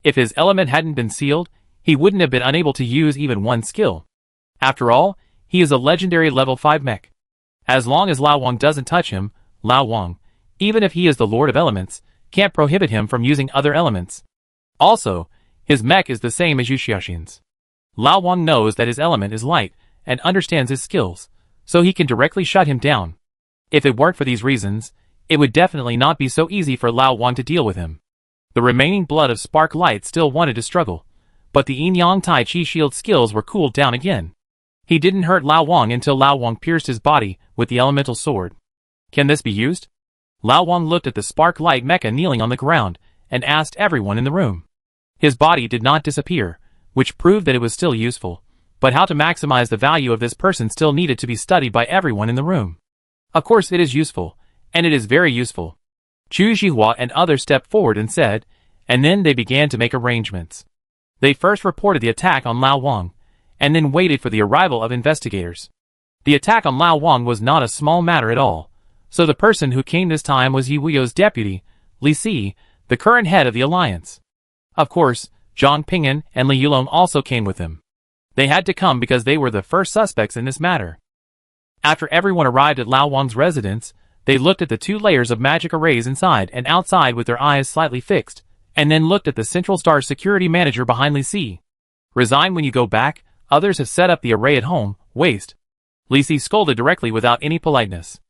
If his element hadn't been sealed, he wouldn't have been unable to use even one skill. After all, he is a legendary level 5 mech. As long as Lao Wang doesn't touch him, Lao Wang, even if he is the Lord of Elements, can't prohibit him from using other elements. Also, his mech is the same as Yuxiaxin's. Lao Wang knows that his element is light and understands his skills, so he can directly shut him down. If it weren't for these reasons, it would definitely not be so easy for Lao Wang to deal with him. The remaining blood of Spark Light still wanted to struggle, but the Yin-Yang Tai Chi shield skills were cooled down again. He didn't hurt Lao Wang until Lao Wang pierced his body with the elemental sword. Can this be used? Lao Wang looked at the Spark Light mecha kneeling on the ground and asked everyone in the room. His body did not disappear, which proved that it was still useful, but how to maximize the value of this person still needed to be studied by everyone in the room. Of course it is useful, and it is very useful. Chu Zhihua and others stepped forward and said, and then they began to make arrangements. They first reported the attack on Lao Wang, and then waited for the arrival of investigators. The attack on Lao Wang was not a small matter at all, so the person who came this time was Yi Wuyo's deputy, Li Si, the current head of the alliance. Of course, Zhang Ping'an and Li Yulong also came with him. They had to come because they were the first suspects in this matter. After everyone arrived at Lao Wang's residence, they looked at the 2 layers of magic arrays inside and outside with their eyes slightly fixed, and then looked at the Central Star security manager behind Li Si. Resign when you go back, others have set up the array at home, waste. Li Si scolded directly without any politeness.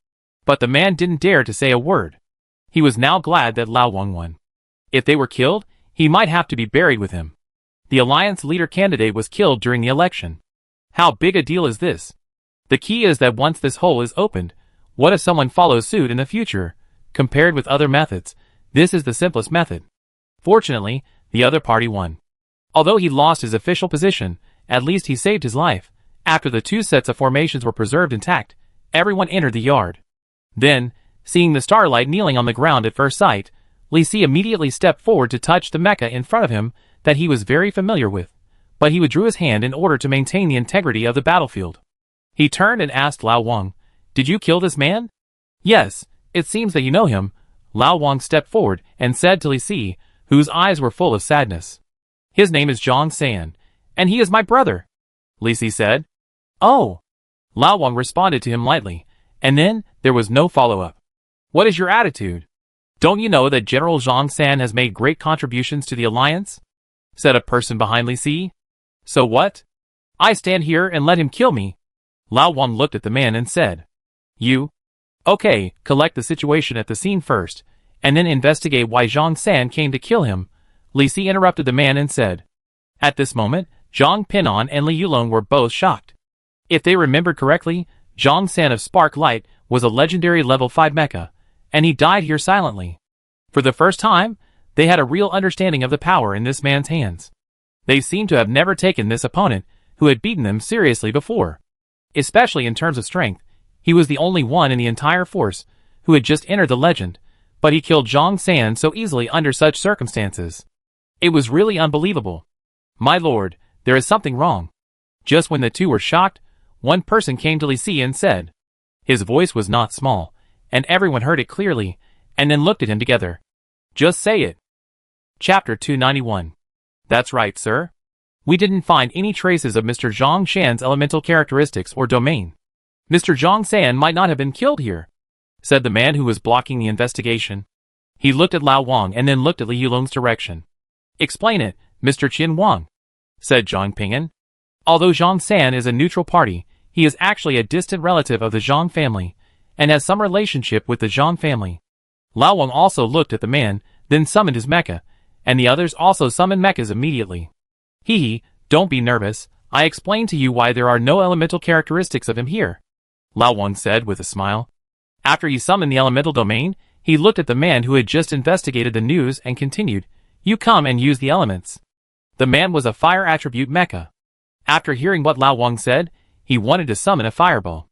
But the man didn't dare to say a word. He was now glad that Lao Wang won. If they were killed, he might have to be buried with him. The alliance leader candidate was killed during the election. How big a deal is this? The key is that once this hole is opened, what if someone follows suit in the future? Compared with other methods, this is the simplest method. Fortunately, the other party won. Although he lost his official position, at least he saved his life. After the 2 sets of formations were preserved intact, everyone entered the yard. Then, seeing the starlight kneeling on the ground at first sight, Li Si immediately stepped forward to touch the mecha in front of him that he was very familiar with, but he withdrew his hand in order to maintain the integrity of the battlefield. He turned and asked Lao Wang, "Did you kill this man?" "Yes, it seems that you know him." Lao Wang stepped forward and said to Li Si, whose eyes were full of sadness, "His name is Zhang San, and he is my brother." Li Si said, "Oh." Lao Wang responded to him lightly, and then there was no follow-up. "What is your attitude? Don't you know that General Zhang San has made great contributions to the alliance?" said a person behind Li Si. "So what? I stand here and let him kill me." Lao Wang looked at the man and said, "You? Okay, collect the situation at the scene first, and then investigate why Zhang San came to kill him." Li Si interrupted the man and said. At this moment, Zhang Ping'an and Li Yulong were both shocked. If they remembered correctly, Zhang San of Spark Light was a legendary level 5 mecha, and he died here silently. For the first time, they had a real understanding of the power in this man's hands. They seemed to have never taken this opponent, who had beaten them seriously before. Especially in terms of strength, he was the only one in the entire force who had just entered the legend, but he killed Zhang San so easily under such circumstances. It was really unbelievable. "My lord, there is something wrong." Just when the 2 were shocked, one person came to Li Si and said. His voice was not small, and everyone heard it clearly, and then looked at him together. "Just say it." Chapter 291. "That's right, sir. We didn't find any traces of Mr. Zhang Shan's elemental characteristics or domain. Mr. Zhang San might not have been killed here," said the man who was blocking the investigation. He looked at Lao Wang and then looked at Li Yulong's direction. "Explain it, Mr. Qin Wang," said Zhang Ping'an. "Although Zhang San is a neutral party, he is actually a distant relative of the Zhang family, and has some relationship with the Zhang family." Lao Wang also looked at the man, then summoned his mecha, and the others also summoned mechas immediately. "Hee, don't be nervous, I explained to you why there are no elemental characteristics of him here," Lao Wang said with a smile. After he summoned the elemental domain, he looked at the man who had just investigated the news and continued, "You come and use the elements." The man was a fire attribute mecha. After hearing what Lao Wang said, he wanted to summon a fireball.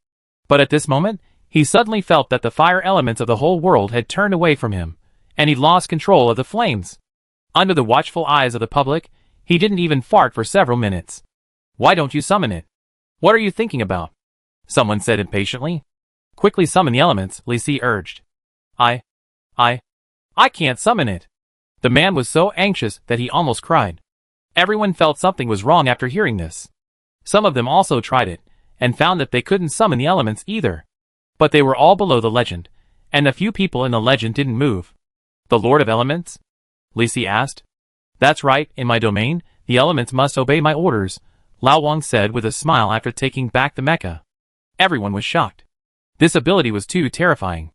But at this moment, he suddenly felt that the fire elements of the whole world had turned away from him, and he lost control of the flames. Under the watchful eyes of the public, he didn't even fart for several minutes. "Why don't you summon it? What are you thinking about?" someone said impatiently. "Quickly summon the elements," Li Si urged. I can't summon it." The man was so anxious that he almost cried. Everyone felt something was wrong after hearing this. Some of them also tried it, and found that they couldn't summon the elements either. But they were all below the legend, and a few people in the legend didn't move. "The Lord of Elements?" Li Si asked. That's right, in my domain, the elements must obey my orders, Lao Wang said with a smile after taking back the mecha. Everyone was shocked. This ability was too terrifying.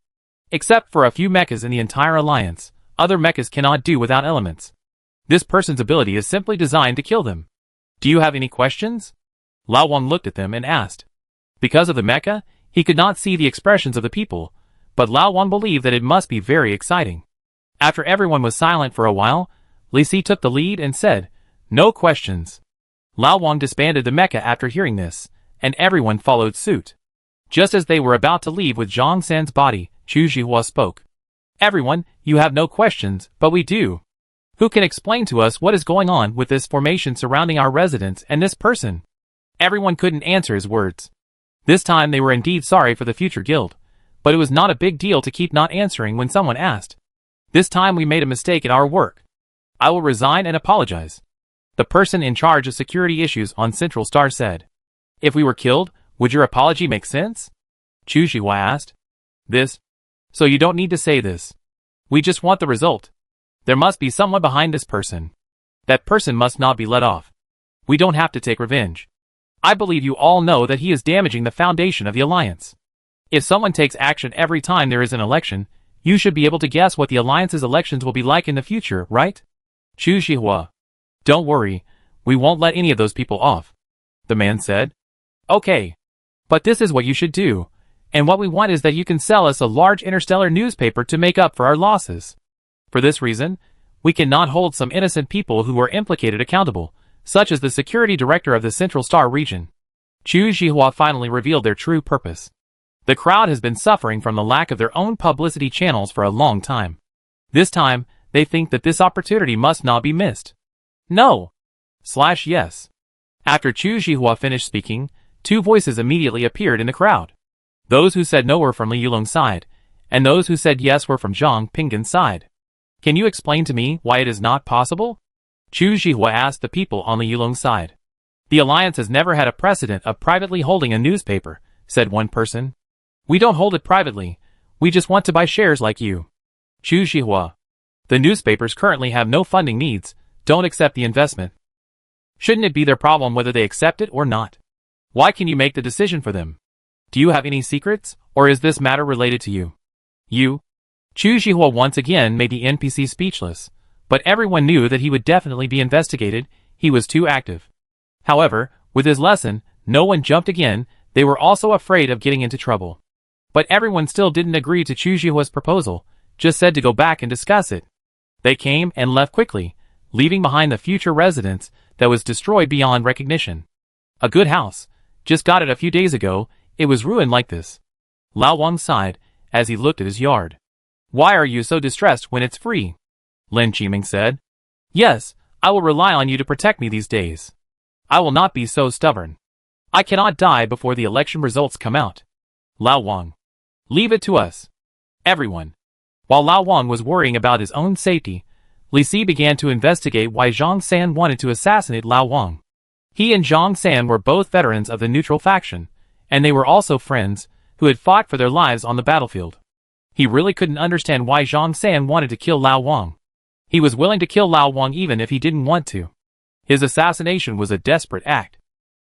Except for a few mechas in the entire alliance, other mechas cannot do without elements. This person's ability is simply designed to kill them. Do you have any questions? Lao Wang looked at them and asked. Because of the mecha, he could not see the expressions of the people, but Lao Wang believed that it must be very exciting. After everyone was silent for a while, Li Si took the lead and said, "No questions." Lao Wang disbanded the mecha after hearing this, and everyone followed suit. Just as they were about to leave with Zhang San's body, Chu Zhihua spoke. "Everyone, you have no questions, but we do. Who can explain to us what is going on with this formation surrounding our residence and this person?" Everyone couldn't answer his words. This time they were indeed sorry for the future guild, but it was not a big deal to keep not answering when someone asked. "This time we made a mistake in our work. I will resign and apologize," the person in charge of security issues on Central Star said. "If we were killed, would your apology make sense?" Chu Zhihua asked. "This? So you don't need to say this. We just want the result. There must be someone behind this person. That person must not be let off. We don't have to take revenge. I believe you all know that he is damaging the foundation of the alliance. If someone takes action every time there is an election, you should be able to guess what the alliance's elections will be like in the future, right?" Chu Zhihua. "Don't worry, we won't let any of those people off," the man said. "Okay. But this is what you should do, and what we want is that you can sell us a large interstellar newspaper to make up for our losses. For this reason, we cannot hold some innocent people who were implicated accountable, such as the security director of the Central Star region." Chu Zhihua finally revealed their true purpose. The crowd has been suffering from the lack of their own publicity channels for a long time. This time, they think that this opportunity must not be missed. No/yes. After Chu Zhihua finished speaking, two voices immediately appeared in the crowd. Those who said no were from Li Yulong's side, and those who said yes were from Zhang Pinggan's side. "Can you explain to me why it is not possible?" Chu Zhihua asked the people on Li Yulong's side. "The alliance has never had a precedent of privately holding a newspaper," said one person. "We don't hold it privately, we just want to buy shares like you." Chu Zhihua. "The newspapers currently have no funding needs, don't accept the investment. Shouldn't it be their problem whether they accept it or not? Why can you make the decision for them? Do you have any secrets, or is this matter related to you?" "You?" Chu Zhihua once again made the NPC speechless, but everyone knew that he would definitely be investigated, he was too active. However, with his lesson, no one jumped again, they were also afraid of getting into trouble. But everyone still didn't agree to Chu Zhihua's proposal, just said to go back and discuss it. They came and left quickly, leaving behind the future residence that was destroyed beyond recognition. A good house. Just got it a few days ago, it was ruined like this. Lao Wang sighed, as he looked at his yard. "Why are you so distressed when it's free?" Lin Qiming said. "Yes, I will rely on you to protect me these days. I will not be so stubborn. I cannot die before the election results come out." Lao Wang. "Leave it to us." Everyone. While Lao Wang was worrying about his own safety, Li Si began to investigate why Zhang San wanted to assassinate Lao Wang. He and Zhang San were both veterans of the neutral faction, and they were also friends, who had fought for their lives on the battlefield. He really couldn't understand why Zhang San wanted to kill Lao Wang. He was willing to kill Lao Wang even if he didn't want to. His assassination was a desperate act.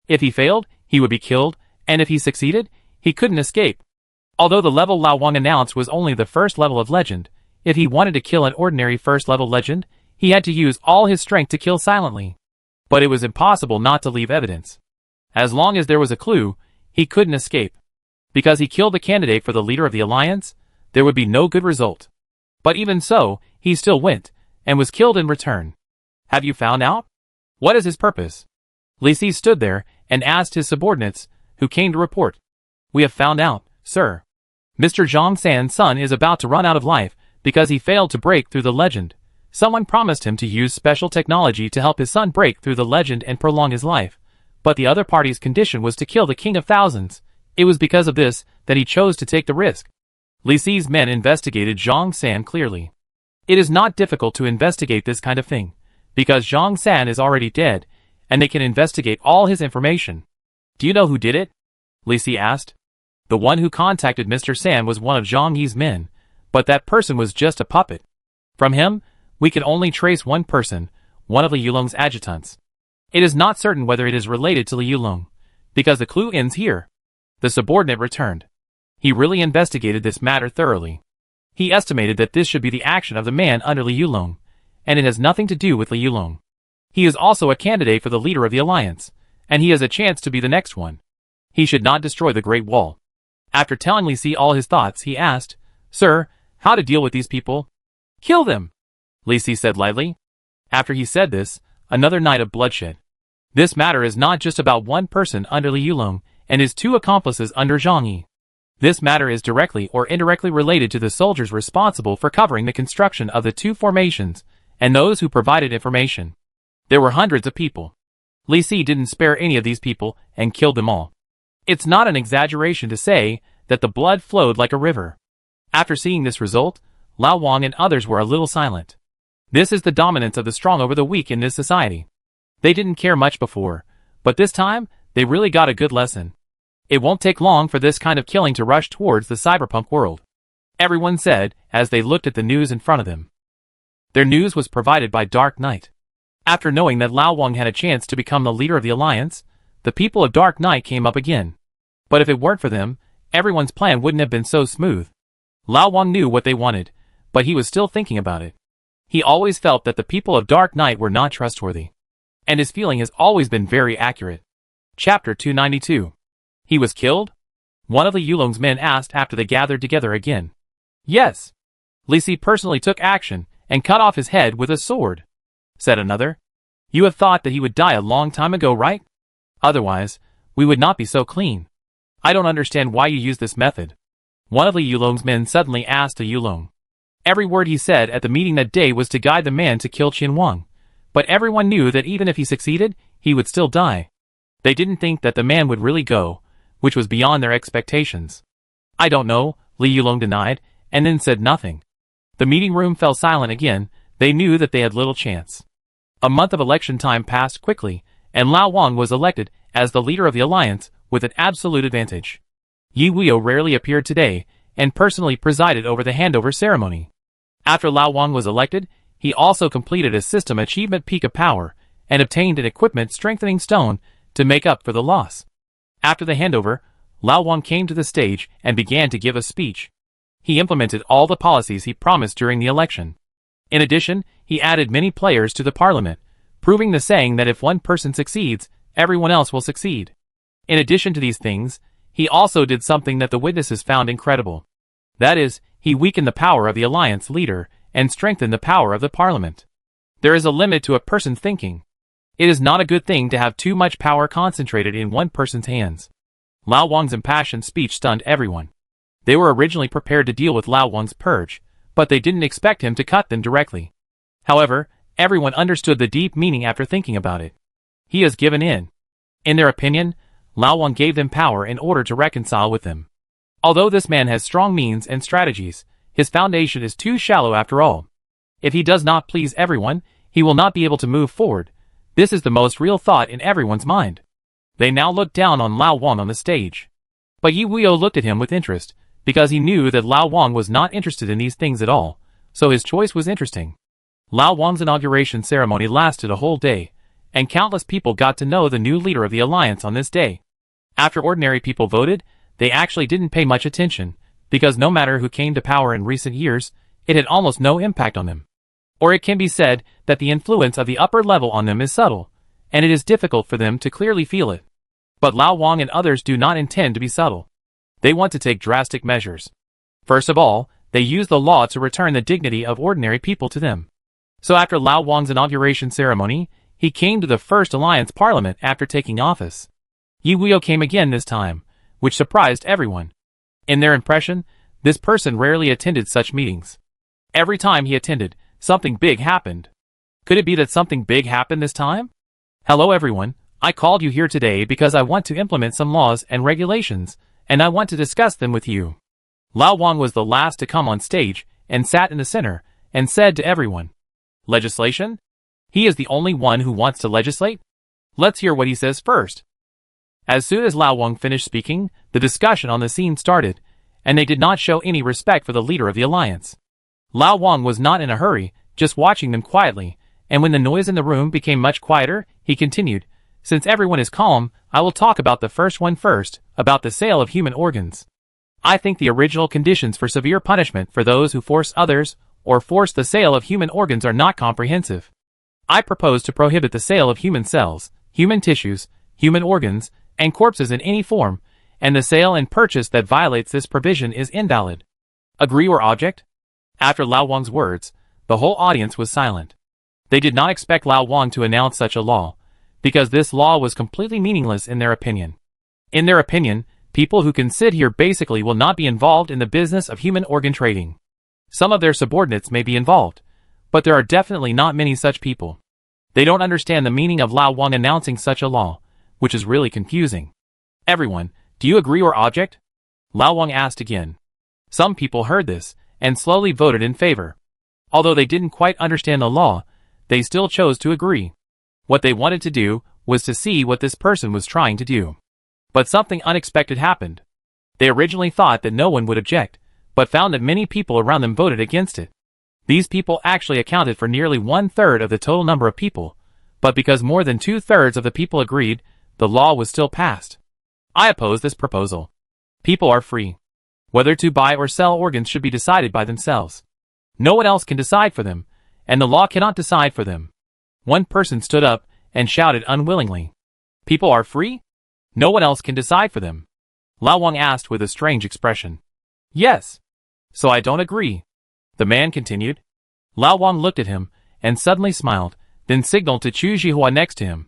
If he failed, he would be killed, and if he succeeded, he couldn't escape. Although the level Lao Wang announced was only the first level of legend, if he wanted to kill an ordinary first-level legend, he had to use all his strength to kill silently. But it was impossible not to leave evidence. As long as there was a clue, he couldn't escape. Because he killed the candidate for the leader of the alliance, there would be no good result. But even so, he still went, and was killed in return. "Have you found out? What is his purpose?" Li Si stood there, and asked his subordinates, who came to report. "We have found out, sir. Mr. Zhang San's son is about to run out of life, because he failed to break through the legend. Someone promised him to use special technology to help his son break through the legend and prolong his life, but the other party's condition was to kill the King of Thousands. It was because of this that he chose to take the risk." Li Si's men investigated Zhang San clearly. It is not difficult to investigate this kind of thing, because Zhang San is already dead, and they can investigate all his information. "Do you know who did it?" Li Si asked. "The one who contacted Mr. San was one of Zhang Yi's men, but that person was just a puppet. From him, we could only trace one person, one of Li Yulong's adjutants. It is not certain whether it is related to Li Yulong, because the clue ends here. The subordinate returned. He really investigated this matter thoroughly. He estimated that this should be the action of the man under Li Yulong, and it has nothing to do with Li Yulong. He is also a candidate for the leader of the alliance, and he has a chance to be the next one. He should not destroy the Great Wall. After telling Li Si all his thoughts, he asked, "Sir, how to deal with these people?" "Kill them," Li Si said lightly. After he said this, another night of bloodshed. This matter is not just about one person under Li Yulong and his two accomplices under Zhang Yi. This matter is directly or indirectly related to the soldiers responsible for covering the construction of the two formations and those who provided information. There were hundreds of people. Li Si didn't spare any of these people and killed them all. It's not an exaggeration to say that the blood flowed like a river. After seeing this result, Lao Wang and others were a little silent. This is the dominance of the strong over the weak in this society. They didn't care much before, but this time, they really got a good lesson. It won't take long for this kind of killing to rush towards the cyberpunk world, everyone said as they looked at the news in front of them. Their news was provided by Dark Knight. After knowing that Lao Wang had a chance to become the leader of the alliance, the people of Dark Knight came up again. But if it weren't for them, everyone's plan wouldn't have been so smooth. Lao Wang knew what they wanted, but he was still thinking about it. He always felt that the people of Dark Knight were not trustworthy. And his feeling has always been very accurate. Chapter 292. He was killed? One of Li Yulong's men asked after they gathered together again. Yes. Li Si personally took action and cut off his head with a sword, said another. You have thought that he would die a long time ago, right? Otherwise, we would not be so clean. I don't understand why you use this method. One of Li Yulong's men suddenly asked Li Yulong. Every word he said at the meeting that day was to guide the man to kill Qin Wang, but everyone knew that even if he succeeded, he would still die. They didn't think that the man would really go, which was beyond their expectations. I don't know, Li Yulong denied, and then said nothing. The meeting room fell silent again. They knew that they had little chance. A month of election time passed quickly, and Lao Wang was elected as the leader of the alliance with an absolute advantage. Yi Huio rarely appeared today, and personally presided over the handover ceremony. After Lao Wang was elected, he also completed a system achievement peak of power, and obtained an equipment strengthening stone to make up for the loss. After the handover, Lao Wang came to the stage and began to give a speech. He implemented all the policies he promised during the election. In addition, he added many players to the parliament, proving the saying that if one person succeeds, everyone else will succeed. In addition to these things, he also did something that the witnesses found incredible. That is, he weakened the power of the alliance leader and strengthened the power of the parliament. There is a limit to a person's thinking. It is not a good thing to have too much power concentrated in one person's hands. Lao Wang's impassioned speech stunned everyone. They were originally prepared to deal with Lao Wang's purge, but they didn't expect him to cut them directly. However, everyone understood the deep meaning after thinking about it. He has given in. In their opinion, Lao Wang gave them power in order to reconcile with them. Although this man has strong means and strategies, his foundation is too shallow after all. If he does not please everyone, he will not be able to move forward. This is the most real thought in everyone's mind. They now looked down on Lao Wang on the stage. But Yi Huio looked at him with interest, because he knew that Lao Wang was not interested in these things at all, so his choice was interesting. Lao Wang's inauguration ceremony lasted a whole day, and countless people got to know the new leader of the alliance on this day. After ordinary people voted, they actually didn't pay much attention, because no matter who came to power in recent years, it had almost no impact on them. Or it can be said that the influence of the upper level on them is subtle, and it is difficult for them to clearly feel it. But Lao Wang and others do not intend to be subtle. They want to take drastic measures. First of all, they use the law to return the dignity of ordinary people to them. So after Lao Wang's inauguration ceremony, he came to the first alliance parliament after taking office. Yi Huio came again this time, which surprised everyone. In their impression, this person rarely attended such meetings. Every time he attended, something big happened. Could it be that something big happened this time? Hello everyone, I called you here today because I want to implement some laws and regulations, and I want to discuss them with you. Lao Wang was the last to come on stage, and sat in the center, and said to everyone, Legislation? He is the only one who wants to legislate? Let's hear what he says first. As soon as Lao Wang finished speaking, the discussion on the scene started, and they did not show any respect for the leader of the alliance. Lao Wang was not in a hurry, just watching them quietly, and when the noise in the room became much quieter, he continued, "Since everyone is calm, I will talk about the first one first, about the sale of human organs. I think the original conditions for severe punishment for those who force others or force the sale of human organs are not comprehensive. I propose to prohibit the sale of human cells, human tissues, human organs, and corpses in any form, and the sale and purchase that violates this provision is invalid. Agree or object?" After Lao Wang's words, the whole audience was silent. They did not expect Lao Wang to announce such a law, because this law was completely meaningless in their opinion. In their opinion, people who can sit here basically will not be involved in the business of human organ trading. Some of their subordinates may be involved, but there are definitely not many such people. They don't understand the meaning of Lao Wang announcing such a law, which is really confusing. "Everyone, do you agree or object?" Lao Wang asked again. Some people heard this, and slowly voted in favor. Although they didn't quite understand the law, they still chose to agree. What they wanted to do was to see what this person was trying to do. But something unexpected happened. They originally thought that no one would object, but found that many people around them voted against it. These people actually accounted for nearly 1/3 of the total number of people, but because more than 2/3 of the people agreed, the law was still passed. I oppose this proposal. People are free. Whether to buy or sell organs should be decided by themselves. No one else can decide for them, and the law cannot decide for them. One person stood up and shouted unwillingly, "People are free? No one else can decide for them." Lao Wang asked with a strange expression. "Yes. So I don't agree," the man continued. Lao Wang looked at him and suddenly smiled, then signaled to Chu Zhihua next to him.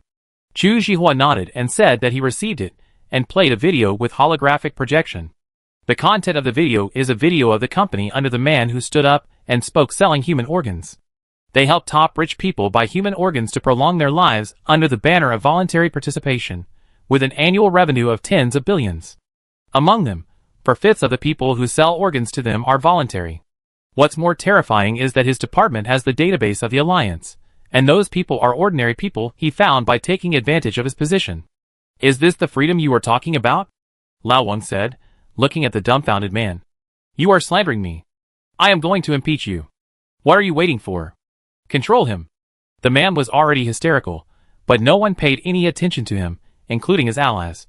Chu Zhihua nodded and said that he received it, and played a video with holographic projection. The content of the video is a video of the company under the man who stood up and spoke selling human organs. They help top rich people buy human organs to prolong their lives under the banner of voluntary participation, with an annual revenue of tens of billions. Among them, 4/5 of the people who sell organs to them are voluntary. What's more terrifying is that his department has the database of the alliance, and those people are ordinary people he found by taking advantage of his position. "Is this the freedom you were talking about?" Lao Wang said, looking at the dumbfounded man. "You are slandering me. I am going to impeach you. What are you waiting for? Control him." The man was already hysterical, but no one paid any attention to him, including his allies.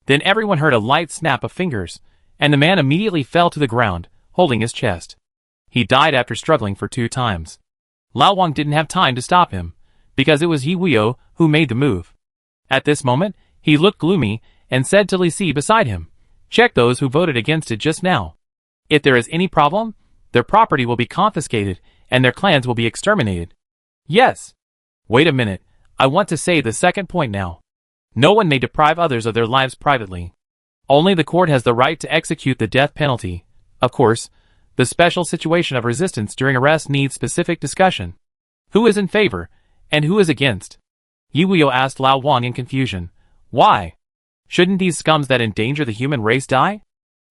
Then everyone heard a light snap of fingers, and the man immediately fell to the ground, holding his chest. He died after struggling for 2 times. Lao Wang didn't have time to stop him, because it was Yi Wuyo who made the move. At this moment, he looked gloomy and said to Li Si beside him, "Check those who voted against it just now. If there is any problem, their property will be confiscated and their clans will be exterminated." "Yes. Wait a minute, I want to say the second point now. No one may deprive others of their lives privately. Only the court has the right to execute the death penalty. Of course, the special situation of resistance during arrest needs specific discussion. Who is in favor, and who is against?" Yi Wuyo asked Lao Wang in confusion. "Why? Shouldn't these scums that endanger the human race die?"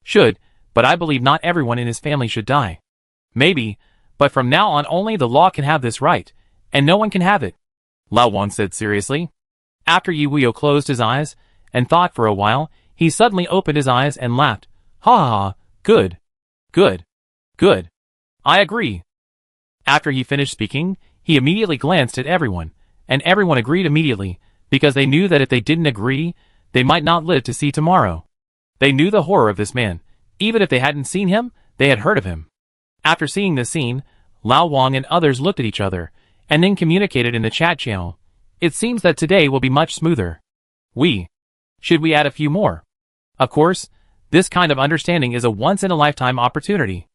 "Should, but I believe not everyone in his family should die." "Maybe, but from now on only the law can have this right, and no one can have it," Lao Wang said seriously. After Yi Wuyo closed his eyes and thought for a while, he suddenly opened his eyes and laughed. "Ha ha ha, good. Good. Good. I agree." After he finished speaking, he immediately glanced at everyone, and everyone agreed immediately, because they knew that if they didn't agree, they might not live to see tomorrow. They knew the horror of this man. Even if they hadn't seen him, they had heard of him. After seeing this scene, Lao Wang and others looked at each other, and then communicated in the chat channel. "It seems that today will be much smoother. Should we add a few more?" Of course, this kind of understanding is a once-in-a-lifetime opportunity.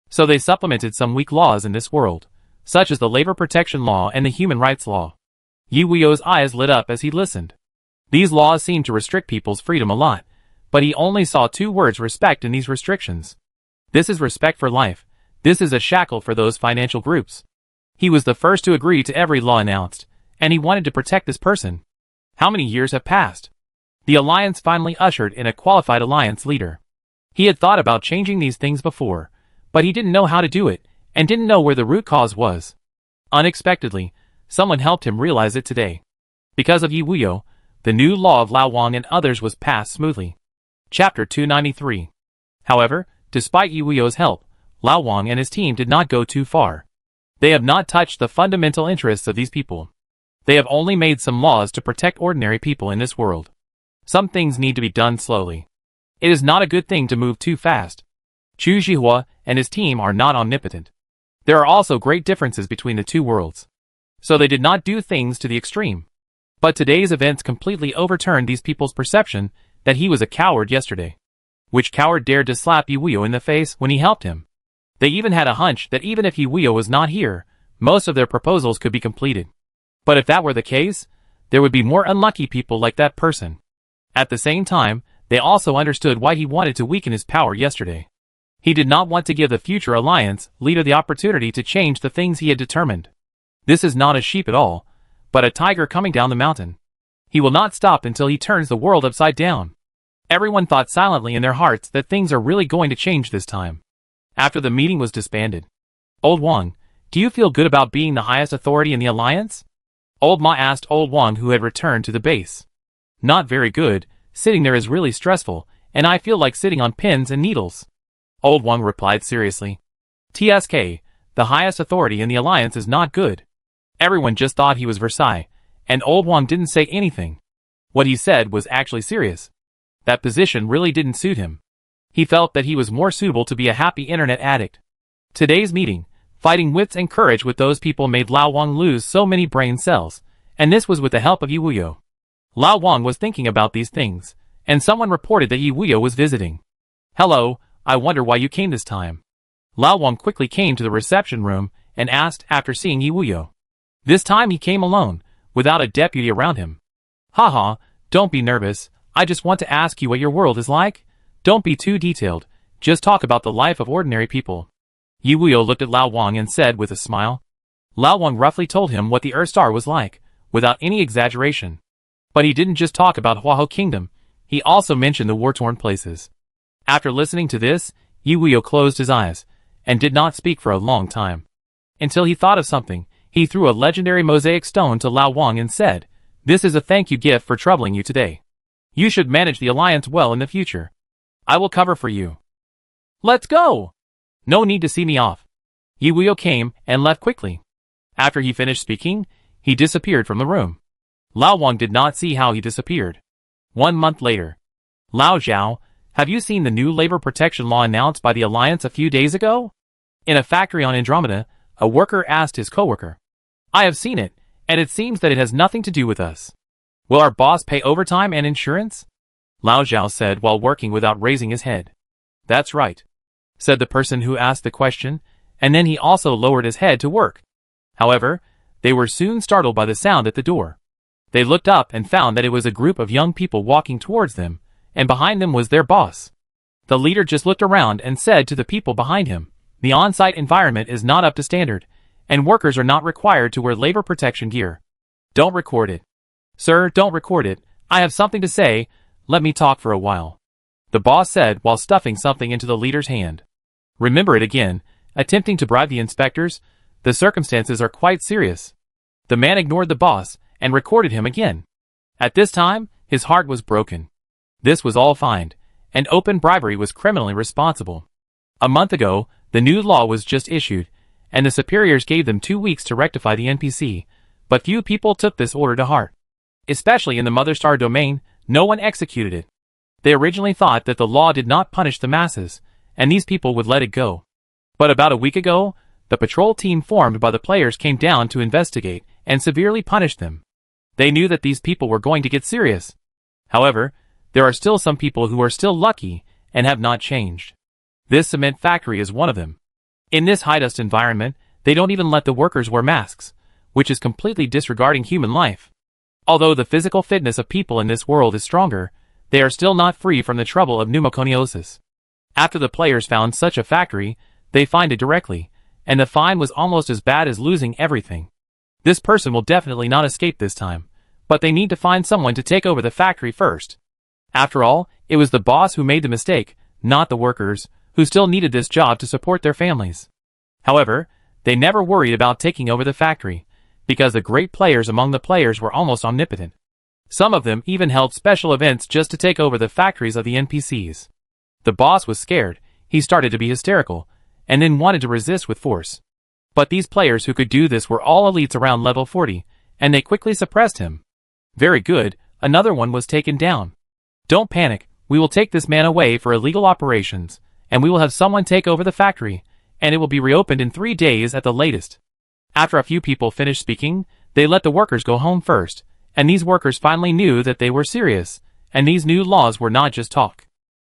So they supplemented some weak laws in this world, such as the labor protection law and the human rights law. Yi Wuyo's eyes lit up as he listened. These laws seemed to restrict people's freedom a lot, but he only saw 2 words respect in these restrictions. This is respect for life. This is a shackle for those financial groups. He was the first to agree to every law announced, and he wanted to protect this person. How many years have passed? The alliance finally ushered in a qualified alliance leader. He had thought about changing these things before, but he didn't know how to do it, and didn't know where the root cause was. Unexpectedly, someone helped him realize it today. Because of Yi Wuyo, the new law of Lao Wang and others was passed smoothly. Chapter 293. However, despite Yi Wuyo's help, Lao Wang and his team did not go too far. They have not touched the fundamental interests of these people. They have only made some laws to protect ordinary people in this world. Some things need to be done slowly. It is not a good thing to move too fast. Chu Jihua and his team are not omnipotent. There are also great differences between the two worlds. So they did not do things to the extreme. But today's events completely overturned these people's perception that he was a coward yesterday. Which coward dared to slap Yuyo in the face when he helped him? They even had a hunch that even if Yuyo was not here, most of their proposals could be completed. But if that were the case, there would be more unlucky people like that person. At the same time, they also understood why he wanted to weaken his power yesterday. He did not want to give the future alliance leader the opportunity to change the things he had determined. This is not a sheep at all, but a tiger coming down the mountain. He will not stop until he turns the world upside down. Everyone thought silently in their hearts that things are really going to change this time. After the meeting was disbanded. Old Wang, do you feel good about being the highest authority in the alliance? Old Ma asked Old Wang, who had returned to the base. Not very good, sitting there is really stressful, and I feel like sitting on pins and needles. Old Wang replied seriously. TSK, the highest authority in the alliance is not good. Everyone just thought he was Versailles, and Old Wang didn't say anything. What he said was actually serious. That position really didn't suit him. He felt that he was more suitable to be a happy internet addict. Today's meeting, fighting wits and courage with those people made Lao Wang lose so many brain cells, and this was with the help of Yuyo. Lao Wang was thinking about these things, and someone reported that Yuyo was visiting. Hello, I wonder why you came this time. Lao Wang quickly came to the reception room and asked after seeing Yuyo. This time he came alone, without a deputy around him. Haha, don't be nervous, I just want to ask you what your world is like. Don't be too detailed, just talk about the life of ordinary people. Yuyo looked at Lao Wang and said with a smile. Lao Wang roughly told him what the Earth Star was like, without any exaggeration. But he didn't just talk about Huaho Kingdom, he also mentioned the war-torn places. After listening to this, Yuyo closed his eyes, and did not speak for a long time. Until he thought of something, he threw a legendary mosaic stone to Lao Wang and said, This is a thank you gift for troubling you today. You should manage the alliance well in the future. I will cover for you. Let's go! No need to see me off. Yuyo came and left quickly. After he finished speaking, he disappeared from the room. Lao Wang did not see how he disappeared. 1 month later. Lao Zhao, have you seen the new labor protection law announced by the alliance a few days ago? In a factory on Andromeda, a worker asked his coworker. I have seen it, and it seems that it has nothing to do with us. Will our boss pay overtime and insurance? Lao Zhao said while working without raising his head. That's right, said the person who asked the question, and then he also lowered his head to work. However, they were soon startled by the sound at the door. They looked up and found that it was a group of young people walking towards them, and behind them was their boss. The leader just looked around and said to the people behind him, the on-site environment is not up to standard, and workers are not required to wear labor protection gear. Don't record it. Sir, don't record it, I have something to say, let me talk for a while. The boss said while stuffing something into the leader's hand. Remember it again, attempting to bribe the inspectors, the circumstances are quite serious. The man ignored the boss and recorded him again. At this time, his heart was broken. This was all fined, and open bribery was criminally responsible. A month ago, the new law was just issued, and the superiors gave them 2 weeks to rectify the NPC, but few people took this order to heart. Especially in the Mother Star domain, no one executed it. They originally thought that the law did not punish the masses, and these people would let it go. But about a week ago, the patrol team formed by the players came down to investigate and severely punished them. They knew that these people were going to get serious. However, there are still some people who are still lucky and have not changed. This cement factory is one of them. In this high-dust environment, they don't even let the workers wear masks, which is completely disregarding human life. Although the physical fitness of people in this world is stronger, they are still not free from the trouble of pneumoconiosis. After the players found such a factory, they fined it directly, and the fine was almost as bad as losing everything. This person will definitely not escape this time, but they need to find someone to take over the factory first. After all, it was the boss who made the mistake, not the workers, who still needed this job to support their families. However, they never worried about taking over the factory, because the great players among the players were almost omnipotent. Some of them even held special events just to take over the factories of the NPCs. The boss was scared, he started to be hysterical, and then wanted to resist with force. But these players who could do this were all elites around level 40, and they quickly suppressed him. Very good, another one was taken down. Don't panic, we will take this man away for illegal operations, and we will have someone take over the factory, and it will be reopened in 3 days at the latest. After a few people finished speaking, they let the workers go home first, and these workers finally knew that they were serious, and these new laws were not just talk.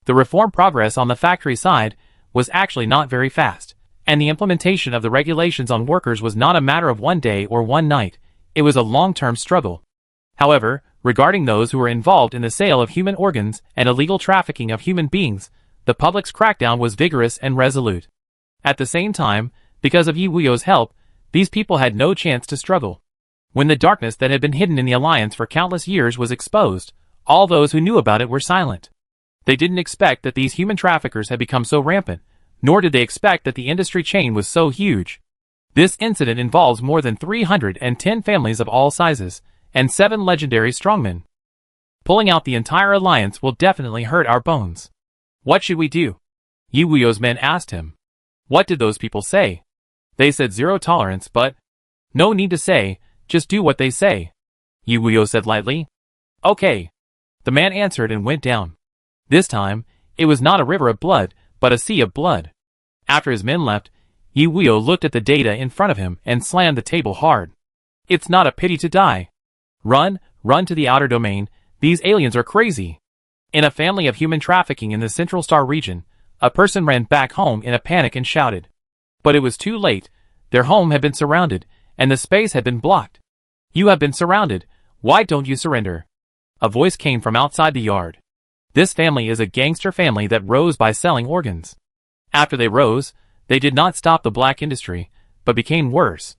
The reform progress on the factory side was actually not very fast, and the implementation of the regulations on workers was not a matter of one day or one night, it was a long-term struggle. However, regarding those who were involved in the sale of human organs and illegal trafficking of human beings, the public's crackdown was vigorous and resolute. At the same time, because of Yi Wuyo's help, these people had no chance to struggle. When the darkness that had been hidden in the alliance for countless years was exposed, all those who knew about it were silent. They didn't expect that these human traffickers had become so rampant, nor did they expect that the industry chain was so huge. This incident involves more than 310 families of all sizes, and 7 legendary strongmen. Pulling out the entire alliance will definitely hurt our bones. What should we do? Yi Wuyo's men asked him. What did those people say? They said zero tolerance, but... No need to say, just do what they say. Yi Wuyo said lightly. Okay. The man answered and went down. This time, it was not a river of blood, but a sea of blood. After his men left, Yi Wuyo looked at the data in front of him and slammed the table hard. It's not a pity to die. Run to the outer domain, these aliens are crazy. In a family of human trafficking in the Central Star region, a person ran back home in a panic and shouted. But it was too late, their home had been surrounded, and the space had been blocked. You have been surrounded, why don't you surrender? A voice came from outside the yard. This family is a gangster family that rose by selling organs. After they rose, they did not stop the black industry, but became worse.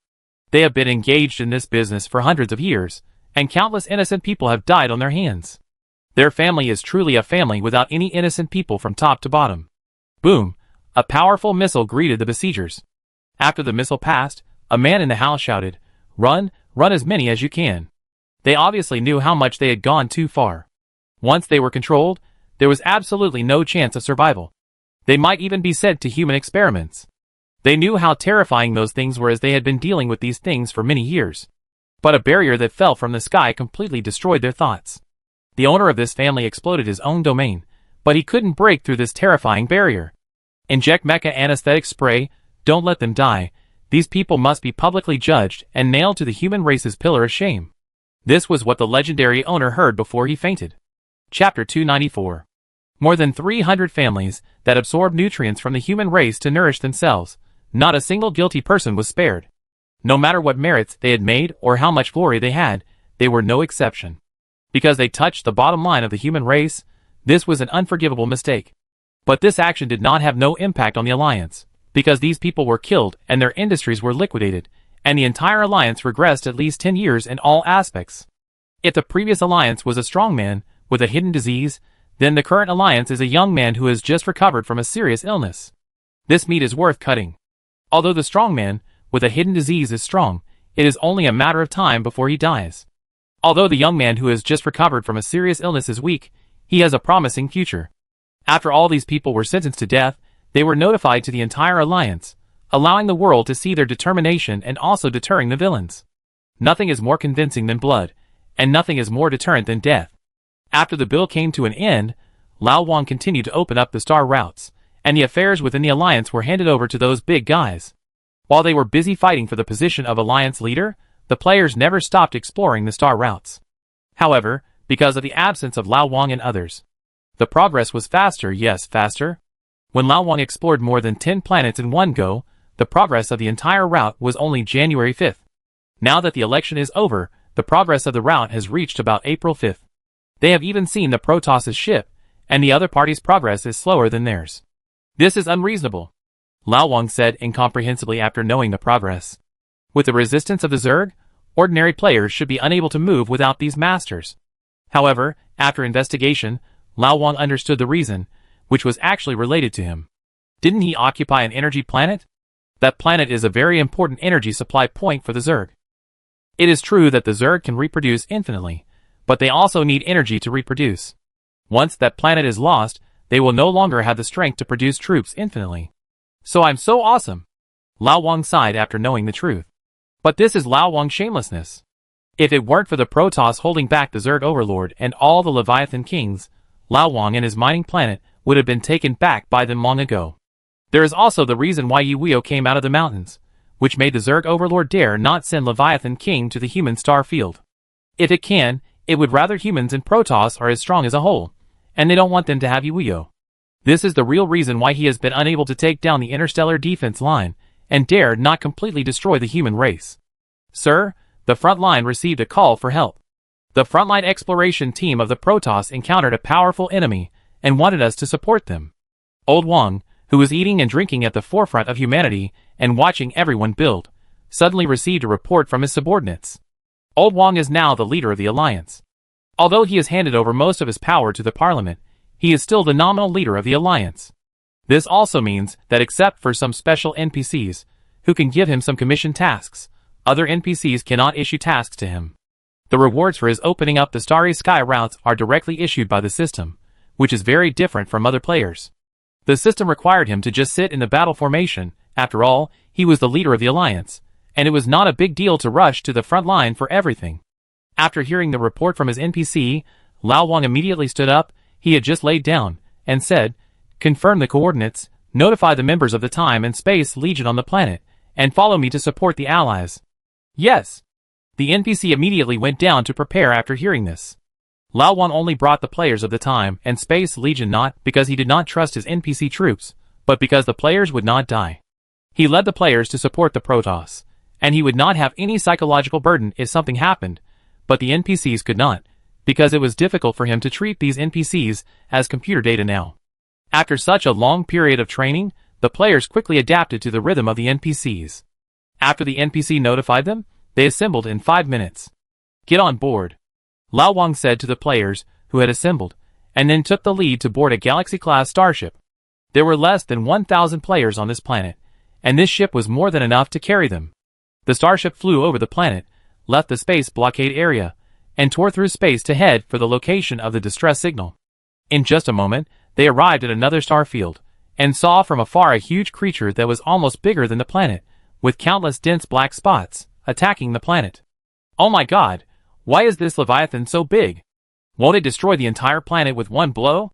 They have been engaged in this business for hundreds of years, and countless innocent people have died on their hands. Their family is truly a family without any innocent people from top to bottom. Boom! A powerful missile greeted the besiegers. After the missile passed, a man in the house shouted, run as many as you can. They obviously knew how much they had gone too far. Once they were controlled, there was absolutely no chance of survival. They might even be sent to human experiments. They knew how terrifying those things were as they had been dealing with these things for many years. But a barrier that fell from the sky completely destroyed their thoughts. The owner of this family exploded his own domain, but he couldn't break through this terrifying barrier. Inject Mecha anesthetic spray, don't let them die. These people must be publicly judged and nailed to the human race's pillar of shame. This was what the legendary owner heard before he fainted. Chapter 294. More than 300 families that absorbed nutrients from the human race to nourish themselves. Not a single guilty person was spared. No matter what merits they had made or how much glory they had, they were no exception. Because they touched the bottom line of the human race, this was an unforgivable mistake. But this action did not have no impact on the alliance, because these people were killed and their industries were liquidated, and the entire alliance regressed at least 10 years in all aspects. If the previous alliance was a strong man with a hidden disease, then the current alliance is a young man who has just recovered from a serious illness. This meat is worth cutting. Although the strong man with a hidden disease is strong, it is only a matter of time before he dies. Although the young man who has just recovered from a serious illness is weak, he has a promising future. After all these people were sentenced to death, they were notified to the entire alliance, allowing the world to see their determination and also deterring the villains. Nothing is more convincing than blood, and nothing is more deterrent than death. After the bill came to an end, Lao Wang continued to open up the star routes, and the affairs within the alliance were handed over to those big guys. While they were busy fighting for the position of alliance leader, the players never stopped exploring the star routes. However, because of the absence of Lao Wang and others, the progress was faster, yes, faster. When Lao Wang explored more than 10 planets in one go, the progress of the entire route was only January 5th. Now that the election is over, the progress of the route has reached about April 5th. They have even seen the Protoss' ship, and the other party's progress is slower than theirs. This is unreasonable, Lao Wang said incomprehensibly after knowing the progress. With the resistance of the Zerg, ordinary players should be unable to move without these masters. However, after investigation, Lao Wang understood the reason, which was actually related to him. Didn't he occupy an energy planet? That planet is a very important energy supply point for the Zerg. It is true that the Zerg can reproduce infinitely, but they also need energy to reproduce. Once that planet is lost, they will no longer have the strength to produce troops infinitely. So I'm so awesome. Lao Wang sighed after knowing the truth. But this is Lao Wang's shamelessness. If it weren't for the Protoss holding back the Zerg Overlord and all the Leviathan Kings, Lao Wang and his mining planet would have been taken back by them long ago. There is also the reason why Yuio came out of the mountains, which made the Zerg Overlord dare not send Leviathan King to the human star field. If it can, it would rather humans and Protoss are as strong as a whole, and they don't want them to have Yuio. This is the real reason why he has been unable to take down the interstellar defense line, and dare not completely destroy the human race. Sir, the front line received a call for help. The frontline exploration team of the Protoss encountered a powerful enemy, and wanted us to support them. Old Wang, who was eating and drinking at the forefront of humanity, and watching everyone build, suddenly received a report from his subordinates. Old Wang is now the leader of the Alliance. Although he has handed over most of his power to the Parliament, he is still the nominal leader of the Alliance. This also means that except for some special NPCs, who can give him some commission tasks, other NPCs cannot issue tasks to him. The rewards for his opening up the starry sky routes are directly issued by the system, which is very different from other players. The system required him to just sit in the battle formation. After all, he was the leader of the Alliance, and it was not a big deal to rush to the front line for everything. After hearing the report from his NPC, Lao Wang immediately stood up. He had just laid down, and said, "Confirm the coordinates, notify the members of the Time and Space Legion on the planet, and follow me to support the Allies." Yes. The NPC immediately went down to prepare after hearing this. Lao Wang only brought the players of the Time and Space Legion not because he did not trust his NPC troops, but because the players would not die. He led the players to support the Protoss, and he would not have any psychological burden if something happened, but the NPCs could not, because it was difficult for him to treat these NPCs as computer data now. After such a long period of training, the players quickly adapted to the rhythm of the NPCs. After the NPC notified them, they assembled in 5 minutes. "Get on board," Lao Wang said to the players who had assembled, and then took the lead to board a Galaxy-class starship. There were less than 1,000 players on this planet, and this ship was more than enough to carry them. The starship flew over the planet, left the space blockade area, and tore through space to head for the location of the distress signal. In just a moment, they arrived at another star field, and saw from afar a huge creature that was almost bigger than the planet, with countless dense black spots, attacking the planet. Oh my god, why is this Leviathan so big? Won't it destroy the entire planet with one blow?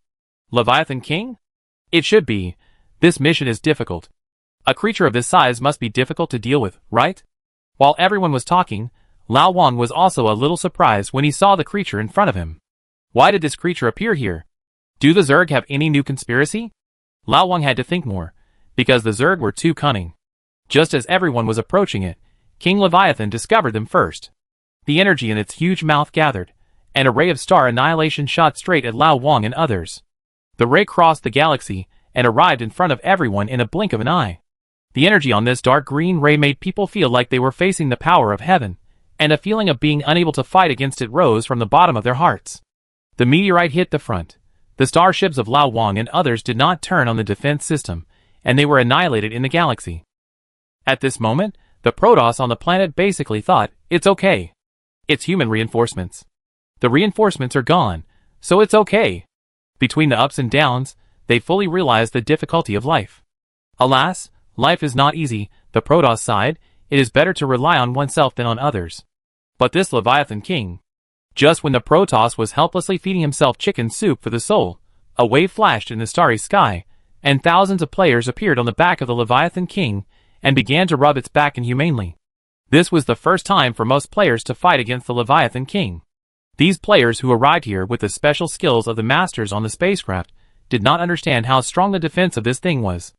Leviathan King? It should be. This mission is difficult. A creature of this size must be difficult to deal with, right? While everyone was talking, Lao Wang was also a little surprised when he saw the creature in front of him. Why did this creature appear here? Do the Zerg have any new conspiracy? Lao Wang had to think more, because the Zerg were too cunning. Just as everyone was approaching it, King Leviathan discovered them first. The energy in its huge mouth gathered, and a ray of star annihilation shot straight at Lao Wang and others. The ray crossed the galaxy, and arrived in front of everyone in a blink of an eye. The energy on this dark green ray made people feel like they were facing the power of heaven, and a feeling of being unable to fight against it rose from the bottom of their hearts. The meteorite hit the front. The starships of Lao Wang and others did not turn on the defense system, and they were annihilated in the galaxy. At this moment, the Protoss on the planet basically thought, it's okay. It's human reinforcements. The reinforcements are gone, so it's okay. Between the ups and downs, they fully realized the difficulty of life. Alas, life is not easy. The Protoss sighed. It is better to rely on oneself than on others. But this Leviathan King. Just when the Protoss was helplessly feeding himself chicken soup for the soul, a wave flashed in the starry sky, and thousands of players appeared on the back of the Leviathan King, and began to rub its back inhumanely. This was the first time for most players to fight against the Leviathan King. These players who arrived here with the special skills of the masters on the spacecraft did not understand how strong the defense of this thing was.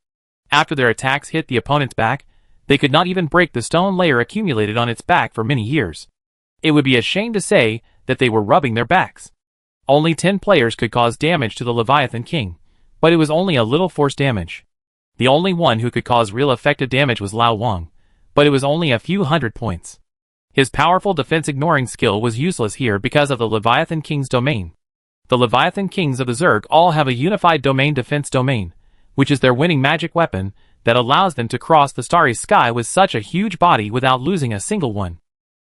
After their attacks hit the opponent's back, they could not even break the stone layer accumulated on its back for many years. It would be a shame to say that they were rubbing their backs. Only 10 players could cause damage to the Leviathan King, but it was only a little force damage. The only one who could cause real effective damage was Lao Wang, but it was only a few hundred points. His powerful defense-ignoring skill was useless here because of the Leviathan King's domain. The Leviathan Kings of the Zerg all have a unified domain defense domain, which is their winning magic weapon that allows them to cross the starry sky with such a huge body without losing a single one.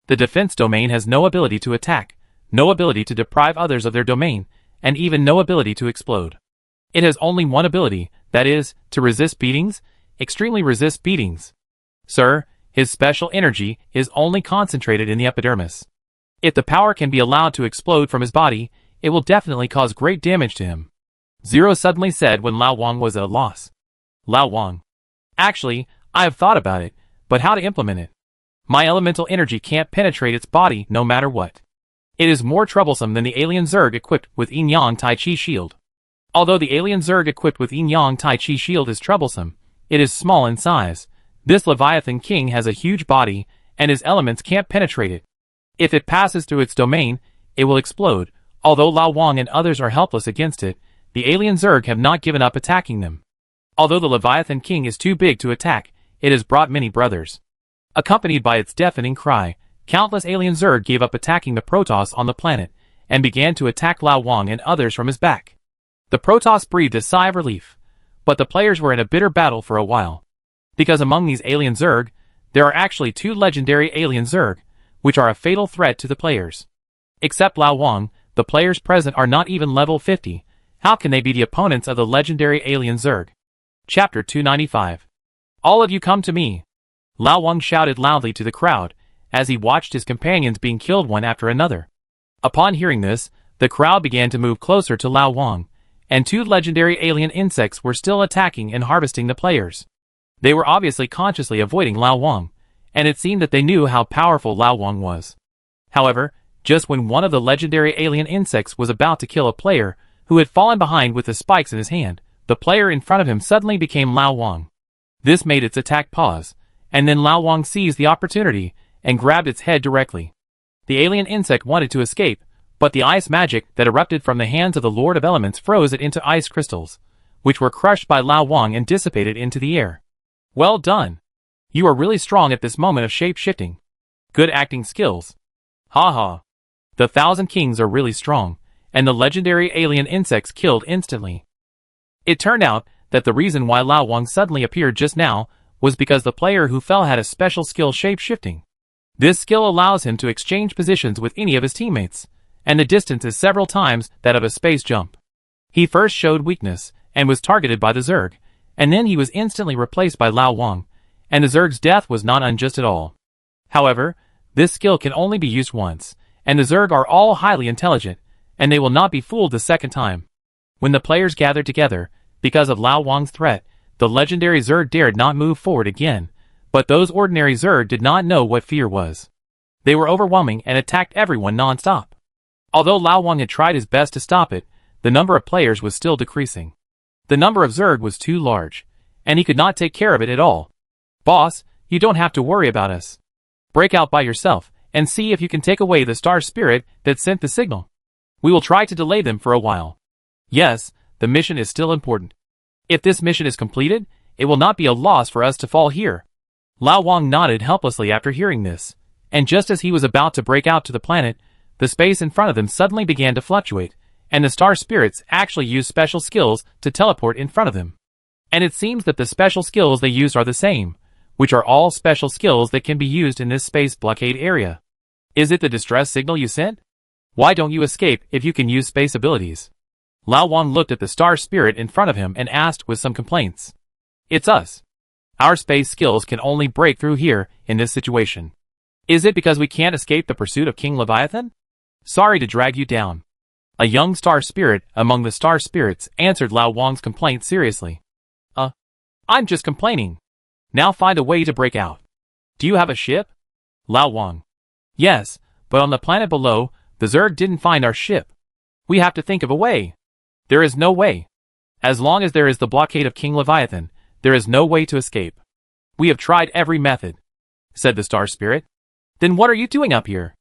The defense domain has no ability to attack, no ability to deprive others of their domain, and even no ability to explode. It has only one ability, that is, to resist beatings, extremely resist beatings. Sir, his special energy is only concentrated in the epidermis. If the power can be allowed to explode from his body, it will definitely cause great damage to him. Zero suddenly said when Lao Wang was at a loss. Lao Wang. Actually, I have thought about it, but how to implement it? My elemental energy can't penetrate its body no matter what. It is more troublesome than the alien Zerg equipped with Yin-Yang Tai Chi Shield. Although the alien Zerg equipped with Yin-Yang Tai Chi Shield is troublesome, it is small in size. This Leviathan King has a huge body, and his elements can't penetrate it. If it passes through its domain, it will explode. Although Lao Wang and others are helpless against it, the alien Zerg have not given up attacking them. Although the Leviathan King is too big to attack, it has brought many brothers. Accompanied by its deafening cry, countless alien Zerg gave up attacking the Protoss on the planet, and began to attack Lao Wang and others from his back. The Protoss breathed a sigh of relief, but the players were in a bitter battle for a while. Because among these alien Zerg, there are actually two legendary alien Zerg, which are a fatal threat to the players. Except Lao Wang, the players present are not even level 50. How can they be the opponents of the legendary alien Zerg? Chapter 295. All of you come to me. Lao Wang shouted loudly to the crowd, as he watched his companions being killed one after another. Upon hearing this, the crowd began to move closer to Lao Wang, and two legendary alien insects were still attacking and harvesting the players. They were obviously consciously avoiding Lao Wang, and it seemed that they knew how powerful Lao Wang was. However, just when one of the legendary alien insects was about to kill a player who had fallen behind with the spikes in his hand, the player in front of him suddenly became Lao Wang. This made its attack pause, and then Lao Wang seized the opportunity and grabbed its head directly. The alien insect wanted to escape, but the ice magic that erupted from the hands of the Lord of Elements froze it into ice crystals, which were crushed by Lao Wang and dissipated into the air. Well done! You are really strong at this moment of shape-shifting. Good acting skills. Ha ha. The Thousand Kings are really strong, and the legendary alien insects killed instantly. It turned out that the reason why Lao Wang suddenly appeared just now was because the player who fell had a special skill shape-shifting. This skill allows him to exchange positions with any of his teammates, and the distance is several times that of a space jump. He first showed weakness, and was targeted by the Zerg, and then he was instantly replaced by Lao Wang, and the Zerg's death was not unjust at all. However, this skill can only be used once, and the Zerg are all highly intelligent, and they will not be fooled the second time. When the players gathered together, because of Lao Wang's threat, the legendary Zerg dared not move forward again, but those ordinary Zerg did not know what fear was. They were overwhelming and attacked everyone non-stop. Although Lao Wang had tried his best to stop it, the number of players was still decreasing. The number of Zerg was too large, and he could not take care of it at all. Boss, you don't have to worry about us. Break out by yourself, and see if you can take away the star spirit that sent the signal. We will try to delay them for a while. Yes, the mission is still important. If this mission is completed, it will not be a loss for us to fall here. Lao Wang nodded helplessly after hearing this, and just as he was about to break out to the planet, the space in front of them suddenly began to fluctuate, and the star spirits actually used special skills to teleport in front of them. And it seems that the special skills they used are the same, which are all special skills that can be used in this space blockade area. Is it the distress signal you sent? Why don't you escape if you can use space abilities? Lao Wang looked at the star spirit in front of him and asked with some complaints. It's us. Our space skills can only break through here in this situation. Is it because we can't escape the pursuit of King Leviathan? Sorry to drag you down. A young star spirit among the star spirits answered Lao Wang's complaint seriously. I'm just complaining. Now find a way to break out. Do you have a ship? Lao Wang. Yes, but on the planet below, the Zerg didn't find our ship. We have to think of a way. There is no way. As long as there is the blockade of King Leviathan, there is no way to escape. We have tried every method, said the star spirit. Then what are you doing up here?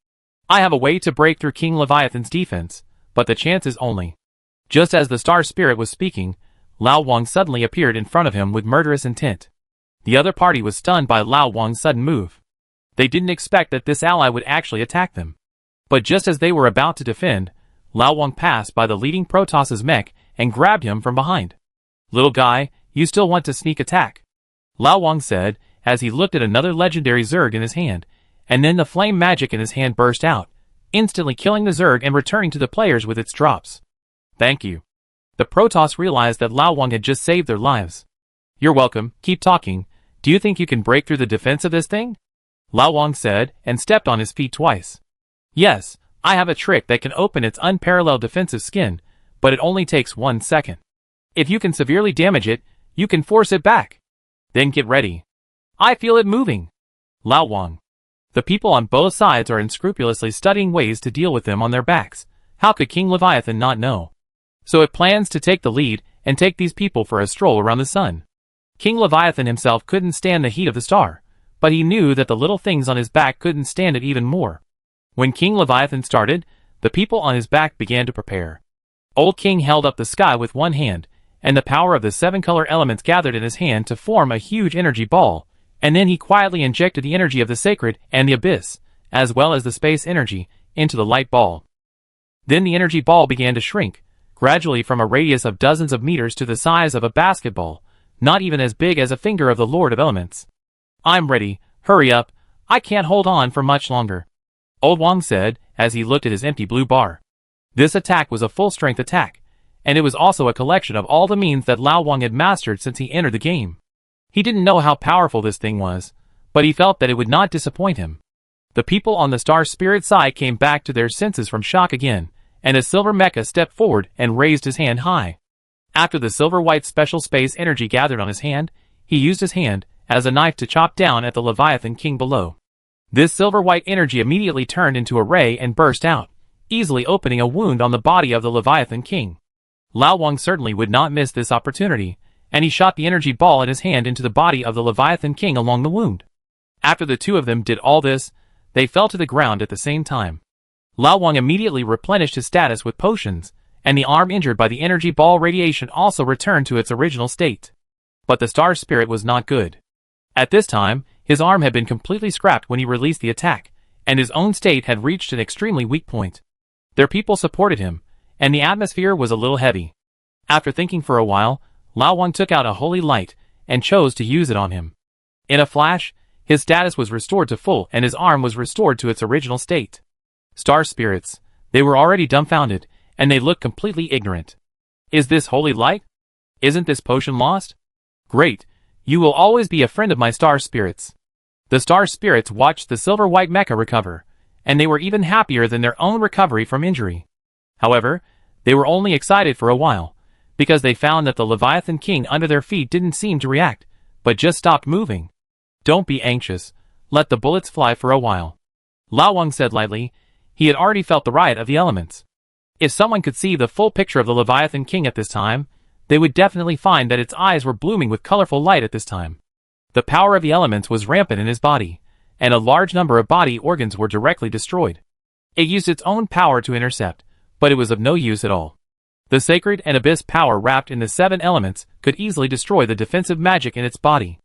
I have a way to break through King Leviathan's defense, but the chance is only. Just as the star spirit was speaking, Lao Wang suddenly appeared in front of him with murderous intent. The other party was stunned by Lao Wang's sudden move. They didn't expect that this ally would actually attack them. But just as they were about to defend, Lao Wang passed by the leading Protoss's mech and grabbed him from behind. Little guy, you still want to sneak attack? Lao Wang said, as he looked at another legendary Zerg in his hand, and then the flame magic in his hand burst out, instantly killing the Zerg and returning to the players with its drops. Thank you. The Protoss realized that Lao Wang had just saved their lives. You're welcome, keep talking. Do you think you can break through the defense of this thing? Lao Wang said, and stepped on his feet twice. Yes, I have a trick that can open its unparalleled defensive skin, but it only takes 1 second. If you can severely damage it, you can force it back. Then get ready. I feel it moving. Lao Wang. The people on both sides are unscrupulously studying ways to deal with them on their backs. How could King Leviathan not know? So it plans to take the lead and take these people for a stroll around the sun. King Leviathan himself couldn't stand the heat of the star, but he knew that the little things on his back couldn't stand it even more. When King Leviathan started, the people on his back began to prepare. Old King held up the sky with one hand, and the power of the 7 color elements gathered in his hand to form a huge energy ball, and then he quietly injected the energy of the sacred and the abyss, as well as the space energy, into the light ball. Then the energy ball began to shrink, gradually from a radius of dozens of meters to the size of a basketball, not even as big as a finger of the Lord of Elements. I'm ready, hurry up, I can't hold on for much longer. Old Wang said, as he looked at his empty blue bar. This attack was a full-strength attack, and it was also a collection of all the means that Lao Wang had mastered since he entered the game. He didn't know how powerful this thing was, but he felt that it would not disappoint him. The people on the Star Spirit side came back to their senses from shock again, and a silver mecha stepped forward and raised his hand high. After the silver-white special space energy gathered on his hand, he used his hand as a knife to chop down at the Leviathan King below. This silver-white energy immediately turned into a ray and burst out, easily opening a wound on the body of the Leviathan King. Lao Wang certainly would not miss this opportunity, and he shot the energy ball in his hand into the body of the Leviathan King along the wound. After the two of them did all this, they fell to the ground at the same time. Lao Wang immediately replenished his status with potions, and the arm injured by the energy ball radiation also returned to its original state. But the Star Spirit was not good. At this time, his arm had been completely scrapped when he released the attack, and his own state had reached an extremely weak point. Their people supported him, and the atmosphere was a little heavy. After thinking for a while, Lao Wang took out a holy light, and chose to use it on him. In a flash, his status was restored to full and his arm was restored to its original state. Star spirits, they were already dumbfounded, and they looked completely ignorant. Is this holy light? Isn't this potion lost? Great, you will always be a friend of my star spirits. The star spirits watched the silver-white mecha recover, and they were even happier than their own recovery from injury. However, they were only excited for a while, because they found that the Leviathan King under their feet didn't seem to react, but just stopped moving. Don't be anxious, let the bullets fly for a while. Lao Wang said lightly. He had already felt the riot of the elements. If someone could see the full picture of the Leviathan King at this time, they would definitely find that its eyes were blooming with colorful light at this time. The power of the elements was rampant in his body, and a large number of body organs were directly destroyed. It used its own power to intercept, but it was of no use at all. The sacred and abyss power wrapped in the 7 elements could easily destroy the defensive magic in its body.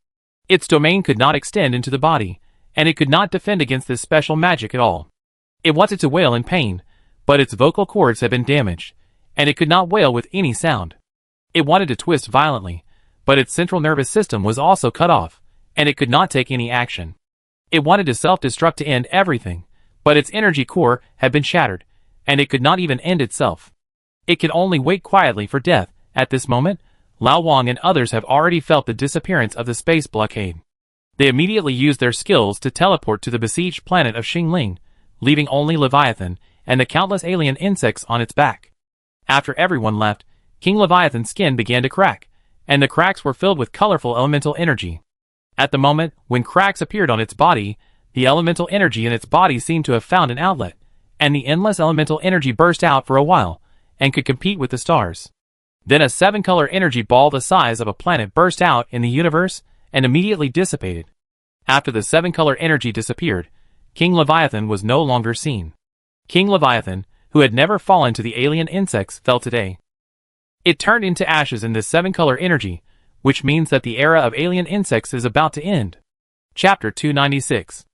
Its domain could not extend into the body, and it could not defend against this special magic at all. It wanted to wail in pain, but its vocal cords had been damaged, and it could not wail with any sound. It wanted to twist violently, but its central nervous system was also cut off, and it could not take any action. It wanted to self-destruct to end everything, but its energy core had been shattered, and it could not even end itself. It could only wait quietly for death. At this moment, Lao Wang and others have already felt the disappearance of the space blockade. They immediately used their skills to teleport to the besieged planet of Xingling, leaving only Leviathan and the countless alien insects on its back. After everyone left, King Leviathan's skin began to crack, and the cracks were filled with colorful elemental energy. At the moment when cracks appeared on its body, the elemental energy in its body seemed to have found an outlet, and the endless elemental energy burst out for a while, and could compete with the stars. Then a 7-color energy ball the size of a planet burst out in the universe, and immediately dissipated. After the 7-color energy disappeared, King Leviathan was no longer seen. King Leviathan, who had never fallen to the alien insects, fell today. It turned into ashes in this 7-color energy, which means that the era of alien insects is about to end. Chapter 296.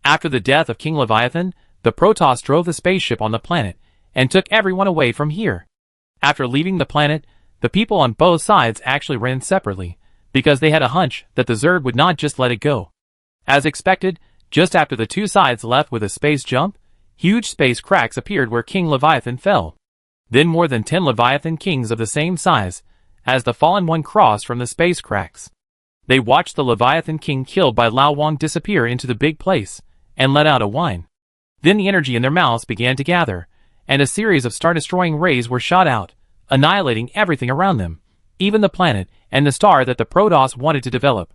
After the death of King Leviathan, the Protoss drove the spaceship on the planet, and took everyone away from here. After leaving the planet, the people on both sides actually ran separately, because they had a hunch that the Zerg would not just let it go. As expected, just after the two sides left with a space jump, huge space cracks appeared where King Leviathan fell. Then more than 10 Leviathan Kings of the same size as the fallen one crossed from the space cracks. They watched the Leviathan King killed by Lao Wang disappear into the big place, and let out a whine. Then the energy in their mouths began to gather, and a series of star-destroying rays were shot out, annihilating everything around them, even the planet and the star that the Protoss wanted to develop.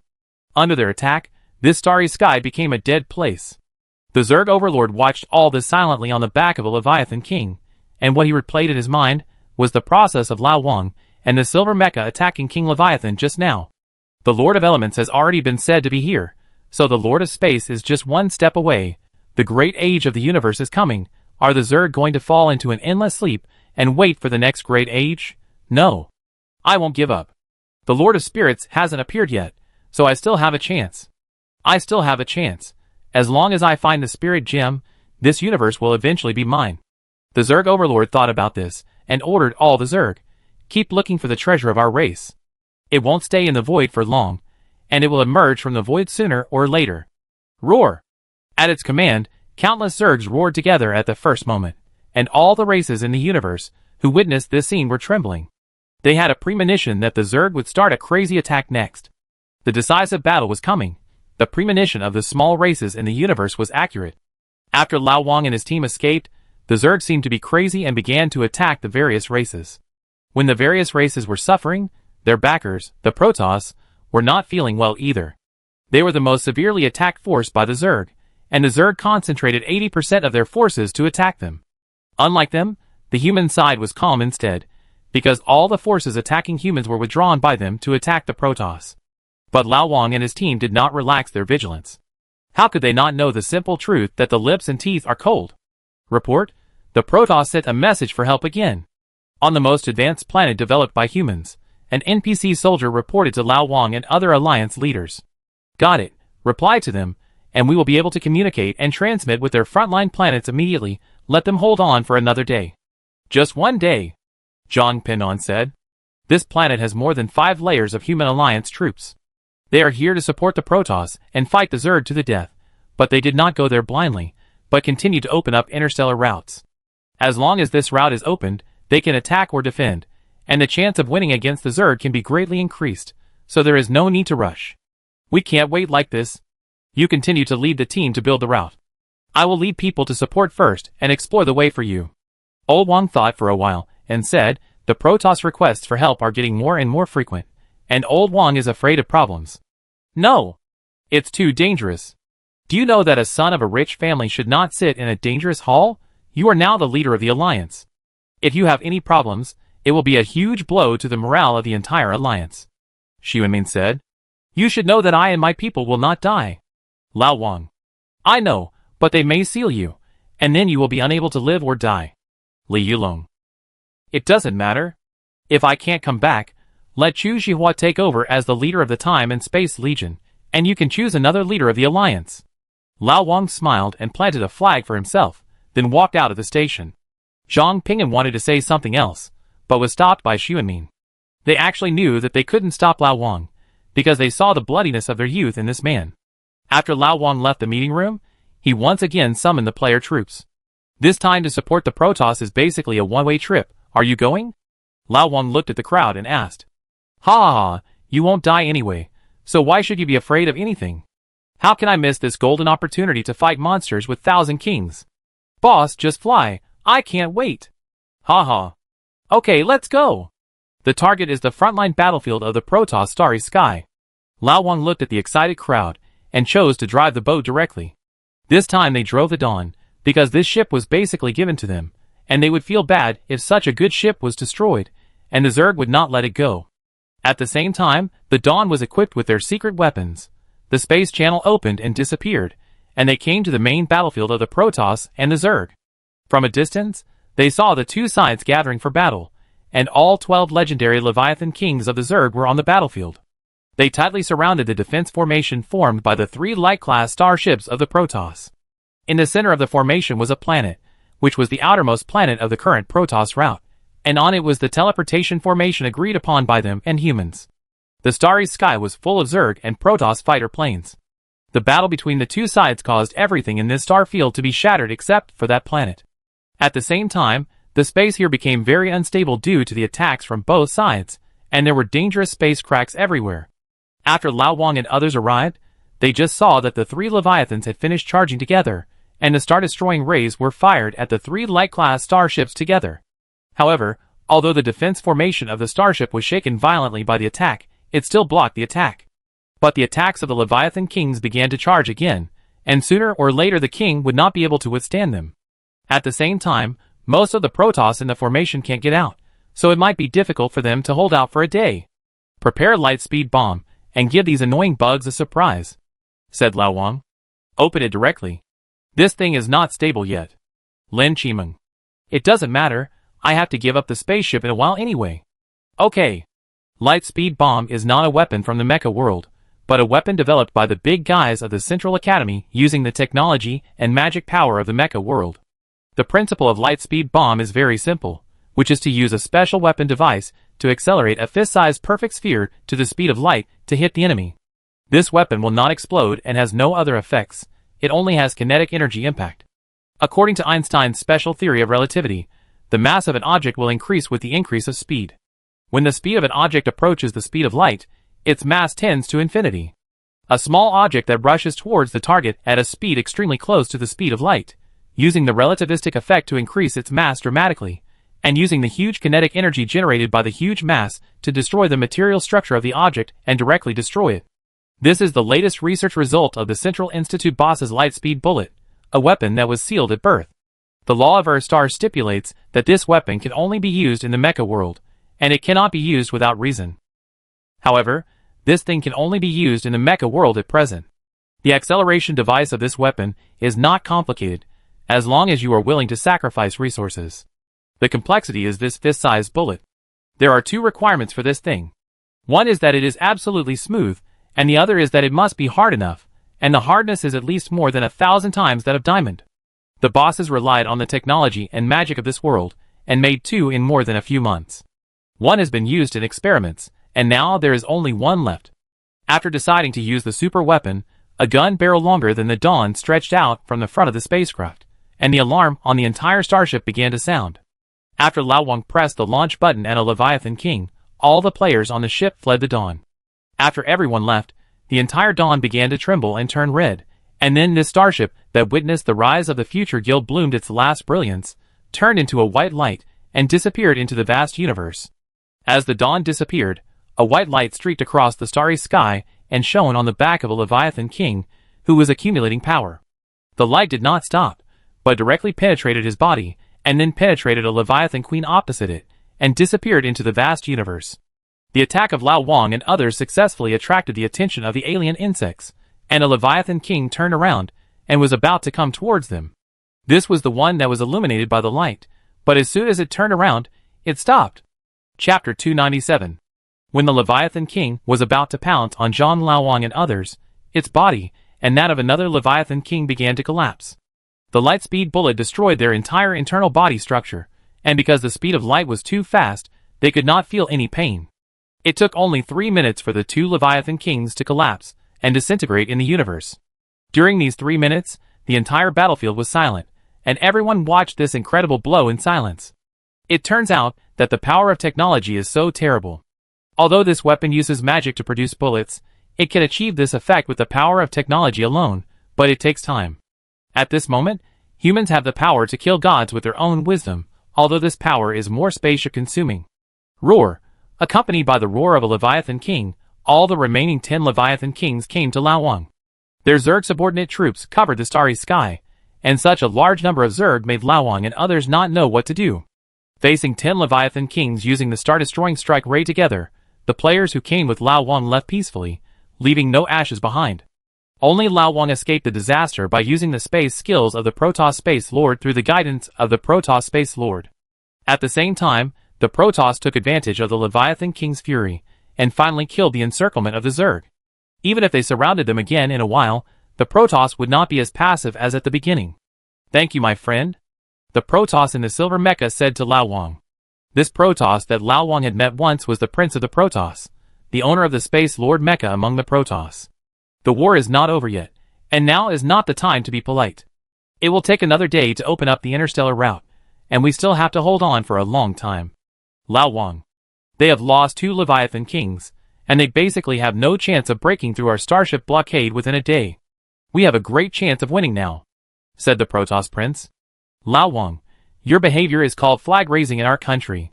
Under their attack, this starry sky became a dead place. The Zerg Overlord watched all this silently on the back of a Leviathan King, and what he replayed in his mind was the process of Lao Wang and the Silver Mecha attacking King Leviathan just now. The Lord of Elements has already been said to be here, so the Lord of Space is just one step away. The great age of the universe is coming. Are the Zerg going to fall into an endless sleep and wait for the next great age? No. I won't give up. The Lord of Spirits hasn't appeared yet, so I still have a chance. I still have a chance. As long as I find the Spirit Gem, this universe will eventually be mine. The Zerg Overlord thought about this, and ordered all the Zerg, keep looking for the treasure of our race. It won't stay in the void for long, and it will emerge from the void sooner or later. Roar! At its command, countless Zergs roared together at the first moment, and all the races in the universe who witnessed this scene were trembling. They had a premonition that the Zerg would start a crazy attack next. The decisive battle was coming. The premonition of the small races in the universe was accurate. After Lao Wang and his team escaped, the Zerg seemed to be crazy and began to attack the various races. When the various races were suffering, their backers, the Protoss, were not feeling well either. They were the most severely attacked force by the Zerg, and the Zerg concentrated 80% of their forces to attack them. Unlike them, the human side was calm instead, because all the forces attacking humans were withdrawn by them to attack the Protoss. But Lao Wang and his team did not relax their vigilance. How could they not know the simple truth that the lips and teeth are cold? Report, the Protoss sent a message for help again. On the most advanced planet developed by humans, an NPC soldier reported to Lao Wang and other Alliance leaders. Got it, reply to them, and we will be able to communicate and transmit with their frontline planets immediately. Let them hold on for another day. Just one day, Zhang Pinon said. This planet has more than 5 layers of human Alliance troops. They are here to support the Protoss and fight the Zerg to the death, but they did not go there blindly, but continue to open up interstellar routes. As long as this route is opened, they can attack or defend, and the chance of winning against the Zerg can be greatly increased, so there is no need to rush. We can't wait like this. You continue to lead the team to build the route. I will lead people to support first and explore the way for you. Old Wang thought for a while, and said, the Protoss requests for help are getting more and more frequent, and Old Wang is afraid of problems. No! It's too dangerous. Do you know that a son of a rich family should not sit in a dangerous hall? You are now the leader of the Alliance. If you have any problems, it will be a huge blow to the morale of the entire Alliance. Xu Wenmin said. You should know that I and my people will not die. Lao Wang. I know, but they may seal you, and then you will be unable to live or die. Li Yulong. It doesn't matter. If I can't come back, let Chu Zhihua take over as the leader of the Time and Space Legion, and you can choose another leader of the Alliance. Lao Wang smiled and planted a flag for himself, then walked out of the station. Zhang Ping'an wanted to say something else, but was stopped by Xu Wenmin. They actually knew that they couldn't stop Lao Wang, because they saw the bloodiness of their youth in this man. After Lao Wang left the meeting room, he once again summoned the player troops. This time to support the Protoss is basically a one-way trip. Are you going? Lao Wang looked at the crowd and asked. Ha ha ha, you won't die anyway, so why should you be afraid of anything? How can I miss this golden opportunity to fight monsters with 1,000 kings? Boss, just fly, I can't wait. Ha ha. Okay, let's go. The target is the frontline battlefield of the Protoss starry sky. Lao Wang looked at the excited crowd and chose to drive the boat directly. This time they drove the Dawn, because this ship was basically given to them, and they would feel bad if such a good ship was destroyed, and the Zerg would not let it go. At the same time, the Dawn was equipped with their secret weapons. The space channel opened and disappeared, and they came to the main battlefield of the Protoss and the Zerg. From a distance, they saw the two sides gathering for battle, and all 12 legendary Leviathan kings of the Zerg were on the battlefield. They tightly surrounded the defense formation formed by the 3 light-class starships of the Protoss. In the center of the formation was a planet, which was the outermost planet of the current Protoss route, and on it was the teleportation formation agreed upon by them and humans. The starry sky was full of Zerg and Protoss fighter planes. The battle between the two sides caused everything in this star field to be shattered except for that planet. At the same time, the space here became very unstable due to the attacks from both sides, and there were dangerous space cracks everywhere. After Lao Wang and others arrived, they just saw that the three Leviathans had finished charging together, and the star-destroying rays were fired at the three light-class starships together. However, although the defense formation of the starship was shaken violently by the attack, it still blocked the attack. But the attacks of the Leviathan kings began to charge again, and sooner or later the king would not be able to withstand them. At the same time, most of the Protoss in the formation can't get out, so it might be difficult for them to hold out for a day. Prepare a light-speed bomb, and give these annoying bugs a surprise, said Lao Wang. Open it directly. This thing is not stable yet. Lin Chimeng. It doesn't matter, I have to give up the spaceship in a while anyway. Okay. Light-speed bomb is not a weapon from the Mecha world, but a weapon developed by the big guys of the Central Academy using the technology and magic power of the Mecha world. The principle of light-speed bomb is very simple, which is to use a special weapon device to accelerate a fist-sized perfect sphere to the speed of light to hit the enemy. This weapon will not explode and has no other effects, it only has kinetic energy impact. According to Einstein's special theory of relativity, the mass of an object will increase with the increase of speed. When the speed of an object approaches the speed of light, its mass tends to infinity. A small object that rushes towards the target at a speed extremely close to the speed of light, using the relativistic effect to increase its mass dramatically, and using the huge kinetic energy generated by the huge mass to destroy the material structure of the object and directly destroy it. This is the latest research result of the Central Institute boss's light-speed bullet, a weapon that was sealed at birth. The law of Erstar stipulates that this weapon can only be used in the Mecha world, and it cannot be used without reason. However, this thing can only be used in the Mecha world at present. The acceleration device of this weapon is not complicated, as long as you are willing to sacrifice resources. The complexity is this fist-sized bullet. There are two requirements for this thing. One is that it is absolutely smooth, and the other is that it must be hard enough, and the hardness is at least more than 1,000 times that of diamond. The bosses relied on the technology and magic of this world, and made two in more than a few months. One has been used in experiments, and now there is only one left. After deciding to use the super weapon, a gun barrel longer than the dawn stretched out from the front of the spacecraft, and the alarm on the entire starship began to sound. After Lao Wang pressed the launch button and a Leviathan King, all the players on the ship fled the dawn. After everyone left, the entire dawn began to tremble and turn red, and then this starship that witnessed the rise of the future guild bloomed its last brilliance, turned into a white light, and disappeared into the vast universe. As the dawn disappeared, a white light streaked across the starry sky and shone on the back of a Leviathan King, who was accumulating power. The light did not stop, but directly penetrated his body, and then penetrated a Leviathan Queen opposite it, and disappeared into the vast universe. The attack of Lao Wang and others successfully attracted the attention of the alien insects, and a Leviathan King turned around, and was about to come towards them. This was the one that was illuminated by the light, but as soon as it turned around, it stopped. Chapter 297. When the Leviathan King was about to pounce on Zhang Lao Wang and others, its body, and that of another Leviathan King began to collapse. The light-speed bullet destroyed their entire internal body structure, and because the speed of light was too fast, they could not feel any pain. It took only 3 minutes for the two Leviathan Kings to collapse and disintegrate in the universe. During these 3 minutes, the entire battlefield was silent, and everyone watched this incredible blow in silence. It turns out that the power of technology is so terrible. Although this weapon uses magic to produce bullets, it can achieve this effect with the power of technology alone, but it takes time. At this moment, humans have the power to kill gods with their own wisdom, although this power is more space-consuming. Roar! Accompanied by the roar of a Leviathan King, all the remaining 10 Leviathan Kings came to Lao Wang. Their Zerg subordinate troops covered the starry sky, and such a large number of Zerg made Lao Wang and others not know what to do. Facing 10 Leviathan Kings using the star-destroying strike ray together, the players who came with Lao Wang left peacefully, leaving no ashes behind. Only Lao Wang escaped the disaster by using the space skills of the Protoss Space Lord through the guidance of the Protoss Space Lord. At the same time, the Protoss took advantage of the Leviathan King's fury, and finally killed the encirclement of the Zerg. Even if they surrounded them again in a while, the Protoss would not be as passive as at the beginning. "Thank you, my friend," the Protoss in the silver mecha said to Lao Wang. This Protoss that Lao Wang had met once was the Prince of the Protoss, the owner of the Space Lord mecha among the Protoss. The war is not over yet, and now is not the time to be polite. It will take another day to open up the interstellar route, and we still have to hold on for a long time. Lao Wang. They have lost 2 Leviathan Kings, and they basically have no chance of breaking through our starship blockade within a day. We have a great chance of winning now," said the Protoss Prince. "Lao Wang, your behavior is called flag raising in our country."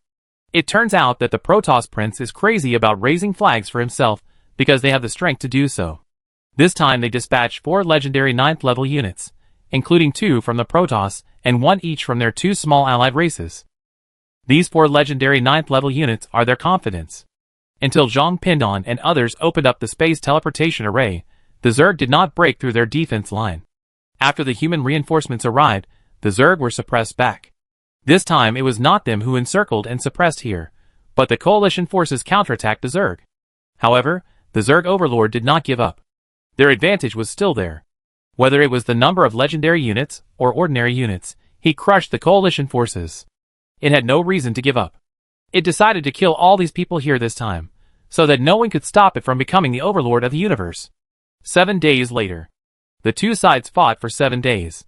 It turns out that the Protoss Prince is crazy about raising flags for himself because they have the strength to do so. This time they dispatched 4 legendary 9th level units, including 2 from the Protoss and 1 each from their 2 small allied races. These 4 legendary 9th level units are their confidence. Until Zhang Pindon and others opened up the space teleportation array, the Zerg did not break through their defense line. After the human reinforcements arrived, the Zerg were suppressed back. This time it was not them who encircled and suppressed here, but the coalition forces counterattacked the Zerg. However, the Zerg overlord did not give up. Their advantage was still there. Whether it was the number of legendary units or ordinary units, he crushed the coalition forces. It had no reason to give up. It decided to kill all these people here this time, so that no one could stop it from becoming the overlord of the universe. 7 days later. The two sides fought for 7 days.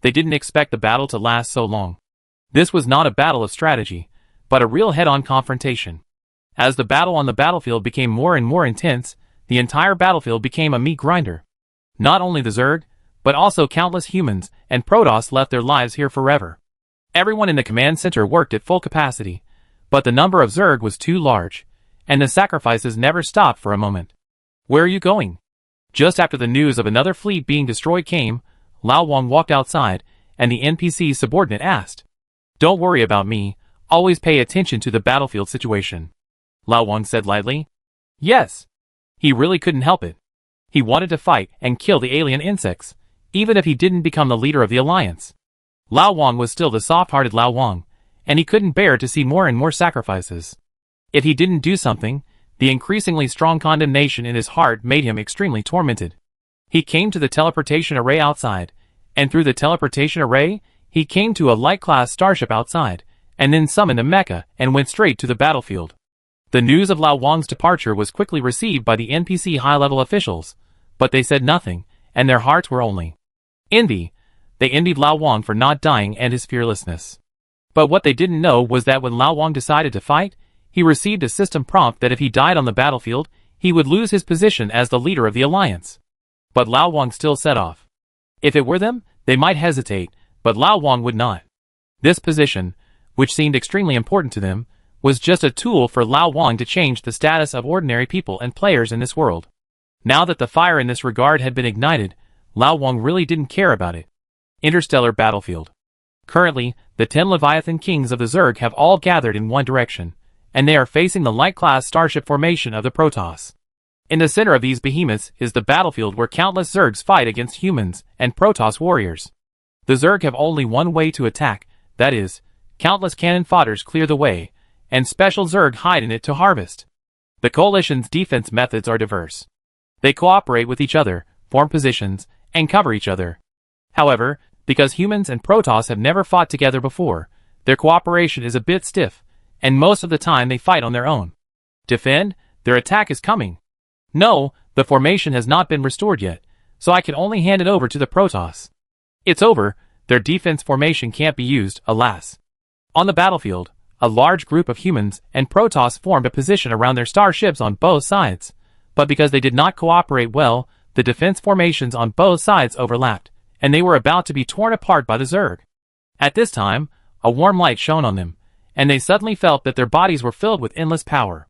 They didn't expect the battle to last so long. This was not a battle of strategy, but a real head-on confrontation. As the battle on the battlefield became more and more intense, the entire battlefield became a meat grinder. Not only the Zerg, but also countless humans and Protoss left their lives here forever. Everyone in the command center worked at full capacity, but the number of Zerg was too large, and the sacrifices never stopped for a moment. "Where are you going?" Just after the news of another fleet being destroyed came, Lao Wang walked outside, and the NPC subordinate asked, "Don't worry about me, always pay attention to the battlefield situation," Lao Wang said lightly. Yes. He really couldn't help it. He wanted to fight and kill the alien insects, even if he didn't become the leader of the alliance. Lao Wang was still the soft-hearted Lao Wang, and he couldn't bear to see more and more sacrifices. If he didn't do something, the increasingly strong condemnation in his heart made him extremely tormented. He came to the teleportation array outside, and through the teleportation array, he came to a light-class starship outside, and then summoned a mecha and went straight to the battlefield. The news of Lao Wang's departure was quickly received by the NPC high-level officials, but they said nothing, and their hearts were only envy. They envied Lao Wang for not dying and his fearlessness. But what they didn't know was that when Lao Wang decided to fight, he received a system prompt that if he died on the battlefield, he would lose his position as the leader of the alliance. But Lao Wang still set off. If it were them, they might hesitate, but Lao Wang would not. This position, which seemed extremely important to them, was just a tool for Lao Wang to change the status of ordinary people and players in this world. Now that the fire in this regard had been ignited, Lao Wang really didn't care about it. Interstellar battlefield. Currently, the 10 Leviathan kings of the Zerg have all gathered in one direction, and they are facing the light-class starship formation of the Protoss. In the center of these behemoths is the battlefield where countless Zergs fight against humans and Protoss warriors. The Zerg have only one way to attack, that is, countless cannon fodders clear the way, and special Zerg hide in it to harvest. The coalition's defense methods are diverse. They cooperate with each other, form positions, and cover each other. However, because humans and Protoss have never fought together before, their cooperation is a bit stiff, and most of the time they fight on their own. Defend? Their attack is coming. No, the formation has not been restored yet, so I can only hand it over to the Protoss. It's over, their defense formation can't be used, alas. On the battlefield, a large group of humans and Protoss formed a position around their starships on both sides, but because they did not cooperate well, the defense formations on both sides overlapped, and they were about to be torn apart by the Zerg. At this time, a warm light shone on them, and they suddenly felt that their bodies were filled with endless power.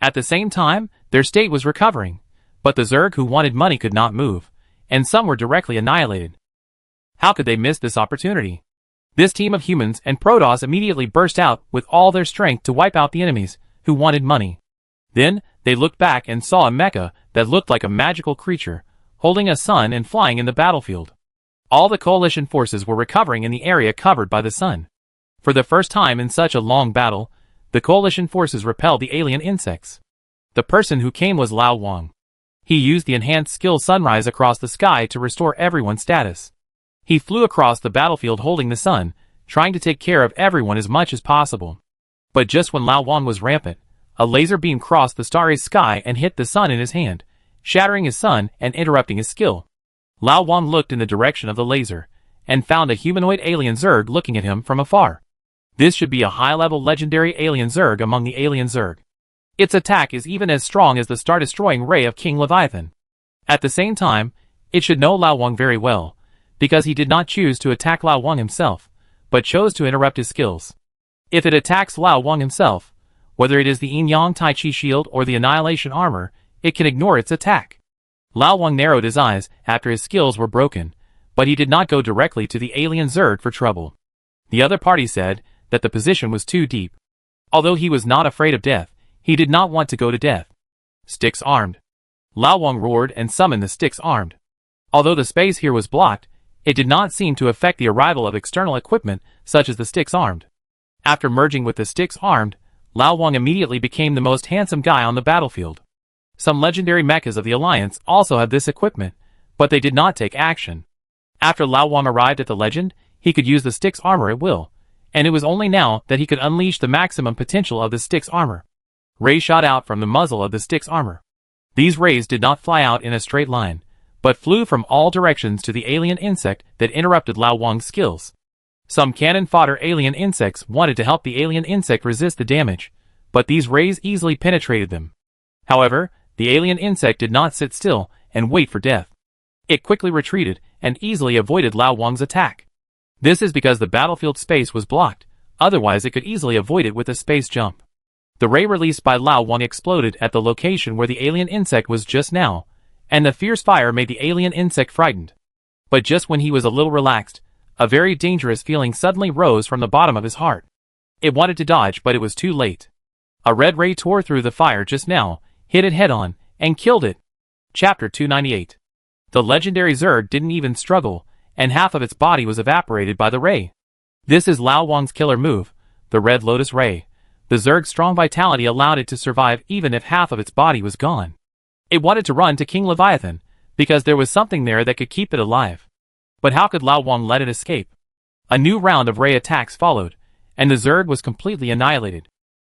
At the same time, their state was recovering, but the Zerg who wanted money could not move, and some were directly annihilated. How could they miss this opportunity? This team of humans and Protoss immediately burst out with all their strength to wipe out the enemies who wanted money. Then, they looked back and saw a mecha that looked like a magical creature, holding a sun and flying in the battlefield. All the coalition forces were recovering in the area covered by the sun. For the first time in such a long battle, the coalition forces repelled the alien insects. The person who came was Lao Wang. He used the enhanced skill Sunrise across the sky to restore everyone's status. He flew across the battlefield holding the sun, trying to take care of everyone as much as possible. But just when Lao Wang was rampant, a laser beam crossed the starry sky and hit the sun in his hand, shattering his sun and interrupting his skill. Lao Wang looked in the direction of the laser, and found a humanoid alien Zerg looking at him from afar. This should be a high-level legendary alien Zerg among the alien Zerg. Its attack is even as strong as the star-destroying ray of King Leviathan. At the same time, it should know Lao Wang very well, because he did not choose to attack Lao Wang himself, but chose to interrupt his skills. If it attacks Lao Wang himself, whether it is the Yin-Yang Tai Chi shield or the Annihilation armor, it can ignore its attack. Lao Wang narrowed his eyes after his skills were broken, but he did not go directly to the alien Zerg for trouble. The other party said that the position was too deep. Although he was not afraid of death, he did not want to go to death. Sticks armed. Lao Wang roared and summoned the sticks armed. Although the space here was blocked, it did not seem to affect the arrival of external equipment such as the sticks armed. After merging with the sticks armed, Lao Wang immediately became the most handsome guy on the battlefield. Some legendary mechas of the Alliance also have this equipment, but they did not take action. After Lao Wang arrived at the legend, he could use the sticks armor at will, and it was only now that he could unleash the maximum potential of the sticks armor. Rays shot out from the muzzle of the sticks armor. These rays did not fly out in a straight line, but flew from all directions to the alien insect that interrupted Lao Wang's skills. Some cannon fodder alien insects wanted to help the alien insect resist the damage, but these rays easily penetrated them. However, the alien insect did not sit still and wait for death. It quickly retreated and easily avoided Lao Wang's attack. This is because the battlefield space was blocked, otherwise it could easily avoid it with a space jump. The ray released by Lao Wang exploded at the location where the alien insect was just now, and the fierce fire made the alien insect frightened. But just when he was a little relaxed, a very dangerous feeling suddenly rose from the bottom of his heart. It wanted to dodge, but it was too late. A red ray tore through the fire just now, hit it head-on, and killed it. Chapter 298. The legendary Zerg didn't even struggle, and half of its body was evaporated by the ray. This is Lao Wang's killer move, the Red Lotus Ray. The Zerg's strong vitality allowed it to survive even if half of its body was gone. It wanted to run to King Leviathan, because there was something there that could keep it alive. But how could Lao Wang let it escape? A new round of ray attacks followed, and the Zerg was completely annihilated.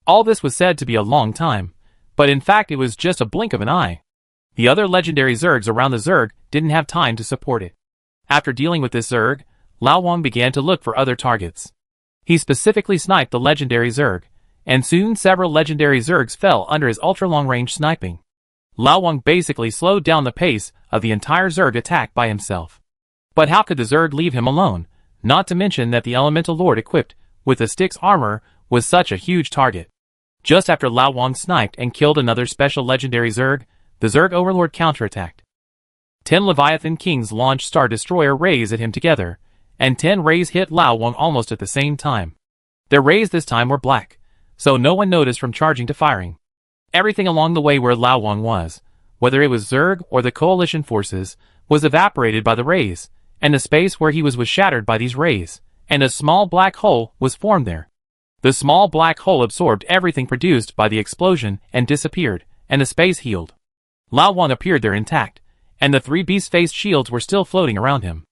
All this was said to be a long time, but in fact it was just a blink of an eye. The other legendary Zergs around the Zerg didn't have time to support it. After dealing with this Zerg, Lao Wang began to look for other targets. He specifically sniped the legendary Zerg, and soon several legendary Zergs fell under his ultra-long-range sniping. Lao Wang basically slowed down the pace of the entire Zerg attack by himself. But how could the Zerg leave him alone, not to mention that the Elemental Lord equipped with the Styx armor was such a huge target. Just after Lao Wang sniped and killed another special legendary Zerg, the Zerg Overlord counterattacked. 10 Leviathan Kings launched Star Destroyer rays at him together, and 10 rays hit Lao Wang almost at the same time. Their rays this time were black, so no one noticed from charging to firing. Everything along the way where Lao Wang was, whether it was Zerg or the coalition forces, was evaporated by the rays, and the space where he was shattered by these rays, and a small black hole was formed there. The small black hole absorbed everything produced by the explosion and disappeared, and the space healed. Lao Wang appeared there intact, and the 3 beast-faced shields were still floating around him.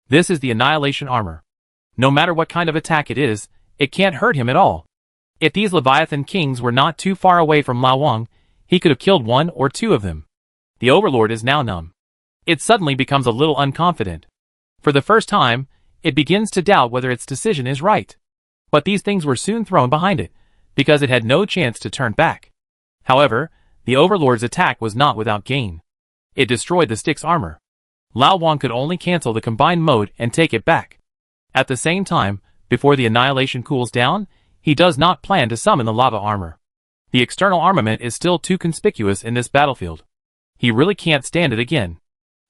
This is the Annihilation armor. No matter what kind of attack it is, it can't hurt him at all. If these Leviathan Kings were not too far away from Lao Wang, he could have killed 1 or 2 of them. The Overlord is now numb. It suddenly becomes a little unconfident. For the first time, it begins to doubt whether its decision is right. But these things were soon thrown behind it, because it had no chance to turn back. However, the Overlord's attack was not without gain. It destroyed the Styx armor. Lao Wang could only cancel the combined mode and take it back. At the same time, before the annihilation cools down, he does not plan to summon the lava armor. The external armament is still too conspicuous in this battlefield. He really can't stand it again.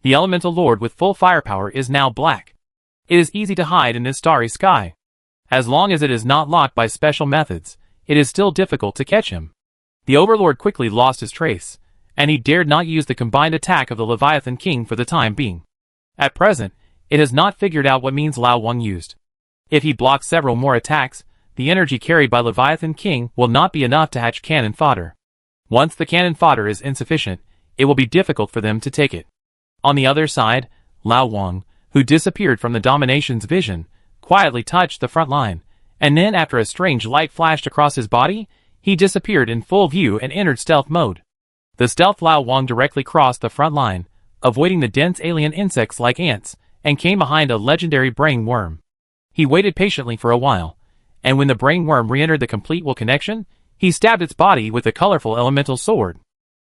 The Elemental Lord with full firepower is now black. It is easy to hide in this starry sky. As long as it is not locked by special methods, it is still difficult to catch him. The Overlord quickly lost his trace, and he dared not use the combined attack of the Leviathan King for the time being. At present, it has not figured out what means Lao Wang used. If he blocks several more attacks, the energy carried by Leviathan King will not be enough to hatch cannon fodder. Once the cannon fodder is insufficient, it will be difficult for them to take it. On the other side, Lao Wang, who disappeared from the Domination's vision, quietly touched the front line, and then after a strange light flashed across his body, he disappeared in full view and entered stealth mode. The stealth Lao Wang directly crossed the front line, avoiding the dense alien insects like ants, and came behind a legendary brain worm. He waited patiently for a while, and when the brain worm re-entered the complete will connection, He stabbed its body with a colorful elemental sword.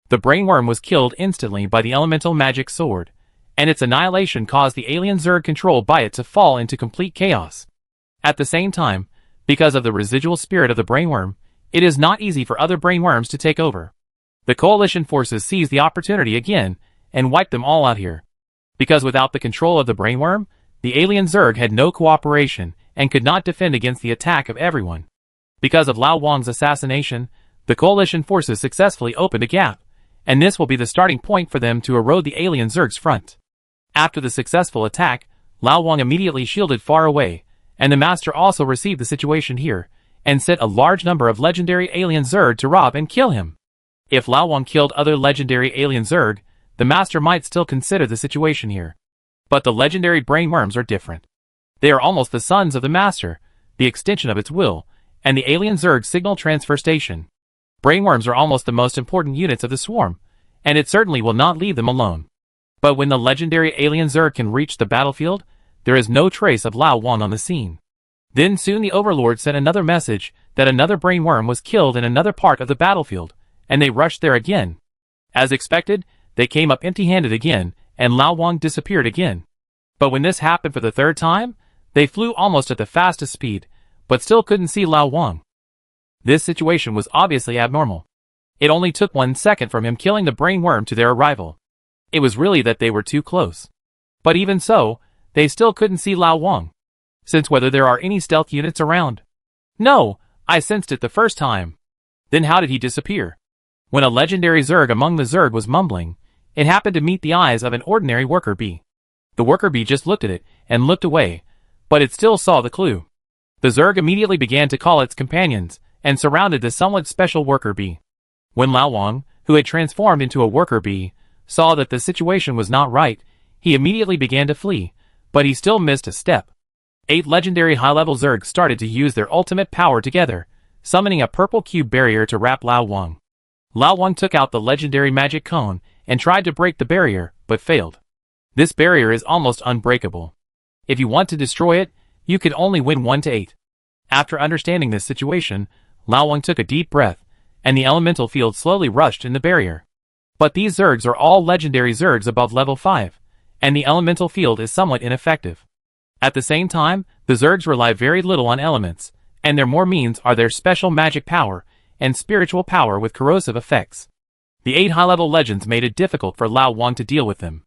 The brainworm was killed instantly by the elemental magic sword, and its annihilation caused the alien Zerg controlled by it to fall into complete chaos. At the same time, because of the residual spirit of the brainworm, it is not easy for other brainworms to take over. The coalition forces seized the opportunity again and wiped them all out here. Because without the control of the brainworm, the alien Zerg had no cooperation and could not defend against the attack of everyone. Because of Lao Wang's assassination, the coalition forces successfully opened a gap, and this will be the starting point for them to erode the alien Zerg's front. After the successful attack, Lao Wang immediately shielded far away, and the master also received the situation here, and sent a large number of legendary alien Zerg to rob and kill him. If Lao Wang killed other legendary alien Zerg, the master might still consider the situation here. But the legendary brainworms are different. They are almost the sons of the master, the extension of its will, and the alien Zerg signal transfer station. Brainworms are almost the most important units of the swarm, and it certainly will not leave them alone. But when the legendary alien Zerg can reach the battlefield, there is no trace of Lao Wang on the scene. Then soon the Overlord sent another message that another brainworm was killed in another part of the battlefield, and they rushed there again. As expected, they came up empty-handed again, and Lao Wang disappeared again. But when this happened for the third time, they flew almost at the fastest speed, but still couldn't see Lao Wang. This situation was obviously abnormal. It only took 1 second from him killing the brainworm to their arrival. It was really that they were too close. But even so, they still couldn't see Lao Wang. Since whether there are any stealth units around? No, I sensed it the first time. Then how did he disappear? When a legendary Zerg among the Zerg was mumbling, it happened to meet the eyes of an ordinary worker bee. The worker bee just looked at it and looked away, but it still saw the clue. The Zerg immediately began to call its companions and surrounded the somewhat special worker bee. When Lao Wang, who had transformed into a worker bee, saw that the situation was not right, he immediately began to flee, but he still missed a step. 8 legendary high-level Zerg started to use their ultimate power together, summoning a purple cube barrier to wrap Lao Wang. Lao Wang took out the legendary magic cone and tried to break the barrier, but failed. This barrier is almost unbreakable. If you want to destroy it, you can only win 1 to 8. After understanding this situation, Lao Wang took a deep breath, and the elemental field slowly rushed in the barrier. But these Zergs are all legendary Zergs above level 5, and the elemental field is somewhat ineffective. At the same time, the Zergs rely very little on elements, and their more means are their special magic power and spiritual power with corrosive effects. The 8 high-level legends made it difficult for Lao Wang to deal with them.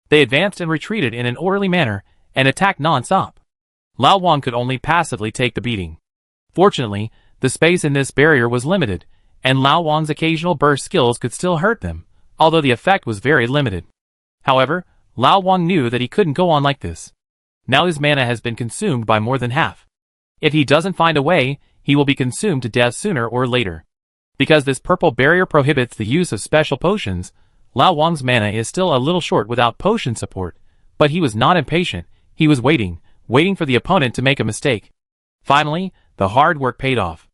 They advanced and retreated in an orderly manner and attacked non-stop. Lao Wang could only passively take the beating. Fortunately, the space in this barrier was limited, and Lao Wang's occasional burst skills could still hurt them, although the effect was very limited. However, Lao Wang knew that he couldn't go on like this. Now his mana has been consumed by more than half. If he doesn't find a way, he will be consumed to death sooner or later. Because this purple barrier prohibits the use of special potions, Lao Wang's mana is still a little short without potion support, but he was not impatient, he was waiting for the opponent to make a mistake. Finally, the hard work paid off.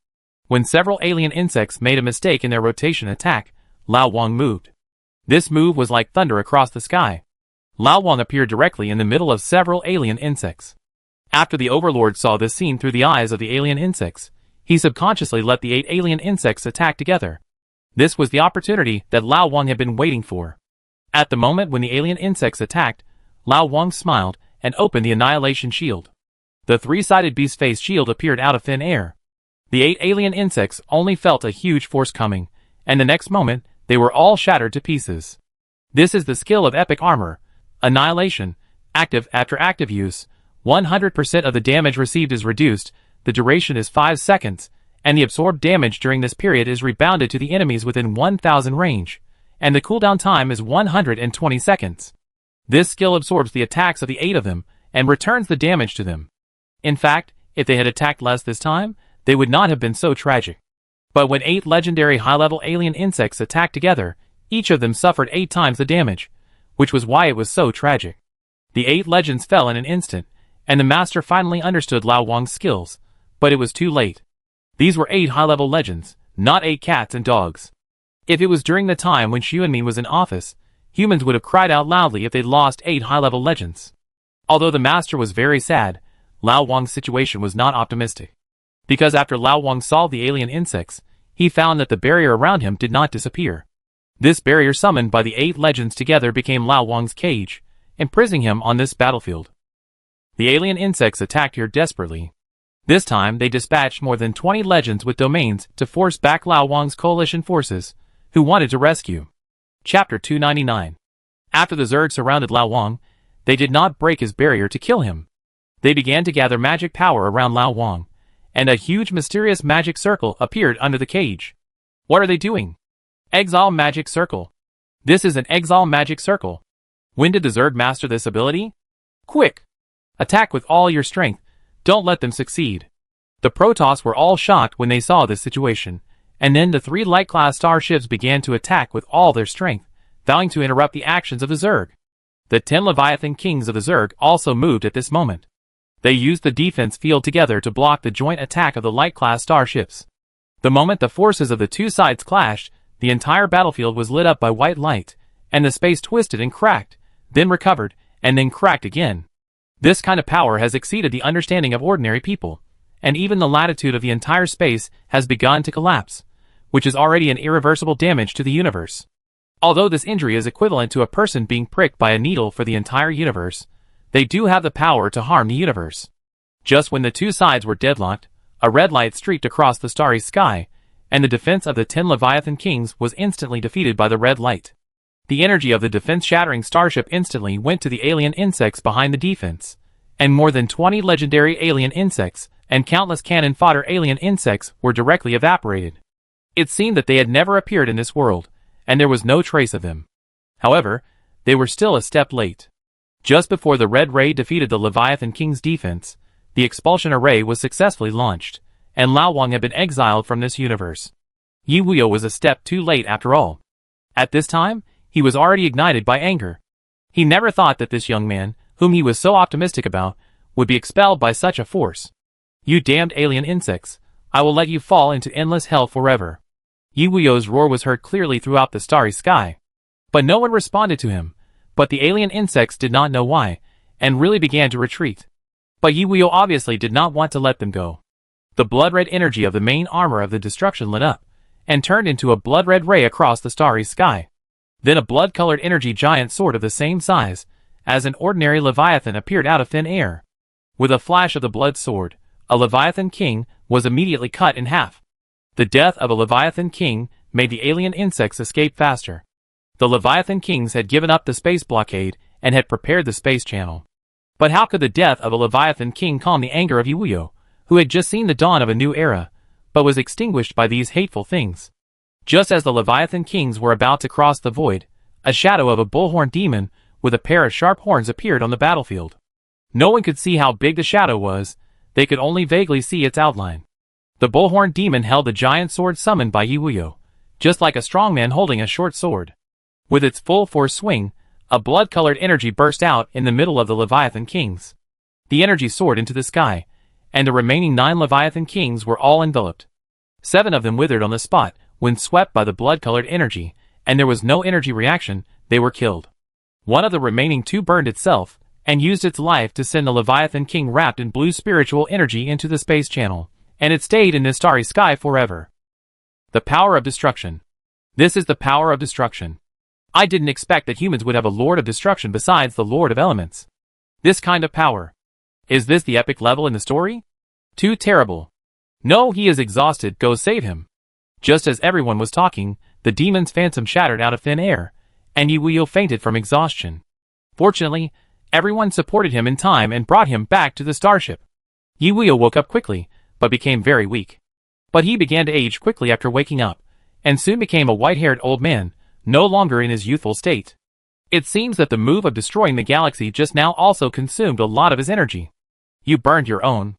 When several alien insects made a mistake in their rotation attack, Lao Wang moved. This move was like thunder across the sky. Lao Wang appeared directly in the middle of several alien insects. After the Overlord saw this scene through the eyes of the alien insects, he subconsciously let the 8 alien insects attack together. This was the opportunity that Lao Wang had been waiting for. At the moment when the alien insects attacked, Lao Wang smiled and opened the Annihilation Shield. The 3-sided beast face shield appeared out of thin air. The 8 alien insects only felt a huge force coming, and the next moment, they were all shattered to pieces. This is the skill of Epic Armor. Annihilation. Active after active use. 100% of the damage received is reduced, the duration is 5 seconds, and the absorbed damage during this period is rebounded to the enemies within 1000 range, and the cooldown time is 120 seconds. This skill absorbs the attacks of the 8 of them, and returns the damage to them. In fact, if they had attacked less this time, they would not have been so tragic. But when 8 legendary high-level alien insects attacked together, each of them suffered 8 times the damage, which was why it was so tragic. The 8 legends fell in an instant, and the master finally understood Lao Wang's skills, but it was too late. These were 8 high-level legends, not 8 cats and dogs. If it was during the time when Xuanmin was in office, humans would have cried out loudly if they'd lost 8 high-level legends. Although the master was very sad, Lao Wang's situation was not optimistic. Because after Lao Wang solved the alien insects, he found that the barrier around him did not disappear. This barrier summoned by the 8 legends together became Lao Wang's cage, imprisoning him on this battlefield. The alien insects attacked here desperately. This time they dispatched more than 20 legends with domains to force back Lao Wang's coalition forces, who wanted to rescue. Chapter 299. After the Zerg surrounded Lao Wang, they did not break his barrier to kill him. They began to gather magic power around Lao Wang, and a huge mysterious magic circle appeared under the cage. What are they doing? Exile Magic Circle. This is an Exile Magic Circle. When did the Zerg master this ability? Quick! Attack with all your strength. Don't let them succeed. The Protoss were all shocked when they saw this situation, and then the 3 light-class starships began to attack with all their strength, vowing to interrupt the actions of the Zerg. The 10 Leviathan Kings of the Zerg also moved at this moment. They used the defense field together to block the joint attack of the light-class starships. The moment the forces of the 2 sides clashed, the entire battlefield was lit up by white light, and the space twisted and cracked, then recovered, and then cracked again. This kind of power has exceeded the understanding of ordinary people, and even the latitude of the entire space has begun to collapse, which is already an irreversible damage to the universe. Although this injury is equivalent to a person being pricked by a needle for the entire universe, they do have the power to harm the universe. Just when the 2 sides were deadlocked, a red light streaked across the starry sky, and the defense of the 10 Leviathan Kings was instantly defeated by the red light. The energy of the defense-shattering starship instantly went to the alien insects behind the defense, and more than 20 legendary alien insects and countless cannon fodder alien insects were directly evaporated. It seemed that they had never appeared in this world, and there was no trace of them. However, they were still a step late. Just before the red ray defeated the Leviathan King's defense, the expulsion array was successfully launched, and Lao Wang had been exiled from this universe. Yi Wuyo was a step too late after all. At this time, he was already ignited by anger. He never thought that this young man, whom he was so optimistic about, would be expelled by such a force. You damned alien insects, I will let you fall into endless hell forever. Yi Wuyo's roar was heard clearly throughout the starry sky. But no one responded to him, but the alien insects did not know why, and really began to retreat. But Yi Wuyo obviously did not want to let them go. The blood-red energy of the main armor of the destruction lit up, and turned into a blood-red ray across the starry sky. Then a blood-colored energy giant sword of the same size as an ordinary Leviathan appeared out of thin air. With a flash of the blood sword, a Leviathan King was immediately cut in half. The death of a Leviathan King made the alien insects escape faster. The Leviathan Kings had given up the space blockade and had prepared the space channel. But how could the death of a Leviathan King calm the anger of Yi Wuyo, who had just seen the dawn of a new era, but was extinguished by these hateful things? Just as the Leviathan Kings were about to cross the void, a shadow of a bullhorn demon with a pair of sharp horns appeared on the battlefield. No one could see how big the shadow was, they could only vaguely see its outline. The bullhorn demon held the giant sword summoned by Yi Wuyo, just like a strong man holding a short sword. With its full force swing, a blood-colored energy burst out in the middle of the Leviathan Kings. The energy soared into the sky, and the remaining 9 Leviathan Kings were all enveloped. 7 of them withered on the spot when swept by the blood-colored energy, and there was no energy reaction, they were killed. One of the remaining 2 burned itself, and used its life to send the Leviathan King wrapped in blue spiritual energy into the space channel, and it stayed in this starry sky forever. The power of destruction. This is the power of destruction. I didn't expect that humans would have a Lord of Destruction besides the Lord of Elements. This kind of power. Is this the epic level in the story? Too terrible. No, he is exhausted, go save him. Just as everyone was talking, the demon's phantom shattered out of thin air, and Yi Wuyo fainted from exhaustion. Fortunately, everyone supported him in time and brought him back to the starship. Yi Wuyo woke up quickly, but became very weak. But he began to age quickly after waking up, and soon became a white-haired old man, no longer in his youthful state. It seems that the move of destroying the galaxy just now also consumed a lot of his energy. You burned your own.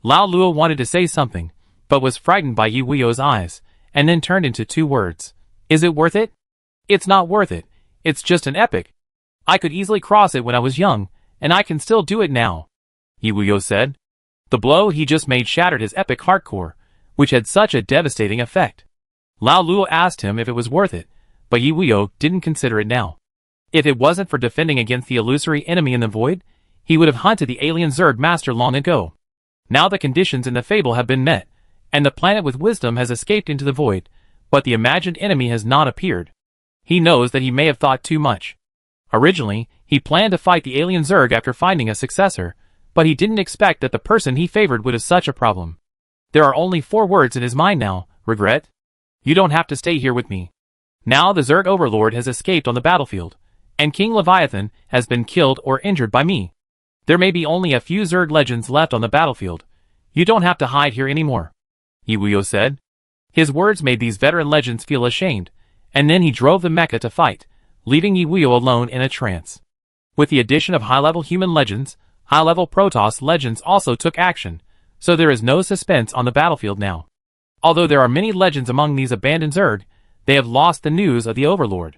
Lao Luo wanted to say something, but was frightened by Yi Wuyo's eyes, and then turned into 2 words. Is it worth it? It's not worth it, it's just an epic. I could easily cross it when I was young, and I can still do it now, Yi Wuyo said. The blow he just made shattered his epic hardcore, which had such a devastating effect. Lao Luo asked him if it was worth it, but Yi Wuyo didn't consider it now. If it wasn't for defending against the illusory enemy in the void, he would have hunted the alien Zerg master long ago. Now the conditions in the fable have been met, and the planet with wisdom has escaped into the void, but the imagined enemy has not appeared. He knows that he may have thought too much. Originally, he planned to fight the alien Zerg after finding a successor, but he didn't expect that the person he favored would have such a problem. There are only 4 words in his mind now: regret. You don't have to stay here with me. Now the Zerg overlord has escaped on the battlefield, and King Leviathan has been killed or injured by me. There may be only a few Zerg legends left on the battlefield. You don't have to hide here anymore, Iwuyo said. His words made these veteran legends feel ashamed, and then he drove the mecha to fight, leaving Iwuyo alone in a trance. With the addition of high-level human legends, high-level Protoss legends also took action, so there is no suspense on the battlefield now. Although there are many legends among these abandoned Zerg, they have lost the news of the Overlord.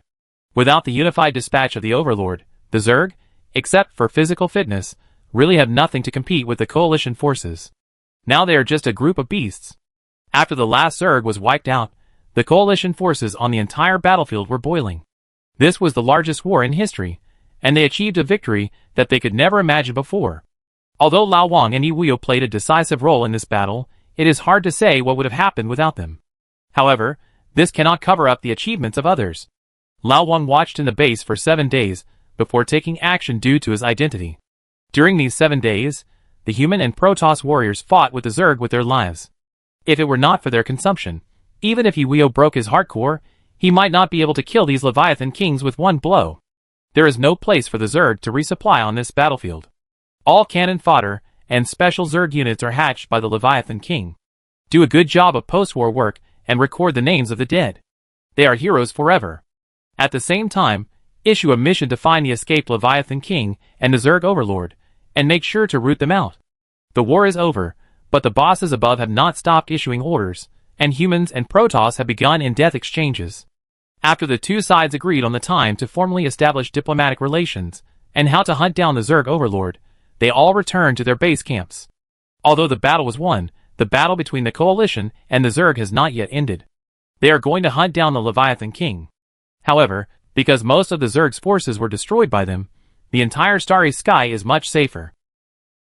Without the unified dispatch of the Overlord, the Zerg, except for physical fitness, really have nothing to compete with the Coalition forces. Now they are just a group of beasts. After the last Zerg was wiped out, the Coalition forces on the entire battlefield were boiling. This was the largest war in history, and they achieved a victory that they could never imagine before. Although Lao Wang and Iwuyo played a decisive role in this battle, it is hard to say what would have happened without them. However, this cannot cover up the achievements of others. Lao Wang watched in the base for 7 days before taking action due to his identity. During these 7 days, the human and Protoss warriors fought with the Zerg with their lives. If it were not for their consumption, even if Iwuyo broke his hardcore, he might not be able to kill these Leviathan kings with one blow. There is no place for the Zerg to resupply on this battlefield. All cannon fodder and special Zerg units are hatched by the Leviathan king. Do a good job of post-war work and record the names of the dead. They are heroes forever. At the same time, issue a mission to find the escaped Leviathan king and the Zerg overlord, and make sure to root them out. The war is over, but the bosses above have not stopped issuing orders, and humans and Protoss have begun in-depth exchanges. After the 2 sides agreed on the time to formally establish diplomatic relations, and how to hunt down the Zerg overlord, they all returned to their base camps. Although the battle was won, the battle between the Coalition and the Zerg has not yet ended. They are going to hunt down the Leviathan king. However, because most of the Zerg's forces were destroyed by them, the entire starry sky is much safer.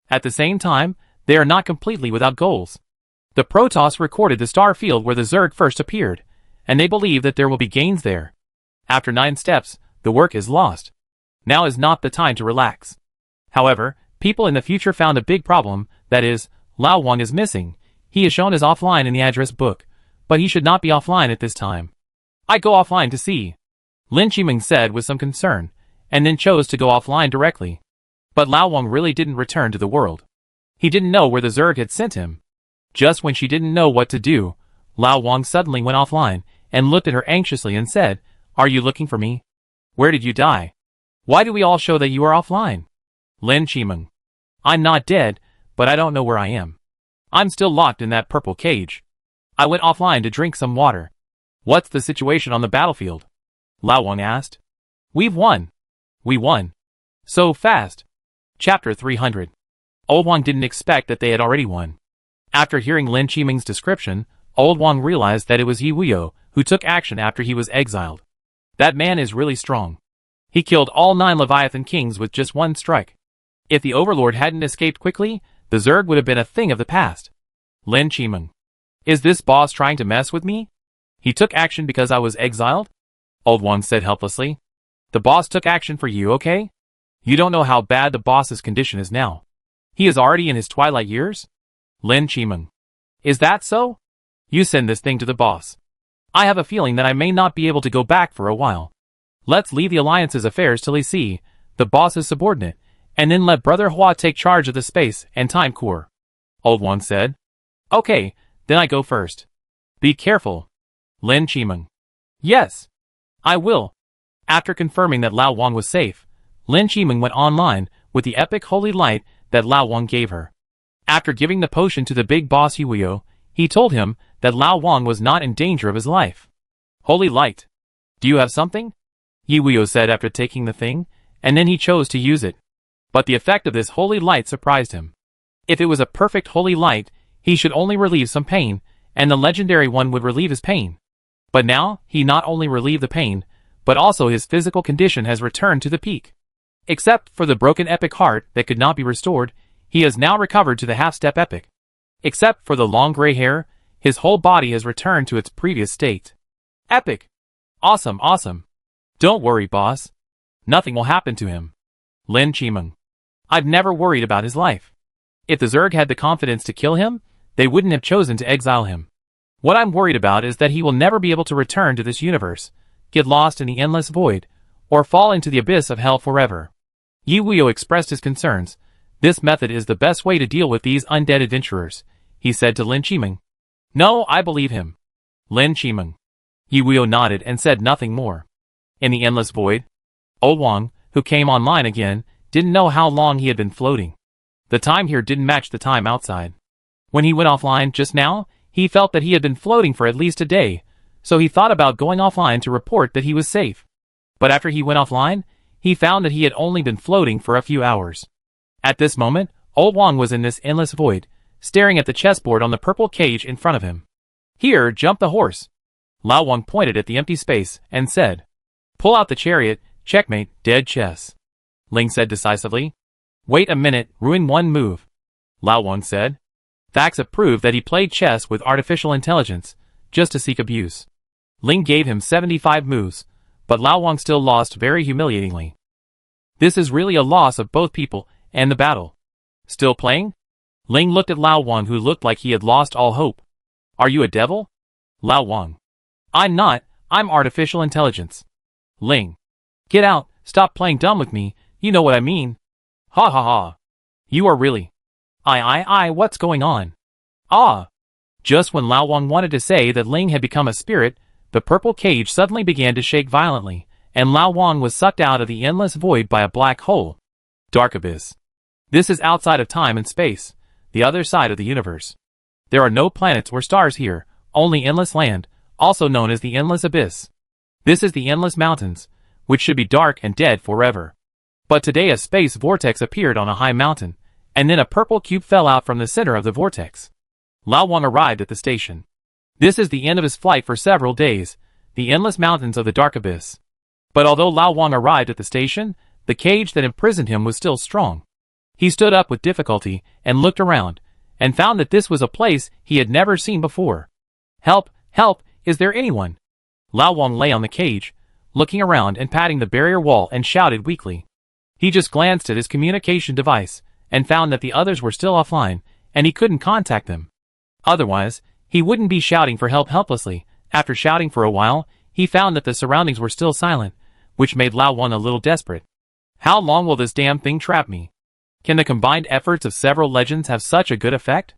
At the same time, they are not completely without goals. The Protoss recorded the star field where the Zerg first appeared, and they believe that there will be gains there. After 9 steps, the work is lost. Now is not the time to relax. However, people in the future found a big problem, that is, Lao Wang is missing. He is shown as offline in the address book, but he should not be offline at this time. I go offline to see, Lin Chiming said with some concern, and then chose to go offline directly. But Lao Wang really didn't return to the world. He didn't know where the Zerg had sent him. Just when she didn't know what to do, Lao Wang suddenly went offline, and looked at her anxiously and said, "Are you looking for me? Where did you die? Why do we all show that you are offline?" Lin Chiming. I'm not dead, but I don't know where I am. I'm still locked in that purple cage. I went offline to drink some water. What's the situation on the battlefield? Lao Wang asked. We've won. We won. So fast. Chapter 300. Old Wang didn't expect that they had already won. After hearing Lin Chiming's description, Old Wang realized that it was Iwuyo who took action after he was exiled. That man is really strong. He killed all 9 Leviathan kings with just 1 strike. If the Overlord hadn't escaped quickly, the Zerg would have been a thing of the past. Lin Chiming. Is this boss trying to mess with me? He took action because I was exiled? Old Wang said helplessly. The boss took action for you, okay? You don't know how bad the boss's condition is now. He is already in his twilight years? Lin Chiming. Is that so? You send this thing to the boss. I have a feeling that I may not be able to go back for a while. Let's leave the Alliance's affairs till he see the boss's subordinate, and then let Brother Hua take charge of the Space and Time Corps. Old Wang said. Okay, then I go first. Be careful. Lin Chiming. Yes. I will. After confirming that Lao Wang was safe, Lin Chiming went online with the epic holy light that Lao Wang gave her. After giving the potion to the big boss Iwuyo, he told him that Lao Wang was not in danger of his life. Holy light. Do you have something? Iwuyo said after taking the thing, and then he chose to use it. But the effect of this holy light surprised him. If it was a perfect holy light, he should only relieve some pain, and the legendary one would relieve his pain. But now, he not only relieved the pain, but also his physical condition has returned to the peak. Except for the broken epic heart that could not be restored, he has now recovered to the half-step epic. Except for the long gray hair, His whole body has returned to its previous state. Epic! Awesome, awesome. Don't worry, boss. Nothing will happen to him. Lin Chimeng. I've never worried about his life. If the Zerg had the confidence to kill him, they wouldn't have chosen to exile him. What I'm worried about is that he will never be able to return to this universe, get lost in the endless void, or fall into the abyss of hell forever. Yi Wuyo expressed his concerns. This method is the best way to deal with these undead adventurers, he said to Lin Chimeng. No, I believe him. Lin Chimeng. Yi Wuyo nodded and said nothing more. In the endless void, Old Wang, who came online again, didn't know how long he had been floating. The time here didn't match the time outside. When he went offline just now, he felt that he had been floating for at least a day, so he thought about going offline to report that he was safe. But after he went offline, he found that he had only been floating for a few hours. At this moment, Old Wang was in this endless void, staring at the chessboard on the purple cage in front of him. Here, jump the horse. Lao Wang pointed at the empty space and said, Pull out the chariot, checkmate, dead chess. Ling said decisively. Wait a minute, ruin one move. Lao Wang said. Facts have proved that he played chess with artificial intelligence, just to seek abuse. Ling gave him 75 moves, but Lao Wang still lost very humiliatingly. This is really a loss of both people and the battle. Still playing? Ling looked at Lao Wang, who looked like he had lost all hope. Are you a devil? Lao Wang. I'm not, I'm artificial intelligence. Ling. Get out, stop playing dumb with me, you know what I mean. Ha ha ha. You are really. What's going on? Ah. Just when Lao Wang wanted to say that Ling had become a spirit, the purple cage suddenly began to shake violently, and Lao Wang was sucked out of the endless void by a black hole. Dark abyss. This is outside of time and space, the other side of the universe. There are no planets or stars here, only endless land, also known as the endless abyss. This is the endless mountains, which should be dark and dead forever. But today a space vortex appeared on a high mountain, and then a purple cube fell out from the center of the vortex. Lao Wang arrived at the station. This is the end of his flight for several days, the endless mountains of the dark abyss. But although Lao Wang arrived at the station, the cage that imprisoned him was still strong. He stood up with difficulty and looked around, and found that this was a place he had never seen before. Help, help, is there anyone? Lao Wang lay on the cage, looking around and patting the barrier wall, and shouted weakly. He just glanced at his communication device, and found that the others were still offline, and he couldn't contact them. Otherwise, he wouldn't be shouting for help helplessly. After shouting for a while, he found that the surroundings were still silent, which made Lao Wang a little desperate. How long will this damn thing trap me? Can the combined efforts of several legends have such a good effect?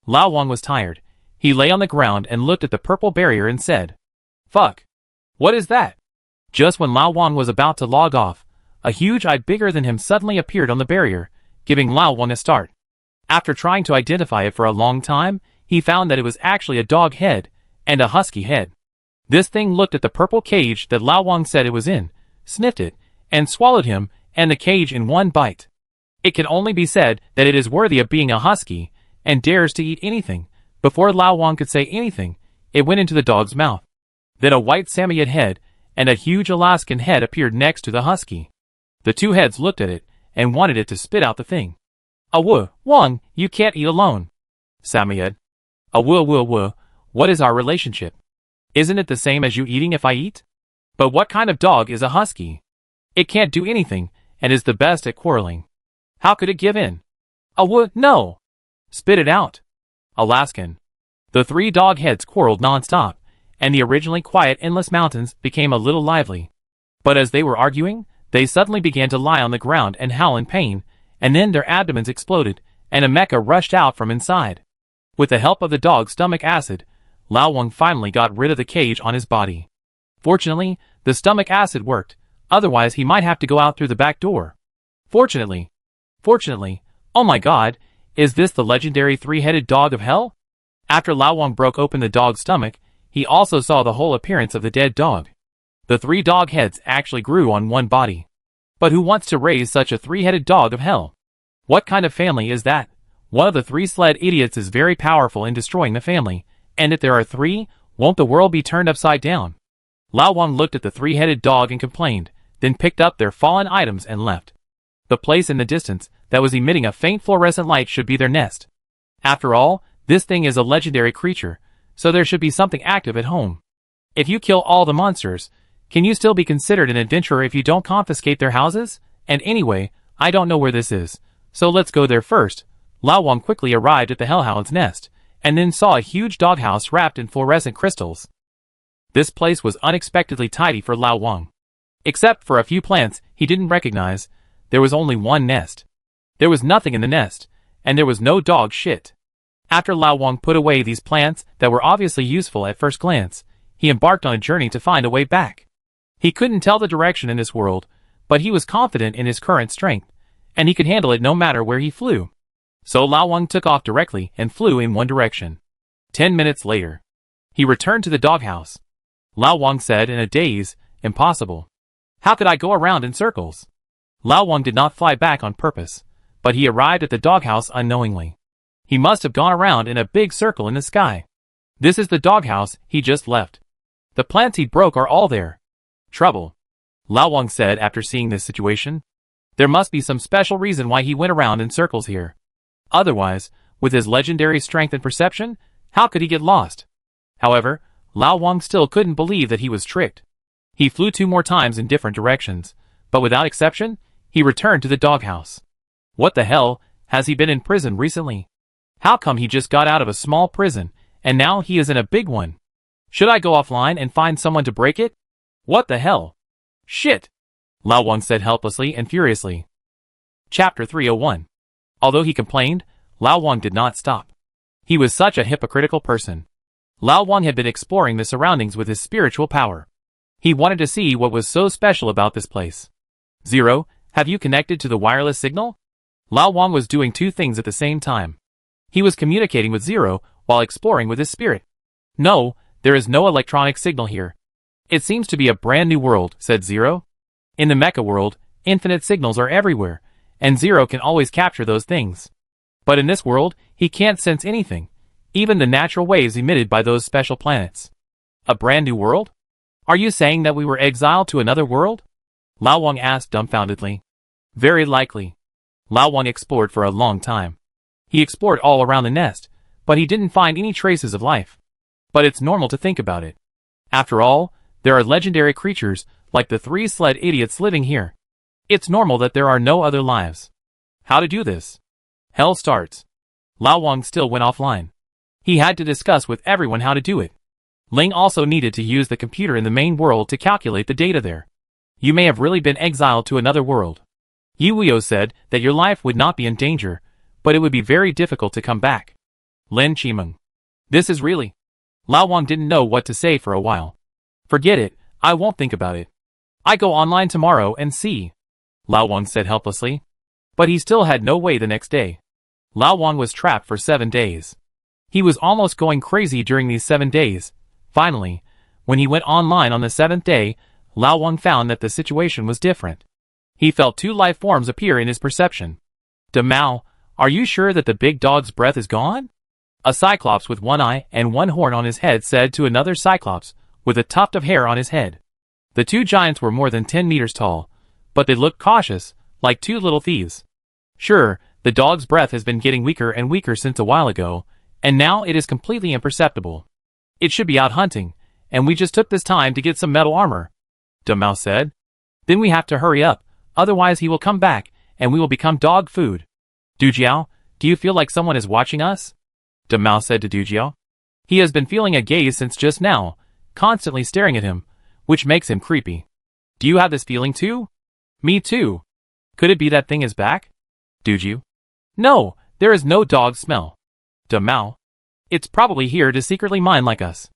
Lao Wang was tired. He lay on the ground and looked at the purple barrier and said, Fuck. What is that? Just when Lao Wang was about to log off, a huge eye bigger than him suddenly appeared on the barrier, giving Lao Wang a start. After trying to identify it for a long time, he found that it was actually a dog head, and a husky head. This thing looked at the purple cage that Lao Wang said it was in, sniffed it, and swallowed him and the cage in one bite. It can only be said that it is worthy of being a husky, and dares to eat anything. Before Lao Wang could say anything, it went into the dog's mouth. Then a white Samoyed head and a huge Alaskan head appeared next to the husky. The two heads looked at it and wanted it to spit out the thing. Wang, you can't eat alone. Samoyed. What is our relationship? Isn't it the same as you eating if I eat? But what kind of dog is a husky? It can't do anything, and is the best at quarreling. How could it give in? No. Spit it out. Alaskan. The three dog heads quarreled non-stop, and the originally quiet endless mountains became a little lively. But as they were arguing, they suddenly began to lie on the ground and howl in pain, and then their abdomens exploded, and a mecha rushed out from inside. With the help of the dog's stomach acid, Lao Wang finally got rid of the cage on his body. Fortunately, the stomach acid worked, otherwise he might have to go out through the back door. Fortunately, oh my god, is this the legendary three-headed dog of hell? After Lao Wang broke open the dog's stomach, he also saw the whole appearance of the dead dog. The three dog heads actually grew on one body. But who wants to raise such a three-headed dog of hell? What kind of family is that? One of the three-sled idiots is very powerful in destroying the family, and if there are three, won't the world be turned upside down? Lao Wang looked at the three-headed dog and complained, then picked up their fallen items and left. The place in the distance that was emitting a faint fluorescent light should be their nest. After all, this thing is a legendary creature, so there should be something active at home. If you kill all the monsters, can you still be considered an adventurer if you don't confiscate their houses? And anyway, I don't know where this is, so let's go there first. Lao Wang quickly arrived at the hellhound's nest, and then saw a huge doghouse wrapped in fluorescent crystals. This place was unexpectedly tidy for Lao Wang. Except for a few plants he didn't recognize, there was only one nest. There was nothing in the nest, and there was no dog shit. After Lao Wang put away these plants that were obviously useful at first glance, he embarked on a journey to find a way back. He couldn't tell the direction in this world, but he was confident in his current strength, and he could handle it no matter where he flew. So Lao Wang took off directly and flew in one direction. 10 minutes later, he returned to the doghouse. Lao Wang said in a daze, "Impossible. How could I go around in circles?" Lao Wang did not fly back on purpose, but he arrived at the doghouse unknowingly. He must have gone around in a big circle in the sky. This is the doghouse he just left. The plants he broke are all there. Trouble, Lao Wang said after seeing this situation. There must be some special reason why he went around in circles here. Otherwise, with his legendary strength and perception, how could he get lost? However, Lao Wang still couldn't believe that he was tricked. He flew 2 more times in different directions, but without exception, he returned to the doghouse. What the hell, has he been in prison recently? How come he just got out of a small prison, and now he is in a big one? Should I go offline and find someone to break it? What the hell? Shit! Lao Wang said helplessly and furiously. Chapter 301. Although he complained, Lao Wang did not stop. He was such a hypocritical person. Lao Wang had been exploring the surroundings with his spiritual power. He wanted to see what was so special about this place. Zero, have you connected to the wireless signal? Lao Wang was doing 2 things at the same time. He was communicating with Zero while exploring with his spirit. No, there is no electronic signal here. It seems to be a brand new world, said Zero. In the Mecha world, infinite signals are everywhere, and Zero can always capture those things. But in this world, he can't sense anything, even the natural waves emitted by those special planets. A brand new world? Are you saying that we were exiled to another world? Lao Wang asked dumbfoundedly. Very likely. Lao Wang explored for a long time. He explored all around the nest, but he didn't find any traces of life. But it's normal to think about it. After all, there are legendary creatures, like the 3 sled idiots living here. It's normal that there are no other lives. How to do this? Hell starts. Lao Wang still went offline. He had to discuss with everyone how to do it. Ling also needed to use the computer in the main world to calculate the data there. You may have really been exiled to another world. Yuyo said that your life would not be in danger, but it would be very difficult to come back. Lin Chimeng. This is really... Lao Wang didn't know what to say for a while. Forget it, I won't think about it. I go online tomorrow and see. Lao Wang said helplessly. But he still had no way the next day. Lao Wang was trapped for 7 days. He was almost going crazy during these 7 days. Finally, when he went online on the 7th day, Lao Wang found that the situation was different. He felt 2 life forms appear in his perception. Mao, are you sure that the big dog's breath is gone? A cyclops with 1 eye and 1 horn on his head said to another cyclops with a tuft of hair on his head. The 2 giants were more than 10 meters tall, but they looked cautious, like 2 little thieves. Sure, the dog's breath has been getting weaker and weaker since a while ago, and now it is completely imperceptible. It should be out hunting, and we just took this time to get some metal armor. Mao said. Then we have to hurry up, otherwise he will come back, and we will become dog food. Dujiao, do you feel like someone is watching us? Mao said to Dujiao. He has been feeling a gaze since just now, constantly staring at him, which makes him creepy. Do you have this feeling too? Me too. Could it be that thing is back? Dujiu. No, there is no dog smell. Mao. It's probably here to secretly mine like us.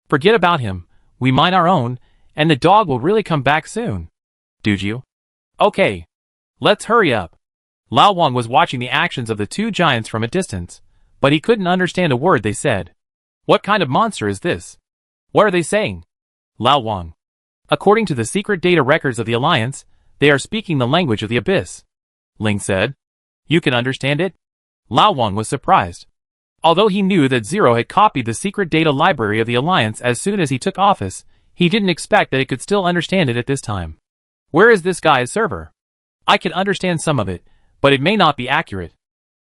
Forget about him, we mine our own, and the dog will really come back soon. Dujiu. Okay. Let's hurry up. Lao Wang was watching the actions of the 2 giants from a distance, but he couldn't understand a word they said. What kind of monster is this? What are they saying? Lao Wang. According to the secret data records of the Alliance, they are speaking the language of the Abyss. Ling said. You can understand it? Lao Wang was surprised. Although he knew that Zero had copied the secret data library of the Alliance as soon as he took office, he didn't expect that it could still understand it at this time. Where is this guy's server? I can understand some of it, but it may not be accurate.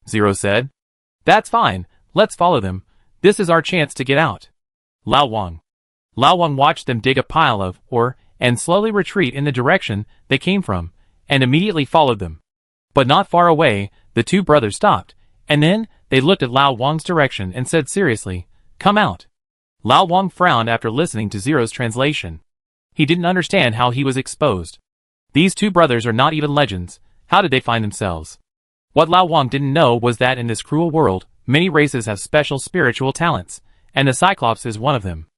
Zero said. That's fine, let's follow them. This is our chance to get out. Lao Wang. Lao Wang watched them dig a pile of ore and slowly retreat in the direction they came from, and immediately followed them. But not far away, the two brothers stopped, and then they looked at Lao Wang's direction and said seriously, "Come out." Lao Wang frowned after listening to Zero's translation. He didn't understand how he was exposed. These two brothers are not even legends. How did they find themselves? What Lao Wang didn't know was that in this cruel world, many races have special spiritual talents, and the Cyclops is one of them.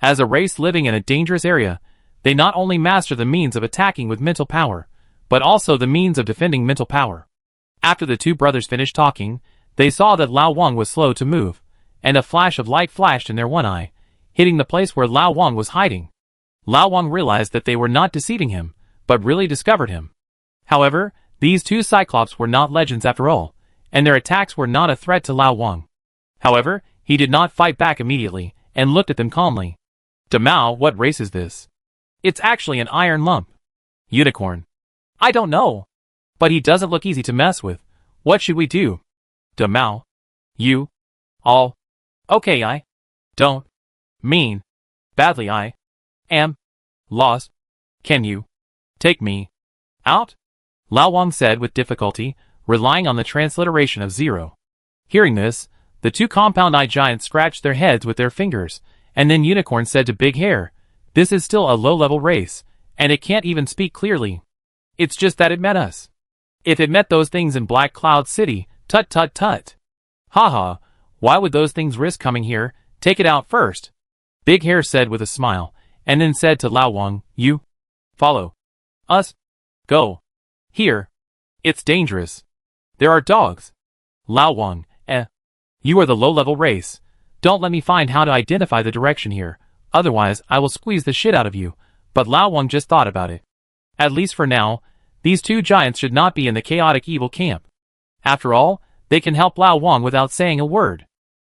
As a race living in a dangerous area, they not only master the means of attacking with mental power, but also the means of defending mental power. After the two brothers finished talking, they saw that Lao Wang was slow to move, and a flash of light flashed in their one eye, hitting the place where Lao Wang was hiding. Lao Wang realized that they were not deceiving him, but really discovered him. However, these two Cyclops were not legends after all, and their attacks were not a threat to Lao Wang. However, he did not fight back immediately, and looked at them calmly. "Damao, what race is this?" "It's actually an iron lump." "Unicorn." "I don't know. But he doesn't look easy to mess with. What should we do?" "Damao. You. All. Okay, I. Don't. Mean. Badly I. Am. Lost. Can you. Take me. Out?" Lao Wang said with difficulty, relying on the transliteration of Zero. Hearing this, the two compound-eye giants scratched their heads with their fingers, and then Unicorn said to Big Hair, "This is still a low-level race, and it can't even speak clearly. It's just that it met us. If it met those things in Black Cloud City, tut-tut-tut. Haha, why would those things risk coming here? Take it out first." Big Hair said with a smile, and then said to Lao Wang, "You. Follow. Us. Go. Here. It's dangerous. There are dogs." Lao Wang, You are the low-level race. Don't let me find how to identify the direction here, otherwise I will squeeze the shit out of you." But Lao Wang just thought about it. At least for now, these two giants should not be in the chaotic evil camp. After all, they can help Lao Wang without saying a word.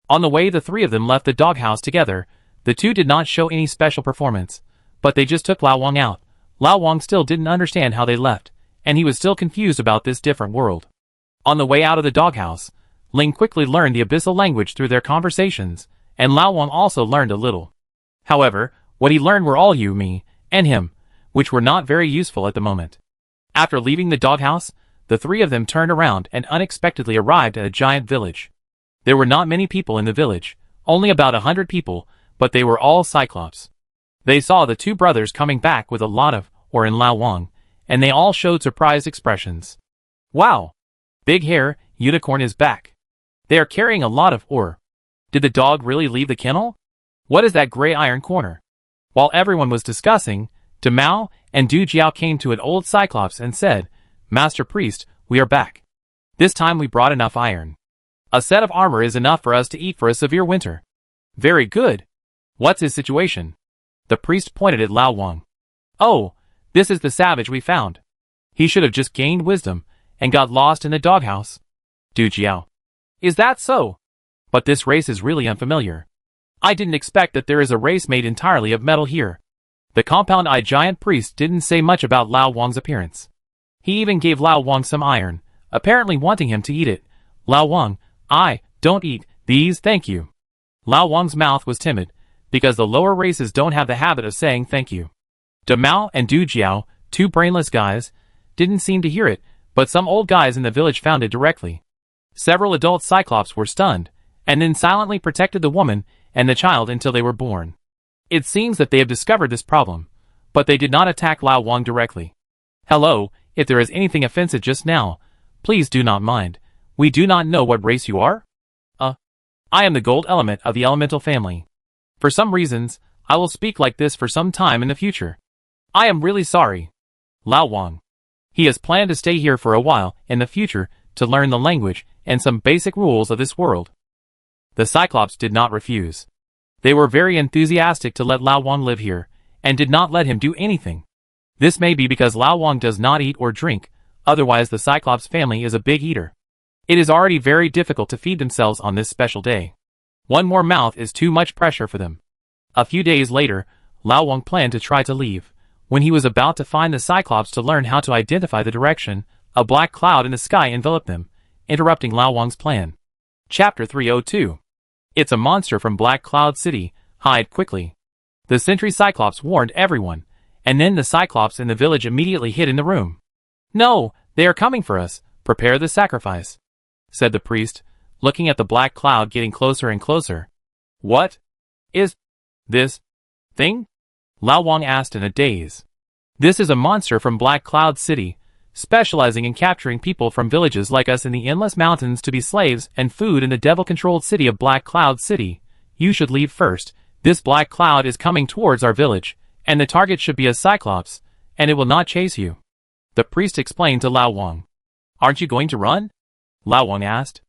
On the way the three of them left the doghouse together. The two did not show any special performance, but they just took Lao Wang out. Lao Wang still didn't understand how they left, and he was still confused about this different world. On the way out of the doghouse, Ling quickly learned the abyssal language through their conversations, and Lao Wang also learned a little. However, what he learned were all you, me, and him, which were not very useful at the moment. After leaving the doghouse, the three of them turned around and unexpectedly arrived at a giant village. There were not many people in the village, only about 100 people, but they were all Cyclops. They saw the two brothers coming back with a lot of ore in Lao Wang, and they all showed surprised expressions. "Wow! Big Hair, Unicorn is back. They are carrying a lot of ore. Did the dog really leave the kennel? What is that gray iron corner?" While everyone was discussing, Damao and Du Jiao came to an old Cyclops and said, "Master Priest, we are back. This time we brought enough iron. A set of armor is enough for us to eat for a severe winter." "Very good. What's his situation?" The priest pointed at Lao Wang. "Oh, this is the savage we found. He should have just gained wisdom and got lost in the doghouse." Du Jiao. "Is that so? But this race is really unfamiliar. I didn't expect that there is a race made entirely of metal here." The compound-eyed giant priest didn't say much about Lao Wang's appearance. He even gave Lao Wang some iron, apparently wanting him to eat it. "Lao Wang, I don't eat these, thank you." Lao Wang's mouth was timid, because the lower races don't have the habit of saying thank you. Damao and Du Jiao, two brainless guys, didn't seem to hear it, but some old guys in the village found it directly. Several adult Cyclops were stunned, and then silently protected the woman and the child until they were born. It seems that they have discovered this problem, but they did not attack Lao Wang directly. "Hello, if there is anything offensive just now, please do not mind. We do not know what race you are?" I am the gold element of the elemental family. For some reasons, I will speak like this for some time in the future. I am really sorry." Lao Wang. He has planned to stay here for a while in the future to learn the language and some basic rules of this world. The Cyclops did not refuse. They were very enthusiastic to let Lao Wang live here, and did not let him do anything. This may be because Lao Wang does not eat or drink, otherwise the Cyclops family is a big eater. It is already very difficult to feed themselves on this special day. One more mouth is too much pressure for them. A few days later, Lao Wang planned to try to leave. When he was about to find the Cyclops to learn how to identify the direction, a black cloud in the sky enveloped them, interrupting Lao Wang's plan. Chapter 302. It's a monster from Black Cloud City, Hide quickly. The sentry Cyclops warned everyone, and then the Cyclops in the village immediately hid in the room. No, they are coming for us. Prepare the sacrifice, said the priest, looking at the black cloud getting closer and closer. What is this thing? Lao Wang asked in a daze. This is a monster from Black Cloud City, specializing in capturing people from villages like us in the endless mountains to be slaves and food in the devil-controlled city of Black Cloud City. You should leave first. This black cloud is coming towards our village, and the target should be a Cyclops, and it will not chase you, the priest explained to Lao Wang. Aren't you going to run? Lao Wang asked.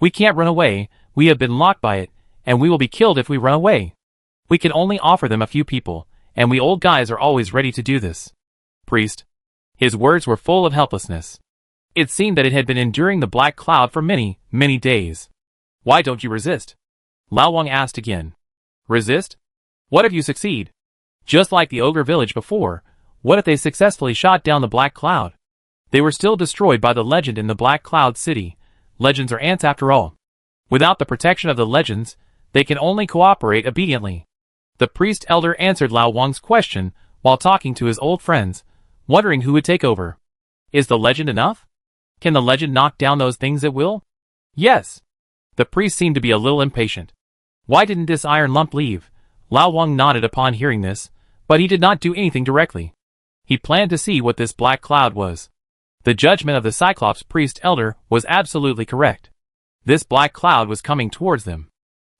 We can't run away, we have been locked by it, and we will be killed if we run away. We can only offer them a few people, and we old guys are always ready to do this. Priest. His words were full of helplessness. It seemed that it had been enduring the black cloud for many, many days. Why don't you resist? Lao Wang asked again. Resist? What if you succeed? Just like the ogre village before, what if they successfully shot down the black cloud? They were still destroyed by the legend in the Black Cloud City. Legends are ants after all. Without the protection of the legends, they can only cooperate obediently. The priest elder answered Lao Wang's question while talking to his old friends, wondering who would take over. Is the legend enough? Can the legend knock down those things at will? Yes. The priest seemed to be a little impatient. Why didn't this iron lump leave? Lao Wang nodded upon hearing this, but he did not do anything directly. He planned to see what this black cloud was. The judgment of the Cyclops priest elder was absolutely correct. This black cloud was coming towards them.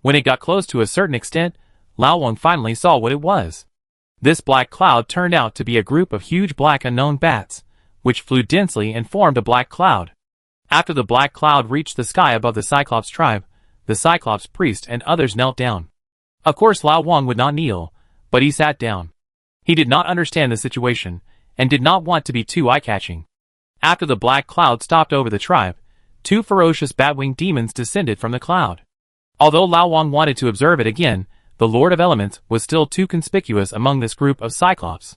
When it got close to a certain extent, Lao Wang finally saw what it was. This black cloud turned out to be a group of huge black unknown bats, which flew densely and formed a black cloud. After the black cloud reached the sky above the Cyclops tribe, the Cyclops priest and others knelt down. Of course Lao Wang would not kneel, but he sat down. He did not understand the situation, and did not want to be too eye-catching. After the black cloud stopped over the tribe, 2 ferocious bat-winged demons descended from the cloud. Although Lao Wang wanted to observe it again, the Lord of Elements was still too conspicuous among this group of Cyclops.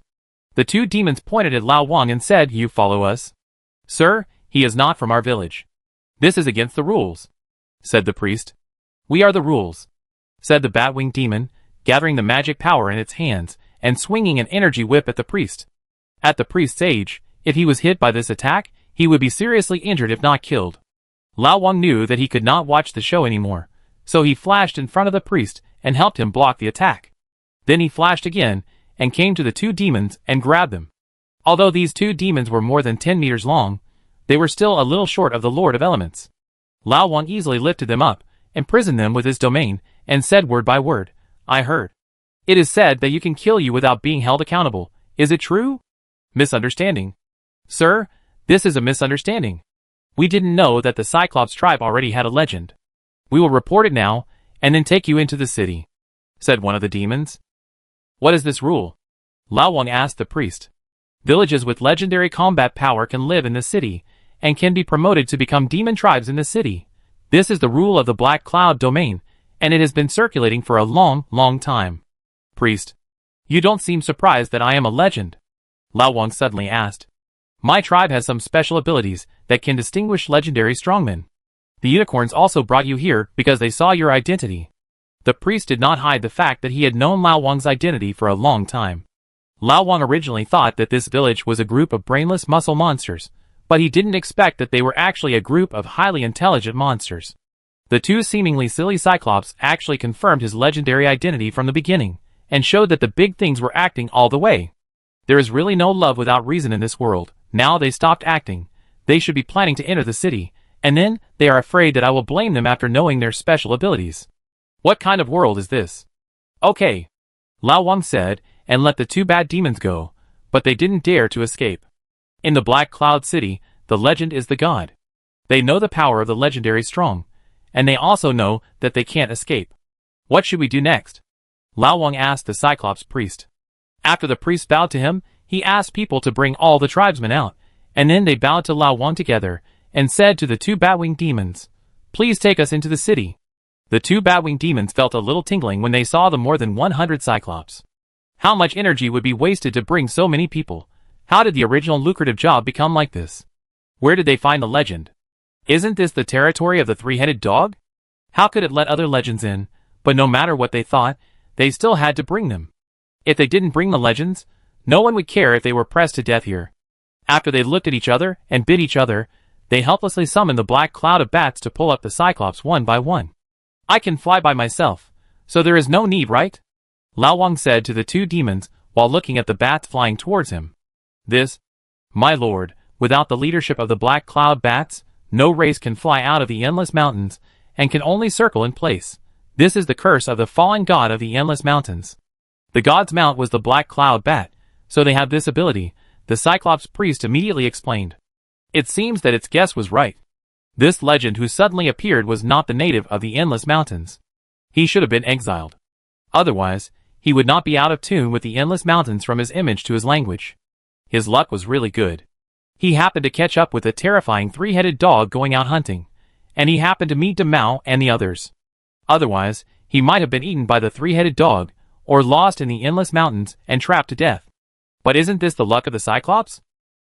The 2 demons pointed at Lao Wang and said, "You follow us?" "Sir, he is not from our village." "This is against the rules," said the priest. "We are the rules," said the bat-winged demon, gathering the magic power in its hands and swinging an energy whip at the priest. At the priest's age, if he was hit by this attack, he would be seriously injured if not killed. Lao Wang knew that he could not watch the show anymore, so he flashed in front of the priest and helped him block the attack. Then he flashed again and came to the 2 demons and grabbed them. Although these 2 demons were more than 10 meters long, they were still a little short of the Lord of Elements. Lao Wang easily lifted them up, imprisoned them with his domain, and said word by word, "I heard. It is said that you can kill you without being held accountable. Is it true?" "Misunderstanding. Sir, this is a misunderstanding. We didn't know that the Cyclops tribe already had a legend. We will report it now, and then take you into the city," said one of the demons. "What is this rule?" Lao Wang asked the priest. "Villages with legendary combat power can live in the city, and can be promoted to become demon tribes in the city. This is the rule of the Black Cloud domain, and it has been circulating for a long, long time." "Priest, you don't seem surprised that I am a legend?" Lao Wang suddenly asked. "My tribe has some special abilities that can distinguish legendary strongmen. The unicorns also brought you here because they saw your identity." The priest did not hide the fact that he had known Lao Wang's identity for a long time. Lao Wang originally thought that this village was a group of brainless muscle monsters, but he didn't expect that they were actually a group of highly intelligent monsters. The 2 seemingly silly Cyclops actually confirmed his legendary identity from the beginning, and showed that the big things were acting all the way. There is really no love without reason in this world. Now they stopped acting. They should be planning to enter the city, and then they are afraid that I will blame them after knowing their special abilities. What kind of world is this? "Okay," Lao Wang said, and let the 2 bad demons go, but they didn't dare to escape. In the Black Cloud City, the legend is the god. They know the power of the legendary strong, and they also know that they can't escape. "What should we do next?" Lao Wang asked the Cyclops priest. After the priest bowed to him, he asked people to bring all the tribesmen out, and then they bowed to Lao Wang together, and said to the 2 bat-winged demons, "Please take us into the city." The 2 bat-winged demons felt a little tingling when they saw the more than 100 Cyclops. How much energy would be wasted to bring so many people? How did the original lucrative job become like this? Where did they find the legend? Isn't this the territory of the 3-headed dog? How could it let other legends in? But no matter what they thought, they still had to bring them. If they didn't bring the legends, no one would care if they were pressed to death here. After they looked at each other and bit each other, they helplessly summoned the black cloud of bats to pull up the Cyclops one by one. I can fly by myself, so there is no need, right? Lao Wang said to the two demons while looking at the bats flying towards him. This, my lord, without the leadership of the black cloud bats, no race can fly out of the endless mountains and can only circle in place. This is the curse of the fallen god of the endless mountains. The god's mount was the black cloud bat, so they have this ability, the Cyclops priest immediately explained. It seems that its guess was right. This legend who suddenly appeared was not the native of the endless mountains. He should have been exiled. Otherwise, he would not be out of tune with the endless mountains from his image to his language. His luck was really good. He happened to catch up with a terrifying three-headed dog going out hunting, and he happened to meet Mao and the others. Otherwise, he might have been eaten by the three-headed dog, or lost in the endless mountains and trapped to death. But isn't this the luck of the Cyclops?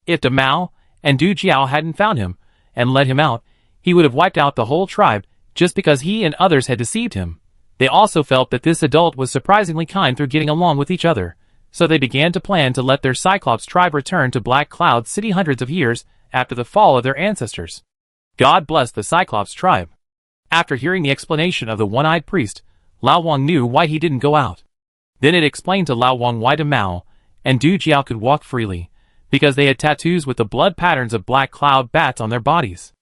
If Mao and Du Jiao hadn't found him and let him out, he would have wiped out the whole tribe just because he and others had deceived him. They also felt that this adult was surprisingly kind through getting along with each other, so they began to plan to let their Cyclops tribe return to Black Cloud City hundreds of years after the fall of their ancestors. God bless the Cyclops tribe. After hearing the explanation of the one-eyed priest, Lao Wang knew why he didn't go out. Then it explained to Lao Wang why Mao and Du Jiao could walk freely, because they had tattoos with the blood patterns of black cloud bats on their bodies.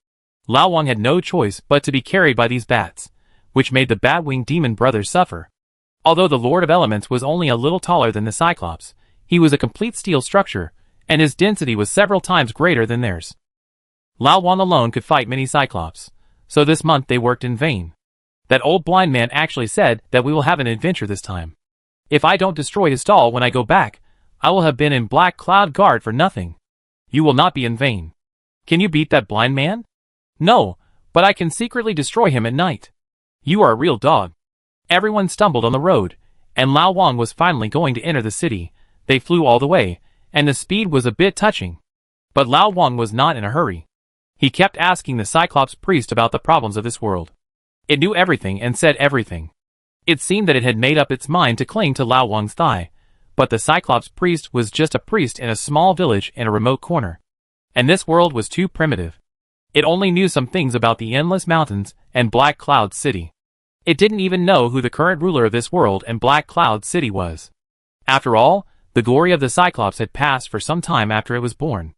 Lao Wang had no choice but to be carried by these bats, which made the bat-winged demon brothers suffer. Although the Lord of Elements was only a little taller than the Cyclops, he was a complete steel structure, and his density was several times greater than theirs. Lao Wang alone could fight many Cyclops, so this month they worked in vain. That old blind man actually said that we will have an adventure this time. If I don't destroy his stall when I go back, I will have been in Black Cloud Guard for nothing. You will not be in vain. Can you beat that blind man? No, but I can secretly destroy him at night. You are a real dog. Everyone stumbled on the road, and Lao Wang was finally going to enter the city. They flew all the way, and the speed was a bit touching. But Lao Wang was not in a hurry. He kept asking the Cyclops priest about the problems of this world. It knew everything and said everything. It seemed that it had made up its mind to cling to Lao Wang's thigh, but the Cyclops priest was just a priest in a small village in a remote corner. And this world was too primitive. It only knew some things about the Endless Mountains and Black Cloud City. It didn't even know who the current ruler of this world and Black Cloud City was. After all, the glory of the Cyclops had passed for some time after it was born.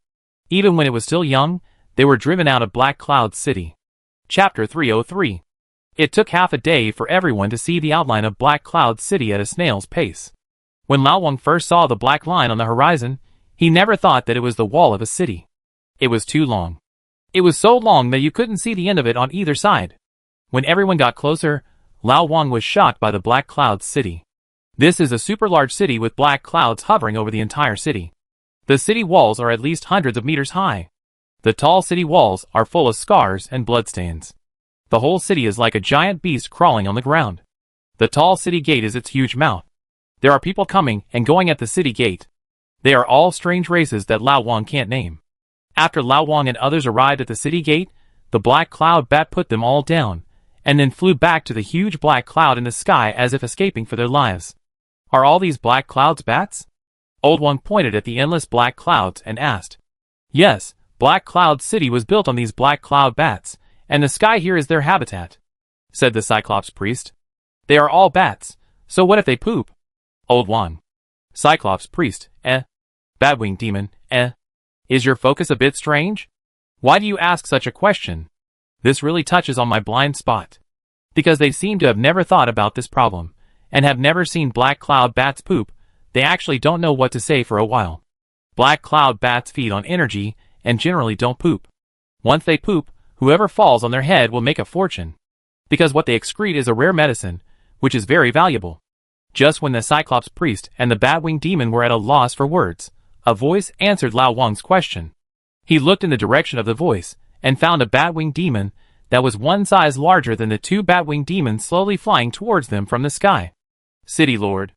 Even when it was still young, they were driven out of Black Cloud City. Chapter 303. It took half a day for everyone to see the outline of Black Cloud City at a snail's pace. When Lao Wang first saw the black line on the horizon, he never thought that it was the wall of a city. It was too long. It was so long that you couldn't see the end of it on either side. When everyone got closer, Lao Wang was shocked by the Black Cloud City. This is a super large city with black clouds hovering over the entire city. The city walls are at least hundreds of meters high. The tall city walls are full of scars and bloodstains. The whole city is like a giant beast crawling on the ground. The tall city gate is its huge mouth. There are people coming and going at the city gate. They are all strange races that Lao Wang can't name. After Lao Wang and others arrived at the city gate, the black cloud bat put them all down, and then flew back to the huge black cloud in the sky as if escaping for their lives. Are all these black clouds bats? Old One pointed at the endless black clouds and asked. Yes, Black Cloud City was built on these black cloud bats, and the sky here is their habitat, said the Cyclops priest. They are all bats, so what if they poop? Old One. Cyclops priest, Bat-winged demon, Is your focus a bit strange? Why do you ask such a question? This really touches on my blind spot. Because they seem to have never thought about this problem, and have never seen black cloud bats poop, they actually don't know what to say for a while. Black cloud bats feed on energy, and generally don't poop. Once they poop, whoever falls on their head will make a fortune. Because what they excrete is a rare medicine, which is very valuable. Just when the Cyclops priest and the Bat-winged demon were at a loss for words, a voice answered Lao Wang's question. He looked in the direction of the voice, and found a Bat-winged demon that was one size larger than the two Bat-winged demons slowly flying towards them from the sky. City Lord.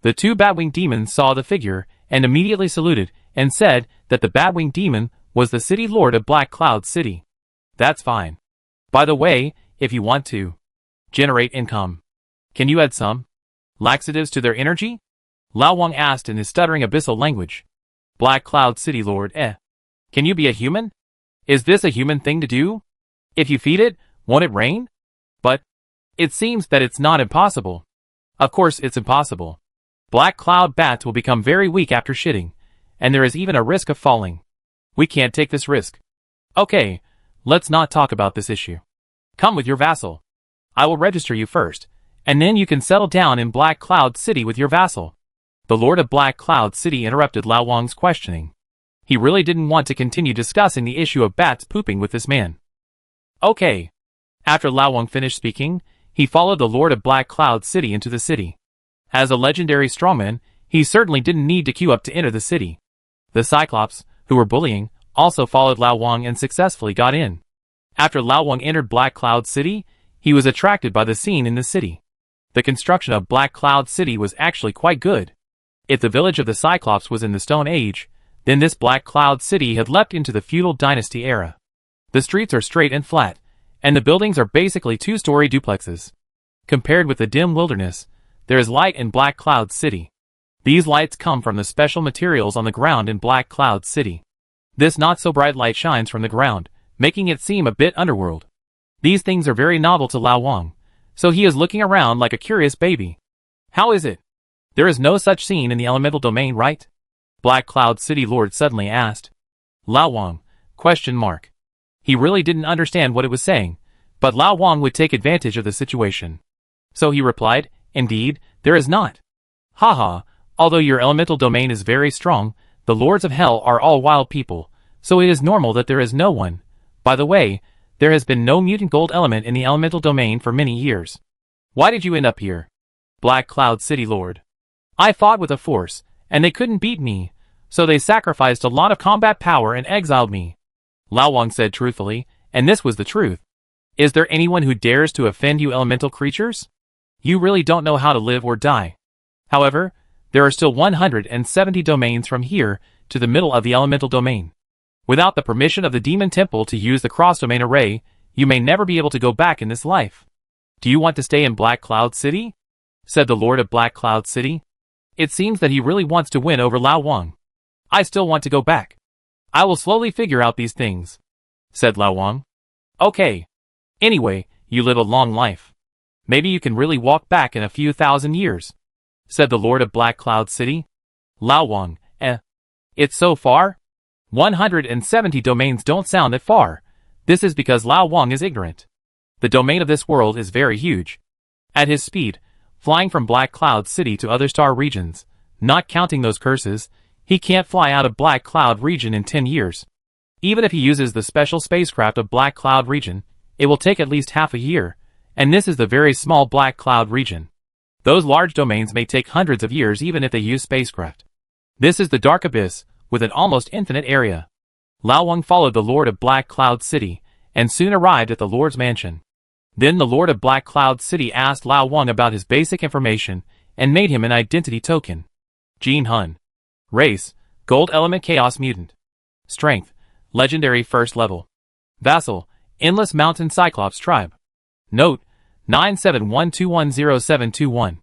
The two Bat-winged demons saw the figure, and immediately saluted, and said that the Bat-winged demon was the City Lord of Black Cloud City. That's fine. By the way, if you want to generate income, can you add some? Laxatives to their energy? Lao Wang asked in his stuttering abyssal language. Black Cloud City Lord, Can you be a human? Is this a human thing to do? If you feed it, won't it rain? But it seems that it's not impossible. Of course it's impossible. Black cloud bats will become very weak after shitting, and there is even a risk of falling. We can't take this risk. Okay, let's not talk about this issue. Come with your vassal. I will register you first, and then you can settle down in Black Cloud City with your vassal. The Lord of Black Cloud City interrupted Lao Wang's questioning. He really didn't want to continue discussing the issue of bats pooping with this man. Okay. After Lao Wang finished speaking, he followed the Lord of Black Cloud City into the city. As a legendary strongman, he certainly didn't need to queue up to enter the city. The Cyclops, who were bullying, also followed Lao Wang and successfully got in. After Lao Wang entered Black Cloud City, he was attracted by the scene in the city. The construction of Black Cloud City was actually quite good. If the village of the Cyclops was in the Stone Age, then this Black Cloud City had leapt into the feudal dynasty era. The streets are straight and flat, and the buildings are basically two-story duplexes. Compared with the dim wilderness, there is light in Black Cloud City. These lights come from the special materials on the ground in Black Cloud City. This not-so-bright light shines from the ground, making it seem a bit underworld. These things are very novel to Lao Wang, so he is looking around like a curious baby. How is it? There is no such scene in the elemental domain, right? Black Cloud City Lord suddenly asked. Lao Wang, ? He really didn't understand what it was saying, but Lao Wang would take advantage of the situation. So he replied, Indeed, there is not. Haha, although your elemental domain is very strong, the lords of hell are all wild people, so it is normal that there is no one. By the way, there has been no mutant gold element in the elemental domain for many years. Why did you end up here? Black Cloud City Lord. I fought with a force, and they couldn't beat me, so they sacrificed a lot of combat power and exiled me. Lao Wang said truthfully, and this was the truth. Is there anyone who dares to offend you elemental creatures? You really don't know how to live or die. However, there are still 170 domains from here to the middle of the elemental domain. Without the permission of the Demon Temple to use the cross-domain array, you may never be able to go back in this life. Do you want to stay in Black Cloud City? Said the Lord of Black Cloud City. It seems that he really wants to win over Lao Wang. I still want to go back. I will slowly figure out these things, said Lao Wang. Okay. Anyway, you live a long life. Maybe you can really walk back in a few thousand years, said the Lord of Black Cloud City. Lao Wang, It's so far? 170 domains don't sound that far. This is because Lao Wang is ignorant. The domain of this world is very huge. At his speed, flying from Black Cloud City to other star regions, not counting those curses, he can't fly out of Black Cloud region in 10 years. Even if he uses the special spacecraft of Black Cloud region, it will take at least half a year, and this is the very small Black Cloud region. Those large domains may take hundreds of years even if they use spacecraft. This is the Dark Abyss, with an almost infinite area. Lao Wang followed the Lord of Black Cloud City, and soon arrived at the Lord's mansion. Then the Lord of Black Cloud City asked Lao Wang about his basic information, and made him an identity token. Jin Hun. Race, Gold Element Chaos Mutant. Strength, Legendary First Level. Vassal, Endless Mountain Cyclops Tribe. Note, 971210721.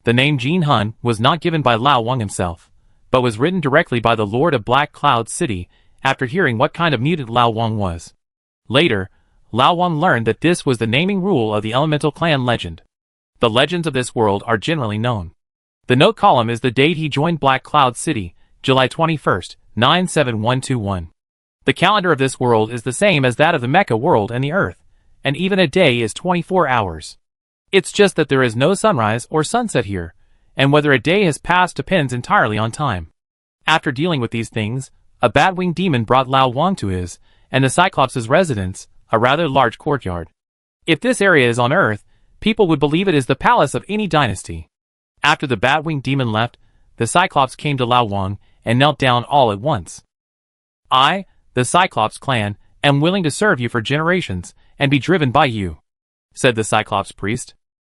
The name Jin Hun was not given by Lao Wang himself, but was written directly by the Lord of Black Cloud City after hearing what kind of mutant Lao Wang was. Later, Lao Wang learned that this was the naming rule of the Elemental Clan legend. The legends of this world are generally known. The note column is the date he joined Black Cloud City, July 21st, 97121. The calendar of this world is the same as that of the Mecha world and the Earth, and even a day is 24 hours. It's just that there is no sunrise or sunset here, and whether a day has passed depends entirely on time. After dealing with these things, a bat-winged demon brought Lao Wang to his, and the Cyclops' residence, a rather large courtyard. If this area is on Earth, people would believe it is the palace of any dynasty. After the bat-winged demon left, the Cyclops came to Lao Wang and knelt down all at once. I, the Cyclops clan, am willing to serve you for generations and be driven by you, said the Cyclops priest.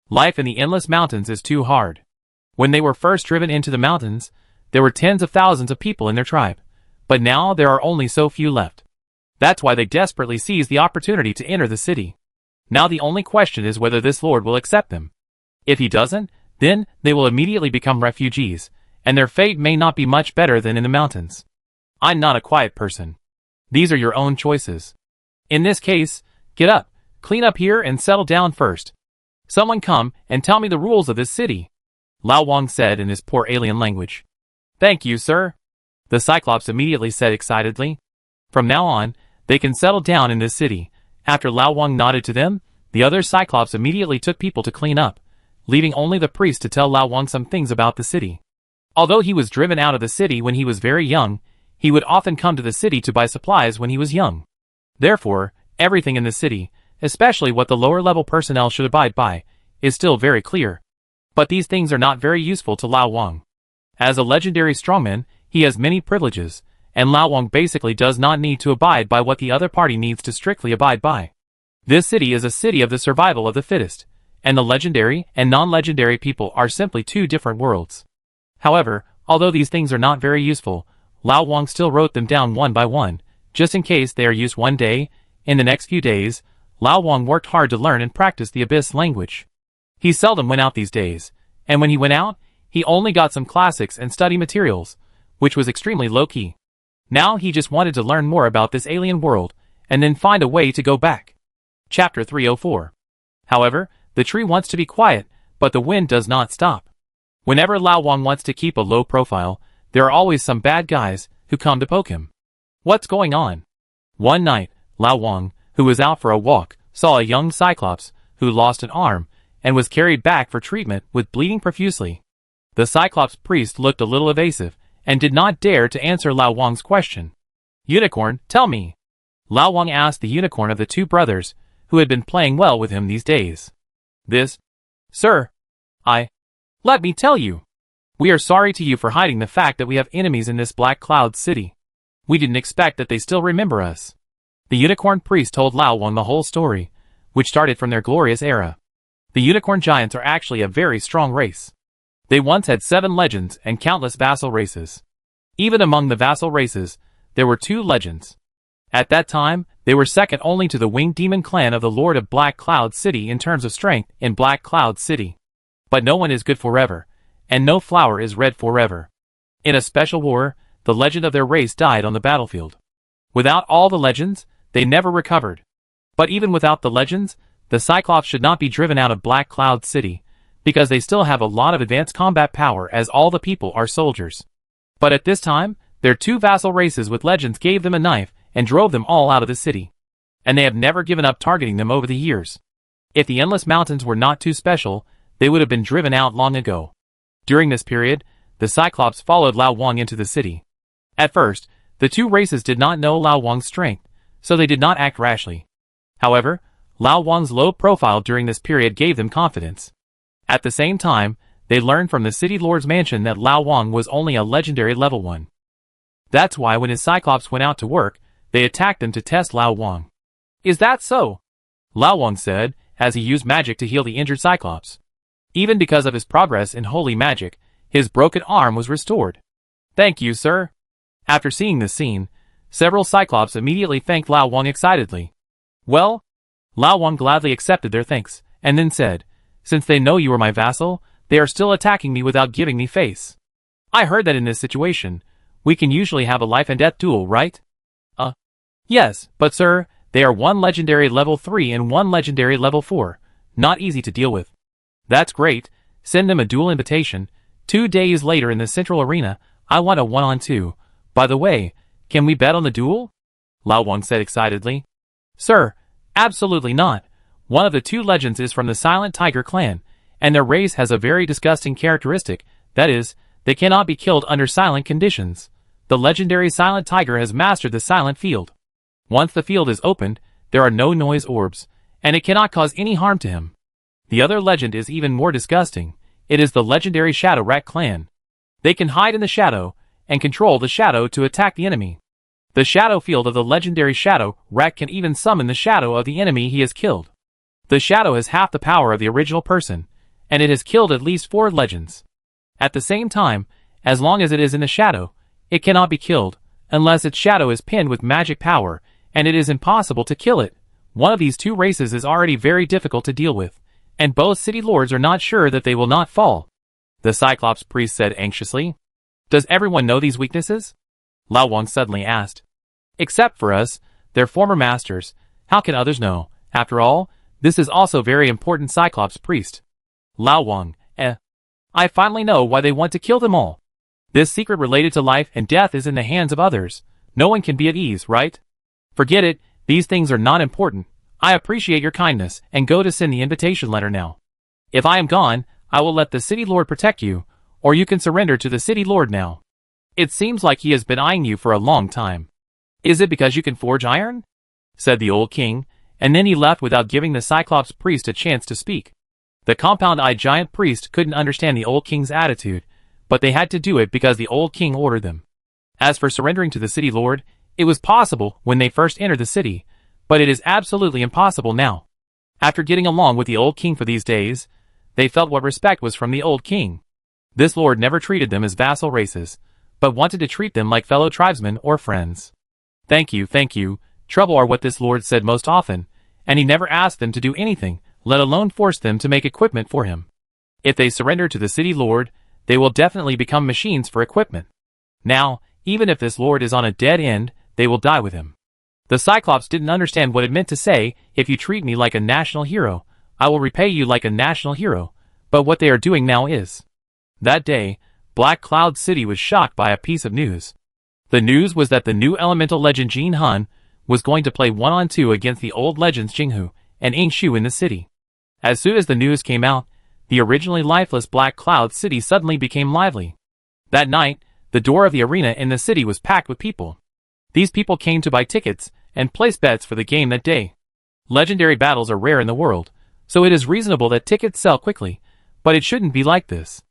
Life in the endless mountains is too hard. When they were first driven into the mountains, there were tens of thousands of people in their tribe, but now there are only so few left. That's why they desperately seized the opportunity to enter the city. Now the only question is whether this lord will accept them. If he doesn't, Then, they will immediately become refugees, and their fate may not be much better than in the mountains. I'm not a quiet person. These are your own choices. In this case, get up, clean up here and settle down first. Someone come and tell me the rules of this city, Lao Wang said in his poor alien language. Thank you, sir, the Cyclops immediately said excitedly. From now on, they can settle down in this city. After Lao Wang nodded to them, the other Cyclops immediately took people to clean up, leaving only the priest to tell Lao Wang some things about the city. Although he was driven out of the city when he was very young, he would often come to the city to buy supplies when he was young. Therefore, everything in the city, especially what the lower-level personnel should abide by, is still very clear. But these things are not very useful to Lao Wang. As a legendary strongman, he has many privileges, and Lao Wang basically does not need to abide by what the other party needs to strictly abide by. This city is a city of the survival of the fittest, and the legendary and non-legendary people are simply two different worlds. However, although these things are not very useful, Lao Wang still wrote them down one by one, just in case they are used one day. In the next few days, Lao Wang worked hard to learn and practice the Abyss language. He seldom went out these days, and when he went out, he only got some classics and study materials, which was extremely low-key. Now he just wanted to learn more about this alien world, and then find a way to go back. Chapter 304. However, the tree wants to be quiet, but the wind does not stop. Whenever Lao Wang wants to keep a low profile, there are always some bad guys who come to poke him. What's going on? One night, Lao Wang, who was out for a walk, saw a young Cyclops who lost an arm and was carried back for treatment with bleeding profusely. The Cyclops priest looked a little evasive and did not dare to answer Lao Wang's question. Unicorn, tell me. Lao Wang asked the unicorn of the two brothers who had been playing well with him these days. This, sir, let me tell you. We are sorry to you for hiding the fact that we have enemies in this Black Cloud city. We didn't expect that they still remember us. The unicorn priest told Lao Wang the whole story, which started from their glorious era. The unicorn giants are actually a very strong race. They once had 7 legends and countless vassal races. Even among the vassal races, there were 2 legends. At that time, they were second only to the winged demon clan of the Lord of Black Cloud City in terms of strength in Black Cloud City. But no one is good forever, and no flower is red forever. In a special war, the legend of their race died on the battlefield. Without all the legends, they never recovered. But even without the legends, the Cyclops should not be driven out of Black Cloud City, because they still have a lot of advanced combat power as all the people are soldiers. But at this time, their 2 vassal races with legends gave them a knife and drove them all out of the city. And they have never given up targeting them over the years. If the Endless Mountains were not too special, they would have been driven out long ago. During this period, the Cyclops followed Lao Wang into the city. At first, the 2 races did not know Lao Wang's strength, so they did not act rashly. However, Lao Wang's low profile during this period gave them confidence. At the same time, they learned from the city lord's mansion that Lao Wang was only a legendary level 1. That's why when his Cyclops went out to work, they attacked them to test Lao Wang. Is that so? Lao Wang said, as he used magic to heal the injured Cyclops. Even because of his progress in holy magic, his broken arm was restored. Thank you, sir. After seeing this scene, several Cyclops immediately thanked Lao Wang excitedly. Well, Lao Wang gladly accepted their thanks, and then said, since they know you are my vassal, they are still attacking me without giving me face. I heard that in this situation, we can usually have a life and death duel, right? Yes, but sir, they are 1 legendary level 3 and 1 legendary level 4, not easy to deal with. That's great, send them a duel invitation. 2 days later in the central arena, I want a 1-on-2. By the way, can we bet on the duel? Lao Wang said excitedly. Sir, absolutely not. One of the 2 legends is from the Silent Tiger clan, and their race has a very disgusting characteristic, that is, they cannot be killed under silent conditions. The legendary Silent Tiger has mastered the silent field. Once the field is opened, there are no noise orbs, and it cannot cause any harm to him. The other legend is even more disgusting. It is the legendary Shadow Rat clan. They can hide in the shadow, and control the shadow to attack the enemy. The shadow field of the legendary Shadow Rat can even summon the shadow of the enemy he has killed. The shadow has half the power of the original person, and it has killed at least 4 legends. At the same time, as long as it is in the shadow, it cannot be killed, unless its shadow is pinned with magic power, and it is impossible to kill it. One of these 2 races is already very difficult to deal with, And both city lords are not sure that they will not fall. The Cyclops priest said anxiously. Does everyone know these weaknesses? Lao Wang suddenly asked. Except for us, their former masters. How can others know? After all, this is also very important, Cyclops priest. Lao Wang, I finally know why they want to kill them all. This secret related to life and death is in the hands of others. No one can be at ease, right? Forget it, these things are not important. I appreciate your kindness, and go to send the invitation letter now. If I am gone, I will let the city lord protect you, or you can surrender to the city lord now. It seems like he has been eyeing you for a long time. Is it because you can forge iron? Said the old king, and then he left without giving the Cyclops priest a chance to speak. The compound-eyed giant priest couldn't understand the old king's attitude, but they had to do it because the old king ordered them. As for surrendering to the city lord, it was possible when they first entered the city, but it is absolutely impossible now. After getting along with the old king for these days, they felt what respect was from the old king. This lord never treated them as vassal races, but wanted to treat them like fellow tribesmen or friends. Thank you, trouble are what this lord said most often, and he never asked them to do anything, let alone force them to make equipment for him. If they surrender to the city lord, they will definitely become machines for equipment. Now, even if this lord is on a dead end, they will die with him. The Cyclops didn't understand what it meant to say, if you treat me like a national hero, I will repay you like a national hero, but what they are doing now is. That day, Black Cloud City was shocked by a piece of news. The news was that the new elemental legend Jin Han was going to play 1-on-2 against the old legends Jinghu and Yingshu in the city. As soon as the news came out, the originally lifeless Black Cloud City suddenly became lively. That night, the door of the arena in the city was packed with people. These people came to buy tickets and place bets for the game that day. Legendary battles are rare in the world, so it is reasonable that tickets sell quickly, but it shouldn't be like this.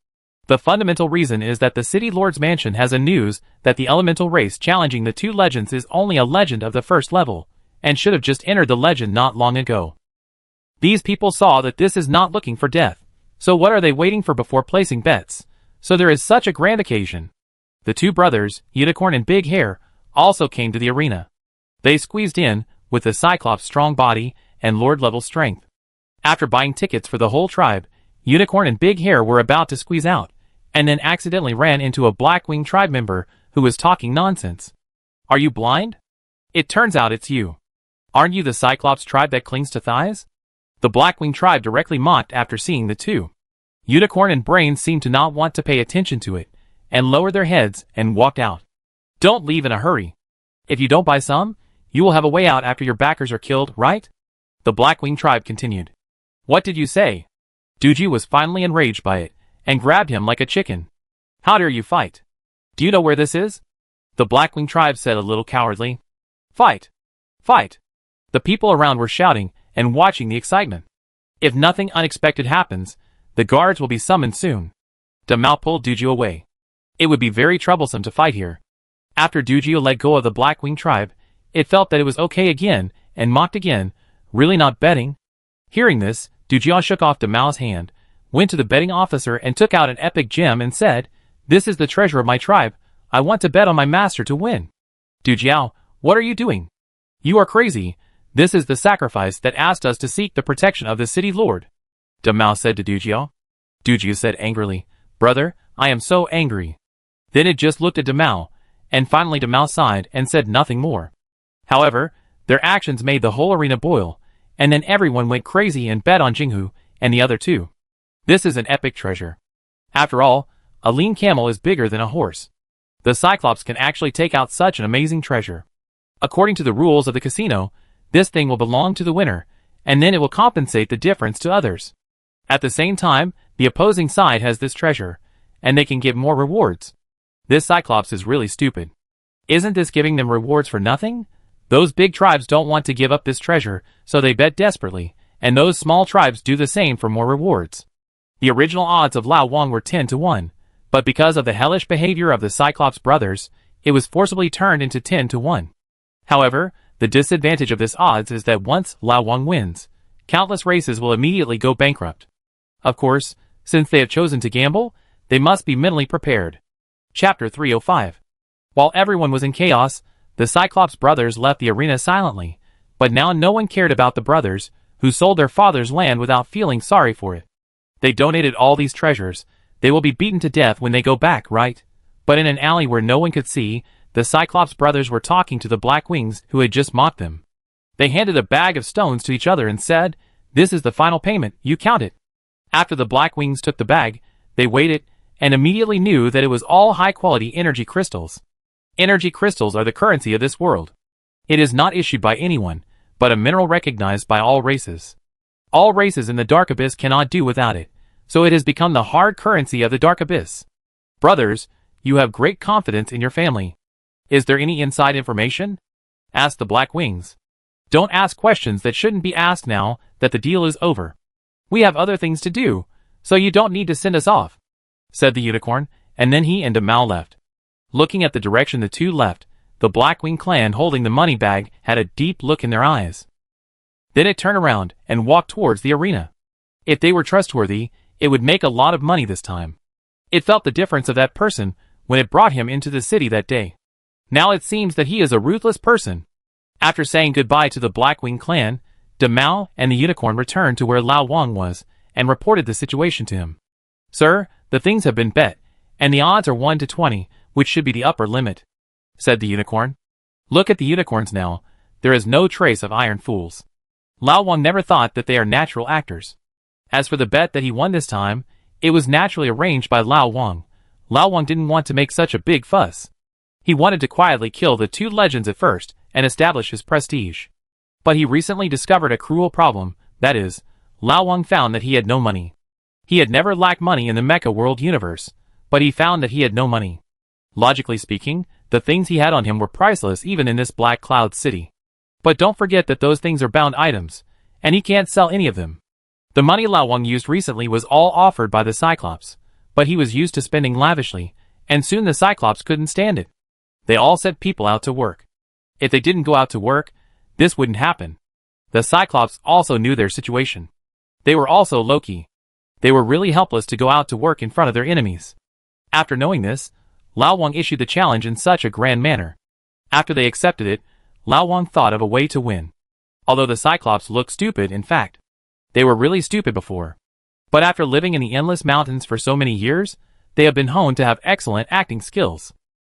The fundamental reason is that the city lord's mansion has a news that the elemental race challenging the two legends is only a legend of the first level, and should have just entered the legend not long ago. These people saw that this is not looking for death, so what are they waiting for before placing bets? So there is such a grand occasion. The two brothers, Unicorn and Big Hair, also came to the arena. They squeezed in, with the Cyclops' strong body and lord-level strength. After buying tickets for the whole tribe, Unicorn and Big Hair were about to squeeze out, and then accidentally ran into a Blackwing tribe member who was talking nonsense. Are you blind? It turns out it's you. Aren't you the Cyclops tribe that clings to thighs? The Blackwing tribe directly mocked after seeing the two. Unicorn and Brain seemed to not want to pay attention to it, and lowered their heads and walked out. Don't leave in a hurry. If you don't buy some, you will have a way out after your backers are killed, right? The Blackwing tribe continued. What did you say? Duji was finally enraged by it, and grabbed him like a chicken. How dare you fight? Do you know where this is? The Blackwing tribe said a little cowardly. Fight! Fight! The people around were shouting and watching the excitement. If nothing unexpected happens, the guards will be summoned soon. Damao pulled Dujio away. It would be very troublesome to fight here. After Dujio let go of the Blackwing tribe, it felt that it was okay again, and mocked again, really not betting. Hearing this, Dujio shook off Damao's hand, went to the betting officer and took out an epic gem and said, This is the treasure of my tribe, I want to bet on my master to win. Dujiao, what are you doing? You are crazy, this is the sacrifice that asked us to seek the protection of the city lord. Damao said to Dujio. Dujio said angrily, Brother, I am so angry. Then it just looked at Damao, and finally Damao sighed and said nothing more. However, their actions made the whole arena boil, and then everyone went crazy and bet on Jinghu and the other two. This is an epic treasure. After all, a lean camel is bigger than a horse. The Cyclops can actually take out such an amazing treasure. According to the rules of the casino, this thing will belong to the winner, and then it will compensate the difference to others. At the same time, the opposing side has this treasure, and they can give more rewards. This Cyclops is really stupid. Isn't this giving them rewards for nothing? Those big tribes don't want to give up this treasure, so they bet desperately, and those small tribes do the same for more rewards. The original odds of Lao Wang were 10-1, but because of the hellish behavior of the Cyclops brothers, it was forcibly turned into 10-1. However, the disadvantage of this odds is that once Lao Wang wins, countless races will immediately go bankrupt. Of course, since they have chosen to gamble, they must be mentally prepared. Chapter 305. While everyone was in chaos, the Cyclops brothers left the arena silently, but now no one cared about the brothers, who sold their father's land without feeling sorry for it. They donated all these treasures. They will be beaten to death when they go back, right? But in an alley where no one could see, the Cyclops brothers were talking to the Black Wings who had just mocked them. They handed a bag of stones to each other and said, "This is the final payment, you count it." After the Black Wings took the bag, they weighed it, and immediately knew that it was all high-quality energy crystals. Energy crystals are the currency of this world. It is not issued by anyone, but a mineral recognized by all races. All races in the Dark Abyss cannot do without it, so it has become the hard currency of the Dark Abyss. Brothers, you have great confidence in your family. Is there any inside information? Asked the Black Wings. Don't ask questions that shouldn't be asked now that the deal is over. We have other things to do, so you don't need to send us off, said the unicorn, and then he and Damao left. Looking at the direction the two left, the Blackwing clan holding the money bag had a deep look in their eyes. Then it turned around and walked towards the arena. If they were trustworthy, it would make a lot of money this time. It felt the difference of that person when it brought him into the city that day. Now it seems that he is a ruthless person. After saying goodbye to the Blackwing clan, Damao and the unicorn returned to where Lao Wang was and reported the situation to him. "Sir, the things have been bet, and the odds are 1 to 20, which should be the upper limit," said the unicorn. "Look at the unicorns now. There is no trace of iron fools. Lao Wang never thought that they are natural actors. As for the bet that he won this time, it was naturally arranged by Lao Wang. Lao Wang didn't want to make such a big fuss. He wanted to quietly kill the two legends at first and establish his prestige. But he recently discovered a cruel problem, that is, Lao Wang found that he had no money. He had never lacked money in the Mecha world universe, but he found that he had no money. Logically speaking, the things he had on him were priceless even in this Black Cloud City. But don't forget that those things are bound items, and he can't sell any of them. The money Lao Wang used recently was all offered by the Cyclops, but he was used to spending lavishly, and soon the Cyclops couldn't stand it. They all sent people out to work. If they didn't go out to work, this wouldn't happen. The Cyclops also knew their situation. They were also Loki. They were really helpless to go out to work in front of their enemies. After knowing this, Lao Wang issued the challenge in such a grand manner. After they accepted it, Lao Wang thought of a way to win. Although the Cyclops looked stupid, in fact, they were really stupid before. But after living in the Endless Mountains for so many years, they have been honed to have excellent acting skills.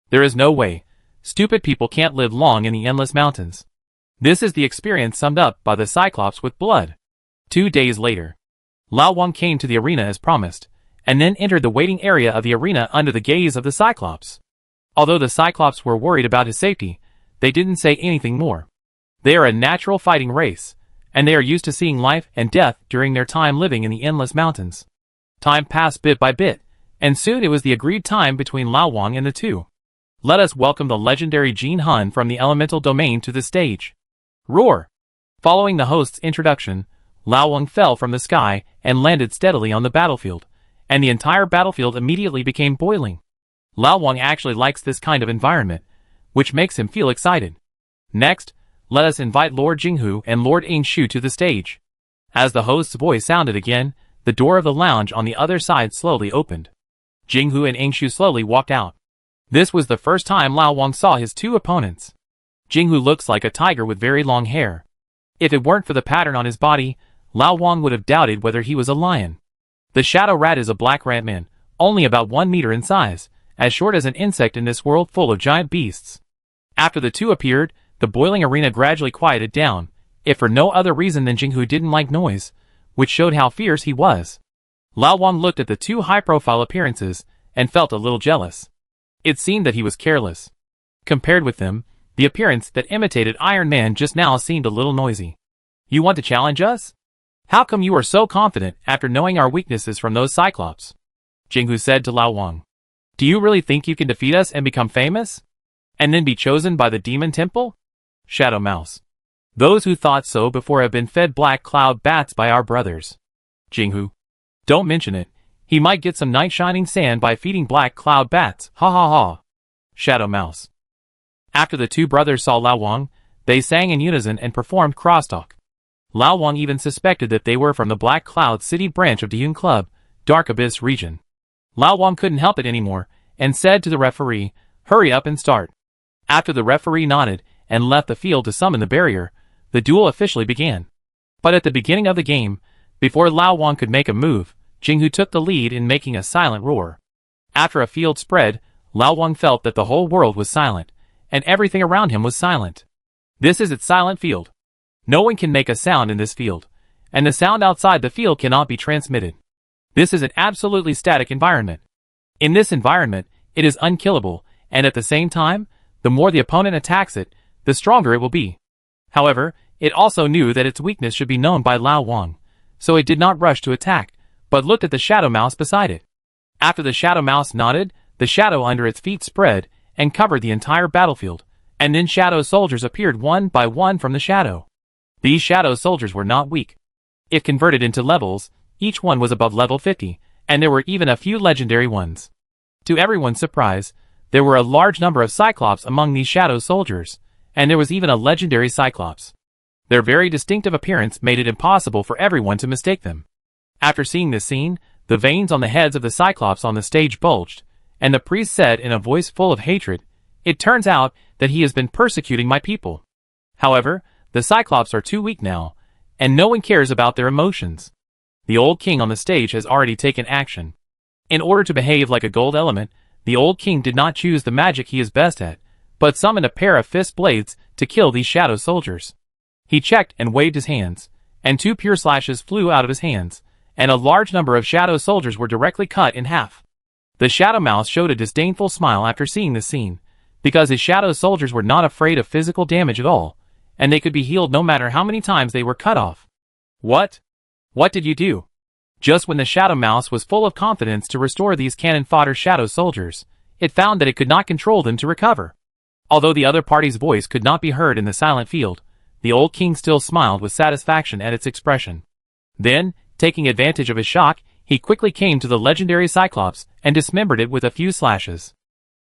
There is no way. Stupid people can't live long in the Endless Mountains. This is the experience summed up by the Cyclops with blood. 2 days later, Lao Wang came to the arena as promised, and then entered the waiting area of the arena under the gaze of the Cyclops. Although the Cyclops were worried about his safety, they didn't say anything more. They are a natural fighting race, and they are used to seeing life and death during their time living in the Endless Mountains. Time passed bit by bit, and soon it was the agreed time between Lao Wang and the two. Let us welcome the legendary Jin Hun from the elemental domain to the stage. Roar! Following the host's introduction, Lao Wang fell from the sky and landed steadily on the battlefield, and the entire battlefield immediately became boiling. Lao Wang actually likes this kind of environment, which makes him feel excited. Next, let us invite Lord Jinghu and Lord Ingshu to the stage. As the host's voice sounded again, the door of the lounge on the other side slowly opened. Jinghu and Ingshu slowly walked out. This was the first time Lao Wang saw his two opponents. Jinghu looks like a tiger with very long hair. If it weren't for the pattern on his body, Lao Wang would have doubted whether he was a lion. The Shadow Rat is a black rat man, only about 1 meter in size, as short as an insect in this world full of giant beasts. After the two appeared, the boiling arena gradually quieted down, if for no other reason than Jinghu didn't like noise, which showed how fierce he was. Lao Wang looked at the two high-profile appearances and felt a little jealous. It seemed that he was careless. Compared with them, the appearance that imitated Iron Man just now seemed a little noisy. "You want to challenge us? How come you are so confident after knowing our weaknesses from those Cyclops?" Jinghu said to Lao Wang. "Do you really think you can defeat us and become famous? And then be chosen by the Demon Temple?" Shadow Mouse. "Those who thought so before have been fed black cloud bats by our brothers." Jinghu. "Don't mention it. He might get some night shining sand by feeding black cloud bats, ha ha ha." Shadow Mouse. After the two brothers saw Lao Wang, they sang in unison and performed crosstalk. Lao Wang even suspected that they were from the Black Cloud City branch of Diyun Club, Dark Abyss region. Lao Wang couldn't help it anymore, and said to the referee, "Hurry up and start." After the referee nodded and left the field to summon the barrier, the duel officially began. But at the beginning of the game, before Lao Wang could make a move, Jinghu took the lead in making a silent roar. After a field spread, Lao Wang felt that the whole world was silent, and everything around him was silent. This is its silent field. No one can make a sound in this field, and the sound outside the field cannot be transmitted. This is an absolutely static environment. In this environment, it is unkillable, and at the same time, the more the opponent attacks it, the stronger it will be. However, it also knew that its weakness should be known by Lao Wang, so it did not rush to attack, but looked at the shadow mouse beside it. After the shadow mouse nodded, the shadow under its feet spread and covered the entire battlefield, and then shadow soldiers appeared one by one from the shadow. These shadow soldiers were not weak. If converted into levels, each one was above level 50, and there were even a few legendary ones. To everyone's surprise, there were a large number of Cyclops among these shadow soldiers, and there was even a legendary Cyclops. Their very distinctive appearance made it impossible for everyone to mistake them. After seeing this scene, the veins on the heads of the Cyclops on the stage bulged, and the priest said in a voice full of hatred, "It turns out that he has been persecuting my people." However, the Cyclops are too weak now, and no one cares about their emotions. The old king on the stage has already taken action. In order to behave like a gold element, the old king did not choose the magic he is best at, but summoned a pair of fist blades to kill these shadow soldiers. He checked and waved his hands, and 2 pure slashes flew out of his hands, and a large number of shadow soldiers were directly cut in half. The shadow mouse showed a disdainful smile after seeing this scene, because his shadow soldiers were not afraid of physical damage at all, and they could be healed no matter how many times they were cut off. What? What did you do? Just when the shadow mouse was full of confidence to restore these cannon fodder shadow soldiers, it found that it could not control them to recover. Although the other party's voice could not be heard in the silent field, the old king still smiled with satisfaction at its expression. Then, taking advantage of his shock, he quickly came to the legendary Cyclops and dismembered it with a few slashes.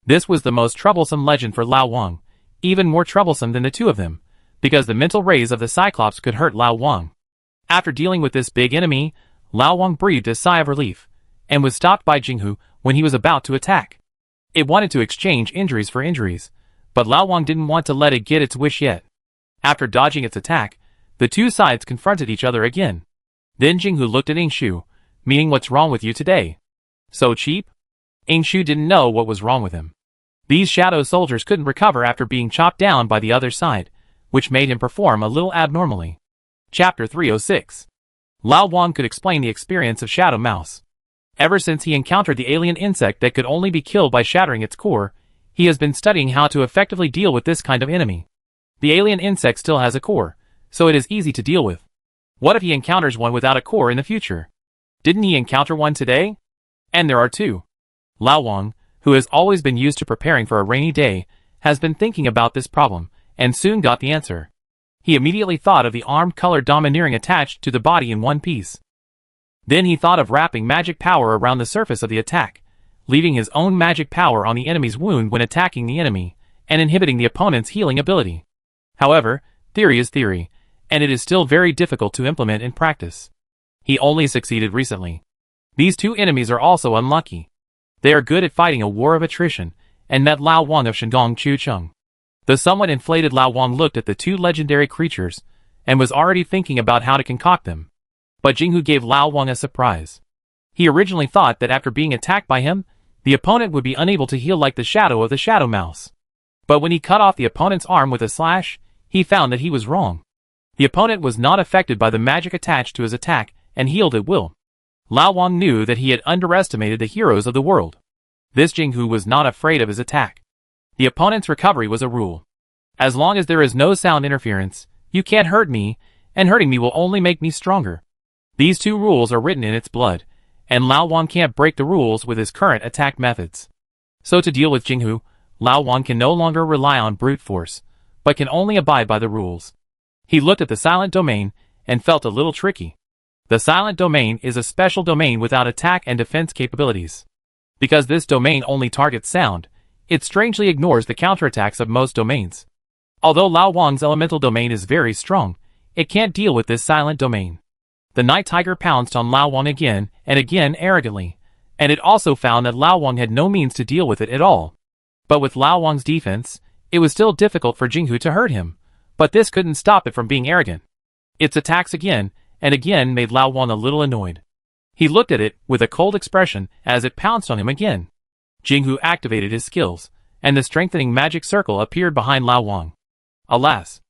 This was the most troublesome legend for Lao Wang, even more troublesome than the two of them, because the mental rays of the Cyclops could hurt Lao Wang. After dealing with this big enemy, Lao Wang breathed a sigh of relief, and was stopped by Jinghu when he was about to attack. It wanted to exchange injuries for injuries, but Lao Wang didn't want to let it get its wish yet. After dodging its attack, the two sides confronted each other again. Then Jinghu looked at Yingshu, meaning what's wrong with you today? So cheap? Yingshu didn't know what was wrong with him. These shadow soldiers couldn't recover after being chopped down by the other side, which made him perform a little abnormally. Chapter 306. Lao Wang could explain the experience of Shadow Mouse. Ever since he encountered the alien insect that could only be killed by shattering its core, he has been studying how to effectively deal with this kind of enemy. The alien insect still has a core, so it is easy to deal with. What if he encounters one without a core in the future? Didn't he encounter one today? And there are two. Lao Wang, who has always been used to preparing for a rainy day, has been thinking about this problem, and soon got the answer. He immediately thought of the armed-colored domineering attached to the body in one piece. Then he thought of wrapping magic power around the surface of the attack, leaving his own magic power on the enemy's wound when attacking the enemy, and inhibiting the opponent's healing ability. However, theory is theory, and it is still very difficult to implement in practice. He only succeeded recently. These two enemies are also unlucky. They are good at fighting a war of attrition, and met Lao Wang of Shandong Chucheng. The somewhat inflated Lao Wang looked at the two legendary creatures, and was already thinking about how to concoct them. But Jinghu gave Lao Wang a surprise. He originally thought that after being attacked by him, the opponent would be unable to heal like the shadow of the Shadow Mouse. But when he cut off the opponent's arm with a slash, he found that he was wrong. The opponent was not affected by the magic attached to his attack, and healed at will. Lao Wang knew that he had underestimated the heroes of the world. This Jinghu was not afraid of his attack. The opponent's recovery was a rule. As long as there is no sound interference, you can't hurt me, and hurting me will only make me stronger. These two rules are written in its blood, and Lao Wang can't break the rules with his current attack methods. So to deal with Jinghu, Lao Wang can no longer rely on brute force, but can only abide by the rules. He looked at the silent domain, and felt a little tricky. The silent domain is a special domain without attack and defense capabilities. Because this domain only targets sound, it strangely ignores the counterattacks of most domains. Although Lao Wang's elemental domain is very strong, it can't deal with this silent domain. The Night Tiger pounced on Lao Wang again and again arrogantly, and it also found that Lao Wang had no means to deal with it at all. But with Lao Wang's defense, it was still difficult for Jinghu to hurt him, but this couldn't stop it from being arrogant. Its attacks again and again made Lao Wang a little annoyed. He looked at it with a cold expression as it pounced on him again. Jinghu activated his skills, and the strengthening magic circle appeared behind Lao Wang. Alas!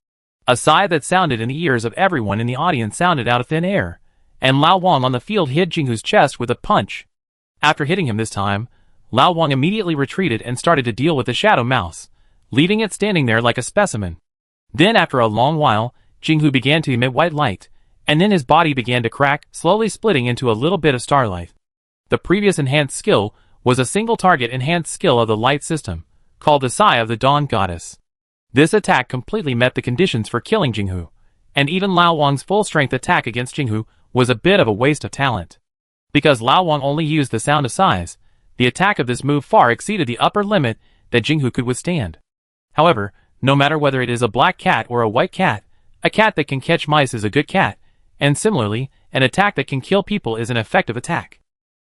A sigh that sounded in the ears of everyone in the audience sounded out of thin air, and Lao Wang on the field hit Jinghu's chest with a punch. After hitting him this time, Lao Wang immediately retreated and started to deal with the shadow mouse, leaving it standing there like a specimen. Then after a long while, Jinghu began to emit white light, and then his body began to crack, slowly splitting into a little bit of starlight. The previous enhanced skill was a single target enhanced skill of the light system, called the Sigh of the Dawn Goddess. This attack completely met the conditions for killing Jinghu, and even Lao Wang's full-strength attack against Jinghu was a bit of a waste of talent. Because Lao Wang only used the sound of sighs, the attack of this move far exceeded the upper limit that Jinghu could withstand. However, no matter whether it is a black cat or a white cat, a cat that can catch mice is a good cat, and similarly, an attack that can kill people is an effective attack.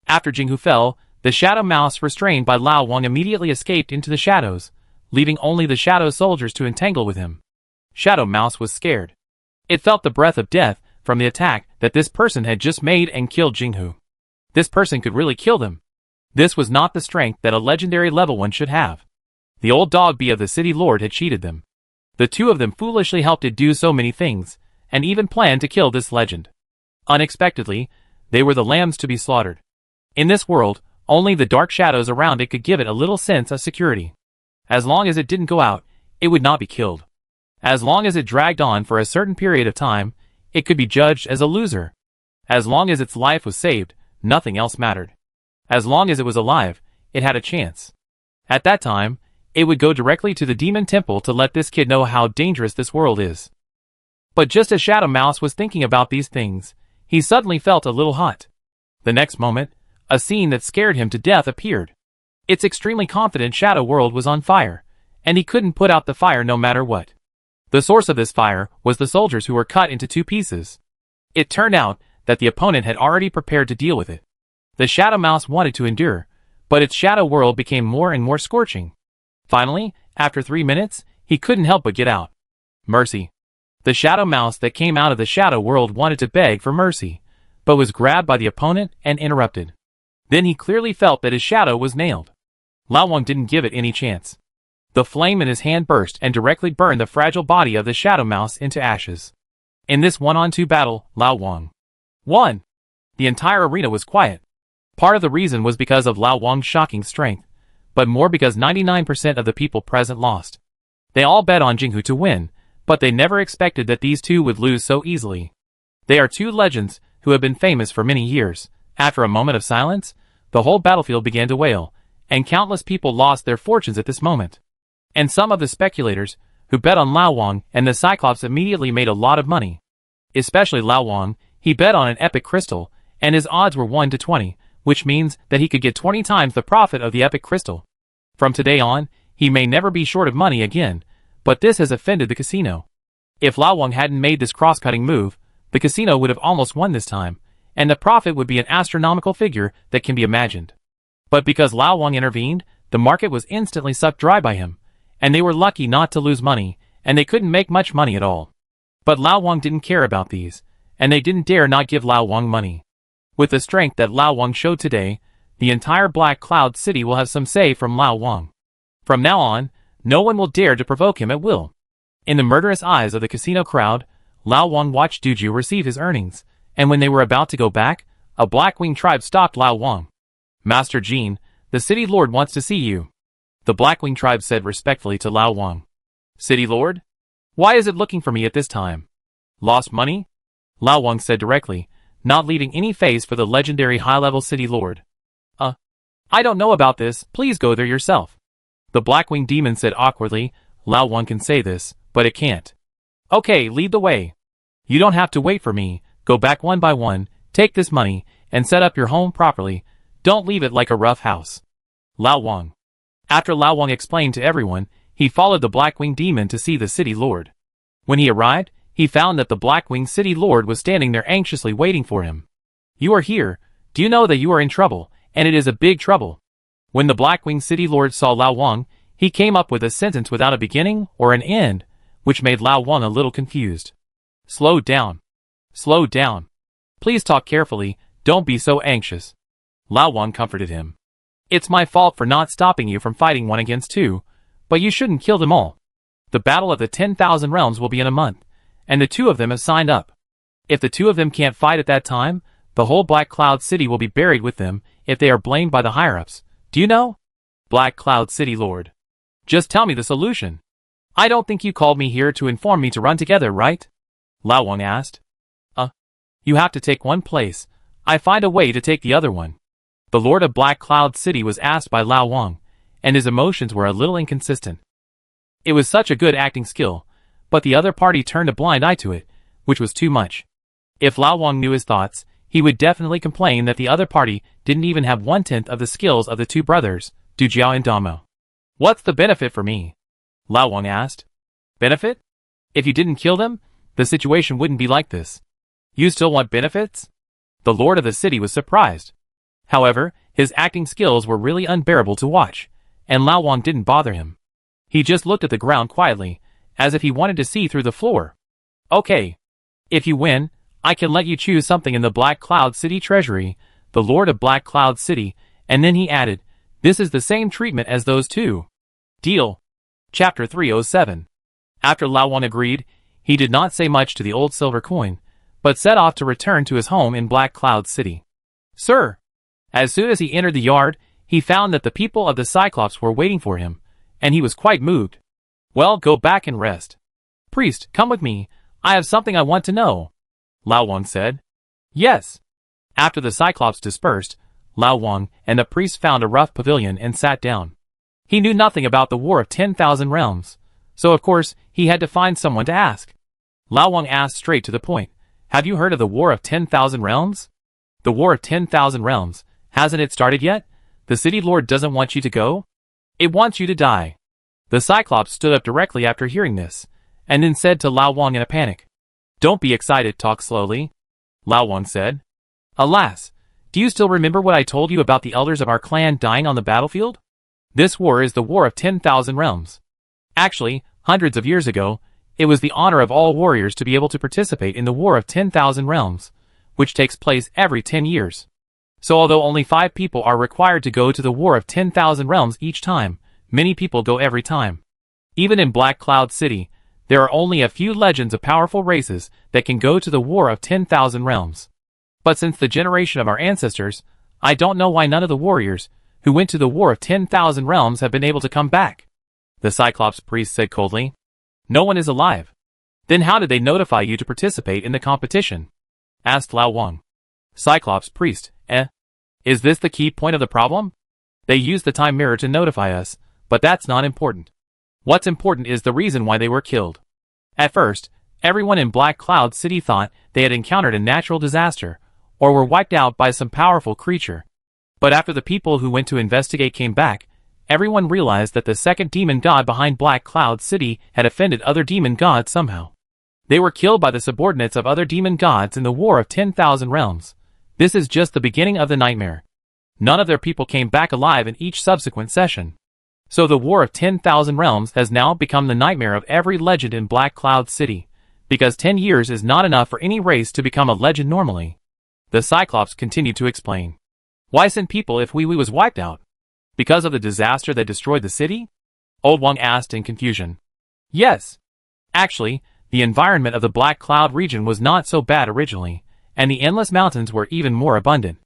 After Jinghu fell, the shadow mouse restrained by Lao Wang immediately escaped into the shadows, leaving only the shadow soldiers to entangle with him. Shadow Mouse was scared. It felt the breath of death from the attack that this person had just made and killed Jinghu. This person could really kill them. This was not the strength that a legendary level 1 should have. The old dog bee of the city lord had cheated them. The two of them foolishly helped it do so many things, and even planned to kill this legend. Unexpectedly, they were the lambs to be slaughtered. In this world, only the dark shadows around it could give it a little sense of security. As long as it didn't go out, it would not be killed. As long as it dragged on for a certain period of time, it could be judged as a loser. As long as its life was saved, nothing else mattered. As long as it was alive, it had a chance. At that time, it would go directly to the demon temple to let this kid know how dangerous this world is. But just as Shadow Mouse was thinking about these things, he suddenly felt a little hot. The next moment, a scene that scared him to death appeared. Its extremely confident shadow world was on fire, and he couldn't put out the fire no matter what. The source of this fire was the soldiers who were cut into 2 pieces. It turned out that the opponent had already prepared to deal with it. The Shadow Mouse wanted to endure, but its shadow world became more and more scorching. Finally, after 3 minutes, he couldn't help but get out. Mercy. The Shadow Mouse that came out of the shadow world wanted to beg for mercy, but was grabbed by the opponent and interrupted. Then he clearly felt that his shadow was nailed. Lao Wang didn't give it any chance. The flame in his hand burst and directly burned the fragile body of the Shadow Mouse into ashes. In this 1-on-2 battle, Lao Wang won. The entire arena was quiet. Part of the reason was because of Lao Wang's shocking strength, but more because 99% of the people present lost. They all bet on Jinghu to win, but they never expected that these two would lose so easily. They are 2 legends who have been famous for many years. After a moment of silence, the whole battlefield began to wail, and countless people lost their fortunes at this moment. And some of the speculators, who bet on Lao Wang and the Cyclops immediately made a lot of money. Especially Lao Wang, he bet on an epic crystal, and his odds were 1 to 20, which means that he could get 20 times the profit of the epic crystal. From today on, he may never be short of money again, but this has offended the casino. If Lao Wang hadn't made this cross-cutting move, the casino would have almost won this time, and the profit would be an astronomical figure that can be imagined. But because Lao Wang intervened, the market was instantly sucked dry by him, and they were lucky not to lose money, and they couldn't make much money at all. But Lao Wang didn't care about these, and they didn't dare not give Lao Wang money. With the strength that Lao Wang showed today, the entire Black Cloud City will have some say from Lao Wang. From now on, no one will dare to provoke him at will. In the murderous eyes of the casino crowd, Lao Wang watched Duju receive his earnings, and when they were about to go back, a Blackwing tribe stopped Lao Wang. Master Jean, the city lord wants to see you. The Blackwing tribe said respectfully to Lao Wang. City lord? Why is it looking for me at this time? Lost money? Lao Wang said directly, not leaving any face for the legendary high-level city lord. I don't know about this, please go there yourself. The Blackwing demon said awkwardly, Lao Wang can say this, but it can't. Okay, lead the way. You don't have to wait for me, go back one by one, take this money, and set up your home properly. Don't leave it like a rough house. Lao Wang. After Lao Wang explained to everyone, he followed the Blackwing demon to see the city lord. When he arrived, he found that the Blackwing city lord was standing there anxiously waiting for him. You are here, do you know that you are in trouble, and it is a big trouble? When the Blackwing city lord saw Lao Wang, he came up with a sentence without a beginning or an end, which made Lao Wang a little confused. Slow down. Slow down. Please talk carefully, don't be so anxious. Lao Wang comforted him. It's my fault for not stopping you from fighting 1 against 2, but you shouldn't kill them all. The battle of the 10,000 realms will be in a month, and the 2 of them have signed up. If the 2 of them can't fight at that time, the whole Black Cloud City will be buried with them if they are blamed by the higher-ups. Do you know? Black Cloud City Lord. Just tell me the solution. I don't think you called me here to inform me to run together, right? Lao Wang asked. You have to take one place. I find a way to take the other one. The Lord of Black Cloud City was asked by Lao Wang, and his emotions were a little inconsistent. It was such a good acting skill, but the other party turned a blind eye to it, which was too much. If Lao Wang knew his thoughts, he would definitely complain that the other party didn't even have 1/10 of the skills of the 2 brothers, Du Jiao and Damo. What's the benefit for me? Lao Wang asked. Benefit? If you didn't kill them, the situation wouldn't be like this. You still want benefits? The Lord of the City was surprised. However, his acting skills were really unbearable to watch, and Lao Wang didn't bother him. He just looked at the ground quietly, as if he wanted to see through the floor. Okay. If you win, I can let you choose something in the Black Cloud City treasury, the Lord of Black Cloud City, and then he added, this is the same treatment as those 2. Deal. Chapter 307. After Lao Wang agreed, he did not say much to the old silver coin, but set off to return to his home in Black Cloud City. Sir! As soon as he entered the yard, he found that the people of the Cyclops were waiting for him, and he was quite moved. Well, go back and rest. Priest, come with me. I have something I want to know. Lao Wang said. Yes. After the Cyclops dispersed, Lao Wang and the priest found a rough pavilion and sat down. He knew nothing about the War of 10,000 Realms, so of course he had to find someone to ask. Lao Wang asked straight to the point. Have you heard of the War of 10,000 Realms? The War of 10,000 Realms, hasn't it started yet? The City Lord doesn't want you to go? It wants you to die. The Cyclops stood up directly after hearing this, and then said to Lao Wang in a panic. Don't be excited, talk slowly. Lao Wang said. Alas, do you still remember what I told you about the elders of our clan dying on the battlefield? This war is the War of 10,000 Realms. Actually, hundreds of years ago, it was the honor of all warriors to be able to participate in the War of 10,000 Realms, which takes place every 10 years. So although only 5 people are required to go to the War of 10,000 Realms each time, many people go every time. Even in Black Cloud City, there are only a few legends of powerful races that can go to the War of 10,000 Realms. But since the generation of our ancestors, I don't know why none of the warriors who went to the War of 10,000 Realms have been able to come back. The Cyclops priest said coldly. No one is alive. Then how did they notify you to participate in the competition? Asked Lao Wang. Cyclops priest, Is this the key point of the problem? They used the time mirror to notify us, but that's not important. What's important is the reason why they were killed. At first, everyone in Black Cloud City thought they had encountered a natural disaster, or were wiped out by some powerful creature. But after the people who went to investigate came back, everyone realized that the second demon god behind Black Cloud City had offended other demon gods somehow. They were killed by the subordinates of other demon gods in the War of 10,000 Realms. This is just the beginning of the nightmare. None of their people came back alive in each subsequent session. So the War of 10,000 Realms has now become the nightmare of every legend in Black Cloud City, because 10 years is not enough for any race to become a legend normally. The Cyclops continued to explain. Why send people if Wee Wee was wiped out? Because of the disaster that destroyed the city? Old Wang asked in confusion. Yes. Actually, the environment of the Black Cloud region was not so bad originally, and the endless mountains were even more abundant.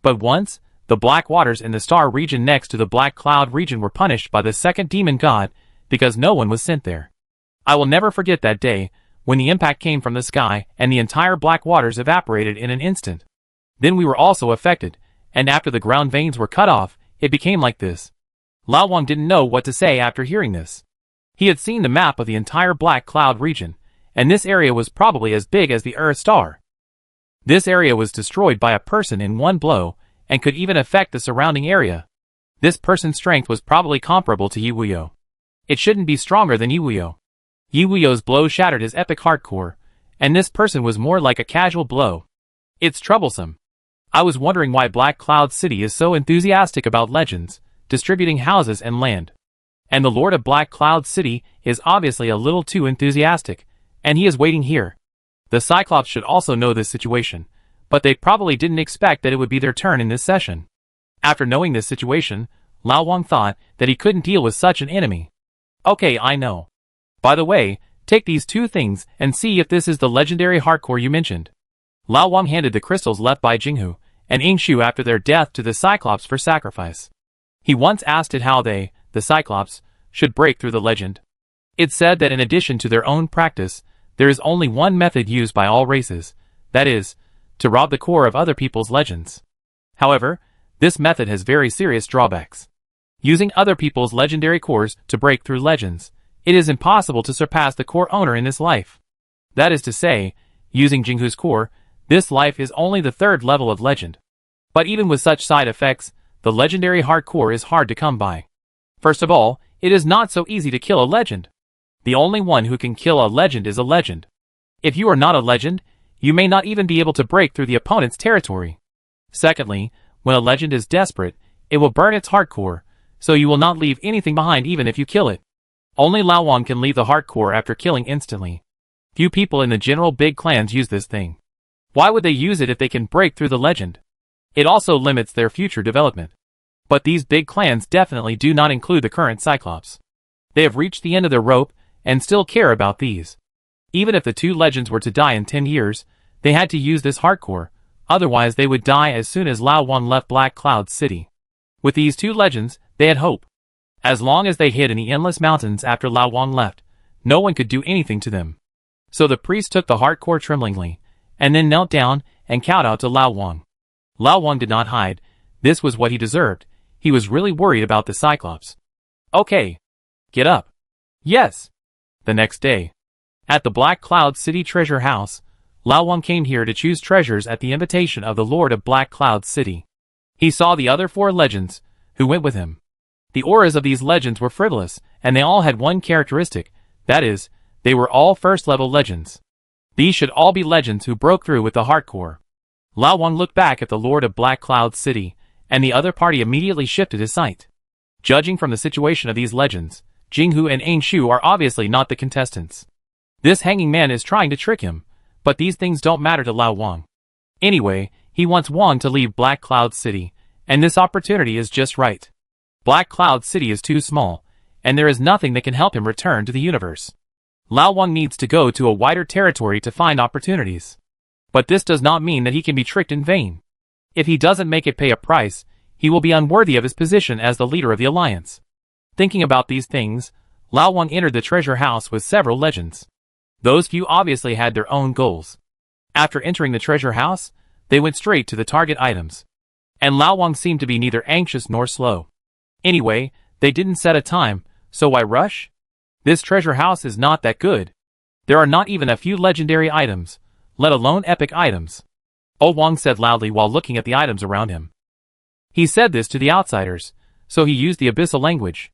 But once, the black waters in the star region next to the Black Cloud region were punished by the second demon god because no one was sent there. I will never forget that day when the impact came from the sky and the entire black waters evaporated in an instant. Then we were also affected, and after the ground veins were cut off, it became like this. Lao Wang didn't know what to say after hearing this. He had seen the map of the entire Black Cloud region, and this area was probably as big as the Earth star. This area was destroyed by a person in one blow, and could even affect the surrounding area. This person's strength was probably comparable to Yi Wuyo. It shouldn't be stronger than Yi Wuyo. Yi Wuyo's blow shattered his epic hardcore, and this person was more like a casual blow. It's troublesome. I was wondering why Black Cloud City is so enthusiastic about legends, distributing houses and land. And the Lord of Black Cloud City is obviously a little too enthusiastic, and he is waiting here. The Cyclops should also know this situation, but they probably didn't expect that it would be their turn in this session. After knowing this situation, Lao Wang thought that he couldn't deal with such an enemy. Okay, I know. By the way, take these two things and see if this is the legendary hardcore you mentioned. Lao Wang handed the crystals left by Jinghu and Yingshu after their death to the Cyclops for sacrifice. He once asked it how they, the Cyclops, should break through the legend. It said that in addition to their own practice, there is only one method used by all races, that is, to rob the core of other people's legends. However, this method has very serious drawbacks. Using other people's legendary cores to break through legends, it is impossible to surpass the core owner in this life. That is to say, using Jinghu's core, this life is only the third level of legend. But even with such side effects, the legendary hardcore is hard to come by. First of all, it is not so easy to kill a legend. The only one who can kill a legend is a legend. If you are not a legend, you may not even be able to break through the opponent's territory. Secondly, when a legend is desperate, it will burn its hardcore, so you will not leave anything behind even if you kill it. Only Lao Wang can leave the hardcore after killing instantly. Few people in the general big clans use this thing. Why would they use it if they can break through the legend? It also limits their future development. But these big clans definitely do not include the current Cyclops. They have reached the end of their rope and still care about these. Even if the two legends were to die in 10 years, they had to use this hardcore, otherwise they would die as soon as Lao Wang left Black Cloud City. With these two legends, they had hope. As long as they hid in the endless mountains after Lao Wang left, no one could do anything to them. So the priest took the hardcore tremblingly, and then knelt down and kowed out to Lao Wang. Lao Wang did not hide. This was what he deserved. He was really worried about the Cyclops. Okay. Get up. Yes. The next day. At the Black Cloud City treasure house, Lao Wang came here to choose treasures at the invitation of the Lord of Black Cloud City. He saw the other 4 legends, who went with him. The auras of these legends were frivolous, and they all had one characteristic, that is, they were all first-level legends. These should all be legends who broke through with the hardcore. Lao Wang looked back at the Lord of Black Cloud City, and the other party immediately shifted his sight. Judging from the situation of these legends, Jinghu and Yingshu are obviously not the contestants. This hanging man is trying to trick him, but these things don't matter to Lao Wang. Anyway, he wants Wang to leave Black Cloud City, and this opportunity is just right. Black Cloud City is too small, and there is nothing that can help him return to the universe. Lao Wang needs to go to a wider territory to find opportunities. But this does not mean that he can be tricked in vain. If he doesn't make it pay a price, he will be unworthy of his position as the leader of the alliance. Thinking about these things, Lao Wang entered the treasure house with several legends. Those few obviously had their own goals. After entering the treasure house, they went straight to the target items. And Lao Wang seemed to be neither anxious nor slow. Anyway, they didn't set a time, so why rush? This treasure house is not that good. There are not even a few legendary items, let alone epic items. Old Wang said loudly while looking at the items around him. He said this to the outsiders, so he used the abyssal language.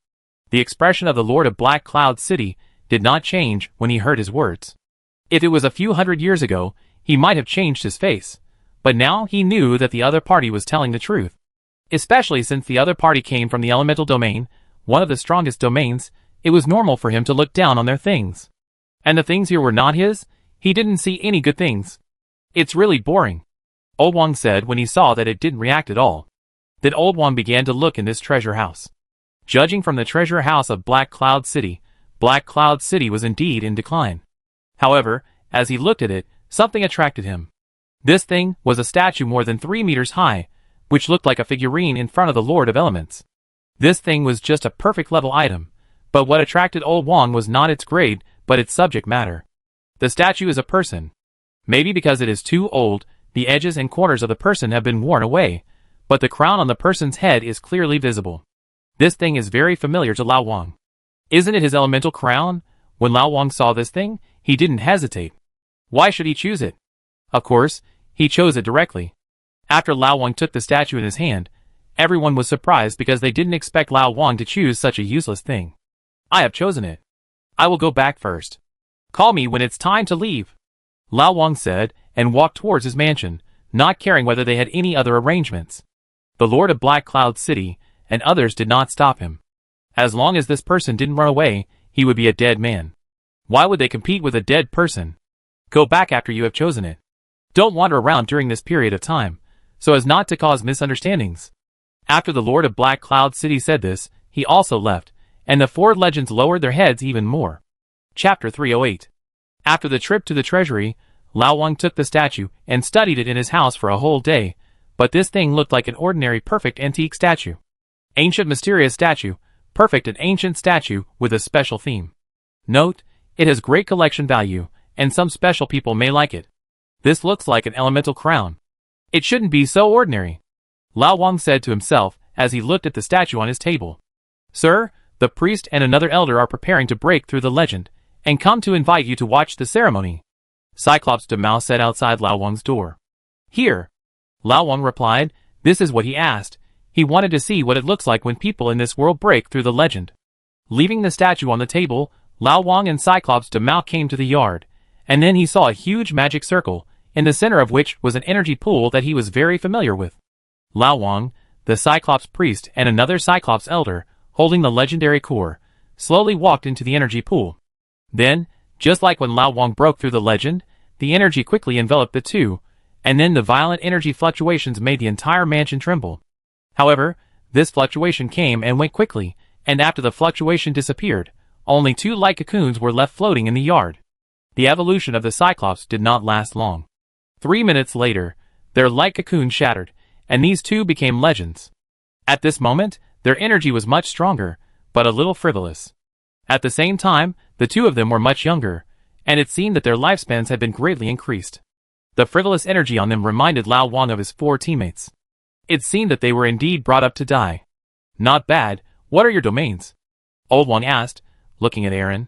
The expression of the Lord of Black Cloud City did not change when he heard his words. If it was a few hundred years ago, he might have changed his face, but now he knew that the other party was telling the truth. Especially since the other party came from the elemental domain, one of the strongest domains, it was normal for him to look down on their things. And the things here were not his, he didn't see any good things. It's really boring, Old Wang said when he saw that it didn't react at all. Then Old Wang began to look in this treasure house. Judging from the treasure house of Black Cloud City was indeed in decline. However, as he looked at it, something attracted him. This thing was a statue more than 3 meters high, which looked like a figurine in front of the Lord of Elements. This thing was just a perfect level item, but what attracted Old Wang was not its grade, but its subject matter. The statue is a person. Maybe because it is too old, the edges and corners of the person have been worn away, but the crown on the person's head is clearly visible. This thing is very familiar to Lao Wang. Isn't it his elemental crown? When Lao Wang saw this thing, he didn't hesitate. Why should he choose it? Of course, he chose it directly. After Lao Wang took the statue in his hand, everyone was surprised because they didn't expect Lao Wang to choose such a useless thing. I have chosen it. I will go back first. Call me when it's time to leave, Lao Wang said, and walked towards his mansion, not caring whether they had any other arrangements. The Lord of Black Cloud City and others did not stop him. As long as this person didn't run away, he would be a dead man. Why would they compete with a dead person? Go back after you have chosen it. Don't wander around during this period of time, so as not to cause misunderstandings." After the Lord of Black Cloud City said this, he also left, and the four legends lowered their heads even more. Chapter 308. After the trip to the treasury, Lao Wang took the statue and studied it in his house for a whole day, but this thing looked like an ordinary perfect antique statue. Ancient mysterious statue, perfect and ancient statue with a special theme. Note, it has great collection value, and some special people may like it. This looks like an elemental crown. It shouldn't be so ordinary, Lao Wang said to himself as he looked at the statue on his table. "Sir, the priest and another elder are preparing to break through the legend, and come to invite you to watch the ceremony," Cyclops de Mao said outside Lao Wang's door. "Here," Lao Wang replied. This is what he asked. He wanted to see what it looks like when people in this world break through the legend. Leaving the statue on the table, Lao Wang and Cyclops de Mao came to the yard, and then he saw a huge magic circle, in the center of which was an energy pool that he was very familiar with. Lao Wang, the Cyclops priest and another Cyclops elder, holding the legendary core, slowly walked into the energy pool. Then, just like when Lao Wang broke through the legend, the energy quickly enveloped the two, and then the violent energy fluctuations made the entire mansion tremble. However, this fluctuation came and went quickly, and after the fluctuation disappeared, only two light cocoons were left floating in the yard. The evolution of the Cyclops did not last long. 3 minutes later, their light cocoon shattered, and these two became legends. At this moment, their energy was much stronger, but a little frivolous. At the same time, the two of them were much younger, and it seemed that their lifespans had been greatly increased. The frivolous energy on them reminded Lao Wang of his four teammates. It seemed that they were indeed brought up to die. "Not bad. What are your domains?" Old Wang asked, looking at Aaron.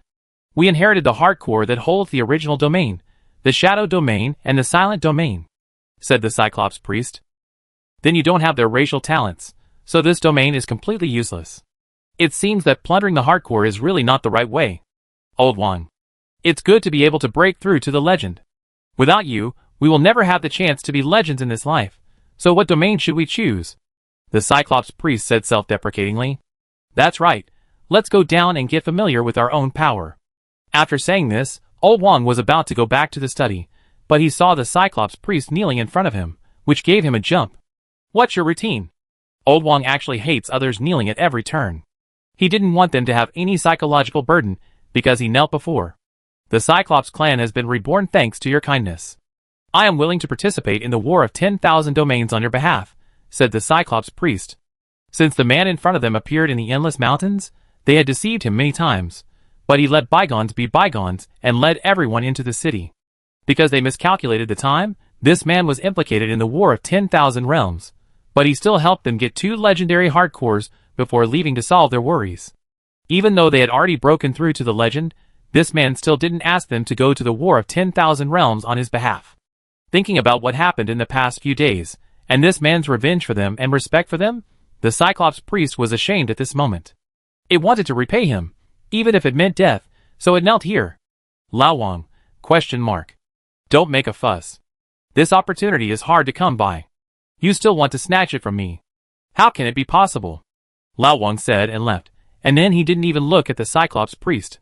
"We inherited the heart core that holds the original domain, the shadow domain and the silent domain," said the Cyclops priest. "Then you don't have their racial talents, so this domain is completely useless. It seems that plundering the heart core is really not the right way." Old Wang. "It's good to be able to break through to the legend. Without you, we will never have the chance to be legends in this life, so what domain should we choose?" The Cyclops priest said self-deprecatingly. "That's right, let's go down and get familiar with our own power." After saying this, Old Wang was about to go back to the study, but he saw the Cyclops priest kneeling in front of him, which gave him a jump. "What's your routine?" Old Wang actually hates others kneeling at every turn. He didn't want them to have any psychological burden, because he knelt before. "The Cyclops clan has been reborn thanks to your kindness. I am willing to participate in the war of 10,000 domains on your behalf," said the Cyclops priest. Since the man in front of them appeared in the endless mountains, they had deceived him many times, but he let bygones be bygones and led everyone into the city. Because they miscalculated the time, this man was implicated in the war of 10,000 realms, but he still helped them get two legendary heart cores before leaving to solve their worries. Even though they had already broken through to the legend, this man still didn't ask them to go to the war of 10,000 realms on his behalf. Thinking about what happened in the past few days, and this man's revenge for them and respect for them, the Cyclops priest was ashamed at this moment. It wanted to repay him, even if it meant death, so it knelt here. "Lao Wang, ? Don't make a fuss. This opportunity is hard to come by. You still want to snatch it from me. How can it be possible?" Lao Wang said and left, and then he didn't even look at the Cyclops priest.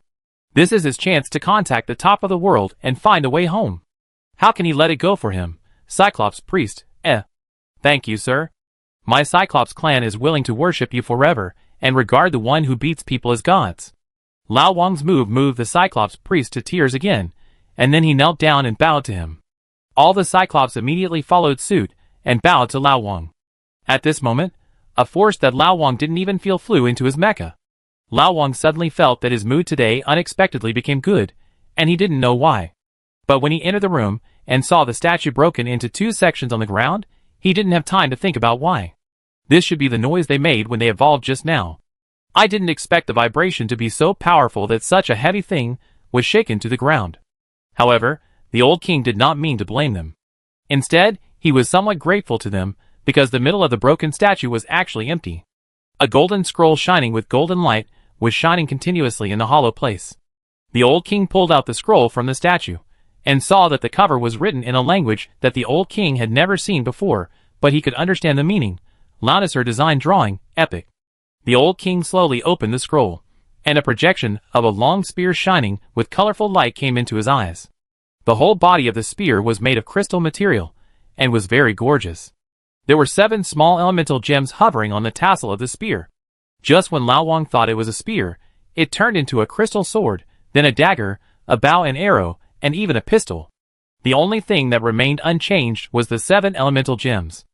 This is his chance to contact the top of the world and find a way home. How can he let it go for him? Cyclops priest, Thank you, sir. My Cyclops clan is willing to worship you forever and regard the one who beats people as gods. Lao Wang's move moved the Cyclops priest to tears again, and then he knelt down and bowed to him. All the Cyclops immediately followed suit and bowed to Lao Wang. At this moment, a force that Lao Wang didn't even feel flew into his mecha. Lao Wang suddenly felt that his mood today unexpectedly became good, and he didn't know why. But when he entered the room and saw the statue broken into two sections on the ground, he didn't have time to think about why. This should be the noise they made when they evolved just now. I didn't expect the vibration to be so powerful that such a heavy thing was shaken to the ground. However, the old king did not mean to blame them. Instead, he was somewhat grateful to them, because the middle of the broken statue was actually empty. A golden scroll shining with golden light was shining continuously in the hollow place. The old king pulled out the scroll from the statue, and saw that the cover was written in a language that the old king had never seen before, but he could understand the meaning. Launisher design drawing, epic. The old king slowly opened the scroll, and a projection of a long spear shining with colorful light came into his eyes. The whole body of the spear was made of crystal material, and was very gorgeous. There were 7 small elemental gems hovering on the tassel of the spear. Just when Lao Wang thought it was a spear, it turned into a crystal sword, then a dagger, a bow and arrow, and even a pistol. The only thing that remained unchanged was the 7 elemental gems.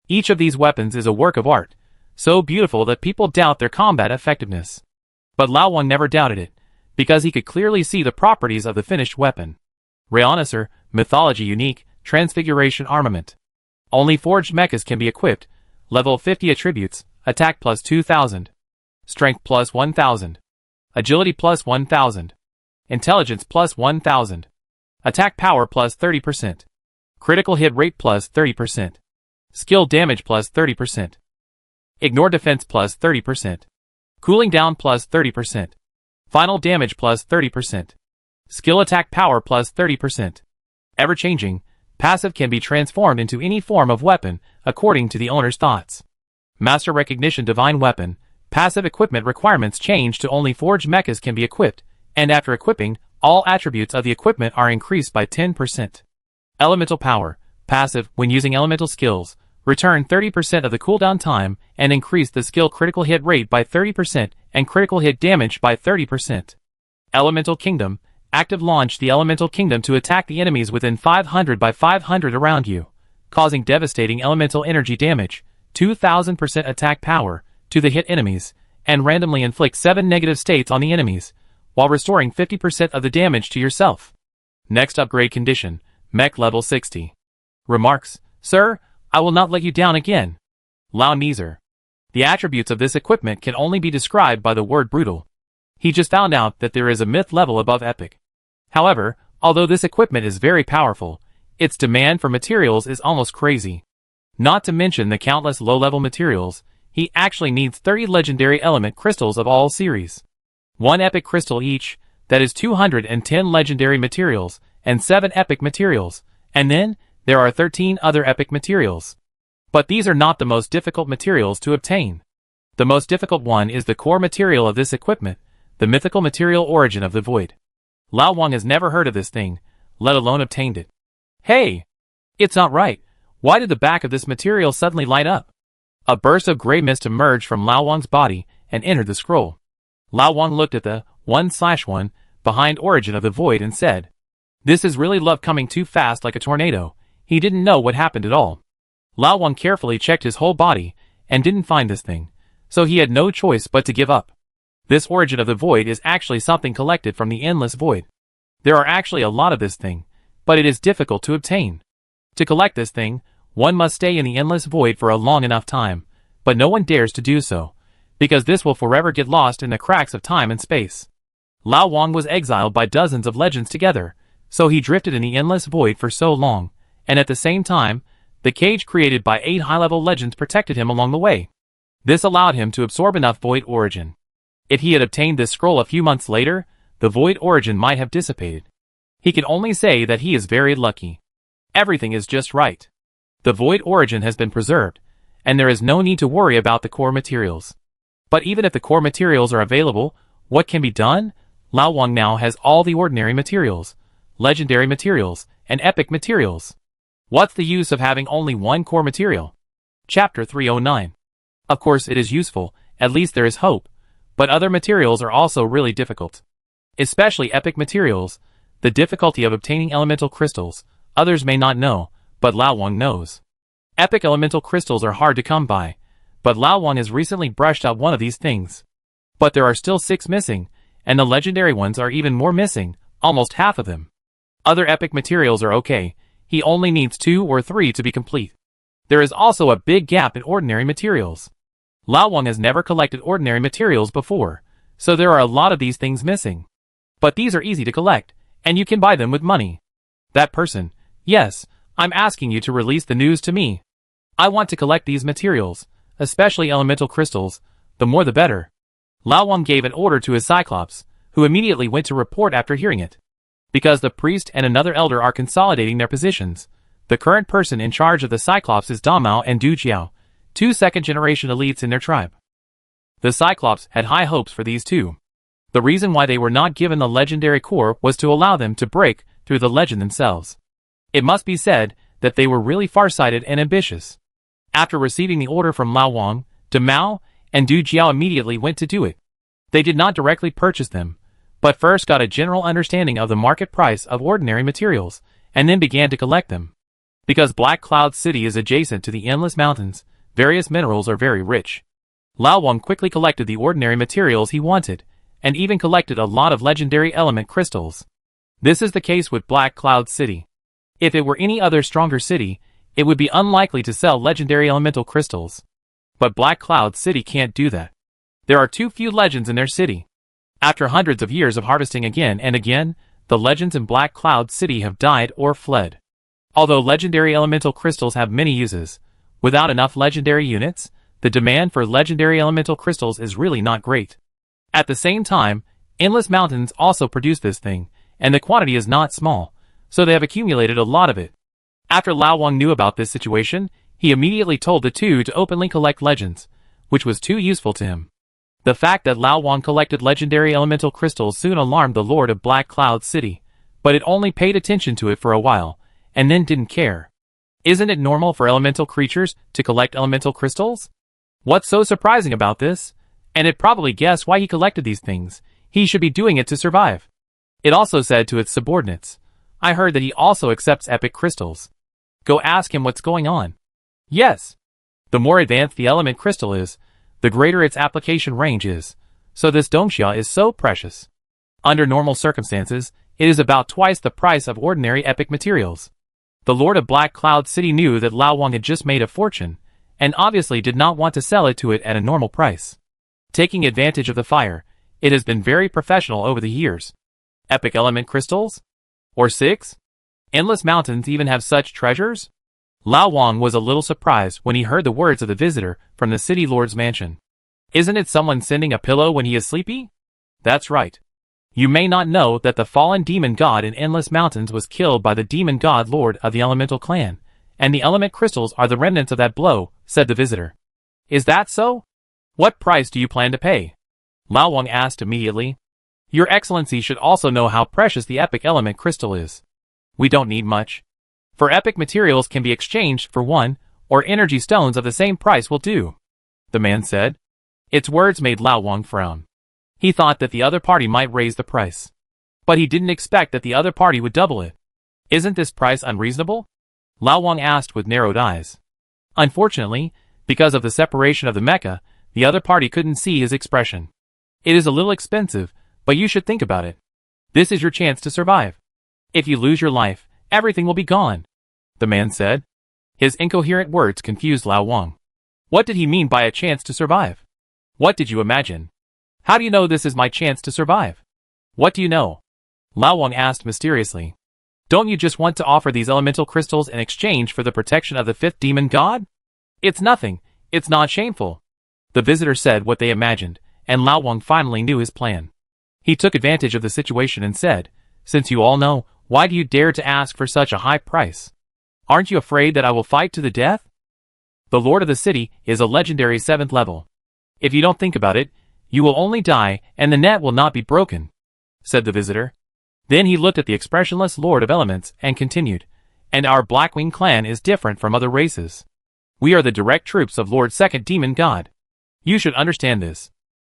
Each of these weapons is a work of art, so beautiful that people doubt their combat effectiveness. But Lao Wang never doubted it, because he could clearly see the properties of the finished weapon. Reonocer, mythology unique, transfiguration armament. Only forged mechas can be equipped, level 50 attributes, attack plus 2000, strength plus 1000, agility plus 1000, intelligence plus 1000, attack power plus 30%, critical hit rate plus 30%, skill damage plus 30%, ignore defense plus 30%, cooling down plus 30%, final damage plus 30%, skill attack power plus 30%. Ever-changing, passive can be transformed into any form of weapon according to the owner's thoughts. Master recognition divine weapon, passive equipment requirements change to only forged mechas can be equipped, and after equipping, all attributes of the equipment are increased by 10%. Elemental power, passive, when using elemental skills, return 30% of the cooldown time and increase the skill critical hit rate by 30% and critical hit damage by 30%. Elemental kingdom, active launch the elemental kingdom to attack the enemies within 500 by 500 around you, causing devastating elemental energy damage, 2000% attack power, to the hit enemies, and randomly inflict 7 negative states on the enemies, while restoring 50% of the damage to yourself. Next upgrade condition, Mech level 60. Remarks, Sir, I will not let you down again. Lao Neezer. The attributes of this equipment can only be described by the word brutal. He just found out that there is a myth level above epic. However, although this equipment is very powerful, its demand for materials is almost crazy. Not to mention the countless low-level materials, he actually needs 30 legendary element crystals of all series. 1 epic crystal each, that is 210 legendary materials, and 7 epic materials, and then, there are 13 other epic materials. But these are not the most difficult materials to obtain. The most difficult one is the core material of this equipment, the mythical material origin of the void. Lao Wang has never heard of this thing, let alone obtained it. Hey! It's not right. Why did the back of this material suddenly light up? A burst of gray mist emerged from Lao Wang's body and entered the scroll. Lao Wang looked at the 1/1 behind origin of the void and said, "This is really love coming too fast like a tornado." He didn't know what happened at all. Lao Wang carefully checked his whole body and didn't find this thing, so he had no choice but to give up. This origin of the void is actually something collected from the endless void. There are actually a lot of this thing, but it is difficult to obtain. To collect this thing, one must stay in the endless void for a long enough time, but no one dares to do so, because this will forever get lost in the cracks of time and space. Lao Wang was exiled by dozens of legends together, so he drifted in the endless void for so long, and at the same time, the cage created by 8 high-level legends protected him along the way. This allowed him to absorb enough void origin. If he had obtained this scroll a few months later, the void origin might have dissipated. He can only say that he is very lucky. Everything is just right. The void origin has been preserved, and there is no need to worry about the core materials. But even if the core materials are available, what can be done? Lao Wang now has all the ordinary materials, legendary materials, and epic materials. What's the use of having only one core material? Chapter 309. Of course it is useful, at least there is hope, but other materials are also really difficult. Especially epic materials, the difficulty of obtaining elemental crystals, others may not know, but Lao Wang knows. Epic elemental crystals are hard to come by, but Lao Wang has recently brushed out one of these things. But there are still 6 missing, and the legendary ones are even more missing, almost half of them. Other epic materials are okay, he only needs 2 or 3 to be complete. There is also a big gap in ordinary materials. Lao Wang has never collected ordinary materials before, so there are a lot of these things missing. But these are easy to collect, and you can buy them with money. That person, yes, I'm asking you to release the news to me. I want to collect these materials, especially elemental crystals, the more the better. Lao Wang gave an order to his Cyclops, who immediately went to report after hearing it. Because the priest and another elder are consolidating their positions, the current person in charge of the Cyclops is Damao and Du Jiao, 2 second-generation elites in their tribe. The Cyclops had high hopes for these two. The reason why they were not given the legendary core was to allow them to break through the legend themselves. It must be said that they were really far-sighted and ambitious. After receiving the order from Lao Wang, Du Mao and Du Jiao immediately went to do it. They did not directly purchase them, but first got a general understanding of the market price of ordinary materials, and then began to collect them. Because Black Cloud City is adjacent to the Endless Mountains, various minerals are very rich. Lao Wang quickly collected the ordinary materials he wanted, and even collected a lot of legendary element crystals. This is the case with Black Cloud City. If it were any other stronger city, it would be unlikely to sell legendary elemental crystals. But Black Cloud City can't do that. There are too few legends in their city. After hundreds of years of harvesting again and again, the legends in Black Cloud City have died or fled. Although legendary elemental crystals have many uses, without enough legendary units, the demand for legendary elemental crystals is really not great. At the same time, Endless Mountains also produce this thing, and the quantity is not small, so they have accumulated a lot of it. After Lao Wang knew about this situation, he immediately told the two to openly collect legends, which was too useful to him. The fact that Lao Wang collected legendary elemental crystals soon alarmed the Lord of Black Cloud City, but it only paid attention to it for a while, and then didn't care. Isn't it normal for elemental creatures to collect elemental crystals? What's so surprising about this? And it probably guessed why he collected these things. He should be doing it to survive. It also said to its subordinates, I heard that he also accepts epic crystals. Go ask him what's going on. Yes. The more advanced the element crystal is, the greater its application range is, so this Dongxia is so precious. Under normal circumstances, it is about twice the price of ordinary epic materials. The Lord of Black Cloud City knew that Lao Wang had just made a fortune, and obviously did not want to sell it to it at a normal price. Taking advantage of the fire, it has been very professional over the years. Epic element crystals? Or 6? Endless Mountains even have such treasures? Lao Wang was a little surprised when he heard the words of the visitor from the city lord's mansion. Isn't it someone sending a pillow when he is sleepy? That's right. You may not know that the fallen demon god in Endless Mountains was killed by the demon god lord of the elemental clan, and the element crystals are the remnants of that blow, said the visitor. Is that so? What price do you plan to pay? Lao Wang asked immediately. Your Excellency should also know how precious the epic element crystal is. We don't need much. For epic materials can be exchanged for one, or energy stones of the same price will do, the man said. Its words made Lao Wang frown. He thought that the other party might raise the price. But he didn't expect that the other party would double it. Isn't this price unreasonable? Lao Wang asked with narrowed eyes. Unfortunately, because of the separation of the Mecha, the other party couldn't see his expression. It is a little expensive, but you should think about it. This is your chance to survive. If you lose your life, everything will be gone, the man said. His incoherent words confused Lao Wang. What did he mean by a chance to survive? What did you imagine? How do you know this is my chance to survive? What do you know? Lao Wang asked mysteriously. Don't you just want to offer these elemental crystals in exchange for the protection of the fifth demon god? It's nothing. It's not shameful. The visitor said what they imagined, and Lao Wang finally knew his plan. He took advantage of the situation and said, Since you all know, why do you dare to ask for such a high price? Aren't you afraid that I will fight to the death? The Lord of the City is a legendary 7th level. If you don't think about it, you will only die and the net will not be broken, said the visitor. Then he looked at the expressionless Lord of Elements and continued, And our Blackwing clan is different from other races. We are the direct troops of Lord Second Demon God. You should understand this.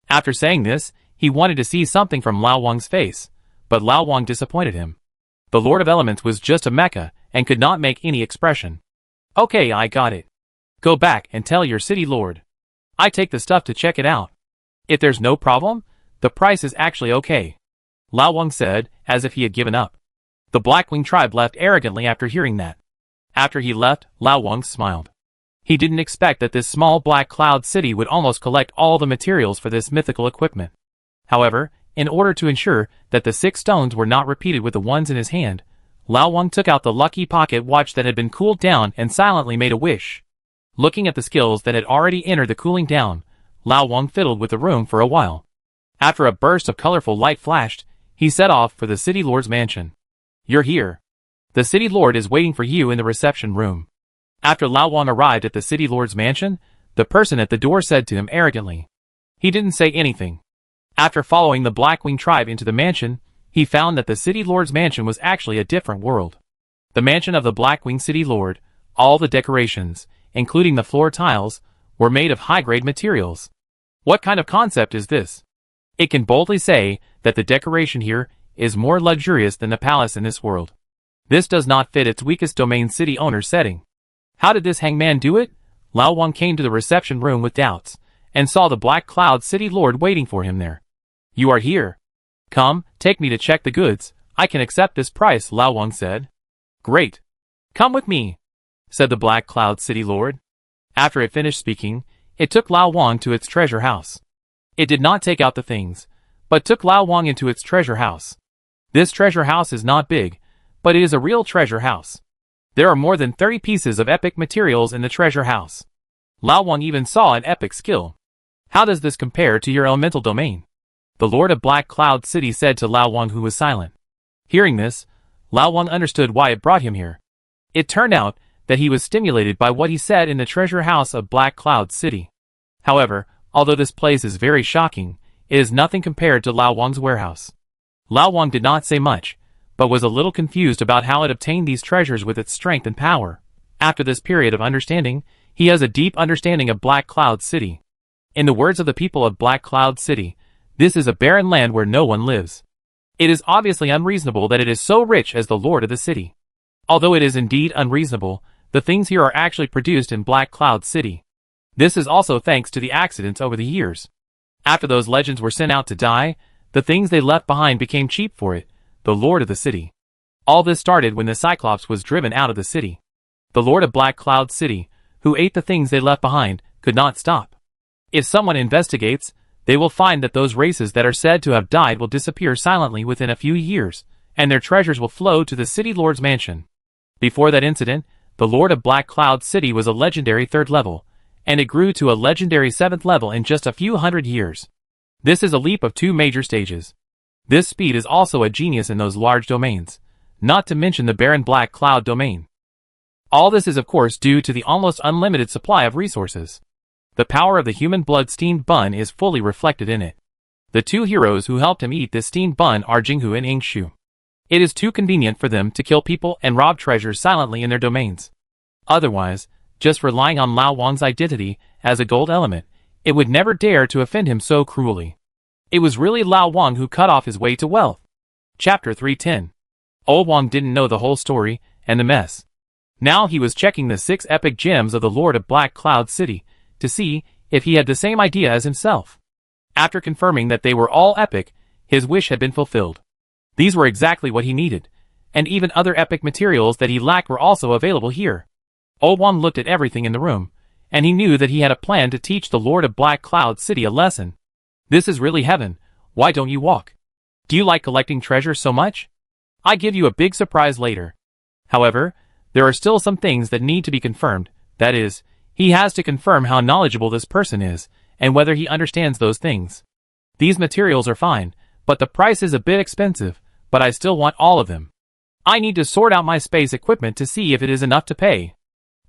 After saying this, he wanted to see something from Lao Wang's face, but Lao Wang disappointed him. The Lord of Elements was just a mecha and could not make any expression. Okay, I got it. Go back and tell your city lord. I take the stuff to check it out. If there's no problem, the price is actually okay, Lao Wang said, as if he had given up. The Blackwing tribe left arrogantly after hearing that. After he left, Lao Wang smiled. He didn't expect that this small Black Cloud City would almost collect all the materials for this mythical equipment. However, in order to ensure that the 6 stones were not repeated with the ones in his hand, Lao Wang took out the lucky pocket watch that had been cooled down and silently made a wish. Looking at the skills that had already entered the cooling down, Lao Wang fiddled with the room for a while. After a burst of colorful light flashed, he set off for the city lord's mansion. You're here. The city lord is waiting for you in the reception room. After Lao Wang arrived at the city lord's mansion, the person at the door said to him arrogantly. He didn't say anything. After following the Blackwing tribe into the mansion, he found that the City Lord's mansion was actually a different world. The mansion of the Blackwing City Lord, all the decorations, including the floor tiles, were made of high-grade materials. What kind of concept is this? It can boldly say that the decoration here is more luxurious than the palace in this world. This does not fit its weakest domain city owner's setting. How did this hangman do it? Lao Wang came to the reception room with doubts, and saw the Black Cloud City Lord waiting for him there. You are here. Come, take me to check the goods. I can accept this price, Lao Wang said. Great. Come with me, said the Black Cloud City Lord. After it finished speaking, it took Lao Wang to its treasure house. It did not take out the things, but took Lao Wang into its treasure house. This treasure house is not big, but it is a real treasure house. There are more than 30 pieces of epic materials in the treasure house. Lao Wang even saw an epic skill. How does this compare to your elemental domain? The Lord of Black Cloud City said to Lao Wang, who was silent. Hearing this, Lao Wang understood why it brought him here. It turned out that he was stimulated by what he said in the treasure house of Black Cloud City. However, although this place is very shocking, it is nothing compared to Lao Wang's warehouse. Lao Wang did not say much, but was a little confused about how it obtained these treasures with its strength and power. After this period of understanding, he has a deep understanding of Black Cloud City. In the words of the people of Black Cloud City, this is a barren land where no one lives. It is obviously unreasonable that it is so rich as the lord of the city. Although it is indeed unreasonable, the things here are actually produced in Black Cloud City. This is also thanks to the accidents over the years. After those legends were sent out to die, the things they left behind became cheap for it, the lord of the city. All this started when the Cyclops was driven out of the city. The lord of Black Cloud City, who ate the things they left behind, could not stop. If someone investigates, they will find that those races that are said to have died will disappear silently within a few years, and their treasures will flow to the City Lord's mansion. Before that incident, the Lord of Black Cloud City was a legendary 3rd level, and it grew to a legendary 7th level in just a few hundred years. This is a leap of 2 major stages. This speed is also a genius in those large domains, not to mention the barren Black Cloud domain. All this is of course due to the almost unlimited supply of resources. The power of the human blood steamed bun is fully reflected in it. The 2 heroes who helped him eat this steamed bun are Jinghu and Ingshu. It is too convenient for them to kill people and rob treasures silently in their domains. Otherwise, just relying on Lao Wang's identity as a gold element, it would never dare to offend him so cruelly. It was really Lao Wang who cut off his way to wealth. Chapter 310. Old Wang didn't know the whole story and the mess. Now he was checking the 6 epic gems of the Lord of Black Cloud City to see if he had the same idea as himself. After confirming that they were all epic, his wish had been fulfilled. These were exactly what he needed, and even other epic materials that he lacked were also available here. Old Wang looked at everything in the room, and he knew that he had a plan to teach the Lord of Black Cloud City a lesson. This is really heaven. Why don't you walk? Do you like collecting treasure so much? I give you a big surprise later. However, there are still some things that need to be confirmed. That is, he has to confirm how knowledgeable this person is, and whether he understands those things. These materials are fine, but the price is a bit expensive, but I still want all of them. I need to sort out my space equipment to see if it is enough to pay.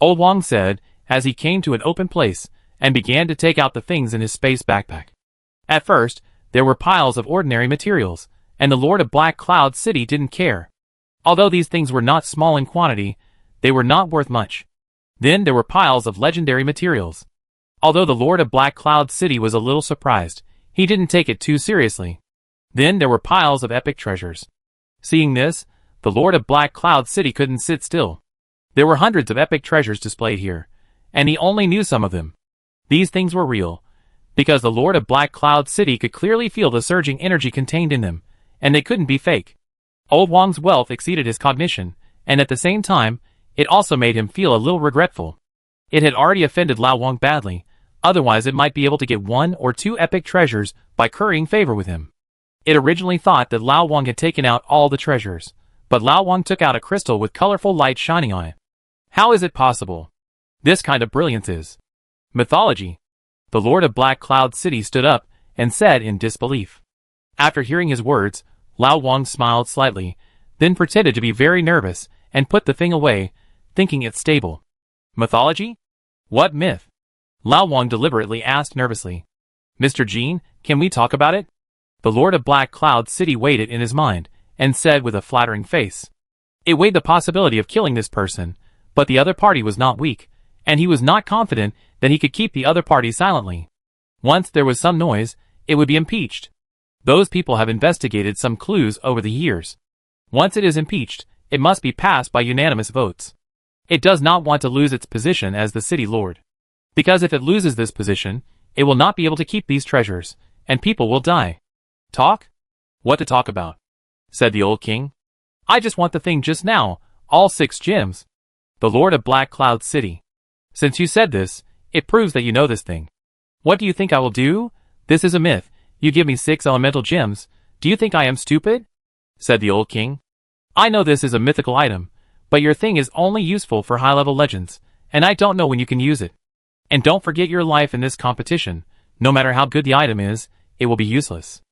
Old Wang said, as he came to an open place, and began to take out the things in his space backpack. At first, there were piles of ordinary materials, and the Lord of Black Cloud City didn't care. Although these things were not small in quantity, they were not worth much. Then there were piles of legendary materials. Although the Lord of Black Cloud City was a little surprised, he didn't take it too seriously. Then there were piles of epic treasures. Seeing this, the Lord of Black Cloud City couldn't sit still. There were hundreds of epic treasures displayed here, and he only knew some of them. These things were real, because the Lord of Black Cloud City could clearly feel the surging energy contained in them, and they couldn't be fake. Old Wang's wealth exceeded his cognition, and at the same time, it also made him feel a little regretful. It had already offended Lao Wang badly, otherwise it might be able to get 1 or 2 epic treasures by currying favor with him. It originally thought that Lao Wang had taken out all the treasures, but Lao Wang took out a crystal with colorful light shining on it. How is it possible? This kind of brilliance is mythology. The Lord of Black Cloud City stood up and said in disbelief. After hearing his words, Lao Wang smiled slightly, then pretended to be very nervous and put the thing away, thinking it stable. Mythology? What myth? Lao Wang deliberately asked nervously. Mr. Jean, can we talk about it? The Lord of Black Cloud City weighed it in his mind, and said with a flattering face. It weighed the possibility of killing this person, but the other party was not weak, and he was not confident that he could keep the other party silently. Once there was some noise, it would be impeached. Those people have investigated some clues over the years. Once it is impeached, it must be passed by unanimous votes. It does not want to lose its position as the city lord. Because if it loses this position, it will not be able to keep these treasures, and people will die. Talk? What to talk about? Said the old king. I just want the thing just now, all 6 gems. The Lord of Black Cloud City. Since you said this, it proves that you know this thing. What do you think I will do? This is a myth. You give me 6 elemental gems. Do you think I am stupid? Said the old king. I know this is a mythical item, but your thing is only useful for high-level legends, and I don't know when you can use it. And don't forget your life in this competition. No matter how good the item is, it will be useless.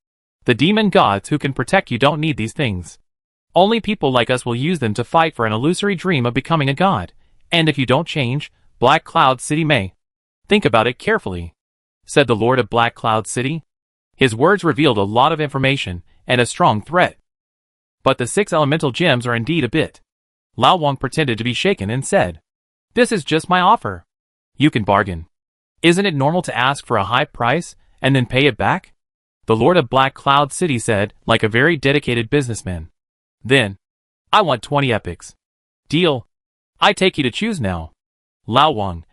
The demon gods who can protect you don't need these things. Only people like us will use them to fight for an illusory dream of becoming a god, and if you don't change, Black Cloud City may. Think about it carefully, said the Lord of Black Cloud City. His words revealed a lot of information and a strong threat. But the 6 elemental gems are indeed a bit. Lao Wang pretended to be shaken and said, This is just my offer. You can bargain. Isn't it normal to ask for a high price and then pay it back? The Lord of Black Cloud City said, like a very dedicated businessman. Then, I want 20 epics. Deal. I take you to choose now. Lao Wang,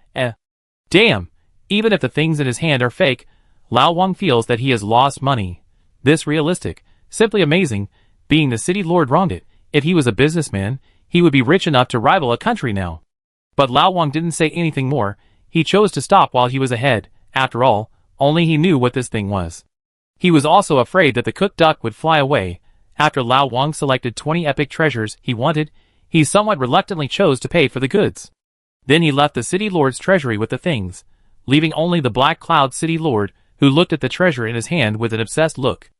Damn, even if the things in his hand are fake, Lao Wang feels that he has lost money. This realistic, simply amazing, being the city lord wronged it. If he was a businessman, he would be rich enough to rival a country now. But Lao Wang didn't say anything more. He chose to stop while he was ahead. After all, only he knew what this thing was. He was also afraid that the cooked duck would fly away. After Lao Wang selected 20 epic treasures he wanted, he somewhat reluctantly chose to pay for the goods. Then he left the city lord's treasury with the things, leaving only the Black Cloud City lord, who looked at the treasure in his hand with an obsessed look.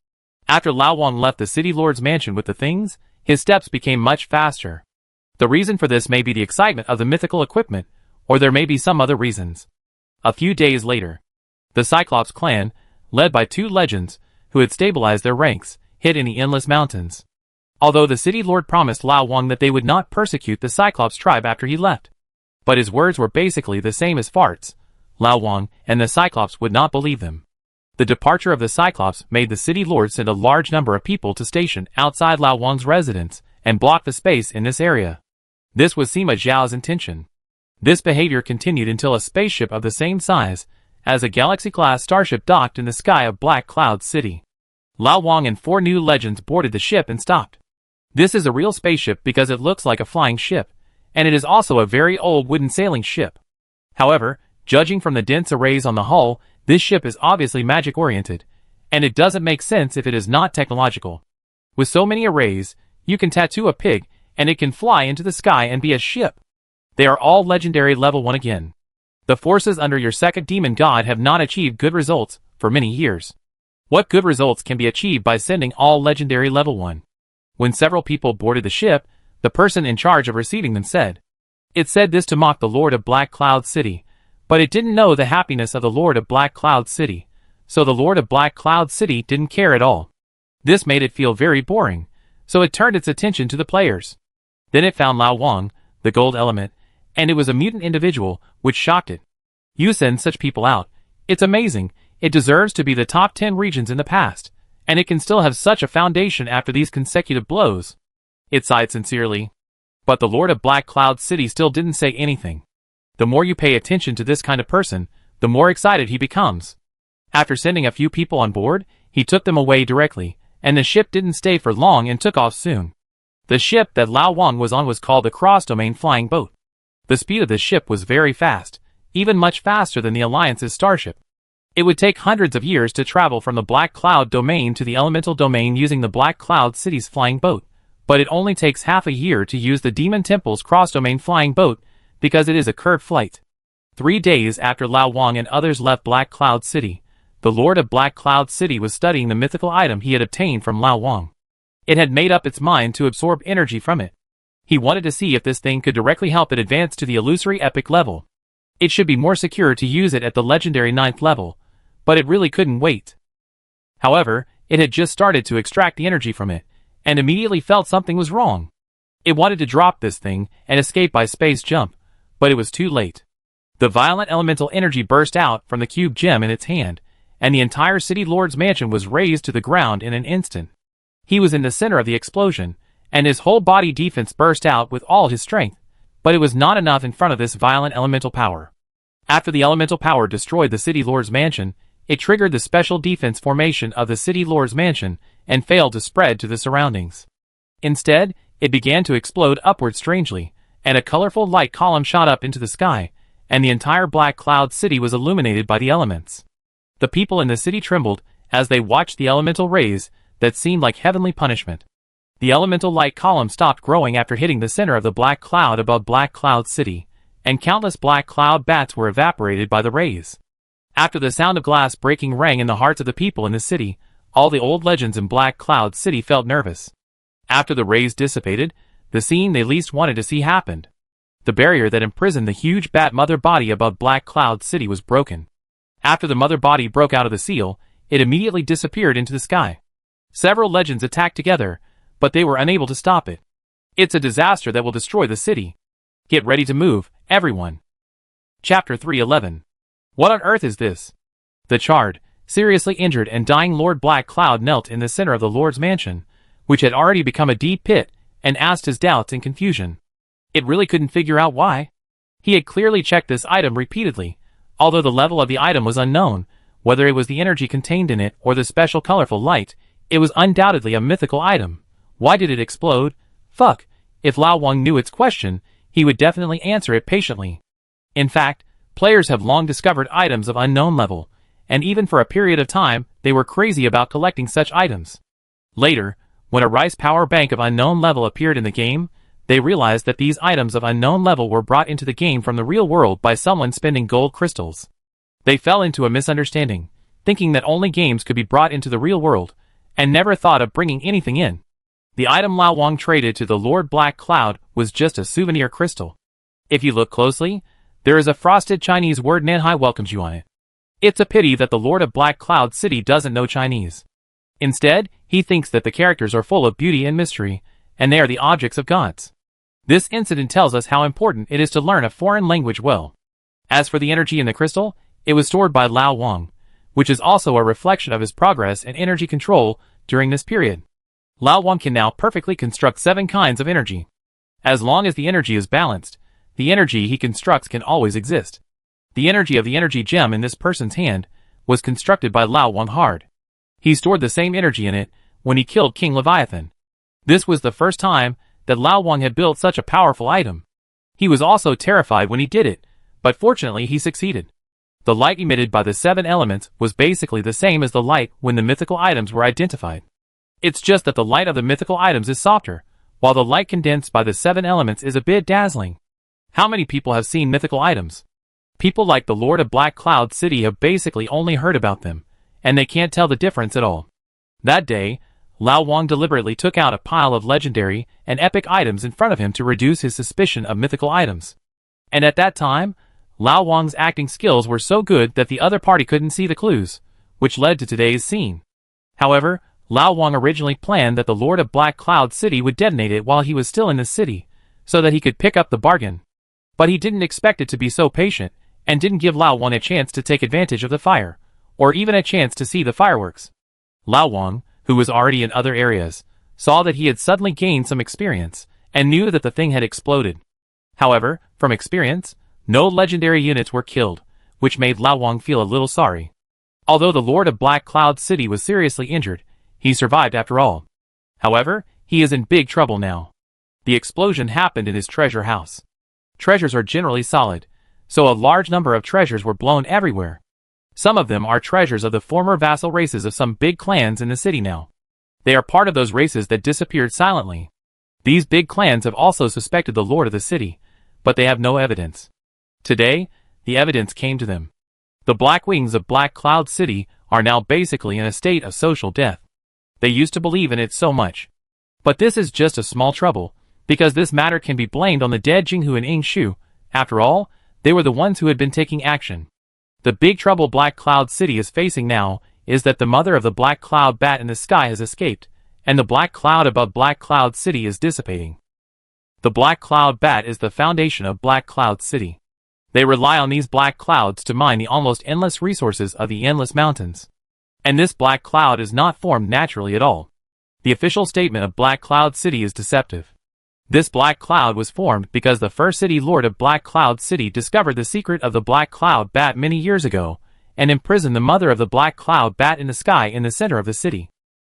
After Lao Wang left the city lord's mansion with the things, his steps became much faster. The reason for this may be the excitement of the mythical equipment, or there may be some other reasons. A few days later, the Cyclops clan, led by 2 legends, who had stabilized their ranks, hid in the endless mountains. Although the city lord promised Lao Wang that they would not persecute the Cyclops tribe after he left. But his words were basically the same as farts. Lao Wang and the Cyclops would not believe them. The departure of the Cyclops made the city lord send a large number of people to station outside Lao Wang's residence and block the space in this area. This was Sima Zhao's intention. This behavior continued until a spaceship of the same size as a Galaxy-class starship docked in the sky of Black Cloud City. Lao Wang and 4 new legends boarded the ship and stopped. This is a real spaceship because it looks like a flying ship, and it is also a very old wooden sailing ship. However, judging from the dense arrays on the hull, this ship is obviously magic-oriented, and it doesn't make sense if it is not technological. With so many arrays, you can tattoo a pig, and it can fly into the sky and be a ship. They are all legendary level 1 again. The forces under your second demon god have not achieved good results for many years. What good results can be achieved by sending all legendary level 1? When several people boarded the ship, the person in charge of receiving them said. It said this to mock the Lord of Black Cloud City, but it didn't know the happiness of the Lord of Black Cloud City, so the Lord of Black Cloud City didn't care at all. This made it feel very boring, so it turned its attention to the players. Then it found Lao Wang, the gold element, and it was a mutant individual, which shocked it. You send such people out. It's amazing. It deserves to be the top 10 regions in the past, and it can still have such a foundation after these consecutive blows. It sighed sincerely. But the Lord of Black Cloud City still didn't say anything. The more you pay attention to this kind of person, the more excited he becomes. After sending a few people on board, he took them away directly, and the ship didn't stay for long and took off soon. The ship that Lao Wang was on was called the Cross-Domain Flying Boat. The speed of the ship was very fast, even much faster than the Alliance's starship. It would take hundreds of years to travel from the Black Cloud Domain to the Elemental Domain using the Black Cloud City's flying boat, but it only takes half a year to use the Demon Temple's Cross-Domain Flying Boat because it is a curved flight. 3 days after Lao Wang and others left Black Cloud City, the Lord of Black Cloud City was studying the mythical item he had obtained from Lao Wang. It had made up its mind to absorb energy from it. He wanted to see if this thing could directly help it advance to the illusory epic level. It should be more secure to use it at the legendary 9th level, but it really couldn't wait. However, it had just started to extract the energy from it, and immediately felt something was wrong. It wanted to drop this thing and escape by space jump, but it was too late. The violent elemental energy burst out from the cube gem in its hand, and the entire city lord's mansion was razed to the ground in an instant. He was in the center of the explosion, and his whole body defense burst out with all his strength, but it was not enough in front of this violent elemental power. After the elemental power destroyed the city lord's mansion, it triggered the special defense formation of the city lord's mansion and failed to spread to the surroundings. Instead, it began to explode upward strangely, and a colorful light column shot up into the sky, and the entire Black Cloud City was illuminated by the elements. The people in the city trembled as they watched the elemental rays that seemed like heavenly punishment. The elemental light column stopped growing after hitting the center of the black cloud above Black Cloud City, and countless black cloud bats were evaporated by the rays. After the sound of glass breaking rang in the hearts of the people in the city, all the old legends in Black Cloud City felt nervous. After the rays dissipated, the scene they least wanted to see happened. The barrier that imprisoned the huge bat mother body above Black Cloud City was broken. After the mother body broke out of the seal, it immediately disappeared into the sky. Several legends attacked together, but they were unable to stop it. It's a disaster that will destroy the city. Get ready to move, everyone. Chapter 311. What on earth is this? The charred, seriously injured and dying Lord Black Cloud knelt in the center of the Lord's mansion, which had already become a deep pit, and asked his doubts in confusion. It really couldn't figure out why. He had clearly checked this item repeatedly, although the level of the item was unknown, whether it was the energy contained in it or the special colorful light, it was undoubtedly a mythical item. Why did it explode? Fuck, if Lao Wang knew its question, he would definitely answer it patiently. In fact, players have long discovered items of unknown level, and even for a period of time, they were crazy about collecting such items. Later, when a rice power bank of unknown level appeared in the game, they realized that these items of unknown level were brought into the game from the real world by someone spending gold crystals. They fell into a misunderstanding, thinking that only games could be brought into the real world, and never thought of bringing anything in. The item Lao Wang traded to the Lord Black Cloud was just a souvenir crystal. If you look closely, there is a frosted Chinese word Nanhai welcomes you on it. It's a pity that the Lord of Black Cloud City doesn't know Chinese. Instead, he thinks that the characters are full of beauty and mystery, and they are the objects of gods. This incident tells us how important it is to learn a foreign language well. As for the energy in the crystal, it was stored by Lao Wang, which is also a reflection of his progress in energy control during this period. Lao Wang can now perfectly construct 7 kinds of energy. As long as the energy is balanced, the energy he constructs can always exist. The energy of the energy gem in this person's hand was constructed by Lao Wang hard. He stored the same energy in it when he killed King Leviathan. This was the first time that Lao Wang had built such a powerful item. He was also terrified when he did it, but fortunately he succeeded. The light emitted by the 7 elements was basically the same as the light when the mythical items were identified. It's just that the light of the mythical items is softer, while the light condensed by the 7 elements is a bit dazzling. How many people have seen mythical items? People like the Lord of Black Cloud City have basically only heard about them, and they can't tell the difference at all. That day, Lao Wang deliberately took out a pile of legendary and epic items in front of him to reduce his suspicion of mythical items. And at that time, Lao Wang's acting skills were so good that the other party couldn't see the clues, which led to today's scene. However, Lao Wang originally planned that the Lord of Black Cloud City would detonate it while he was still in the city, so that he could pick up the bargain. But he didn't expect it to be so patient, and didn't give Lao Wang a chance to take advantage of the fire, or even a chance to see the fireworks. Lao Wang, who was already in other areas, saw that he had suddenly gained some experience, and knew that the thing had exploded. However, from experience, no legendary units were killed, which made Lao Wang feel a little sorry. Although the Lord of Black Cloud City was seriously injured, he survived after all. However, he is in big trouble now. The explosion happened in his treasure house. Treasures are generally solid, so a large number of treasures were blown everywhere. Some of them are treasures of the former vassal races of some big clans in the city now. They are part of those races that disappeared silently. These big clans have also suspected the lord of the city, but they have no evidence. Today, the evidence came to them. The Black Wings of Black Cloud City are now basically in a state of social death. They used to believe in it so much. But this is just a small trouble, because this matter can be blamed on the dead Jinghu and Ing Shu. After all, they were the ones who had been taking action. The big trouble Black Cloud City is facing now is that the mother of the Black Cloud Bat in the sky has escaped, and the black cloud above Black Cloud City is dissipating. The Black Cloud Bat is the foundation of Black Cloud City. They rely on these black clouds to mine the almost endless resources of the endless mountains. And this black cloud is not formed naturally at all. The official statement of Black Cloud City is deceptive. This black cloud was formed because the first city lord of Black Cloud City discovered the secret of the Black Cloud Bat many years ago, and imprisoned the mother of the Black Cloud Bat in the sky in the center of the city.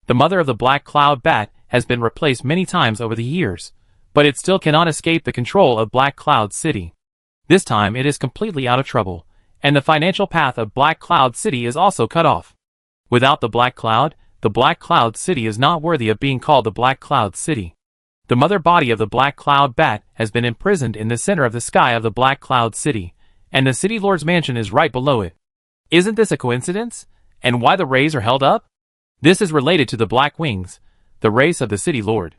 The mother of the Black Cloud Bat has been replaced many times over the years, but it still cannot escape the control of Black Cloud City. This time it is completely out of trouble, and the financial path of Black Cloud City is also cut off. Without the Black Cloud City is not worthy of being called the Black Cloud City. The mother body of the Black Cloud Bat has been imprisoned in the center of the sky of the Black Cloud City, and the City Lord's mansion is right below it. Isn't this a coincidence? And why the rays are held up? This is related to the Black Wings, the race of the City Lord.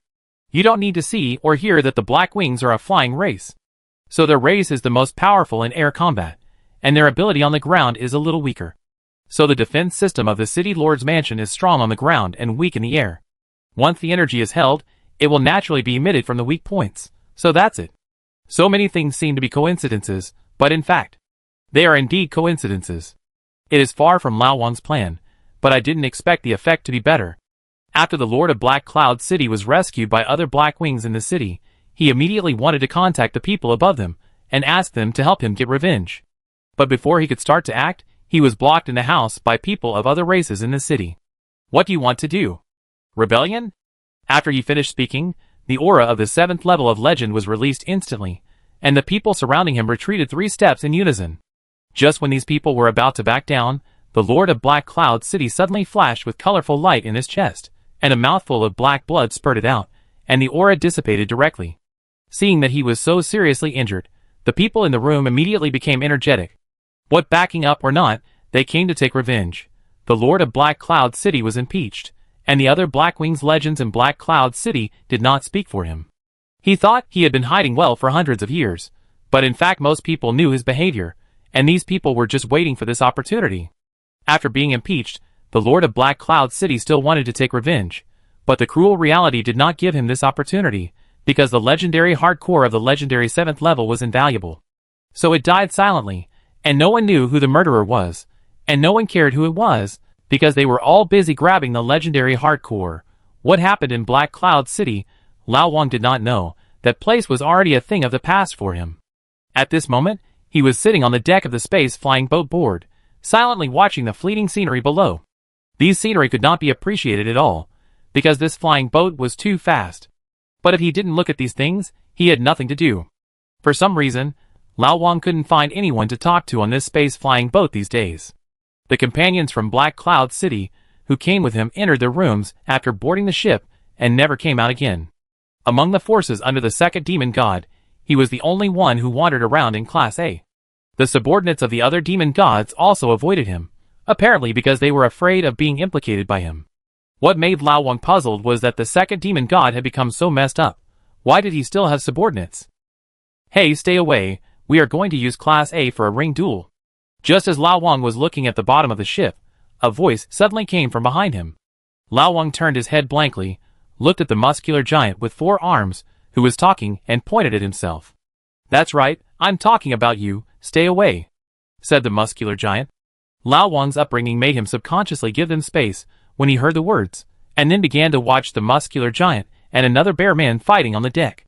You don't need to see or hear that the Black Wings are a flying race. So their race is the most powerful in air combat, and their ability on the ground is a little weaker. So the defense system of the City Lord's mansion is strong on the ground and weak in the air. Once the energy is held, it will naturally be emitted from the weak points. So that's it. So many things seem to be coincidences, but in fact, they are indeed coincidences. It is far from Lao Wang's plan, but I didn't expect the effect to be better. After the Lord of Black Cloud City was rescued by other Black Wings in the city, he immediately wanted to contact the people above them, and ask them to help him get revenge. But before he could start to act, he was blocked in the house by people of other races in the city. What do you want to do? Rebellion? After he finished speaking, the aura of the 7th level of legend was released instantly, and the people surrounding him retreated 3 steps in unison. Just when these people were about to back down, the Lord of Black Cloud City suddenly flashed with colorful light in his chest, and a mouthful of black blood spurted out, and the aura dissipated directly. Seeing that he was so seriously injured, the people in the room immediately became energetic. What backing up or not, they came to take revenge. The Lord of Black Cloud City was impeached, and the other Black Wings legends in Black Cloud City did not speak for him. He thought he had been hiding well for hundreds of years, but in fact most people knew his behavior, and these people were just waiting for this opportunity. After being impeached, the Lord of Black Cloud City still wanted to take revenge, but the cruel reality did not give him this opportunity, because the legendary hardcore of the legendary 7th level was invaluable. So it died silently, and no one knew who the murderer was, and no one cared who it was, because they were all busy grabbing the legendary hardcore. What happened in Black Cloud City, Lao Wang did not know. That place was already a thing of the past for him. At this moment, he was sitting on the deck of the space-flying boat board, silently watching the fleeting scenery below. These scenery could not be appreciated at all, because this flying boat was too fast. But if he didn't look at these things, he had nothing to do. For some reason, Lao Wang couldn't find anyone to talk to on this space-flying boat these days. The companions from Black Cloud City, who came with him, entered their rooms after boarding the ship and never came out again. Among the forces under the second demon god, he was the only one who wandered around in Class A. The subordinates of the other demon gods also avoided him, apparently because they were afraid of being implicated by him. What made Lao Wang puzzled was that the second demon god had become so messed up. Why did he still have subordinates? Hey, stay away, we are going to use Class A for a ring duel. Just as Lao Wang was looking at the bottom of the ship, a voice suddenly came from behind him. Lao Wang turned his head blankly, looked at the muscular giant with 4 arms, who was talking, and pointed at himself. That's right, I'm talking about you, stay away, said the muscular giant. Lao Wang's upbringing made him subconsciously give them space when he heard the words, and then began to watch the muscular giant and another bear man fighting on the deck.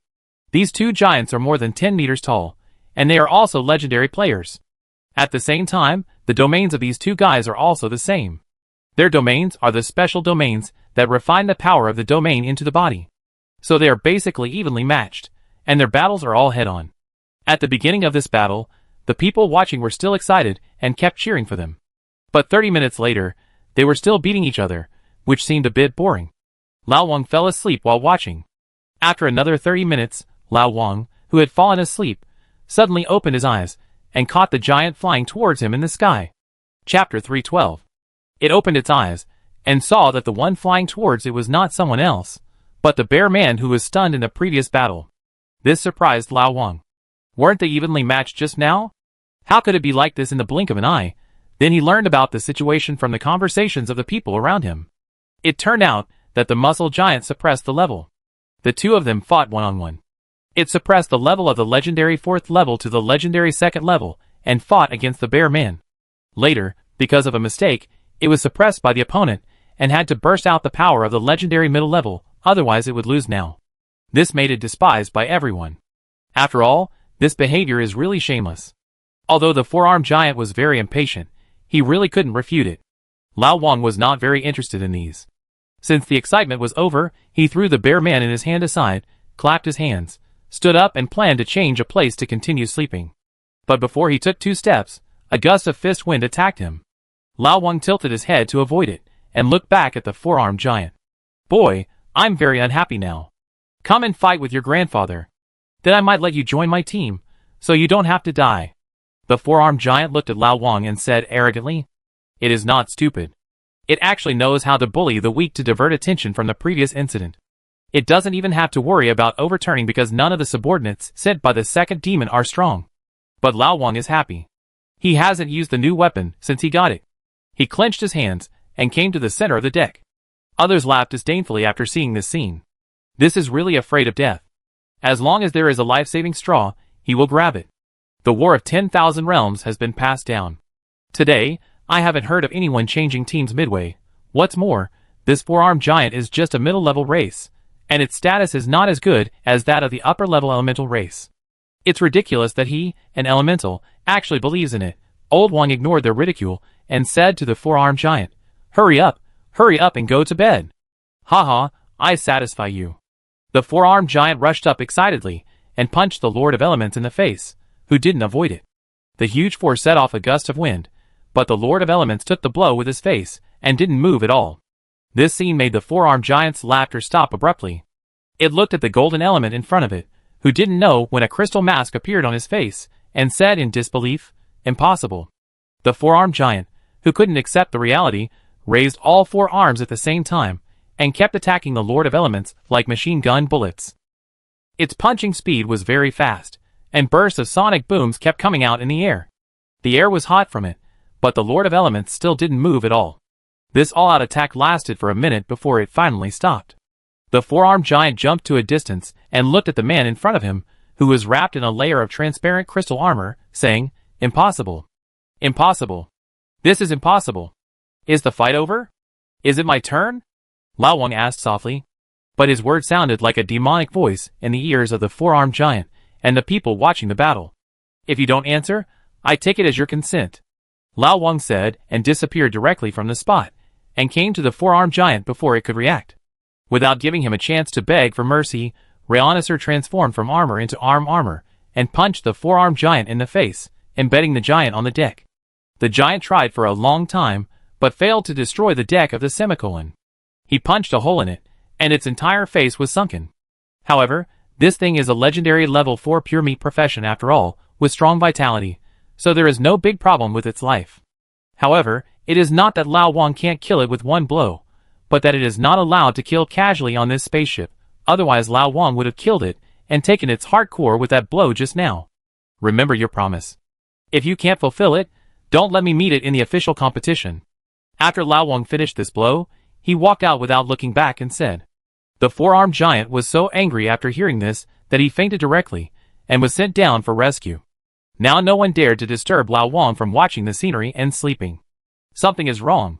These 2 giants are more than 10 meters tall, and they are also legendary players. At the same time, the domains of these 2 guys are also the same. Their domains are the special domains that refine the power of the domain into the body. So they are basically evenly matched, and their battles are all head-on. At the beginning of this battle, the people watching were still excited and kept cheering for them. But 30 minutes later, they were still beating each other, which seemed a bit boring. Lao Wang fell asleep while watching. After another 30 minutes, Lao Wang, who had fallen asleep, suddenly opened his eyes and caught the giant flying towards him in the sky. Chapter 312. It opened its eyes and saw that the one flying towards it was not someone else, but the bear man who was stunned in the previous battle. This surprised Lao Wang. Weren't they evenly matched just now? How could it be like this in the blink of an eye? Then he learned about the situation from the conversations of the people around him. It turned out that the muscle giant suppressed the level. The two of them fought one-on-one. It suppressed the level of the legendary 4th level to the legendary 2nd level, and fought against the bear man. Later, because of a mistake, it was suppressed by the opponent, and had to burst out the power of the legendary middle level, otherwise it would lose now. This made it despised by everyone. After all, this behavior is really shameless. Although the four-armed giant was very impatient, he really couldn't refute it. Lao Wang was not very interested in these. Since the excitement was over, he threw the bear man in his hand aside, clapped his hands, stood up and planned to change a place to continue sleeping. But before he took 2 steps, a gust of fist wind attacked him. Lao Wang tilted his head to avoid it, and looked back at the four-armed giant. "Boy, I'm very unhappy now. Come and fight with your grandfather. Then I might let you join my team, so you don't have to die." The four-armed giant looked at Lao Wang and said arrogantly, "It is not stupid. It actually knows how to bully the weak to divert attention from the previous incident. It doesn't even have to worry about overturning because none of the subordinates sent by the 2nd demon are strong." But Lao Wang is happy. He hasn't used the new weapon since he got it. He clenched his hands and came to the center of the deck. Others laughed disdainfully after seeing this scene. This is really afraid of death. As long as there is a life-saving straw, he will grab it. The War of 10,000 Realms has been passed down. Today, I haven't heard of anyone changing teams midway. What's more, this four-armed giant is just a middle-level race, and its status is not as good as that of the upper-level elemental race. It's ridiculous that he, an elemental, actually believes in it. Old Wang ignored their ridicule and said to the four-armed giant, hurry up and go to bed. Haha, I satisfy you." The four-armed giant rushed up excitedly and punched the Lord of Elements in the face, who didn't avoid it. The huge force set off a gust of wind, but the Lord of Elements took the blow with his face and didn't move at all. This scene made the four-armed giant's laughter stop abruptly. It looked at the golden element in front of it, who didn't know when a crystal mask appeared on his face, and said in disbelief, "Impossible." The four-armed giant, who couldn't accept the reality, raised all 4 arms at the same time, and kept attacking the Lord of Elements like machine gun bullets. Its punching speed was very fast, and bursts of sonic booms kept coming out in the air. The air was hot from it, but the Lord of Elements still didn't move at all. This all-out attack lasted for a minute before it finally stopped. The four-armed giant jumped to a distance and looked at the man in front of him, who was wrapped in a layer of transparent crystal armor, saying, "Impossible. Impossible. This is impossible. Is the fight over? Is it my turn?" Lao Wang asked softly. But his words sounded like a demonic voice in the ears of the four-armed giant and the people watching the battle. "If you don't answer, I take it as your consent," Lao Wang said, and disappeared directly from the spot, and came to the four-armed giant before it could react. Without giving him a chance to beg for mercy, Rayonasur transformed from armor into armor, and punched the four-armed giant in the face, embedding the giant on the deck. The giant tried for a long time, but failed to destroy the deck of the semicolon. He punched a hole in it, and its entire face was sunken. However, this thing is a legendary level 4 pure meat profession after all, with strong vitality, so there is no big problem with its life. However, it is not that Lao Wang can't kill it with one blow, but that it is not allowed to kill casually on this spaceship, otherwise Lao Wang would have killed it and taken its heart core with that blow just now. Remember your promise. If you can't fulfill it, don't let me meet it in the official competition. After Lao Wang finished this blow, he walked out without looking back and said. The four-armed giant was so angry after hearing this that he fainted directly, and was sent down for rescue. Now no one dared to disturb Lao Wang from watching the scenery and sleeping. Something is wrong.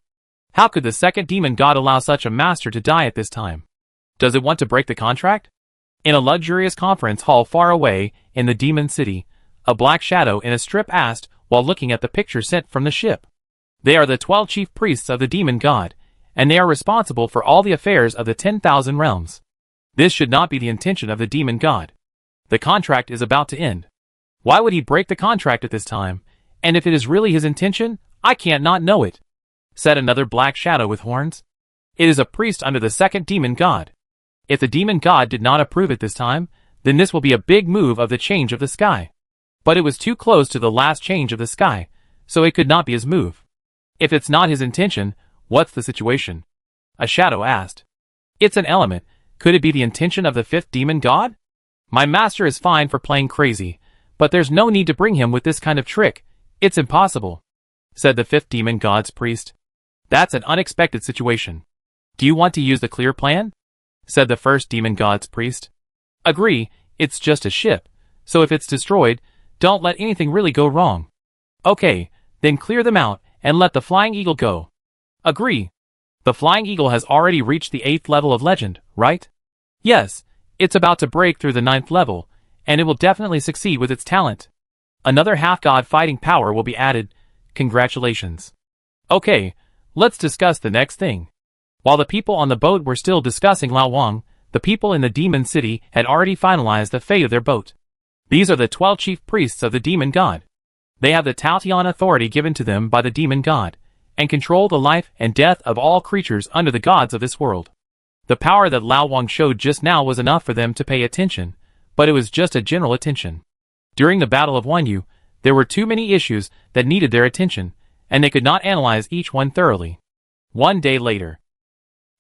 How could the 2nd demon god allow such a master to die at this time? Does it want to break the contract? In a luxurious conference hall far away in the demon city, a black shadow in a strip asked while looking at the picture sent from the ship. They are the 12 chief priests of the demon god, and they are responsible for all the affairs of the 10,000 realms. This should not be the intention of the demon god. The contract is about to end. Why would he break the contract at this time? And if it is really his intention, I can't not know it," said another black shadow with horns. "It is a priest under the 2nd demon god. If the demon god did not approve it this time, then this will be a big move of the change of the sky. But it was too close to the last change of the sky, so it could not be his move. If it's not his intention, what's the situation?" a shadow asked. "It's an element. Could it be the intention of the 5th demon god? My master is fine for playing crazy, but there's no need to bring him with this kind of trick. It's impossible," said the 5th demon god's priest. "That's an unexpected situation. Do you want to use the clear plan? Said the first demon god's priest. Agree, it's just a ship, so if it's destroyed, don't let anything really go wrong. Okay, then clear them out, and let the Flying Eagle go. Agree. The Flying Eagle has already reached the 8th level of legend, right? Yes, it's about to break through the 9th level, and it will definitely succeed with its talent. Another half-god fighting power will be added. Congratulations. Okay, let's discuss the next thing. While the people on the boat were still discussing Lao Wang, the people in the demon city had already finalized the fate of their boat. These are the 12 chief priests of the demon god. They have the Taotian authority given to them by the demon god, and control the life and death of all creatures under the gods of this world. The power that Lao Wang showed just now was enough for them to pay attention, but it was just a general attention. During the Battle of Wanyu, there were too many issues that needed their attention, and they could not analyze each one thoroughly. One day later,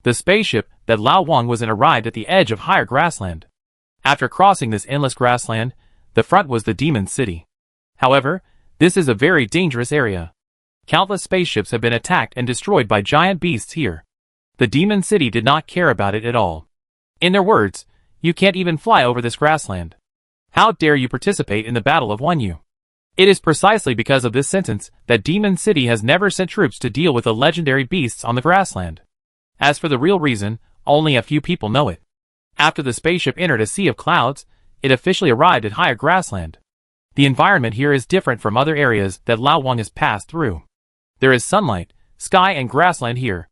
the spaceship that Lao Wang was in arrived at the edge of higher grassland. After crossing this endless grassland, the front was the demon city. However, this is a very dangerous area. Countless spaceships have been attacked and destroyed by giant beasts here. The demon city did not care about it at all. In their words, you can't even fly over this grassland. How dare you participate in the Battle of Wanyu? It is precisely because of this sentence that Demon City has never sent troops to deal with the legendary beasts on the grassland. As for the real reason, only a few people know it. After the spaceship entered a sea of clouds, it officially arrived at higher grassland. The environment here is different from other areas that Lao Wang has passed through. There is sunlight, sky and grassland here.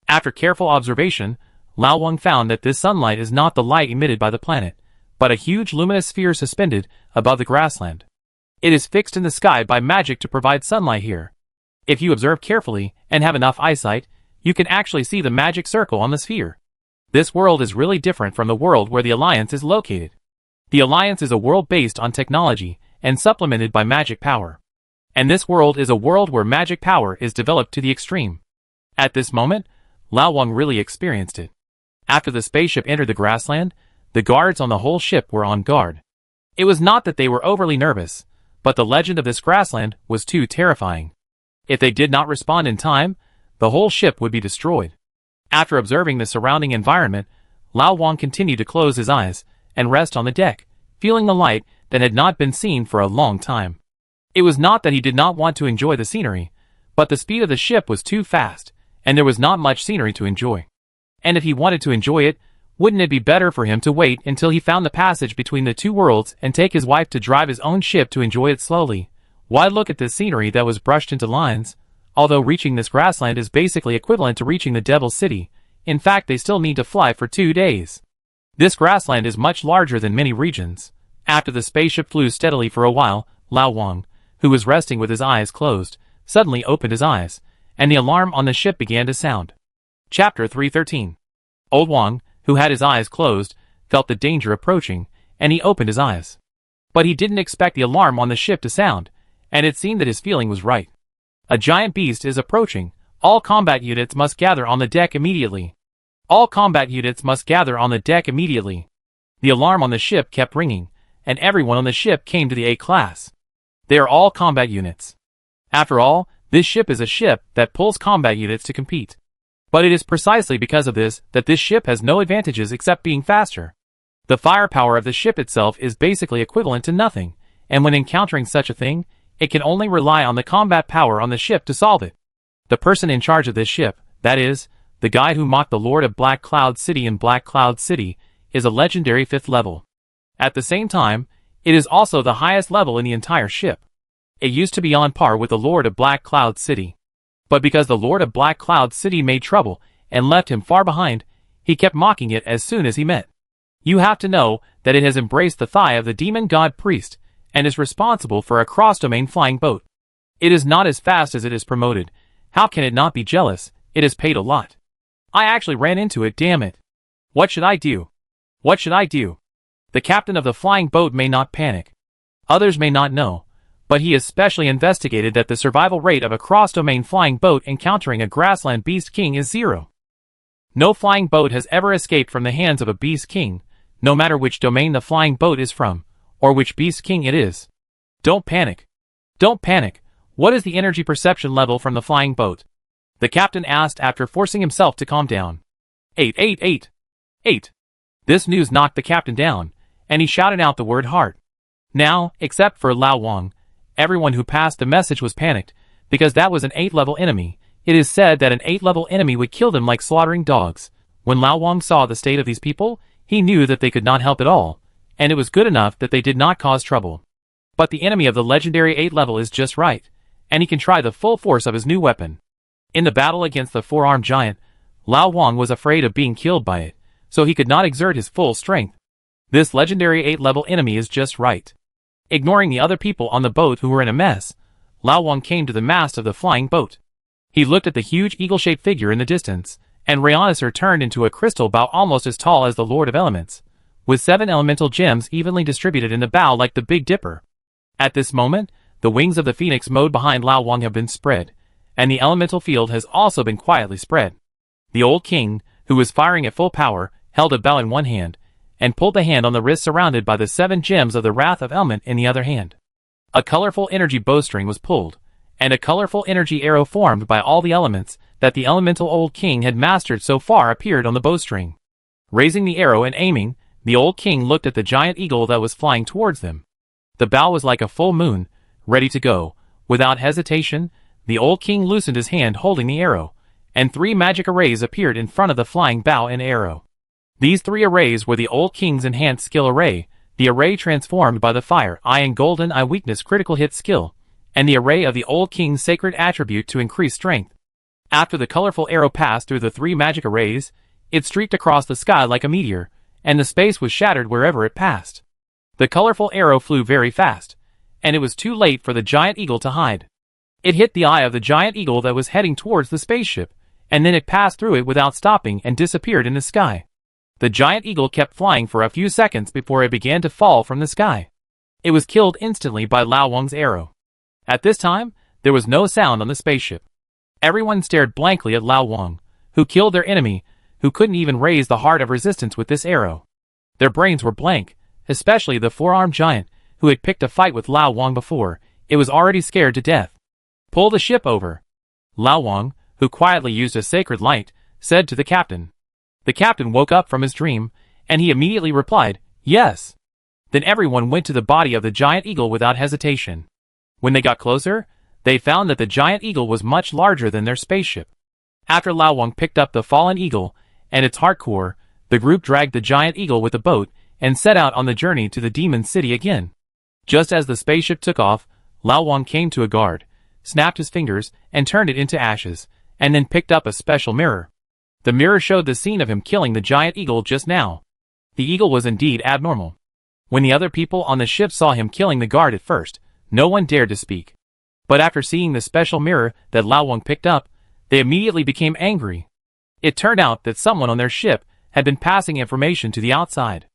After careful observation, Lao Wang found that this sunlight is not the light emitted by the planet, but a huge luminous sphere suspended above the grassland. It is fixed in the sky by magic to provide sunlight here. If you observe carefully and have enough eyesight, you can actually see the magic circle on the sphere. This world is really different from the world where the Alliance is located. The Alliance is a world based on technology and supplemented by magic power. And this world is a world where magic power is developed to the extreme. At this moment, Lao Wang really experienced it. After the spaceship entered the grassland, the guards on the whole ship were on guard. It was not that they were overly nervous, but the legend of this grassland was too terrifying. If they did not respond in time, the whole ship would be destroyed. After observing the surrounding environment, Lao Wang continued to close his eyes and rest on the deck, feeling the light that had not been seen for a long time. It was not that he did not want to enjoy the scenery, but the speed of the ship was too fast, and there was not much scenery to enjoy. And if he wanted to enjoy it, wouldn't it be better for him to wait until he found the passage between the two worlds and take his wife to drive his own ship to enjoy it slowly? Why look at this scenery that was brushed into lines? Although reaching this grassland is basically equivalent to reaching the Devil's City, in fact they still need to fly for 2 days. This grassland is much larger than many regions. After the spaceship flew steadily for a while, Lao Wang, who was resting with his eyes closed, suddenly opened his eyes, and the alarm on the ship began to sound. Chapter 313. Old Wang, who had his eyes closed, felt the danger approaching, and he opened his eyes. But he didn't expect the alarm on the ship to sound, and it seemed that his feeling was right. A giant beast is approaching. All combat units must gather on the deck immediately. All combat units must gather on the deck immediately. The alarm on the ship kept ringing, and everyone on the ship came to the A class. They are all combat units. After all, this ship is a ship that pulls combat units to compete. But it is precisely because of this that this ship has no advantages except being faster. The firepower of the ship itself is basically equivalent to nothing, and when encountering such a thing, it can only rely on the combat power on the ship to solve it. The person in charge of this ship, that is, the guy who mocked the Lord of Black Cloud City in Black Cloud City, is a legendary 5th level. At the same time, it is also the highest level in the entire ship. It used to be on par with the Lord of Black Cloud City. But because the Lord of Black Cloud City made trouble and left him far behind, he kept mocking it as soon as he met. You have to know that it has embraced the thigh of the demon god priest, and is responsible for a cross-domain flying boat. It is not as fast as it is promoted. How can it not be jealous? It has paid a lot. I actually ran into it, damn it. What should I do? What should I do? The captain of the flying boat may not panic. Others may not know, but he has specially investigated that the survival rate of a cross-domain flying boat encountering a grassland beast king is 0. No flying boat has ever escaped from the hands of a beast king, no matter which domain the flying boat is from, or which beast king it is. Don't panic. Don't panic. What is the energy perception level from the flying boat? The captain asked after forcing himself to calm down. 8, 8, 8, 8. This news knocked the captain down, and he shouted out the word heart. Now, except for Lao Wang, everyone who passed the message was panicked, because that was an 8-level enemy. It is said that an 8-level enemy would kill them like slaughtering dogs. When Lao Wang saw the state of these people, he knew that they could not help at all, and it was good enough that they did not cause trouble. But the enemy of the legendary 8-level is just right, and he can try the full force of his new weapon. In the battle against the 4-armed giant, Lao Wang was afraid of being killed by it, so he could not exert his full strength. This legendary 8-level enemy is just right. Ignoring the other people on the boat who were in a mess, Lao Wang came to the mast of the flying boat. He looked at the huge eagle-shaped figure in the distance, and Rhaonisar turned into a crystal bow almost as tall as the Lord of Elements, with 7 elemental gems evenly distributed in the bow like the Big Dipper. At this moment, the wings of the phoenix mode behind Lao Wang have been spread, and the elemental field has also been quietly spread. The old king, who was firing at full power, held a bow in one hand, and pulled the hand on the wrist surrounded by the 7 gems of the Wrath of Element in the other hand. A colorful energy bowstring was pulled, and a colorful energy arrow formed by all the elements that the elemental old king had mastered so far appeared on the bowstring. Raising the arrow and aiming, the old king looked at the giant eagle that was flying towards them. The bow was like a full moon, ready to go. Without hesitation, the old king loosened his hand holding the arrow, and 3 magic arrays appeared in front of the flying bow and arrow. These 3 arrays were the old king's enhanced skill array, the array transformed by the fire eye and golden eye weakness critical hit skill, and the array of the old king's sacred attribute to increase strength. After the colorful arrow passed through the 3 magic arrays, it streaked across the sky like a meteor, and the space was shattered wherever it passed. The colorful arrow flew very fast, and it was too late for the giant eagle to hide. It hit the eye of the giant eagle that was heading towards the spaceship, and then it passed through it without stopping and disappeared in the sky. The giant eagle kept flying for a few seconds before it began to fall from the sky. It was killed instantly by Lao Wang's arrow. At this time, there was no sound on the spaceship. Everyone stared blankly at Lao Wang, who killed their enemy, who couldn't even raise the heart of resistance with this arrow. Their brains were blank, especially the 4-armed giant, who had picked a fight with Lao Wang before. It was already scared to death. "Pull the ship over," Lao Wang, who quietly used a sacred light, said to the captain. The captain woke up from his dream, and he immediately replied, "Yes." Then everyone went to the body of the giant eagle without hesitation. When they got closer, they found that the giant eagle was much larger than their spaceship. After Lao Wang picked up the fallen eagle and its heart core, the group dragged the giant eagle with the boat and set out on the journey to the demon city again. Just as the spaceship took off, Lao Wang came to a guard, snapped his fingers, and turned it into ashes, and then picked up a special mirror. The mirror showed the scene of him killing the giant eagle just now. The eagle was indeed abnormal. When the other people on the ship saw him killing the guard at first, no one dared to speak. But after seeing the special mirror that Lao Wang picked up, they immediately became angry. It turned out that someone on their ship had been passing information to the outside.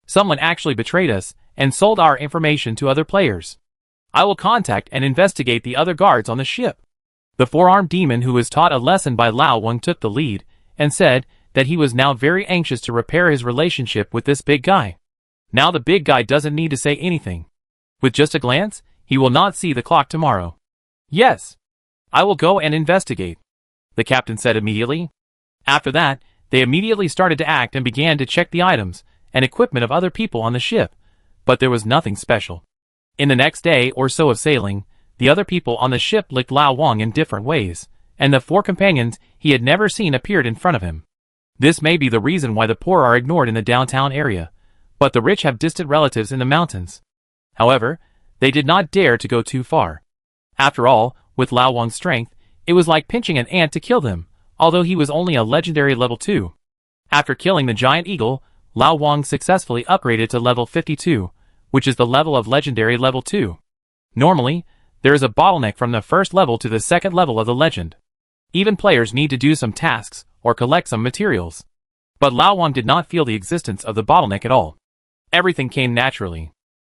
Someone actually betrayed us and sold our information to other players. I will contact and investigate the other guards on the ship. The 4-armed demon who was taught a lesson by Lao Wang took the lead and said that he was now very anxious to repair his relationship with this big guy. Now the big guy doesn't need to say anything. With just a glance, he will not see the clock tomorrow. "Yes, I will go and investigate," the captain said immediately. After that, they immediately started to act and began to check the items and equipment of other people on the ship, but there was nothing special. In the next day or so of sailing, the other people on the ship licked Lao Wang in different ways, and the 4 companions he had never seen appeared in front of him. This may be the reason why the poor are ignored in the downtown area, but the rich have distant relatives in the mountains. However, they did not dare to go too far. After all, with Lao Wang's strength, it was like pinching an ant to kill them, although he was only a legendary level 2. After killing the giant eagle, Lao Wang successfully upgraded to level 52, which is the level of legendary level 2. Normally, there is a bottleneck from the first level to the second level of the legend. Even players need to do some tasks or collect some materials. But Lao Wang did not feel the existence of the bottleneck at all. Everything came naturally.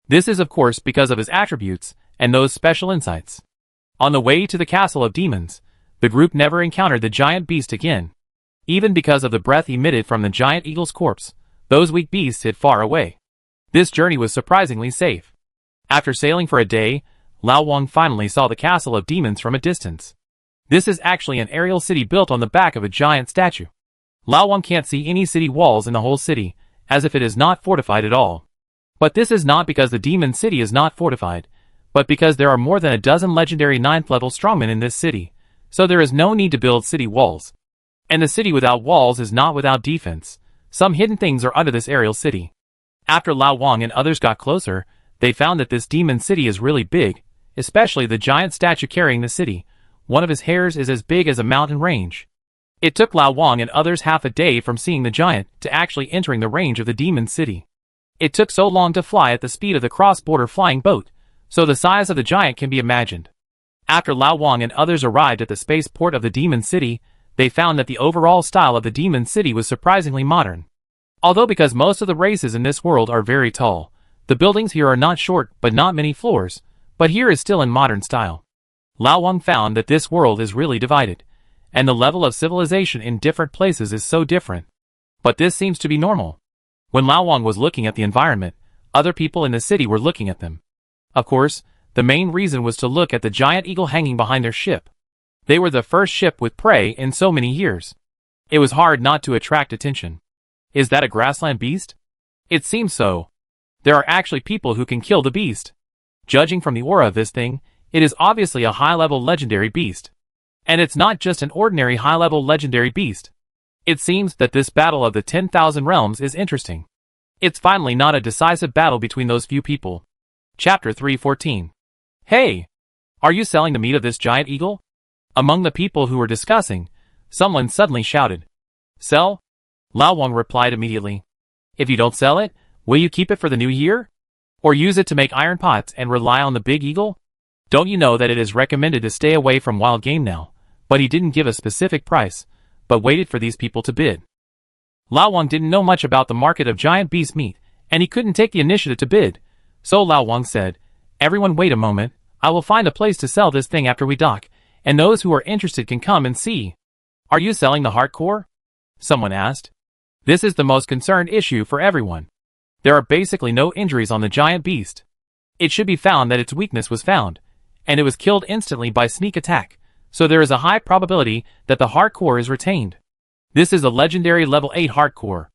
This is of course because of his attributes and those special insights. On the way to the castle of demons, the group never encountered the giant beast again. Even because of the breath emitted from the giant eagle's corpse, those weak beasts hid far away. This journey was surprisingly safe. After sailing for a day, Lao Wang finally saw the castle of demons from a distance. This is actually an aerial city built on the back of a giant statue. Lao Wang can't see any city walls in the whole city, as if it is not fortified at all. But this is not because the demon city is not fortified, but because there are more than a dozen legendary 9th level strongmen in this city, so there is no need to build city walls. And the city without walls is not without defense. Some hidden things are under this aerial city. After Lao Wang and others got closer, they found that this demon city is really big, especially the giant statue carrying the city. One of his hairs is as big as a mountain range. It took Lao Wang and others half a day from seeing the giant to actually entering the range of the demon city. It took so long to fly at the speed of the cross-border flying boat, so the size of the giant can be imagined. After Lao Wang and others arrived at the spaceport of the demon city, they found that the overall style of the demon city was surprisingly modern. Although because most of the races in this world are very tall, the buildings here are not short but not many floors, but here is still in modern style. Lao Wang found that this world is really divided, and the level of civilization in different places is so different. But this seems to be normal. When Lao Wang was looking at the environment, other people in the city were looking at them. Of course, the main reason was to look at the giant eagle hanging behind their ship. They were the first ship with prey in so many years. It was hard not to attract attention. Is that a grassland beast? It seems so. There are actually people who can kill the beast. Judging from the aura of this thing, it is obviously a high-level legendary beast. And it's not just an ordinary high-level legendary beast. It seems that this battle of the 10,000 realms is interesting. It's finally not a decisive battle between those few people. Chapter 314. Hey! Are you selling the meat of this giant eagle? Among the people who were discussing, someone suddenly shouted. Sell? Lao Wang replied immediately. If you don't sell it, will you keep it for the new year? Or use it to make iron pots and rely on the big eagle? Don't you know that it is recommended to stay away from wild game now? But he didn't give a specific price, but waited for these people to bid. Lao Wang didn't know much about the market of giant beast meat, and he couldn't take the initiative to bid. So Lao Wang said, Everyone wait a moment, I will find a place to sell this thing after we dock, and those who are interested can come and see. Are you selling the heart core? Someone asked. This is the most concerned issue for everyone. There are basically no injuries on the giant beast. It should be found that its weakness was found, and it was killed instantly by sneak attack, so there is a high probability that the heart core is retained. This is a legendary level 8 heart core.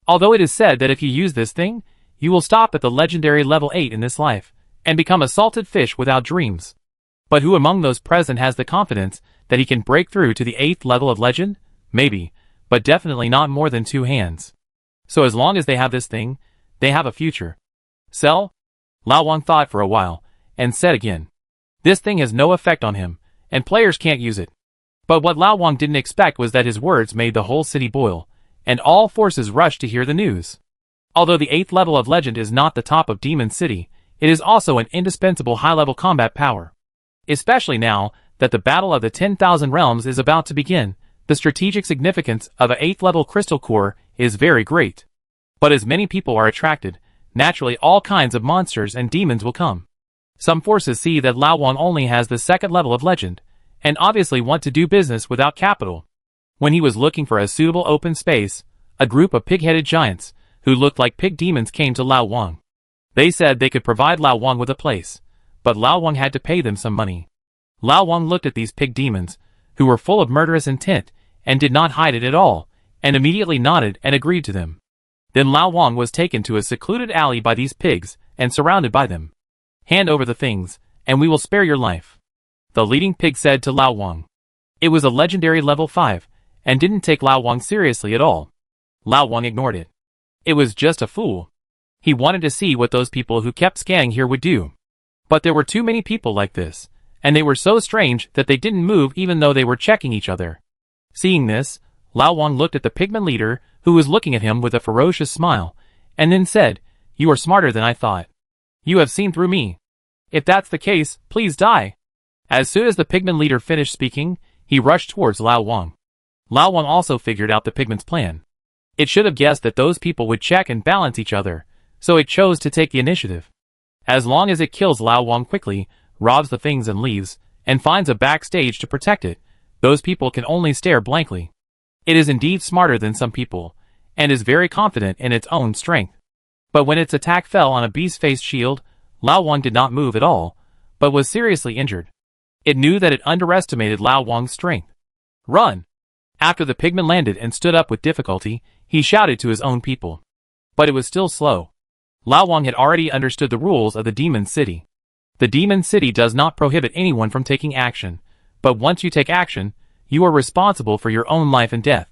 Although it is said that if you use this thing, you will stop at the legendary level 8 in this life, and become a salted fish without dreams. But who among those present has the confidence that he can break through to the 8th level of legend? Maybe, but definitely not more than 2 hands. So as long as they have this thing, they have a future. Sell? Lao Wang thought for a while, and said again. This thing has no effect on him, and players can't use it. But what Lao Wang didn't expect was that his words made the whole city boil, and all forces rushed to hear the news. Although the 8th level of legend is not the top of Demon City, it is also an indispensable high-level combat power. Especially now that the battle of the 10,000 realms is about to begin, the strategic significance of an 8th level crystal core is very great. But as many people are attracted, naturally all kinds of monsters and demons will come. Some forces see that Lao Wang only has the 2nd level of legend, and obviously want to do business without capital. When he was looking for a suitable open space, a group of pig-headed giants, who looked like pig demons, came to Lao Wang. They said they could provide Lao Wang with a place, but Lao Wang had to pay them some money. Lao Wang looked at these pig demons, who were full of murderous intent, and did not hide it at all, and immediately nodded and agreed to them. Then Lao Wang was taken to a secluded alley by these pigs, and surrounded by them. Hand over the things, and we will spare your life. The leading pig said to Lao Wang. It was a legendary level 5, and didn't take Lao Wang seriously at all. Lao Wang ignored it. It was just a fool. He wanted to see what those people who kept scanning here would do. But there were too many people like this, and they were so strange that they didn't move even though they were checking each other. Seeing this, Lao Wang looked at the pigman leader, who was looking at him with a ferocious smile, and then said, You are smarter than I thought. You have seen through me. If that's the case, please die. As soon as the pigman leader finished speaking, he rushed towards Lao Wang. Lao Wang also figured out the pigman's plan. It should have guessed that those people would check and balance each other, so it chose to take the initiative. As long as it kills Lao Wang quickly, robs the things and leaves, and finds a backstage to protect it, those people can only stare blankly. It is indeed smarter than some people, and is very confident in its own strength. But when its attack fell on a beast-faced shield, Lao Wang did not move at all, but was seriously injured. It knew that it underestimated Lao Wang's strength. Run! After the pigman landed and stood up with difficulty, he shouted to his own people. But it was still slow. Lao Wang had already understood the rules of the demon city. The demon city does not prohibit anyone from taking action, but once you take action, you are responsible for your own life and death.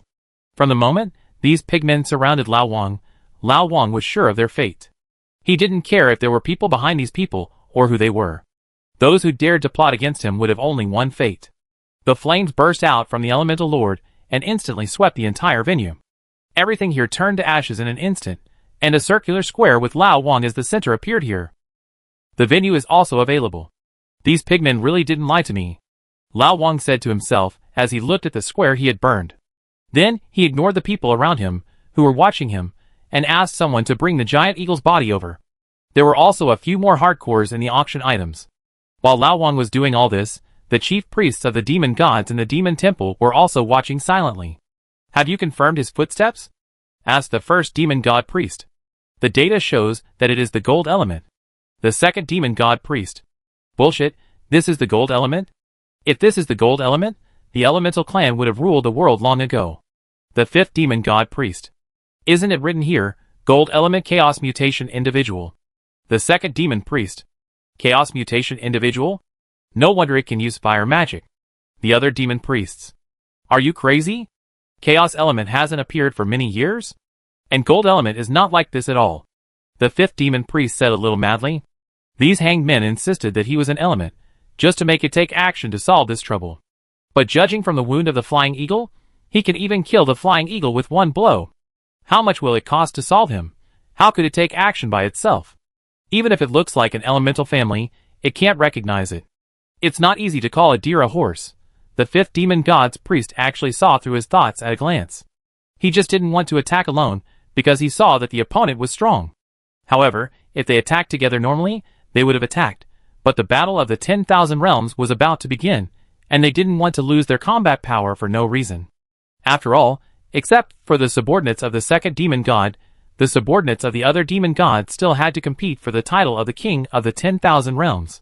From the moment these pigmen surrounded Lao Wang was sure of their fate. He didn't care if there were people behind these people or who they were. Those who dared to plot against him would have only one fate. The flames burst out from the elemental lord and instantly swept the entire venue. Everything here turned to ashes in an instant, and a circular square with Lao Wang as the center appeared here. The venue is also available. These pigmen really didn't lie to me, Lao Wang said to himself as he looked at the square he had burned. Then he ignored the people around him, who were watching him, and asked someone to bring the giant eagle's body over. There were also a few more hardcores in the auction items. While Lao Wang was doing all this, the chief priests of the demon gods in the demon temple were also watching silently. Have you confirmed his footsteps? Asked the first demon god priest. The data shows that it is the gold element. The second demon god priest. Bullshit, this is the gold element? If this is the gold element, the elemental clan would have ruled the world long ago. The fifth demon god priest. Isn't it written here, gold element chaos mutation individual? The second demon priest. Chaos mutation individual? No wonder it can use fire magic. The other demon priests. Are you crazy? Chaos element hasn't appeared for many years? And gold element is not like this at all. The fifth demon priest said a little madly. These hanged men insisted that he was an element, just to make it take action to solve this trouble. But judging from the wound of the flying eagle, he can even kill the flying eagle with one blow. How much will it cost to solve him? How could it take action by itself? Even if it looks like an elemental family, it can't recognize it. It's not easy to call a deer a horse. The fifth demon god's priest actually saw through his thoughts at a glance. He just didn't want to attack alone, because he saw that the opponent was strong. However, if they attacked together normally, they would have attacked, but the battle of the 10,000 realms was about to begin, and they didn't want to lose their combat power for no reason. After all, except for the subordinates of the second demon god, the subordinates of the other demon gods still had to compete for the title of the king of the 10,000 realms.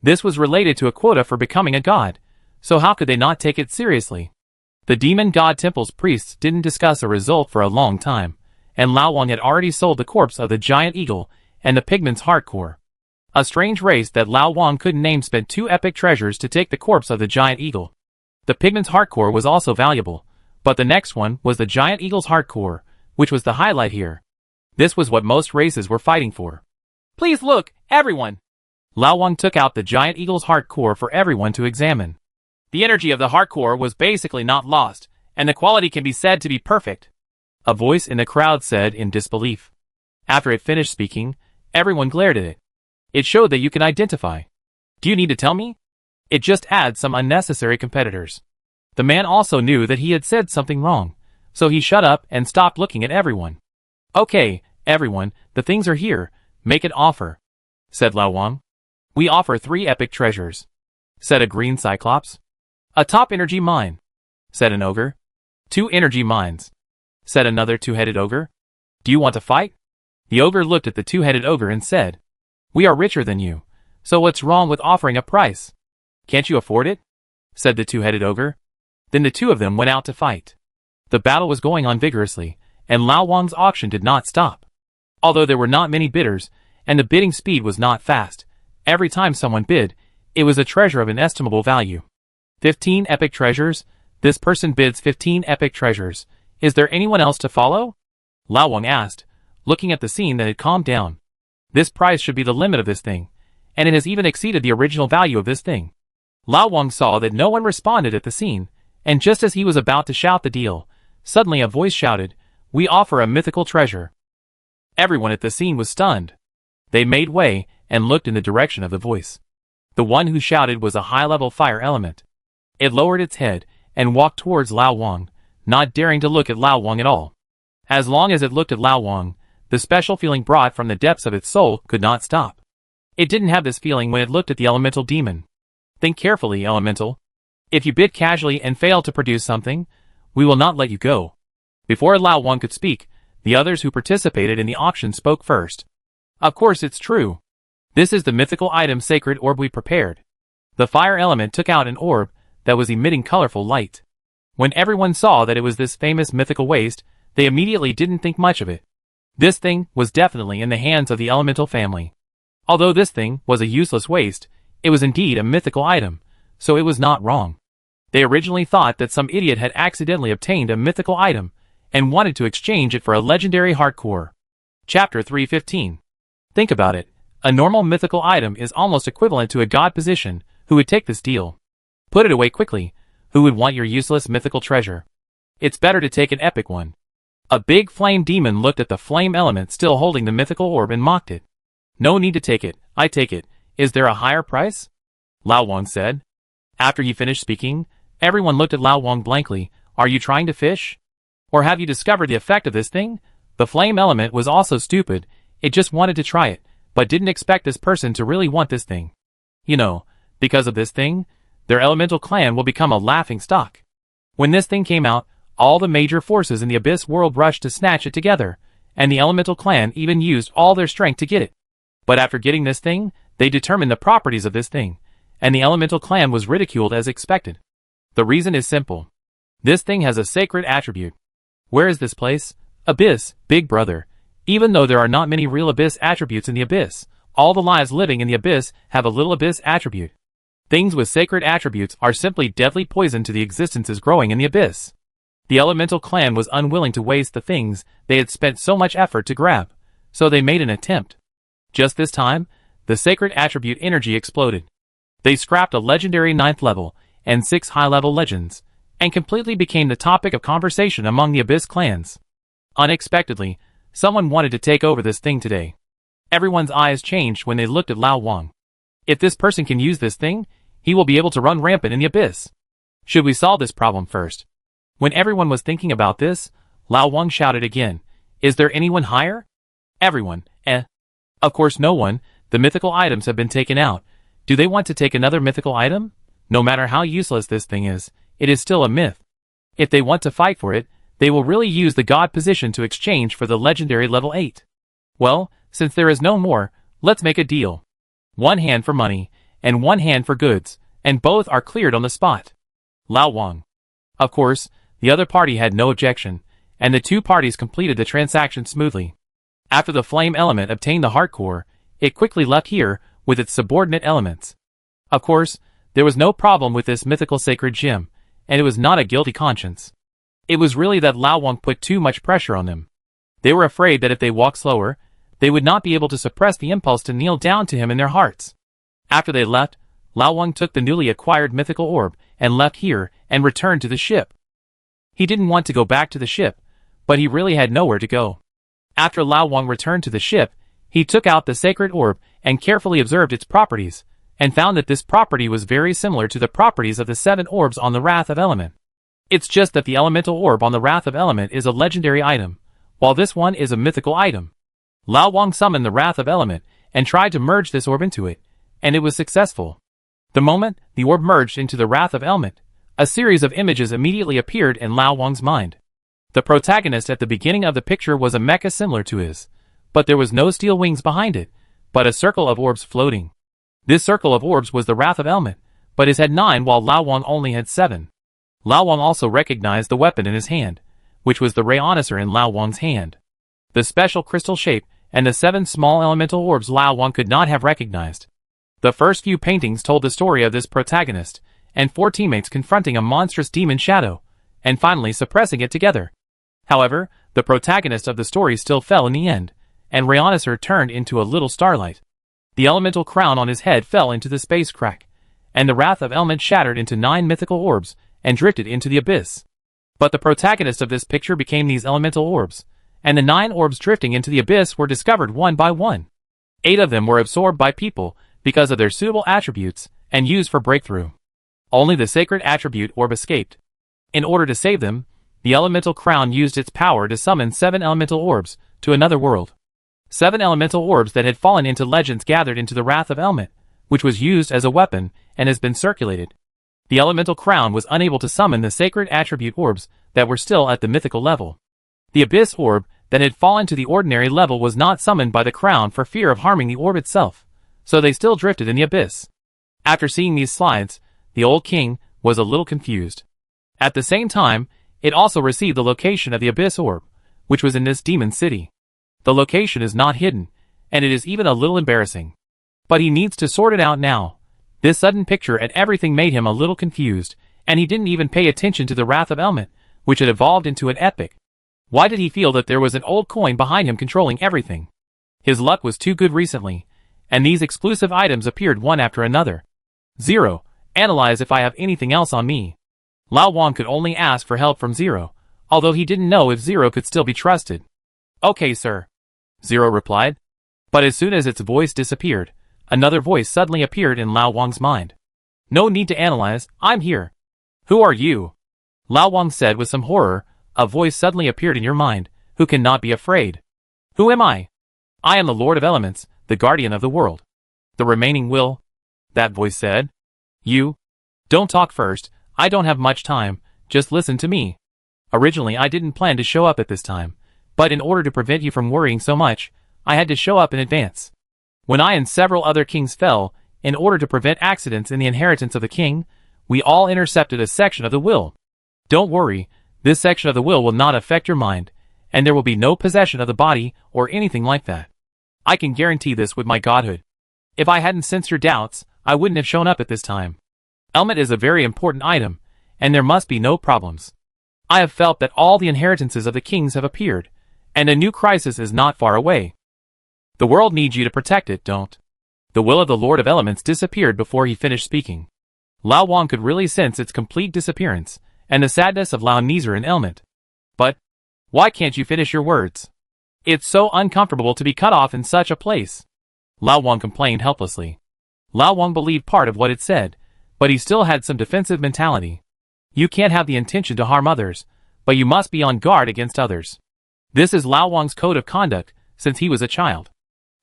This was related to a quota for becoming a god, so how could they not take it seriously? The demon god temple's priests didn't discuss a result for a long time, and Lao Wang had already sold the corpse of the giant eagle and the pigman's hardcore. A strange race that Lao Wang couldn't name spent 2 epic treasures to take the corpse of the giant eagle. The pigman's hardcore was also valuable, but the next one was the giant eagle's hardcore, which was the highlight here. This was what most races were fighting for. Please look, everyone! Lao Wang took out the giant eagle's hardcore for everyone to examine. The energy of the hardcore was basically not lost, and the quality can be said to be perfect. A voice in the crowd said in disbelief. After it finished speaking, everyone glared at it. It showed that you can identify. Do you need to tell me? It just adds some unnecessary competitors. The man also knew that he had said something wrong, so he shut up and stopped looking at everyone. Okay, everyone, the things are here, make an offer, said Lao Wang. We offer 3 epic treasures, said a green cyclops. A top energy mine, said an ogre. 2 energy mines, said another 2-headed ogre. Do you want to fight? The ogre looked at the 2-headed ogre and said, We are richer than you, so what's wrong with offering a price? Can't you afford it? Said the 2-headed ogre. Then the 2 of them went out to fight. The battle was going on vigorously, and Lao Wang's auction did not stop. Although there were not many bidders, and the bidding speed was not fast, every time someone bid, it was a treasure of inestimable value. 15 epic treasures? This person bids 15 epic treasures. Is there anyone else to follow? Lao Wang asked, looking at the scene that had calmed down. This price should be the limit of this thing, and it has even exceeded the original value of this thing. Lao Wang saw that no one responded at the scene, and just as he was about to shout the deal, suddenly a voice shouted, We offer a mythical treasure. Everyone at the scene was stunned. They made way and looked in the direction of the voice. The one who shouted was a high-level fire element. It lowered its head and walked towards Lao Wang, not daring to look at Lao Wang at all. As long as it looked at Lao Wang, the special feeling brought from the depths of its soul could not stop. It didn't have this feeling when it looked at the elemental demon. Think carefully, elemental. If you bid casually and fail to produce something, we will not let you go. Before Lao Wang could speak, the others who participated in the auction spoke first. Of course it's true. This is the mythical item sacred orb we prepared. The fire element took out an orb that was emitting colorful light. When everyone saw that it was this famous mythical waste, they immediately didn't think much of it. This thing was definitely in the hands of the elemental family. Although this thing was a useless waste, it was indeed a mythical item, so it was not wrong. They originally thought that some idiot had accidentally obtained a mythical item and wanted to exchange it for a legendary heart core. Chapter 315. Think about it. A normal mythical item is almost equivalent to a god position. Who would take this deal? Put it away quickly. Who would want your useless mythical treasure? It's better to take an epic one. A big flame demon looked at the flame element still holding the mythical orb and mocked it. No need to take it, I take it. Is there a higher price? Lao Wang said. After he finished speaking, everyone looked at Lao Wang blankly. Are you trying to fish? Or have you discovered the effect of this thing? The flame element was also stupid. It just wanted to try it, but didn't expect this person to really want this thing. You know, because of this thing, their elemental clan will become a laughing stock. When this thing came out, all the major forces in the Abyss world rushed to snatch it together, and the elemental clan even used all their strength to get it. But after getting this thing, they determined the properties of this thing, and the elemental clan was ridiculed as expected. The reason is simple. This thing has a sacred attribute. Where is this place? Abyss, big brother. Even though there are not many real Abyss attributes in the Abyss, all the lives living in the Abyss have a little Abyss attribute. Things with sacred attributes are simply deadly poison to the existences growing in the Abyss. The elemental clan was unwilling to waste the things they had spent so much effort to grab, so they made an attempt. Just this time, the sacred attribute energy exploded. They scrapped a legendary 9th level and 6 high-level legends, and completely became the topic of conversation among the Abyss clans. Unexpectedly, someone wanted to take over this thing today. Everyone's eyes changed when they looked at Lao Wang. If this person can use this thing, he will be able to run rampant in the Abyss. Should we solve this problem first? When everyone was thinking about this, Lao Wang shouted again, Is there anyone higher? Everyone, Of course no one. The mythical items have been taken out. Do they want to take another mythical item? No matter how useless this thing is, it is still a myth. If they want to fight for it, they will really use the god position to exchange for the legendary level 8. Well, since there is no more, let's make a deal. 1 hand for money, and 1 hand for goods, and both are cleared on the spot. Lao Wang. Of course, the other party had no objection, and the two parties completed the transaction smoothly. After the flame element obtained the heart core, it quickly left here with its subordinate elements. Of course, there was no problem with this mythical sacred gem, and it was not a guilty conscience. It was really that Lao Wang put too much pressure on them. They were afraid that if they walked slower, they would not be able to suppress the impulse to kneel down to him in their hearts. After they left, Lao Wang took the newly acquired mythical orb and left here and returned to the ship. He didn't want to go back to the ship, but he really had nowhere to go. After Lao Wang returned to the ship, he took out the sacred orb and carefully observed its properties, and found that this property was very similar to the properties of the 7 orbs on the Wrath of Element. It's just that the elemental orb on the Wrath of Element is a legendary item, while this one is a mythical item. Lao Wang summoned the Wrath of Element and tried to merge this orb into it, and it was successful. The moment the orb merged into the Wrath of Element, a series of images immediately appeared in Lao Wang's mind. The protagonist at the beginning of the picture was a mecha similar to his, but there was no steel wings behind it, but a circle of orbs floating. This circle of orbs was the Wrath of Element, but his had 9 while Lao Wang only had 7. Lao Wang also recognized the weapon in his hand, which was the Rayonizer in Lao Wang's hand. The special crystal shape and the 7 small elemental orbs Lao Wang could not have recognized. The first few paintings told the story of this protagonist, and 4 teammates confronting a monstrous demon shadow, and finally suppressing it together. However, the protagonist of the story still fell in the end, and Rayonizer turned into a little starlight. The elemental crown on his head fell into the space crack, and the Wrath of Element shattered into 9 mythical orbs, and drifted into the abyss. But the protagonist of this picture became these elemental orbs, and the 9 orbs drifting into the abyss were discovered one by one. 8 of them were absorbed by people because of their suitable attributes, and used for breakthrough. Only the sacred attribute orb escaped. In order to save them, the elemental crown used its power to summon 7 elemental orbs to another world. 7 elemental orbs that had fallen into legends gathered into the Wrath of Element, which was used as a weapon and has been circulated. The elemental crown was unable to summon the sacred attribute orbs that were still at the mythical level. The abyss orb that had fallen to the ordinary level was not summoned by the crown for fear of harming the orb itself, so they still drifted in the abyss. After seeing these slides, the old king was a little confused. At the same time, it also received the location of the Abyss Orb, which was in this demon city. The location is not hidden, and it is even a little embarrassing. But he needs to sort it out now. This sudden picture and everything made him a little confused, and he didn't even pay attention to the Wrath of Element, which had evolved into an epic. Why did he feel that there was an old coin behind him controlling everything? His luck was too good recently, and these exclusive items appeared one after another. 0. Analyze if I have anything else on me. Lao Wang could only ask for help from 0, although he didn't know if 0 could still be trusted. Okay, sir. 0 replied. But as soon as its voice disappeared, another voice suddenly appeared in Lao Wang's mind. No need to analyze, I'm here. Who are you? Lao Wang said with some horror. A voice suddenly appeared in your mind, who cannot be afraid. Who am I? I am the Lord of Elements, the guardian of the world. The remaining will? That voice said. You? Don't talk first, I don't have much time, just listen to me. Originally I didn't plan to show up at this time, but in order to prevent you from worrying so much, I had to show up in advance. When I and several other kings fell, in order to prevent accidents in the inheritance of the king, we all intercepted a section of the will. Don't worry, this section of the will not affect your mind, and there will be no possession of the body or anything like that. I can guarantee this with my godhood. If I hadn't sensed your doubts, I wouldn't have shown up at this time. Element is a very important item, and there must be no problems. I have felt that all the inheritances of the kings have appeared, and a new crisis is not far away. The world needs you to protect it, don't. The will of the Lord of Elements disappeared before he finished speaking. Lao Wang could really sense its complete disappearance, and the sadness of Lao Neezer and Element. But, why can't you finish your words? It's so uncomfortable to be cut off in such a place. Lao Wang complained helplessly. Lao Wang believed part of what it said, but he still had some defensive mentality. You can't have the intention to harm others, but you must be on guard against others. This is Lao Wang's code of conduct since he was a child.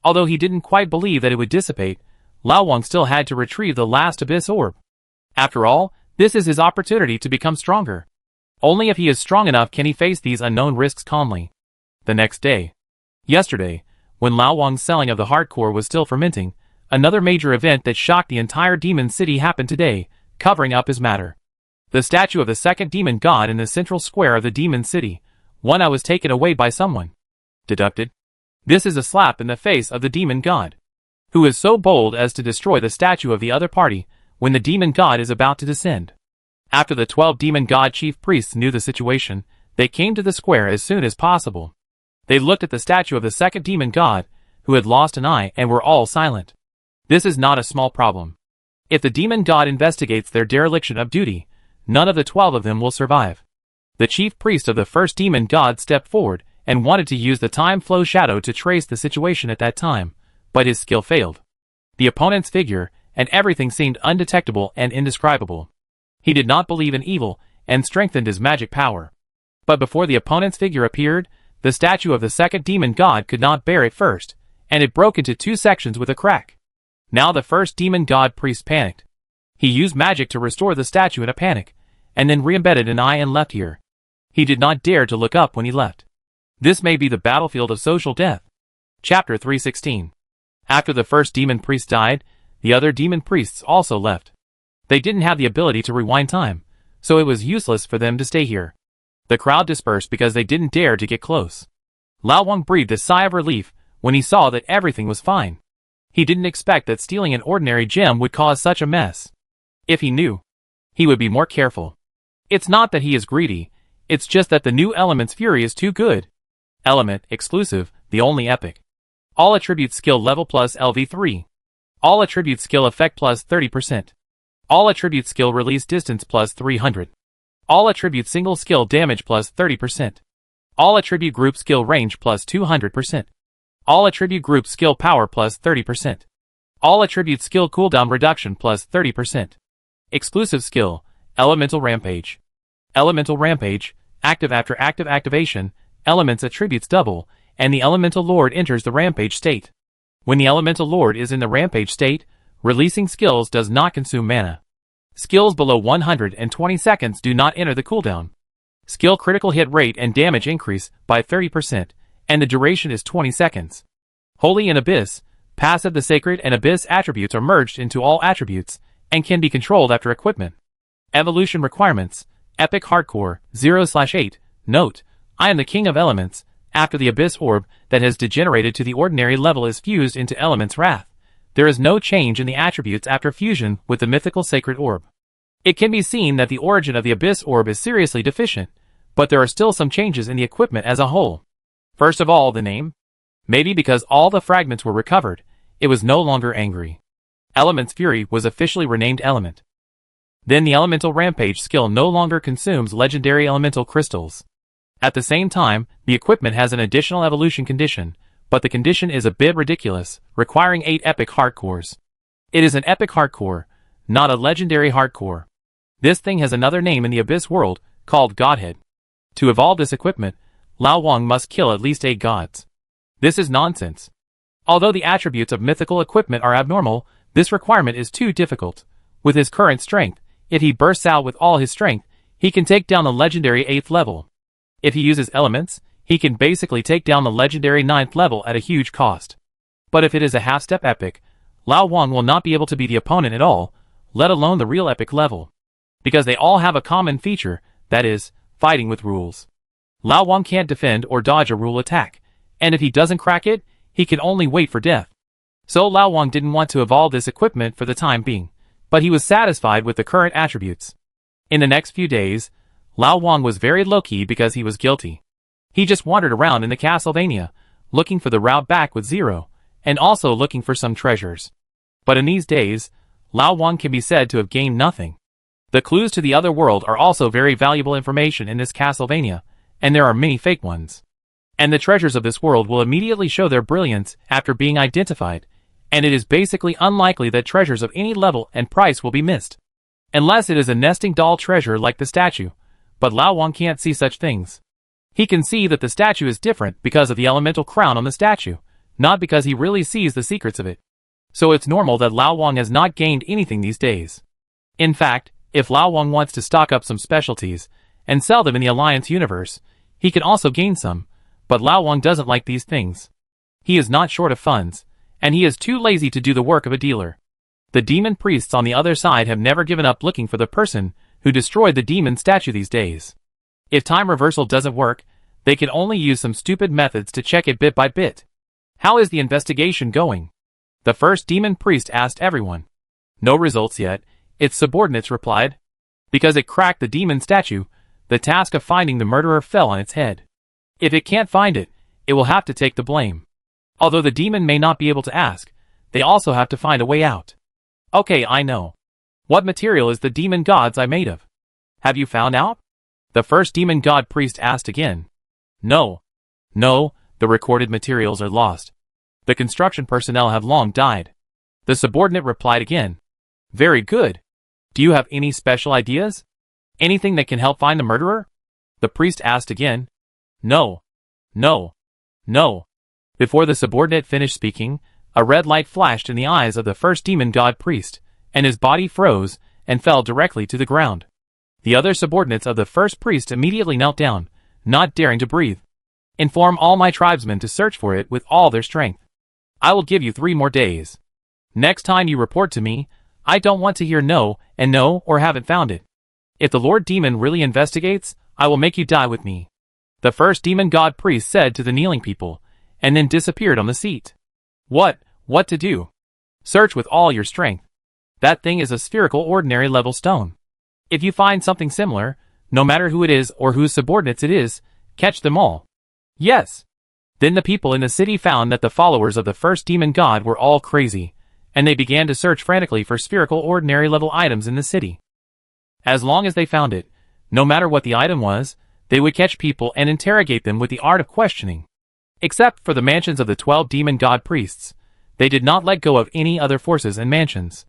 Although he didn't quite believe that it would dissipate, Lao Wang still had to retrieve the last Abyss Orb. After all, this is his opportunity to become stronger. Only if he is strong enough can he face these unknown risks calmly. The next day. Yesterday, when Lao Wang's selling of the hardcore was still fermenting, another major event that shocked the entire demon city happened today, covering up his matter. The statue of the second demon god in the central square of the demon city, one I was taken away by someone. Deducted. This is a slap in the face of the demon god, who is so bold as to destroy the statue of the other party when the demon god is about to descend. After the 12 demon god chief priests knew the situation, they came to the square as soon as possible. They looked at the statue of the second demon god, who had lost an eye, and were all silent. This is not a small problem. If the demon god investigates their dereliction of duty, none of the 12 of them will survive. The chief priest of the first demon god stepped forward and wanted to use the time flow shadow to trace the situation at that time, but his skill failed. The opponent's figure and everything seemed undetectable and indescribable. He did not believe in evil and strengthened his magic power. But before the opponent's figure appeared, the statue of the second demon god could not bear it first, and it broke into 2 sections with a crack. Now the first demon god priest panicked. He used magic to restore the statue in a panic, and then re-embedded an eye and left here. He did not dare to look up when he left. This may be the battlefield of social death. Chapter 316. After the first demon priest died, the other demon priests also left. They didn't have the ability to rewind time, so it was useless for them to stay here. The crowd dispersed because they didn't dare to get close. Lao Wang breathed a sigh of relief when he saw that everything was fine. He didn't expect that stealing an ordinary gem would cause such a mess. If he knew, he would be more careful. It's not that he is greedy, it's just that the new element's fury is too good. Element, exclusive, the only epic. All attribute skill level plus LV3. All attribute skill effect plus 30%. All attribute skill release distance plus 300. All attribute single skill damage plus 30%. All attribute group skill range plus 200%. All attribute group skill power plus 30%. All attribute skill cooldown reduction plus 30%. Exclusive skill, Elemental Rampage. Elemental Rampage, active after active activation, elements attributes double, and the Elemental Lord enters the Rampage state. When the Elemental Lord is in the Rampage state, releasing skills does not consume mana. Skills below 120 seconds do not enter the cooldown. Skill critical hit rate and damage increase by 30%, and the duration is 20 seconds. Holy and Abyss, passive. The Sacred and Abyss attributes are merged into all attributes, and can be controlled after equipment. Evolution requirements. Epic Hardcore 0/8. Note, I am the king of elements. After the Abyss Orb that has degenerated to the ordinary level is fused into Element's Wrath, there is no change in the attributes after fusion with the mythical Sacred Orb. It can be seen that the origin of the Abyss Orb is seriously deficient, but there are still some changes in the equipment as a whole. First of all, the name. Maybe because all the fragments were recovered, it was no longer angry. Element's Fury was officially renamed Element. Then the Elemental Rampage skill no longer consumes legendary elemental crystals. At the same time, the equipment has an additional evolution condition, but the condition is a bit ridiculous, requiring 8 epic hardcores. It is an epic hardcore, not a legendary hardcore. This thing has another name in the Abyss world, called Godhead. To evolve this equipment, Lao Wang must kill at least 8 gods. This is nonsense. Although the attributes of mythical equipment are abnormal, this requirement is too difficult. With his current strength, if he bursts out with all his strength, he can take down the legendary 8th level. If he uses elements, he can basically take down the legendary 9th level at a huge cost. But if it is a half-step epic, Lao Wang will not be able to be the opponent at all, let alone the real epic level. Because they all have a common feature, that is, fighting with rules. Lao Wang can't defend or dodge a rule attack, and if he doesn't crack it, he can only wait for death. So Lao Wang didn't want to evolve this equipment for the time being, but he was satisfied with the current attributes. In the next few days, Lao Wang was very low-key because he was guilty. He just wandered around in the Castlevania, looking for the route back with Zero, and also looking for some treasures. But in these days, Lao Wang can be said to have gained nothing. The clues to the other world are also very valuable information in this Castlevania, and there are many fake ones. And the treasures of this world will immediately show their brilliance after being identified, and it is basically unlikely that treasures of any level and price will be missed. Unless it is a nesting doll treasure like the statue, but Lao Wang can't see such things. He can see that the statue is different because of the elemental crown on the statue, not because he really sees the secrets of it. So it's normal that Lao Wang has not gained anything these days. In fact, if Lao Wang wants to stock up some specialties and sell them in the Alliance universe, he can also gain some, but Lao Wang doesn't like these things. He is not short of funds, and he is too lazy to do the work of a dealer. The demon priests on the other side have never given up looking for the person who destroyed the demon statue these days. If time reversal doesn't work, they can only use some stupid methods to check it bit by bit. How is the investigation going? The first demon priest asked everyone. No results yet, its subordinates replied. Because it cracked the demon statue, the task of finding the murderer fell on its head. If it can't find it, it will have to take the blame. Although the demon may not be able to ask, they also have to find a way out. Okay, I know. What material is the demon god's eye made of? Have you found out? The first demon god priest asked again. No, the recorded materials are lost. The construction personnel have long died. The subordinate replied again. Very good. Do you have any special ideas? Anything that can help find the murderer? The priest asked again. No. Before the subordinate finished speaking, a red light flashed in the eyes of the first demon god priest, and his body froze and fell directly to the ground. The other subordinates of the first priest immediately knelt down, not daring to breathe. Inform all my tribesmen to search for it with all their strength. I will give you 3 more days. Next time you report to me, I don't want to hear no and no or haven't found it. If the Lord Demon really investigates, I will make you die with me. The first demon god priest said to the kneeling people, and then disappeared on the seat. What to do? Search with all your strength. That thing is a spherical ordinary level stone. If you find something similar, no matter who it is or whose subordinates it is, catch them all. Yes. Then the people in the city found that the followers of the first demon god were all crazy, and they began to search frantically for spherical ordinary level items in the city. As long as they found it, no matter what the item was, they would catch people and interrogate them with the art of questioning. Except for the mansions of the 12 demon god priests, they did not let go of any other forces and mansions.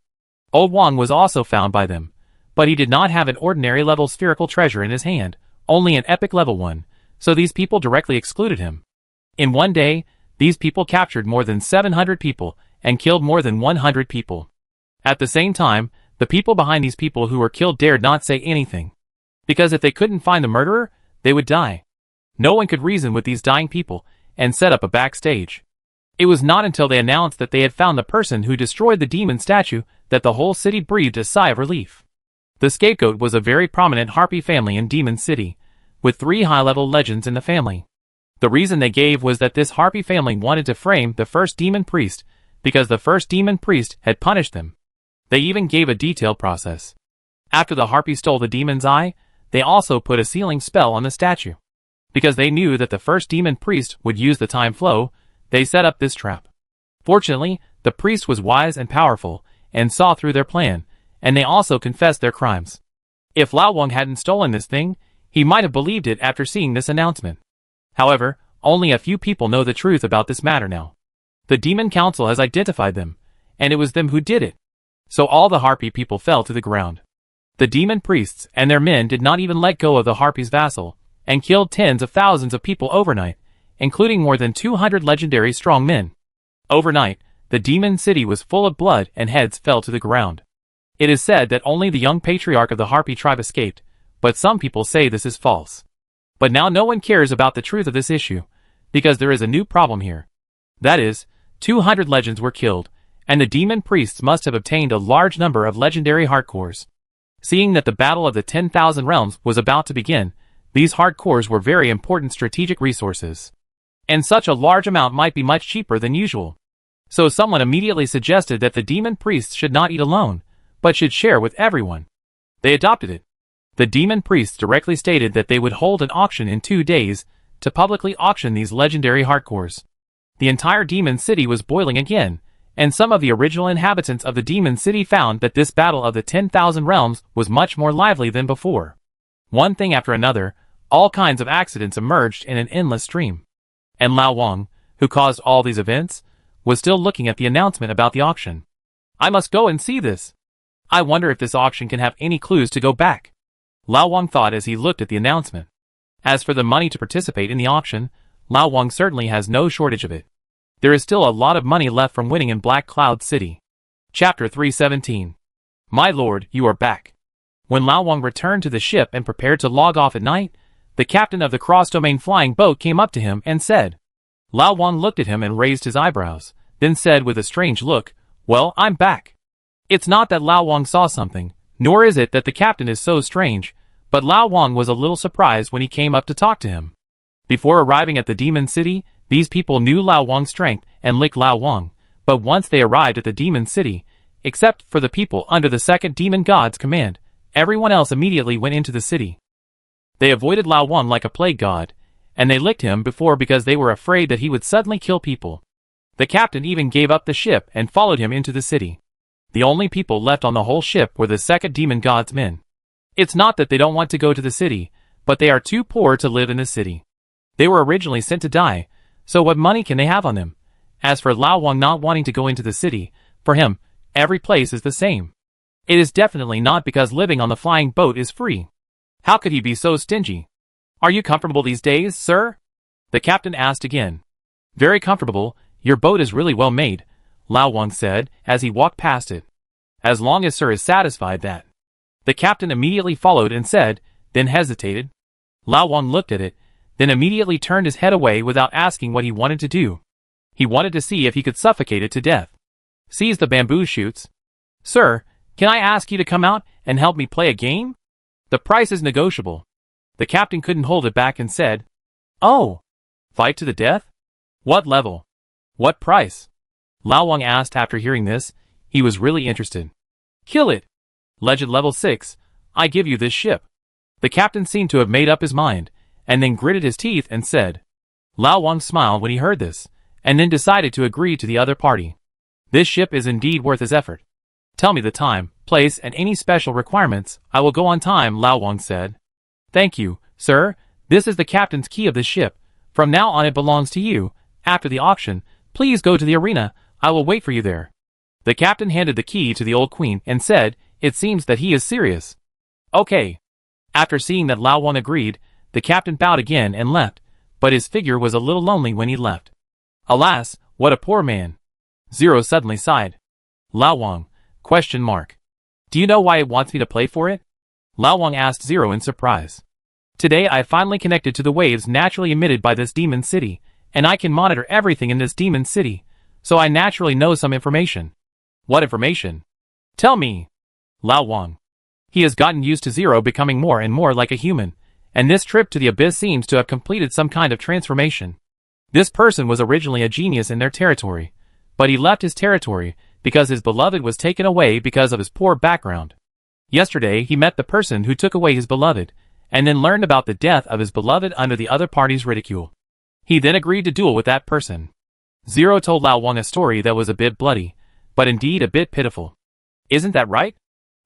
Old Wang was also found by them, but he did not have an ordinary level spherical treasure in his hand, only an epic level one, so these people directly excluded him. In one day, these people captured more than 700 people and killed more than 100 people. At the same time, the people behind these people who were killed dared not say anything. Because if they couldn't find the murderer, they would die. No one could reason with these dying people and set up a backstage. It was not until they announced that they had found the person who destroyed the demon statue that the whole city breathed a sigh of relief. The scapegoat was a very prominent harpy family in Demon City, with 3 high-level legends in the family. The reason they gave was that this harpy family wanted to frame the first demon priest because the first demon priest had punished them. They even gave a detailed process. After the harpy stole the demon's eye, they also put a sealing spell on the statue. Because they knew that the first demon priest would use the time flow, they set up this trap. Fortunately, the priest was wise and powerful, and saw through their plan, and they also confessed their crimes. If Lao Wang hadn't stolen this thing, he might have believed it after seeing this announcement. However, only a few people know the truth about this matter now. The Demon Council has identified them, and it was them who did it. So all the harpy people fell to the ground. The demon priests and their men did not even let go of the harpy's vassal, and killed tens of thousands of people overnight, including more than 200 legendary strong men. Overnight, the demon city was full of blood and heads fell to the ground. It is said that only the young patriarch of the harpy tribe escaped, but some people say this is false. But now no one cares about the truth of this issue, because there is a new problem here. That is, 200 legends were killed, and the demon priests must have obtained a large number of legendary heart cores. Seeing that the battle of the 10,000 realms was about to begin, these heart cores were very important strategic resources. And such a large amount might be much cheaper than usual. So someone immediately suggested that the demon priests should not eat alone, but should share with everyone. They adopted it. The demon priests directly stated that they would hold an auction in 2 days to publicly auction these legendary heart cores. The entire demon city was boiling again, and some of the original inhabitants of the demon city found that this battle of the 10,000 realms was much more lively than before. One thing after another, all kinds of accidents emerged in an endless stream. And Lao Wang, who caused all these events, was still looking at the announcement about the auction. I must go and see this. I wonder if this auction can have any clues to go back. Lao Wang thought as he looked at the announcement. As for the money to participate in the auction, Lao Wang certainly has no shortage of it. There is still a lot of money left from winning in Black Cloud City. Chapter 317. My lord, you are back. When Lao Wang returned to the ship and prepared to log off at night, the captain of the cross-domain flying boat came up to him and said. Lao Wang looked at him and raised his eyebrows, then said with a strange look, Well, I'm back. It's not that Lao Wang saw something, nor is it that the captain is so strange, but Lao Wang was a little surprised when he came up to talk to him. Before arriving at the demon city, these people knew Lao Wang's strength and licked Lao Wang, but once they arrived at the demon city, except for the people under the second demon god's command, everyone else immediately went into the city. They avoided Lao Wang like a plague god, and they licked him before because they were afraid that he would suddenly kill people. The captain even gave up the ship and followed him into the city. The only people left on the whole ship were the second demon god's men. It's not that they don't want to go to the city, but they are too poor to live in the city. They were originally sent to die, so what money can they have on them? As for Lao Wang not wanting to go into the city, for him, every place is the same. It is definitely not because living on the flying boat is free. How could he be so stingy? Are you comfortable these days, sir? The captain asked again. Very comfortable, your boat is really well made, Lao Wang said as he walked past it. As long as sir is satisfied that. The captain immediately followed and said, then hesitated. Lao Wang looked at it, then immediately turned his head away without asking what he wanted to do. He wanted to see if he could suffocate it to death. Seize the bamboo shoots. Sir, can I ask you to come out and help me play a game? The price is negotiable. The captain couldn't hold it back and said, Oh! Fight to the death? What level? What price? Lao Wang asked after hearing this. He was really interested. Kill it! Legend level 6, I give you this ship. The captain seemed to have made up his mind, and then gritted his teeth and said. Lao Wang smiled when he heard this, and then decided to agree to the other party. This ship is indeed worth his effort. Tell me the time, place, and any special requirements. I will go on time, Lao Wang said. Thank you, sir. This is the captain's key of this ship. From now on it belongs to you. After the auction, please go to the arena. I will wait for you there. The captain handed the key to the old queen and said, It seems that he is serious. Okay. After seeing that Lao Wang agreed, the captain bowed again and left, but his figure was a little lonely when he left. Alas, what a poor man. Zero suddenly sighed. Lao Wang, ? Do you know why it wants me to play for it? Lao Wang asked Zero in surprise. Today I finally connected to the waves naturally emitted by this demon city, and I can monitor everything in this demon city, so I naturally know some information. What information? Tell me. Lao Wang. He has gotten used to Zero becoming more and more like a human, and this trip to the abyss seems to have completed some kind of transformation. This person was originally a genius in their territory, but he left his territory because his beloved was taken away because of his poor background. Yesterday he met the person who took away his beloved, and then learned about the death of his beloved under the other party's ridicule. He then agreed to duel with that person. Zero told Lao Wang a story that was a bit bloody, but indeed a bit pitiful. Isn't that right?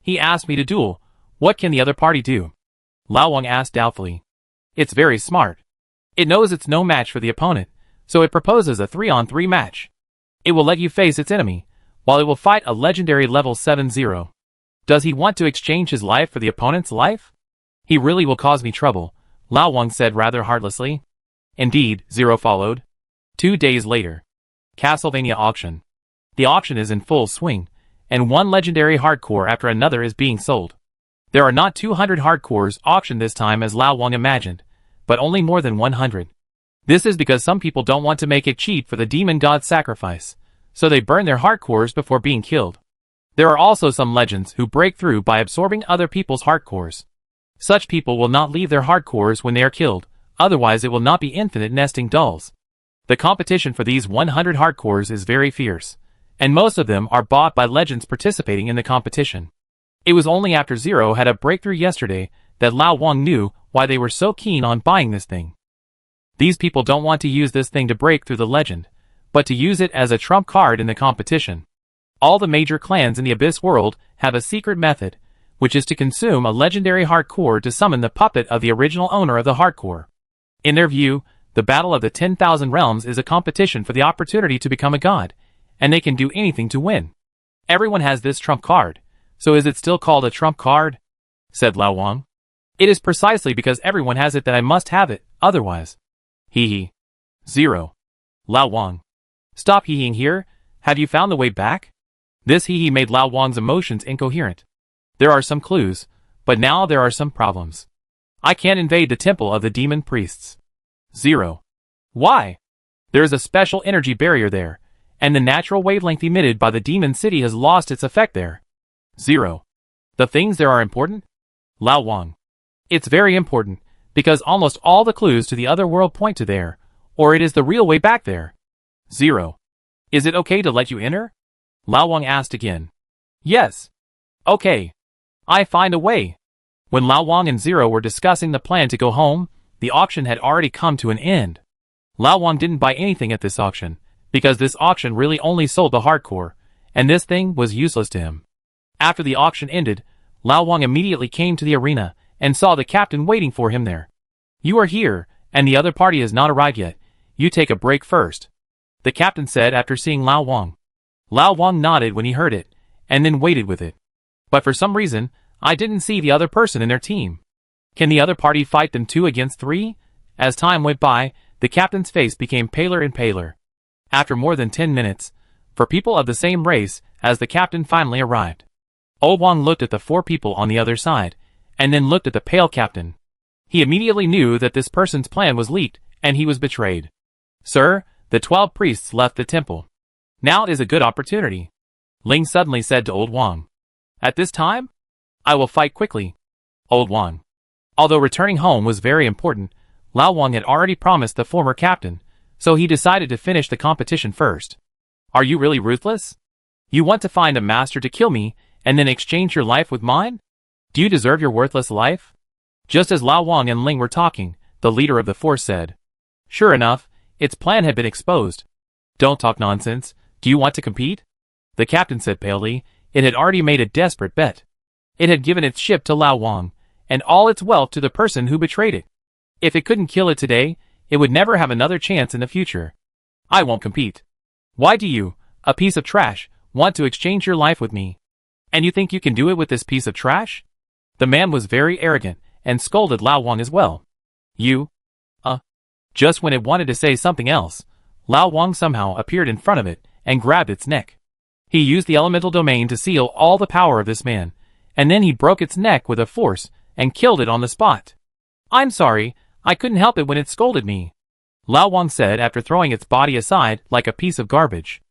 He asked me to duel. What can the other party do? Lao Wang asked doubtfully. It's very smart. It knows it's no match for the opponent, so it proposes a 3-on-3 match. It will let you face its enemy, while it will fight a legendary level 7-0. Does he want to exchange his life for the opponent's life? He really will cause me trouble, Lao Wang said rather heartlessly. Indeed, Zero followed. 2 days later. Castlevania auction. The auction is in full swing, and one legendary hardcore after another is being sold. There are not 200 hardcores auctioned this time as Lao Wang imagined, but only more than 100. This is because some people don't want to make it cheap for the demon god sacrifice, so they burn their hardcores before being killed. There are also some legends who break through by absorbing other people's hardcores. Such people will not leave their hardcores when they are killed, otherwise it will not be infinite nesting dolls. The competition for these 100 hardcores is very fierce, and most of them are bought by legends participating in the competition. It was only after Zero had a breakthrough yesterday that Lao Wang knew why they were so keen on buying this thing. These people don't want to use this thing to break through the legend, but to use it as a trump card in the competition. All the major clans in the Abyss world have a secret method, which is to consume a legendary hardcore to summon the puppet of the original owner of the hardcore. In their view, the Battle of the 10,000 Realms is a competition for the opportunity to become a god, and they can do anything to win. Everyone has this trump card, so is it still called a trump card? Said Lao Wang. It is precisely because everyone has it that I must have it, otherwise. Hee hee. Zero. Lao Wang. Stop hee-heeing here, have you found the way back? This hee-hee made Lao Wang's emotions incoherent. There are some clues, but now there are some problems. I can't invade the temple of the demon priests. Zero. Why? There is a special energy barrier there, and the natural wavelength emitted by the demon city has lost its effect there. Zero. The things there are important? Lao Wang. It's very important, because almost all the clues to the other world point to there, or it is the real way back there. Zero. Is it okay to let you enter? Lao Wang asked again. Yes. Okay. I find a way. When Lao Wang and Zero were discussing the plan to go home, the auction had already come to an end. Lao Wang didn't buy anything at this auction, because this auction really only sold the hardcore, and this thing was useless to him. After the auction ended, Lao Wang immediately came to the arena, and saw the captain waiting for him there. You are here, and the other party has not arrived yet. You take a break first. The captain said after seeing Lao Wang. Lao Wang nodded when he heard it, and then waited with it. But for some reason, I didn't see the other person in their team. Can the other party fight them 2 against 3? As time went by, the captain's face became paler and paler. After more than 10 minutes, for people of the same race as the captain finally arrived. Old Wang looked at the 4 people on the other side, and then looked at the pale captain. He immediately knew that this person's plan was leaked, and he was betrayed. Sir, the 12 priests left the temple. Now is a good opportunity. Ling suddenly said to Old Wang. At this time? I will fight quickly. Old Wang. Although returning home was very important, Lao Wang had already promised the former captain, so he decided to finish the competition first. Are you really ruthless? You want to find a master to kill me, and then exchange your life with mine? Do you deserve your worthless life? Just as Lao Wang and Ling were talking, the leader of the force said. Sure enough, its plan had been exposed. Don't talk nonsense. Do you want to compete? The captain said palely. It had already made a desperate bet. It had given its ship to Lao Wang, and all its wealth to the person who betrayed it. If it couldn't kill it today, it would never have another chance in the future. I won't compete. Why do you, a piece of trash, want to exchange your life with me? And you think you can do it with this piece of trash? The man was very arrogant, and scolded Lao Wang as well. You? Just when it wanted to say something else, Lao Wang somehow appeared in front of it, and grabbed its neck. He used the elemental domain to seal all the power of this man, and then he broke its neck with a force, and killed it on the spot. I'm sorry, I couldn't help it when it scolded me. Lao Wang said after throwing its body aside like a piece of garbage.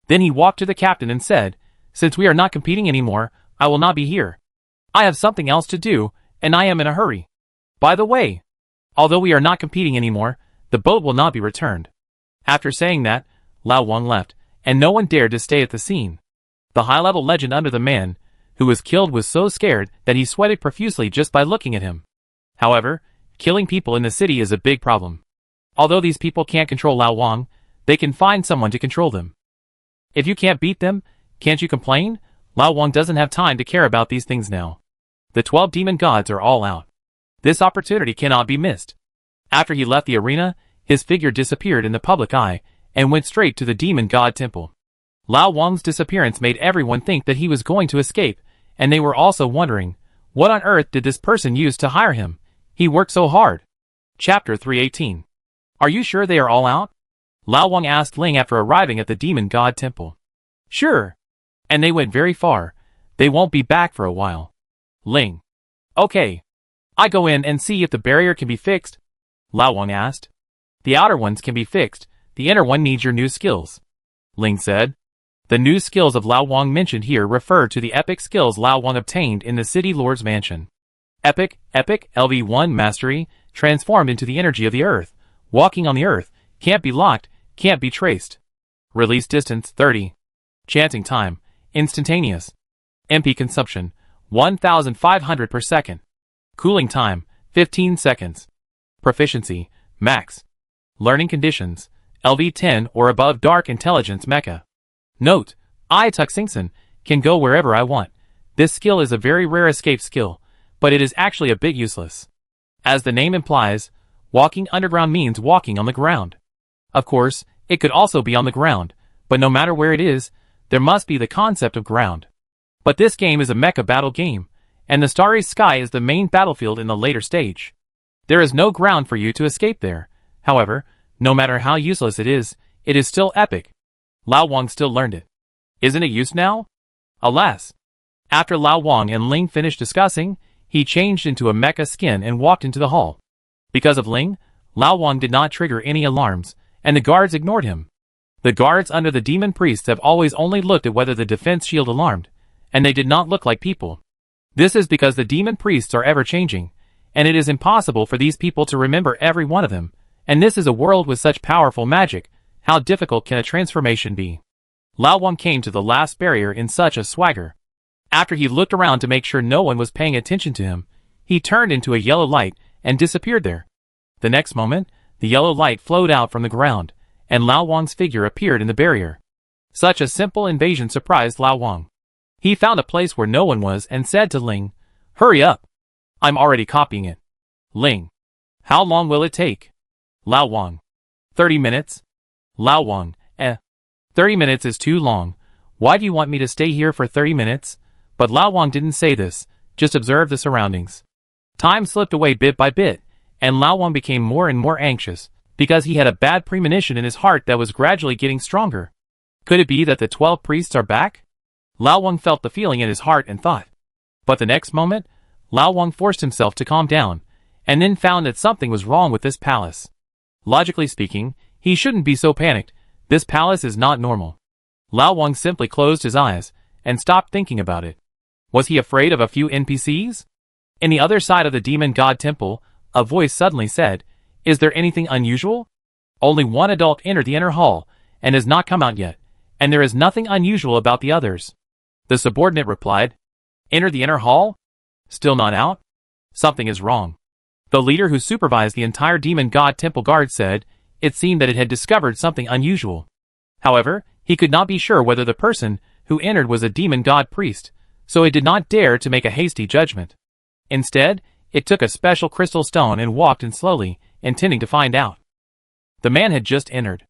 Then he walked to the captain and said, Since we are not competing anymore, I will not be here. I have something else to do, and I am in a hurry. By the way, although we are not competing anymore, the boat will not be returned." After saying that, Lao Wang left, and no one dared to stay at the scene. The high-level legend under the man who was killed was so scared that he sweated profusely just by looking at him. However, killing people in the city is a big problem. Although these people can't control Lao Wang, they can find someone to control them. If you can't beat them, can't you complain? Lao Wang doesn't have time to care about these things now. The 12 demon gods are all out. This opportunity cannot be missed. After he left the arena, his figure disappeared in the public eye and went straight to the demon god temple. Lao Wang's disappearance made everyone think that he was going to escape, and they were also wondering, what on earth did this person use to hire him? He worked so hard. Chapter 318. Are you sure they are all out? Lao Wang asked Ling after arriving at the demon god temple. Sure. And they went very far. They won't be back for a while. Ling. Okay. I go in and see if the barrier can be fixed. Lao Wang asked. The outer ones can be fixed. The inner one needs your new skills. Ling said. The new skills of Lao Wang mentioned here refer to the epic skills Lao Wang obtained in the City Lord's Mansion. Epic, LV1 Mastery, transformed into the energy of the earth, walking on the earth, can't be locked, can't be traced. Release distance 30. Chanting time, instantaneous. MP consumption, 1,500 per second. Cooling time, 15 seconds. Proficiency, max. Learning conditions, LV10 or above. Dark Intelligence Mecha. Note, I Tuxingson can go wherever I want. This skill is a very rare escape skill, but it is actually a bit useless. As the name implies, walking underground means walking on the ground. Of course, it could also be on the ground, but no matter where it is, there must be the concept of ground. But this game is a mecha battle game, and the starry sky is the main battlefield in the later stage. There is no ground for you to escape there. However, no matter how useless it is still epic. Lao Wang still learned it. Isn't it used now? Alas. After Lao Wang and Ling finished discussing, he changed into a mecha skin and walked into the hall. Because of Ling, Lao Wang did not trigger any alarms, and the guards ignored him. The guards under the demon priests have always only looked at whether the defense shield alarmed, and they did not look like people. This is because the demon priests are ever changing, and it is impossible for these people to remember every one of them, and this is a world with such powerful magic. How difficult can a transformation be? Lao Wang came to the last barrier in such a swagger. After he looked around to make sure no one was paying attention to him, he turned into a yellow light and disappeared there. The next moment, the yellow light flowed out from the ground, and Lao Wang's figure appeared in the barrier. Such a simple invasion surprised Lao Wang. He found a place where no one was and said to Ling, "Hurry up! I'm already copying it." Ling. How long will it take? Lao Wang. 30 minutes. Lao Wang. 30 minutes is too long. Why do you want me to stay here for 30 minutes? But Lao Wang didn't say this, just observed the surroundings. Time slipped away bit by bit, and Lao Wang became more and more anxious, because he had a bad premonition in his heart that was gradually getting stronger. Could it be that the 12 priests are back? Lao Wang felt the feeling in his heart and thought. But the next moment, Lao Wang forced himself to calm down, and then found that something was wrong with this palace. Logically speaking, he shouldn't be so panicked. This palace is not normal. Lao Wang simply closed his eyes and stopped thinking about it. Was he afraid of a few NPCs? In the other side of the demon god temple, a voice suddenly said, "Is there anything unusual?" Only one adult entered the inner hall and has not come out yet, and there is nothing unusual about the others. The subordinate replied, "Enter the inner hall? Still not out? Something is wrong." The leader who supervised the entire demon god temple guard said, it seemed that it had discovered something unusual. However, he could not be sure whether the person who entered was a demon god priest, so it did not dare to make a hasty judgment. Instead, it took a special crystal stone and walked in slowly, intending to find out. The man had just entered.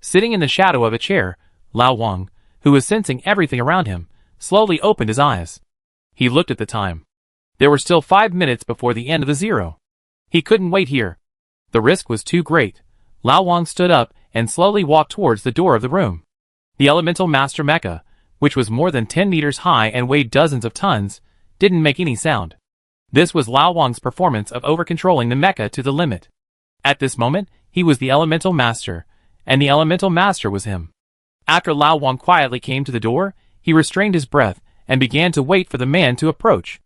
Sitting in the shadow of a chair, Lao Wang, who was sensing everything around him, slowly opened his eyes. He looked at the time. There were still 5 minutes before the end of the zero. He couldn't wait here. The risk was too great. Lao Wang stood up and slowly walked towards the door of the room. The elemental master mecha, which was more than 10 meters high and weighed dozens of tons, didn't make any sound. This was Lao Wang's performance of over-controlling the mecha to the limit. At this moment, he was the elemental master, and the elemental master was him. After Lao Wang quietly came to the door, he restrained his breath and began to wait for the man to approach.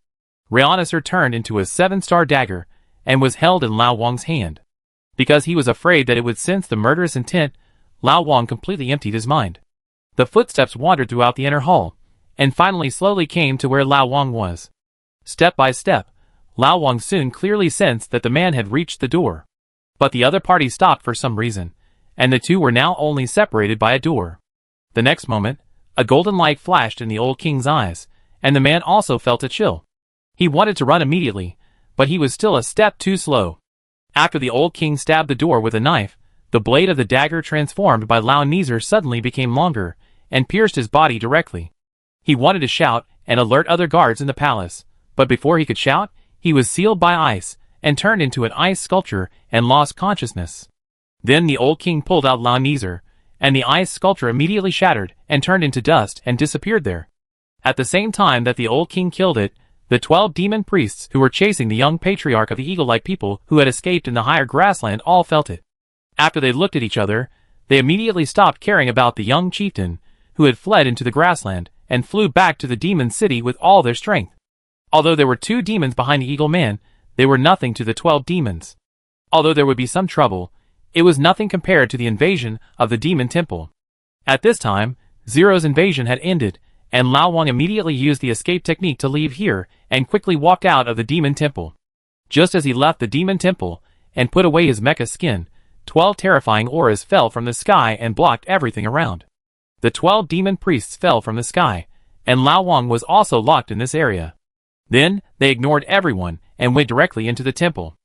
Rhaonisser turned into a 7-star dagger and was held in Lao Wang's hand. Because he was afraid that it would sense the murderous intent, Lao Wang completely emptied his mind. The footsteps wandered throughout the inner hall, and finally slowly came to where Lao Wang was. Step by step, Lao Wang soon clearly sensed that the man had reached the door. But the other party stopped for some reason, and the two were now only separated by a door. The next moment, a golden light flashed in the old king's eyes, and the man also felt a chill. He wanted to run immediately, but he was still a step too slow. After the old king stabbed the door with a knife, the blade of the dagger transformed by Rhaonisser suddenly became longer, and pierced his body directly. He wanted to shout and alert other guards in the palace, but before he could shout, he was sealed by ice, and turned into an ice sculpture and lost consciousness. Then the old king pulled out Rhaonisser, and the ice sculpture immediately shattered and turned into dust and disappeared there. At the same time that the old king killed it, the 12 demon priests who were chasing the young patriarch of the eagle-like people who had escaped in the higher grassland all felt it. After they looked at each other, they immediately stopped caring about the young chieftain, who had fled into the grassland, and flew back to the demon city with all their strength. Although there were 2 demons behind the eagle man, they were nothing to the 12 demons. Although there would be some trouble, it was nothing compared to the invasion of the demon temple. At this time, Zero's invasion had ended, and Lao Wang immediately used the escape technique to leave here and quickly walk out of the demon temple. Just as he left the demon temple and put away his mecha skin, 12 terrifying auras fell from the sky and blocked everything around. The 12 demon priests fell from the sky, and Lao Wang was also locked in this area. Then, they ignored everyone and went directly into the temple.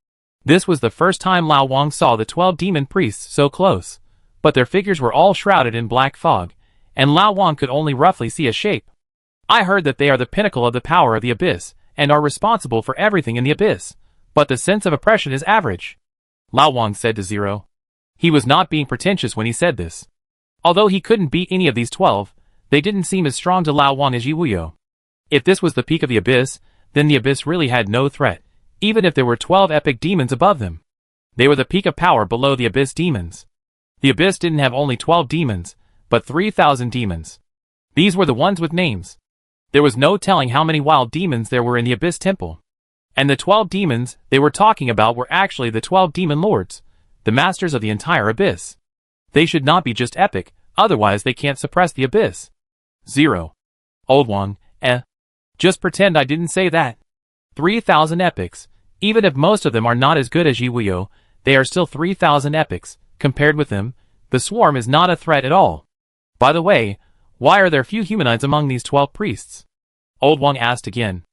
This was the first time Lao Wang saw the 12 demon priests so close, but their figures were all shrouded in black fog, and Lao Wang could only roughly see a shape. I heard that they are the pinnacle of the power of the abyss, and are responsible for everything in the abyss, but the sense of oppression is average, Lao Wang said to Zero. He was not being pretentious when he said this. Although he couldn't beat any of these 12, they didn't seem as strong to Lao Wang as Yiwuyo. If this was the peak of the abyss, then the abyss really had no threat, even if there were 12 epic demons above them. They were the peak of power below the abyss demons. The abyss didn't have only 12 demons, but 3,000 demons. These were the ones with names. There was no telling how many wild demons there were in the abyss temple. And the 12 demons they were talking about were actually the 12 demon lords, the masters of the entire abyss. They should not be just epic, otherwise they can't suppress the abyss. Zero. Old Wang, just pretend I didn't say that. 3,000 epics. Even if most of them are not as good as Yiwuyo, they are still 3,000 epics. Compared with them, the swarm is not a threat at all. By the way, why are there few humanoids among these 12 priests? Old Wang asked again.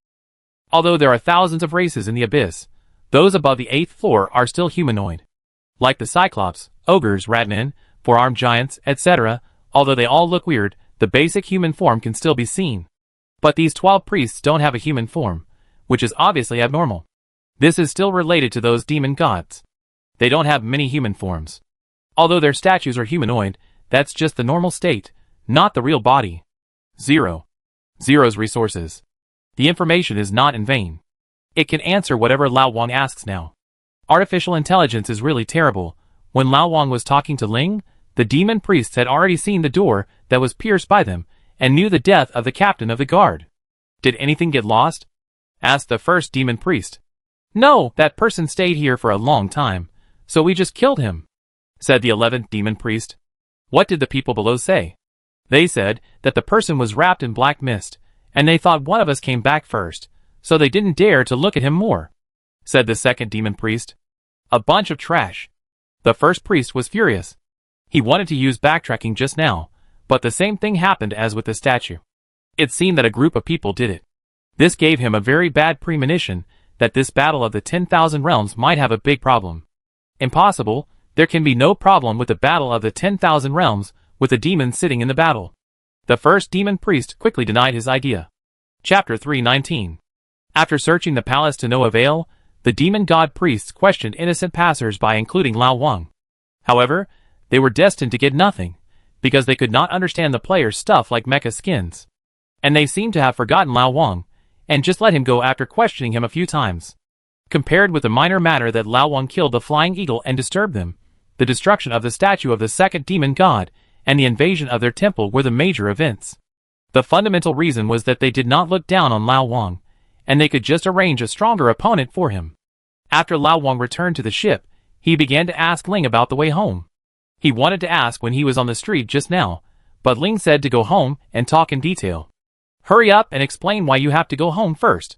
Although there are thousands of races in the abyss, those above the 8th floor are still humanoid. Like the Cyclops, Ogres, Ratmen, Four-armed Giants, etc., although they all look weird, the basic human form can still be seen. But these 12 priests don't have a human form, which is obviously abnormal. This is still related to those demon gods. They don't have many human forms. Although their statues are humanoid, that's just the normal state, not the real body. Zero's resources. The information is not in vain. It can answer whatever Lao Wang asks now. Artificial intelligence is really terrible. When Lao Wang was talking to Ling, the demon priests had already seen the door that was pierced by them, and knew the death of the captain of the guard. Did anything get lost? Asked the first demon priest. No, that person stayed here for a long time, so we just killed him, said the 11th demon priest. What did the people below say? They said that the person was wrapped in black mist, and they thought one of us came back first, so they didn't dare to look at him more, said the second demon priest. A bunch of trash. The first priest was furious. He wanted to use backtracking just now, but the same thing happened as with the statue. It seemed that a group of people did it. This gave him a very bad premonition that this battle of the 10,000 realms might have a big problem. Impossible, there can be no problem with the battle of the 10,000 realms with the demons sitting in the battle. The first demon priest quickly denied his idea. Chapter 319. After searching the palace to no avail, the demon god priests questioned innocent passers-by including Lao Wang. However, they were destined to get nothing, because they could not understand the player's stuff like mecha skins. And they seemed to have forgotten Lao Wang, and just let him go after questioning him a few times. Compared with the minor matter that Lao Wang killed the flying eagle and disturbed them, the destruction of the statue of the second demon god, and the invasion of their temple were the major events. The fundamental reason was that they did not look down on Lao Wang, and they could just arrange a stronger opponent for him. After Lao Wang returned to the ship, he began to ask Ling about the way home. He wanted to ask when he was on the street just now, but Ling said to go home and talk in detail. Hurry up and explain why you have to go home first,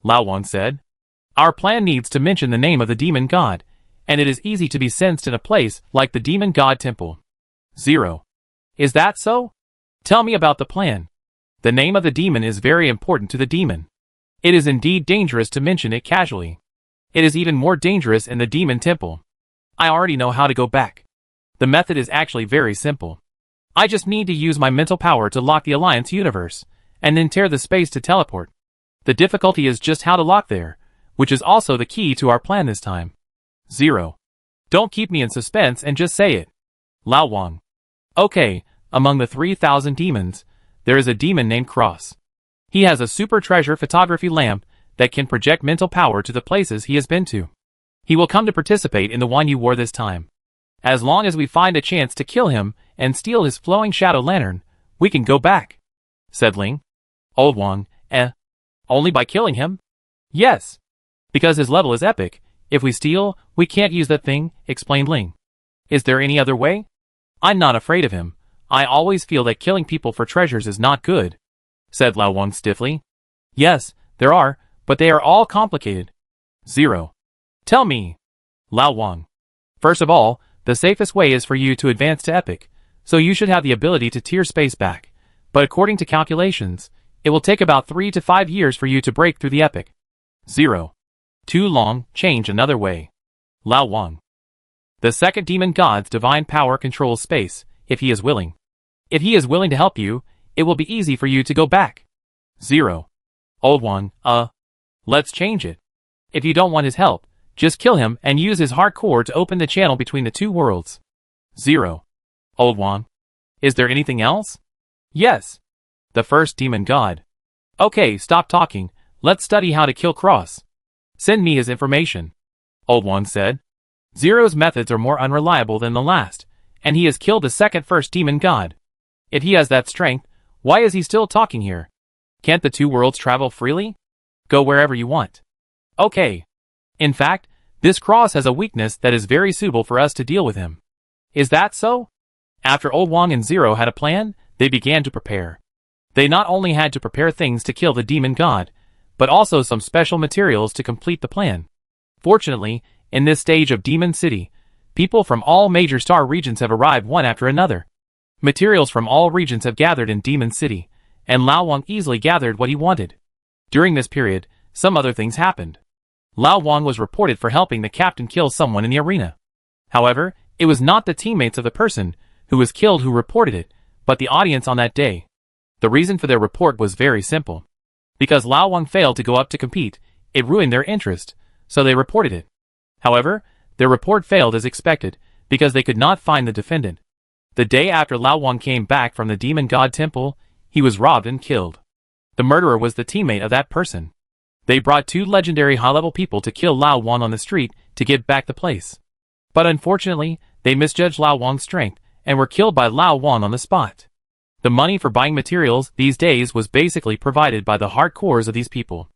Lao Wang said. Our plan needs to mention the name of the demon god, and it is easy to be sensed in a place like the demon god temple. 0. Is that so? Tell me about the plan. The name of the demon is very important to the demon. It is indeed dangerous to mention it casually. It is even more dangerous in the demon temple. I already know how to go back. The method is actually very simple. I just need to use my mental power to lock the Alliance universe, and then tear the space to teleport. The difficulty is just how to lock there, which is also the key to our plan this time. 0. Don't keep me in suspense and just say it. Lao Wang. Okay, among the 3,000 demons, there is a demon named Cross. He has a super treasure photography lamp that can project mental power to the places he has been to. He will come to participate in the one you wore this time. As long as we find a chance to kill him and steal his flowing shadow lantern, we can go back, said Ling. Old Wang, only by killing him? Yes. Because his level is epic. If we steal, we can't use that thing, explained Ling. Is there any other way? I'm not afraid of him. I always feel that killing people for treasures is not good, said Lao Wang stiffly. Yes, there are, but they are all complicated. 0. Tell me. Lao Wang. First of all, the safest way is for you to advance to epic, so you should have the ability to tear space back, but according to calculations, it will take about 3 to 5 years for you to break through the epic. 0. Too long, change another way. Lao Wang. The second demon god's divine power controls space, if he is willing. If he is willing to help you, it will be easy for you to go back. 0. Old Wang, let's change it. If you don't want his help, just kill him and use his hardcore to open the channel between the two worlds. 0. Old Wang. Is there anything else? Yes. The first demon god. Okay, stop talking. Let's study how to kill Cross. Send me his information. Old Wang said. Zero's methods are more unreliable than the last, and he has killed the second first demon god. If he has that strength, why is he still talking here? Can't the two worlds travel freely? Go wherever you want. Okay. In fact, this Cross has a weakness that is very suitable for us to deal with him. Is that so? After Old Wang and Zero had a plan, they began to prepare. They not only had to prepare things to kill the demon god, but also some special materials to complete the plan. Fortunately, in this stage of Demon City, people from all major star regions have arrived one after another. Materials from all regions have gathered in Demon City, and Lao Wang easily gathered what he wanted. During this period, some other things happened. Lao Wang was reported for helping the captain kill someone in the arena. However, it was not the teammates of the person who was killed who reported it, but the audience on that day. The reason for their report was very simple. Because Lao Wang failed to go up to compete, it ruined their interest, so they reported it. However, their report failed as expected, because they could not find the defendant. The day after Lao Wang came back from the demon god temple, he was robbed and killed. The murderer was the teammate of that person. They brought 2 legendary high-level people to kill Lao Wang on the street to get back the place. But unfortunately, they misjudged Lao Wang's strength and were killed by Lao Wang on the spot. The money for buying materials these days was basically provided by the hardcores of these people.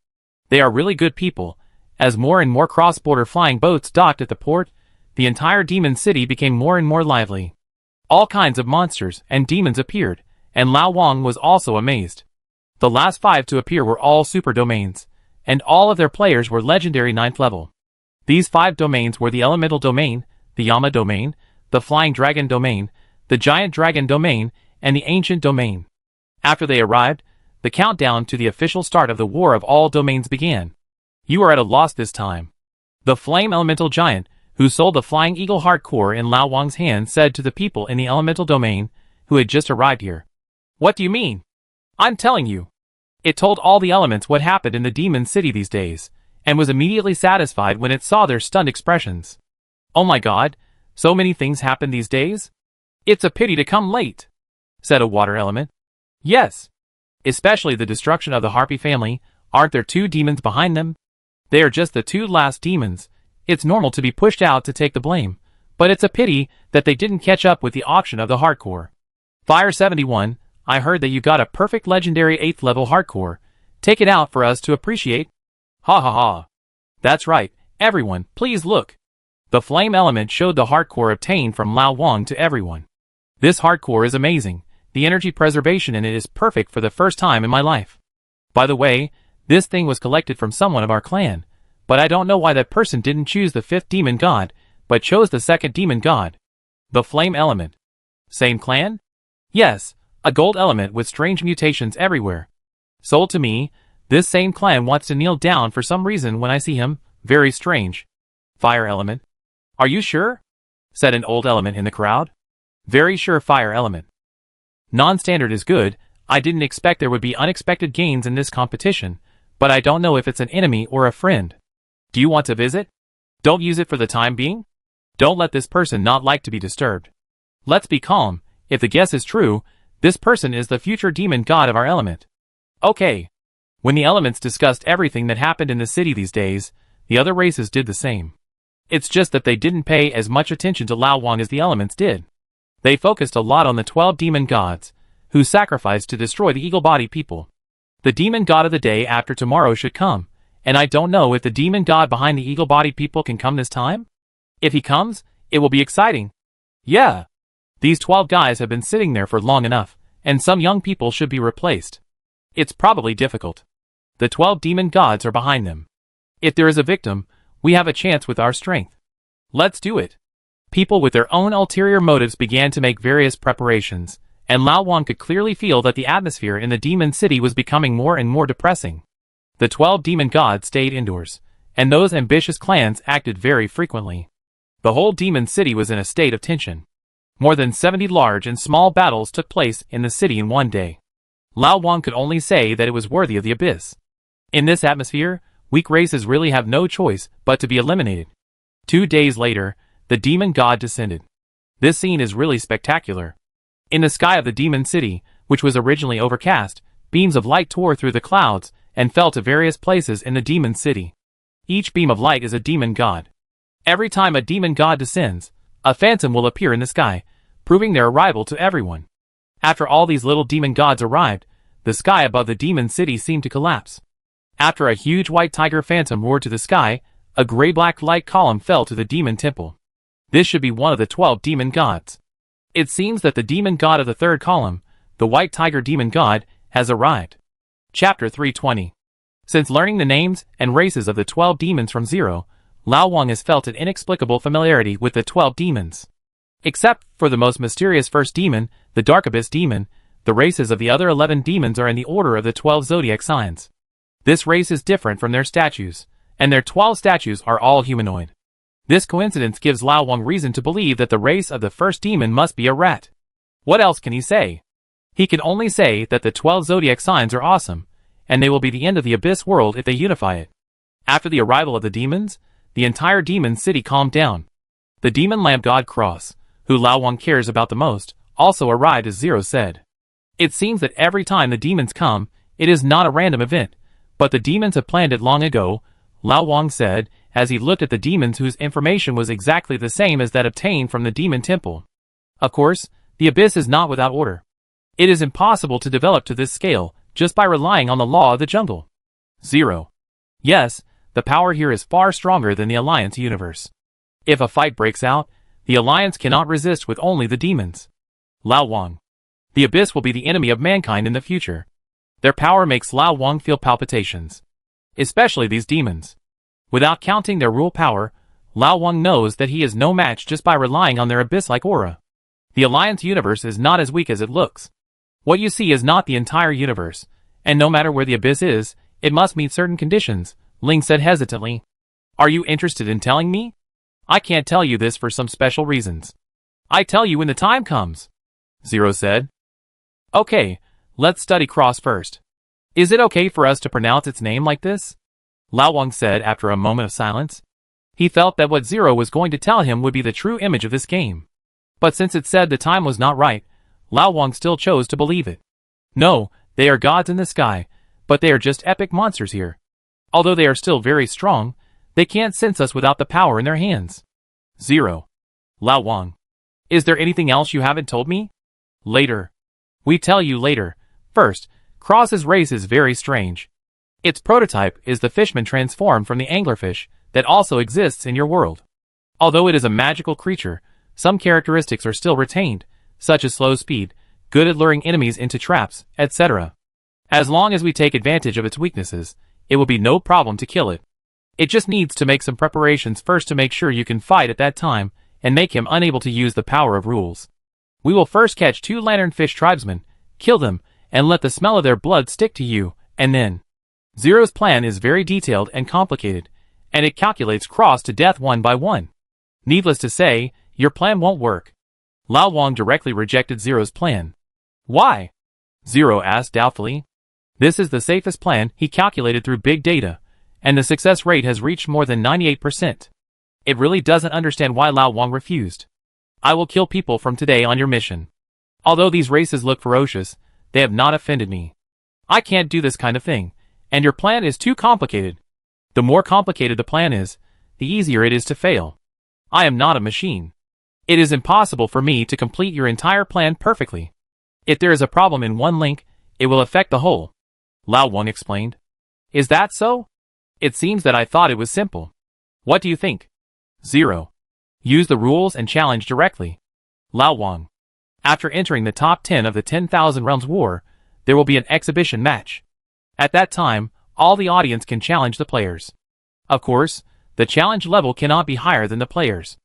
They are really good people. As more and more cross-border flying boats docked at the port, the entire Demon City became more and more lively. All kinds of monsters and demons appeared, and Lao Wang was also amazed. The last 5 to appear were all super domains, and all of their players were legendary 9th level. These 5 domains were the Elemental Domain, the Yama Domain, the Flying Dragon Domain, the Giant Dragon Domain, and the Ancient Domain. After they arrived, the countdown to the official start of the War of All Domains began. You are at a loss this time. The Flame Elemental Giant, who sold the Flying Eagle hardcore in Lao Wang's hand, said to the people in the Elemental Domain, who had just arrived here. What do you mean? I'm telling you. It told all the elements what happened in the Demon City these days, and was immediately satisfied when it saw their stunned expressions. Oh my god, so many things happen these days? It's a pity to come late, said a water element. Yes. Especially the destruction of the Harpy family. Aren't there 2 demons behind them? They are just the 2 last demons. It's normal to be pushed out to take the blame, but it's a pity that they didn't catch up with the auction of the hardcore. Fire 71, I heard that you got a perfect legendary 8th level hardcore. Take it out for us to appreciate. Ha ha ha. That's right, everyone, please look. The flame element showed the heart core obtained from Lao Wang to everyone. This heart core is amazing. The energy preservation in it is perfect for the first time in my life. By the way, this thing was collected from someone of our clan, but I don't know why that person didn't choose the 5th demon god, but chose the 2nd demon god. The flame element. Same clan? Yes, a gold element with strange mutations everywhere. Sold to me, this same clan wants to kneel down for some reason when I see him, very strange. Fire element. Are you sure? Said an old element in the crowd. Very sure, fire element. Non-standard is good. I didn't expect there would be unexpected gains in this competition, but I don't know if it's an enemy or a friend. Do you want to visit? Don't use it for the time being? Don't let this person not like to be disturbed. Let's be calm. If the guess is true, this person is the future demon god of our element. Okay. When the elements discussed everything that happened in the city these days, the other races did the same. It's just that they didn't pay as much attention to Lao Wang as the elements did. They focused a lot on the 12 demon gods, who sacrificed to destroy the eagle-bodied people. The demon god of the day after tomorrow should come, and I don't know if the demon god behind the eagle-bodied people can come this time? If he comes, it will be exciting. Yeah. These 12 guys have been sitting there for long enough, and some young people should be replaced. It's probably difficult. The 12 demon gods are behind them. If there is a victim, we have a chance with our strength. Let's do it. People with their own ulterior motives began to make various preparations, and Lao Wang could clearly feel that the atmosphere in the demon city was becoming more and more depressing. The 12 demon gods stayed indoors, and those ambitious clans acted very frequently. The whole demon city was in a state of tension. More than 70 large and small battles took place in the city in one day. Lao Wang could only say that it was worthy of the abyss. In this atmosphere, weak races really have no choice but to be eliminated. 2 days later, the demon god descended. This scene is really spectacular. In the sky of the demon city, which was originally overcast, beams of light tore through the clouds and fell to various places in the demon city. Each beam of light is a demon god. Every time a demon god descends, a phantom will appear in the sky, proving their arrival to everyone. After all these little demon gods arrived, the sky above the demon city seemed to collapse. After a huge white tiger phantom roared to the sky, a gray-black light column fell to the demon temple. This should be one of the 12 demon gods. It seems that the demon god of the 3rd column, the white tiger demon god, has arrived. Chapter 320. Since learning the names and races of the 12 demons from zero, Lao Wang has felt an inexplicable familiarity with the 12 demons. Except for the most mysterious first demon, the Dark Abyss demon, the races of the other 11 demons are in the order of the 12 zodiac signs. This race is different from their statues, and their 12 statues are all humanoid. This coincidence gives Lao Wang reason to believe that the race of the first demon must be a rat. What else can he say? He can only say that the 12 zodiac signs are awesome, and they will be the end of the abyss world if they unify it. After the arrival of the demons, the entire demon city calmed down. The demon lamp god Cross, who Lao Wang cares about the most, also arrived as Zero said. It seems that every time the demons come, it is not a random event, but the demons have planned it long ago, Lao Wang said, as he looked at the demons whose information was exactly the same as that obtained from the demon temple. Of course, the abyss is not without order. It is impossible to develop to this scale, just by relying on the law of the jungle. Zero. Yes, the power here is far stronger than the Alliance universe. If a fight breaks out, the Alliance cannot resist with only the demons. Lao Wang. The abyss will be the enemy of mankind in the future. Their power makes Lao Wang feel palpitations. Especially these demons. Without counting their rule power, Lao Wang knows that he is no match just by relying on their abyss-like aura. The Alliance universe is not as weak as it looks. What you see is not the entire universe, and no matter where the abyss is, it must meet certain conditions, Ling said hesitantly. Are you interested in telling me? I can't tell you this for some special reasons. I tell you when the time comes, Zero said. Okay, let's study Cross first. Is it okay for us to pronounce its name like this? Lao Wang said after a moment of silence. He felt that what Zero was going to tell him would be the true image of this game. But since it said the time was not right, Lao Wang still chose to believe it. No, they are gods in the sky, but they are just epic monsters here. Although they are still very strong, they can't sense us without the power in their hands. Zero. Lao Wang. Is there anything else you haven't told me? Later. We tell you later. First, Cross's race is very strange. Its prototype is the fishman transformed from the anglerfish that also exists in your world. Although it is a magical creature, some characteristics are still retained, such as slow speed, good at luring enemies into traps, etc. As long as we take advantage of its weaknesses, it will be no problem to kill it. It just needs to make some preparations first to make sure you can fight at that time, and make him unable to use the power of rules. We will first catch 2 lanternfish tribesmen, kill them, and let the smell of their blood stick to you, and then. Zero's plan is very detailed and complicated, and it calculates Cross to death one by one. Needless to say, your plan won't work. Lao Wang directly rejected Zero's plan. Why? Zero asked doubtfully. This is the safest plan he calculated through big data, and the success rate has reached more than 98%. It really doesn't understand why Lao Wang refused. I will kill people from today on your mission. Although these races look ferocious, they have not offended me. I can't do this kind of thing, and your plan is too complicated. The more complicated the plan is, the easier it is to fail. I am not a machine. It is impossible for me to complete your entire plan perfectly. If there is a problem in one link, it will affect the whole. Lao Wang explained. Is that so? It seems that I thought it was simple. What do you think? Zero. Use the rules and challenge directly. Lao Wang. After entering the top 10 of the 10,000 Realms War, there will be an exhibition match. At that time, all the audience can challenge the players. Of course, the challenge level cannot be higher than the players.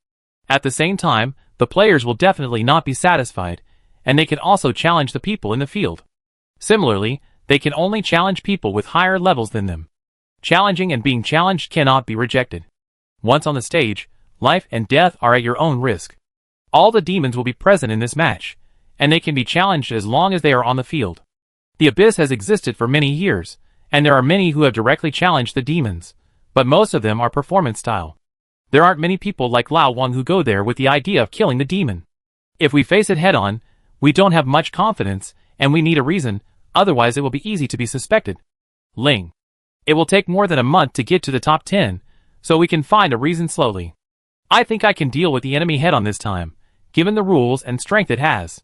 At the same time, the players will definitely not be satisfied, and they can also challenge the people in the field. Similarly, they can only challenge people with higher levels than them. Challenging and being challenged cannot be rejected. Once on the stage, life and death are at your own risk. All the demons will be present in this match, and they can be challenged as long as they are on the field. The Abyss has existed for many years, and there are many who have directly challenged the demons, but most of them are performance style. There aren't many people like Lao Wang who go there with the idea of killing the demon. If we face it head-on, we don't have much confidence, and we need a reason, otherwise it will be easy to be suspected. Ling. It will take more than a month to get to the top 10, so we can find a reason slowly. I think I can deal with the enemy head-on this time, given the rules and strength it has.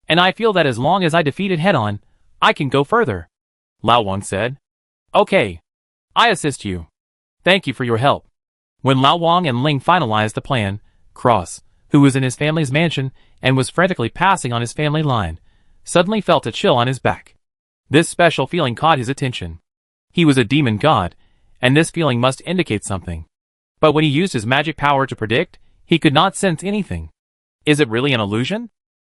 And I feel that as long as I defeat it head-on, I can go further. Lao Wang said. Okay. I assist you. Thank you for your help. When Lao Wang and Ling finalized the plan, Cross, who was in his family's mansion and was frantically passing on his family line, suddenly felt a chill on his back. This special feeling caught his attention. He was a demon god, and this feeling must indicate something. But when he used his magic power to predict, he could not sense anything. Is it really an illusion?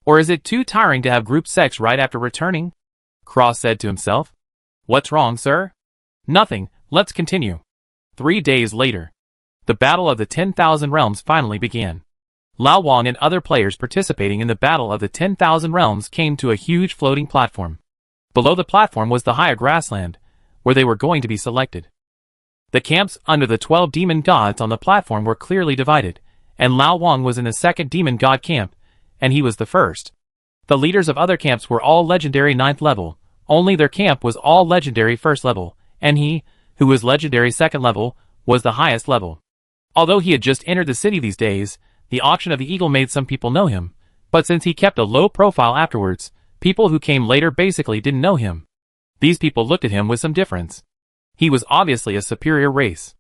Or is it too tiring to have group sex right after returning? Cross said to himself. What's wrong, sir? Nothing, let's continue. 3 days later. The Battle of the 10,000 Realms finally began. Lao Wang and other players participating in the Battle of the 10,000 Realms came to a huge floating platform. Below the platform was the higher grassland, where they were going to be selected. The camps under the 12 demon gods on the platform were clearly divided, and Lao Wang was in the second demon god camp, and he was the first. The leaders of other camps were all legendary 9th level, only their camp was all legendary 1st level, and he, who was legendary 2nd level, was the highest level. Although he had just entered the city these days, the auction of the eagle made some people know him, but since he kept a low profile afterwards, people who came later basically didn't know him. These people looked at him with some difference. He was obviously a superior race.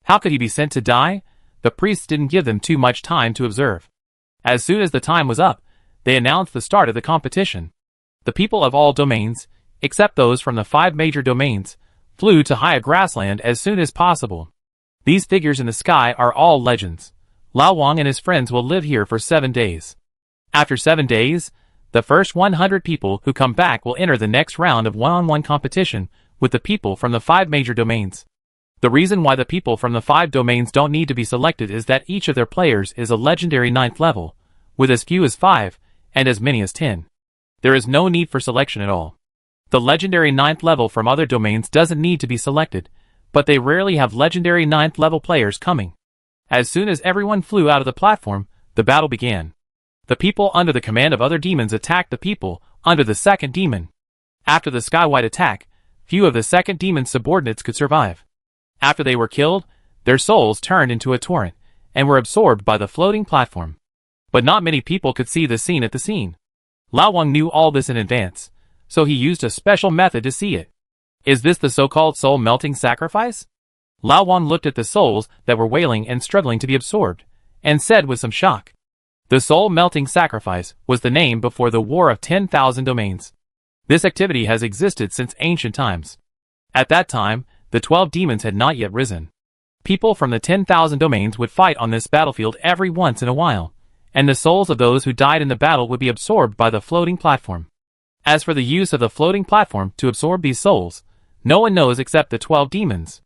How could he be sent to die? The priests didn't give them too much time to observe. As soon as the time was up, they announced the start of the competition. The people of all domains, except those from the 5 major domains, flew to higher grassland as soon as possible. These figures in the sky are all legends. Lao Wang and his friends will live here for 7 days. After 7 days, the first 100 people who come back will enter the next round of one-on-one competition with the people from the 5 major domains. The reason why the people from the 5 domains don't need to be selected is that each of their players is a legendary 9th level, with as few as 5 and as many as 10. There is no need for selection at all. The legendary 9th level from other domains doesn't need to be selected, but they rarely have legendary 9th level players coming. As soon as everyone flew out of the platform, the battle began. The people under the command of other demons attacked the people under the second demon. After the skywide attack, few of the second demon's subordinates could survive. After they were killed, their souls turned into a torrent and were absorbed by the floating platform. But not many people could see the scene at the scene. Lao Wang knew all this in advance, so he used a special method to see it. Is this the so-called soul-melting sacrifice? Lao Wan looked at the souls that were wailing and struggling to be absorbed, and said with some shock. The soul-melting sacrifice was the name before the War of 10,000 Domains. This activity has existed since ancient times. At that time, the 12 demons had not yet risen. People from the 10,000 domains would fight on this battlefield every once in a while, and the souls of those who died in the battle would be absorbed by the floating platform. As for the use of the floating platform to absorb these souls, no one knows except the 12 demons.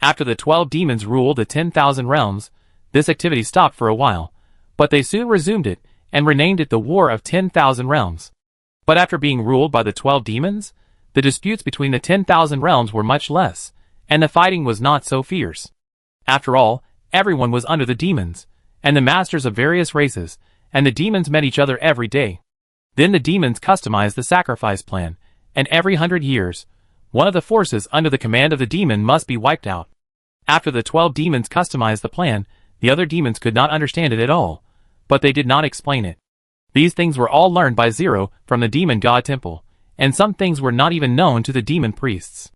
After the 12 demons ruled the 10,000 realms, this activity stopped for a while, but they soon resumed it and renamed it the War of 10,000 Realms. But after being ruled by the 12 demons, the disputes between the 10,000 realms were much less, and the fighting was not so fierce. After all, everyone was under the demons, and the masters of various races, and the demons met each other every day. Then the demons customized the sacrifice plan, and every 100 years, one of the forces under the command of the demon must be wiped out. After the 12 demons customized the plan, the other demons could not understand it at all, but they did not explain it. These things were all learned by Zero from the demon god temple, and some things were not even known to the demon priests.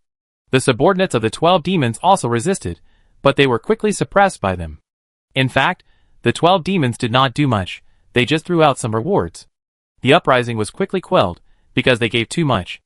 The subordinates of the 12 demons also resisted, but they were quickly suppressed by them. In fact, the 12 demons did not do much, they just threw out some rewards. The uprising was quickly quelled, because they gave too much,